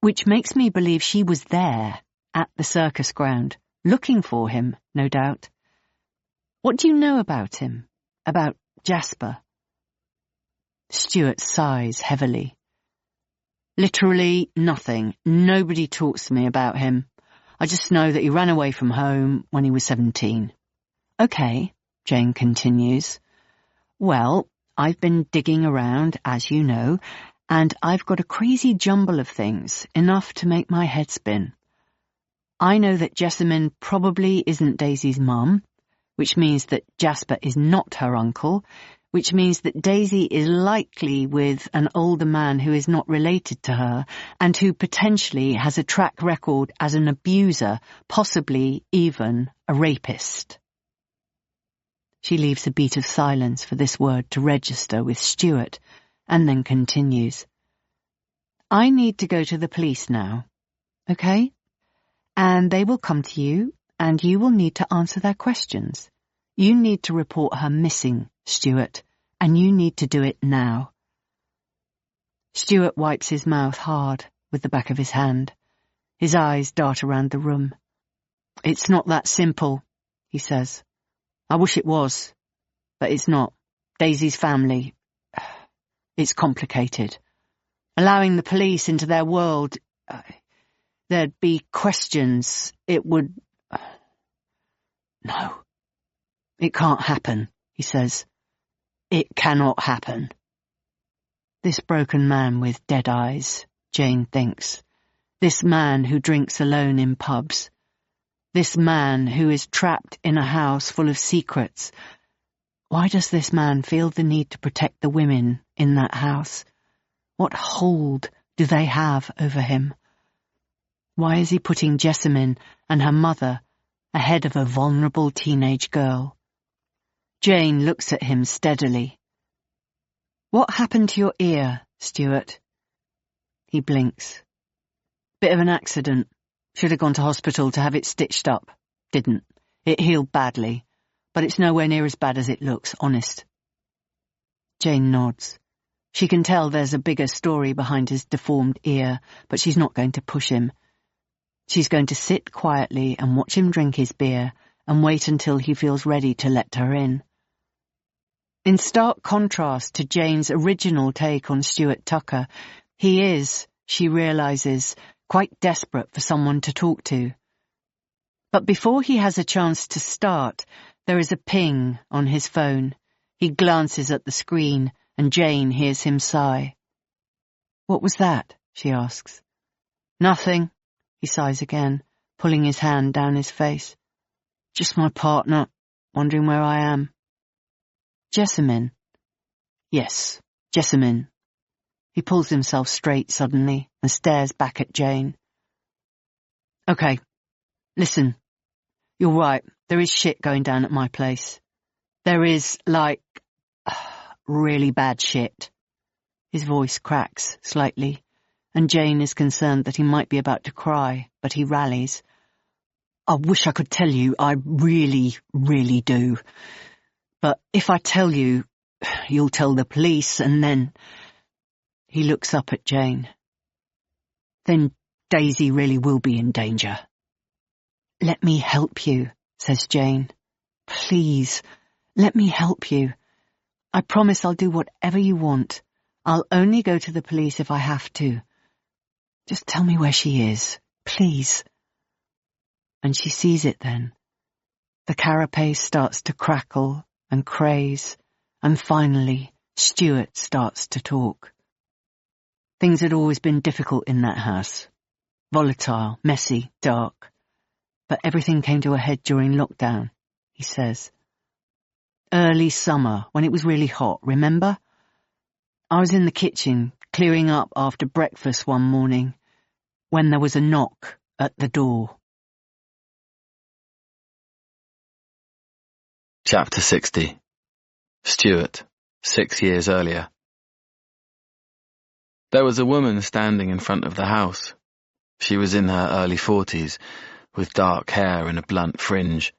Speaker 5: which makes me believe she was there, at the circus ground, looking for him, no doubt. What do you know about him? About Jasper?" Stuart sighs heavily. "Literally nothing. Nobody talks to me about him. I just know that he ran away from home when he was 17. "Okay," Jane continues. "Well, I've been digging around, as you know, and I've got a crazy jumble of things, enough to make my head spin. I know that Jessamine probably isn't Daisy's mum, which means that Jasper is not her uncle, which means that Daisy is likely with an older man who is not related to her, and who potentially has a track record as an abuser, possibly even a rapist." She leaves a beat of silence for this word to register with Stuart, and then continues. "I need to go to the police now, okay? And they will come to you, and you will need to answer their questions. You need to report her missing, Stuart, and you need to do it now." Stuart wipes his mouth hard with the back of his hand. His eyes dart around the room. "It's not that simple," he says. "I wish it was, but it's not. Daisy's family. It's complicated. Allowing the police into their world, there'd be questions. It would... No. It can't happen," he says. "It cannot happen." This broken man with dead eyes, Jane thinks. This man who drinks alone in pubs. This man who is trapped in a house full of secrets. Why does this man feel the need to protect the women in that house? What hold do they have over him? Why is he putting Jessamine and her mother ahead of a vulnerable teenage girl. Jane looks at him steadily. "What happened to your ear, Stuart?" He blinks. "Bit of an accident. Should have gone to hospital to have it stitched up. Didn't. It healed badly, but it's nowhere near as bad as it looks, honest." Jane nods. She can tell there's a bigger story behind his deformed ear, but she's not going to push him. She's going to sit quietly and watch him drink his beer and wait until he feels ready to let her in. In stark contrast to Jane's original take on Stuart Tucker, he is, she realizes, quite desperate for someone to talk to. But before he has a chance to start, there is a ping on his phone. He glances at the screen, and Jane hears him sigh. "What was that?" she asks. "Nothing," he sighs again, pulling his hand down his face. "Just my partner, wondering where I am." "Jessamine?" "Yes, Jessamine." He pulls himself straight suddenly and stares back at Jane. "Okay, listen. You're right, there is shit going down at my place. There is, like, really bad shit." His voice cracks slightly, and Jane is concerned that he might be about to cry, but he rallies. "I wish I could tell you, I really, really do. But if I tell you, you'll tell the police, and then..." He looks up at Jane. "Then Daisy really will be in danger." "Let me help you," says Jane. "Please, let me help you. I promise I'll do whatever you want. I'll only go to the police if I have to. Just tell me where she is, please." And she sees it then. The carapace starts to crackle and craze, and finally Stuart starts to talk. Things had always been difficult in that house. Volatile, messy, dark. But everything came to a head during lockdown, he says. "Early summer, when it was really hot, remember? I was in the kitchen, clearing up after breakfast one morning, when there was a knock at the door."
Speaker 1: Chapter 60. Stuart, 6 years earlier. There was a woman standing in front of the house. She was in her early 40s, with dark hair and a blunt fringe.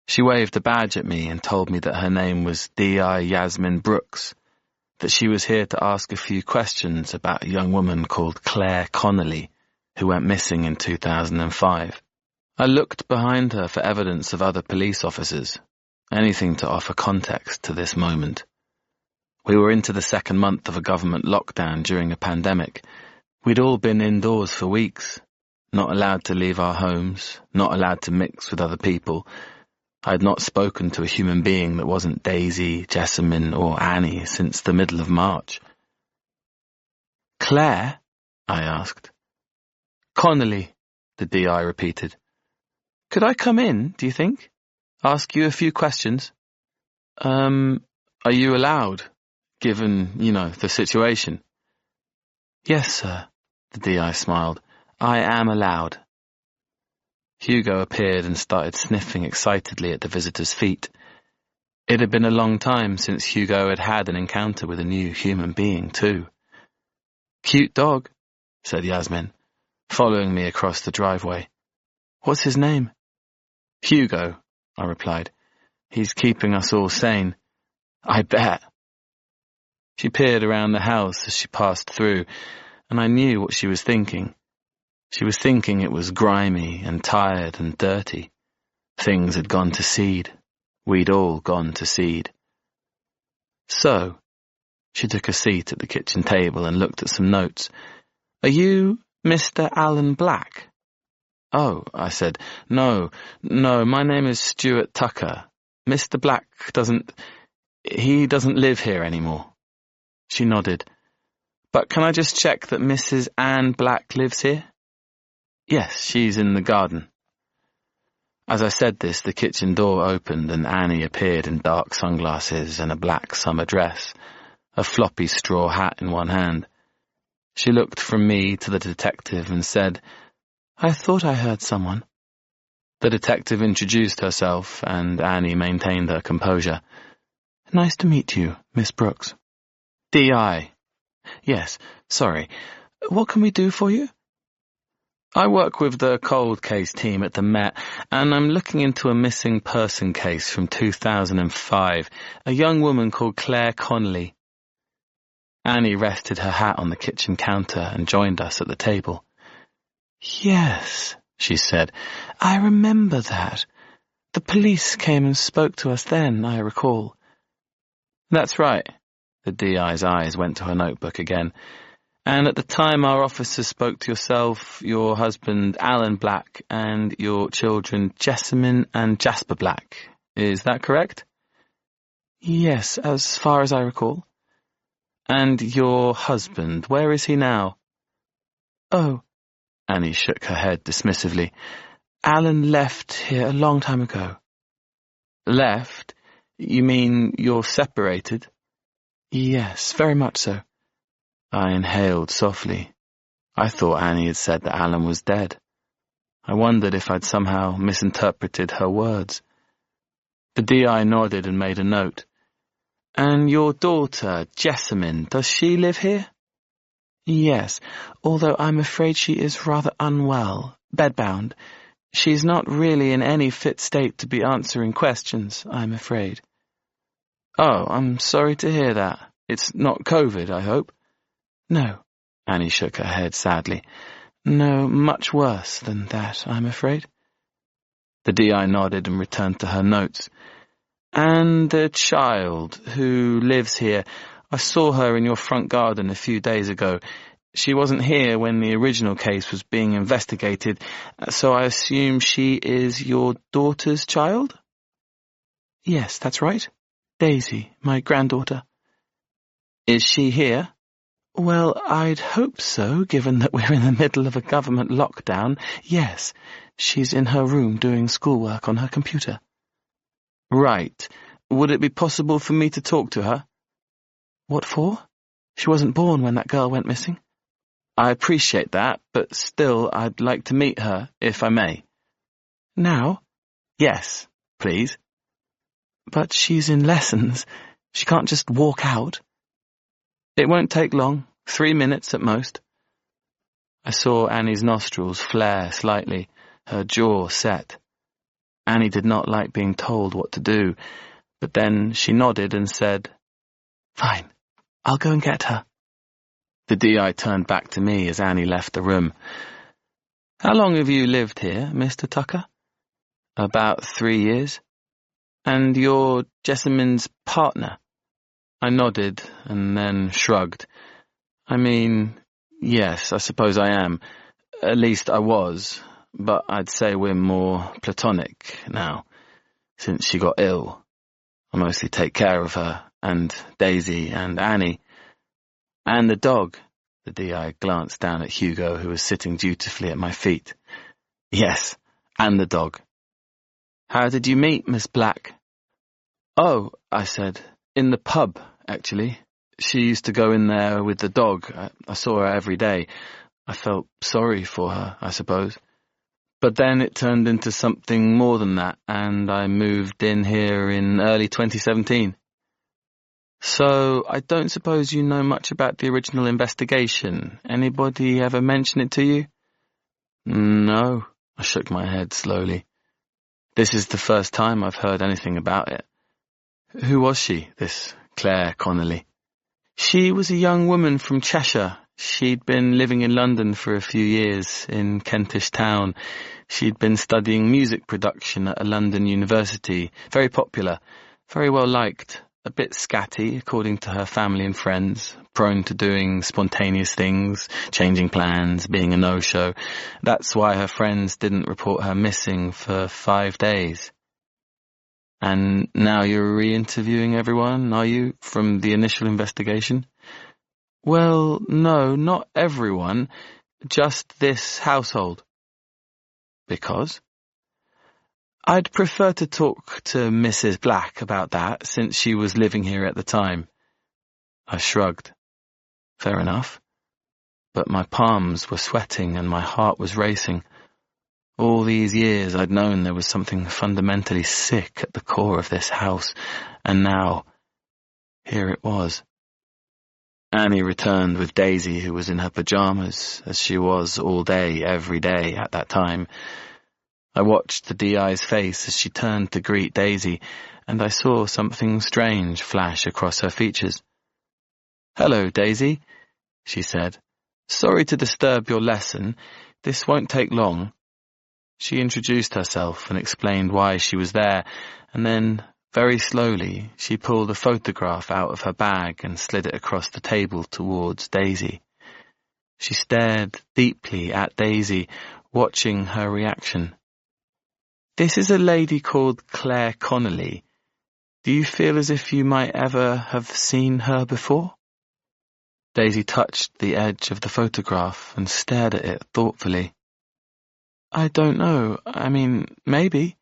Speaker 1: She waved a badge at me and told me that her name was D.I. Yasmin Brooks, that she was here to ask a few questions about a young woman called Claire Connolly, who went missing in 2005. I looked behind her for evidence of other police officers, anything to offer context to this moment. We were into the second month of a government lockdown during a pandemic. We'd all been indoors for weeks, not allowed to leave our homes, not allowed to mix with other people. I had not spoken to a human being that wasn't Daisy, Jessamine, or Annie since the middle of March. "Claire?" I asked. "Connolly," the DI repeated. "Could I come in, do you think? Ask you a few questions?" Are you allowed, given, the situation?" "Yes, sir," the DI smiled. "I am allowed." Hugo appeared and started sniffing excitedly at the visitor's feet. It had been a long time since Hugo had had an encounter with a new human being, too. "Cute dog," said Yasmin, following me across the driveway. "What's his name?" "Hugo," I replied. "He's keeping us all sane." "I bet." She peered around the house as she passed through, and I knew what she was thinking. She was thinking it was grimy and tired and dirty. Things had gone to seed. We'd all gone to seed. "So," she took a seat at the kitchen table and looked at some notes. "Are you Mr. Alan Black?" "Oh," I said. No, my name is Stuart Tucker. Mr. Black doesn't live here anymore." She nodded. "But can I just check that Mrs. Anne Black lives here?" "Yes, she's in the garden." As I said this, the kitchen door opened and Annie appeared in dark sunglasses and a black summer dress, a floppy straw hat in one hand. She looked from me to the detective and said, "I thought I heard someone." The detective introduced herself, and Annie maintained her composure. "Nice to meet you, Miss Brooks." "D.I. Yes, sorry. What can we do for you?" "I work with the cold case team at the Met, and I'm looking into a missing person case from 2005, a young woman called Claire Connolly." Annie rested her hat on the kitchen counter and joined us at the table. "Yes," she said, "I remember that. The police came and spoke to us then, I recall." "That's right." The DI's eyes went to her notebook again. "And at the time our officers spoke to yourself, your husband Alan Black, and your children Jessamine and Jasper Black. Is that correct?" "Yes, as far as I recall." "And your husband, where is he now?" "Oh," Annie shook her head dismissively. "Alan left here a long time ago." "Left? You mean you're separated?" "Yes, very much so." I inhaled softly. I thought Annie had said that Alan was dead. I wondered if I'd somehow misinterpreted her words. The DI nodded and made a note. "And your daughter, Jessamine, does she live here?" "Yes, although I'm afraid she is rather unwell, bedbound. She's not really in any fit state to be answering questions, I'm afraid." "Oh, I'm sorry to hear that. It's not COVID, I hope?" "No," Annie shook her head sadly. "No, much worse than that, I'm afraid." The DI nodded and returned to her notes. "And the child who lives here, I saw her in your front garden a few days ago. She wasn't here when the original case was being investigated, so I assume she is your daughter's child?" "Yes, that's right. Daisy, my granddaughter." "Is she here?" "Well, I'd hope so, given that we're in the middle of a government lockdown. Yes, she's in her room doing schoolwork on her computer." "Right. Would it be possible for me to talk to her?" "What for? She wasn't born when that girl went missing." "I appreciate that, but still I'd like to meet her, if I may." "Now?" "Yes, please." "But she's in lessons. She can't just walk out." "It won't take long, 3 minutes at most." I saw Annie's nostrils flare slightly, her jaw set. Annie did not like being told what to do, but then she nodded and said, "Fine, I'll go and get her." The DI turned back to me as Annie left the room. "How long have you lived here, Mr. Tucker?" "About 3 years." "And you're Jessamine's partner?" I nodded and then shrugged. "I mean, yes, I suppose I am. At least I was, but I'd say we're more platonic now, since she got ill. I mostly take care of her, and Daisy and Annie. And the dog." The DI glanced down at Hugo, who was sitting dutifully at my feet. "Yes, and the dog." "How did you meet Miss Black?" "Oh," I said, "in the pub, actually. She used to go in there with the dog. I saw her every day. I felt sorry for her, I suppose. But then it turned into something more than that, and I moved in here in early 2017. "So, I don't suppose you know much about the original investigation. Anybody ever mention it to you?" "No," I shook my head slowly. "This is the first time I've heard anything about it." "Who was she, this Claire Connolly?" "She was a young woman from Cheshire. She'd been living in London for a few years, in Kentish Town. She'd been studying music production at a London university. Very popular, very well liked. A bit scatty, according to her family and friends, prone to doing spontaneous things, changing plans, being a no-show. That's why her friends didn't report her missing for 5 days." "And now you're re-interviewing everyone, are you, from the initial investigation?" "Well, no, not everyone, just this household." "Because?" "I'd prefer to talk to Mrs. Black about that, since she was living here at the time." I shrugged. Fair enough. But my palms were sweating and my heart was racing. All these years I'd known there was something fundamentally sick at the core of this house, and now, here it was. Annie returned with Daisy, who was in her pyjamas, as she was all day, every day at that time. I watched the DI's face as she turned to greet Daisy, and I saw something strange flash across her features. "Hello, Daisy," she said. "Sorry to disturb your lesson. This won't take long." She introduced herself and explained why she was there, and then, very slowly, she pulled a photograph out of her bag and slid it across the table towards Daisy. She stared deeply at Daisy, watching her reaction. "This is a lady called Claire Connolly. Do you feel as if you might ever have seen her before?" Daisy touched the edge of the photograph and stared at it thoughtfully. "I don't know. I mean, maybe.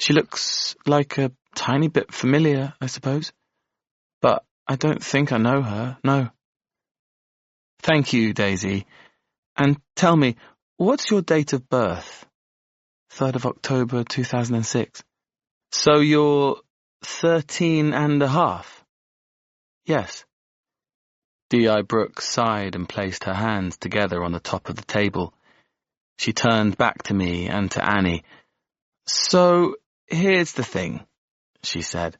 Speaker 1: She looks like a tiny bit familiar, I suppose. But I don't think I know her, no." "Thank you, Daisy. And tell me, what's your date of birth?" 3rd of October, 2006. "So you're 13.5? "Yes." D.I. Brooks sighed and placed her hands together on the top of the table. She turned back to me and to Annie. "So, here's the thing," she said.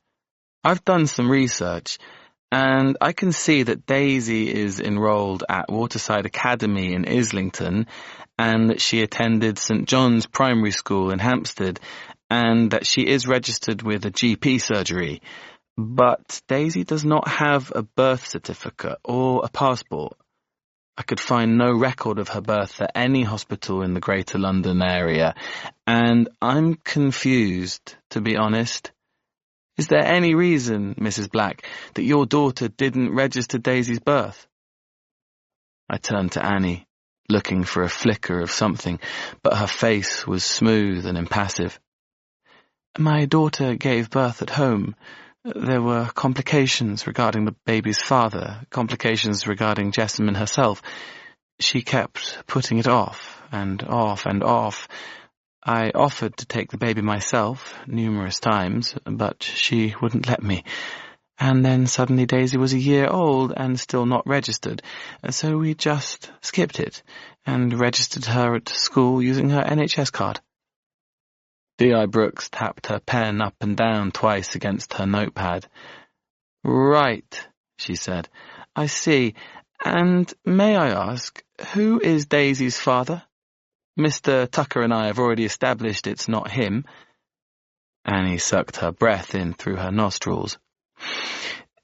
Speaker 1: "I've done some research, and I can see that Daisy is enrolled at Waterside Academy in Islington, and that she attended St. John's Primary School in Hampstead, and that she is registered with a GP surgery. But Daisy does not have a birth certificate or a passport. I could find no record of her birth at any hospital in the Greater London area, and I'm confused, to be honest. Is there any reason, Mrs. Black, that your daughter didn't register Daisy's birth?" I turned to Annie, looking for a flicker of something, but her face was smooth and impassive. "My daughter gave birth at home. There were complications regarding the baby's father, complications regarding Jessamine herself. She kept putting it off and off and off. I offered to take the baby myself numerous times, but she wouldn't let me. And then suddenly Daisy was a year old and still not registered, so we just skipped it and registered her at school using her NHS card." D.I. Brooks tapped her pen up and down twice against her notepad. "Right," she said. "I see. And may I ask, who is Daisy's father? Mr. Tucker and I have already established it's not him." Annie sucked her breath in through her nostrils.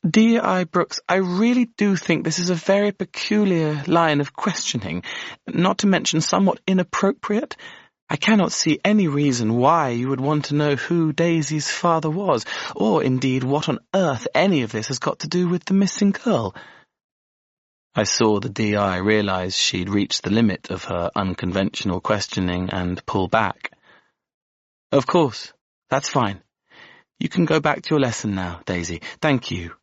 Speaker 1: "D.I. Brooks, I really do think this is a very peculiar line of questioning, not to mention somewhat inappropriate. I cannot see any reason why you would want to know who Daisy's father was, or indeed what on earth any of this has got to do with the missing girl." I saw the D.I. realize she'd reached the limit of her unconventional questioning and pull back. "Of course, that's fine. You can go back to your lesson now, Daisy. Thank you."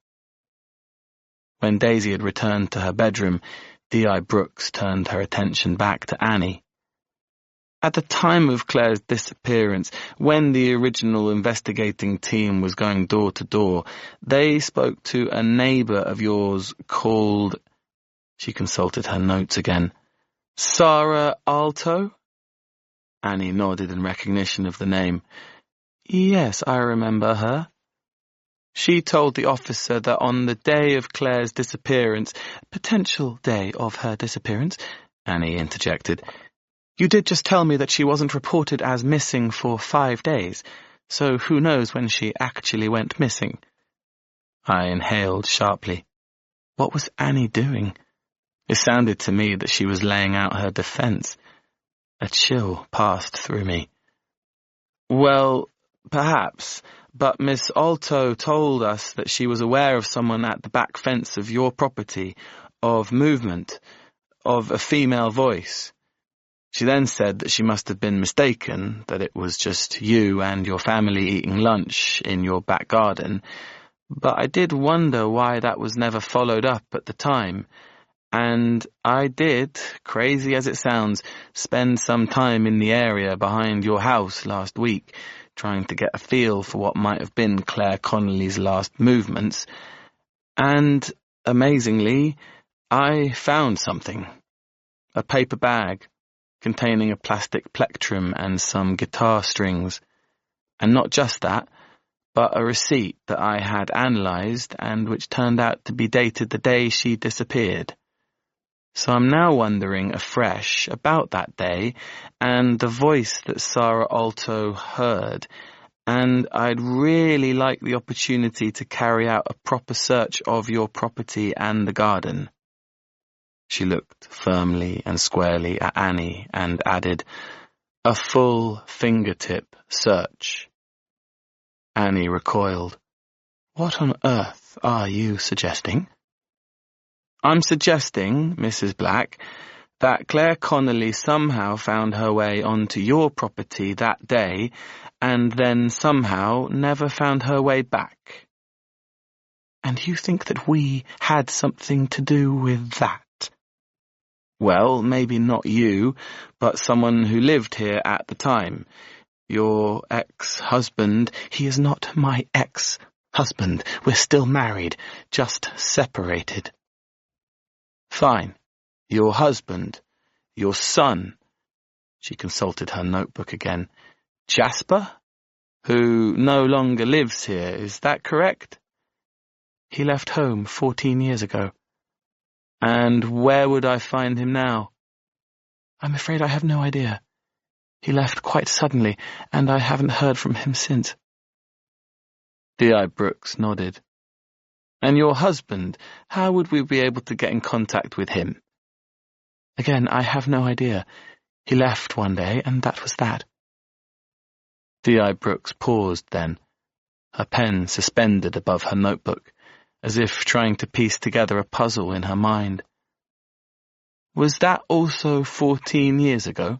Speaker 1: When Daisy had returned to her bedroom, D.I. Brooks turned her attention back to Annie. "At the time of Claire's disappearance, when the original investigating team was going door to door, they spoke to a neighbour of yours called—" She consulted her notes again. "Sarah Alto?" Annie nodded in recognition of the name. "Yes, I remember her." "She told the officer that on the day of Claire's disappearance—" "Potential day of her disappearance," Annie interjected. "You did just tell me that she wasn't reported as missing for 5 days, so who knows when she actually went missing?" I inhaled sharply. What was Annie doing? It sounded to me that she was laying out her defense. A chill passed through me. "Well, perhaps, but Miss Alto told us that she was aware of someone at the back fence of your property, of movement, of a female voice. She then said that she must have been mistaken, that it was just you and your family eating lunch in your back garden. But I did wonder why that was never followed up at the time, And I did, crazy as it sounds, spend some time in the area behind your house last week, trying to get a feel for what might have been Claire Connolly's last movements. And, amazingly, I found something. A paper bag containing a plastic plectrum and some guitar strings. And not just that, but a receipt that I had analysed and which turned out to be dated the day she disappeared. So I'm now wondering afresh about that day and the voice that Sarah Alto heard, and I'd really like the opportunity to carry out a proper search of your property and the garden. She looked firmly and squarely at Annie and added, a full fingertip search. Annie recoiled. What on earth are you suggesting? I'm suggesting, Mrs. Black, that Claire Connolly somehow found her way onto your property that day and then somehow never found her way back. And you think that we had something to do with that? Well, maybe not you, but someone who lived here at the time. Your ex-husband. He is not my ex-husband. We're still married, just separated. Fine. Your husband. Your son. She consulted her notebook again. Jasper? Who no longer lives here, is that correct? He left home 14 years ago. And where would I find him now? I'm afraid I have no idea. He left quite suddenly, and I haven't heard from him since. D.I. Brooks nodded. And your husband, how would we be able to get in contact with him? Again, I have no idea. He left one day, and that was that. D.I. Brooks paused then, her pen suspended above her notebook, as if trying to piece together a puzzle in her mind. Was that also 14 years ago?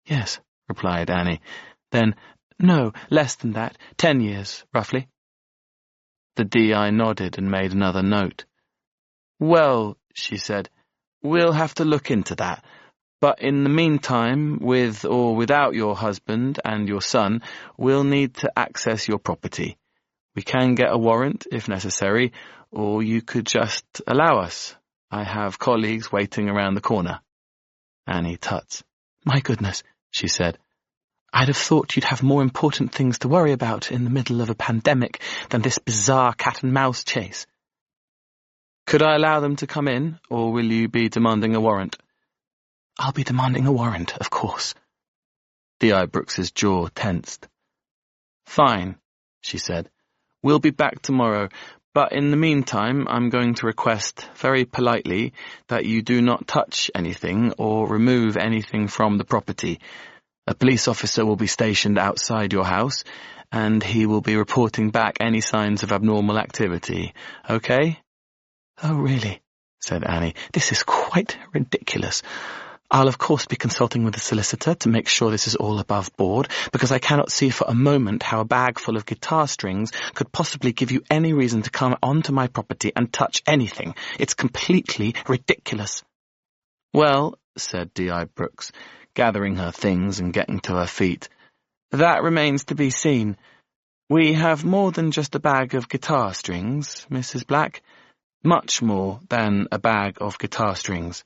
Speaker 1: Yes, replied Annie. Then, no, less than that, 10 years, roughly. The D.I. nodded and made another note. Well, she said, we'll have to look into that. But in the meantime, with or without your husband and your son, we'll need to access your property. We can get a warrant, if necessary, or you could just allow us. I have colleagues waiting around the corner. Annie tuts. My goodness, she said. I'd have thought you'd have more important things to worry about in the middle of a pandemic than this bizarre cat-and-mouse chase. Could I allow them to come in, or will you be demanding a warrant? I'll be demanding a warrant, of course. D.I. Brooks's jaw tensed. Fine, she said. We'll be back tomorrow, but in the meantime I'm going to request, very politely, that you do not touch anything or remove anything from the property. A police officer will be stationed outside your house, and he will be reporting back any signs of abnormal activity. Okay? Oh, really? Said Annie. This is quite ridiculous. I'll of course be consulting with the solicitor to make sure this is all above board, because I cannot see for a moment how a bag full of guitar strings could possibly give you any reason to come onto my property and touch anything. It's completely ridiculous. Well, said D.I. Brooks, gathering her things and getting to her feet, that remains to be seen. We have more than just a bag of guitar strings, Mrs. Black. Much more than a bag of guitar strings.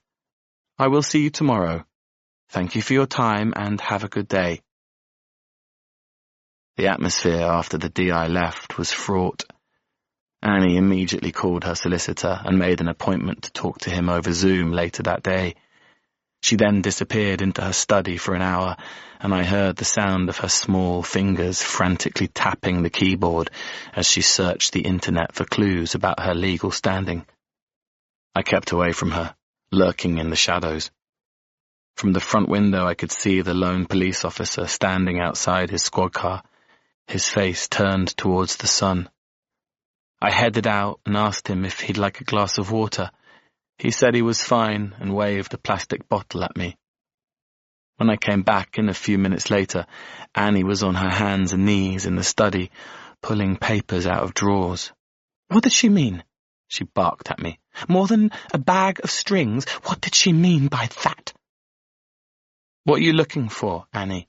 Speaker 1: I will see you tomorrow. Thank you for your time and have a good day. The atmosphere after the D.I. left was fraught. Annie immediately called her solicitor and made an appointment to talk to him over Zoom later that day. She then disappeared into her study for an hour, and I heard the sound of her small fingers frantically tapping the keyboard as she searched the internet for clues about her legal standing. I kept away from her, lurking in the shadows. From the front window I could see the lone police officer standing outside his squad car, his face turned towards the sun. I headed out and asked him if he'd like a glass of water. He said he was fine and waved a plastic bottle at me. When I came back in a few minutes later, Annie was on her hands and knees in the study, pulling papers out of drawers. What did she mean? she barked at me. More than a bag of strings? What did she mean by that? What are you looking for, Annie?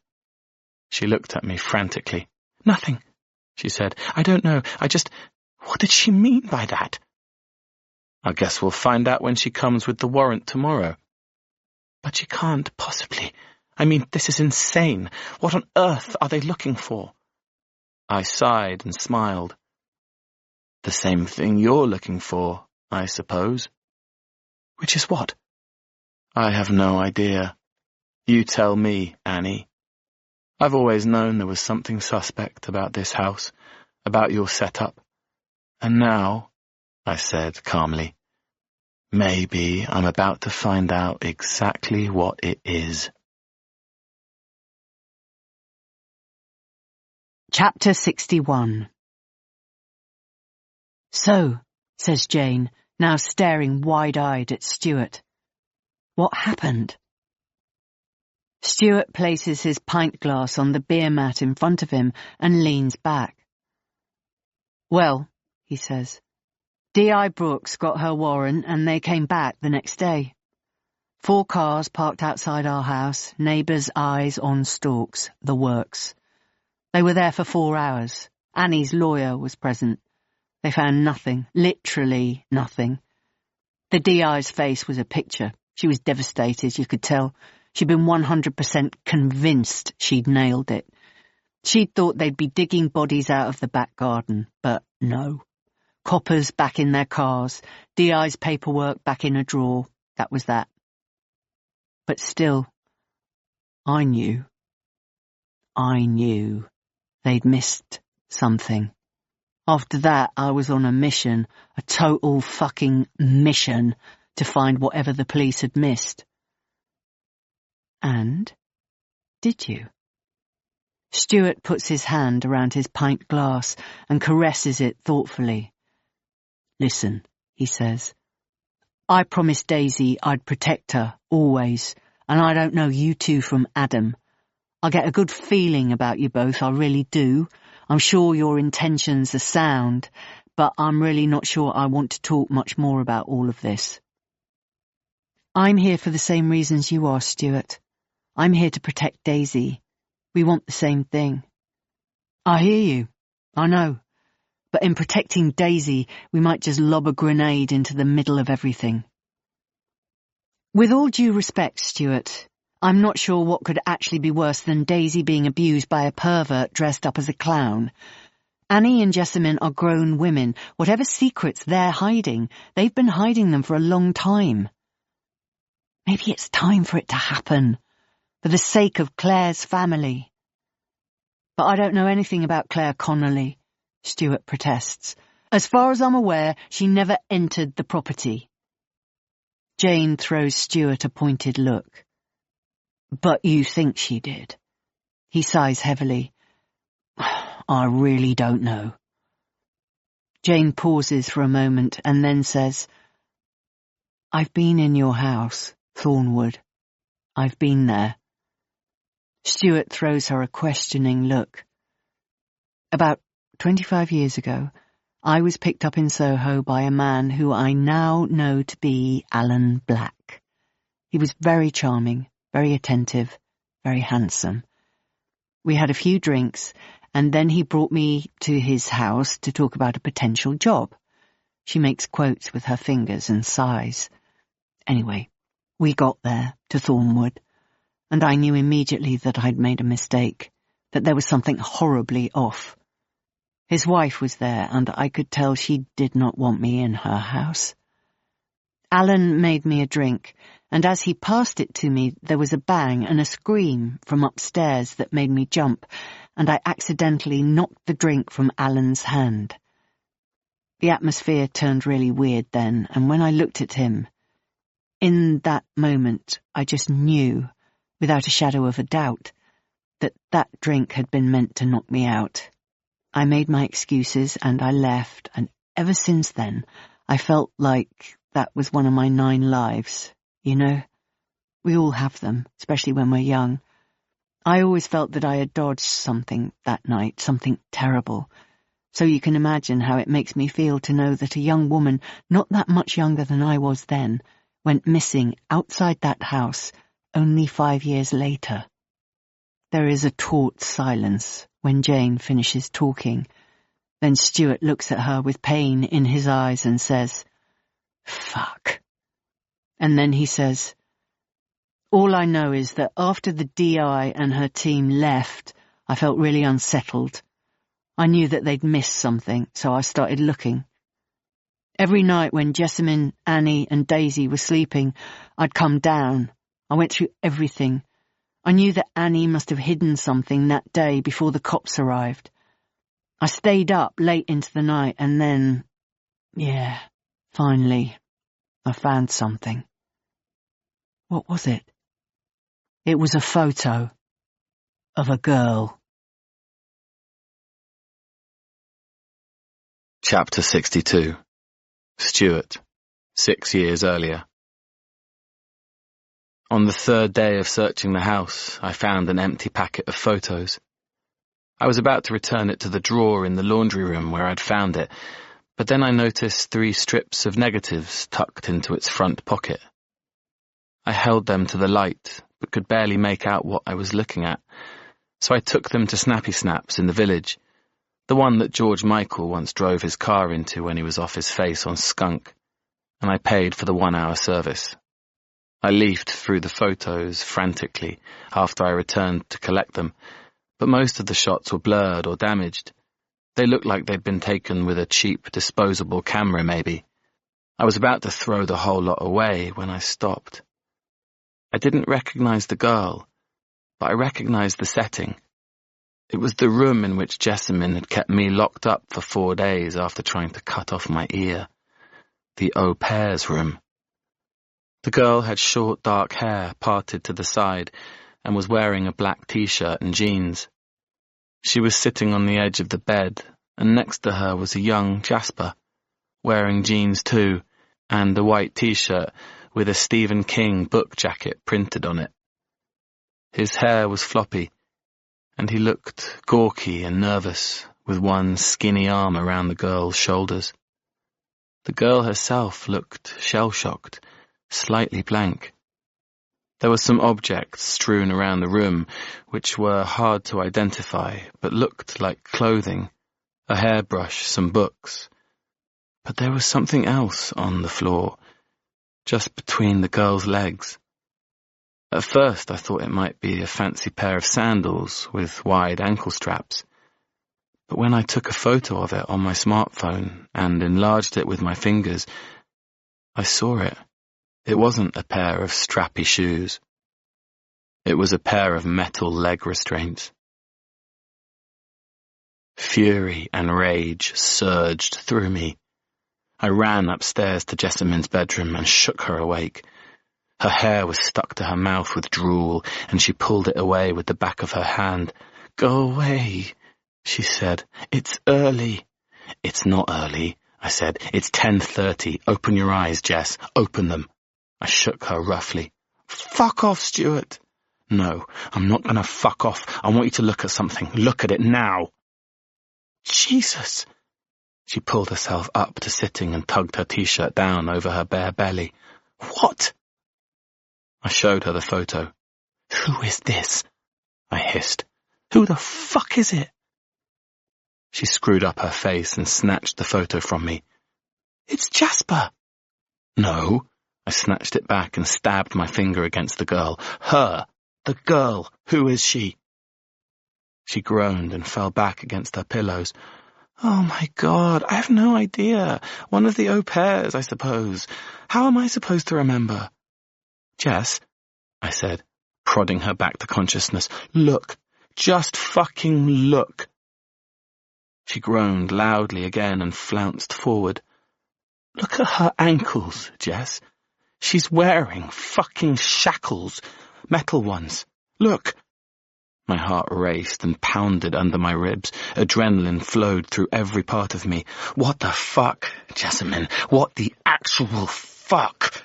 Speaker 1: She looked at me frantically. Nothing, she said. I don't know. What did she mean by that? I guess we'll find out when she comes with the warrant tomorrow. But she can't possibly. I mean, this is insane. What on earth are they looking for? I sighed and smiled. The same thing you're looking for, I suppose. Which is what? I have no idea. You tell me, Annie. I've always known there was something suspect about this house, about your setup. And now, I said calmly, maybe I'm about to find out exactly what it is.
Speaker 5: Chapter 61. So, says Jane, now staring wide-eyed at Stuart. What happened? Stuart places his pint glass on the beer mat in front of him and leans back. Well, he says, D.I. Brooks got her warrant and they came back the next day. 4 cars parked outside our house, neighbours' eyes on stalks, the works. They were there for 4 hours. Annie's lawyer was present. They found nothing, literally nothing. The DI's face was a picture. She was devastated, you could tell. She'd been 100% convinced she'd nailed it. She'd thought they'd be digging bodies out of the back garden, but no. Coppers back in their cars, DI's paperwork back in a drawer. That was that. But still, I knew they'd missed something. After that, I was on a mission, a total fucking mission, to find whatever the police had missed. And? Did you? Stuart puts his hand around his pint glass and caresses it thoughtfully. Listen, he says. I promised Daisy I'd protect her, always, and I don't know you two from Adam. I get a good feeling about you both, I really do. I'm sure your intentions are sound, but I'm really not sure I want to talk much more about all of this. I'm here for the same reasons you are, Stuart. I'm here to protect Daisy. We want the same thing. I hear you. I know. But in protecting Daisy, we might just lob a grenade into the middle of everything. With all due respect, Stuart, I'm not sure what could actually be worse than Daisy being abused by a pervert dressed up as a clown. Annie and Jessamine are grown women. Whatever secrets they're hiding, they've been hiding them for a long time. Maybe it's time for it to happen, for the sake of Claire's family. But I don't know anything about Claire Connolly, Stuart protests. As far as I'm aware, she never entered the property. Jane throws Stuart a pointed look. But you think she did? He sighs heavily. I really don't know. Jane pauses for a moment and then says, I've been in your house, Thornwood. I've been there. Stuart throws her a questioning look. About 25 years ago, I was picked up in Soho by a man who I now know to be Alan Black. He was very charming, very attentive, very handsome. We had a few drinks, and then he brought me to his house to talk about a potential job. She makes quotes with her fingers and sighs. Anyway, we got there, to Thornwood, and I knew immediately that I'd made a mistake, that there was something horribly off. His wife was there, and I could tell she did not want me in her house. Alan made me a drink, and as he passed it to me, there was a bang and a scream from upstairs that made me jump, and I accidentally knocked the drink from Alan's hand. The atmosphere turned really weird then, and when I looked at him, in that moment, I just knew, without a shadow of a doubt, that that drink had been meant to knock me out. I made my excuses and I left, and ever since then, I felt like that was one of my 9 lives, you know? We all have them, especially when we're young. I always felt that I had dodged something that night, something terrible. So you can imagine how it makes me feel to know that a young woman, not that much younger than I was then, went missing outside that house only 5 years later. There is a taut silence when Jane finishes talking. Then Stuart looks at her with pain in his eyes and says, "Fuck." And then he says, "All I know is that after the DI and her team left, I felt really unsettled. I knew that they'd missed something, so I started looking. Every night when Jessamine, Annie and Daisy were sleeping, I'd come down. I went through everything. I knew that Annie must have hidden something that day before the cops arrived. I stayed up late into the night and then, finally, I found something." What was it? It was a photo of a girl.
Speaker 1: Chapter 62. Stuart, 6 years earlier. On the third day of searching the house, I found an empty packet of photos. I was about to return it to the drawer in the laundry room where I'd found it, but then I noticed 3 strips of negatives tucked into its front pocket. I held them to the light, but could barely make out what I was looking at, so I took them to Snappy Snaps in the village, the one that George Michael once drove his car into when he was off his face on skunk, and I paid for the 1-hour service. I leafed through the photos frantically after I returned to collect them, but most of the shots were blurred or damaged. They looked like they'd been taken with a cheap, disposable camera, maybe. I was about to throw the whole lot away when I stopped. I didn't recognize the girl, but I recognized the setting. It was the room in which Jessamine had kept me locked up for 4 days after trying to cut off my ear. The au pair's room. The girl had short dark hair parted to the side and was wearing a black t-shirt and jeans. She was sitting on the edge of the bed, and next to her was a young Jasper, wearing jeans too, and a white t-shirt with a Stephen King book jacket printed on it. His hair was floppy, and he looked gawky and nervous, with one skinny arm around the girl's shoulders. The girl herself looked shell-shocked, slightly blank. There were some objects strewn around the room, which were hard to identify, but looked like clothing, a hairbrush, some books. But there was something else on the floor, just between the girl's legs. At first I thought it might be a fancy pair of sandals with wide ankle straps, but when I took a photo of it on my smartphone and enlarged it with my fingers, I saw it. It wasn't a pair of strappy shoes. It was a pair of metal leg restraints. Fury and rage surged through me. I ran upstairs to Jessamine's bedroom and shook her awake. Her hair was stuck to her mouth with drool, and she pulled it away with the back of her hand. "Go away," she said. "It's early." "It's not early," I said. "It's 10:30. Open your eyes, Jess. Open them." I shook her roughly. "Fuck off, Stuart." "No, I'm not going to fuck off. I want you to look at something. Look at it now." "Jesus." She pulled herself up to sitting and tugged her t-shirt down over her bare belly. "What?" I showed her the photo. "Who is this?" I hissed. "Who the fuck is it?" She screwed up her face and snatched the photo from me. "It's Jasper." "No." I snatched it back and stabbed my finger against the girl. "Her! The girl! Who is she?" She groaned and fell back against her pillows. "Oh my God, I have no idea. One of the au pairs, I suppose. How am I supposed to remember?" "Jess," I said, prodding her back to consciousness. "Look. Just fucking look." She groaned loudly again and flounced forward. "Look at her ankles, Jess. She's wearing fucking shackles. Metal ones. Look." My heart raced and pounded under my ribs. Adrenaline flowed through every part of me. "What the fuck, Jessamine? What the actual fuck?"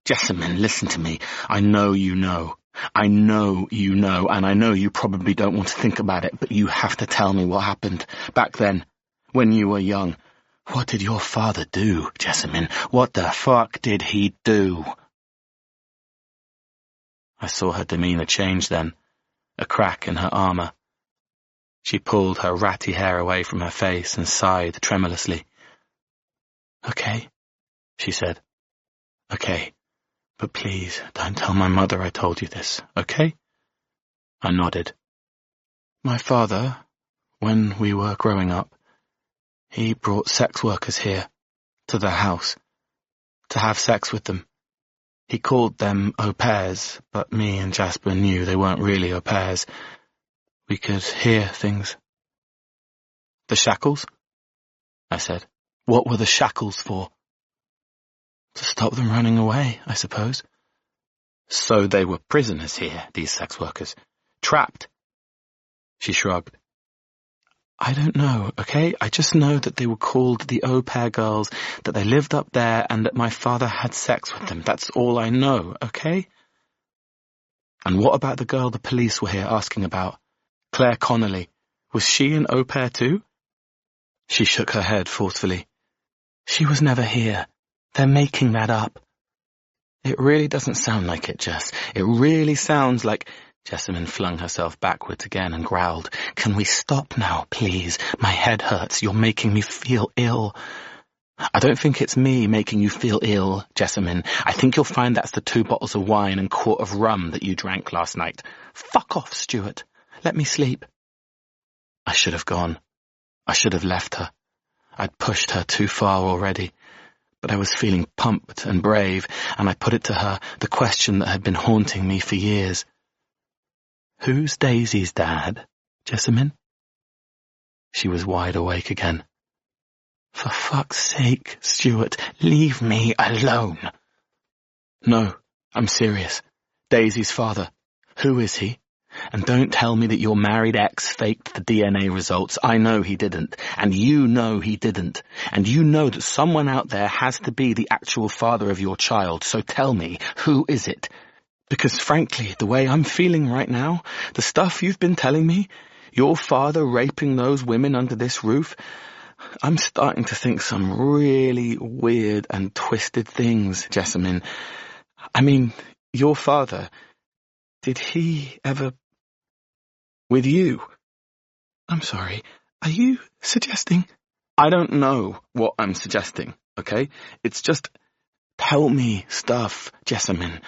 Speaker 1: "Jessamine, listen to me. I know you know. I know you know, and I know you probably don't want to think about it, but you have to tell me what happened. Back then, When you were young, what did your father do, Jessamine? What the fuck did he do? I saw her demeanour change then, a crack in her armour. She pulled her ratty hair away from her face and sighed tremulously. Okay, she said. Okay, but please don't tell my mother I told you this, okay? I nodded. My father, when we were growing up, he brought sex workers here, to the house, to have sex with them. He called them au pairs, but me and Jasper knew they weren't really au pairs. We could hear things. The shackles? I said. What were the shackles for? To stop them running away, I suppose. So they were prisoners here, these sex workers. Trapped. She shrugged. I don't know, okay? I just know that they were called the au pair girls, that they lived up there, and that my father had sex with them. That's all I know, okay? And what about the girl the police were here asking about? Claire Connolly. Was she an au pair too? She shook her head forcefully. She was never here. They're making that up. It really doesn't sound like it, Jess. It really sounds like... Jessamine flung herself backwards again and growled. Can we stop now, please? My head hurts. You're making me feel ill. I don't think it's me making you feel ill, Jessamine. I think you'll find that's the 2 bottles of wine and quart of rum that you drank last night. Fuck off, Stuart. Let me sleep. I should have gone. I should have left her. I'd pushed her too far already. But I was feeling pumped and brave, and I put it to her, the question that had been haunting me for years. Who's Daisy's dad, Jessamine? She was wide awake again. For fuck's sake, Stuart, leave me alone. No, I'm serious. Daisy's father. Who is he? And don't tell me that your married ex faked the DNA results. I know he didn't. And you know he didn't. And you know that someone out there has to be the actual father of your child. So tell me, who is it? Because frankly, the way I'm feeling right now, the stuff you've been telling me, your father raping those women under this roof, I'm starting to think some really weird and twisted things, Jessamine. I mean, your father, did he ever... with you? I'm sorry, are you suggesting... I don't know what I'm suggesting, okay? It's just, tell me stuff, Jessamine.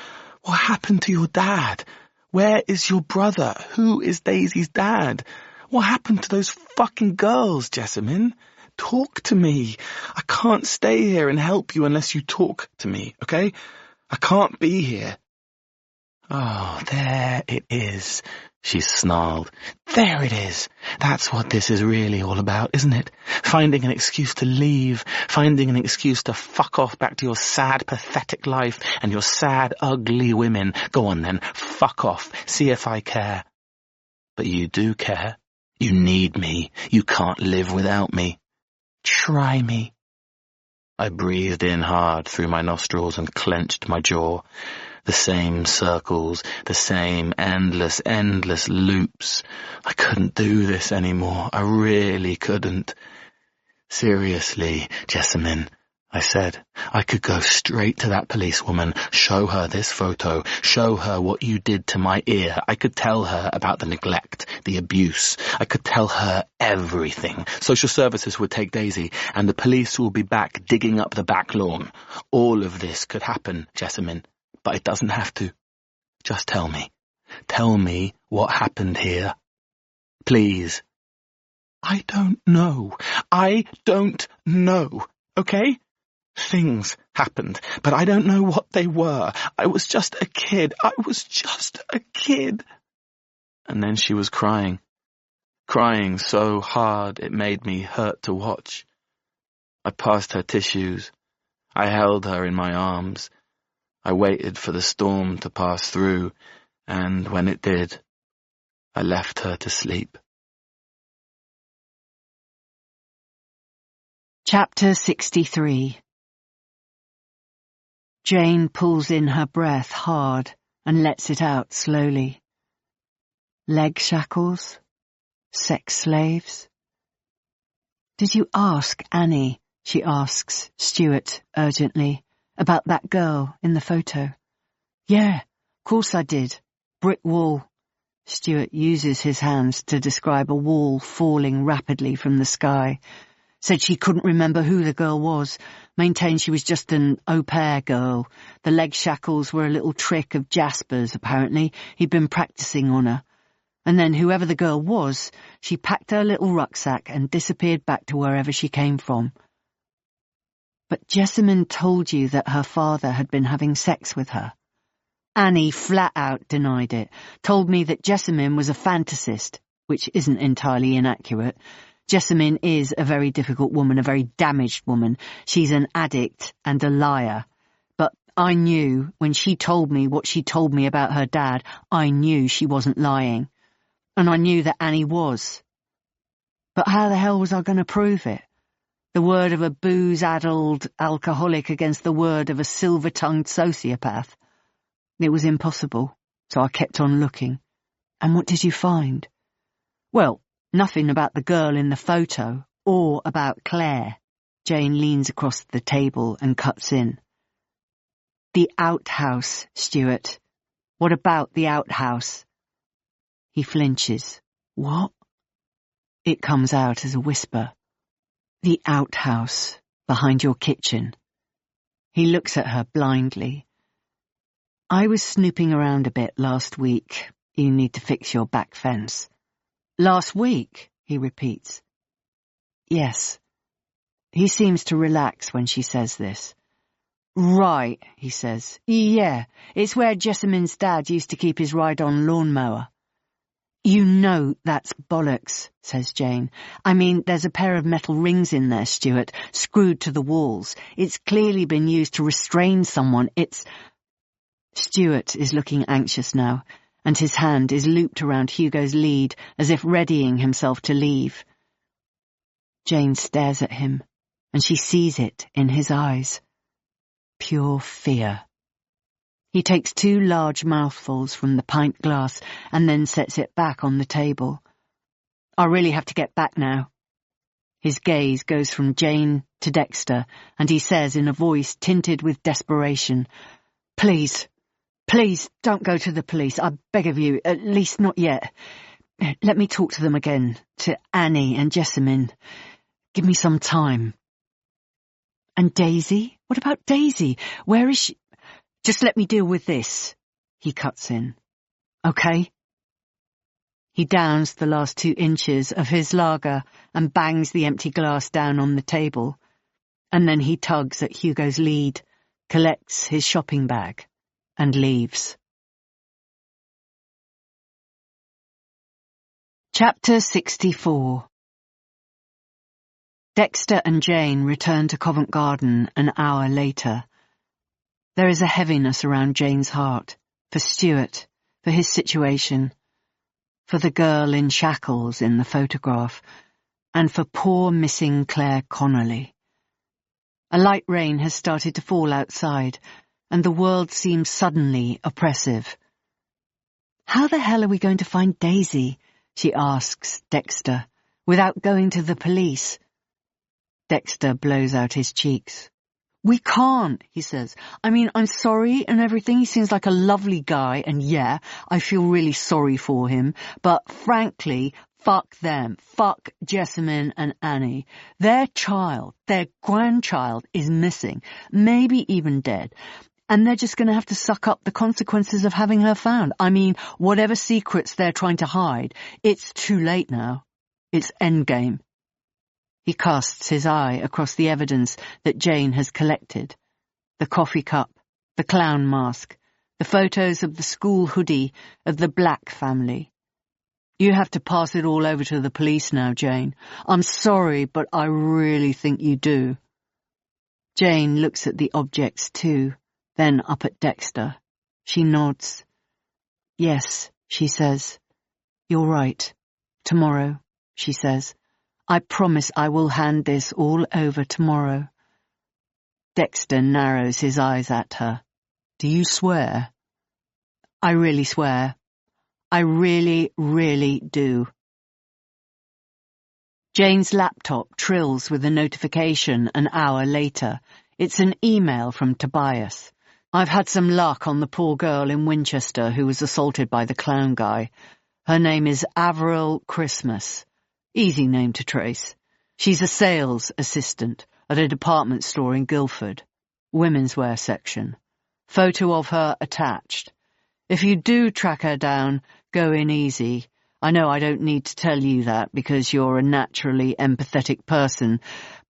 Speaker 1: What happened to your dad? Where is your brother? Who is Daisy's dad? What happened to those fucking girls, Jessamine? Talk to me. I can't stay here and help you unless you talk to me, okay? I can't be here. Oh, there it is, she snarled. There it is. That's what this is really all about, isn't it? Finding an excuse to leave, finding an excuse to fuck off back to your sad, pathetic life and your sad, ugly women. Go on then, fuck off, see if I care. But you do care. You need me. You can't live without me. Try me. I breathed in hard through my nostrils and clenched my jaw. The same circles, the same endless loops. I couldn't do this anymore. I really couldn't. Seriously, Jessamine, I said, I could go straight to that policewoman, show her this photo, show her what you did to my ear. I could tell her about the neglect, the abuse. I could tell her everything. Social services would take Daisy, and the police will be back digging up the back lawn. All of this could happen, Jessamine. But it doesn't have to. Just tell me. Tell me what happened here. Please. I don't know. I don't know, okay? Things happened, but I don't know what they were. I was just a kid. I was just a kid. And then she was crying. Crying so hard it made me hurt to watch. I passed her tissues. I held her in my arms. I waited for the storm to pass through, and when it did, I left her to sleep.
Speaker 5: Chapter 63. Jane pulls in her breath hard and lets it out slowly. Leg shackles? Sex slaves? Did you ask Annie, she asks Stuart urgently, about that girl in the photo? Yeah, course I did. Brick wall. Stuart uses his hands to describe a wall falling rapidly from the sky. Said she couldn't remember who the girl was. Maintained she was just an au pair girl. The leg shackles were a little trick of Jasper's, apparently. He'd been practicing on her. And then whoever the girl was, she packed her little rucksack and disappeared back to wherever she came from. But Jessamine told you that her father had been having sex with her. Annie flat out denied it, told me that Jessamine was a fantasist, which isn't entirely inaccurate. Jessamine is a very difficult woman, a very damaged woman. She's an addict and a liar. But I knew, when she told me what she told me about her dad, I knew she wasn't lying. And I knew that Annie was. But how the hell was I going to prove it? The word of a booze-addled alcoholic against the word of a silver-tongued sociopath. It was impossible, so I kept on looking. And what did you find? Well, nothing about the girl in the photo, or about Claire. Jane leans across the table and cuts in. The outhouse, Stuart. What about the outhouse? He flinches. What? It comes out as a whisper. The outhouse, behind your kitchen. He looks at her blindly. I was snooping around a bit last week. You need to fix your back fence. Last week, he repeats. Yes. He seems to relax when she says this. Right, he says. Yeah, it's where Jessamine's dad used to keep his ride-on lawnmower. You know that's bollocks, says Jane. I mean, there's a pair of metal rings in there, Stuart, screwed to the walls. It's clearly been used to restrain someone. Stuart is looking anxious now, and his hand is looped around Hugo's lead, as if readying himself to leave. Jane stares at him, and she sees it in his eyes. Pure fear. He takes 2 large mouthfuls from the pint glass and then sets it back on the table. I really have to get back now. His gaze goes from Jane to Dexter, and he says in a voice tinted with desperation, Please, don't go to the police. I beg of you, at least not yet. Let me talk to them again, to Annie and Jessamine. Give me some time. And Daisy? What about Daisy? Where is she? Just let me deal with this, he cuts in. Okay? He downs the last 2 inches of his lager and bangs the empty glass down on the table. And then he tugs at Hugo's lead, collects his shopping bag, and leaves. Chapter 64. Dexter and Jane return to Covent Garden an hour later. There is a heaviness around Jane's heart, for Stuart, for his situation, for the girl in shackles in the photograph, and for poor missing Claire Connolly. A light rain has started to fall outside, and the world seems suddenly oppressive. How the hell are we going to find Daisy? She asks Dexter, without going to the police. Dexter blows out his cheeks. We can't, he says. I mean, I'm sorry and everything. He seems like a lovely guy, and yeah, I feel really sorry for him. But frankly, fuck them. Fuck Jessamine and Annie. Their child, their grandchild, is missing, maybe even dead. And they're just going to have to suck up the consequences of having her found. I mean, whatever secrets they're trying to hide, it's too late now. It's endgame. He casts his eye across the evidence that Jane has collected. The coffee cup, the clown mask, the photos of the school hoodie of the Black family. You have to pass it all over to the police now, Jane. I'm sorry, but I really think you do. Jane looks at the objects too, then up at Dexter. She nods. Yes, she says. You're right. Tomorrow, she says. I promise I will hand this all over tomorrow. Dexter narrows his eyes at her. Do you swear? I really swear. I really, really do. Jane's laptop trills with a notification an hour later. It's an email from Tobias. I've had some luck on the poor girl in Winchester who was assaulted by the clown guy. Her name is Avril Christmas. Easy name to trace. She's a sales assistant at a department store in Guildford. Women's wear section. Photo of her attached. If you do track her down, go in easy. I know I don't need to tell you that because you're a naturally empathetic person,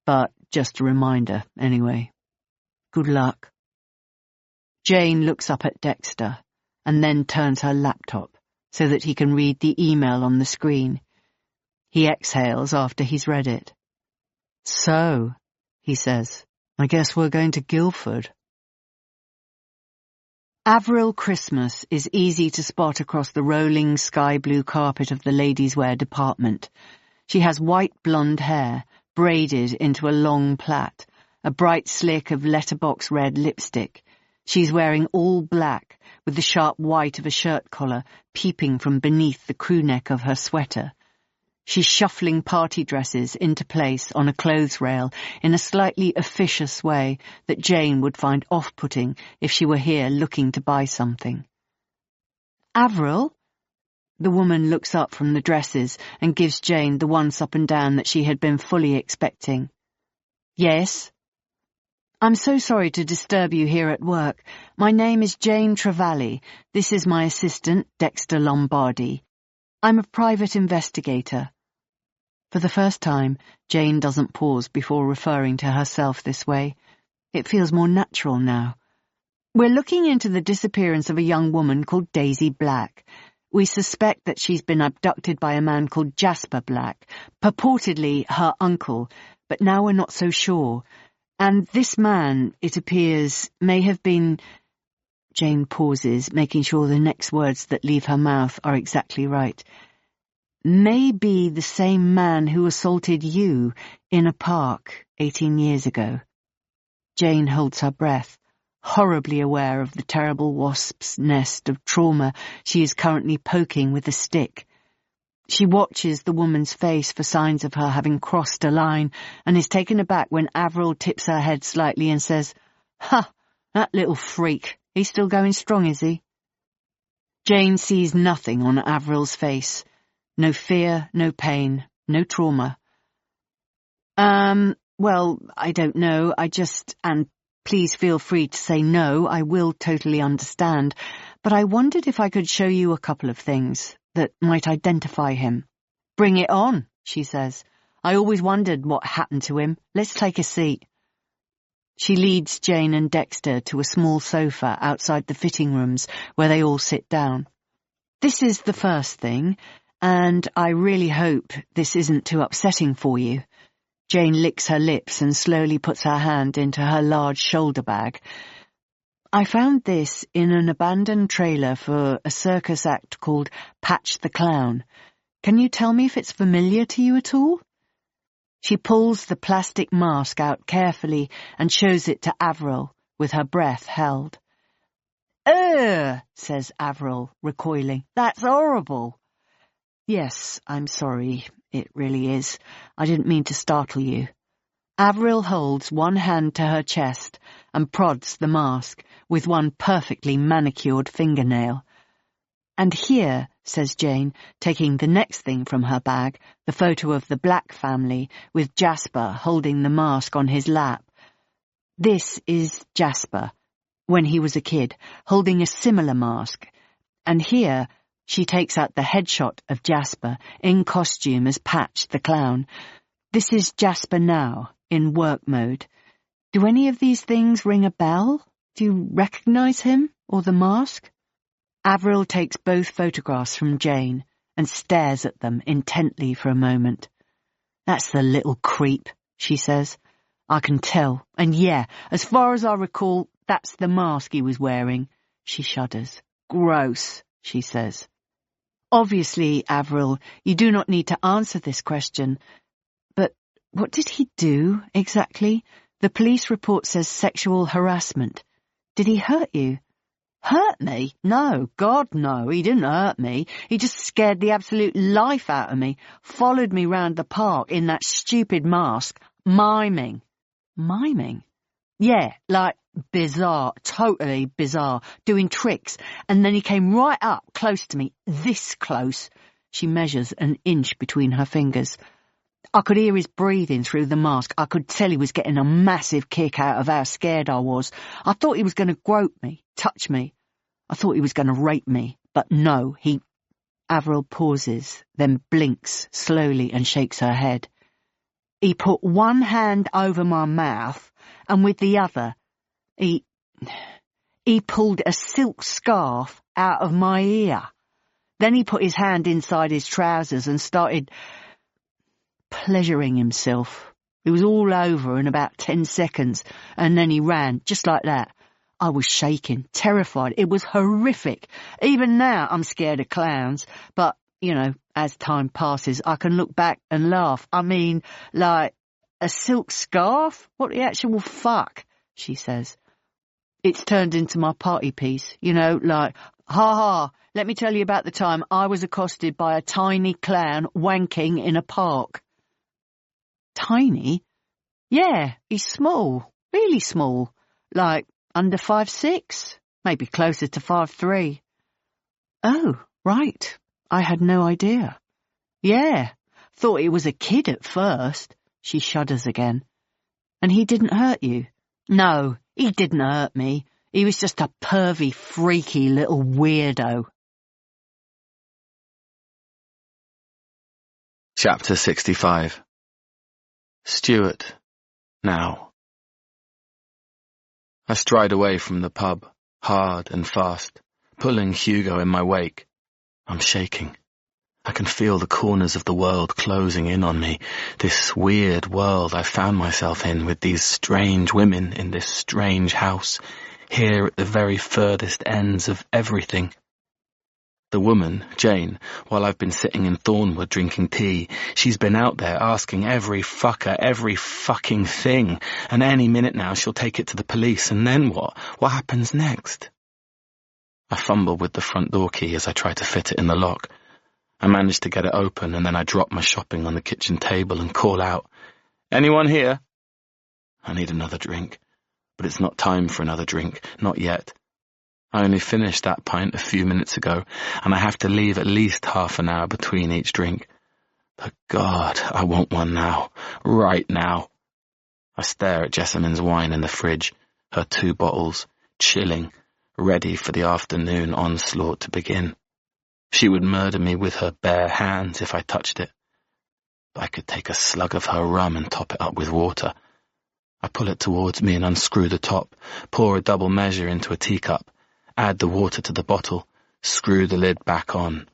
Speaker 5: but just a reminder, anyway. Good luck. Jane looks up at Dexter and then turns her laptop so that he can read the email on the screen. He exhales after he's read it. So, he says, I guess we're going to Guildford. Avril Christmas is easy to spot across the rolling sky-blue carpet of the ladies' wear department. She has white blonde hair, braided into a long plait, a bright slick of letterbox red lipstick. She's wearing all black, with the sharp white of a shirt collar peeping from beneath the crew neck of her sweater. She's shuffling party dresses into place on a clothes rail in a slightly officious way that Jane would find off-putting if she were here looking to buy something. Avril? The woman looks up from the dresses and gives Jane the once up and down that she had been fully expecting. Yes? I'm so sorry to disturb you here at work. My name is Jane Trevally. This is my assistant, Dexter Lombardi. I'm a private investigator. For the first time, Jane doesn't pause before referring to herself this way. It feels more natural now. We're looking into the disappearance of a young woman called Daisy Black. We suspect that she's been abducted by a man called Jasper Black, purportedly her uncle, but now we're not so sure. And this man, it appears, may have been... Jane pauses, making sure the next words that leave her mouth are exactly right. May be the same man who assaulted you in a park 18 years ago. Jane holds her breath, horribly aware of the terrible wasp's nest of trauma she is currently poking with a stick. She watches the woman's face for signs of her having crossed a line and is taken aback when Avril tips her head slightly and says, "Ha, that little freak. He's still going strong, is he?" Jane sees nothing on Avril's face. No fear, no pain, no trauma. Well, I don't know. And please feel free to say no, I will totally understand. But I wondered if I could show you a couple of things that might identify him. Bring it on, she says. I always wondered what happened to him. Let's take a seat. She leads Jane and Dexter to a small sofa outside the fitting rooms where they all sit down. This is the first thing, and I really hope this isn't too upsetting for you. Jane licks her lips and slowly puts her hand into her large shoulder bag. I found this in an abandoned trailer for a circus act called Patch the Clown. Can you tell me if it's familiar to you at all? She pulls the plastic mask out carefully and shows it to Avril, with her breath held. Says Avril, recoiling. That's horrible. Yes, I'm sorry. It really is. I didn't mean to startle you. Avril holds one hand to her chest and prods the mask with one perfectly manicured fingernail. And here, says Jane, taking the next thing from her bag, the photo of the Black family with Jasper holding the mask on his lap. This is Jasper, when he was a kid, holding a similar mask. And here, she takes out the headshot of Jasper in costume as Patch the Clown. This is Jasper now, in work mode. Do any of these things ring a bell? Do you recognize him or the mask? Avril takes both photographs from Jane and stares at them intently for a moment. That's the little creep, she says. I can tell. And yeah, as far as I recall, that's the mask he was wearing. She shudders. Gross, she says. Obviously, Avril, you do not need to answer this question. But what did he do, exactly? The police report says sexual harassment. Did he hurt you? Hurt me? No, God no, he didn't hurt me. He just scared the absolute life out of me, followed me round the park in that stupid mask, miming. Miming? Yeah, like bizarre, totally bizarre, doing tricks, and then he came right up close to me, this close. She measures an inch between her fingers. I could hear his breathing through the mask. I could tell he was getting a massive kick out of how scared I was. I thought he was going to grope me, touch me. I thought he was going to rape me, but no, he... Avril pauses, then blinks slowly and shakes her head. He put one hand over my mouth, and with the other, he pulled a silk scarf out of my ear. Then he put his hand inside his trousers and started pleasuring himself. It was all over in about 10 seconds, and then he ran, just like that. I was shaking, terrified. It was horrific. Even now I'm scared of clowns, but, you know, as time passes, I can look back and laugh. I mean, like, a silk scarf? What the actual fuck? She says. It's turned into my party piece, you know, like, ha ha, let me tell you about the time I was accosted by a tiny clown wanking in a park. Tiny? Yeah, he's small, really small, like under 5'6", maybe closer to 5'3". Oh, right, I had no idea. Yeah, thought he was a kid at first. She shudders again. And he didn't hurt you? No, he didn't hurt me. He was just a pervy, freaky little weirdo.
Speaker 1: Chapter 65. Stuart, now. I stride away from the pub, hard and fast, pulling Hugo in my wake. I'm shaking. I can feel the corners of the world closing in on me, this weird world I found myself in with these strange women in this strange house, here at the very furthest ends of everything. The woman, Jane, while I've been sitting in Thornwood drinking tea, she's been out there asking every fucker, every fucking thing, and any minute now she'll take it to the police, and then what? What happens next? I fumble with the front door key as I try to fit it in the lock. I manage to get it open, and then I drop my shopping on the kitchen table and call out, "Anyone here?" I need another drink, but it's not time for another drink, not yet. I only finished that pint a few minutes ago, and I have to leave at least half an hour between each drink. But God, I want one now, right now. I stare at Jessamine's wine in the fridge, her 2 bottles, chilling, ready for the afternoon onslaught to begin. She would murder me with her bare hands if I touched it. But I could take a slug of her rum and top it up with water. I pull it towards me and unscrew the top, pour a double measure into a teacup, add the water to the bottle, screw the lid back on.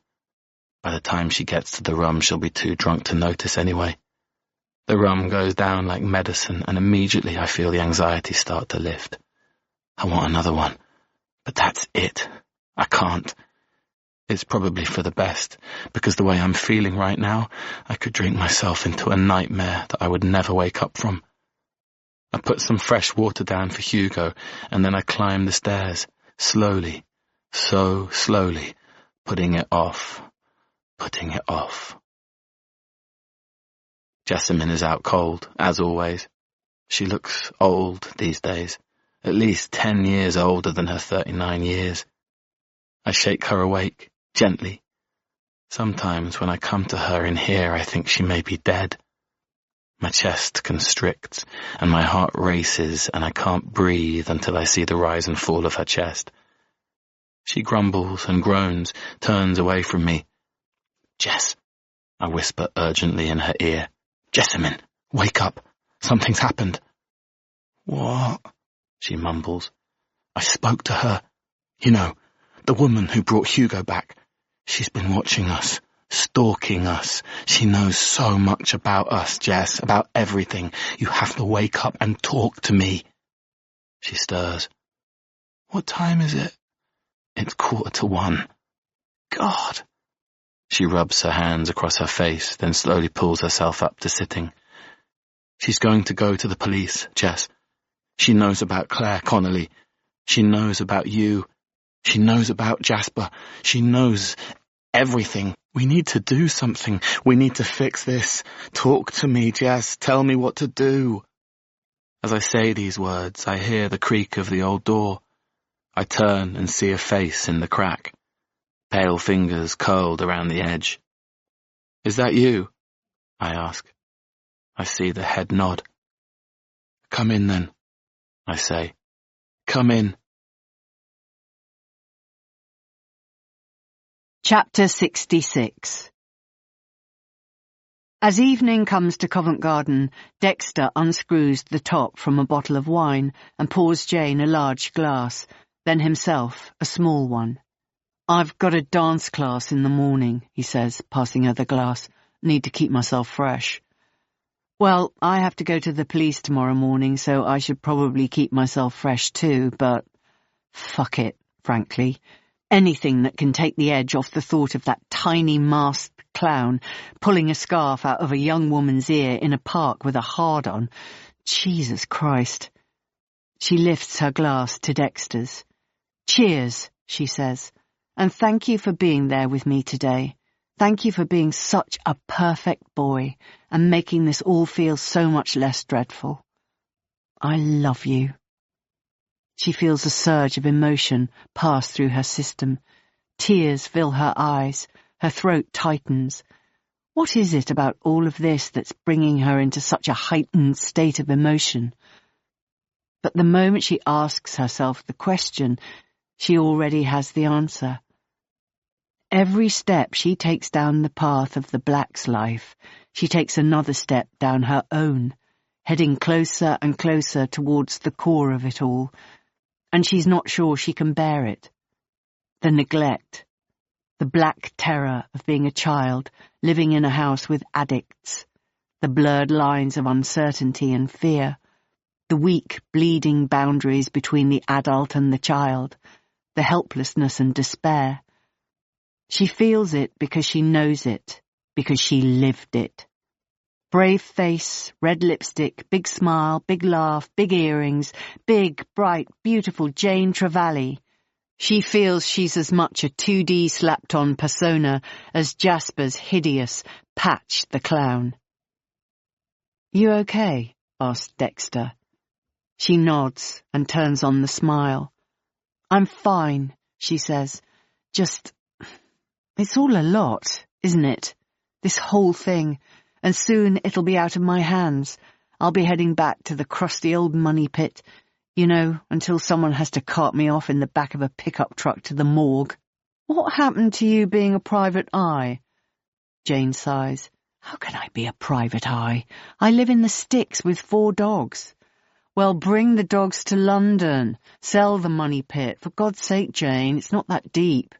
Speaker 1: By the time she gets to the rum, she'll be too drunk to notice anyway. The rum goes down like medicine, and immediately I feel the anxiety start to lift. I want another one, but that's it. I can't. It's probably for the best, because the way I'm feeling right now, I could drink myself into a nightmare that I would never wake up from. I put some fresh water down for Hugo, and then I climb the stairs, slowly, so slowly, putting it off. Jessamine is out cold, as always. She looks old these days, at least 10 years older than her 39 years. I shake her awake, gently. Sometimes when I come to her in here, I think she may be dead. My chest constricts, and my heart races, and I can't breathe until I see the rise and fall of her chest. She grumbles and groans, turns away from me. "Jess," I whisper urgently in her ear. "Jessamine, wake up. Something's happened." "What?" she mumbles. "I spoke to her. You know, the woman who brought Hugo back. She's been watching us, stalking us. She knows so much about us, Jess, about everything. You have to wake up and talk to me." She stirs. "What time is it?" "It's 1:45. God." She rubs her hands across her face, then slowly pulls herself up to sitting. "She's going to go to the police, Jess. She knows about Claire Connolly. She knows about you. She knows about Jasper. She knows everything. We need to do something. We need to fix this. Talk to me, Jas. Tell me what to do. As I say these words, I hear the creak of the old door. I turn and see a face in the crack, pale fingers curled around the edge. Is that you? I ask. I see the head nod. Come in then, I say. Come in.
Speaker 5: Chapter 66. As evening comes to Covent Garden, Dexter unscrews the top from a bottle of wine and pours Jane a large glass, then himself a small one. I've got a dance class in the morning, he says, passing her the glass. Need to keep myself fresh. Well, I have to go to the police tomorrow morning, so I should probably keep myself fresh too, but fuck it, frankly. Anything that can take the edge off the thought of that tiny masked clown pulling a scarf out of a young woman's ear in a park with a hard-on. Jesus Christ. She lifts her glass to Dexter's. Cheers, she says, and thank you for being there with me today. Thank you for being such a perfect boy and making this all feel so much less dreadful. I love you. She feels a surge of emotion pass through her system. Tears fill her eyes. Her throat tightens. What is it about all of this that's bringing her into such a heightened state of emotion? But the moment she asks herself the question, she already has the answer. Every step she takes down the path of the Black's life, she takes another step down her own, heading closer and closer towards the core of it all. And she's not sure she can bear it. The neglect, the black terror of being a child, living in a house with addicts, the blurred lines of uncertainty and fear, the weak, bleeding boundaries between the adult and the child, the helplessness and despair. She feels it because she knows it, because she lived it. Brave face, red lipstick, big smile, big laugh, big earrings, big, bright, beautiful Jane Trevally. She feels she's as much a 2D slapped-on persona as Jasper's hideous Patch the Clown. You okay? Asked Dexter. She nods and turns on the smile. I'm fine, she says. Just, it's all a lot, isn't it? This whole thing. And soon it'll be out of my hands. I'll be heading back to the crusty old money pit, until someone has to cart me off in the back of a pickup truck to the morgue. What happened to you being a private eye? Jane sighs. How can I be a private eye? I live in the sticks with 4 dogs. Well, bring the dogs to London. Sell the money pit. For God's sake, Jane, it's not that deep.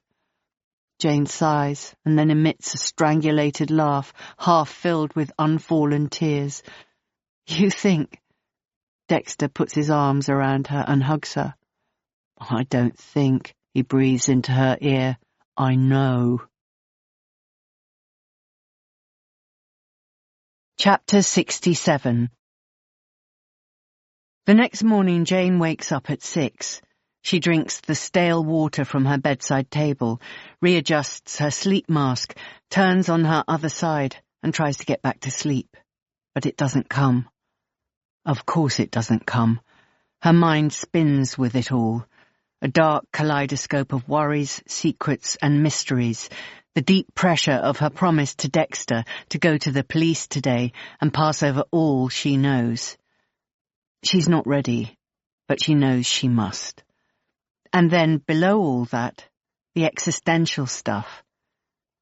Speaker 5: Jane sighs and then emits a strangulated laugh, half filled with unfallen tears. You think? Dexter puts his arms around her and hugs her. I don't think, he breathes into her ear. I know. Chapter 67. The next morning Jane wakes up at 6. She drinks the stale water from her bedside table, readjusts her sleep mask, turns on her other side, and tries to get back to sleep. But it doesn't come. Of course it doesn't come. Her mind spins with it all. A dark kaleidoscope of worries, secrets, and mysteries. The deep pressure of her promise to Dexter to go to the police today and pass over all she knows. She's not ready, but she knows she must. And then, below all that, the existential stuff.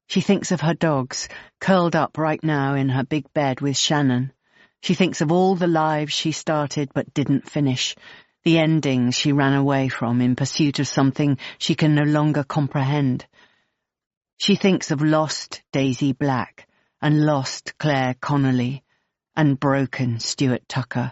Speaker 5: She thinks of her dogs, curled up right now in her big bed with Shannon. She thinks of all the lives she started but didn't finish, the endings she ran away from in pursuit of something she can no longer comprehend. She thinks of lost Daisy Black, and lost Claire Connolly, and broken Stuart Tucker.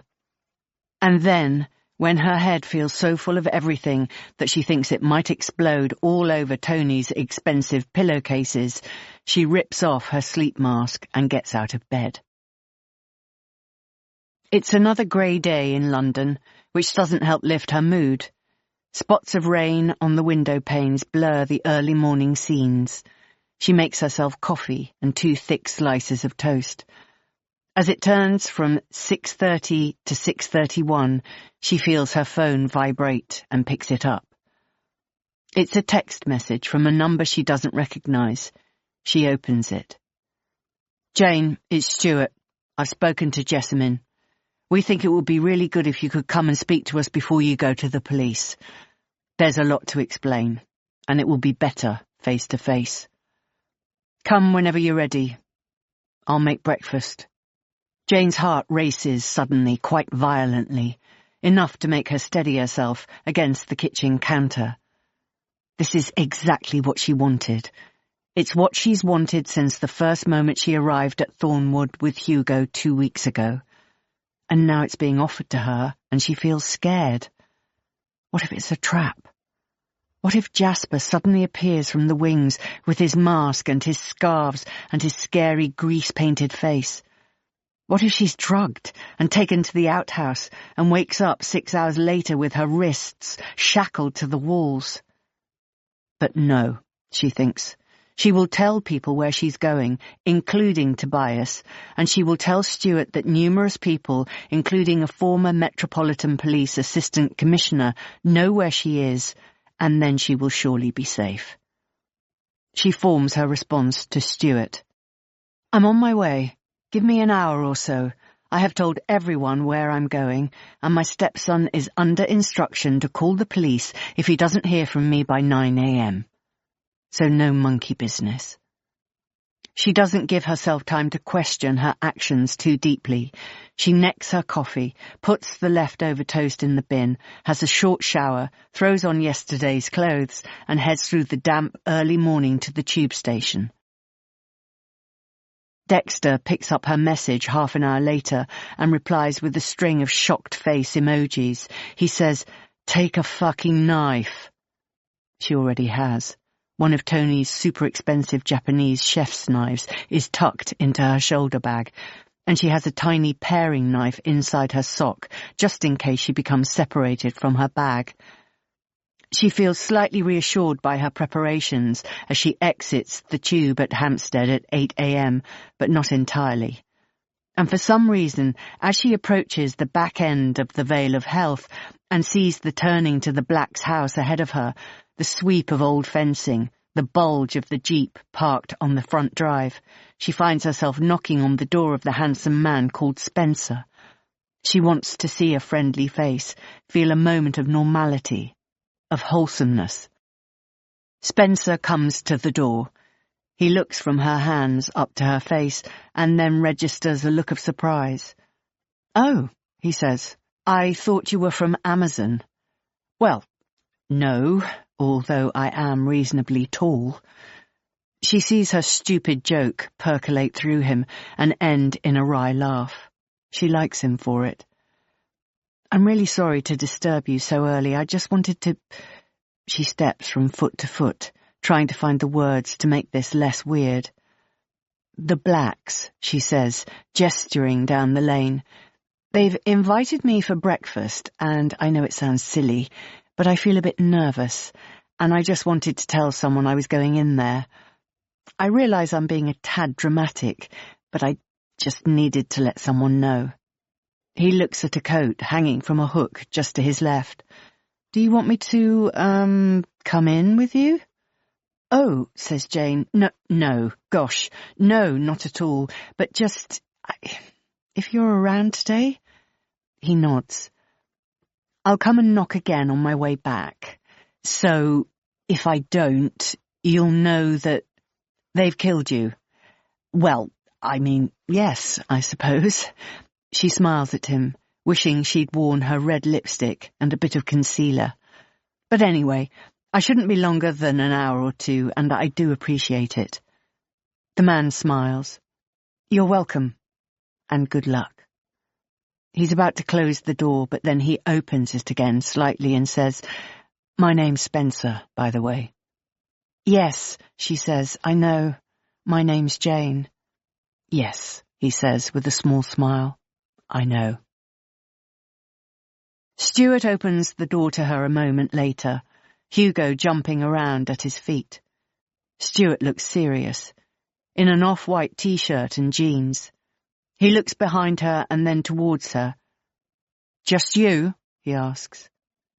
Speaker 5: And then, when her head feels so full of everything that she thinks it might explode all over Tony's expensive pillowcases, she rips off her sleep mask and gets out of bed. It's another grey day in London, which doesn't help lift her mood. Spots of rain on the window panes blur the early morning scenes. She makes herself coffee and 2 thick slices of toast. As it turns from 6:30 to 6:31, she feels her phone vibrate and picks it up. It's a text message from a number she doesn't recognize. She opens it. "Jane, it's Stuart. I've spoken to Jessamine. We think it would be really good if you could come and speak to us before you go to the police. There's a lot to explain, and it will be better face to face. Come whenever you're ready. I'll make breakfast." Jane's heart races suddenly, quite violently, enough to make her steady herself against the kitchen counter. This is exactly what she wanted. It's what she's wanted since the first moment she arrived at Thornwood with Hugo 2 weeks ago. And now it's being offered to her, and she feels scared. What if it's a trap? What if Jasper suddenly appears from the wings with his mask and his scarves and his scary grease-painted face? What if she's drugged and taken to the outhouse and wakes up 6 hours later with her wrists shackled to the walls? But no, she thinks. She will tell people where she's going, including Tobias, and she will tell Stuart that numerous people, including a former Metropolitan Police Assistant Commissioner, know where she is, and then she will surely be safe. She forms her response to Stuart. "I'm on my way. Give me an hour or so. I have told everyone where I'm going, and my stepson is under instruction to call the police if he doesn't hear from me by 9 a.m. So no monkey business." She doesn't give herself time to question her actions too deeply. She necks her coffee, puts the leftover toast in the bin, has a short shower, throws on yesterday's clothes, and heads through the damp early morning to the tube station. Dexter picks up her message half an hour later and replies with a string of shocked face emojis. He says, "Take a fucking knife." She already has. One of Tony's super expensive Japanese chef's knives is tucked into her shoulder bag, and she has a tiny paring knife inside her sock, just in case she becomes separated from her bag. She feels slightly reassured by her preparations as she exits the tube at Hampstead at 8 a.m, but not entirely. And for some reason, as she approaches the back end of the Vale of Health and sees the turning to the Blacks' house ahead of her, the sweep of old fencing, the bulge of the Jeep parked on the front drive, she finds herself knocking on the door of the handsome man called Spencer. She wants to see a friendly face, feel a moment of normality, of wholesomeness. Spencer comes to the door. He looks from her hands up to her face and then registers a look of surprise. "Oh," he says, "I thought you were from Amazon." "Well, no, although I am reasonably tall." She sees her stupid joke percolate through him and end in a wry laugh. She likes him for it. "I'm really sorry to disturb you so early. I just wanted to—" She steps from foot to foot, trying to find the words to make this less weird. "The Blacks," she says, gesturing down the lane. "They've invited me for breakfast, and I know it sounds silly, but I feel a bit nervous, and I just wanted to tell someone I was going in there. I realise I'm being a tad dramatic, but I just needed to let someone know." He looks at a coat hanging from a hook just to his left. "Do you want me to, come in with you?" "Oh," says Jane, no, gosh, no, not at all, but just, if you're around today." He nods. "I'll come and knock again on my way back. So, if I don't, you'll know that they've killed you." "Well, I mean, yes, I suppose." She smiles at him, wishing she'd worn her red lipstick and a bit of concealer. "But anyway, I shouldn't be longer than an hour or two, and I do appreciate it." The man smiles. "You're welcome, and good luck." He's about to close the door, but then he opens it again slightly and says, "My name's Spencer, by the way." "Yes," she says, "I know. My name's Jane." "Yes," he says with a small smile, "I know." Stuart opens the door to her a moment later, Hugo jumping around at his feet. Stuart looks serious, in an off-white t-shirt and jeans. He looks behind her and then towards her. "Just you?" he asks.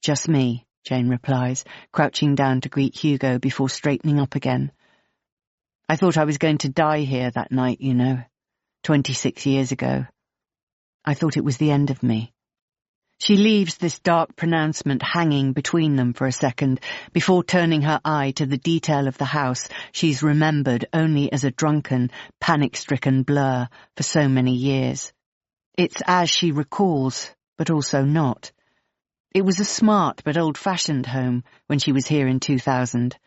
Speaker 5: "Just me," Jane replies, crouching down to greet Hugo before straightening up again. "I thought I was going to die here that night, 26 years ago. I thought it was the end of me." She leaves this dark pronouncement hanging between them for a second before turning her eye to the detail of the house she's remembered only as a drunken, panic-stricken blur for so many years. It's as she recalls, but also not. It was a smart but old-fashioned home when she was here in 2000,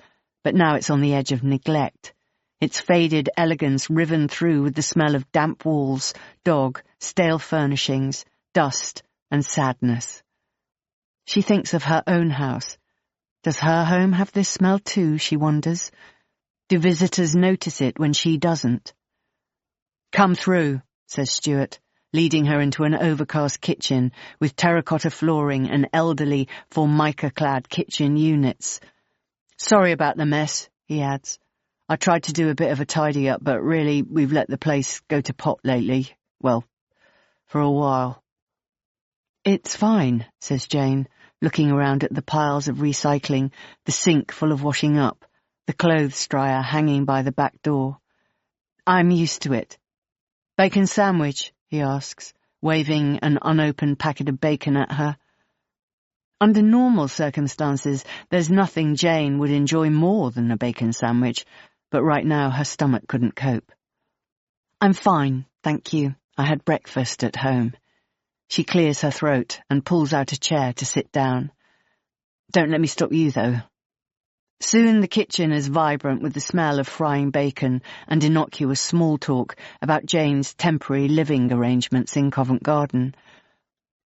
Speaker 5: but now it's on the edge of neglect, its faded elegance riven through with the smell of damp walls, dog, stale furnishings, dust, and sadness. She thinks of her own house. Does her home have this smell too, she wonders? Do visitors notice it when she doesn't? "Come through," says Stuart, leading her into an overcast kitchen with terracotta flooring and elderly formica-clad kitchen units. "Sorry about the mess," he adds. "I tried to do a bit of a tidy-up, but really we've let the place go to pot lately. Well, for a while." "It's fine," says Jane, looking around at the piles of recycling, the sink full of washing up, the clothes dryer hanging by the back door. "I'm used to it." "Bacon sandwich?" he asks, waving an unopened packet of bacon at her. Under normal circumstances, there's nothing Jane would enjoy more than a bacon sandwich, but right now her stomach couldn't cope. "I'm fine, thank you. I had breakfast at home." She clears her throat and pulls out a chair to sit down. "Don't let me stop you, though." Soon the kitchen is vibrant with the smell of frying bacon and innocuous small talk about Jane's temporary living arrangements in Covent Garden.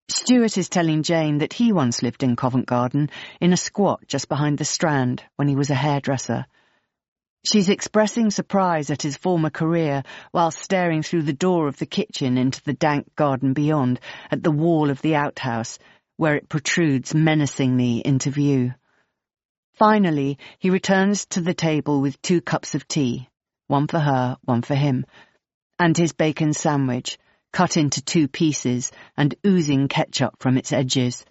Speaker 5: Stuart is telling Jane that he once lived in Covent Garden in a squat just behind the Strand when he was a hairdresser. She's expressing surprise at his former career while staring through the door of the kitchen into the dank garden beyond, at the wall of the outhouse, where it protrudes menacingly into view. Finally, he returns to the table with 2 cups of tea, one for her, one for him, and his bacon sandwich, cut into 2 pieces and oozing ketchup from its edges.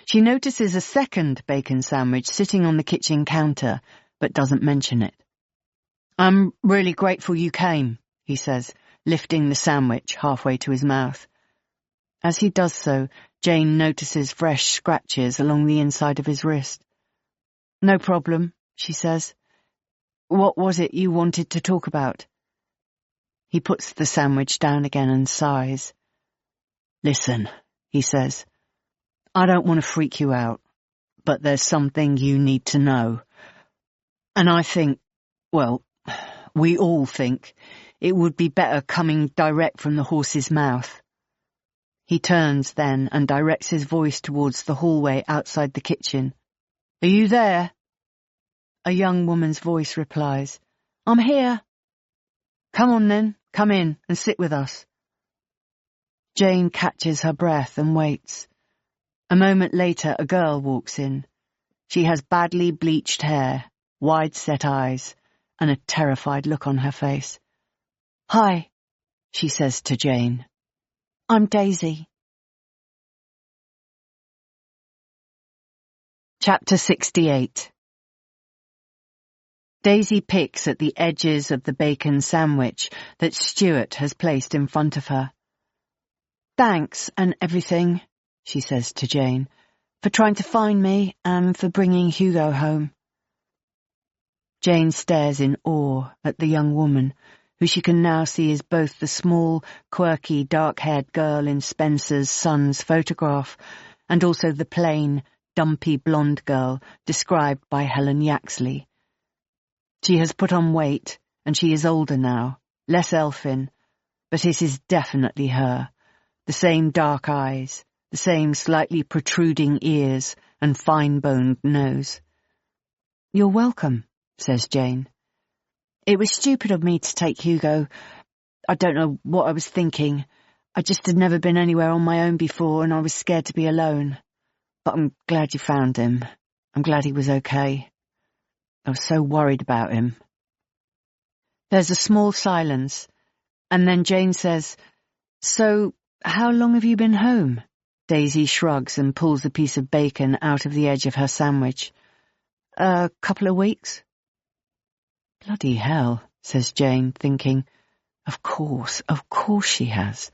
Speaker 5: She notices a second bacon sandwich sitting on the kitchen counter, but doesn't mention it. "I'm really grateful you came," he says, lifting the sandwich halfway to his mouth. As he does so, Jane notices fresh scratches along the inside of his wrist. "No problem," she says. "What was it you wanted to talk about?" He puts the sandwich down again and sighs. "Listen," he says, "I don't want to freak you out, but there's something you need to know. And I think, well, we all think, it would be better coming direct from the horse's mouth." He turns then and directs his voice towards the hallway outside the kitchen. "Are you there?" A young woman's voice replies, "I'm here." "Come on then, come in and sit with us." Jane catches her breath and waits. A moment later, a girl walks in. She has badly bleached hair, wide-set eyes, and a terrified look on her face. "Hi," she says to Jane. "I'm Daisy." Chapter 68. Daisy picks at the edges of the bacon sandwich that Stuart has placed in front of her. "Thanks and everything," she says to Jane, "for trying to find me and for bringing Hugo home." Jane stares in awe at the young woman, who she can now see is both the small, quirky, dark-haired girl in Spencer's son's photograph and also the plain, dumpy blonde girl described by Helen Yaxley. She has put on weight, and she is older now, less elfin, but it is definitely her. The same dark eyes, the same slightly protruding ears and fine-boned nose. "You're welcome," says Jane. "It was stupid of me to take Hugo. I don't know what I was thinking. I just had never been anywhere on my own before, and I was scared to be alone. But I'm glad you found him. I'm glad he was okay. I was so worried about him. There's a small silence, and then Jane says, "So, how long have you been home?" Daisy shrugs and pulls a piece of bacon out of the edge of her sandwich. "A couple of weeks." "Bloody hell," says Jane, thinking, of course she has.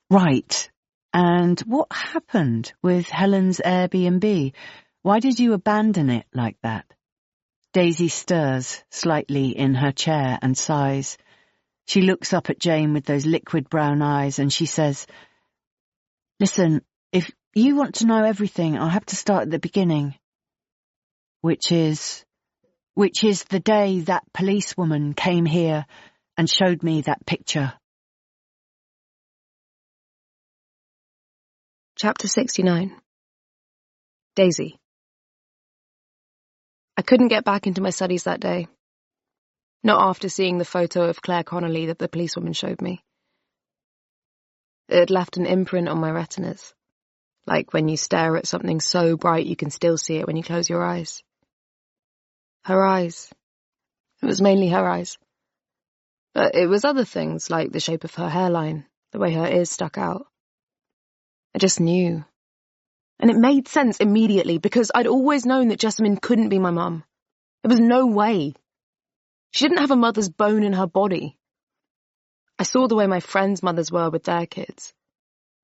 Speaker 5: "Right. And what happened with Helen's Airbnb? Why did you abandon it like that?" Daisy stirs slightly in her chair and sighs. She looks up at Jane with those liquid brown eyes and she says, "Listen, if you want to know everything, I'll have to start at the beginning." Which is the day that policewoman came here and showed me that picture.
Speaker 11: Chapter 69. Daisy. I couldn't get back into my studies that day. Not after seeing the photo of Claire Connolly that the policewoman showed me. It had left an imprint on my retinas, like when you stare at something so bright you can still see it when you close your eyes. Her eyes. It was mainly her eyes. But it was other things, like the shape of her hairline, the way her ears stuck out. I just knew. And it made sense immediately, because I'd always known that Jessamine couldn't be my mum. There was no way. She didn't have a mother's bone in her body. I saw the way my friends' mothers were with their kids.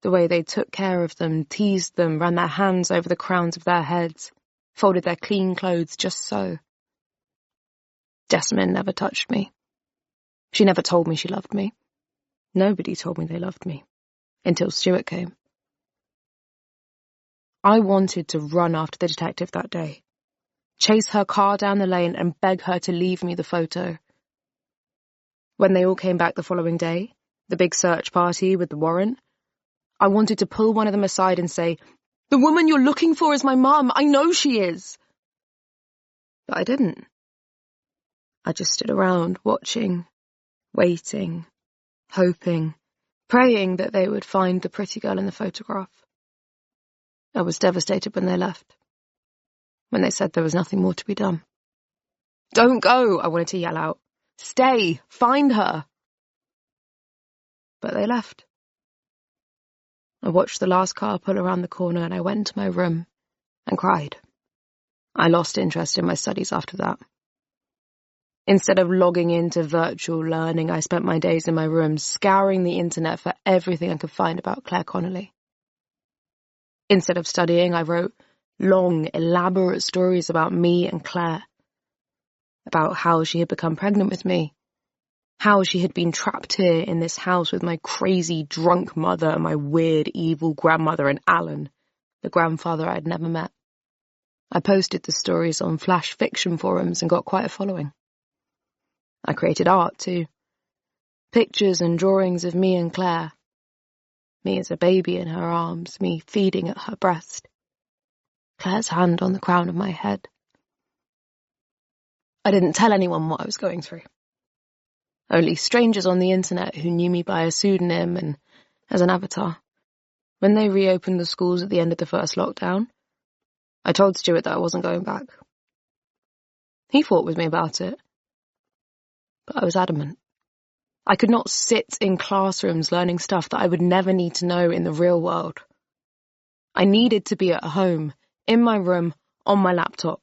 Speaker 11: The way they took care of them, teased them, ran their hands over the crowns of their heads, folded their clean clothes just so. Jessamine never touched me. She never told me she loved me. Nobody told me they loved me. Until Stuart came. I wanted to run after the detective that day, chase her car down the lane and beg her to leave me the photo. When they all came back the following day, the big search party with the warrant, I wanted to pull one of them aside and say, "The woman you're looking for is my mum. I know she is." But I didn't. I just stood around watching, waiting, hoping, praying that they would find the pretty girl in the photograph. I was devastated when they left, when they said there was nothing more to be done. "Don't go," I wanted to yell out. "Stay, find her." But they left. I watched the last car pull around the corner and I went into my room and cried. I lost interest in my studies after that. Instead of logging into virtual learning, I spent my days in my room scouring the internet for everything I could find about Claire Connolly. Instead of studying, I wrote long, elaborate stories about me and Claire, about how she had become pregnant with me, how she had been trapped here in this house with my crazy, drunk mother and my weird, evil grandmother and Alan, the grandfather I'd never met. I posted the stories on flash fiction forums and got quite a following. I created art too. Pictures and drawings of me and Claire. Me as a baby in her arms, me feeding at her breast. Claire's hand on the crown of my head. I didn't tell anyone what I was going through. Only strangers on the internet who knew me by a pseudonym and as an avatar. When they reopened the schools at the end of the first lockdown, I told Stuart that I wasn't going back. He fought with me about it, but I was adamant. I could not sit in classrooms learning stuff that I would never need to know in the real world. I needed to be at home, in my room, on my laptop.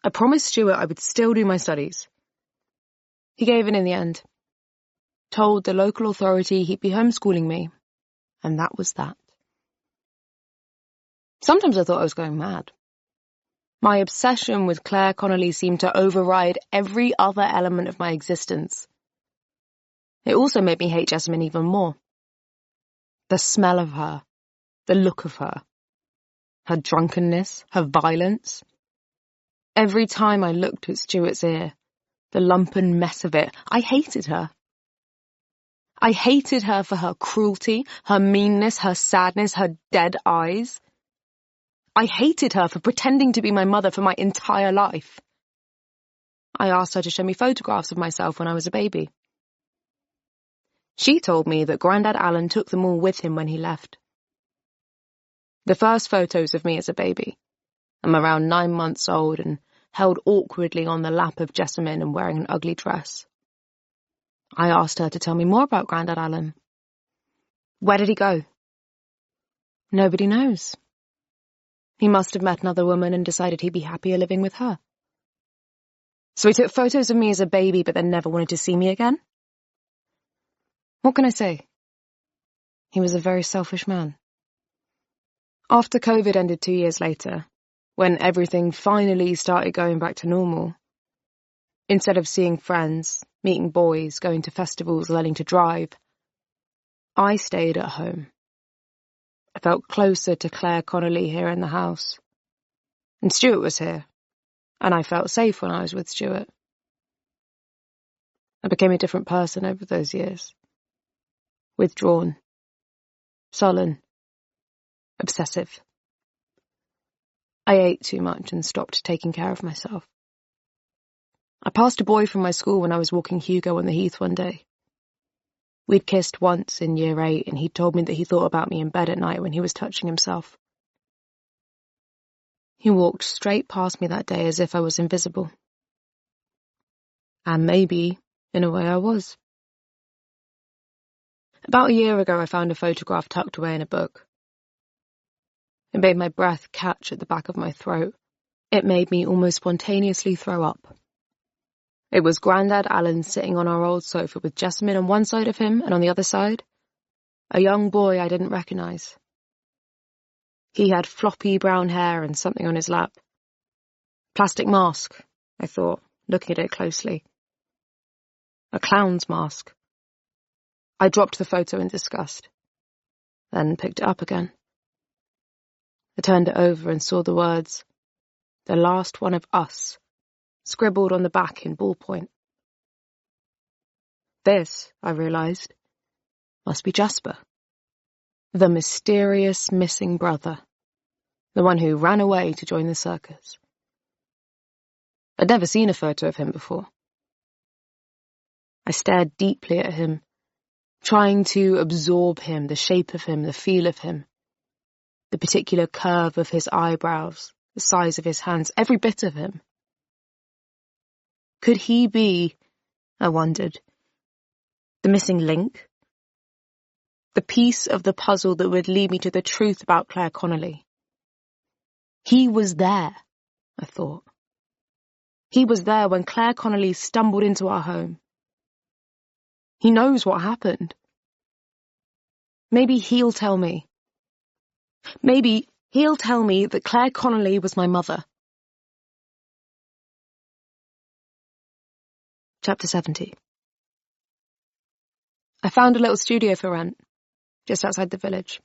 Speaker 11: I promised Stuart I would still do my studies. He gave in the end. Told the local authority he'd be homeschooling me, and that was that. Sometimes I thought I was going mad. My obsession with Claire Connolly seemed to override every other element of my existence. It also made me hate Jessamine even more. The smell of her, the look of her, her drunkenness, her violence. Every time I looked at Stuart's ear, the lumpen mess of it, I hated her. I hated her for her cruelty, her meanness, her sadness, her dead eyes. I hated her for pretending to be my mother for my entire life. I asked her to show me photographs of myself when I was a baby. She told me that Grandad Alan took them all with him when he left. The first photos of me as a baby. I'm around 9 months old and held awkwardly on the lap of Jessamine and wearing an ugly dress. I asked her to tell me more about Grandad Alan. Where did he go? Nobody knows. He must have met another woman and decided he'd be happier living with her. So he took photos of me as a baby but then never wanted to see me again? What can I say? He was a very selfish man. After COVID ended 2 years later, when everything finally started going back to normal, instead of seeing friends, meeting boys, going to festivals, learning to drive, I stayed at home. I felt closer to Claire Connolly here in the house. And Stuart was here, and I felt safe when I was with Stuart. I became a different person over those years. Withdrawn, sullen, obsessive. I ate too much and stopped taking care of myself. I passed a boy from my school when I was walking Hugo on the heath one day. We'd kissed once in year 8 and he'd told me that he thought about me in bed at night when he was touching himself. He walked straight past me that day as if I was invisible. And maybe, in a way, I was. About a year ago, I found a photograph tucked away in a book. It made my breath catch at the back of my throat. It made me almost spontaneously throw up. It was Grandad Alan sitting on our old sofa with Jessamine on one side of him and on the other side, a young boy I didn't recognise. He had floppy brown hair and something on his lap. Plastic mask, I thought, looking at it closely. A clown's mask. I dropped the photo in disgust, then picked it up again. I turned it over and saw the words, "The last one of us," scribbled on the back in ballpoint. This, I realised, must be Jasper. The mysterious missing brother. The one who ran away to join the circus. I'd never seen a photo of him before. I stared deeply at him, trying to absorb him, the shape of him, the feel of him, the particular curve of his eyebrows, the size of his hands, every bit of him. Could he be, I wondered, the missing link? The piece of the puzzle that would lead me to the truth about Claire Connolly. He was there, I thought. He was there when Claire Connolly stumbled into our home. He knows what happened. Maybe he'll tell me. Maybe he'll tell me that Claire Connolly was my mother. Chapter 70. I found a little studio for rent, just outside the village.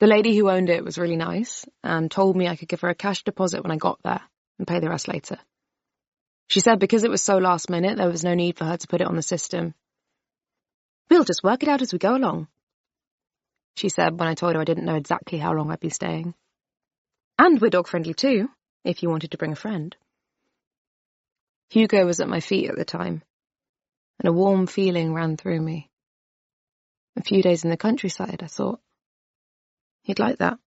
Speaker 11: The lady who owned it was really nice and told me I could give her a cash deposit when I got there and pay the rest later. She said because it was so last minute, there was no need for her to put it on the system. "We'll just work it out as we go along," she said when I told her I didn't know exactly how long I'd be staying. "And we're dog-friendly too, if you wanted to bring a friend." Hugo was at my feet at the time, and a warm feeling ran through me. A few days in the countryside, I thought. He'd like that,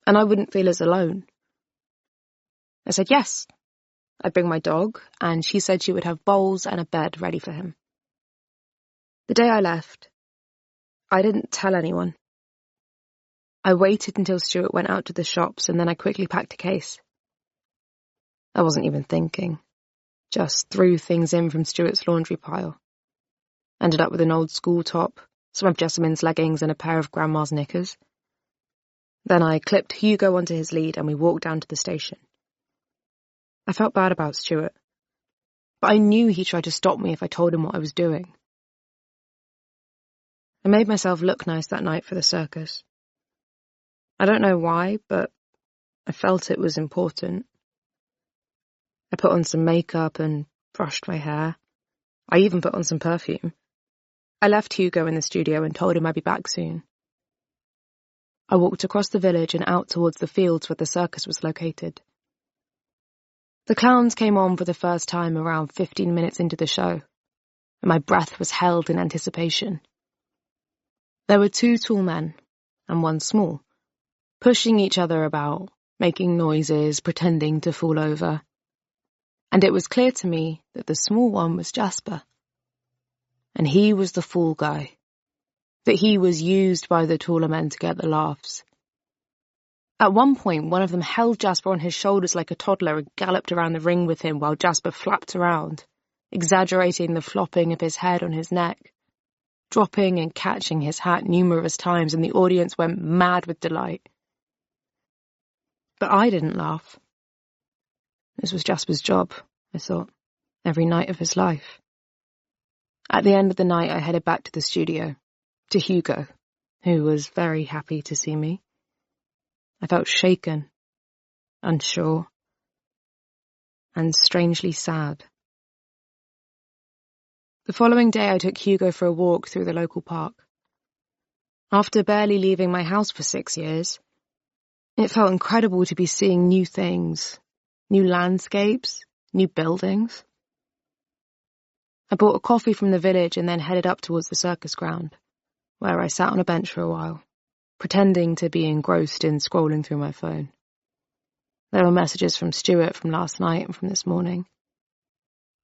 Speaker 11: and I wouldn't feel as alone. I said yes. I'd bring my dog, and she said she would have bowls and a bed ready for him. The day I left, I didn't tell anyone. I waited until Stuart went out to the shops, and then I quickly packed a case. I wasn't even thinking. Just threw things in from Stuart's laundry pile. Ended up with an old school top, some of Jessamine's leggings and a pair of Grandma's knickers. Then I clipped Hugo onto his lead and we walked down to the station. I felt bad about Stuart, but I knew he tried to stop me if I told him what I was doing. I made myself look nice that night for the circus. I don't know why, but I felt it was important. I put on some makeup and brushed my hair. I even put on some perfume. I left Hugo in the studio and told him I'd be back soon. I walked across the village and out towards the fields where the circus was located. The clowns came on for the first time around 15 minutes into the show, and my breath was held in anticipation. There were 2 tall men, and 1 small, pushing each other about, making noises, pretending to fall over. And it was clear to me that the small one was Jasper. And he was the fall guy, that he was used by the taller men to get the laughs. At one point, one of them held Jasper on his shoulders like a toddler and galloped around the ring with him while Jasper flapped around, exaggerating the flopping of his head on his neck, dropping and catching his hat numerous times, and the audience went mad with delight. But I didn't laugh. This was Jasper's job, I thought, every night of his life. At the end of the night, I headed back to the studio, to Hugo, who was very happy to see me. I felt shaken, unsure, and strangely sad. The following day, I took Hugo for a walk through the local park. After barely leaving my house for 6 years, it felt incredible to be seeing new things, new landscapes, new buildings. I bought a coffee from the village and then headed up towards the circus ground, where I sat on a bench for a while, pretending to be engrossed in scrolling through my phone. There were messages from Stuart from last night and from this morning.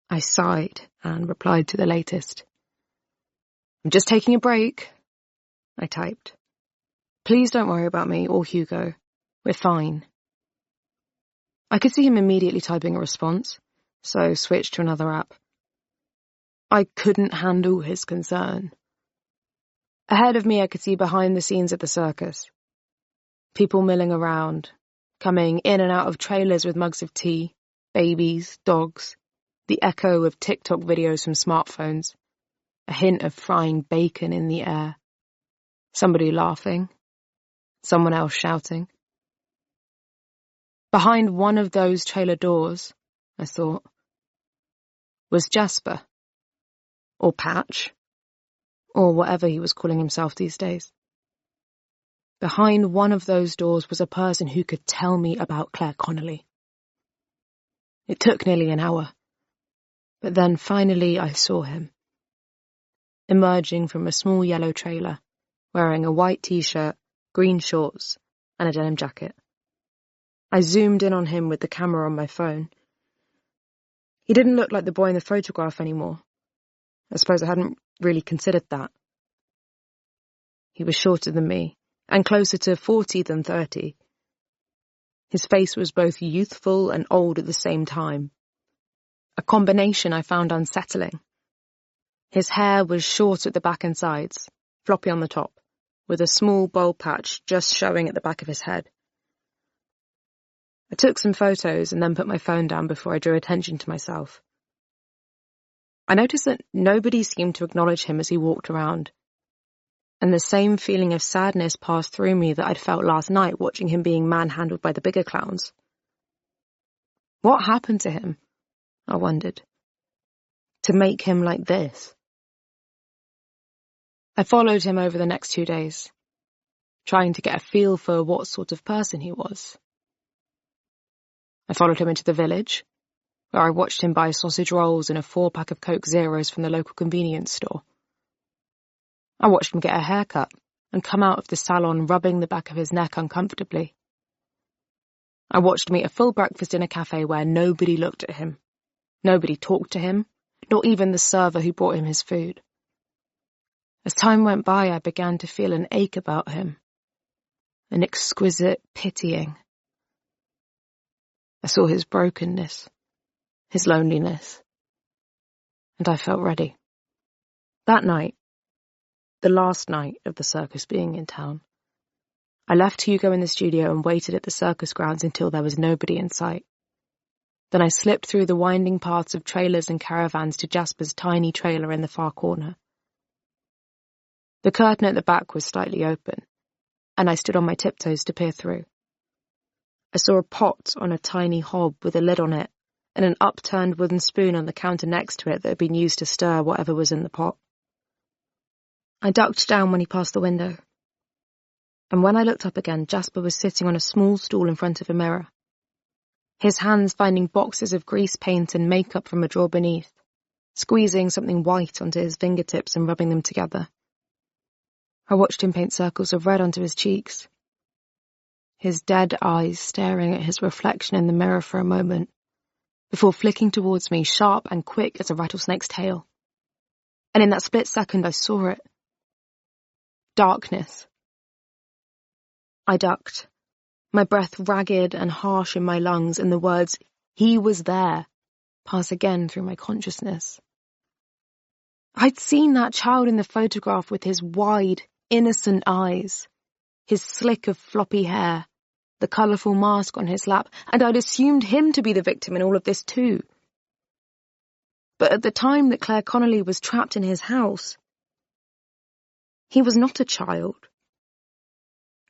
Speaker 11: I sighed and replied to the latest. "I'm just taking a break," I typed. "Please don't worry about me or Hugo. We're fine." I could see him immediately typing a response, so switched to another app. I couldn't handle his concern. Ahead of me, I could see behind the scenes at the circus. People milling around, coming in and out of trailers with mugs of tea, babies, dogs, the echo of TikTok videos from smartphones, a hint of frying bacon in the air. Somebody laughing, someone else shouting. Behind one of those trailer doors, I thought, was Jasper, or Patch, or whatever he was calling himself these days. Behind one of those doors was a person who could tell me about Claire Connolly. It took nearly an hour, but then finally I saw him, emerging from a small yellow trailer, wearing a white t-shirt, green shorts, and a denim jacket. I zoomed in on him with the camera on my phone. He didn't look like the boy in the photograph anymore. I suppose I hadn't really considered that. He was shorter than me, and closer to 40 than 30. His face was both youthful and old at the same time, a combination I found unsettling. His hair was short at the back and sides, floppy on the top, with a small bald patch just showing at the back of his head. I took some photos and then put my phone down before I drew attention to myself. I noticed that nobody seemed to acknowledge him as he walked around, and the same feeling of sadness passed through me that I'd felt last night watching him being manhandled by the bigger clowns. What happened to him, I wondered, to make him like this? I followed him over the next 2 days, trying to get a feel for what sort of person he was. I followed him into the village, where I watched him buy sausage rolls and a 4-pack of Coke Zeros from the local convenience store. I watched him get a haircut and come out of the salon rubbing the back of his neck uncomfortably. I watched him eat a full breakfast in a cafe where nobody looked at him. Nobody talked to him, not even the server who brought him his food. As time went by, I began to feel an ache about him, an exquisite pitying. I saw his brokenness, his loneliness, and I felt ready. That night, the last night of the circus being in town, I left Hugo in the studio and waited at the circus grounds until there was nobody in sight. Then I slipped through the winding paths of trailers and caravans to Jasper's tiny trailer in the far corner. The curtain at the back was slightly open, and I stood on my tiptoes to peer through. I saw a pot on a tiny hob with a lid on it, and an upturned wooden spoon on the counter next to it that had been used to stir whatever was in the pot. I ducked down when he passed the window, and when I looked up again, Jasper was sitting on a small stool in front of a mirror, his hands finding boxes of grease paint and makeup from a drawer beneath, squeezing something white onto his fingertips and rubbing them together. I watched him paint circles of red onto his cheeks, his dead eyes staring at his reflection in the mirror for a moment, before flicking towards me, sharp and quick as a rattlesnake's tail. And in that split second I saw it. Darkness. I ducked, my breath ragged and harsh in my lungs, and the words, "He was there," pass again through my consciousness. I'd seen that child in the photograph with his wide, innocent eyes, his slick of floppy hair, the colourful mask on his lap, and I'd assumed him to be the victim in all of this too. But at the time that Claire Connolly was trapped in his house, he was not a child.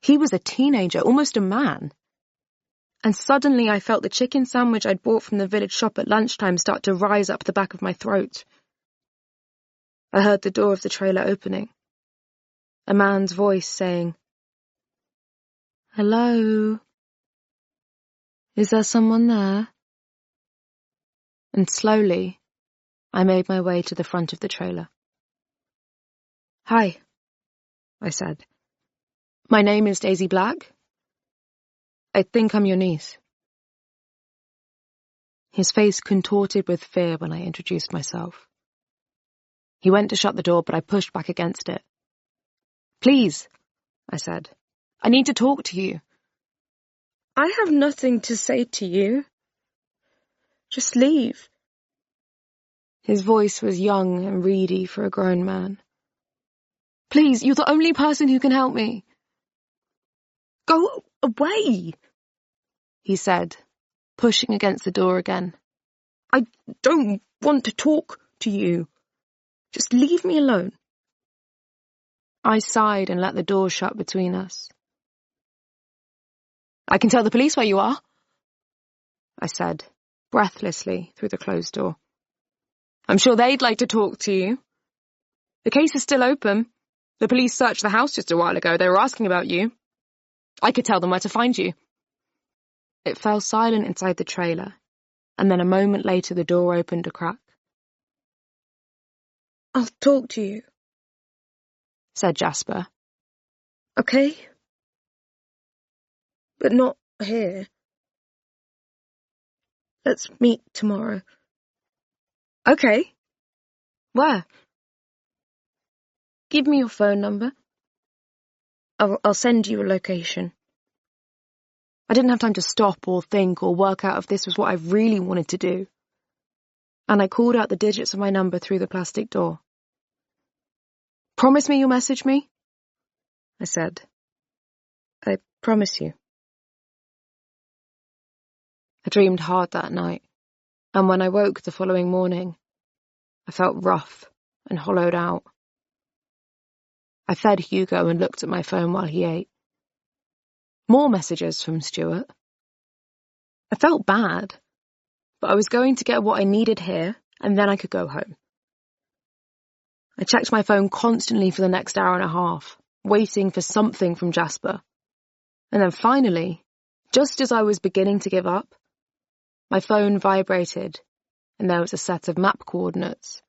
Speaker 11: He was a teenager, almost a man. And suddenly I felt the chicken sandwich I'd bought from the village shop at lunchtime start to rise up the back of my throat. I heard the door of the trailer opening. A man's voice saying, "Hello? Is there someone there?" And slowly, I made my way to the front of the trailer. "Hi," I said. "My name is Daisy Black. I think I'm your niece." His face contorted with fear when I introduced myself. He went to shut the door, but I pushed back against it. "Please," I said. "I need to talk to you." "I have nothing to say to you. Just leave." His voice was young and reedy for a grown man. "Please, you're the only person who can help me." "Go away," he said, pushing against the door again. "I don't want to talk to you. Just leave me alone." I sighed and let the door shut between us. "I can tell the police where you are," I said, breathlessly through the closed door. "I'm sure they'd like to talk to you. The case is still open. The police searched the house just a while ago. They were asking about you. I could tell them where to find you." It fell silent inside the trailer, and then a moment later the door opened a crack. "I'll talk to you," said Jasper. "Okay? But not here. Let's meet tomorrow." "Okay. Where?" "Give me your phone number. I'll send you a location." I didn't have time to stop or think or work out if this was what I really wanted to do. And I called out the digits of my number through the plastic door. "Promise me you'll message me?" I said. "I promise you." I dreamed hard that night, and when I woke the following morning, I felt rough and hollowed out. I fed Hugo and looked at my phone while he ate. More messages from Stuart. I felt bad, but I was going to get what I needed here, and then I could go home. I checked my phone constantly for the next hour and a half, waiting for something from Jasper. And then finally, just as I was beginning to give up, my phone vibrated, and there was a set of map coordinates.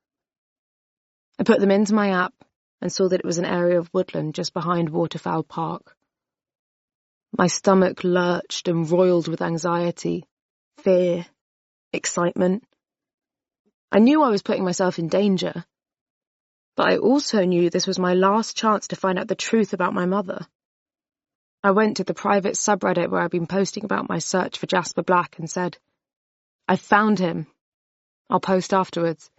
Speaker 11: I put them into my app and saw that it was an area of woodland just behind Waterfowl Park. My stomach lurched and roiled with anxiety, fear, excitement. I knew I was putting myself in danger, but I also knew this was my last chance to find out the truth about my mother. I went to the private subreddit where I'd been posting about my search for Jasper Black and said, "I found him. I'll post afterwards."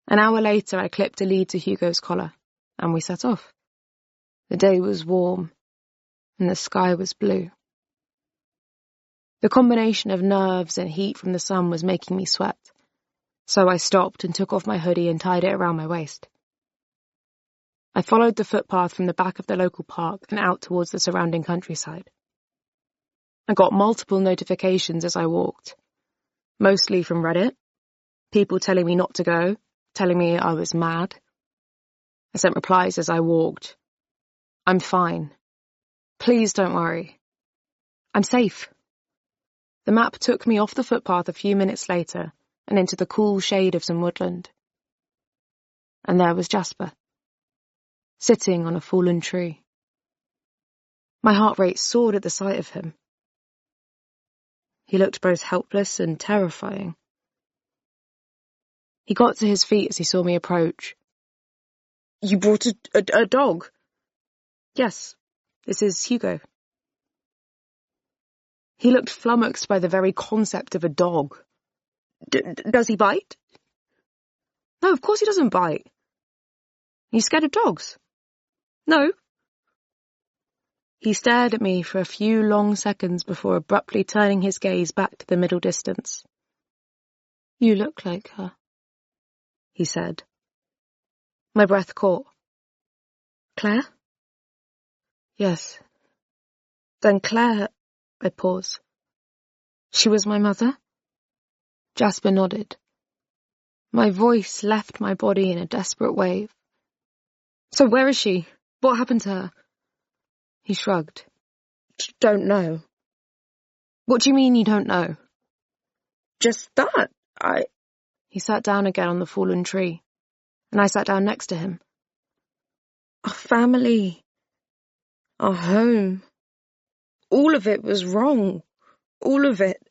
Speaker 11: An hour later, I clipped a lead to Hugo's collar, and we set off. The day was warm, and the sky was blue. The combination of nerves and heat from the sun was making me sweat, so I stopped and took off my hoodie and tied it around my waist. I followed the footpath from the back of the local park and out towards the surrounding countryside. I got multiple notifications as I walked, mostly from Reddit, people telling me not to go, telling me I was mad. I sent replies as I walked. "I'm fine. Please don't worry. I'm safe." The map took me off the footpath a few minutes later and into the cool shade of some woodland. And there was Jasper, sitting on a fallen tree. My heart rate soared at the sight of him. He looked both helpless and terrifying. He got to his feet as he saw me approach. "You brought a dog?" "Yes, this is Hugo." He looked flummoxed by the very concept of a dog. Does he bite?" "No, of course he doesn't bite." "Are you scared of dogs?" "No." He stared at me for a few long seconds before abruptly turning his gaze back to the middle distance. "You look like her," he said. My breath caught. "Claire?" "Yes." "Then Claire—" I paused. "She was my mother?" Jasper nodded. My voice left my body in a desperate wave. "So where is she? What happened to her?" He shrugged. "Don't know." "What do you mean you don't know?" "Just that. He sat down again on the fallen tree, and I sat down next to him. "Our family, our home, all of it was wrong. All of it.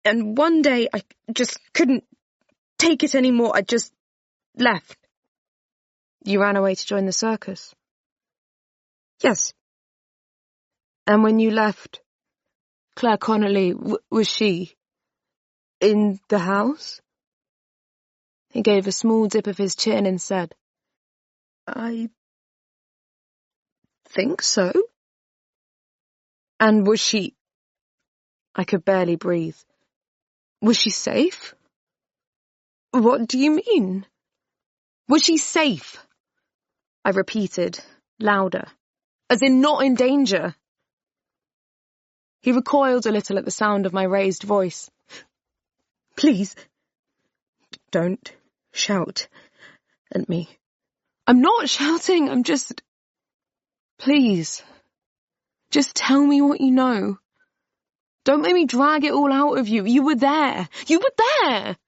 Speaker 11: And one day I just couldn't take it anymore. I just left." "You ran away to join the circus?" "Yes." "And when you left, Claire Connolly, was she in the house?" He gave a small dip of his chin and said, "I think so." "And was she—" I could barely breathe. "Was she safe?" "What do you mean?" "Was she safe?" I repeated, louder. "As in not in danger?" He recoiled a little at the sound of my raised voice. "Please, don't shout at me." "I'm not shouting, I'm just—" "Please, just tell me what you know. Don't make me drag it all out of you. You were there. You were there!"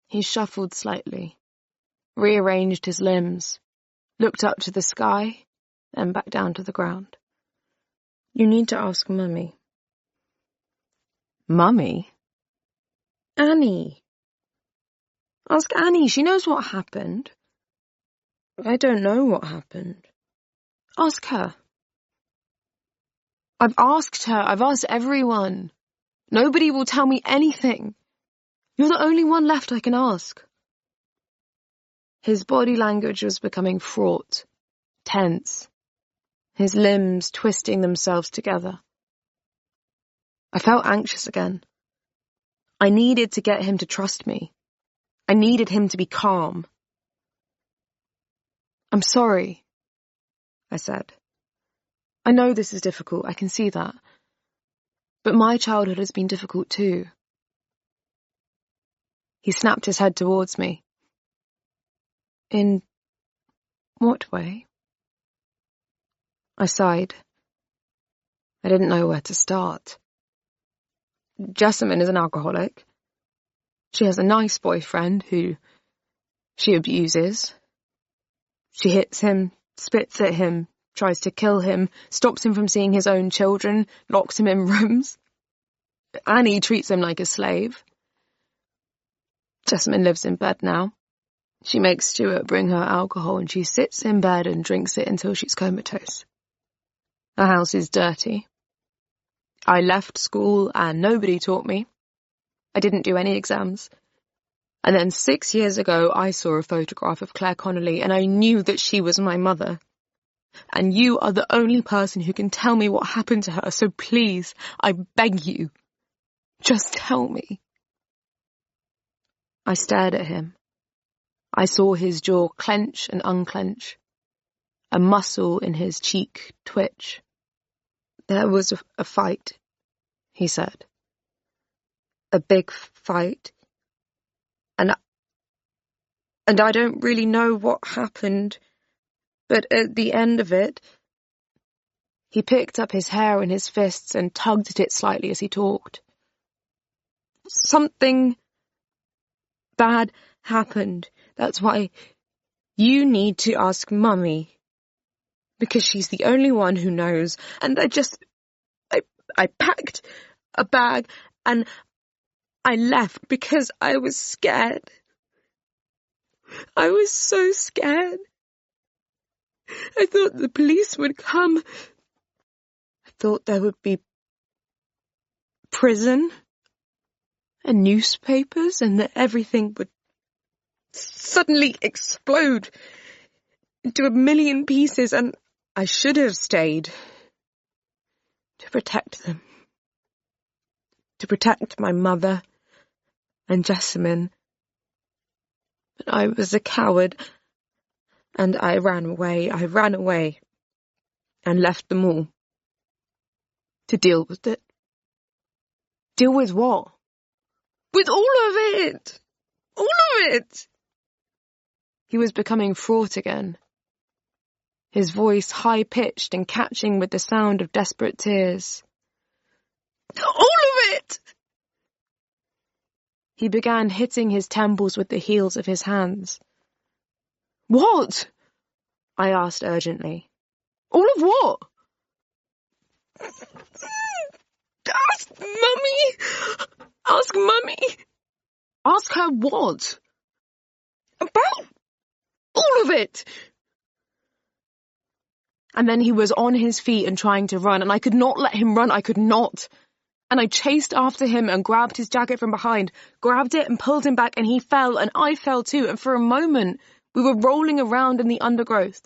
Speaker 11: He shuffled slightly, rearranged his limbs, looked up to the sky, then back down to the ground. "You need to ask Mummy." "Mummy?" "Annie. Ask Annie. She knows what happened." "I don't know what happened." "Ask her." "I've asked her. I've asked everyone. Nobody will tell me anything. You're the only one left I can ask." His body language was becoming fraught, tense, his limbs twisting themselves together. I felt anxious again. I needed to get him to trust me. I needed him to be calm. "I'm sorry," I said. "I know this is difficult, I can see that. But my childhood has been difficult too." He snapped his head towards me. "In what way?" I sighed. I didn't know where to start. Jessamine is an alcoholic. She has a nice boyfriend who she abuses. She hits him, spits at him, tries to kill him, stops him from seeing his own children, locks him in rooms. Annie treats him like a slave. Jessamine lives in bed now. She makes Stuart bring her alcohol and she sits in bed and drinks it until she's comatose. The house is dirty. I left school and nobody taught me. I didn't do any exams. And then 6 years ago I saw a photograph of Claire Connolly and I knew that she was my mother. And you are the only person who can tell me what happened to her, so please, I beg you, just tell me." I stared at him. I saw his jaw clench and unclench, a muscle in his cheek twitch. "There was a fight," he said. "A big fight. And I don't really know what happened, but at the end of it—" He picked up his hair in his fists and tugged at it slightly as he talked. "Something bad happened. That's why you need to ask Mummy. Because she's the only one who knows. And I packed a bag and I left because I was scared. I was so scared. I thought the police would come. I thought there would be prison and newspapers and that everything would suddenly explode into a million pieces, and I should have stayed to protect them. To protect my mother and Jessamine. But I was a coward, and I ran away. I ran away and left them all to deal with it. Deal with what? With all of it! All of it! He was becoming fraught again. His voice high-pitched and catching with the sound of desperate tears. All of it! He began hitting his temples with the heels of his hands. What? I asked urgently. All of what? Ask Mummy! Ask Mummy! Ask her what? About all of it! And then he was on his feet and trying to run, and I could not let him run. I could not. And I chased after him and grabbed his jacket from behind, grabbed it and pulled him back, and he fell, and I fell too, and for a moment we were rolling around in the undergrowth,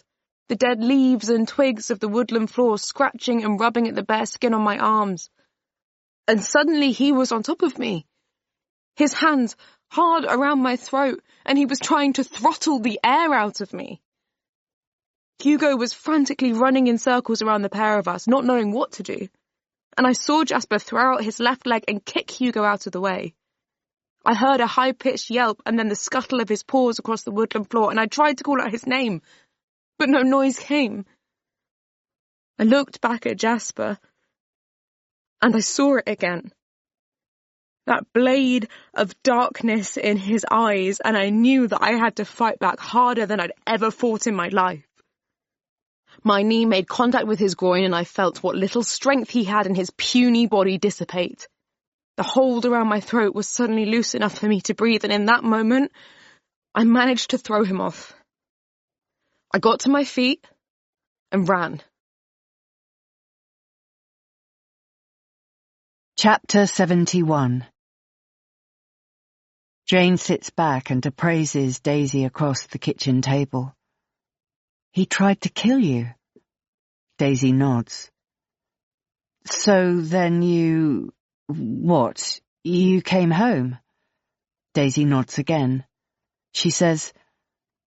Speaker 11: the dead leaves and twigs of the woodland floor scratching and rubbing at the bare skin on my arms. And suddenly he was on top of me, his hands hard around my throat, and he was trying to throttle the air out of me. Hugo was frantically running in circles around the pair of us, not knowing what to do. And I saw Jasper throw out his left leg and kick Hugo out of the way. I heard a high-pitched yelp and then the scuttle of his paws across the woodland floor, and I tried to call out his name, but no noise came. I looked back at Jasper, and I saw it again. That blade of darkness in his eyes, and I knew that I had to fight back harder than I'd ever fought in my life. My knee made contact with his groin, and I felt what little strength he had in his puny body dissipate. The hold around my throat was suddenly loose enough for me to breathe, and in that moment, I managed to throw him off. I got to my feet and ran.
Speaker 5: Chapter 71. Jane sits back and appraises Daisy across the kitchen table. He tried to kill you. Daisy nods. So then you... What? You came home? Daisy nods again. She says,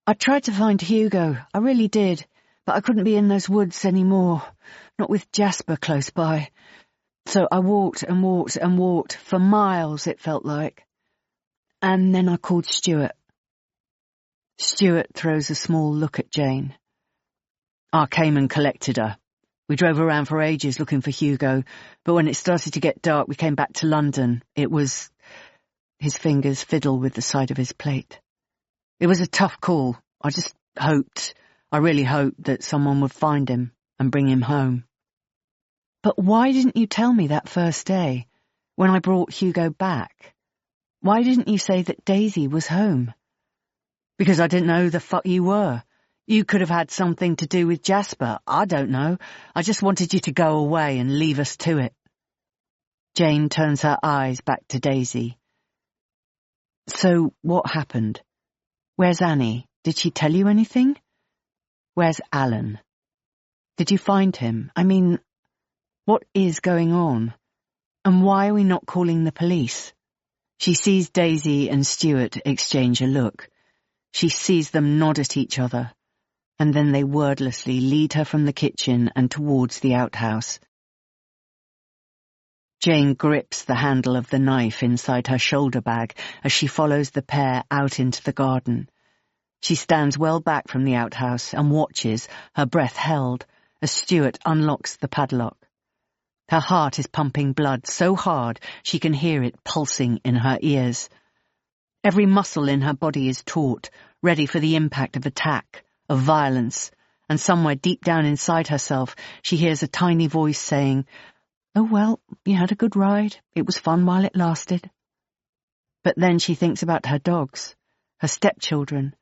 Speaker 5: I tried to find Hugo, I really did, but I couldn't be in those woods anymore, not with Jasper close by. So I walked and walked and walked, for miles it felt like. And then I called Stuart. Stuart throws a small look at Jane. I came and collected her. We drove around for ages looking for Hugo, but when it started to get dark we came back to London. It was... His fingers fiddle with the side of his plate. It was a tough call. I really hoped that someone would find him and bring him home. But why didn't you tell me that first day, when I brought Hugo back? Why didn't you say that Daisy was home? Because I didn't know who the fuck you were. You could have had something to do with Jasper. I don't know. I just wanted you to go away and leave us to it. Jane turns her eyes back to Daisy. So what happened? Where's Annie? Did she tell you anything? Where's Alan? Did you find him? I mean, what is going on? And why are we not calling the police? She sees Daisy and Stuart exchange a look. She sees them nod at each other, and then they wordlessly lead her from the kitchen and towards the outhouse. Jane grips the handle of the knife inside her shoulder bag as she follows the pair out into the garden. She stands well back from the outhouse and watches, her breath held, as Stuart unlocks the padlock. Her heart is pumping blood so hard she can hear it pulsing in her ears. Every muscle in her body is taut, ready for the impact of attack, of violence, and somewhere deep down inside herself she hears a tiny voice saying, "Oh well, you had a good ride. It was fun while it lasted." But then she thinks about her dogs, her stepchildren,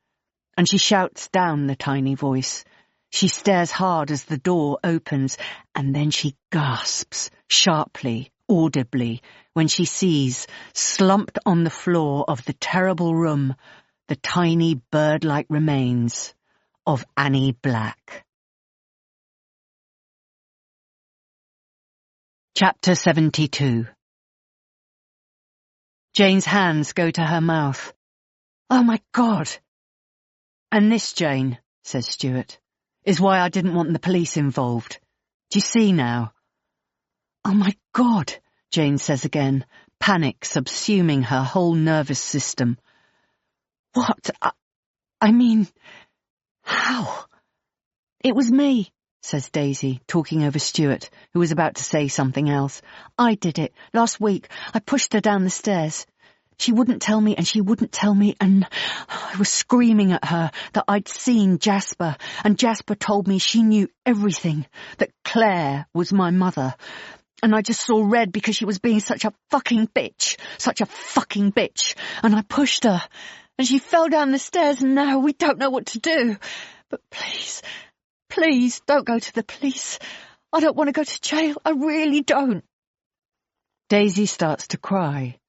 Speaker 5: and she shouts down the tiny voice. She stares hard as the door opens, and then she gasps, sharply, audibly, when she sees, slumped on the floor of the terrible room, the tiny bird-like remains of Annie Black. Chapter 72. Jane's hands go to her mouth. "Oh my God!" "And this, Jane," says Stuart, "is why I didn't want the police involved. Do you see now?" "Oh my God," Jane says again, panic subsuming her whole nervous system. "What? I mean, how?" "It was me," says Daisy, talking over Stuart, who was about to say something else. "I did it, last week. I pushed her down the stairs. She wouldn't tell me, and she wouldn't tell me, and I was screaming at her that I'd seen Jasper, and Jasper told me she knew everything, that Claire was my mother. And I just saw red because she was being such a fucking bitch, and I pushed her, and she fell down the stairs, and now we don't know what to do. But please don't go to the police. I don't want to go to jail, I really don't." Daisy starts to cry,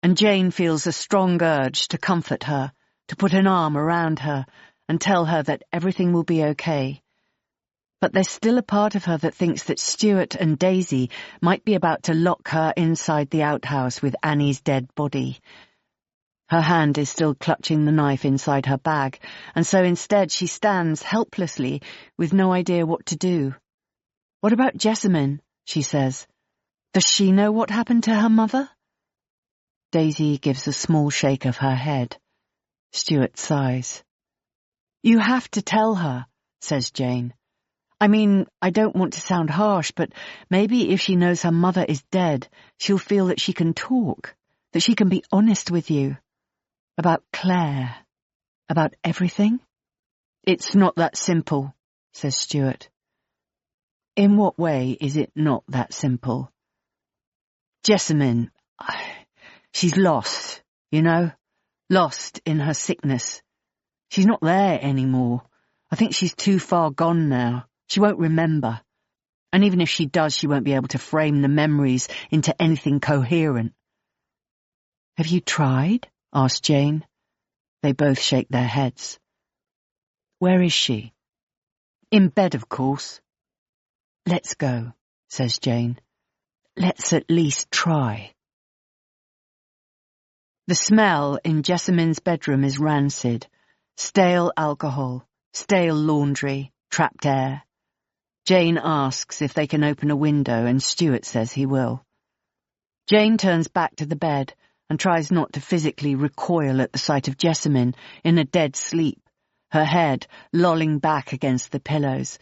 Speaker 5: and Jane feels a strong urge to comfort her, to put an arm around her and tell her that everything will be okay. But there's still a part of her that thinks that Stuart and Daisy might be about to lock her inside the outhouse with Annie's dead body. Her hand is still clutching the knife inside her bag, and so instead she stands helplessly with no idea what to do. "What about Jessamine?" she says. "Does she know what happened to her mother?" Daisy gives a small shake of her head. Stuart sighs. "You have to tell her," says Jane. "I mean, I don't want to sound harsh, but maybe if she knows her mother is dead, she'll feel that she can talk, that she can be honest with you. About Claire, about everything." "It's not that simple," says Stuart. "In what way is it not that simple?" "Jessamine, she's lost, you know, lost in her sickness. She's not there anymore. I think she's too far gone now. She won't remember. And even if she does, she won't be able to frame the memories into anything coherent." "Have you tried?" asks Jane. They both shake their heads. "Where is she?" "In bed, of course." "Let's go," says Jane. "Let's at least try." The smell in Jessamine's bedroom is rancid. Stale alcohol, stale laundry, trapped air. Jane asks if they can open a window, and Stuart says he will. Jane turns back to the bed and tries not to physically recoil at the sight of Jessamine in a dead sleep, her head lolling back against the pillows,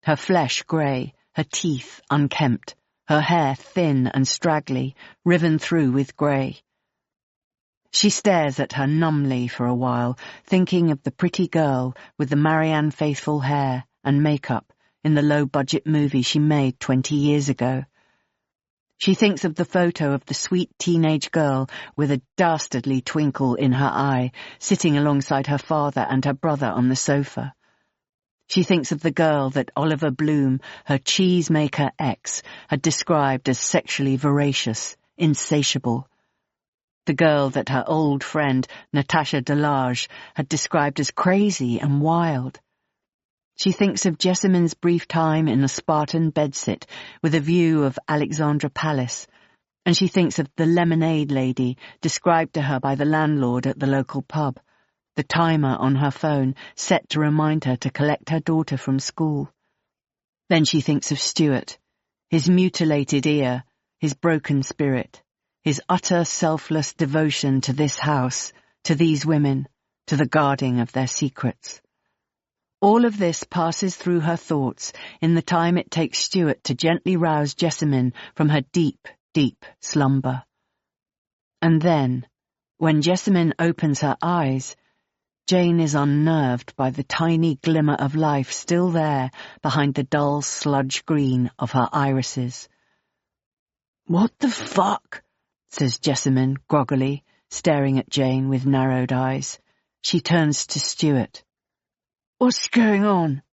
Speaker 5: her flesh grey, her teeth unkempt, her hair thin and straggly, riven through with grey. She stares at her numbly for a while, thinking of the pretty girl with the Marianne Faithfull hair and makeup in the low-budget movie she made 20 years ago. She thinks of the photo of the sweet teenage girl with a dastardly twinkle in her eye, sitting alongside her father and her brother on the sofa. She thinks of the girl that Oliver Bloom, her cheesemaker ex, had described as sexually voracious, insatiable. The girl that her old friend, Natasha Delage, had described as crazy and wild. She thinks of Jessamine's brief time in a Spartan bedsit with a view of Alexandra Palace, and she thinks of the lemonade lady described to her by the landlord at the local pub, the timer on her phone set to remind her to collect her daughter from school. Then she thinks of Stuart, his mutilated ear, his broken spirit, his utter selfless devotion to this house, to these women, to the guarding of their secrets. All of this passes through her thoughts in the time it takes Stuart to gently rouse Jessamine from her deep, deep slumber. And then, When Jessamine opens her eyes, Jane is unnerved by the tiny glimmer of life still there behind the dull sludge green of her irises. "What the fuck?" says Jessamine groggily, staring at Jane with narrowed eyes. She turns to Stuart. "What's going on?"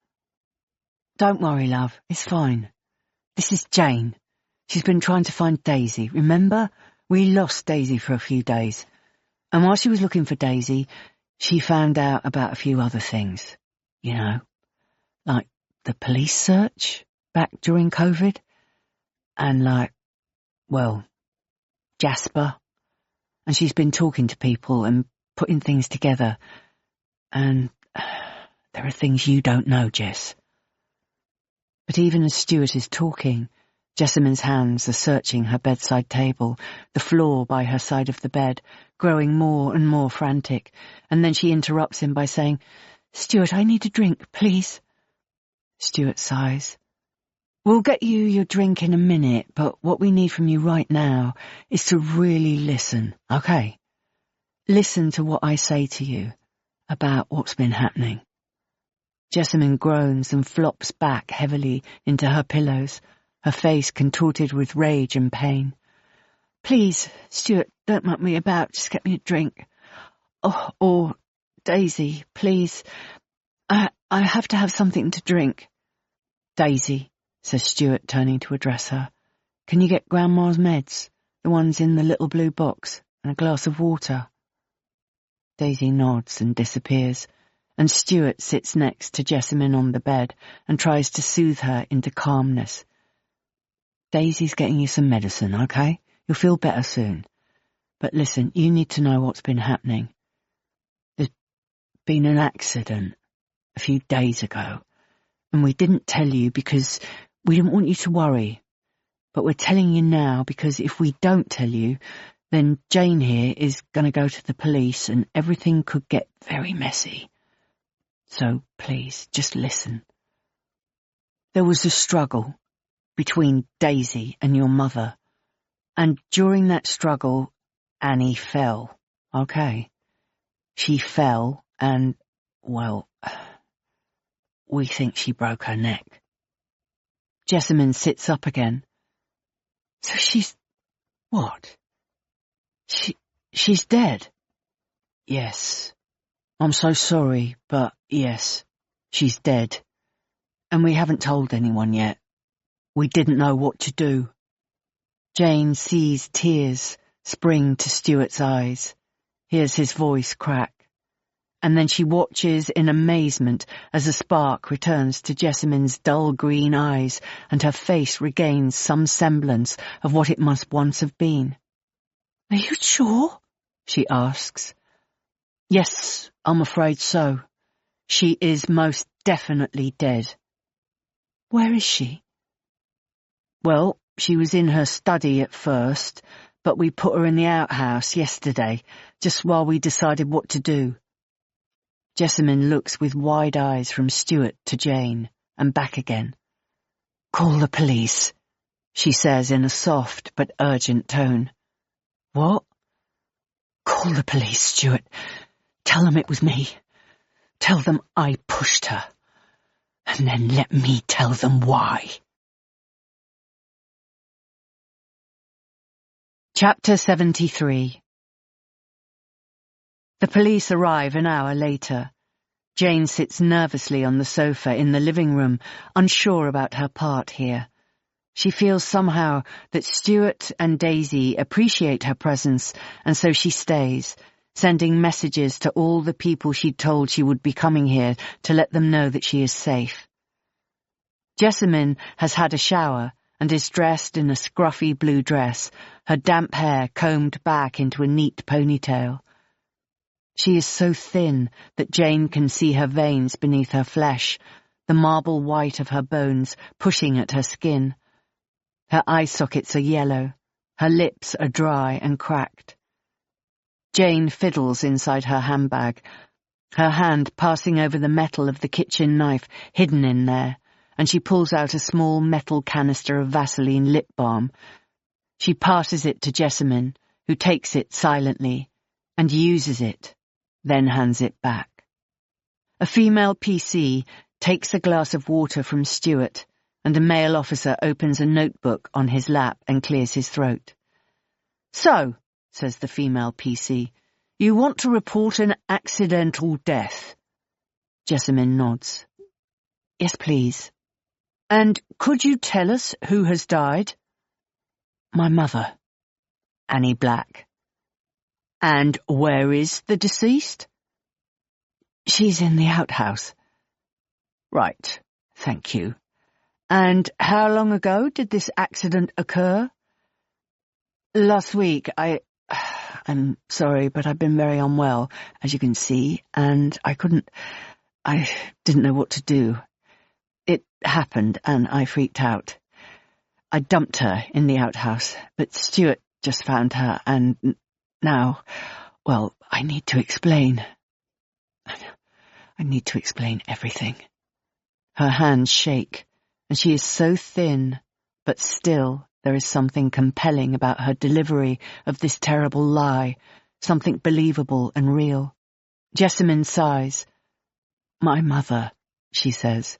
Speaker 5: "Don't worry, love. It's fine. This is Jane. She's been trying to find Daisy. Remember? We lost Daisy for a few days. And while she was looking for Daisy, she found out about a few other things. You know, like the police search back during COVID. And Jasper. And she's been talking to people and putting things together. And there are things you don't know, Jess." But even as Stuart is talking, Jessamine's hands are searching her bedside table, the floor by her side of the bed, growing more and more frantic, and then she interrupts him by saying, "Stuart, I need a drink, please." Stuart sighs. "We'll get you your drink in a minute, but what we need from you right now is to really listen, okay? Listen to what I say to you about what's been happening." Jessamine groans and flops back heavily into her pillows, her face contorted with rage and pain. "Please, Stuart, don't muck me about. Just get me a drink. Oh, or Daisy, please. I have to have something to drink." "Daisy," says Stuart, turning to address her. "Can you get Grandma's meds? The ones in the little blue box, and a glass of water?" Daisy nods and disappears, and Stuart sits next to Jessamine on the bed and tries to soothe her into calmness. "Daisy's getting you some medicine, okay? You'll feel better soon. But listen, you need to know what's been happening. There's been an accident a few days ago, and we didn't tell you because we didn't want you to worry. But we're telling you now because if we don't tell you, then Jane here is going to go to the police and everything could get very messy. So please, just listen. There was a struggle between Daisy and your mother, and during that struggle, Annie fell, okay? She fell and, we think she broke her neck." Jessamine sits up again. "So she's... what? She's dead?" "Yes. I'm so sorry, but yes, she's dead. And we haven't told anyone yet. We didn't know what to do." Jane sees tears spring to Stuart's eyes, hears his voice crack, and then she watches in amazement as a spark returns to Jessamine's dull green eyes and her face regains some semblance of what it must once have been. "Are you sure?" she asks. "Yes, I'm afraid so. She is most definitely dead." "Where is she?" "Well, she was in her study at first, but we put her in the outhouse yesterday, just while we decided what to do." Jessamine looks with wide eyes from Stuart to Jane, and back again. "Call the police," she says in a soft but urgent tone. "What?" "Call the police, Stuart. Tell them it was me. Tell them I pushed her. And then let me tell them why." Chapter 73. The police arrive an hour later. Jane sits nervously on the sofa in the living room, unsure about her part here. She feels somehow that Stuart and Daisy appreciate her presence, and so she stays, sending messages to all the people she'd told she would be coming here to let them know that she is safe. Jessamine has had a shower and is dressed in a scruffy blue dress, her damp hair combed back into a neat ponytail. She is so thin that Jane can see her veins beneath her flesh, the marble white of her bones pushing at her skin. Her eye sockets are yellow, her lips are dry and cracked. Jane fiddles inside her handbag, her hand passing over the metal of the kitchen knife hidden in there, and she pulls out a small metal canister of Vaseline lip balm. She passes it to Jessamine, who takes it silently, and uses it, then hands it back. A female PC takes a glass of water from Stuart, and a male officer opens a notebook on his lap and clears his throat. "So," says the female PC, "you want to report an accidental death?" Jessamine nods. "Yes, please." "And could you tell us who has died?" "My mother, Annie Black." "And where is the deceased?" "She's in the outhouse." "Right, thank you. And how long ago did this accident occur?" "Last week. I'm sorry, but I've been very unwell, as you can see, and I didn't know what to do. It happened, and I freaked out. I dumped her in the outhouse, but Stuart just found her, and now, well, I need to explain. I need to explain everything." Her hands shake, and she is so thin, but still there is something compelling about her delivery of this terrible lie, something believable and real. Jessamine sighs. "My mother," she says,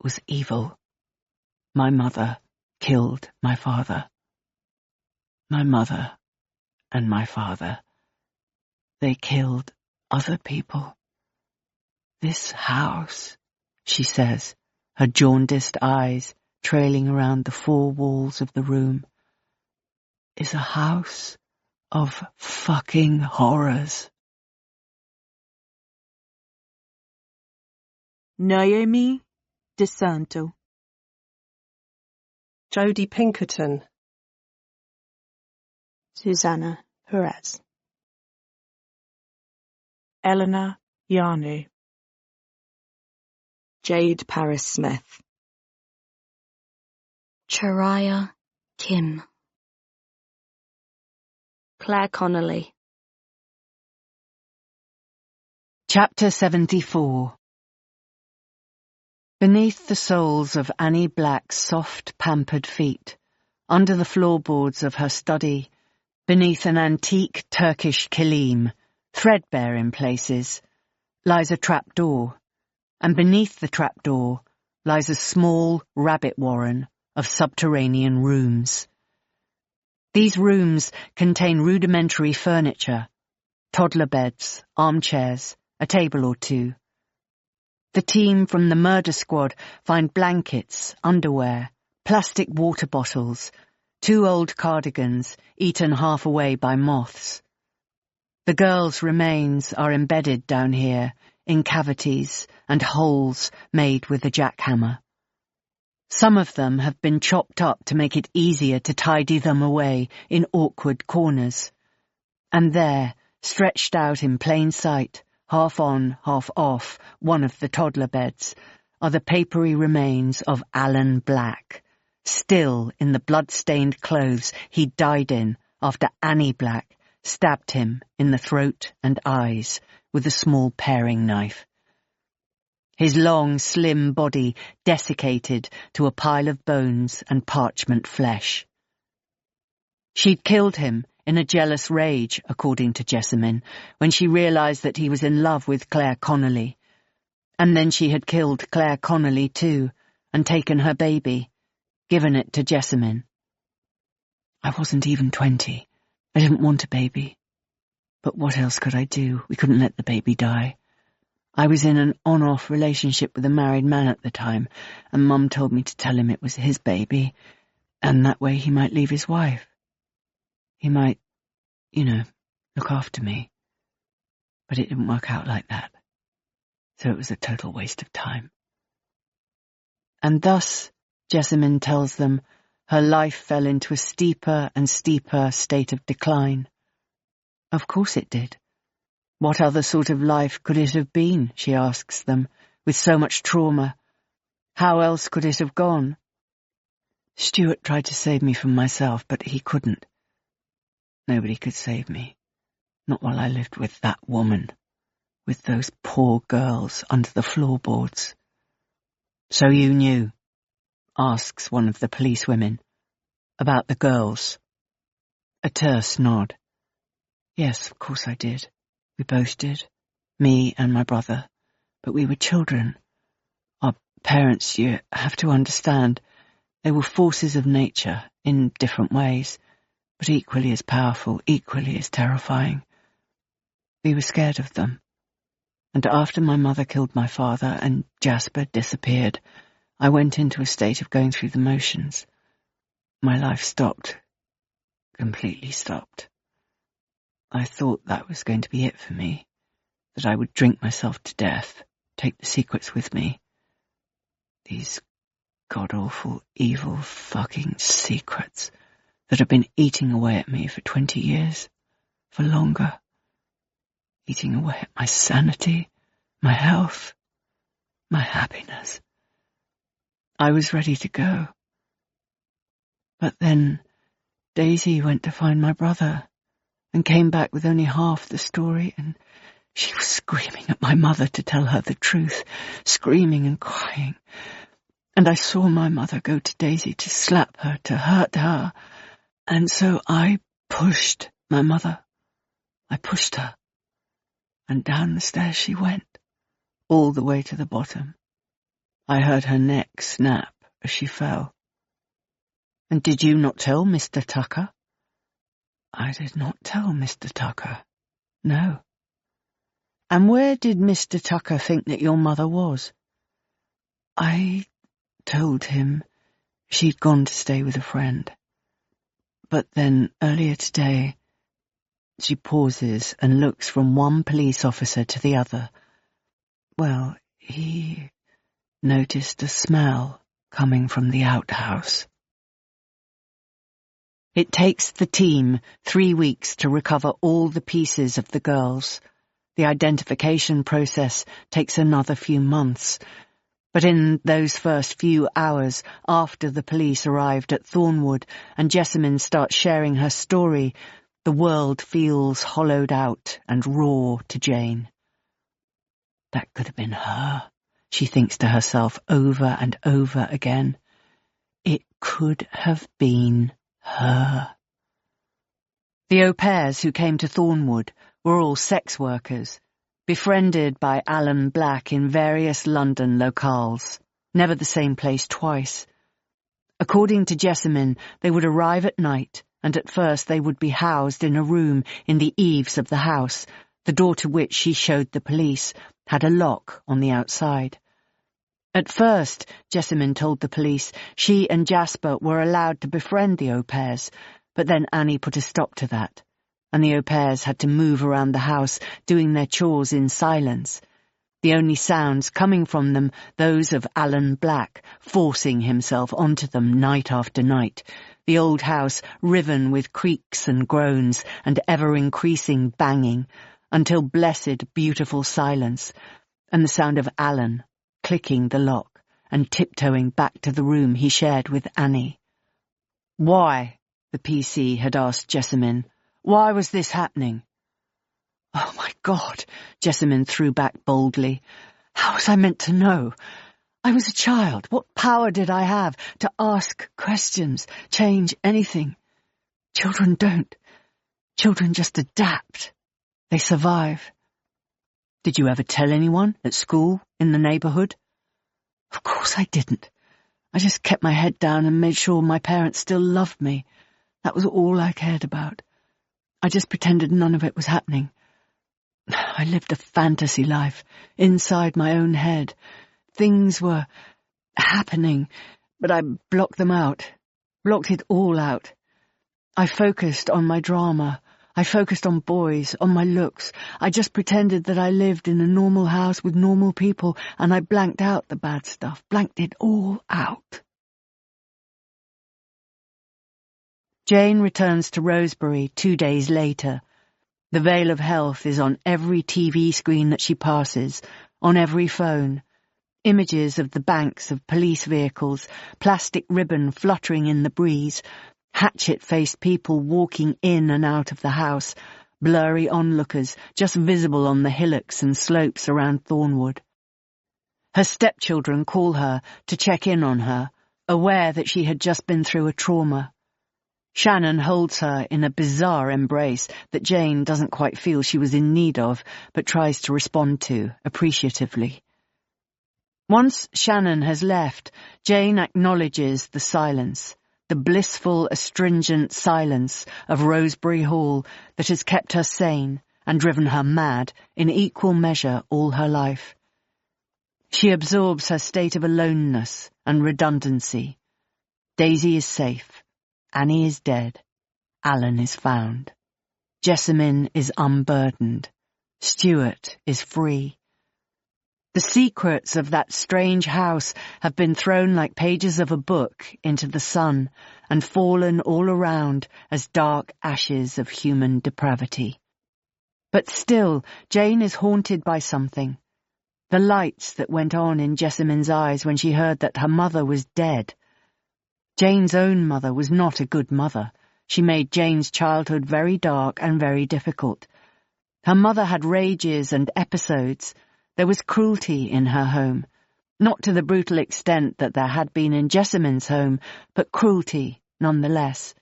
Speaker 5: "was evil. My mother killed my father. My mother and my father, they killed other people. This house," she says, her jaundiced eyes trailing around the four walls of the room, "is a house of fucking horrors."
Speaker 8: Naomi DeSanto.
Speaker 12: Jodie Pinkerton.
Speaker 13: Susanna Perez.
Speaker 14: Eleanor Yanu.
Speaker 15: Jade Paris Smith.
Speaker 7: Chariah Kim.
Speaker 10: Claire Connolly.
Speaker 5: Chapter 74. Beneath the soles of Annie Black's soft, pampered feet, under the floorboards of her study, beneath an antique Turkish kilim, threadbare in places, lies a trapdoor, and beneath the trapdoor lies a small rabbit warren of subterranean rooms. These rooms contain rudimentary furniture, toddler beds, armchairs, a table or two. The team from the murder squad find blankets, underwear, plastic water bottles, 2 old cardigans eaten half away by moths. The girls' remains are embedded down here in cavities and holes made with a jackhammer. Some of them have been chopped up to make it easier to tidy them away in awkward corners. And there, stretched out in plain sight, half on, half off one of the toddler beds, are the papery remains of Alan Black, still in the blood-stained clothes he died in after Annie Black stabbed him in the throat and eyes with a small paring knife. His long, slim body desiccated to a pile of bones and parchment flesh. She'd killed him in a jealous rage, according to Jessamine, when she realized that he was in love with Claire Connolly. And then she had killed Claire Connolly too, and taken her baby, given it to Jessamine. I wasn't even 20. I didn't want a baby. But what else could I do? We couldn't let the baby die. I was in an on-off relationship with a married man at the time, and Mum told me to tell him it was his baby, and that way he might leave his wife. He might, look after me. But it didn't work out like that. So it was a total waste of time. And thus, Jessamine tells them, her life fell into a steeper and steeper state of decline. Of course it did. What other sort of life could it have been, she asks them, with so much trauma? How else could it have gone? Stuart tried to save me from myself, but he couldn't. Nobody could save me. Not while I lived with that woman, with those poor girls under the floorboards. So you knew, asks one of the policewomen, about the girls. A terse nod. Yes, of course I did. We both did. Me and my brother. But we were children. Our parents, you have to understand, they were forces of nature in different ways, but equally as powerful, equally as terrifying. We were scared of them. And after my mother killed my father and Jasper disappeared, I went into a state of going through the motions. My life stopped. Completely stopped. I thought that was going to be it for me, that I would drink myself to death, take the secrets with me. These god-awful, evil, fucking secrets that have been eating away at me for 20 years, for longer. Eating away at my sanity, my health, my happiness. I was ready to go. But then Daisy went to find my brother and came back with only half the story, and she was screaming at my mother to tell her the truth, screaming and crying. And I saw my mother go to Daisy to slap her, to hurt her, and so I pushed my mother. I pushed her, and down the stairs she went, all the way to the bottom. I heard her neck snap as she fell. And did you not tell Mr. Tucker? I did not tell Mr. Tucker. No. And where did Mr. Tucker think that your mother was? I told him she'd gone to stay with a friend. But then, earlier today, she pauses and looks from one police officer to the other. Well, he noticed a smell coming from the outhouse. It takes the team 3 weeks to recover all the pieces of the girls. The identification process takes another few months. But in those first few hours after the police arrived at Thornwood and Jessamine starts sharing her story, the world feels hollowed out and raw to Jane. That could have been her, she thinks to herself over and over again. It could have been her. The au pairs who came to Thornwood were all sex workers, befriended by Alan Black in various London locales, never the same place twice. According to Jessamine, they would arrive at night, and at first they would be housed in a room in the eaves of the house, the door to which she showed the police had a lock on the outside. At first, Jessamine told the police, she and Jasper were allowed to befriend the au pairs, but then Annie put a stop to that, and the au pairs had to move around the house, doing their chores in silence. The only sounds coming from them, those of Alan Black, forcing himself onto them night after night, the old house riven with creaks and groans and ever-increasing banging, until blessed, beautiful silence, and the sound of Alan clicking the lock and tiptoeing back to the room he shared with Annie. Why, the PC had asked Jessamine, why was this happening? Oh, my God, Jessamine threw back boldly. How was I meant to know? I was a child. What power did I have to ask questions, change anything? Children don't. Children just adapt. They survive. Did you ever tell anyone at school, in the neighbourhood? Of course I didn't. I just kept my head down and made sure my parents still loved me. That was all I cared about. I just pretended none of it was happening. I lived a fantasy life, inside my own head. Things were happening, but I blocked them out, blocked it all out. I focused on my drama. I focused on boys, on my looks. I just pretended that I lived in a normal house with normal people, and I blanked out the bad stuff, blanked it all out. Jane returns to Rosebery 2 days later. The Veil of Health is on every TV screen that she passes, on every phone. Images of the banks of police vehicles, plastic ribbon fluttering in the breeze, hatchet-faced people walking in and out of the house, blurry onlookers just visible on the hillocks and slopes around Thornwood. Her stepchildren call her to check in on her, aware that she had just been through a trauma. Shannon holds her in a bizarre embrace that Jane doesn't quite feel she was in need of, but tries to respond to, appreciatively. Once Shannon has left, Jane acknowledges the silence, the blissful, astringent silence of Rosebery Hall that has kept her sane and driven her mad in equal measure all her life. She absorbs her state of aloneness and redundancy. Daisy is safe. Annie is dead. Alan is found. Jessamine is unburdened. Stuart is free. The secrets of that strange house have been thrown like pages of a book into the sun and fallen all around as dark ashes of human depravity. But still, Jane is haunted by something. The lights that went on in Jessamine's eyes when she heard that her mother was dead. Jane's own mother was not a good mother. She made Jane's childhood very dark and very difficult. Her mother had rages and episodes. There was cruelty in her home, not to the brutal extent that there had been in Jessamine's home, but cruelty nonetheless.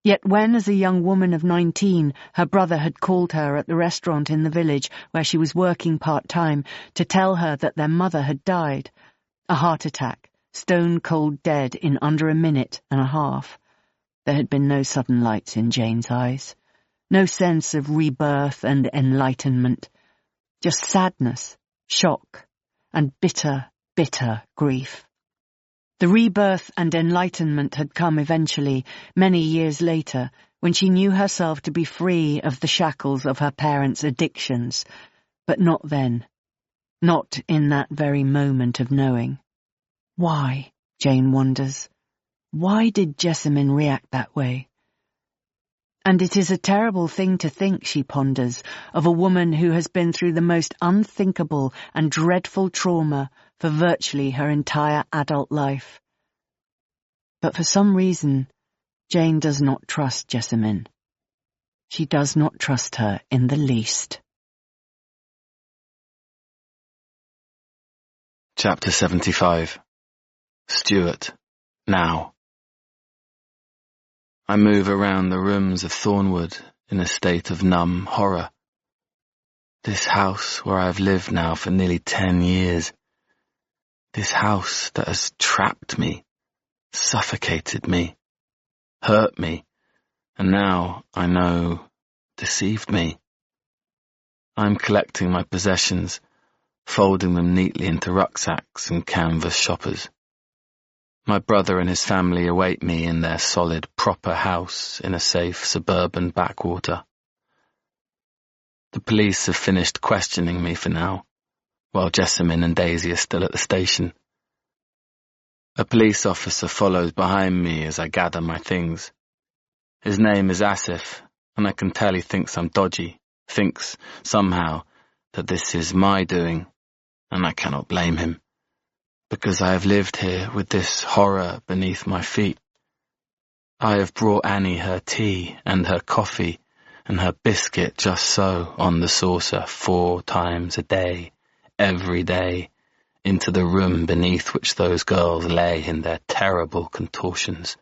Speaker 5: Yet when, as a young woman of 19, her brother had called her at the restaurant in the village where she was working part-time to tell her that their mother had died, a heart attack, stone-cold dead in under a minute and a half, there had been no sudden lights in Jane's eyes, no sense of rebirth and enlightenment, just sadness, shock, and bitter, bitter grief. The rebirth and enlightenment had come eventually, many years later, when she knew herself to be free of the shackles of her parents' addictions, but not then, not in that very moment of knowing. Why, Jane wonders, why did Jessamine react that way? And it is a terrible thing to think, she ponders, of a woman who has been through the most unthinkable and dreadful trauma for virtually her entire adult life. But for some reason, Jane does not trust Jessamine. She does not trust her in the least.
Speaker 1: Chapter 75. Stuart, now. I move around the rooms of Thornwood in a state of numb horror. This house where I've lived now for nearly 10 years. This house that has trapped me, suffocated me, hurt me, and now, I know, deceived me. I'm collecting my possessions, folding them neatly into rucksacks and canvas shoppers. My brother and his family await me in their solid, proper house in a safe suburban backwater. The police have finished questioning me for now, while Jessamine and Daisy are still at the station. A police officer follows behind me as I gather my things. His name is Asif, and I can tell he thinks I'm dodgy, thinks, somehow, that this is my doing, and I cannot blame him, because I have lived here with this horror beneath my feet. I have brought Annie her tea and her coffee and her biscuit just so on the saucer 4 times a day, every day, into the room beneath which those girls lay in their terrible contortions.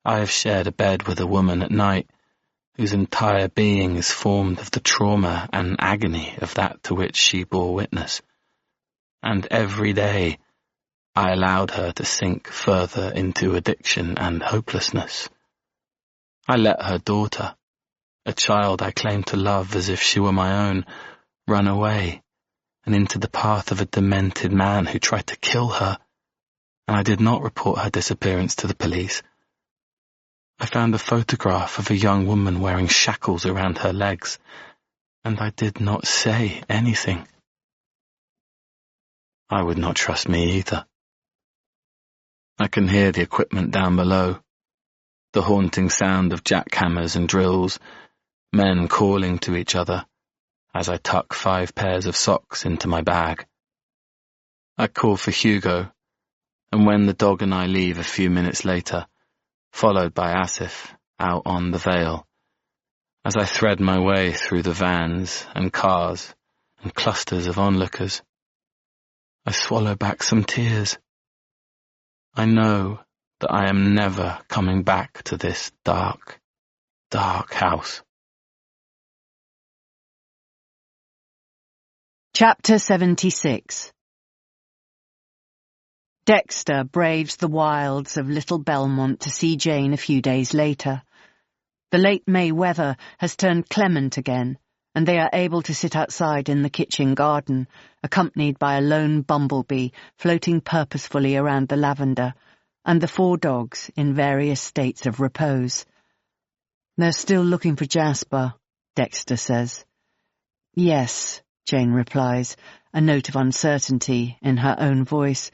Speaker 1: I have shared a bed with a woman at night whose entire being is formed of the trauma and agony of that to which she bore witness. And every day I allowed her to sink further into addiction and hopelessness. I let her daughter, a child I claimed to love as if she were my own, run away and into the path of a demented man who tried to kill her, and I did not report her disappearance to the police. I found a photograph of a young woman wearing shackles around her legs, and I did not say anything. I would not trust me either. I can hear the equipment down below, the haunting sound of jackhammers and drills, men calling to each other, as I tuck 5 pairs of socks into my bag. I call for Hugo, and when the dog and I leave a few minutes later, followed by Asif out on the Vale, as I thread my way through the vans and cars and clusters of onlookers, I swallow back some tears. I know that I am never coming back to this dark, dark house.
Speaker 5: Chapter 76. Dexter braves the wilds of Little Belmont to see Jane a few days later. The late May weather has turned clement again, and they are able to sit outside in the kitchen garden, accompanied by a lone bumblebee floating purposefully around the lavender, and the 4 dogs in various states of repose. "They're still looking for Jasper," Dexter says. "Yes," Jane replies, a note of uncertainty in her own voice.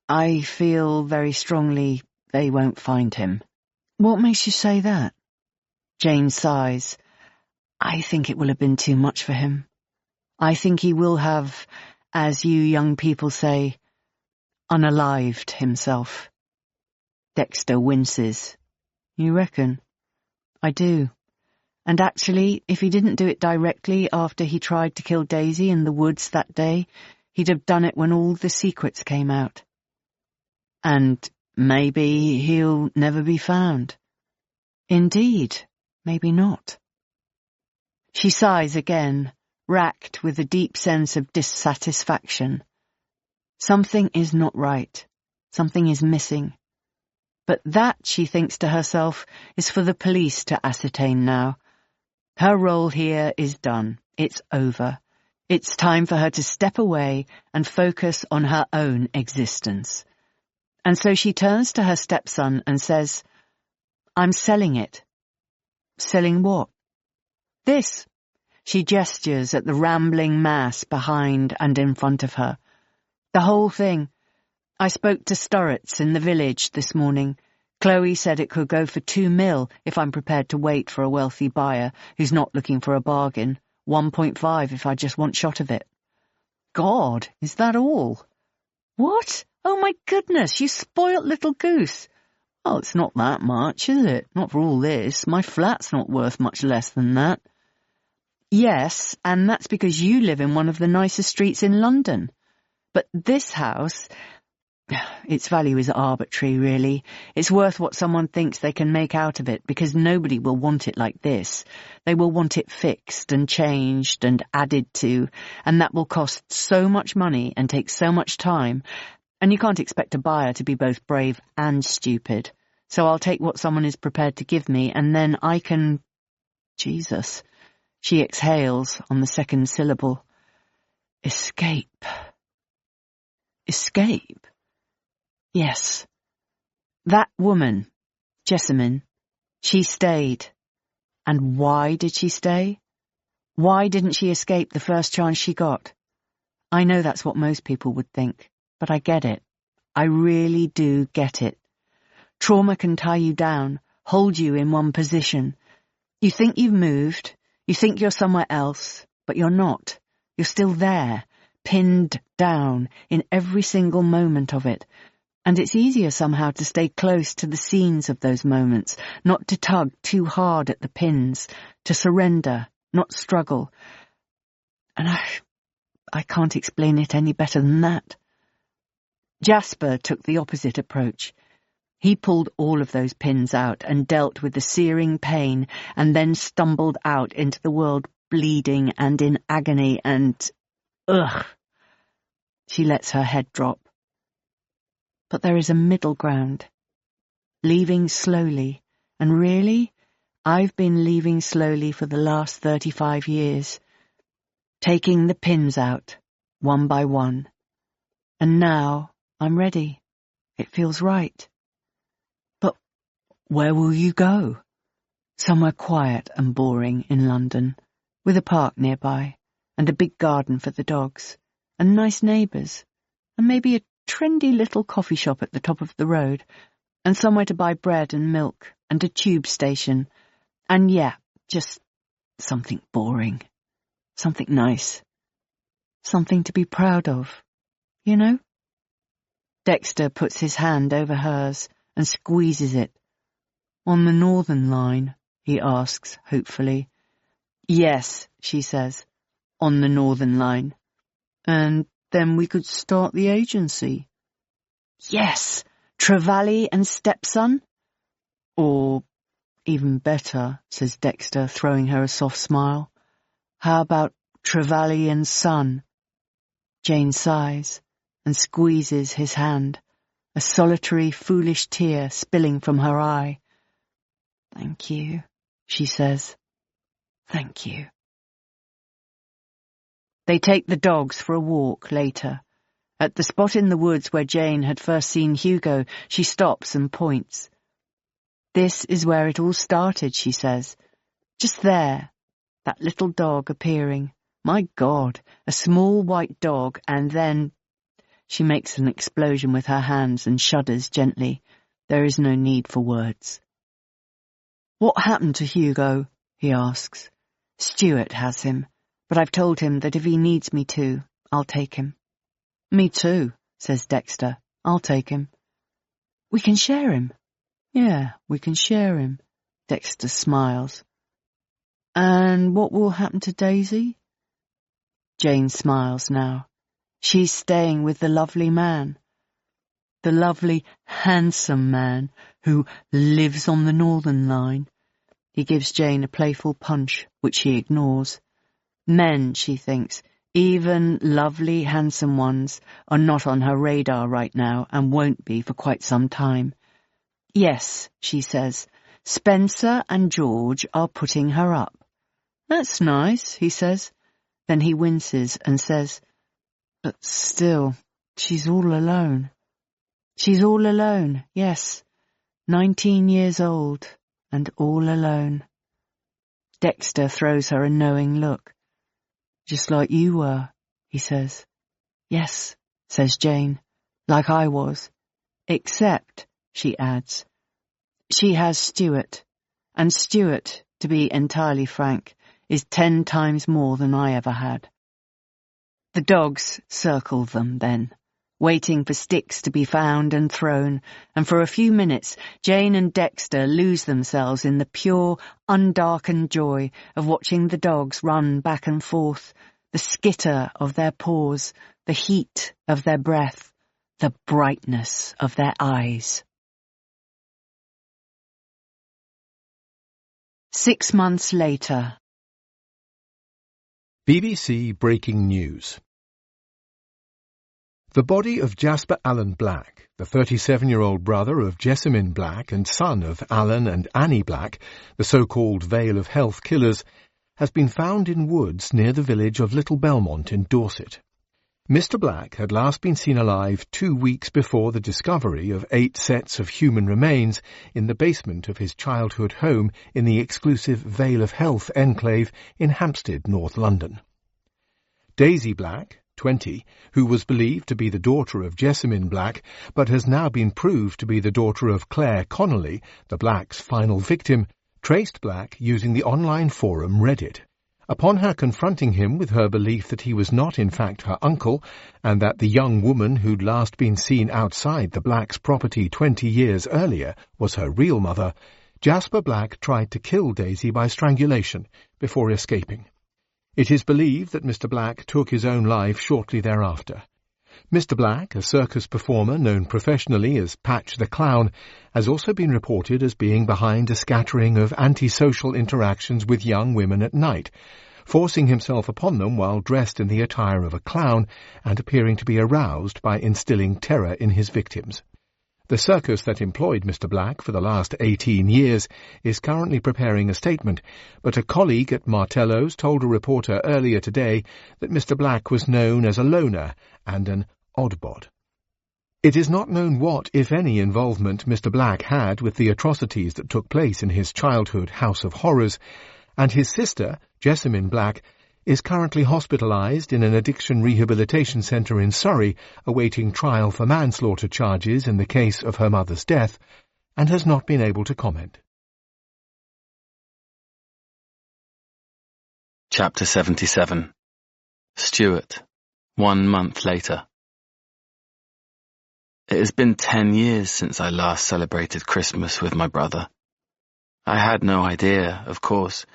Speaker 5: "I feel very strongly they won't find him." "What makes you say that?" Jane sighs. "I think it will have been too much for him. I think he will have, as you young people say, unalived himself." Dexter winces. "You reckon?" "I do. And actually, if he didn't do it directly after he tried to kill Daisy in the woods that day, he'd have done it when all the secrets came out. And maybe he'll never be found." "Indeed, maybe not." She sighs again, racked with a deep sense of dissatisfaction. Something is not right. Something is missing. But that, she thinks to herself, is for the police to ascertain now. Her role here is done. It's over. It's time for her to step away and focus on her own existence. And so she turns to her stepson and says, "I'm selling it." "Selling what?" "This." She gestures at the rambling mass behind and in front of her. "The whole thing. I spoke to Sturrott's in the village this morning. Chloe said it could go for $2 million if I'm prepared to wait for a wealthy buyer who's not looking for a bargain. 1.5 if I just want shot of it." "God, is that all?" "What? Oh my goodness, you spoilt little goose." "Oh, it's not that much, is it? Not for all this. My flat's not worth much less than that." "Yes, and that's because you live in one of the nicest streets in London. But this house, its value is arbitrary, really. It's worth what someone thinks they can make out of it, because nobody will want it like this. They will want it fixed and changed and added to, and that will cost so much money and take so much time, and you can't expect a buyer to be both brave and stupid. So I'll take what someone is prepared to give me, and then I can... Jesus. She exhales on the second syllable. Escape. Escape? Yes. That woman, Jessamine, she stayed. And why did she stay? Why didn't she escape the first chance she got? I know that's what most people would think, but I get it. I really do get it. Trauma can tie you down, hold you in one position. You think you've moved, you think you're somewhere else, but you're not. You're still there, pinned down in every single moment of it. And it's easier somehow to stay close to the scenes of those moments, not to tug too hard at the pins, to surrender, not struggle. And I can't explain it any better than that. Jasper took the opposite approach. He pulled all of those pins out and dealt with the searing pain and then stumbled out into the world bleeding and in agony and... Ugh! She lets her head drop. But there is a middle ground. Leaving slowly, and really, I've been leaving slowly for the last 35 years. Taking the pins out, one by one. And now I'm ready. It feels right. But where will you go? Somewhere quiet and boring in London, with a park nearby, and a big garden for the dogs, and nice neighbours, and maybe a trendy little coffee shop at the top of the road, and somewhere to buy bread and milk, and a tube station, and just something boring, something nice, something to be proud of, you know? Dexter puts his hand over hers and squeezes it. "On the Northern Line?" he asks, hopefully. "Yes," she says, "on the Northern Line. And then we could start the agency." "Yes!" Trevally and stepson? Or, even better, says Dexter, throwing her a soft smile. How about Trevally and son? Jane sighs and squeezes his hand, a solitary, foolish tear spilling from her eye. Thank you, she says. Thank you. They take the dogs for a walk later. At the spot in the woods where Jane had first seen Hugo, she stops and points. This is where it all started, she says. Just there, that little dog appearing. My God, a small white dog, and then... She makes an explosion with her hands and shudders gently. There is no need for words. What happened to Hugo? He asks. Stuart has him, but I've told him that if he needs me to, I'll take him. Me too, says Dexter. I'll take him. We can share him. Yeah, we can share him. Dexter smiles. And what will happen to Daisy? Jane smiles now. She's staying with the lovely man. The lovely, handsome man who lives on the Northern Line. He gives Jane a playful punch, which she ignores. Men, she thinks, even lovely, handsome ones, are not on her radar right now and won't be for quite some time. Yes, she says, Spencer and George are putting her up. That's nice, he says. Then he winces and says, but still, she's all alone. She's all alone, yes. 19 years old and all alone. Dexter throws her a knowing look. Just like you were, he says. Yes, says Jane, like I was. Except, she adds, she has Stuart, and Stuart, to be entirely frank, is 10 times more than I ever had. The dogs circle them then, waiting for sticks to be found and thrown, and for a few minutes Jane and Dexter lose themselves in the pure, undarkened joy of watching the dogs run back and forth, the skitter of their paws, the heat of their breath, the brightness of their eyes. 6 months later.
Speaker 3: BBC Breaking News. The body of Jasper Allen Black, the 37-year-old brother of Jessamine Black and son of Alan and Annie Black, the so-called Vale of Health killers, has been found in woods near the village of Little Belmont in Dorset. Mr. Black had last been seen alive 2 weeks before the discovery of 8 sets of human remains in the basement of his childhood home in the exclusive Vale of Health enclave in Hampstead, North London. Daisy Black, 20, who was believed to be the daughter of Jessamine Black, but has now been proved to be the daughter of Claire Connolly, the Blacks' final victim, traced Black using the online forum Reddit. Upon her confronting him with her belief that he was not in fact her uncle, and that the young woman who'd last been seen outside the Blacks' property 20 years earlier was her real mother, Jasper Black tried to kill Daisy by strangulation before escaping. It is believed that Mr. Black took his own life shortly thereafter. Mr. Black, a circus performer known professionally as Patch the Clown, has also been reported as being behind a scattering of antisocial interactions with young women at night, forcing himself upon them while dressed in the attire of a clown and appearing to be aroused by instilling terror in his victims. The circus that employed Mr. Black for the last 18 years is currently preparing a statement, but a colleague at Martello's told a reporter earlier today that Mr. Black was known as a loner and an oddbod. It is not known what, if any, involvement Mr. Black had with the atrocities that took place in his childhood house of horrors, and his sister, Jessamine Black, is currently hospitalised in an addiction rehabilitation centre in Surrey, awaiting trial for manslaughter charges in the case of her mother's death, and has not been able to comment.
Speaker 1: Chapter 77. Stuart, 1 month later. It has been 10 years since I last celebrated Christmas with my brother. I had no idea, of course,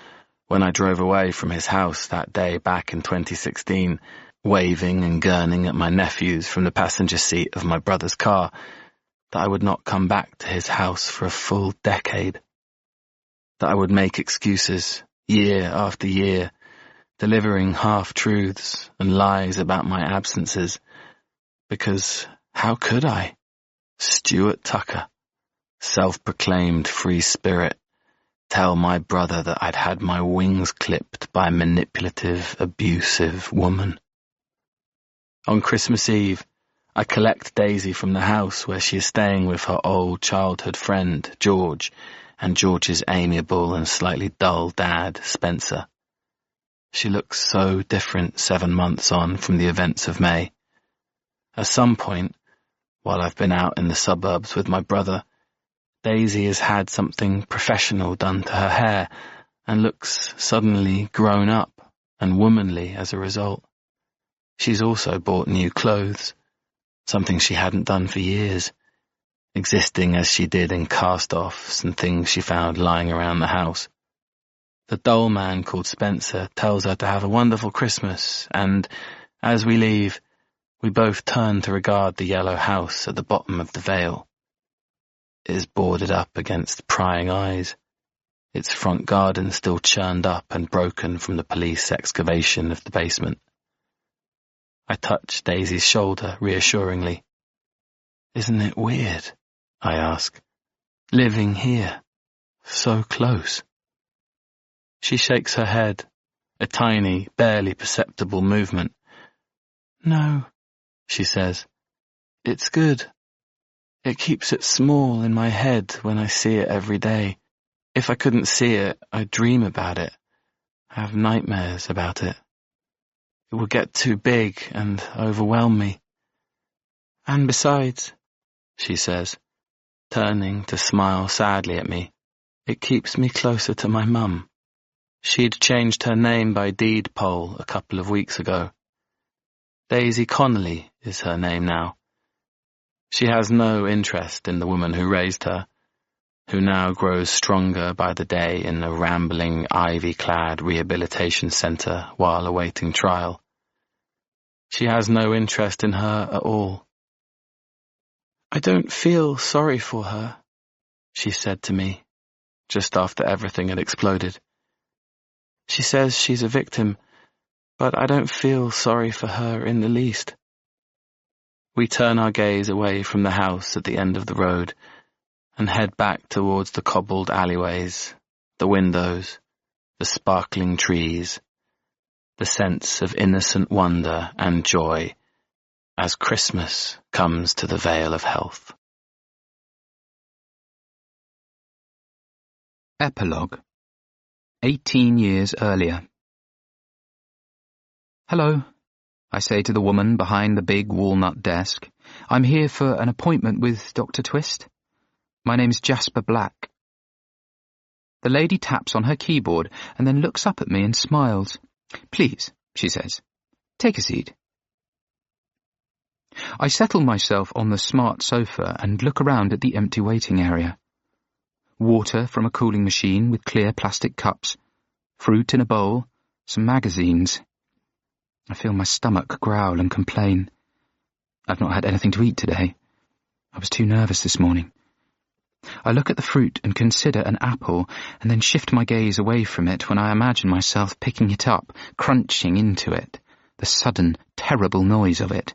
Speaker 1: when I drove away from his house that day back in 2016, waving and gurning at my nephews from the passenger seat of my brother's car, that I would not come back to his house for a full decade, that I would make excuses year after year, delivering half-truths and lies about my absences, because how could I? Stuart Tucker, self-proclaimed free spirit, tell my brother that I'd had my wings clipped by a manipulative, abusive woman. On Christmas Eve, I collect Daisy from the house where she is staying with her old childhood friend, George, and George's amiable and slightly dull dad, Spencer. She looks so different 7 months on from the events of May. At some point, while I've been out in the suburbs with my brother, Daisy has had something professional done to her hair and looks suddenly grown up and womanly as a result. She's also bought new clothes, something she hadn't done for years, existing as she did in cast-offs and things she found lying around the house. The dull man called Spencer tells her to have a wonderful Christmas, and, as we leave, we both turn to regard the yellow house at the bottom of the vale. It is boarded up against prying eyes, its front garden still churned up and broken from the police excavation of the basement. I touch Daisy's shoulder reassuringly. "Isn't it weird?" I ask. "Living here, so close." She shakes her head, a tiny, barely perceptible movement. "No," she says. "It's good. It keeps it small in my head when I see it every day. If I couldn't see it, I'd dream about it, have nightmares about it. It will get too big and overwhelm me. And besides," she says, turning to smile sadly at me, "it keeps me closer to my mum." She'd changed her name by deed poll a couple of weeks ago. Daisy Connolly is her name now. She has no interest in the woman who raised her, who now grows stronger by the day in a rambling, ivy-clad rehabilitation centre while awaiting trial. She has no interest in her at all. "I don't feel sorry for her," she said to me, just after everything had exploded. "She says she's a victim, but I don't feel sorry for her in the least." We turn our gaze away from the house at the end of the road and head back towards the cobbled alleyways, the windows, the sparkling trees, the sense of innocent wonder and joy as Christmas comes to the Vale of Health.
Speaker 4: Epilogue. 18 years earlier. "Hello," I say to the woman behind the big walnut desk. "I'm here for an appointment with Dr. Twist. My name's Jasper Black." The lady taps on her keyboard and then looks up at me and smiles. "Please," she says, "take a seat." I settle myself on the smart sofa and look around at the empty waiting area. Water from a cooling machine with clear plastic cups, fruit in a bowl, some magazines. I feel my stomach growl and complain. I've not had anything to eat today. I was too nervous this morning. I look at the fruit and consider an apple, and then shift my gaze away from it when I imagine myself picking it up, crunching into it, the sudden, terrible noise of it,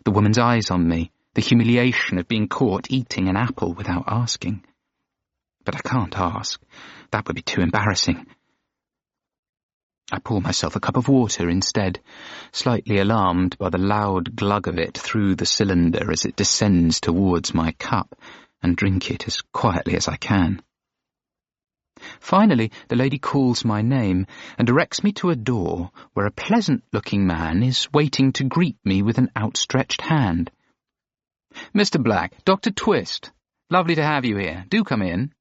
Speaker 4: the woman's eyes on me, the humiliation of being caught eating an apple without asking. But I can't ask. That would be too embarrassing. I pour myself a cup of water instead, slightly alarmed by the loud glug of it through the cylinder as it descends towards my cup, and drink it as quietly as I can. Finally, the lady calls my name and directs me to a door where a pleasant-looking man is waiting to greet me with an outstretched hand. "Mr. Black, Dr. Twist. Lovely to have you here. Do come in."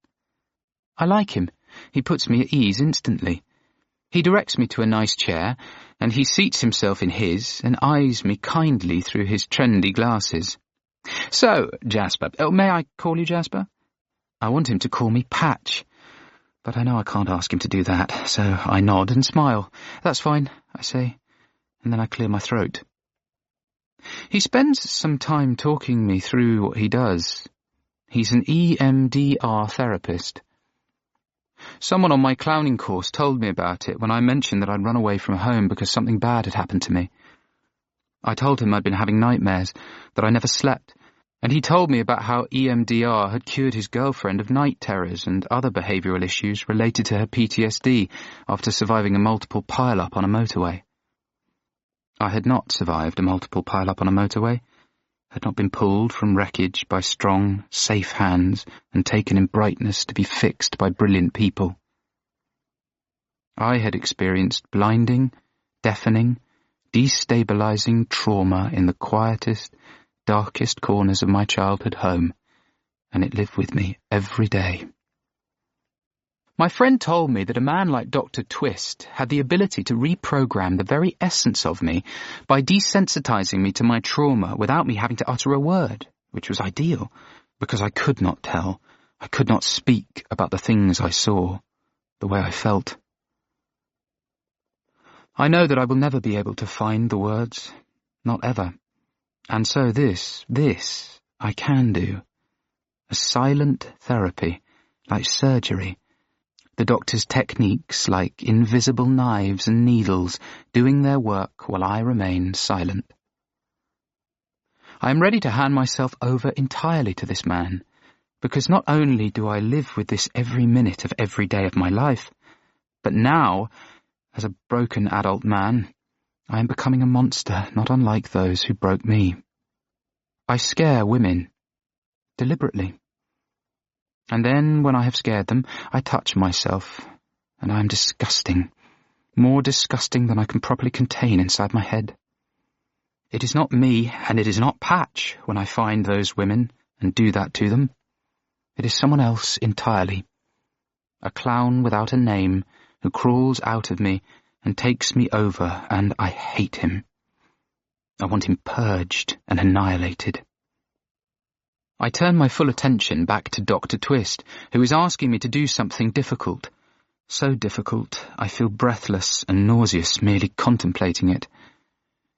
Speaker 4: I like him. He puts me at ease instantly. He directs me to a nice chair, and he seats himself in his and eyes me kindly through his trendy glasses. "So, Jasper, may I call you Jasper?" I want him to call me Patch, but I know I can't ask him to do that, so I nod and smile. "That's fine," I say, and then I clear my throat. He spends some time talking me through what he does. He's an EMDR therapist. Someone on my clowning course told me about it when I mentioned that I'd run away from home because something bad had happened to me. I told him I'd been having nightmares, that I never slept, and he told me about how EMDR had cured his girlfriend of night terrors and other behavioural issues related to her PTSD after surviving a multiple pile-up on a motorway. I had not survived a multiple pile-up on a motorway, had not been pulled from wreckage by strong, safe hands and taken in brightness to be fixed by brilliant people. I had experienced blinding, deafening, destabilizing trauma in the quietest, darkest corners of my childhood home, and it lived with me every day. My friend told me that a man like Dr. Twist had the ability to reprogram the very essence of me by desensitizing me to my trauma without me having to utter a word, which was ideal, because I could not tell, I could not speak about the things I saw, the way I felt. I know that I will never be able to find the words, not ever. And so this I can do. A silent therapy, like surgery. The doctor's techniques like invisible knives and needles doing their work while I remain silent. I am ready to hand myself over entirely to this man, because not only do I live with this every minute of every day of my life, but now, as a broken adult man, I am becoming a monster not unlike those who broke me. I scare women, deliberately. And then, when I have scared them, I touch myself, and I am disgusting, more disgusting than I can properly contain inside my head. It is not me, and it is not Patch, when I find those women and do that to them. It is someone else entirely. A clown without a name, who crawls out of me and takes me over, and I hate him. I want him purged and annihilated. I turn my full attention back to Dr. Twist, who is asking me to do something difficult. So difficult, I feel breathless and nauseous merely contemplating it.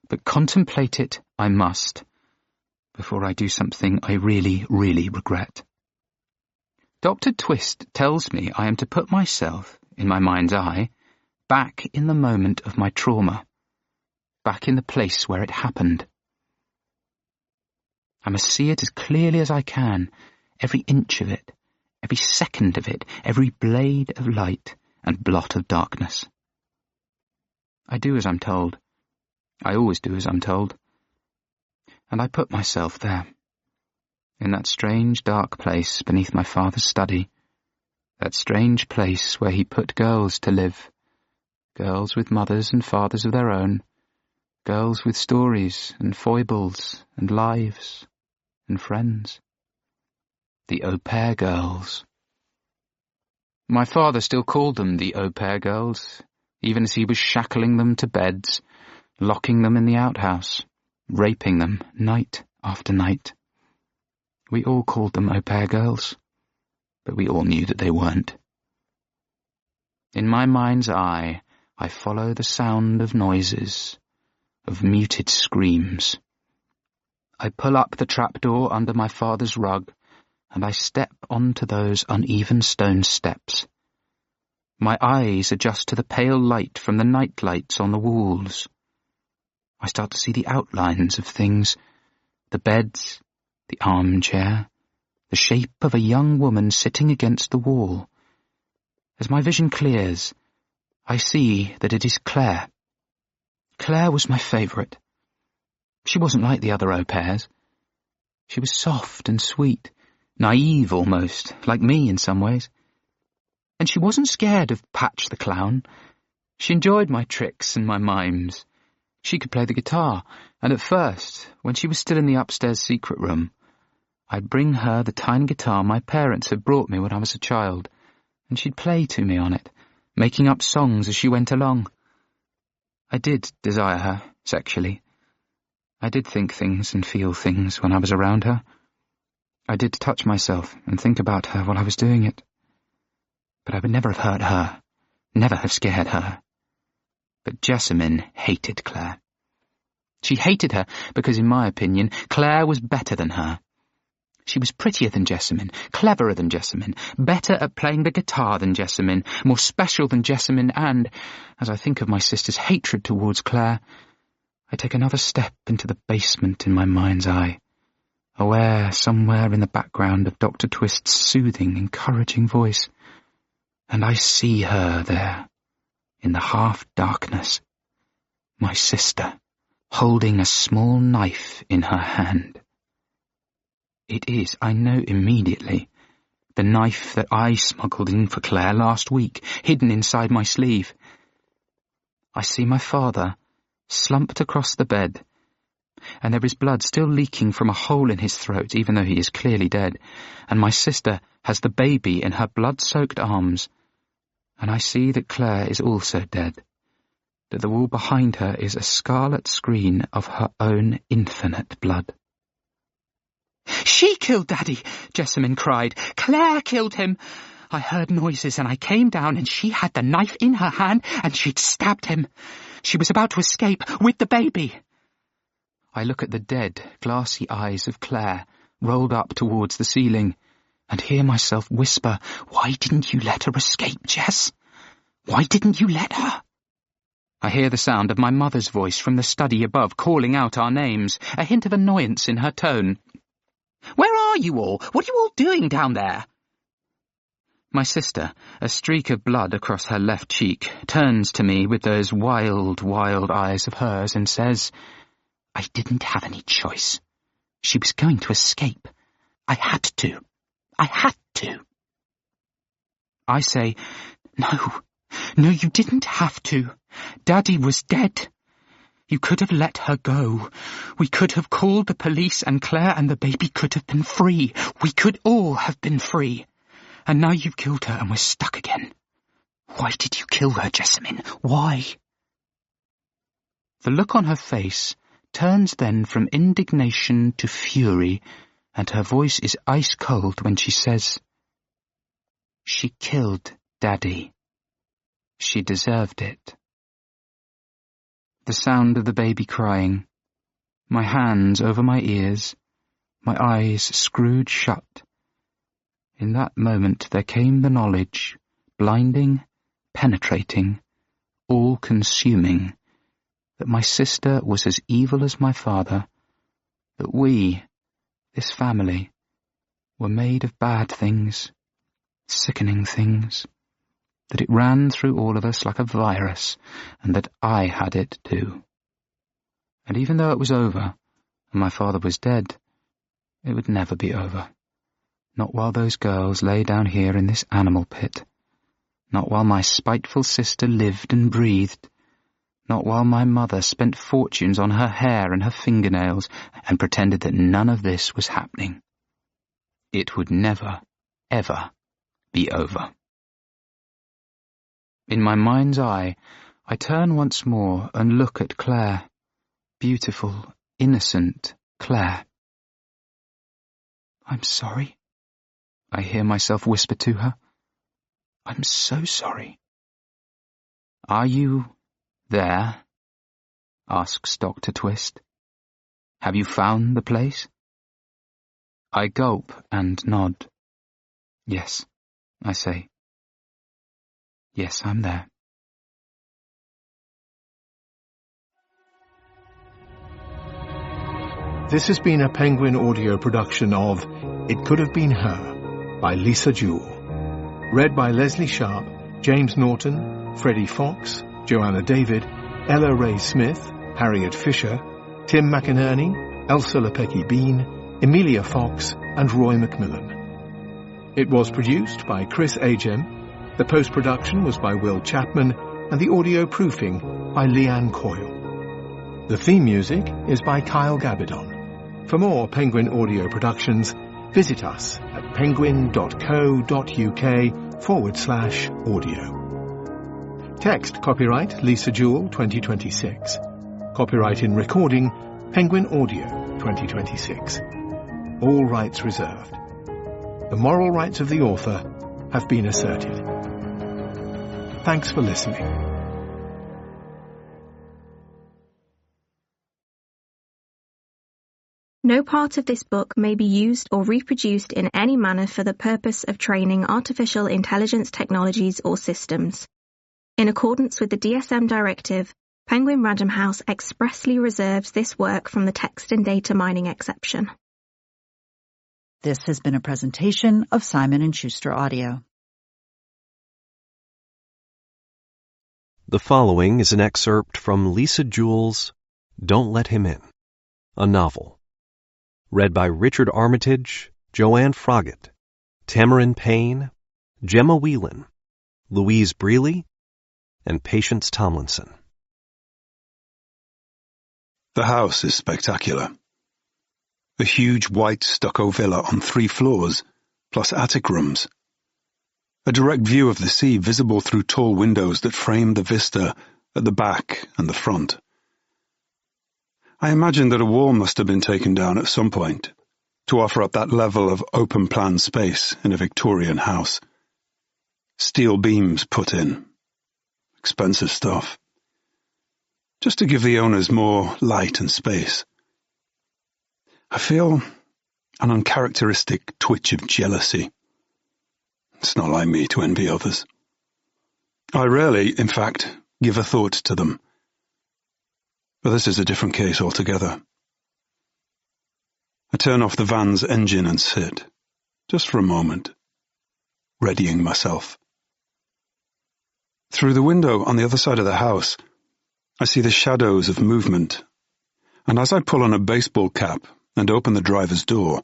Speaker 4: But contemplate it I must, before I do something I really, really regret. Dr. Twist tells me I am to put myself, in my mind's eye, back in the moment of my trauma, back in the place where it happened. I must see it as clearly as I can, every inch of it, every second of it, every blade of light and blot of darkness. I do as I'm told. I always do as I'm told. And I put myself there, in that strange dark place beneath my father's study, that strange place where he put girls to live, girls with mothers and fathers of their own, girls with stories and foibles and lives and friends. The au pair girls. My father still called them the au pair girls, even as he was shackling them to beds, locking them in the outhouse, raping them night after night. We all called them au pair girls, but we all knew that they weren't. In my mind's eye, I follow the sound of noises, of muted screams. I pull up the trapdoor under my father's rug, and I step onto those uneven stone steps. My eyes adjust to the pale light from the night lights on the walls. I start to see the outlines of things, the beds, the armchair, the shape of a young woman sitting against the wall. As my vision clears, I see that it is Claire. Claire was my favourite. She wasn't like the other au pairs. She was soft and sweet, naive almost, like me in some ways. And she wasn't scared of Patch the Clown. She enjoyed my tricks and my mimes. She could play the guitar, and at first, when she was still in the upstairs secret room, I'd bring her the tiny guitar my parents had brought me when I was a child, and she'd play to me on it, making up songs as she went along. I did desire her, sexually. I did think things and feel things when I was around her. I did touch myself and think about her while I was doing it. But I would never have hurt her, never have scared her. But Jessamine hated Claire. She hated her because, in my opinion, Claire was better than her. She was prettier than Jessamine, cleverer than Jessamine, better at playing the guitar than Jessamine, more special than Jessamine, and, as I think of my sister's hatred towards Claire, I take another step into the basement in my mind's eye, aware somewhere in the background of Dr. Twist's soothing, encouraging voice, and I see her there, in the half-darkness, my sister, holding a small knife in her hand. It is, I know immediately, the knife that I smuggled in for Claire last week, hidden inside my sleeve. I see my father, slumped across the bed, and there is blood still leaking from a hole in his throat, even though he is clearly dead, and my sister has the baby in her blood-soaked arms, and I see that Claire is also dead, that the wall behind her is a scarlet screen of her own infinite blood. "She killed Daddy!" Jessamine cried. "Claire killed him!" I heard noises and I came down and she had the knife in her hand and she'd stabbed him. She was about to escape with the baby. I look at the dead, glassy eyes of Claire, rolled up towards the ceiling, and hear myself whisper, "Why didn't you let her escape, Jess? Why didn't you let her?" I hear the sound of my mother's voice from the study above, calling out our names, a hint of annoyance in her tone. "Where are you all? What are you all doing down there?" My sister, a streak of blood across her left cheek, turns to me with those wild, wild eyes of hers and says, "I didn't have any choice. She was going to escape. I had to. I had to." I say, "No, you didn't have to. Daddy was dead. You could have let her go. We could have called the police and Claire and the baby could have been free. We could all have been free. And now you've killed her and we're stuck again. Why did you kill her, Jessamine? Why?" The look on her face turns then from indignation to fury, and her voice is ice cold when she says, "She killed Daddy. She deserved it." The sound of the baby crying, my hands over my ears, my eyes screwed shut. In that moment there came the knowledge, blinding, penetrating, all-consuming, that my sister was as evil as my father, that we, this family, were made of bad things, sickening things, that it ran through all of us like a virus, and that I had it too. And even though it was over, and my father was dead, it would never be over. Not while those girls lay down here in this animal pit. Not while my spiteful sister lived and breathed. Not while my mother spent fortunes on her hair and her fingernails and pretended that none of this was happening. It would never, ever be over. In my mind's eye, I turn once more and look at Claire. Beautiful, innocent Claire. "I'm sorry," I hear myself whisper to her. "I'm so sorry." "Are you there?" asks Dr. Twist. "Have you found the place?" I gulp and nod. "Yes," I say. "Yes, I'm there."
Speaker 3: This has been a Penguin audio production of It Could Have Been Her by Lisa Jewell. Read by Leslie Sharp, James Norton, Freddie Fox, Joanna David, Ella Ray Smith, Harriet Fisher, Tim McInerney, Elsa Lepecki-Bean, Emilia Fox, and Roy Macmillan. It was produced by Chris Agem, the post-production was by Will Chapman, and the audio proofing by Leanne Coyle. The theme music is by Kyle Gabidon. For more Penguin audio productions, visit us at penguin.co.uk/audio. Text copyright Lisa Jewell 2026. Copyright in recording Penguin Audio 2026. All rights reserved. The moral rights of the author have been asserted. Thanks for listening.
Speaker 12: No part of this book may be used or reproduced in any manner for the purpose of training artificial intelligence technologies or systems. In accordance with the DSM Directive, Penguin Random House expressly reserves this work from the text and data mining exception.
Speaker 2: This has been a presentation of Simon & Schuster Audio.
Speaker 16: The following is an excerpt from Lisa Jewell's Don't Let Him In, a novel. Read by Richard Armitage, Joanne Froggatt, Tamarin Payne, Gemma Whelan, Louise Brealey, and Patience Tomlinson.
Speaker 17: The house is spectacular. A huge white stucco villa on 3 floors, plus attic rooms. A direct view of the sea visible through tall windows that frame the vista at the back and the front. I imagine that a wall must have been taken down at some point to offer up that level of open-plan space in a Victorian house. Steel beams put in. Expensive stuff. Just to give the owners more light and space. I feel an uncharacteristic twitch of jealousy. It's not like me to envy others. I rarely, in fact, give a thought to them. But this is a different case altogether. I turn off the van's engine and sit, just for a moment, readying myself. Through the window on the other side of the house, I see the shadows of movement, and as I pull on a baseball cap and open the driver's door,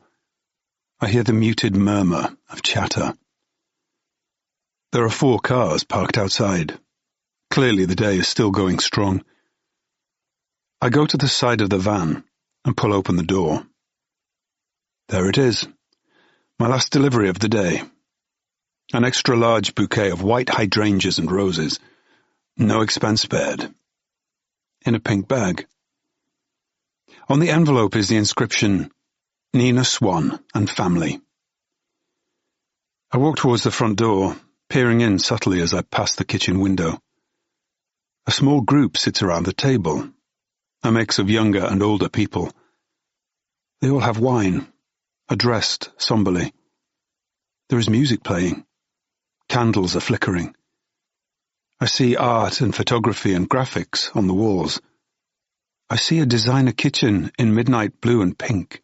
Speaker 17: I hear the muted murmur of chatter. There are 4 cars parked outside. Clearly the day is still going strong. I go to the side of the van and pull open the door. There it is, my last delivery of the day. An extra-large bouquet of white hydrangeas and roses, no expense spared, in a pink bag. On the envelope is the inscription, Nina Swan and Family. I walk towards the front door, peering in subtly as I pass the kitchen window. A small group sits around the table, a mix of younger and older people. They all have wine, are dressed somberly. There is music playing. Candles are flickering. I see art and photography and graphics on the walls. I see a designer kitchen in midnight blue and pink,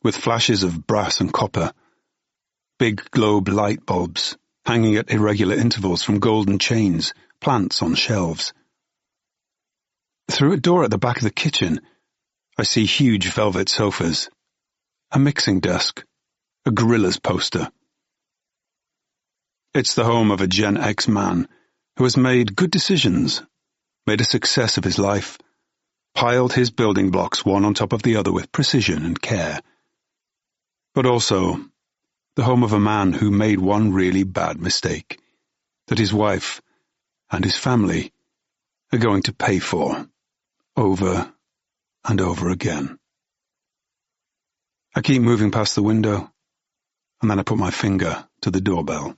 Speaker 17: with flashes of brass and copper, big globe light bulbs hanging at irregular intervals from golden chains, plants on shelves. Through a door at the back of the kitchen, I see huge velvet sofas, a mixing desk, a Gorillaz poster. It's the home of a Gen X man who has made good decisions, made a success of his life, piled his building blocks one on top of the other with precision and care. But also the home of a man who made one really bad mistake that his wife and his family are going to pay for, over and over again. I keep moving past the window, and then I put my finger to the doorbell.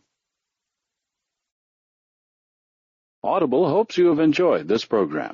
Speaker 18: Audible hopes you have enjoyed this program.